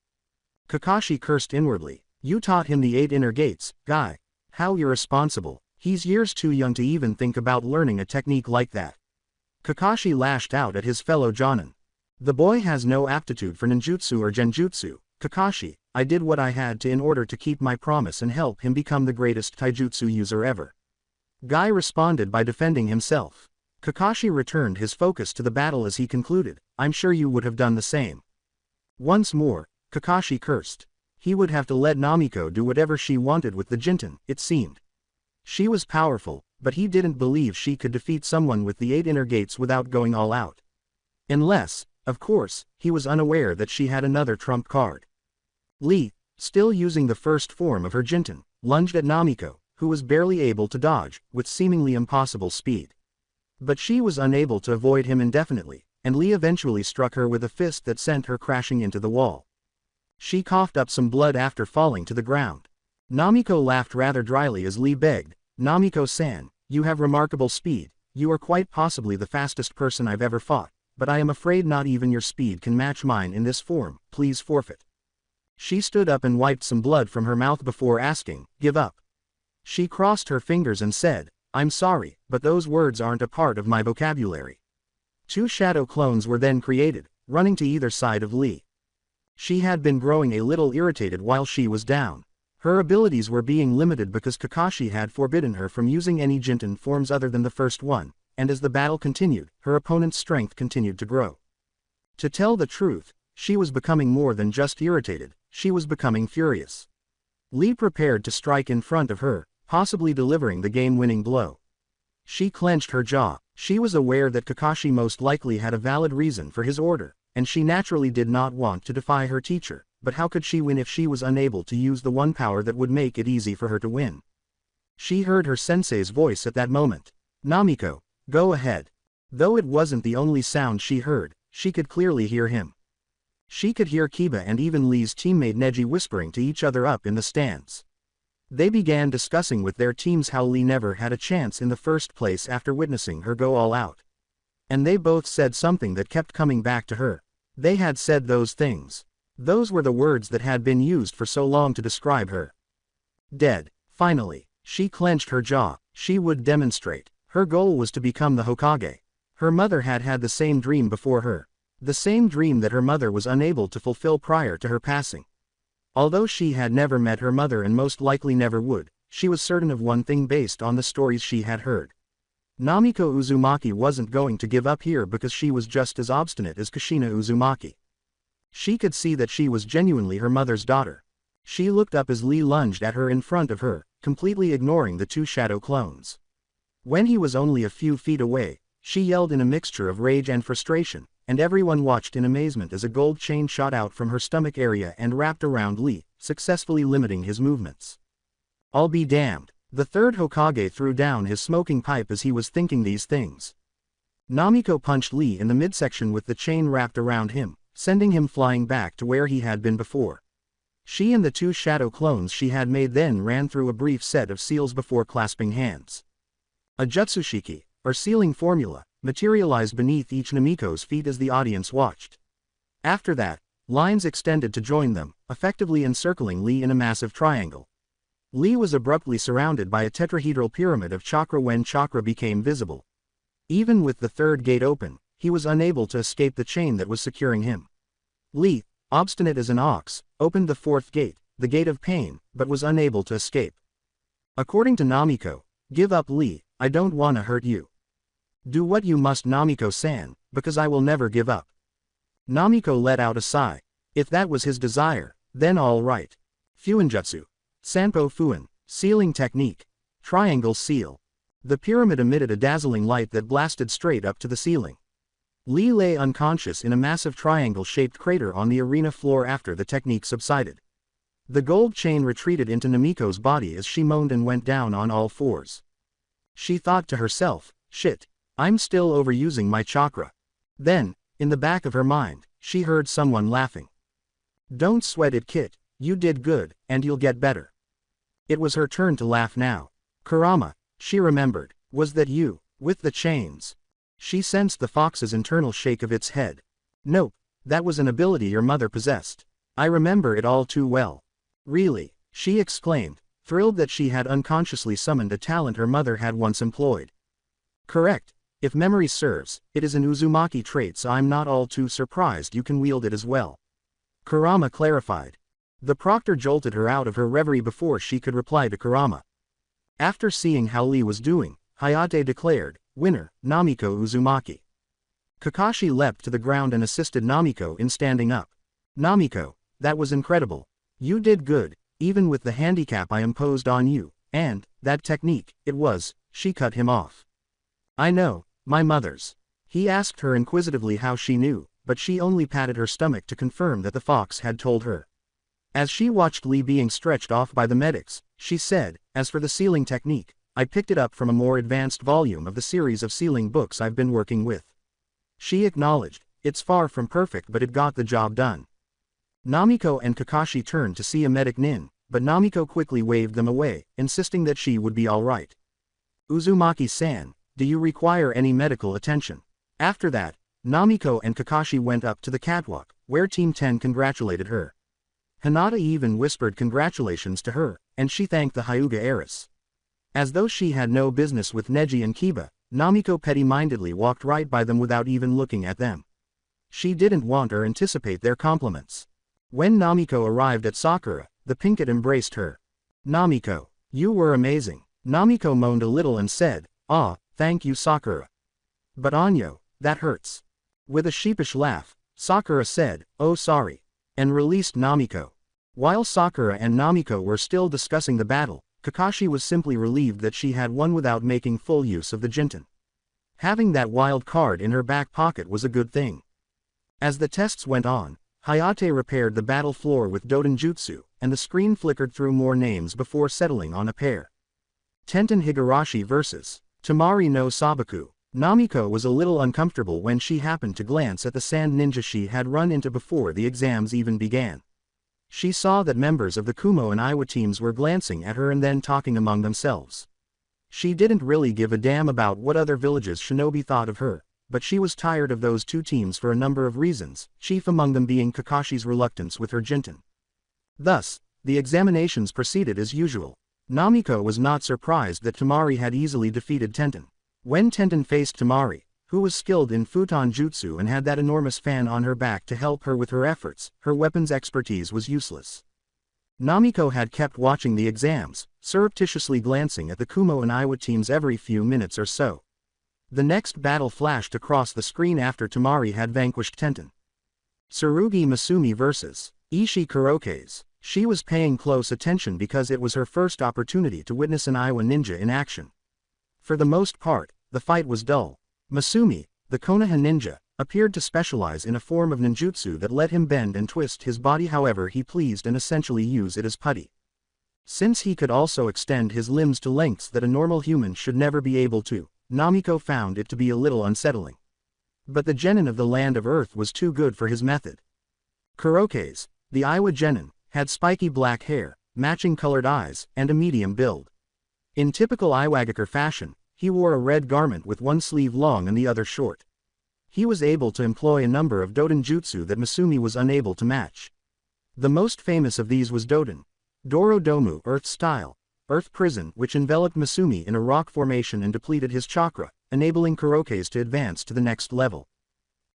Kakashi cursed inwardly. You taught him the 8 inner gates, guy. How irresponsible. He's years too young to even think about learning a technique like that. Kakashi lashed out at his fellow Jonin. The boy has no aptitude for ninjutsu or genjutsu. Kakashi, I did what I had to in order to keep my promise and help him become the greatest taijutsu user ever. Guy responded by defending himself. Kakashi returned his focus to the battle as he concluded, I'm sure you would have done the same. Once more, Kakashi cursed. He would have to let Namiko do whatever she wanted with the Jinten, it seemed. She was powerful, but he didn't believe she could defeat someone with the 8 inner gates without going all out. Unless, of course, he was unaware that she had another trump card. Lee, still using the first form of her Jinten, lunged at Namiko, who was barely able to dodge, with seemingly impossible speed. But she was unable to avoid him indefinitely, and Lee eventually struck her with a fist that sent her crashing into the wall. She coughed up some blood after falling to the ground. Namiko laughed rather dryly as Lee begged, Namiko-san, you have remarkable speed, you are quite possibly the fastest person I've ever fought, but I am afraid not even your speed can match mine in this form, please forfeit. She stood up and wiped some blood from her mouth before asking, give up. She crossed her fingers and said, I'm sorry, but those words aren't a part of my vocabulary. 2 shadow clones were then created, running to either side of Lee. She had been growing a little irritated while she was down. Her abilities were being limited because Kakashi had forbidden her from using any Jinten forms other than the first one, and as the battle continued, her opponent's strength continued to grow. To tell the truth, she was becoming more than just irritated, she was becoming furious. Lee prepared to strike in front of her, possibly delivering the game-winning blow. She clenched her jaw. She was aware that Kakashi most likely had a valid reason for his order, and she naturally did not want to defy her teacher, but how could she win if she was unable to use the one power that would make it easy for her to win? She heard her sensei's voice at that moment. Namiko, go ahead. Though it wasn't the only sound she heard, she could clearly hear him. She could hear Kiba and even Lee's teammate Neji whispering to each other up in the stands. They began discussing with their teams how Lee never had a chance in the first place after witnessing her go all out. And they both said something that kept coming back to her. They had said those things. Those were the words that had been used for so long to describe her. Dead. Finally, she clenched her jaw. She would demonstrate. Her goal was to become the Hokage. Her mother had had the same dream before her. The same dream that her mother was unable to fulfill prior to her passing. Although she had never met her mother and most likely never would, she was certain of one thing based on the stories she had heard. Namiko Uzumaki wasn't going to give up here because she was just as obstinate as Kushina Uzumaki. She could see that she was genuinely her mother's daughter. She looked up as Lee lunged at her in front of her, completely ignoring the 2 shadow clones. When he was only a few feet away, she yelled in a mixture of rage and frustration, and everyone watched in amazement as a gold chain shot out from her stomach area and wrapped around Lee, successfully limiting his movements. I'll be damned. The third Hokage threw down his smoking pipe as he was thinking these things. Namiko punched Lee in the midsection with the chain wrapped around him, sending him flying back to where he had been before. She and the 2 shadow clones she had made then ran through a brief set of seals before clasping hands. A Jutsushiki, or sealing formula, materialized beneath each Namiko's feet as the audience watched. After that, lines extended to join them, effectively encircling Lee in a massive triangle. Lee was abruptly surrounded by a tetrahedral pyramid of chakra when chakra became visible. Even with the third gate open, he was unable to escape the chain that was securing him. Lee, obstinate as an ox, opened the 4th gate, the gate of pain, but was unable to escape. According to Namiko, give up Lee, I don't wanna hurt you. Do what you must Namiko-san, because I will never give up. Namiko let out a sigh. If that was his desire, then all right. Fuinjutsu. Sanpo Fuin, sealing technique. Triangle seal. The pyramid emitted a dazzling light that blasted straight up to the ceiling. Lee lay unconscious in a massive triangle-shaped crater on the arena floor after the technique subsided. The gold chain retreated into Namiko's body as she moaned and went down on all fours. She thought to herself, shit, I'm still overusing my chakra. Then, In the back of her mind, she heard someone laughing. "Don't sweat it, Kit, you did good, and you'll get better." It was her turn to laugh now. "Kurama," she remembered, "was that you, with the chains?" She sensed the fox's internal shake of its head. "Nope, that was an ability your mother possessed. I remember it all too well." "Really?" she exclaimed, thrilled that she had unconsciously summoned a talent her mother had once employed. "Correct. If memory serves, it is an Uzumaki trait, so I'm not all too surprised you can wield it as well," Kurama clarified. The proctor jolted her out of her reverie before she could reply to Kurama. After seeing how Lee was doing, Hayate declared, "Winner, Namiko Uzumaki." Kakashi leapt to the ground and assisted Namiko in standing up. "Namiko, that was incredible. You did good, even with the handicap I imposed on you, and, that technique, it was," she cut him off. "I know, my mother's." He asked her inquisitively how she knew, but she only patted her stomach to confirm that the fox had told her. As she watched Lee being stretched off by the medics, she said, "As for the sealing technique, I picked it up from a more advanced volume of the series of sealing books I've been working with." She acknowledged, "It's far from perfect, but it got the job done." Namiko and Kakashi turned to see a medic nin, but Namiko quickly waved them away, insisting that she would be alright. "Uzumaki-san, do you require any medical attention?" After that, Namiko and Kakashi went up to the catwalk, where Team 10 congratulated her. Hinata even whispered congratulations to her, and she thanked the Hyuga heiress. As though she had no business with Neji and Kiba, Namiko petty-mindedly walked right by them without even looking at them. She didn't want or anticipate their compliments. When Namiko arrived at Sakura, the Pinkett embraced her. "Namiko, you were amazing." Namiko moaned a little and said, "Ah, thank you Sakura. But Anyo, that hurts." With a sheepish laugh, Sakura said, "Oh sorry," and released Namiko. While Sakura and Namiko were still discussing the battle, Kakashi was simply relieved that she had won without making full use of the Jinten. Having that wild card in her back pocket was a good thing. As the tests went on, Hayate repaired the battle floor with Dodenjutsu, and the screen flickered through more names before settling on a pair. Tenten Higurashi vs. Tamari no Sabaku. Namiko was a little uncomfortable when she happened to glance at the sand ninja she had run into before the exams even began. She saw that members of the Kumo and Iwa teams were glancing at her and then talking among themselves. She didn't really give a damn about what other villages' shinobi thought of her, but she was tired of those two teams for a number of reasons, chief among them being Kakashi's reluctance with her Jinten. Thus, the examinations proceeded as usual. Namiko was not surprised that Tamari had easily defeated Tenten. When Tenten faced Tamari, who was skilled in futon jutsu and had that enormous fan on her back to help her with her efforts, her weapons expertise was useless. Namiko had kept watching the exams, surreptitiously glancing at the Kumo and Iwa teams every few minutes or so. The next battle flashed across the screen after Tamari had vanquished Tenten. Tsurugi Masumi vs. Ishii Kurokes. She was paying close attention because it was her first opportunity to witness an Iwa ninja in action. For the most part, the fight was dull. Masumi, the Konoha ninja, appeared to specialize in a form of ninjutsu that let him bend and twist his body however he pleased and essentially use it as putty. Since he could also extend his limbs to lengths that a normal human should never be able to, Namiko found it to be a little unsettling. But the genin of the Land of Earth was too good for his method. Kurokes, the Iwa genin, had spiky black hair, matching colored eyes, and a medium build. In typical Iwagakure fashion, he wore a red garment with one sleeve long and the other short. He was able to employ a number of Dodenjutsu that Masumi was unable to match. The most famous of these was Doden Dorodomu, Earth Style, Earth Prison, which enveloped Masumi in a rock formation and depleted his chakra, enabling Kurokes to advance to the next level.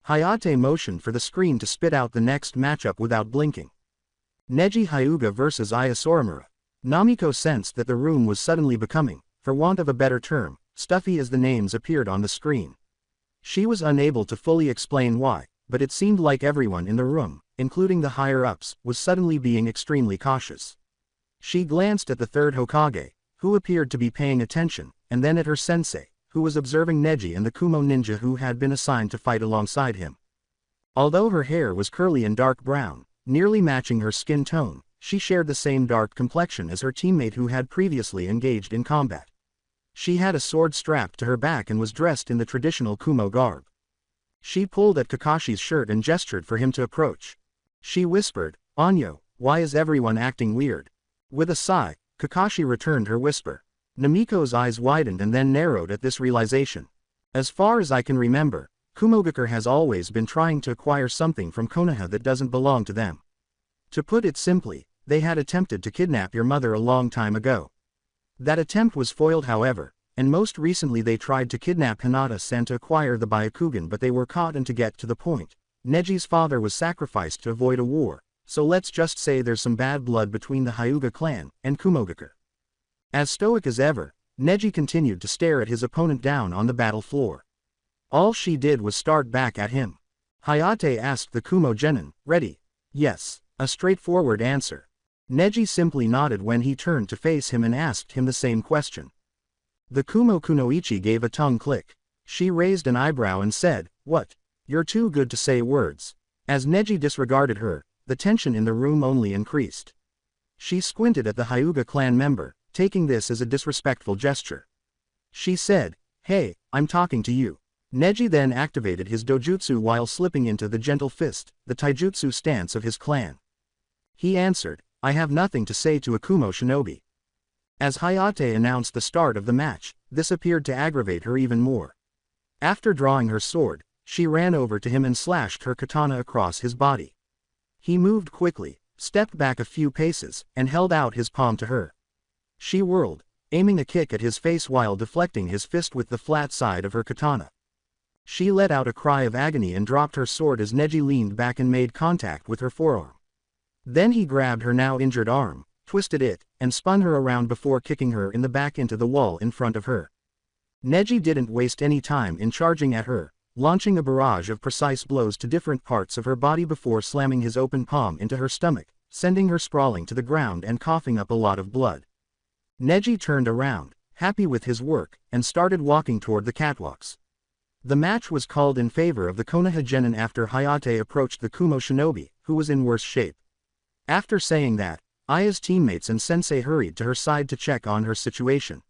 Hayate motioned for the screen to spit out the next matchup without blinking. Neji Hyuga vs. Ayasoramura. Namiko sensed that the room was suddenly becoming, for want of a better term, stuffy as the names appeared on the screen. She was unable to fully explain why, but it seemed like everyone in the room, including the higher-ups, was suddenly being extremely cautious. She glanced at the third Hokage, who appeared to be paying attention, and then at her sensei, who was observing Neji and the Kumo ninja who had been assigned to fight alongside him. Although her hair was curly and dark brown, nearly matching her skin tone, she shared the same dark complexion as her teammate who had previously engaged in combat. She had a sword strapped to her back and was dressed in the traditional Kumo garb. She pulled at Kakashi's shirt and gestured for him to approach. She whispered, "Anyo, why is everyone acting weird?" With a sigh, Kakashi returned her whisper. Namiko's eyes widened and then narrowed at this realization. As far as I can remember, Kumogakure has always been trying to acquire something from Konoha that doesn't belong to them. To put it simply, they had attempted to kidnap your mother a long time ago. That attempt was foiled however, and most recently they tried to kidnap Hinata-san to acquire the Byakugan, but they were caught, and to get to the point, Neji's father was sacrificed to avoid a war, so let's just say there's some bad blood between the Hyuga clan and Kumogakure. As stoic as ever, Neji continued to stare at his opponent down on the battle floor. All she did was start back at him. Hayate asked the Kumo genin, "Ready?" "Yes," a straightforward answer. Neji simply nodded when he turned to face him and asked him the same question. The Kumo Kunoichi gave a tongue click. She raised an eyebrow and said, "What? You're too good to say words." As Neji disregarded her, the tension in the room only increased. She squinted at the Hyuga clan member, taking this as a disrespectful gesture. She said, "Hey, I'm talking to you." Neji then activated his dojutsu while slipping into the gentle fist, the taijutsu stance of his clan. He answered, "I have nothing to say to a Kumo shinobi." As Hayate announced the start of the match, this appeared to aggravate her even more. After drawing her sword, she ran over to him and slashed her katana across his body. He moved quickly, stepped back a few paces, and held out his palm to her. She whirled, aiming a kick at his face while deflecting his fist with the flat side of her katana. She let out a cry of agony and dropped her sword as Neji leaned back and made contact with her forearm. Then he grabbed her now injured arm, twisted it, and spun her around before kicking her in the back into the wall in front of her. Neji didn't waste any time in charging at her, launching a barrage of precise blows to different parts of her body before slamming his open palm into her stomach, sending her sprawling to the ground and coughing up a lot of blood. Neji turned around, happy with his work, and started walking toward the catwalks. The match was called in favor of the Konoha genin after Hayate approached the Kumo shinobi, who was in worse shape. After saying that, Aya's teammates and sensei hurried to her side to check on her situation.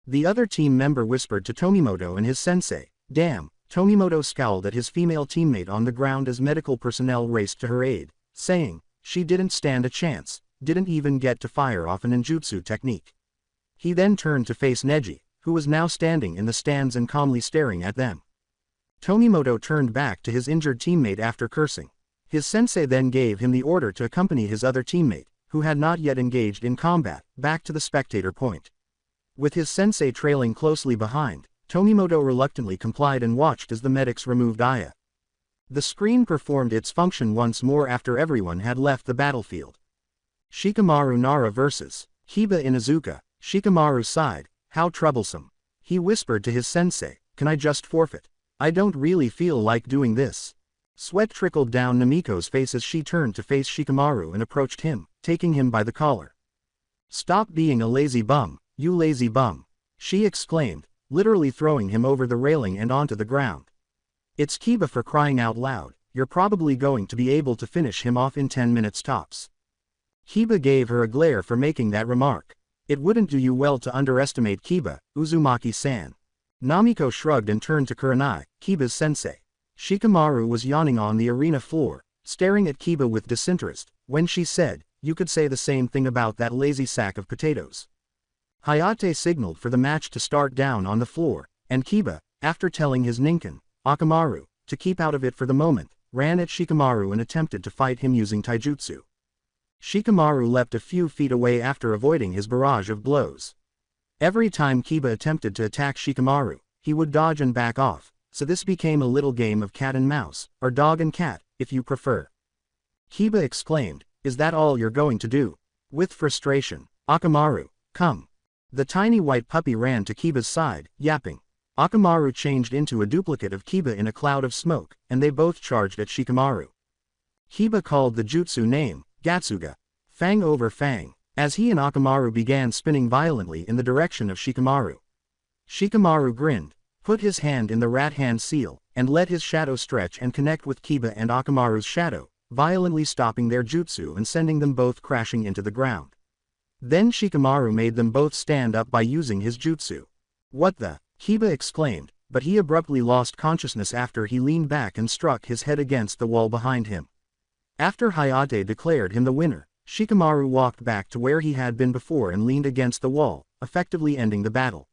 The other team member whispered to Tomimoto and his sensei, "Damn." Tomimoto scowled at his female teammate on the ground as medical personnel raced to her aid, saying, "She didn't stand a chance, didn't even get to fire off an ninjutsu technique." He then turned to face Neji, who was now standing in the stands and calmly staring at them. Tomimoto turned back to his injured teammate after cursing. His sensei then gave him the order to accompany his other teammate, who had not yet engaged in combat, back to the spectator point. With his sensei trailing closely behind, Tomimoto reluctantly complied and watched as the medics removed Aya. The screen performed its function once more after everyone had left the battlefield. Shikamaru Nara vs. Kiba Inuzuka. Shikamaru sighed, "How troublesome." He whispered to his sensei, "Can I just forfeit? I don't really feel like doing this." Sweat trickled down Namiko's face as she turned to face Shikamaru and approached him, taking him by the collar. "Stop being a lazy bum, you lazy bum," she exclaimed, literally throwing him over the railing and onto the ground. "It's Kiba, for crying out loud, you're probably going to be able to finish him off in 10 minutes tops." Kiba gave her a glare for making that remark. "It wouldn't do you well to underestimate Kiba, Uzumaki-san." Namiko shrugged and turned to Kurenai, Kiba's sensei. Shikamaru was yawning on the arena floor, staring at Kiba with disinterest, when she said, "You could say the same thing about that lazy sack of potatoes." Hayate signaled for the match to start down on the floor, and Kiba, after telling his ninkin, Akamaru, to keep out of it for the moment, ran at Shikamaru and attempted to fight him using taijutsu. Shikamaru leapt a few feet away after avoiding his barrage of blows. Every time Kiba attempted to attack Shikamaru, he would dodge and back off, so this became a little game of cat and mouse, or dog and cat, if you prefer. Kiba exclaimed, "Is that all you're going to do?" With frustration, "Akamaru, come." The tiny white puppy ran to Kiba's side, yapping. Akamaru changed into a duplicate of Kiba in a cloud of smoke, and they both charged at Shikamaru. Kiba called the jutsu name, Gatsuga, fang over fang, as he and Akamaru began spinning violently in the direction of Shikamaru. Shikamaru grinned, put his hand in the rat hand seal, and let his shadow stretch and connect with Kiba and Akamaru's shadow, violently stopping their jutsu and sending them both crashing into the ground. Then Shikamaru made them both stand up by using his jutsu. "What the?" Kiba exclaimed, but he abruptly lost consciousness after he leaned back and struck his head against the wall behind him. After Hayate declared him the winner, Shikamaru walked back to where he had been before and leaned against the wall, effectively ending the battle.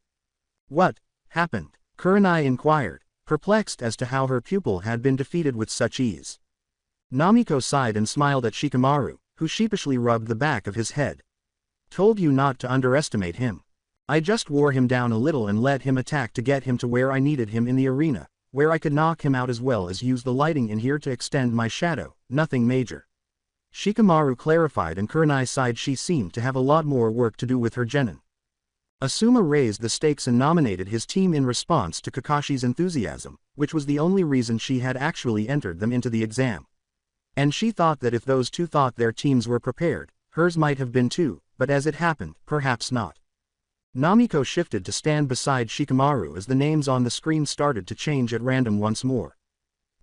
What happened? Kurenai inquired, perplexed as to how her pupil had been defeated with such ease. Namiko sighed and smiled at Shikamaru, who sheepishly rubbed the back of his head. Told you not to underestimate him. I just wore him down a little and let him attack to get him to where I needed him in the arena, where I could knock him out as well as use the lighting in here to extend my shadow, nothing major. Shikamaru clarified, and Kurenai sighed. She seemed to have a lot more work to do with her genin. Asuma raised the stakes and nominated his team in response to Kakashi's enthusiasm, which was the only reason she had actually entered them into the exam. And she thought that if those two thought their teams were prepared, hers might have been too, but as it happened, perhaps not. Namiko shifted to stand beside Shikamaru as the names on the screen started to change at random once more.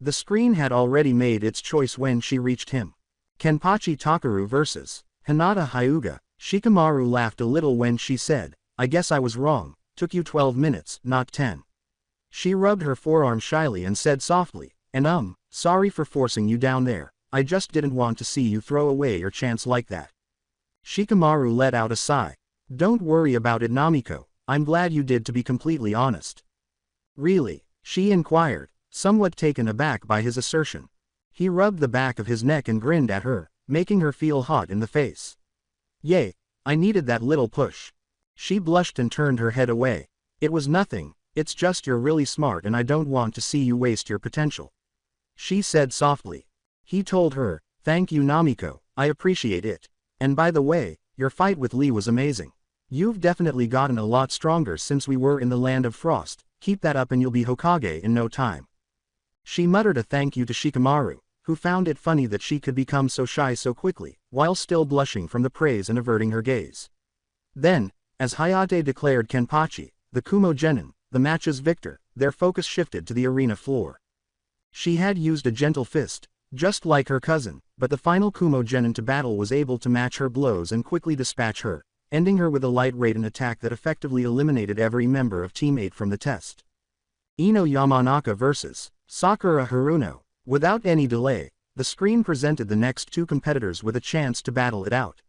The screen had already made its choice when she reached him. Kenpachi Takeru vs. Hinata Hyuga. Shikamaru laughed a little when she said, I guess I was wrong, took you 12 minutes, not 10. She rubbed her forearm shyly and said softly, and sorry for forcing you down there, I just didn't want to see you throw away your chance like that. Shikamaru let out a sigh. Don't worry about it, Namiko, I'm glad you did, to be completely honest. Really? She inquired, somewhat taken aback by his assertion. He rubbed the back of his neck and grinned at her, making her feel hot in the face. Yay, I needed that little push. She blushed and turned her head away. It was nothing, it's just you're really smart and I don't want to see you waste your potential. She said softly. He told her, thank you Namiko, I appreciate it. And by the way, your fight with Lee was amazing. You've definitely gotten a lot stronger since we were in the Land of Frost, keep that up and you'll be Hokage in no time. She muttered a thank you to Shikamaru, who found it funny that she could become so shy so quickly, while still blushing from the praise and averting her gaze. Then, as Hayate declared Kenpachi, the Kumo Genin, the match's victor, their focus shifted to the arena floor. She had used a gentle fist, just like her cousin, but the final Kumo Genin to battle was able to match her blows and quickly dispatch her, ending her with a light Raiden attack that effectively eliminated every member of Team 8 from the test. Ino Yamanaka vs. Sakura Haruno. Without any delay, the screen presented the next two competitors with a chance to battle it out.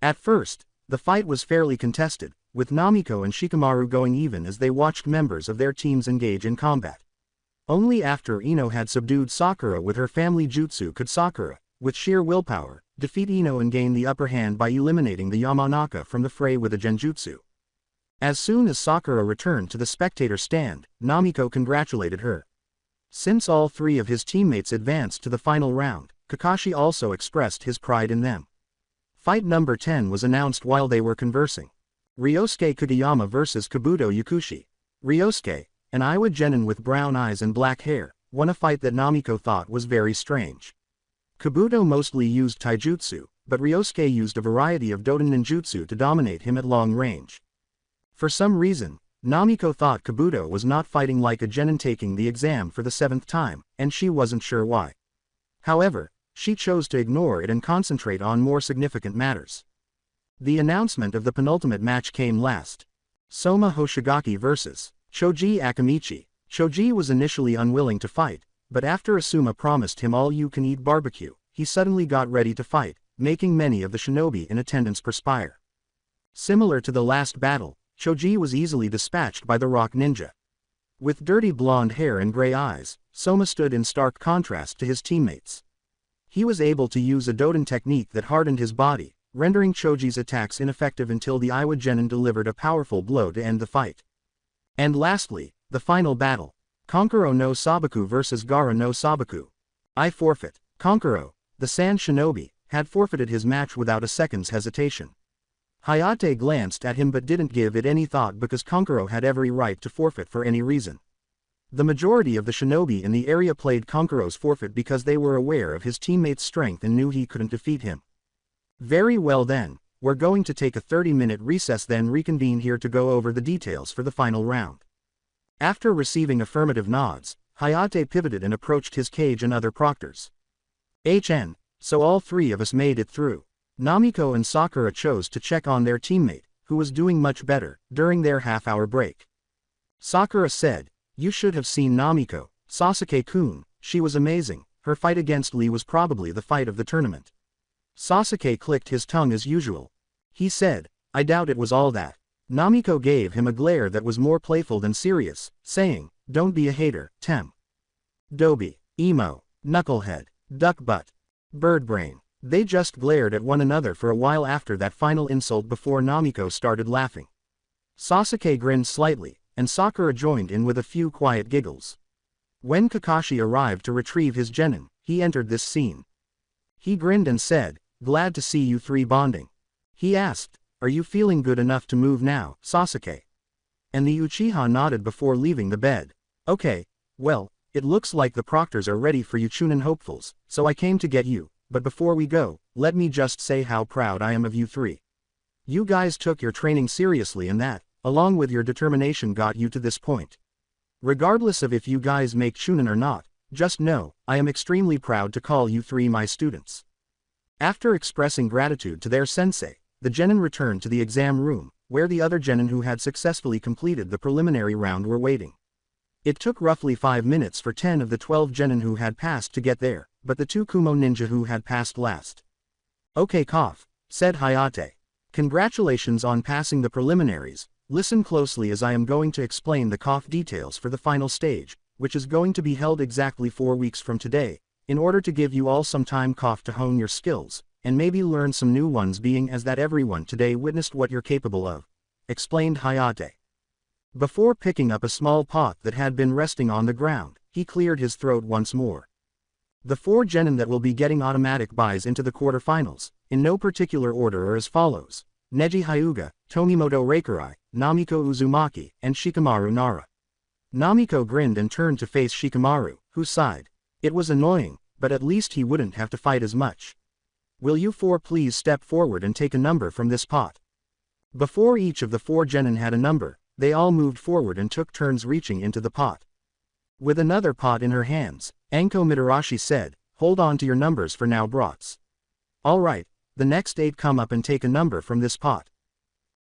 At first, the fight was fairly contested, with Namiko and Shikamaru going even as they watched members of their teams engage in combat. Only after Ino had subdued Sakura with her family jutsu could Sakura, with sheer willpower, defeat Ino and gain the upper hand by eliminating the Yamanaka from the fray with a genjutsu. As soon as Sakura returned to the spectator stand, Namiko congratulated her. Since all three of his teammates advanced to the final round, Kakashi also expressed his pride in them. Fight number 10 was announced while they were conversing. Ryosuke Kageyama vs. Kabuto Yakushi. Ryosuke, an Iowa genin with brown eyes and black hair, won a fight that Namiko thought was very strange. Kabuto mostly used taijutsu, but Ryosuke used a variety of Doden ninjutsu to dominate him at long range. For some reason, Namiko thought Kabuto was not fighting like a genin taking the exam for the 7th time, and she wasn't sure why. However, she chose to ignore it and concentrate on more significant matters. The announcement of the penultimate match came last. Soma Hoshigaki vs. Choji Akamichi. Choji was initially unwilling to fight, but after Asuma promised him all-you-can-eat barbecue, he suddenly got ready to fight, making many of the shinobi in attendance perspire. Similar to the last battle, Choji was easily dispatched by the Rock Ninja. With dirty blonde hair and gray eyes, Soma stood in stark contrast to his teammates. He was able to use a Doden technique that hardened his body, rendering Choji's attacks ineffective until the Iwa genin delivered a powerful blow to end the fight. And lastly, the final battle. Kankuro no Sabaku vs. Gaara no Sabaku. I forfeit. Kankuro, the Sand Shinobi, had forfeited his match without a second's hesitation. Hayate glanced at him but didn't give it any thought because Kankuro had every right to forfeit for any reason. The majority of the shinobi in the area played Kankuro's forfeit because they were aware of his teammate's strength and knew he couldn't defeat him. Very well then, we're going to take a 30-minute recess then reconvene here to go over the details for the final round. After receiving affirmative nods, Hayate pivoted and approached his cage and other proctors. So all three of us made it through. Namiko and Sakura chose to check on their teammate, who was doing much better, during their half-hour break. Sakura said, You should have seen Namiko, Sasuke-kun, she was amazing, her fight against Lee was probably the fight of the tournament. Sasuke clicked his tongue as usual. He said, I doubt it was all that. Namiko gave him a glare that was more playful than serious, saying, don't be a hater, Tem. Doby, emo, knucklehead, duck butt, bird brain. They just glared at one another for a while after that final insult before Namiko started laughing. Sasuke grinned slightly, and Sakura joined in with a few quiet giggles. When Kakashi arrived to retrieve his genin, he entered this scene. He grinned and said, glad to see you three bonding. He asked, are you feeling good enough to move now, Sasuke? And the Uchiha nodded before leaving the bed. Okay, well, it looks like the proctors are ready for you Chunin hopefuls, so I came to get you, but before we go, let me just say how proud I am of you three. You guys took your training seriously and that, along with your determination got you to this point. Regardless of if you guys make Chunin or not, just know, I am extremely proud to call you three my students. After expressing gratitude to their sensei, the genin returned to the exam room, where the other genin who had successfully completed the preliminary round were waiting. It took roughly 5 minutes for 10 of the 12 genin who had passed to get there, but the 2 Kumo ninja who had passed last. Okay, cough, said Hayate. Congratulations on passing the preliminaries. Listen closely as I am going to explain the cough details for the final stage, which is going to be held exactly 4 weeks from today, in order to give you all some time cough to hone your skills, and maybe learn some new ones being as that everyone today witnessed what you're capable of, explained Hayate. Before picking up a small pot that had been resting on the ground, he cleared his throat once more. The 4 genin that will be getting automatic buys into the quarterfinals, in no particular order are as follows: Neji Hyuga, Tomimoto Reikurai, Namiko Uzumaki, and Shikamaru Nara. Namiko grinned and turned to face Shikamaru, who sighed. It was annoying, but at least he wouldn't have to fight as much. Will you 4 please step forward and take a number from this pot? Before each of the 4 genin had a number, they all moved forward and took turns reaching into the pot. With another pot in her hands, Anko Mitarashi said, hold on to your numbers for now brats. Alright, the next 8 come up and take a number from this pot.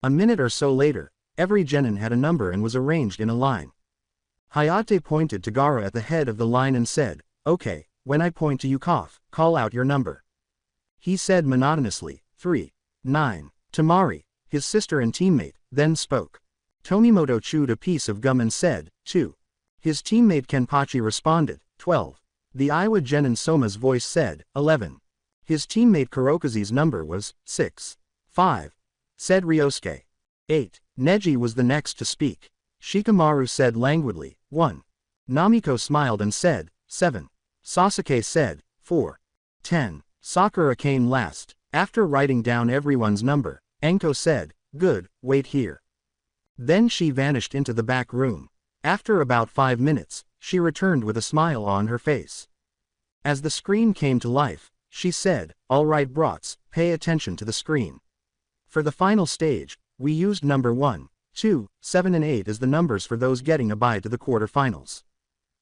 A minute or so later, every genin had a number and was arranged in a line. Hayate pointed to Gaara at the head of the line and said, okay, when I point to you cough, call out your number. He said monotonously, 3. 9. Tamari, his sister and teammate, then spoke. Tomimoto chewed a piece of gum and said, 2. His teammate Kenpachi responded, 12. The Iwa genin Soma's voice said, 11. His teammate Kurokazu's number was 6. 5. Said Ryosuke. 8. Neji was the next to speak. Shikamaru said languidly, 1. Namiko smiled and said, 7. Sasuke said, 4. 10. Sakura came last. After writing down everyone's number, Anko said, good, wait here. Then she vanished into the back room. After about 5 minutes, she returned with a smile on her face. As the screen came to life, she said, alright brats, pay attention to the screen. For the final stage, we used number 1, 2, 7 and 8 as the numbers for those getting a bye to the quarterfinals.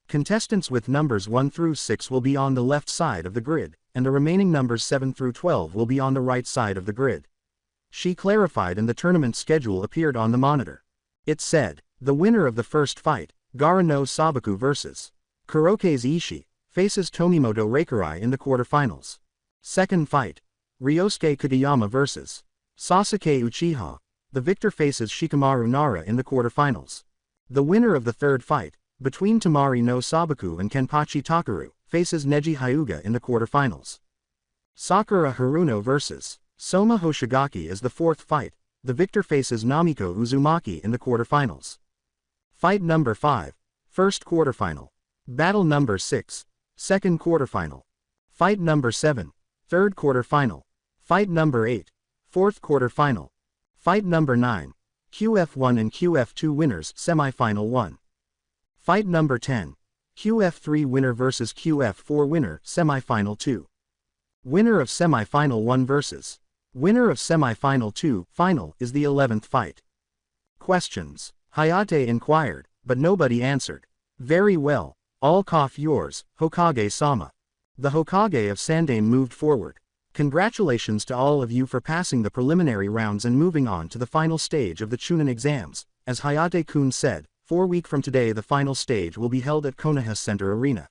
Contestants with numbers 1 through 6 will be on the left side of the grid, and the remaining numbers 7 through 12 will be on the right side of the grid. She clarified and the tournament schedule appeared on the monitor. It said, the winner of the first fight, Gaara no Sabaku vs. Kurokaze Ishii, faces Tomimoto Reikurai in the quarterfinals. Second fight, Ryosuke Kageyama vs. Sasuke Uchiha. The victor faces Shikamaru Nara in the quarterfinals. The winner of the third fight, between Tamari no Sabaku and Kenpachi Takeru, faces Neji Hyuga in the quarterfinals. Sakura Haruno vs. Soma Hoshigaki is the fourth fight. The victor faces Namiko Uzumaki in the quarterfinals. Fight number 5, first quarterfinal. Battle number 6, second quarterfinal. Fight number 7, third quarterfinal. Fight number 8, fourth quarterfinal. Fight number 9, QF1 and QF2 winners semifinal 1. Fight number 10, QF3 winner vs QF4 winner semifinal 2. Winner of semifinal 1 vs. Winner of semifinal 2 final is the 11th fight. Questions? Hayate inquired, but nobody answered. Very well, all cough yours, Hokage-sama. The Hokage of Sandaime moved forward. Congratulations to all of you for passing the preliminary rounds and moving on to the final stage of the Chunin exams, as Hayate-kun said, 4 weeks from today the final stage will be held at Konoha Center Arena.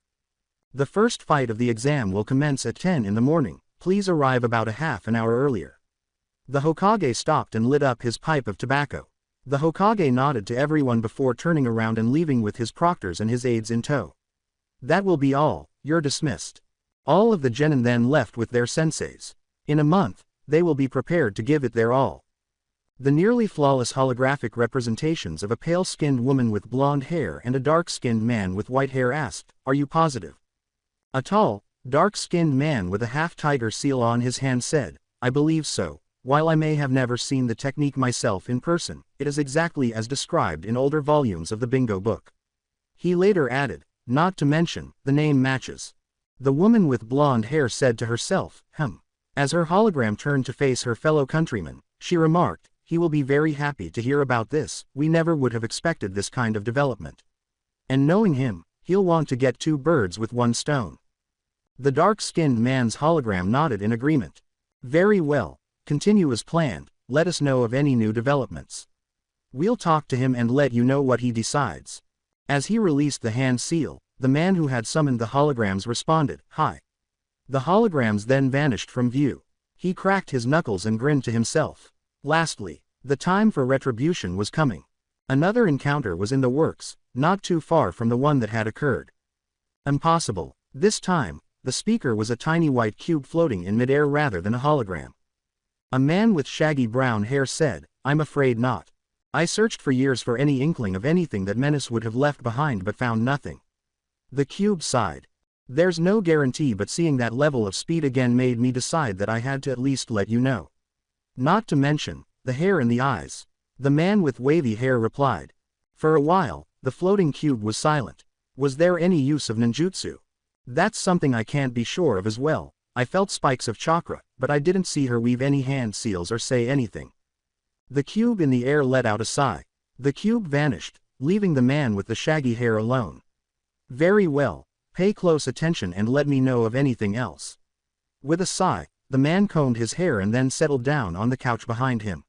The first fight of the exam will commence at 10 in the morning, please arrive about a half an hour earlier. The Hokage stopped and lit up his pipe of tobacco. The Hokage nodded to everyone before turning around and leaving with his proctors and his aides in tow. That will be all, you're dismissed. All of the genin then left with their senseis. In a month, they will be prepared to give it their all. The nearly flawless holographic representations of a pale-skinned woman with blonde hair and a dark-skinned man with white hair asked, "Are you positive?" A tall, dark-skinned man with a half-tiger seal on his hand said, "I believe so. While I may have never seen the technique myself in person, it is exactly as described in older volumes of the Bingo book." He later added, "Not to mention, the name matches." The woman with blonde hair said to herself, As her hologram turned to face her fellow countrymen, she remarked, "He will be very happy to hear about this, we never would have expected this kind of development. And knowing him, he'll want to get 2 birds with 1 stone." The dark-skinned man's hologram nodded in agreement. "Very well, continue as planned, let us know of any new developments. We'll talk to him and let you know what he decides." As he released the hand seal, the man who had summoned the holograms responded, "Hi." The holograms then vanished from view. He cracked his knuckles and grinned to himself. Lastly, the time for retribution was coming. Another encounter was in the works, not too far from the one that had occurred. Impossible. This time, the speaker was a tiny white cube floating in midair rather than a hologram. A man with shaggy brown hair said, "I'm afraid not. I searched for years for any inkling of anything that Menace would have left behind but found nothing." The cube sighed. "There's no guarantee, but seeing that level of speed again made me decide that I had to at least let you know. Not to mention, the hair in the eyes." The man with wavy hair replied. For a while, the floating cube was silent. Was there any use of ninjutsu? "That's something I can't be sure of as well. I felt spikes of chakra, but I didn't see her weave any hand seals or say anything." The cube in the air let out a sigh. The cube vanished, leaving the man with the shaggy hair alone. "Very well, pay close attention and let me know of anything else." With a sigh, the man combed his hair and then settled down on the couch behind him.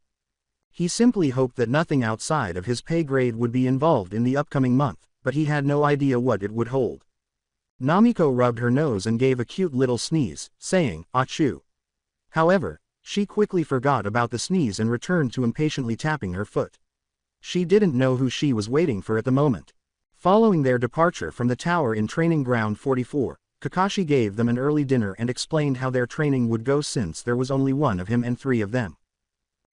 He simply hoped that nothing outside of his pay grade would be involved in the upcoming month, but he had no idea what it would hold. Namiko rubbed her nose and gave a cute little sneeze, saying, "Achoo." However, she quickly forgot about the sneeze and returned to impatiently tapping her foot. She didn't know who she was waiting for at the moment. Following their departure from the tower in Training Ground 44, Kakashi gave them an early dinner and explained how their training would go since there was only one of him and 3 of them.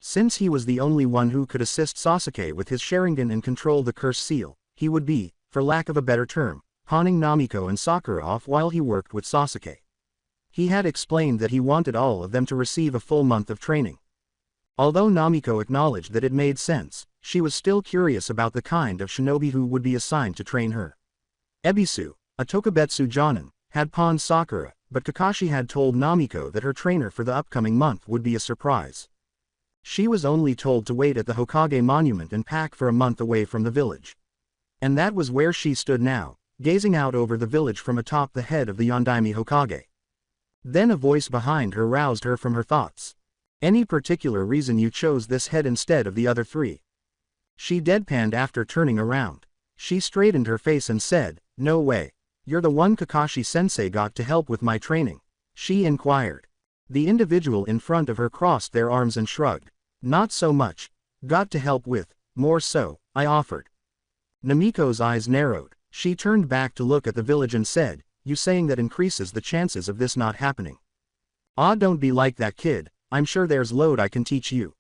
Since he was the only one who could assist Sasuke with his Sharingan and control the curse seal, he would be, for lack of a better term, pawning Namiko and Sakura off while he worked with Sasuke. He had explained that he wanted all of them to receive a full month of training. Although Namiko acknowledged that it made sense, she was still curious about the kind of shinobi who would be assigned to train her. Ebisu, a Tokubetsu Jonin, had pawned Sakura, but Kakashi had told Namiko that her trainer for the upcoming month would be a surprise. She was only told to wait at the Hokage monument and pack for a month away from the village. And that was where she stood now, gazing out over the village from atop the head of the Yondaime Hokage. Then a voice behind her roused her from her thoughts. "Any particular reason you chose this head instead of the other 3? She deadpanned after turning around. She straightened her face and said, "No way. You're the one Kakashi-sensei got to help with my training?" she inquired. The individual in front of her crossed their arms and shrugged. "Not so much. Got to help with, more so, I offered." Namiko's eyes narrowed. She turned back to look at the village and said, "You saying that increases the chances of this not happening." "Ah, don't be like that, kid. I'm sure there's load I can teach you."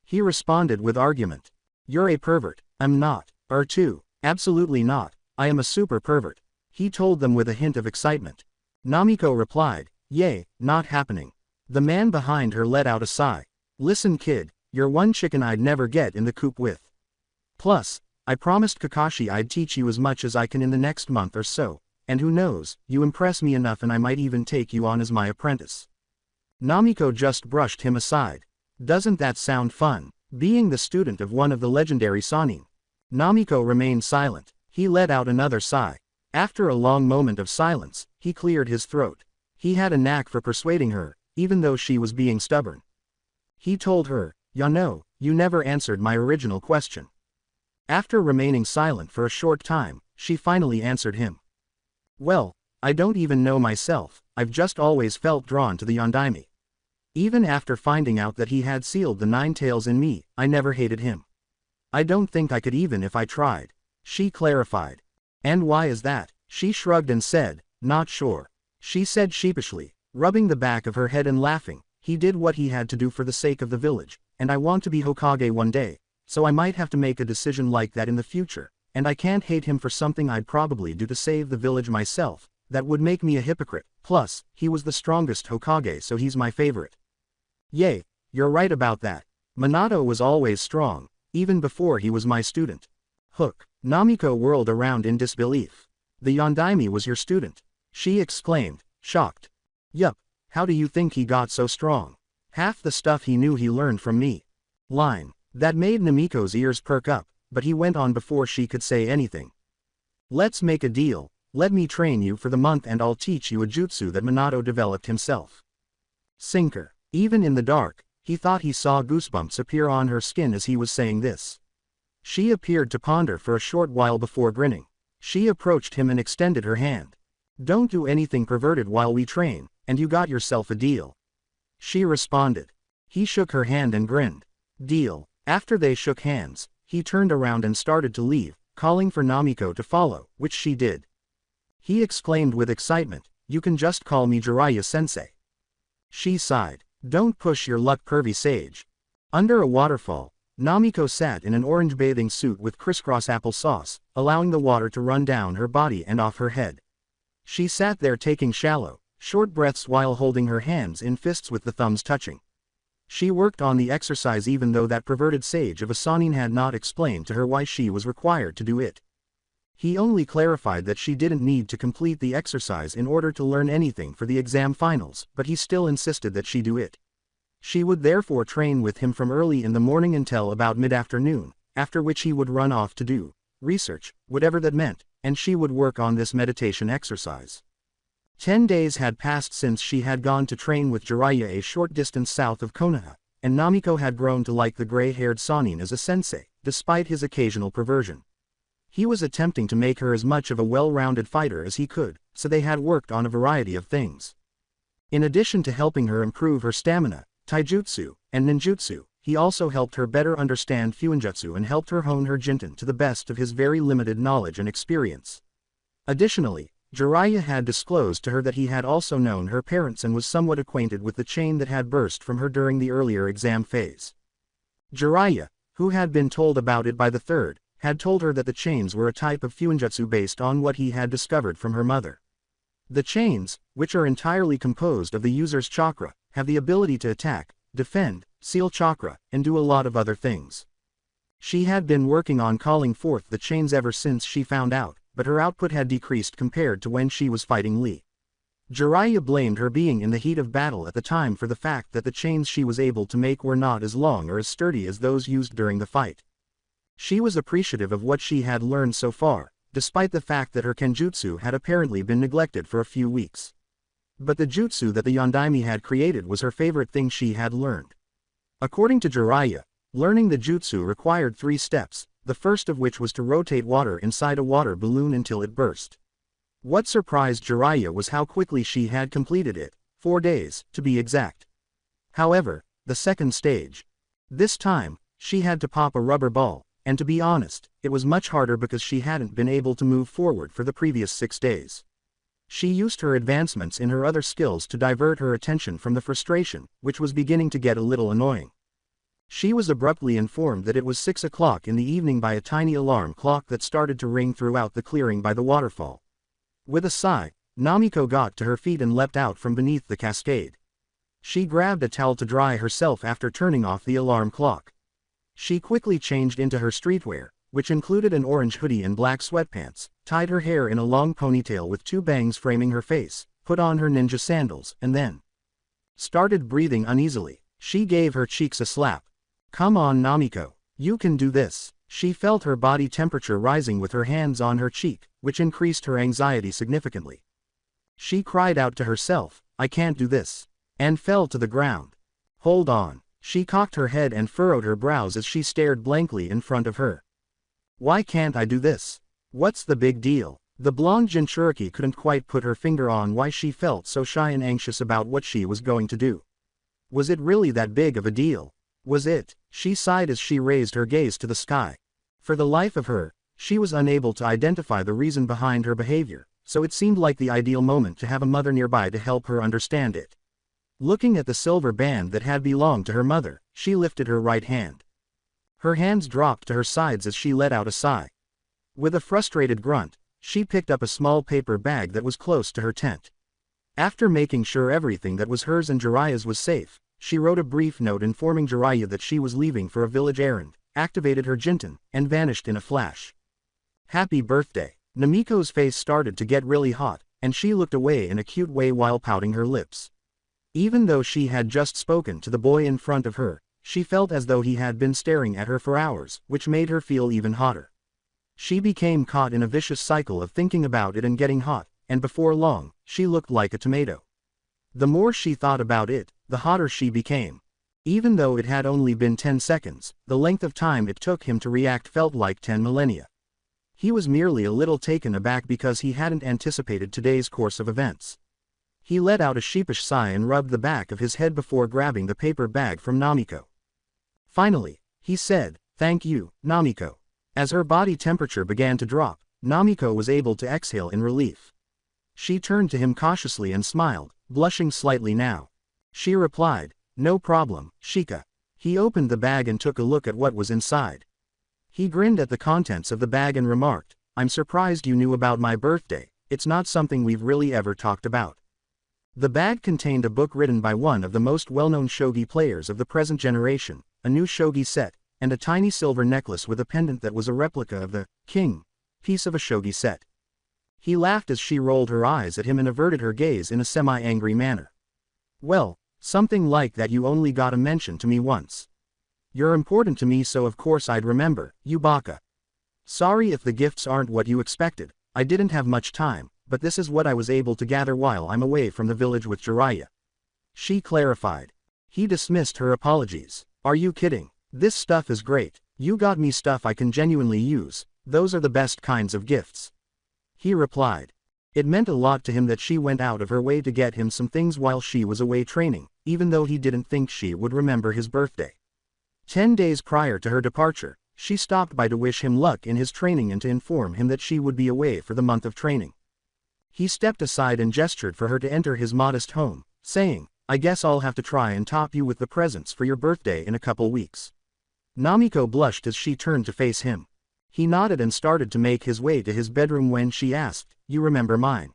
He responded with argument. "You're a pervert." "I'm not." "Too. Absolutely not. I am a super pervert," he told them with a hint of excitement. Namiko replied, "Yay, not happening." The man behind her let out a sigh. "Listen, kid, you're one chicken I'd never get in the coop with. Plus, I promised Kakashi I'd teach you as much as I can in the next month or so, and who knows, you impress me enough and I might even take you on as my apprentice." Namiko just brushed him aside. "Doesn't that sound fun, being the student of one of the legendary Sannin?" Namiko remained silent. He let out another sigh. After a long moment of silence, he cleared his throat. He had a knack for persuading her, even though she was being stubborn. He told her, "Yano, you never answered my original question." After remaining silent for a short time, she finally answered him. Well, I don't even know myself, I've just always felt drawn to the Yondaime. Even after finding out that he had sealed the 9 tails in me, I never hated him. I don't think I could even if I tried. She clarified. And why is that? She shrugged and said, not sure. She said sheepishly, rubbing the back of her head and laughing, he did what he had to do for the sake of the village, and I want to be Hokage one day, so I might have to make a decision like that in the future, and I can't hate him for something I'd probably do to save the village myself, that would make me a hypocrite, plus, he was the strongest Hokage so he's my favorite. Yay, you're right about that. Minato was always strong, even before he was my student. Hook. Namiko whirled around in disbelief. The Yondaime was your student? She exclaimed, shocked. Yup, how do you think he got so strong? Half the stuff he knew he learned from me. Line. That made Namiko's ears perk up, but he went on before she could say anything. Let's make a deal, let me train you for the month and I'll teach you a jutsu that Minato developed himself. Sinker. Even in the dark, he thought he saw goosebumps appear on her skin as he was saying this. She appeared to ponder for a short while before grinning. She approached him and extended her hand. Don't do anything perverted while we train, and you got yourself a deal. She responded. He shook her hand and grinned. Deal. After they shook hands, he turned around and started to leave, calling for Namiko to follow, which she did. He exclaimed with excitement, you can just call me Jiraiya-sensei. She sighed. Don't push your luck, pervy sage. Under a waterfall, Namiko sat in an orange bathing suit with crisscross applesauce, allowing the water to run down her body and off her head. She sat there taking shallow, short breaths while holding her hands in fists with the thumbs touching. She worked on the exercise even though that perverted sage of a Sannin had not explained to her why she was required to do it. He only clarified that she didn't need to complete the exercise in order to learn anything for the exam finals, but he still insisted that she do it. She would therefore train with him from early in the morning until about mid-afternoon, after which he would run off to do research, whatever that meant, and she would work on this meditation exercise. 10 days had passed since she had gone to train with Jiraiya a short distance south of Konoha, and Namiko had grown to like the gray-haired Sannin as a sensei, despite his occasional perversion. He was attempting to make her as much of a well-rounded fighter as he could, so they had worked on a variety of things. In addition to helping her improve her stamina, taijutsu, and ninjutsu, he also helped her better understand fuinjutsu and helped her hone her jinten to the best of his very limited knowledge and experience. Additionally, Jiraiya had disclosed to her that he had also known her parents and was somewhat acquainted with the chain that had burst from her during the earlier exam phase. Jiraiya, who had been told about it by the third, had told her that the chains were a type of fuinjutsu based on what he had discovered from her mother. The chains, which are entirely composed of the user's chakra, have the ability to attack, defend, seal chakra, and do a lot of other things. She had been working on calling forth the chains ever since she found out, but her output had decreased compared to when she was fighting Lee. Jiraiya blamed her being in the heat of battle at the time for the fact that the chains she was able to make were not as long or as sturdy as those used during the fight. She was appreciative of what she had learned so far, despite the fact that her kenjutsu had apparently been neglected for a few weeks. But the jutsu that the Yondaime had created was her favorite thing she had learned. According to Jiraiya, learning the jutsu required 3 steps, the first of which was to rotate water inside a water balloon until it burst. What surprised Jiraiya was how quickly she had completed it, 4 days, to be exact. However, the second stage. This time, she had to pop a rubber ball, and to be honest, it was much harder because she hadn't been able to move forward for the previous 6 days. She used her advancements in her other skills to divert her attention from the frustration, which was beginning to get a little annoying. She was abruptly informed that it was 6 o'clock in the evening by a tiny alarm clock that started to ring throughout the clearing by the waterfall. With a sigh, Namiko got to her feet and leapt out from beneath the cascade. She grabbed a towel to dry herself after turning off the alarm clock. She quickly changed into her streetwear, which included an orange hoodie and black sweatpants, tied her hair in a long ponytail with 2 bangs framing her face, put on her ninja sandals, and then started breathing uneasily. She gave her cheeks a slap. Come on, Namiko, you can do this. She felt her body temperature rising with her hands on her cheek, which increased her anxiety significantly. She cried out to herself, I can't do this, and fell to the ground. Hold on. She cocked her head and furrowed her brows as she stared blankly in front of her. Why can't I do this? What's the big deal? The blonde Jinchuriki couldn't quite put her finger on why she felt so shy and anxious about what she was going to do. Was it really that big of a deal? Was it? She sighed as she raised her gaze to the sky. For the life of her, she was unable to identify the reason behind her behavior, so it seemed like the ideal moment to have a mother nearby to help her understand it. Looking at the silver band that had belonged to her mother, she lifted her right hand. Her hands dropped to her sides as she let out a sigh. With a frustrated grunt, she picked up a small paper bag that was close to her tent. After making sure everything that was hers and Jiraiya's was safe, she wrote a brief note informing Jiraiya that she was leaving for a village errand, activated her Jinten, and vanished in a flash. Happy birthday. Namiko's face started to get really hot, and she looked away in a cute way while pouting her lips. Even though she had just spoken to the boy in front of her, she felt as though he had been staring at her for hours, which made her feel even hotter. She became caught in a vicious cycle of thinking about it and getting hot, and before long, she looked like a tomato. The more she thought about it, the hotter she became. Even though it had only been 10 seconds, the length of time it took him to react felt like 10 millennia. He was merely a little taken aback because he hadn't anticipated today's course of events. He let out a sheepish sigh and rubbed the back of his head before grabbing the paper bag from Namiko. Finally, he said, "Thank you, Namiko." As her body temperature began to drop, Namiko was able to exhale in relief. She turned to him cautiously and smiled, blushing slightly now. She replied, "No problem, Shika." He opened the bag and took a look at what was inside. He grinned at the contents of the bag and remarked, "I'm surprised you knew about my birthday, it's not something we've really ever talked about." The bag contained a book written by one of the most well-known shogi players of the present generation, a new shogi set, and a tiny silver necklace with a pendant that was a replica of the king piece of a shogi set. He laughed as she rolled her eyes at him and averted her gaze in a semi-angry manner. "Well, something like that. You only got a mention to me once. You're important to me, so of course I'd remember, you baka. Sorry if the gifts aren't what you expected, I didn't have much time, but this is what I was able to gather while I'm away from the village with Jiraiya." She clarified. He dismissed her apologies. "Are you kidding? This stuff is great. You got me stuff I can genuinely use, those are the best kinds of gifts." He replied. It meant a lot to him that she went out of her way to get him some things while she was away training, even though he didn't think she would remember his birthday. 10 days prior to her departure, she stopped by to wish him luck in his training and to inform him that she would be away for the month of training. He stepped aside and gestured for her to enter his modest home, saying, "I guess I'll have to try and top you with the presents for your birthday in a couple weeks." Namiko blushed as she turned to face him. He nodded and started to make his way to his bedroom when she asked, "You remember mine?"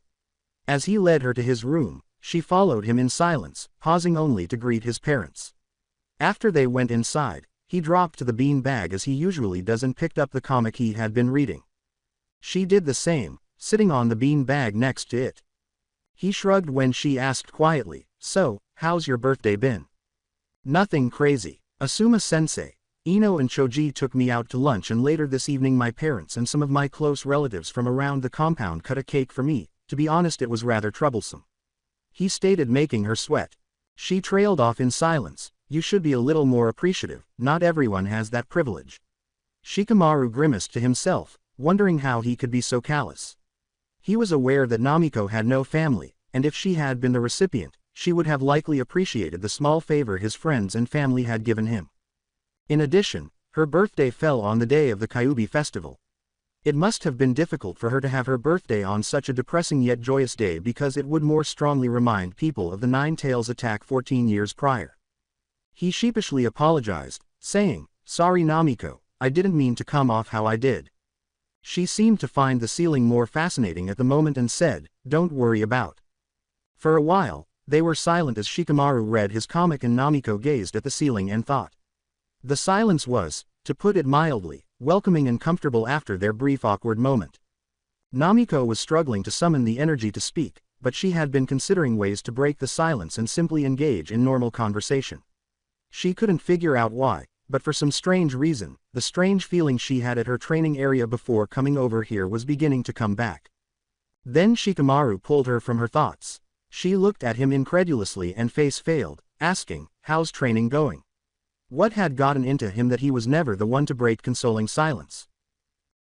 As he led her to his room, she followed him in silence, pausing only to greet his parents. After they went inside, he dropped to the bean bag as he usually does and picked up the comic he had been reading. She did the same, sitting on the bean bag next to it. He shrugged when she asked quietly, "So, how's your birthday been?" "Nothing crazy. Asuma-sensei, Ino and Choji took me out to lunch, and later this evening my parents and some of my close relatives from around the compound cut a cake for me. To be honest, it was rather troublesome," he stated, making her sweat. She trailed off in silence. "You should be a little more appreciative, not everyone has that privilege." Shikamaru grimaced to himself, wondering how he could be so callous. He was aware that Namiko had no family, and if she had been the recipient, she would have likely appreciated the small favor his friends and family had given him. In addition, her birthday fell on the day of the Kyubi festival. It must have been difficult for her to have her birthday on such a depressing yet joyous day, because it would more strongly remind people of the Nine Tails attack 14 years prior. He sheepishly apologized, saying, "Sorry Namiko, I didn't mean to come off how I did." She seemed to find the ceiling more fascinating at the moment and said, "Don't worry about." For a while, they were silent as Shikamaru read his comic and Namiko gazed at the ceiling and thought. The silence was, to put it mildly, welcoming and comfortable after their brief awkward moment. Namiko was struggling to summon the energy to speak, but she had been considering ways to break the silence and simply engage in normal conversation. She couldn't figure out why, but for some strange reason, the strange feeling she had at her training area before coming over here was beginning to come back. Then Shikamaru pulled her from her thoughts. She looked at him incredulously and face failed, asking, "How's training going?" What had gotten into him that he was never the one to break consoling silence?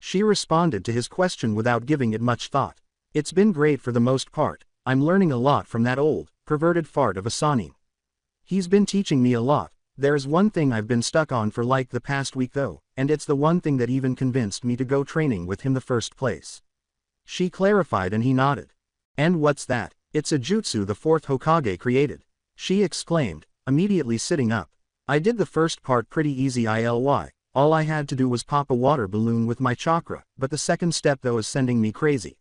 She responded to his question without giving it much thought. It's been great for the most part. I'm learning a lot from that old, perverted fart of a Sanin. He's been teaching me a lot. There's one thing I've been stuck on for like the past week though, and it's the one thing that even convinced me to go training with him the first place. She clarified and he nodded. And what's that? It's a jutsu the fourth Hokage created. She exclaimed, immediately sitting up. I did the first part pretty easy ILY. All I had to do was pop a water balloon with my chakra, but the second step though is sending me crazy.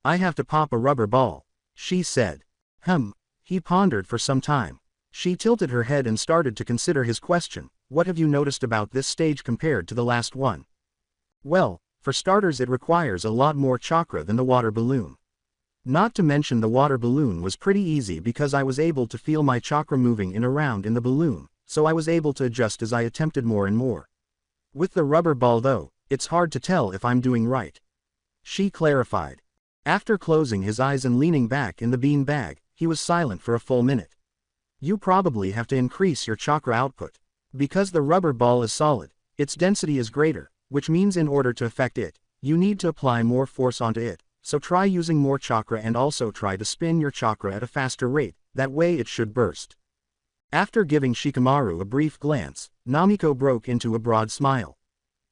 I have to pop a rubber ball. She said. He pondered for some time. She tilted her head and started to consider his question. What have you noticed about this stage compared to the last one? Well, for starters it requires a lot more chakra than the water balloon. Not to mention the water balloon was pretty easy because I was able to feel my chakra moving in around in the balloon, so I was able to adjust as I attempted more and more. With the rubber ball though, it's hard to tell if I'm doing right. She clarified. After closing his eyes and leaning back in the bean bag, he was silent for a full minute. You probably have to increase your chakra output. Because the rubber ball is solid, its density is greater, which means in order to affect it, you need to apply more force onto it, so try using more chakra and also try to spin your chakra at a faster rate, that way it should burst. After giving Shikamaru a brief glance, Namiko broke into a broad smile.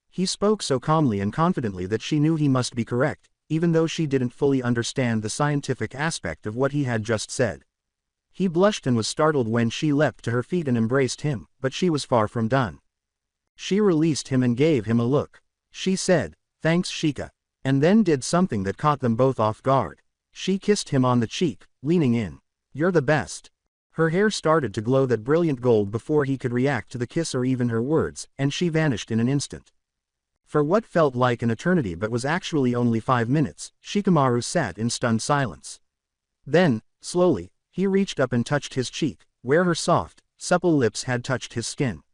He spoke so calmly and confidently that she knew he must be correct, even though she didn't fully understand the scientific aspect of what he had just said. He blushed and was startled when she leapt to her feet and embraced him, but she was far from done. She released him and gave him a look. She said, "Thanks Shika," and then did something that caught them both off guard. She kissed him on the cheek, leaning in. "You're the best." Her hair started to glow that brilliant gold before he could react to the kiss or even her words, and she vanished in an instant. For what felt like an eternity but was actually only 5 minutes, Shikamaru sat in stunned silence. Then, slowly, he reached up and touched his cheek, where her soft, supple lips had touched his skin.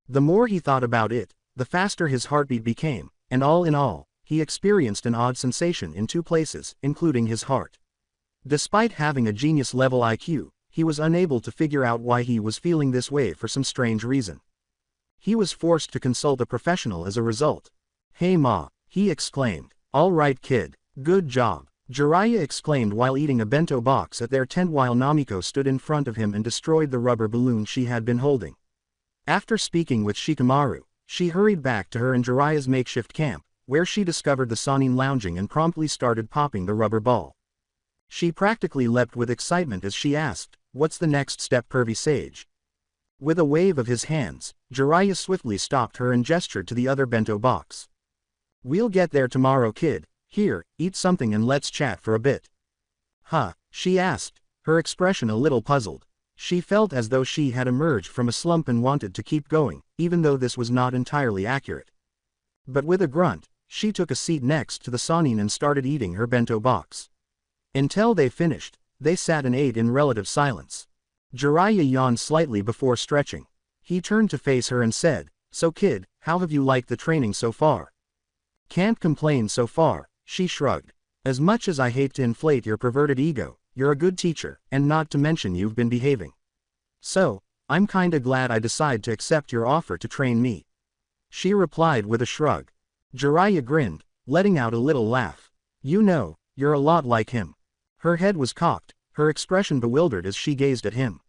The more he thought about it, the faster his heartbeat became, and all in all, he experienced an odd sensation in 2 places, including his heart. Despite having a genius-level IQ, he was unable to figure out why he was feeling this way for some strange reason. He was forced to consult a professional as a result. "Hey ma," he exclaimed. "All right kid, good job," Jiraiya exclaimed while eating a bento box at their tent while Namiko stood in front of him and destroyed the rubber balloon she had been holding. After speaking with Shikamaru, she hurried back to her and Jiraiya's makeshift camp, where she discovered the Sanin lounging and promptly started popping the rubber ball. She practically leapt with excitement as she asked, "What's the next step, pervy sage?" With a wave of his hands, Jiraiya swiftly stopped her and gestured to the other bento box. "We'll get there tomorrow kid. Here, eat something and let's chat for a bit." "Huh?" she asked, her expression a little puzzled. She felt as though she had emerged from a slump and wanted to keep going, even though this was not entirely accurate. But with a grunt, she took a seat next to the Sanin and started eating her bento box. Until they finished, they sat and ate in relative silence. Jiraiya yawned slightly before stretching. He turned to face her and said, "So kid, how have you liked the training so far?" "Can't complain so far," she shrugged. "As much as I hate to inflate your perverted ego, you're a good teacher, and not to mention you've been behaving. So, I'm kinda glad I decided to accept your offer to train me." She replied with a shrug. Jiraiya grinned, letting out a little laugh. "You know, you're a lot like him." Her head was cocked, her expression bewildered as she gazed at him.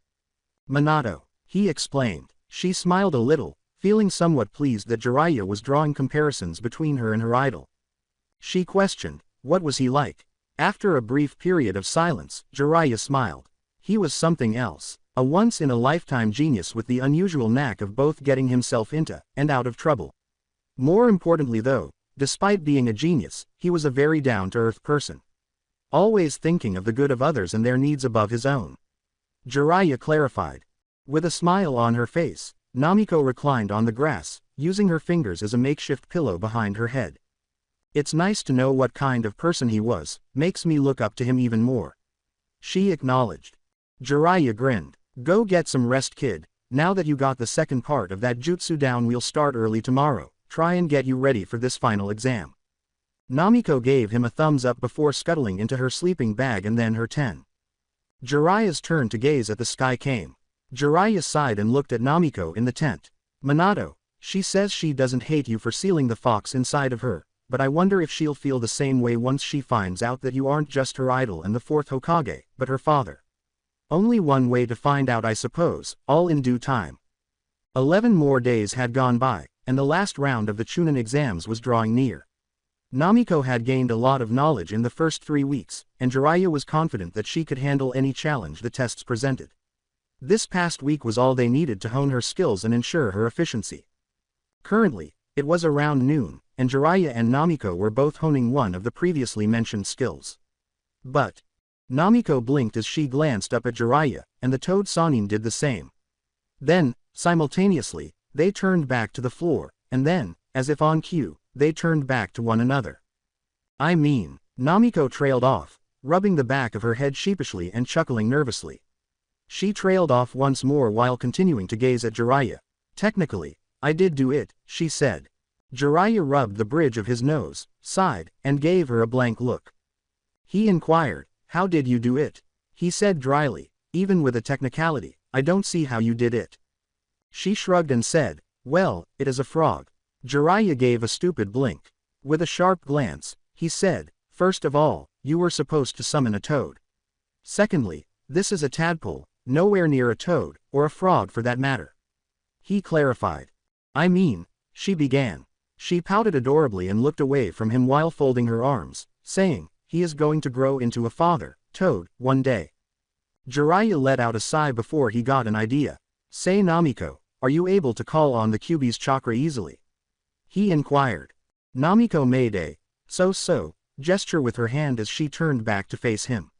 "Minato," he explained. She smiled a little, feeling somewhat pleased that Jiraiya was drawing comparisons between her and her idol. She questioned, what was he like? After a brief period of silence, Jiraiya smiled. He was something else, a once-in-a-lifetime genius with the unusual knack of both getting himself into and out of trouble. More importantly though, despite being a genius, he was a very down-to-earth person. Always thinking of the good of others and their needs above his own. Jiraiya clarified. With a smile on her face, Namiko reclined on the grass, using her fingers as a makeshift pillow behind her head. "It's nice to know what kind of person he was, makes me look up to him even more," she acknowledged. Jiraiya grinned. "Go get some rest kid, now that you got the second part of that jutsu down we'll start early tomorrow, try and get you ready for this final exam." Namiko gave him a thumbs up before scuttling into her sleeping bag and then her tent. Jiraiya's turn to gaze at the sky came. Jiraiya sighed and looked at Namiko in the tent. "Minato, she says she doesn't hate you for sealing the fox inside of her, but I wonder if she'll feel the same way once she finds out that you aren't just her idol and the fourth Hokage, but her father. Only one way to find out, I suppose, all in due time. 11 more days had gone by, and the last round of the Chunin exams was drawing near. Namiko had gained a lot of knowledge in the first 3 weeks, and Jiraiya was confident that she could handle any challenge the tests presented. This past week was all they needed to hone her skills and ensure her efficiency. Currently, it was around noon, and Jiraiya and Namiko were both honing one of the previously mentioned skills. But Namiko blinked as she glanced up at Jiraiya, and the Toad Sannin did the same. Then, simultaneously, they turned back to the floor, and then, as if on cue, they turned back to one another. I mean, Namiko trailed off, rubbing the back of her head sheepishly and chuckling nervously. She trailed off once more while continuing to gaze at Jiraiya. Technically, I did do it, she said. Jiraiya rubbed the bridge of his nose, sighed, and gave her a blank look. He inquired, how did you do it? He said dryly, even with a technicality, I don't see how you did it. She shrugged and said, well, it is a frog. Jiraiya gave a stupid blink. With a sharp glance, he said, first of all, you were supposed to summon a toad. Secondly, this is a tadpole, nowhere near a toad, or a frog for that matter. He clarified. I mean, she began. She pouted adorably and looked away from him while folding her arms, saying, he is going to grow into a father, toad, one day. Jiraiya let out a sigh before he got an idea. Say Namiko, are you able to call on the Kyuubi's chakra easily? He inquired. Namiko made a so-so gesture with her hand as she turned back to face him.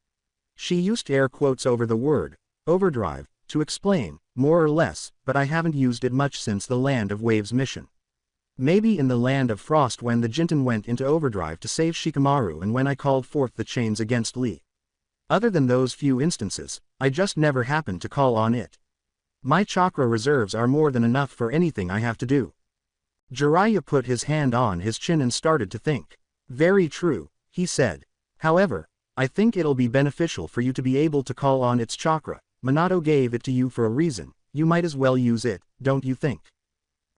She used air quotes over the word overdrive to explain, more or less, but I haven't used it much since the Land of Waves mission. Maybe in the Land of Frost when the Jinten went into overdrive to save Shikamaru and when I called forth the chains against Lee. Other than those few instances, I just never happened to call on it. My chakra reserves are more than enough for anything I have to do. Jiraiya put his hand on his chin and started to think. Very true, he said. However, I think it'll be beneficial for you to be able to call on its chakra. Minato gave it to you for a reason, you might as well use it, don't you think?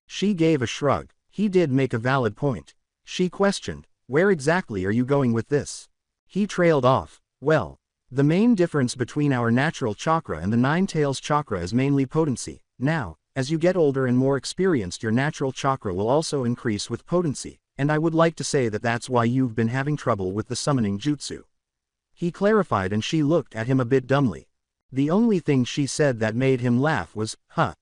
She gave a shrug. He did make a valid point. She questioned, where exactly are you going with this? He trailed off, well, the main difference between our natural chakra and the Nine Tails chakra is mainly potency. Now, as you get older and more experienced, your natural chakra will also increase with potency, and I would like to say that that's why you've been having trouble with the summoning jutsu. He clarified and she looked at him a bit dumbly. The only thing she said that made him laugh was, huh.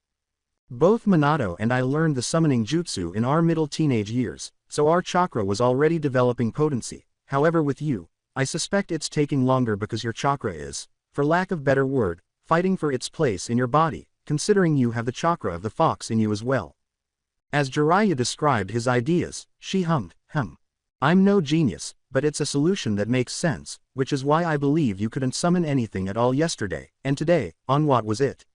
Both Minato and I learned the summoning jutsu in our middle teenage years, so our chakra was already developing potency. However, with you, I suspect it's taking longer because your chakra is, for lack of better word, fighting for its place in your body, considering you have the chakra of the fox in you as well. As Jiraiya described his ideas, she hummed, I'm no genius, but it's a solution that makes sense, which is why I believe you couldn't summon anything at all yesterday, and today, on what was it?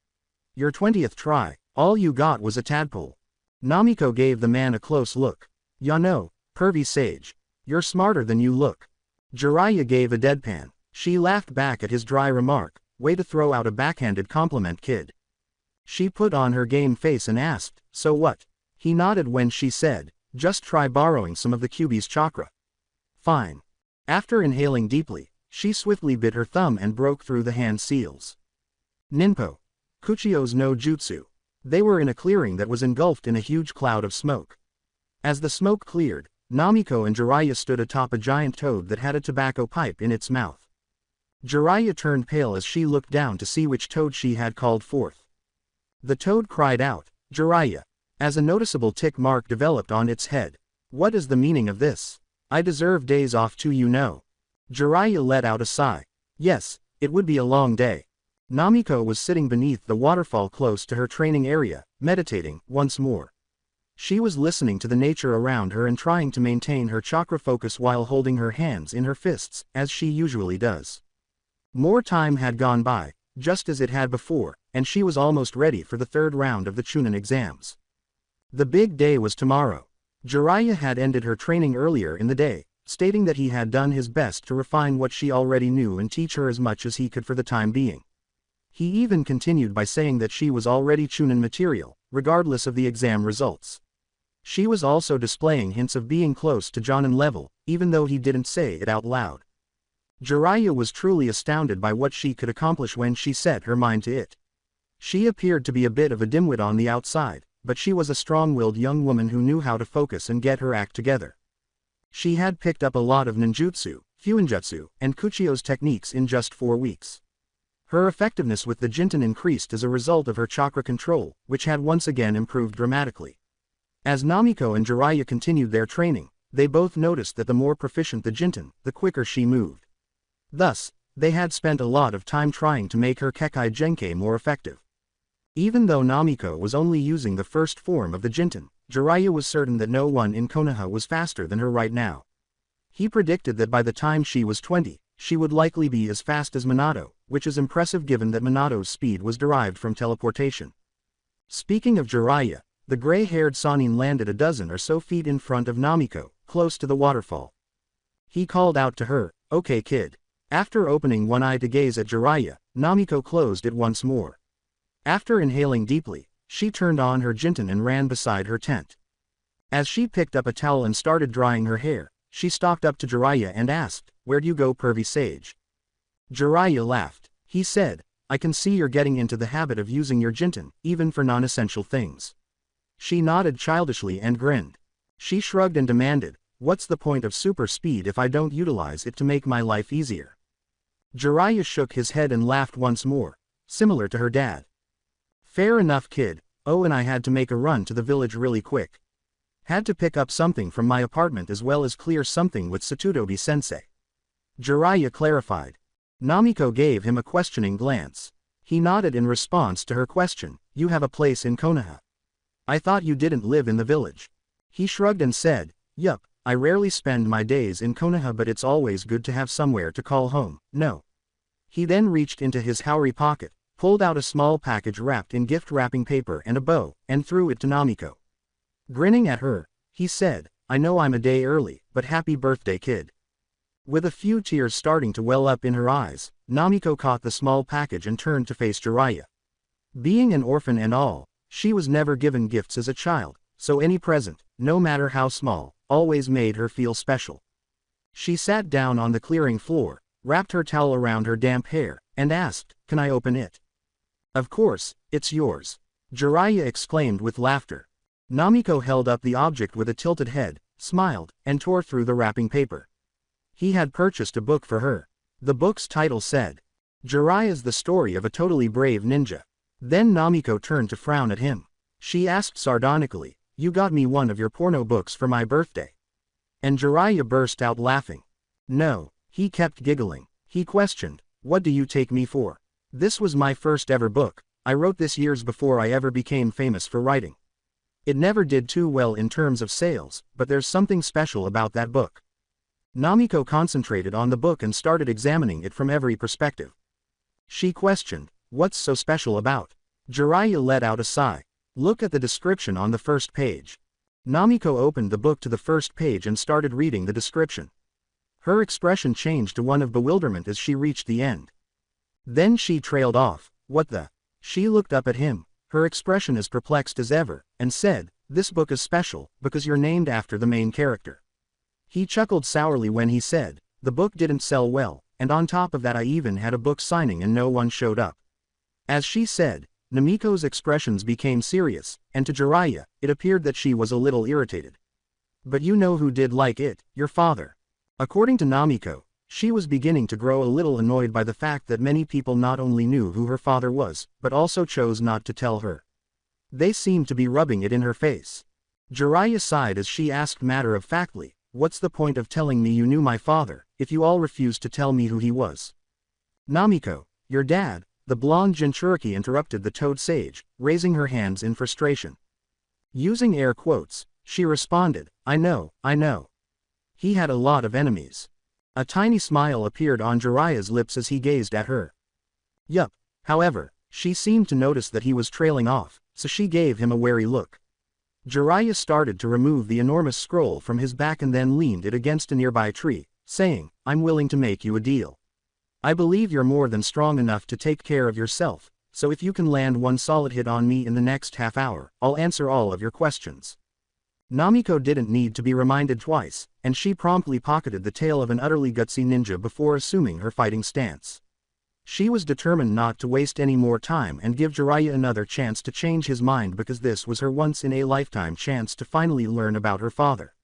Your 20th try, all you got was a tadpole. Namiko gave the man a close look. Ya know, pervy sage. You're smarter than you look. Jiraiya gave a deadpan. She laughed back at his dry remark, way to throw out a backhanded compliment, kid. She put on her game face and asked, so what? He nodded when she said, just try borrowing some of the Kyuubi's chakra. Fine. After inhaling deeply, she swiftly bit her thumb and broke through the hand seals. Ninpo. Kuchio's no jutsu. They were in a clearing that was engulfed in a huge cloud of smoke. As the smoke cleared, Namiko and Jiraiya stood atop a giant toad that had a tobacco pipe in its mouth. Jiraiya turned pale as she looked down to see which toad she had called forth. The toad cried out, Jiraiya. As a noticeable tick mark developed on its head. What is the meaning of this? I deserve days off too, you know. Jiraiya let out a sigh. Yes, it would be a long day. Namiko was sitting beneath the waterfall close to her training area, meditating, once more. She was listening to the nature around her and trying to maintain her chakra focus while holding her hands in her fists, as she usually does. More time had gone by, just as it had before, and she was almost ready for the third round of the Chunin exams. The big day was tomorrow. Jiraiya had ended her training earlier in the day, stating that he had done his best to refine what she already knew and teach her as much as he could for the time being. He even continued by saying that she was already Chunin material, regardless of the exam results. She was also displaying hints of being close to Jonin level, even though he didn't say it out loud. Jiraiya was truly astounded by what she could accomplish when she set her mind to it. She appeared to be a bit of a dimwit on the outside, but she was a strong-willed young woman who knew how to focus and get her act together. She had picked up a lot of ninjutsu, fuinjutsu, and kuchio's techniques in just 4 weeks. Her effectiveness with the Jinten increased as a result of her chakra control, which had once again improved dramatically. As Namiko and Jiraiya continued their training, they both noticed that the more proficient the Jinten, the quicker she moved. Thus, they had spent a lot of time trying to make her Kekai Genkai more effective. Even though Namiko was only using the first form of the Jinten, Jiraiya was certain that no one in Konoha was faster than her right now. He predicted that by the time she was 20, she would likely be as fast as Minato, which is impressive given that Minato's speed was derived from teleportation. Speaking of Jiraiya, the gray-haired Sannin landed a dozen or so feet in front of Namiko, close to the waterfall. He called out to her, "Okay kid." After opening one eye to gaze at Jiraiya, Namiko closed it once more. After inhaling deeply, she turned on her Jinten and ran beside her tent. As she picked up a towel and started drying her hair, she stalked up to Jiraiya and asked, "Where'd you go, pervy sage?" Jiraiya laughed. He said, "I can see you're getting into the habit of using your Jinten, even for non-essential things." She nodded childishly and grinned. She shrugged and demanded, "What's the point of super speed if I don't utilize it to make my life easier?" Jiraiya shook his head and laughed once more, similar to her dad. "Fair enough kid. Oh, and I had to make a run to the village really quick. Had to pick up something from my apartment as well as clear something with Satutobi-sensei." Jiraiya clarified. Namiko gave him a questioning glance. He nodded in response to her question, "You have a place in Konoha. I thought you didn't live in the village." He shrugged and said, "Yup, I rarely spend my days in Konoha, but it's always good to have somewhere to call home, no." He then reached into his haori pocket, pulled out a small package wrapped in gift wrapping paper and a bow, and threw it to Namiko. Grinning at her, he said, "I know I'm a day early, but happy birthday kid." With a few tears starting to well up in her eyes, Namiko caught the small package and turned to face Jiraiya. Being an orphan and all, she was never given gifts as a child, so any present, no matter how small, always made her feel special. She sat down on the clearing floor, wrapped her towel around her damp hair, and asked, "Can I open it?" "Of course, it's yours," Jiraiya exclaimed with laughter. Namiko held up the object with a tilted head, smiled, and tore through the wrapping paper. He had purchased a book for her. The book's title said, "Jiraiya's the Story of a Totally Brave Ninja." Then Namiko turned to frown at him. She asked sardonically, "You got me one of your porno books for my birthday?" And Jiraiya burst out laughing. "No," he kept giggling. He questioned, "What do you take me for?" "This was my first ever book. I wrote this years before I ever became famous for writing. It never did too well in terms of sales, but there's something special about that book." Namiko concentrated on the book and started examining it from every perspective. She questioned, "What's so special about?" Jiraiya let out a sigh. "Look at the description on the first page." Namiko opened the book to the first page and started reading the description. Her expression changed to one of bewilderment as she reached the end. Then she trailed off. "What the?" She looked up at him, her expression as perplexed as ever, and said, "This book is special, because you're named after the main character." He chuckled sourly when he said, "The book didn't sell well, and on top of that I even had a book signing and no one showed up." As she said, Namiko's expressions became serious, and to Jiraiya, it appeared that she was a little irritated. "But you know who did like it, your father." According to Namiko, she was beginning to grow a little annoyed by the fact that many people not only knew who her father was, but also chose not to tell her. They seemed to be rubbing it in her face. Jiraiya sighed as she asked matter-of-factly, "What's the point of telling me you knew my father, if you all refused to tell me who he was?" "Namiko, your dad," the blonde Jinchuriki interrupted the Toad Sage, raising her hands in frustration. Using air quotes, she responded, I know. He had a lot of enemies." A tiny smile appeared on Jiraiya's lips as he gazed at her. "Yup." However, she seemed to notice that he was trailing off, so she gave him a wary look. Jiraiya started to remove the enormous scroll from his back and then leaned it against a nearby tree, saying, "I'm willing to make you a deal. I believe you're more than strong enough to take care of yourself, so if you can land one solid hit on me in the next half hour, I'll answer all of your questions." Namiko didn't need to be reminded twice, and she promptly pocketed the tail of an utterly gutsy ninja before assuming her fighting stance. She was determined not to waste any more time and give Jiraiya another chance to change his mind, because this was her once-in-a-lifetime chance to finally learn about her father.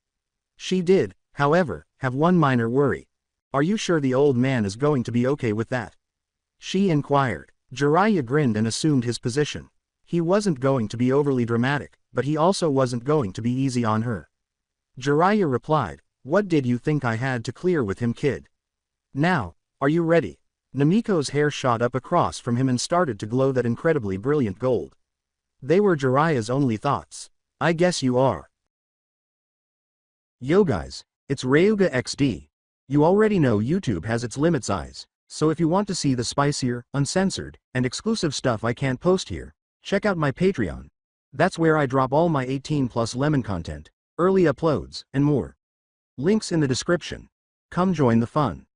She did, however, have one minor worry. "Are you sure the old man is going to be okay with that?" she inquired. Jiraiya grinned and assumed his position. He wasn't going to be overly dramatic, but he also wasn't going to be easy on her. Jiraiya replied, "What did you think I had to clear with him, kid? Now, are you ready?" Namiko's hair shot up across from him and started to glow that incredibly brilliant gold. They were Jiraiya's only thoughts. "I guess you are."
Yo guys, it's RyugaXD. You already know YouTube has its limit size, so if you want to see the spicier, uncensored, and exclusive stuff I can't post here, check out my Patreon. That's where I drop all my 18+ lemon content, early uploads, and more. Links in the description. Come join the fun.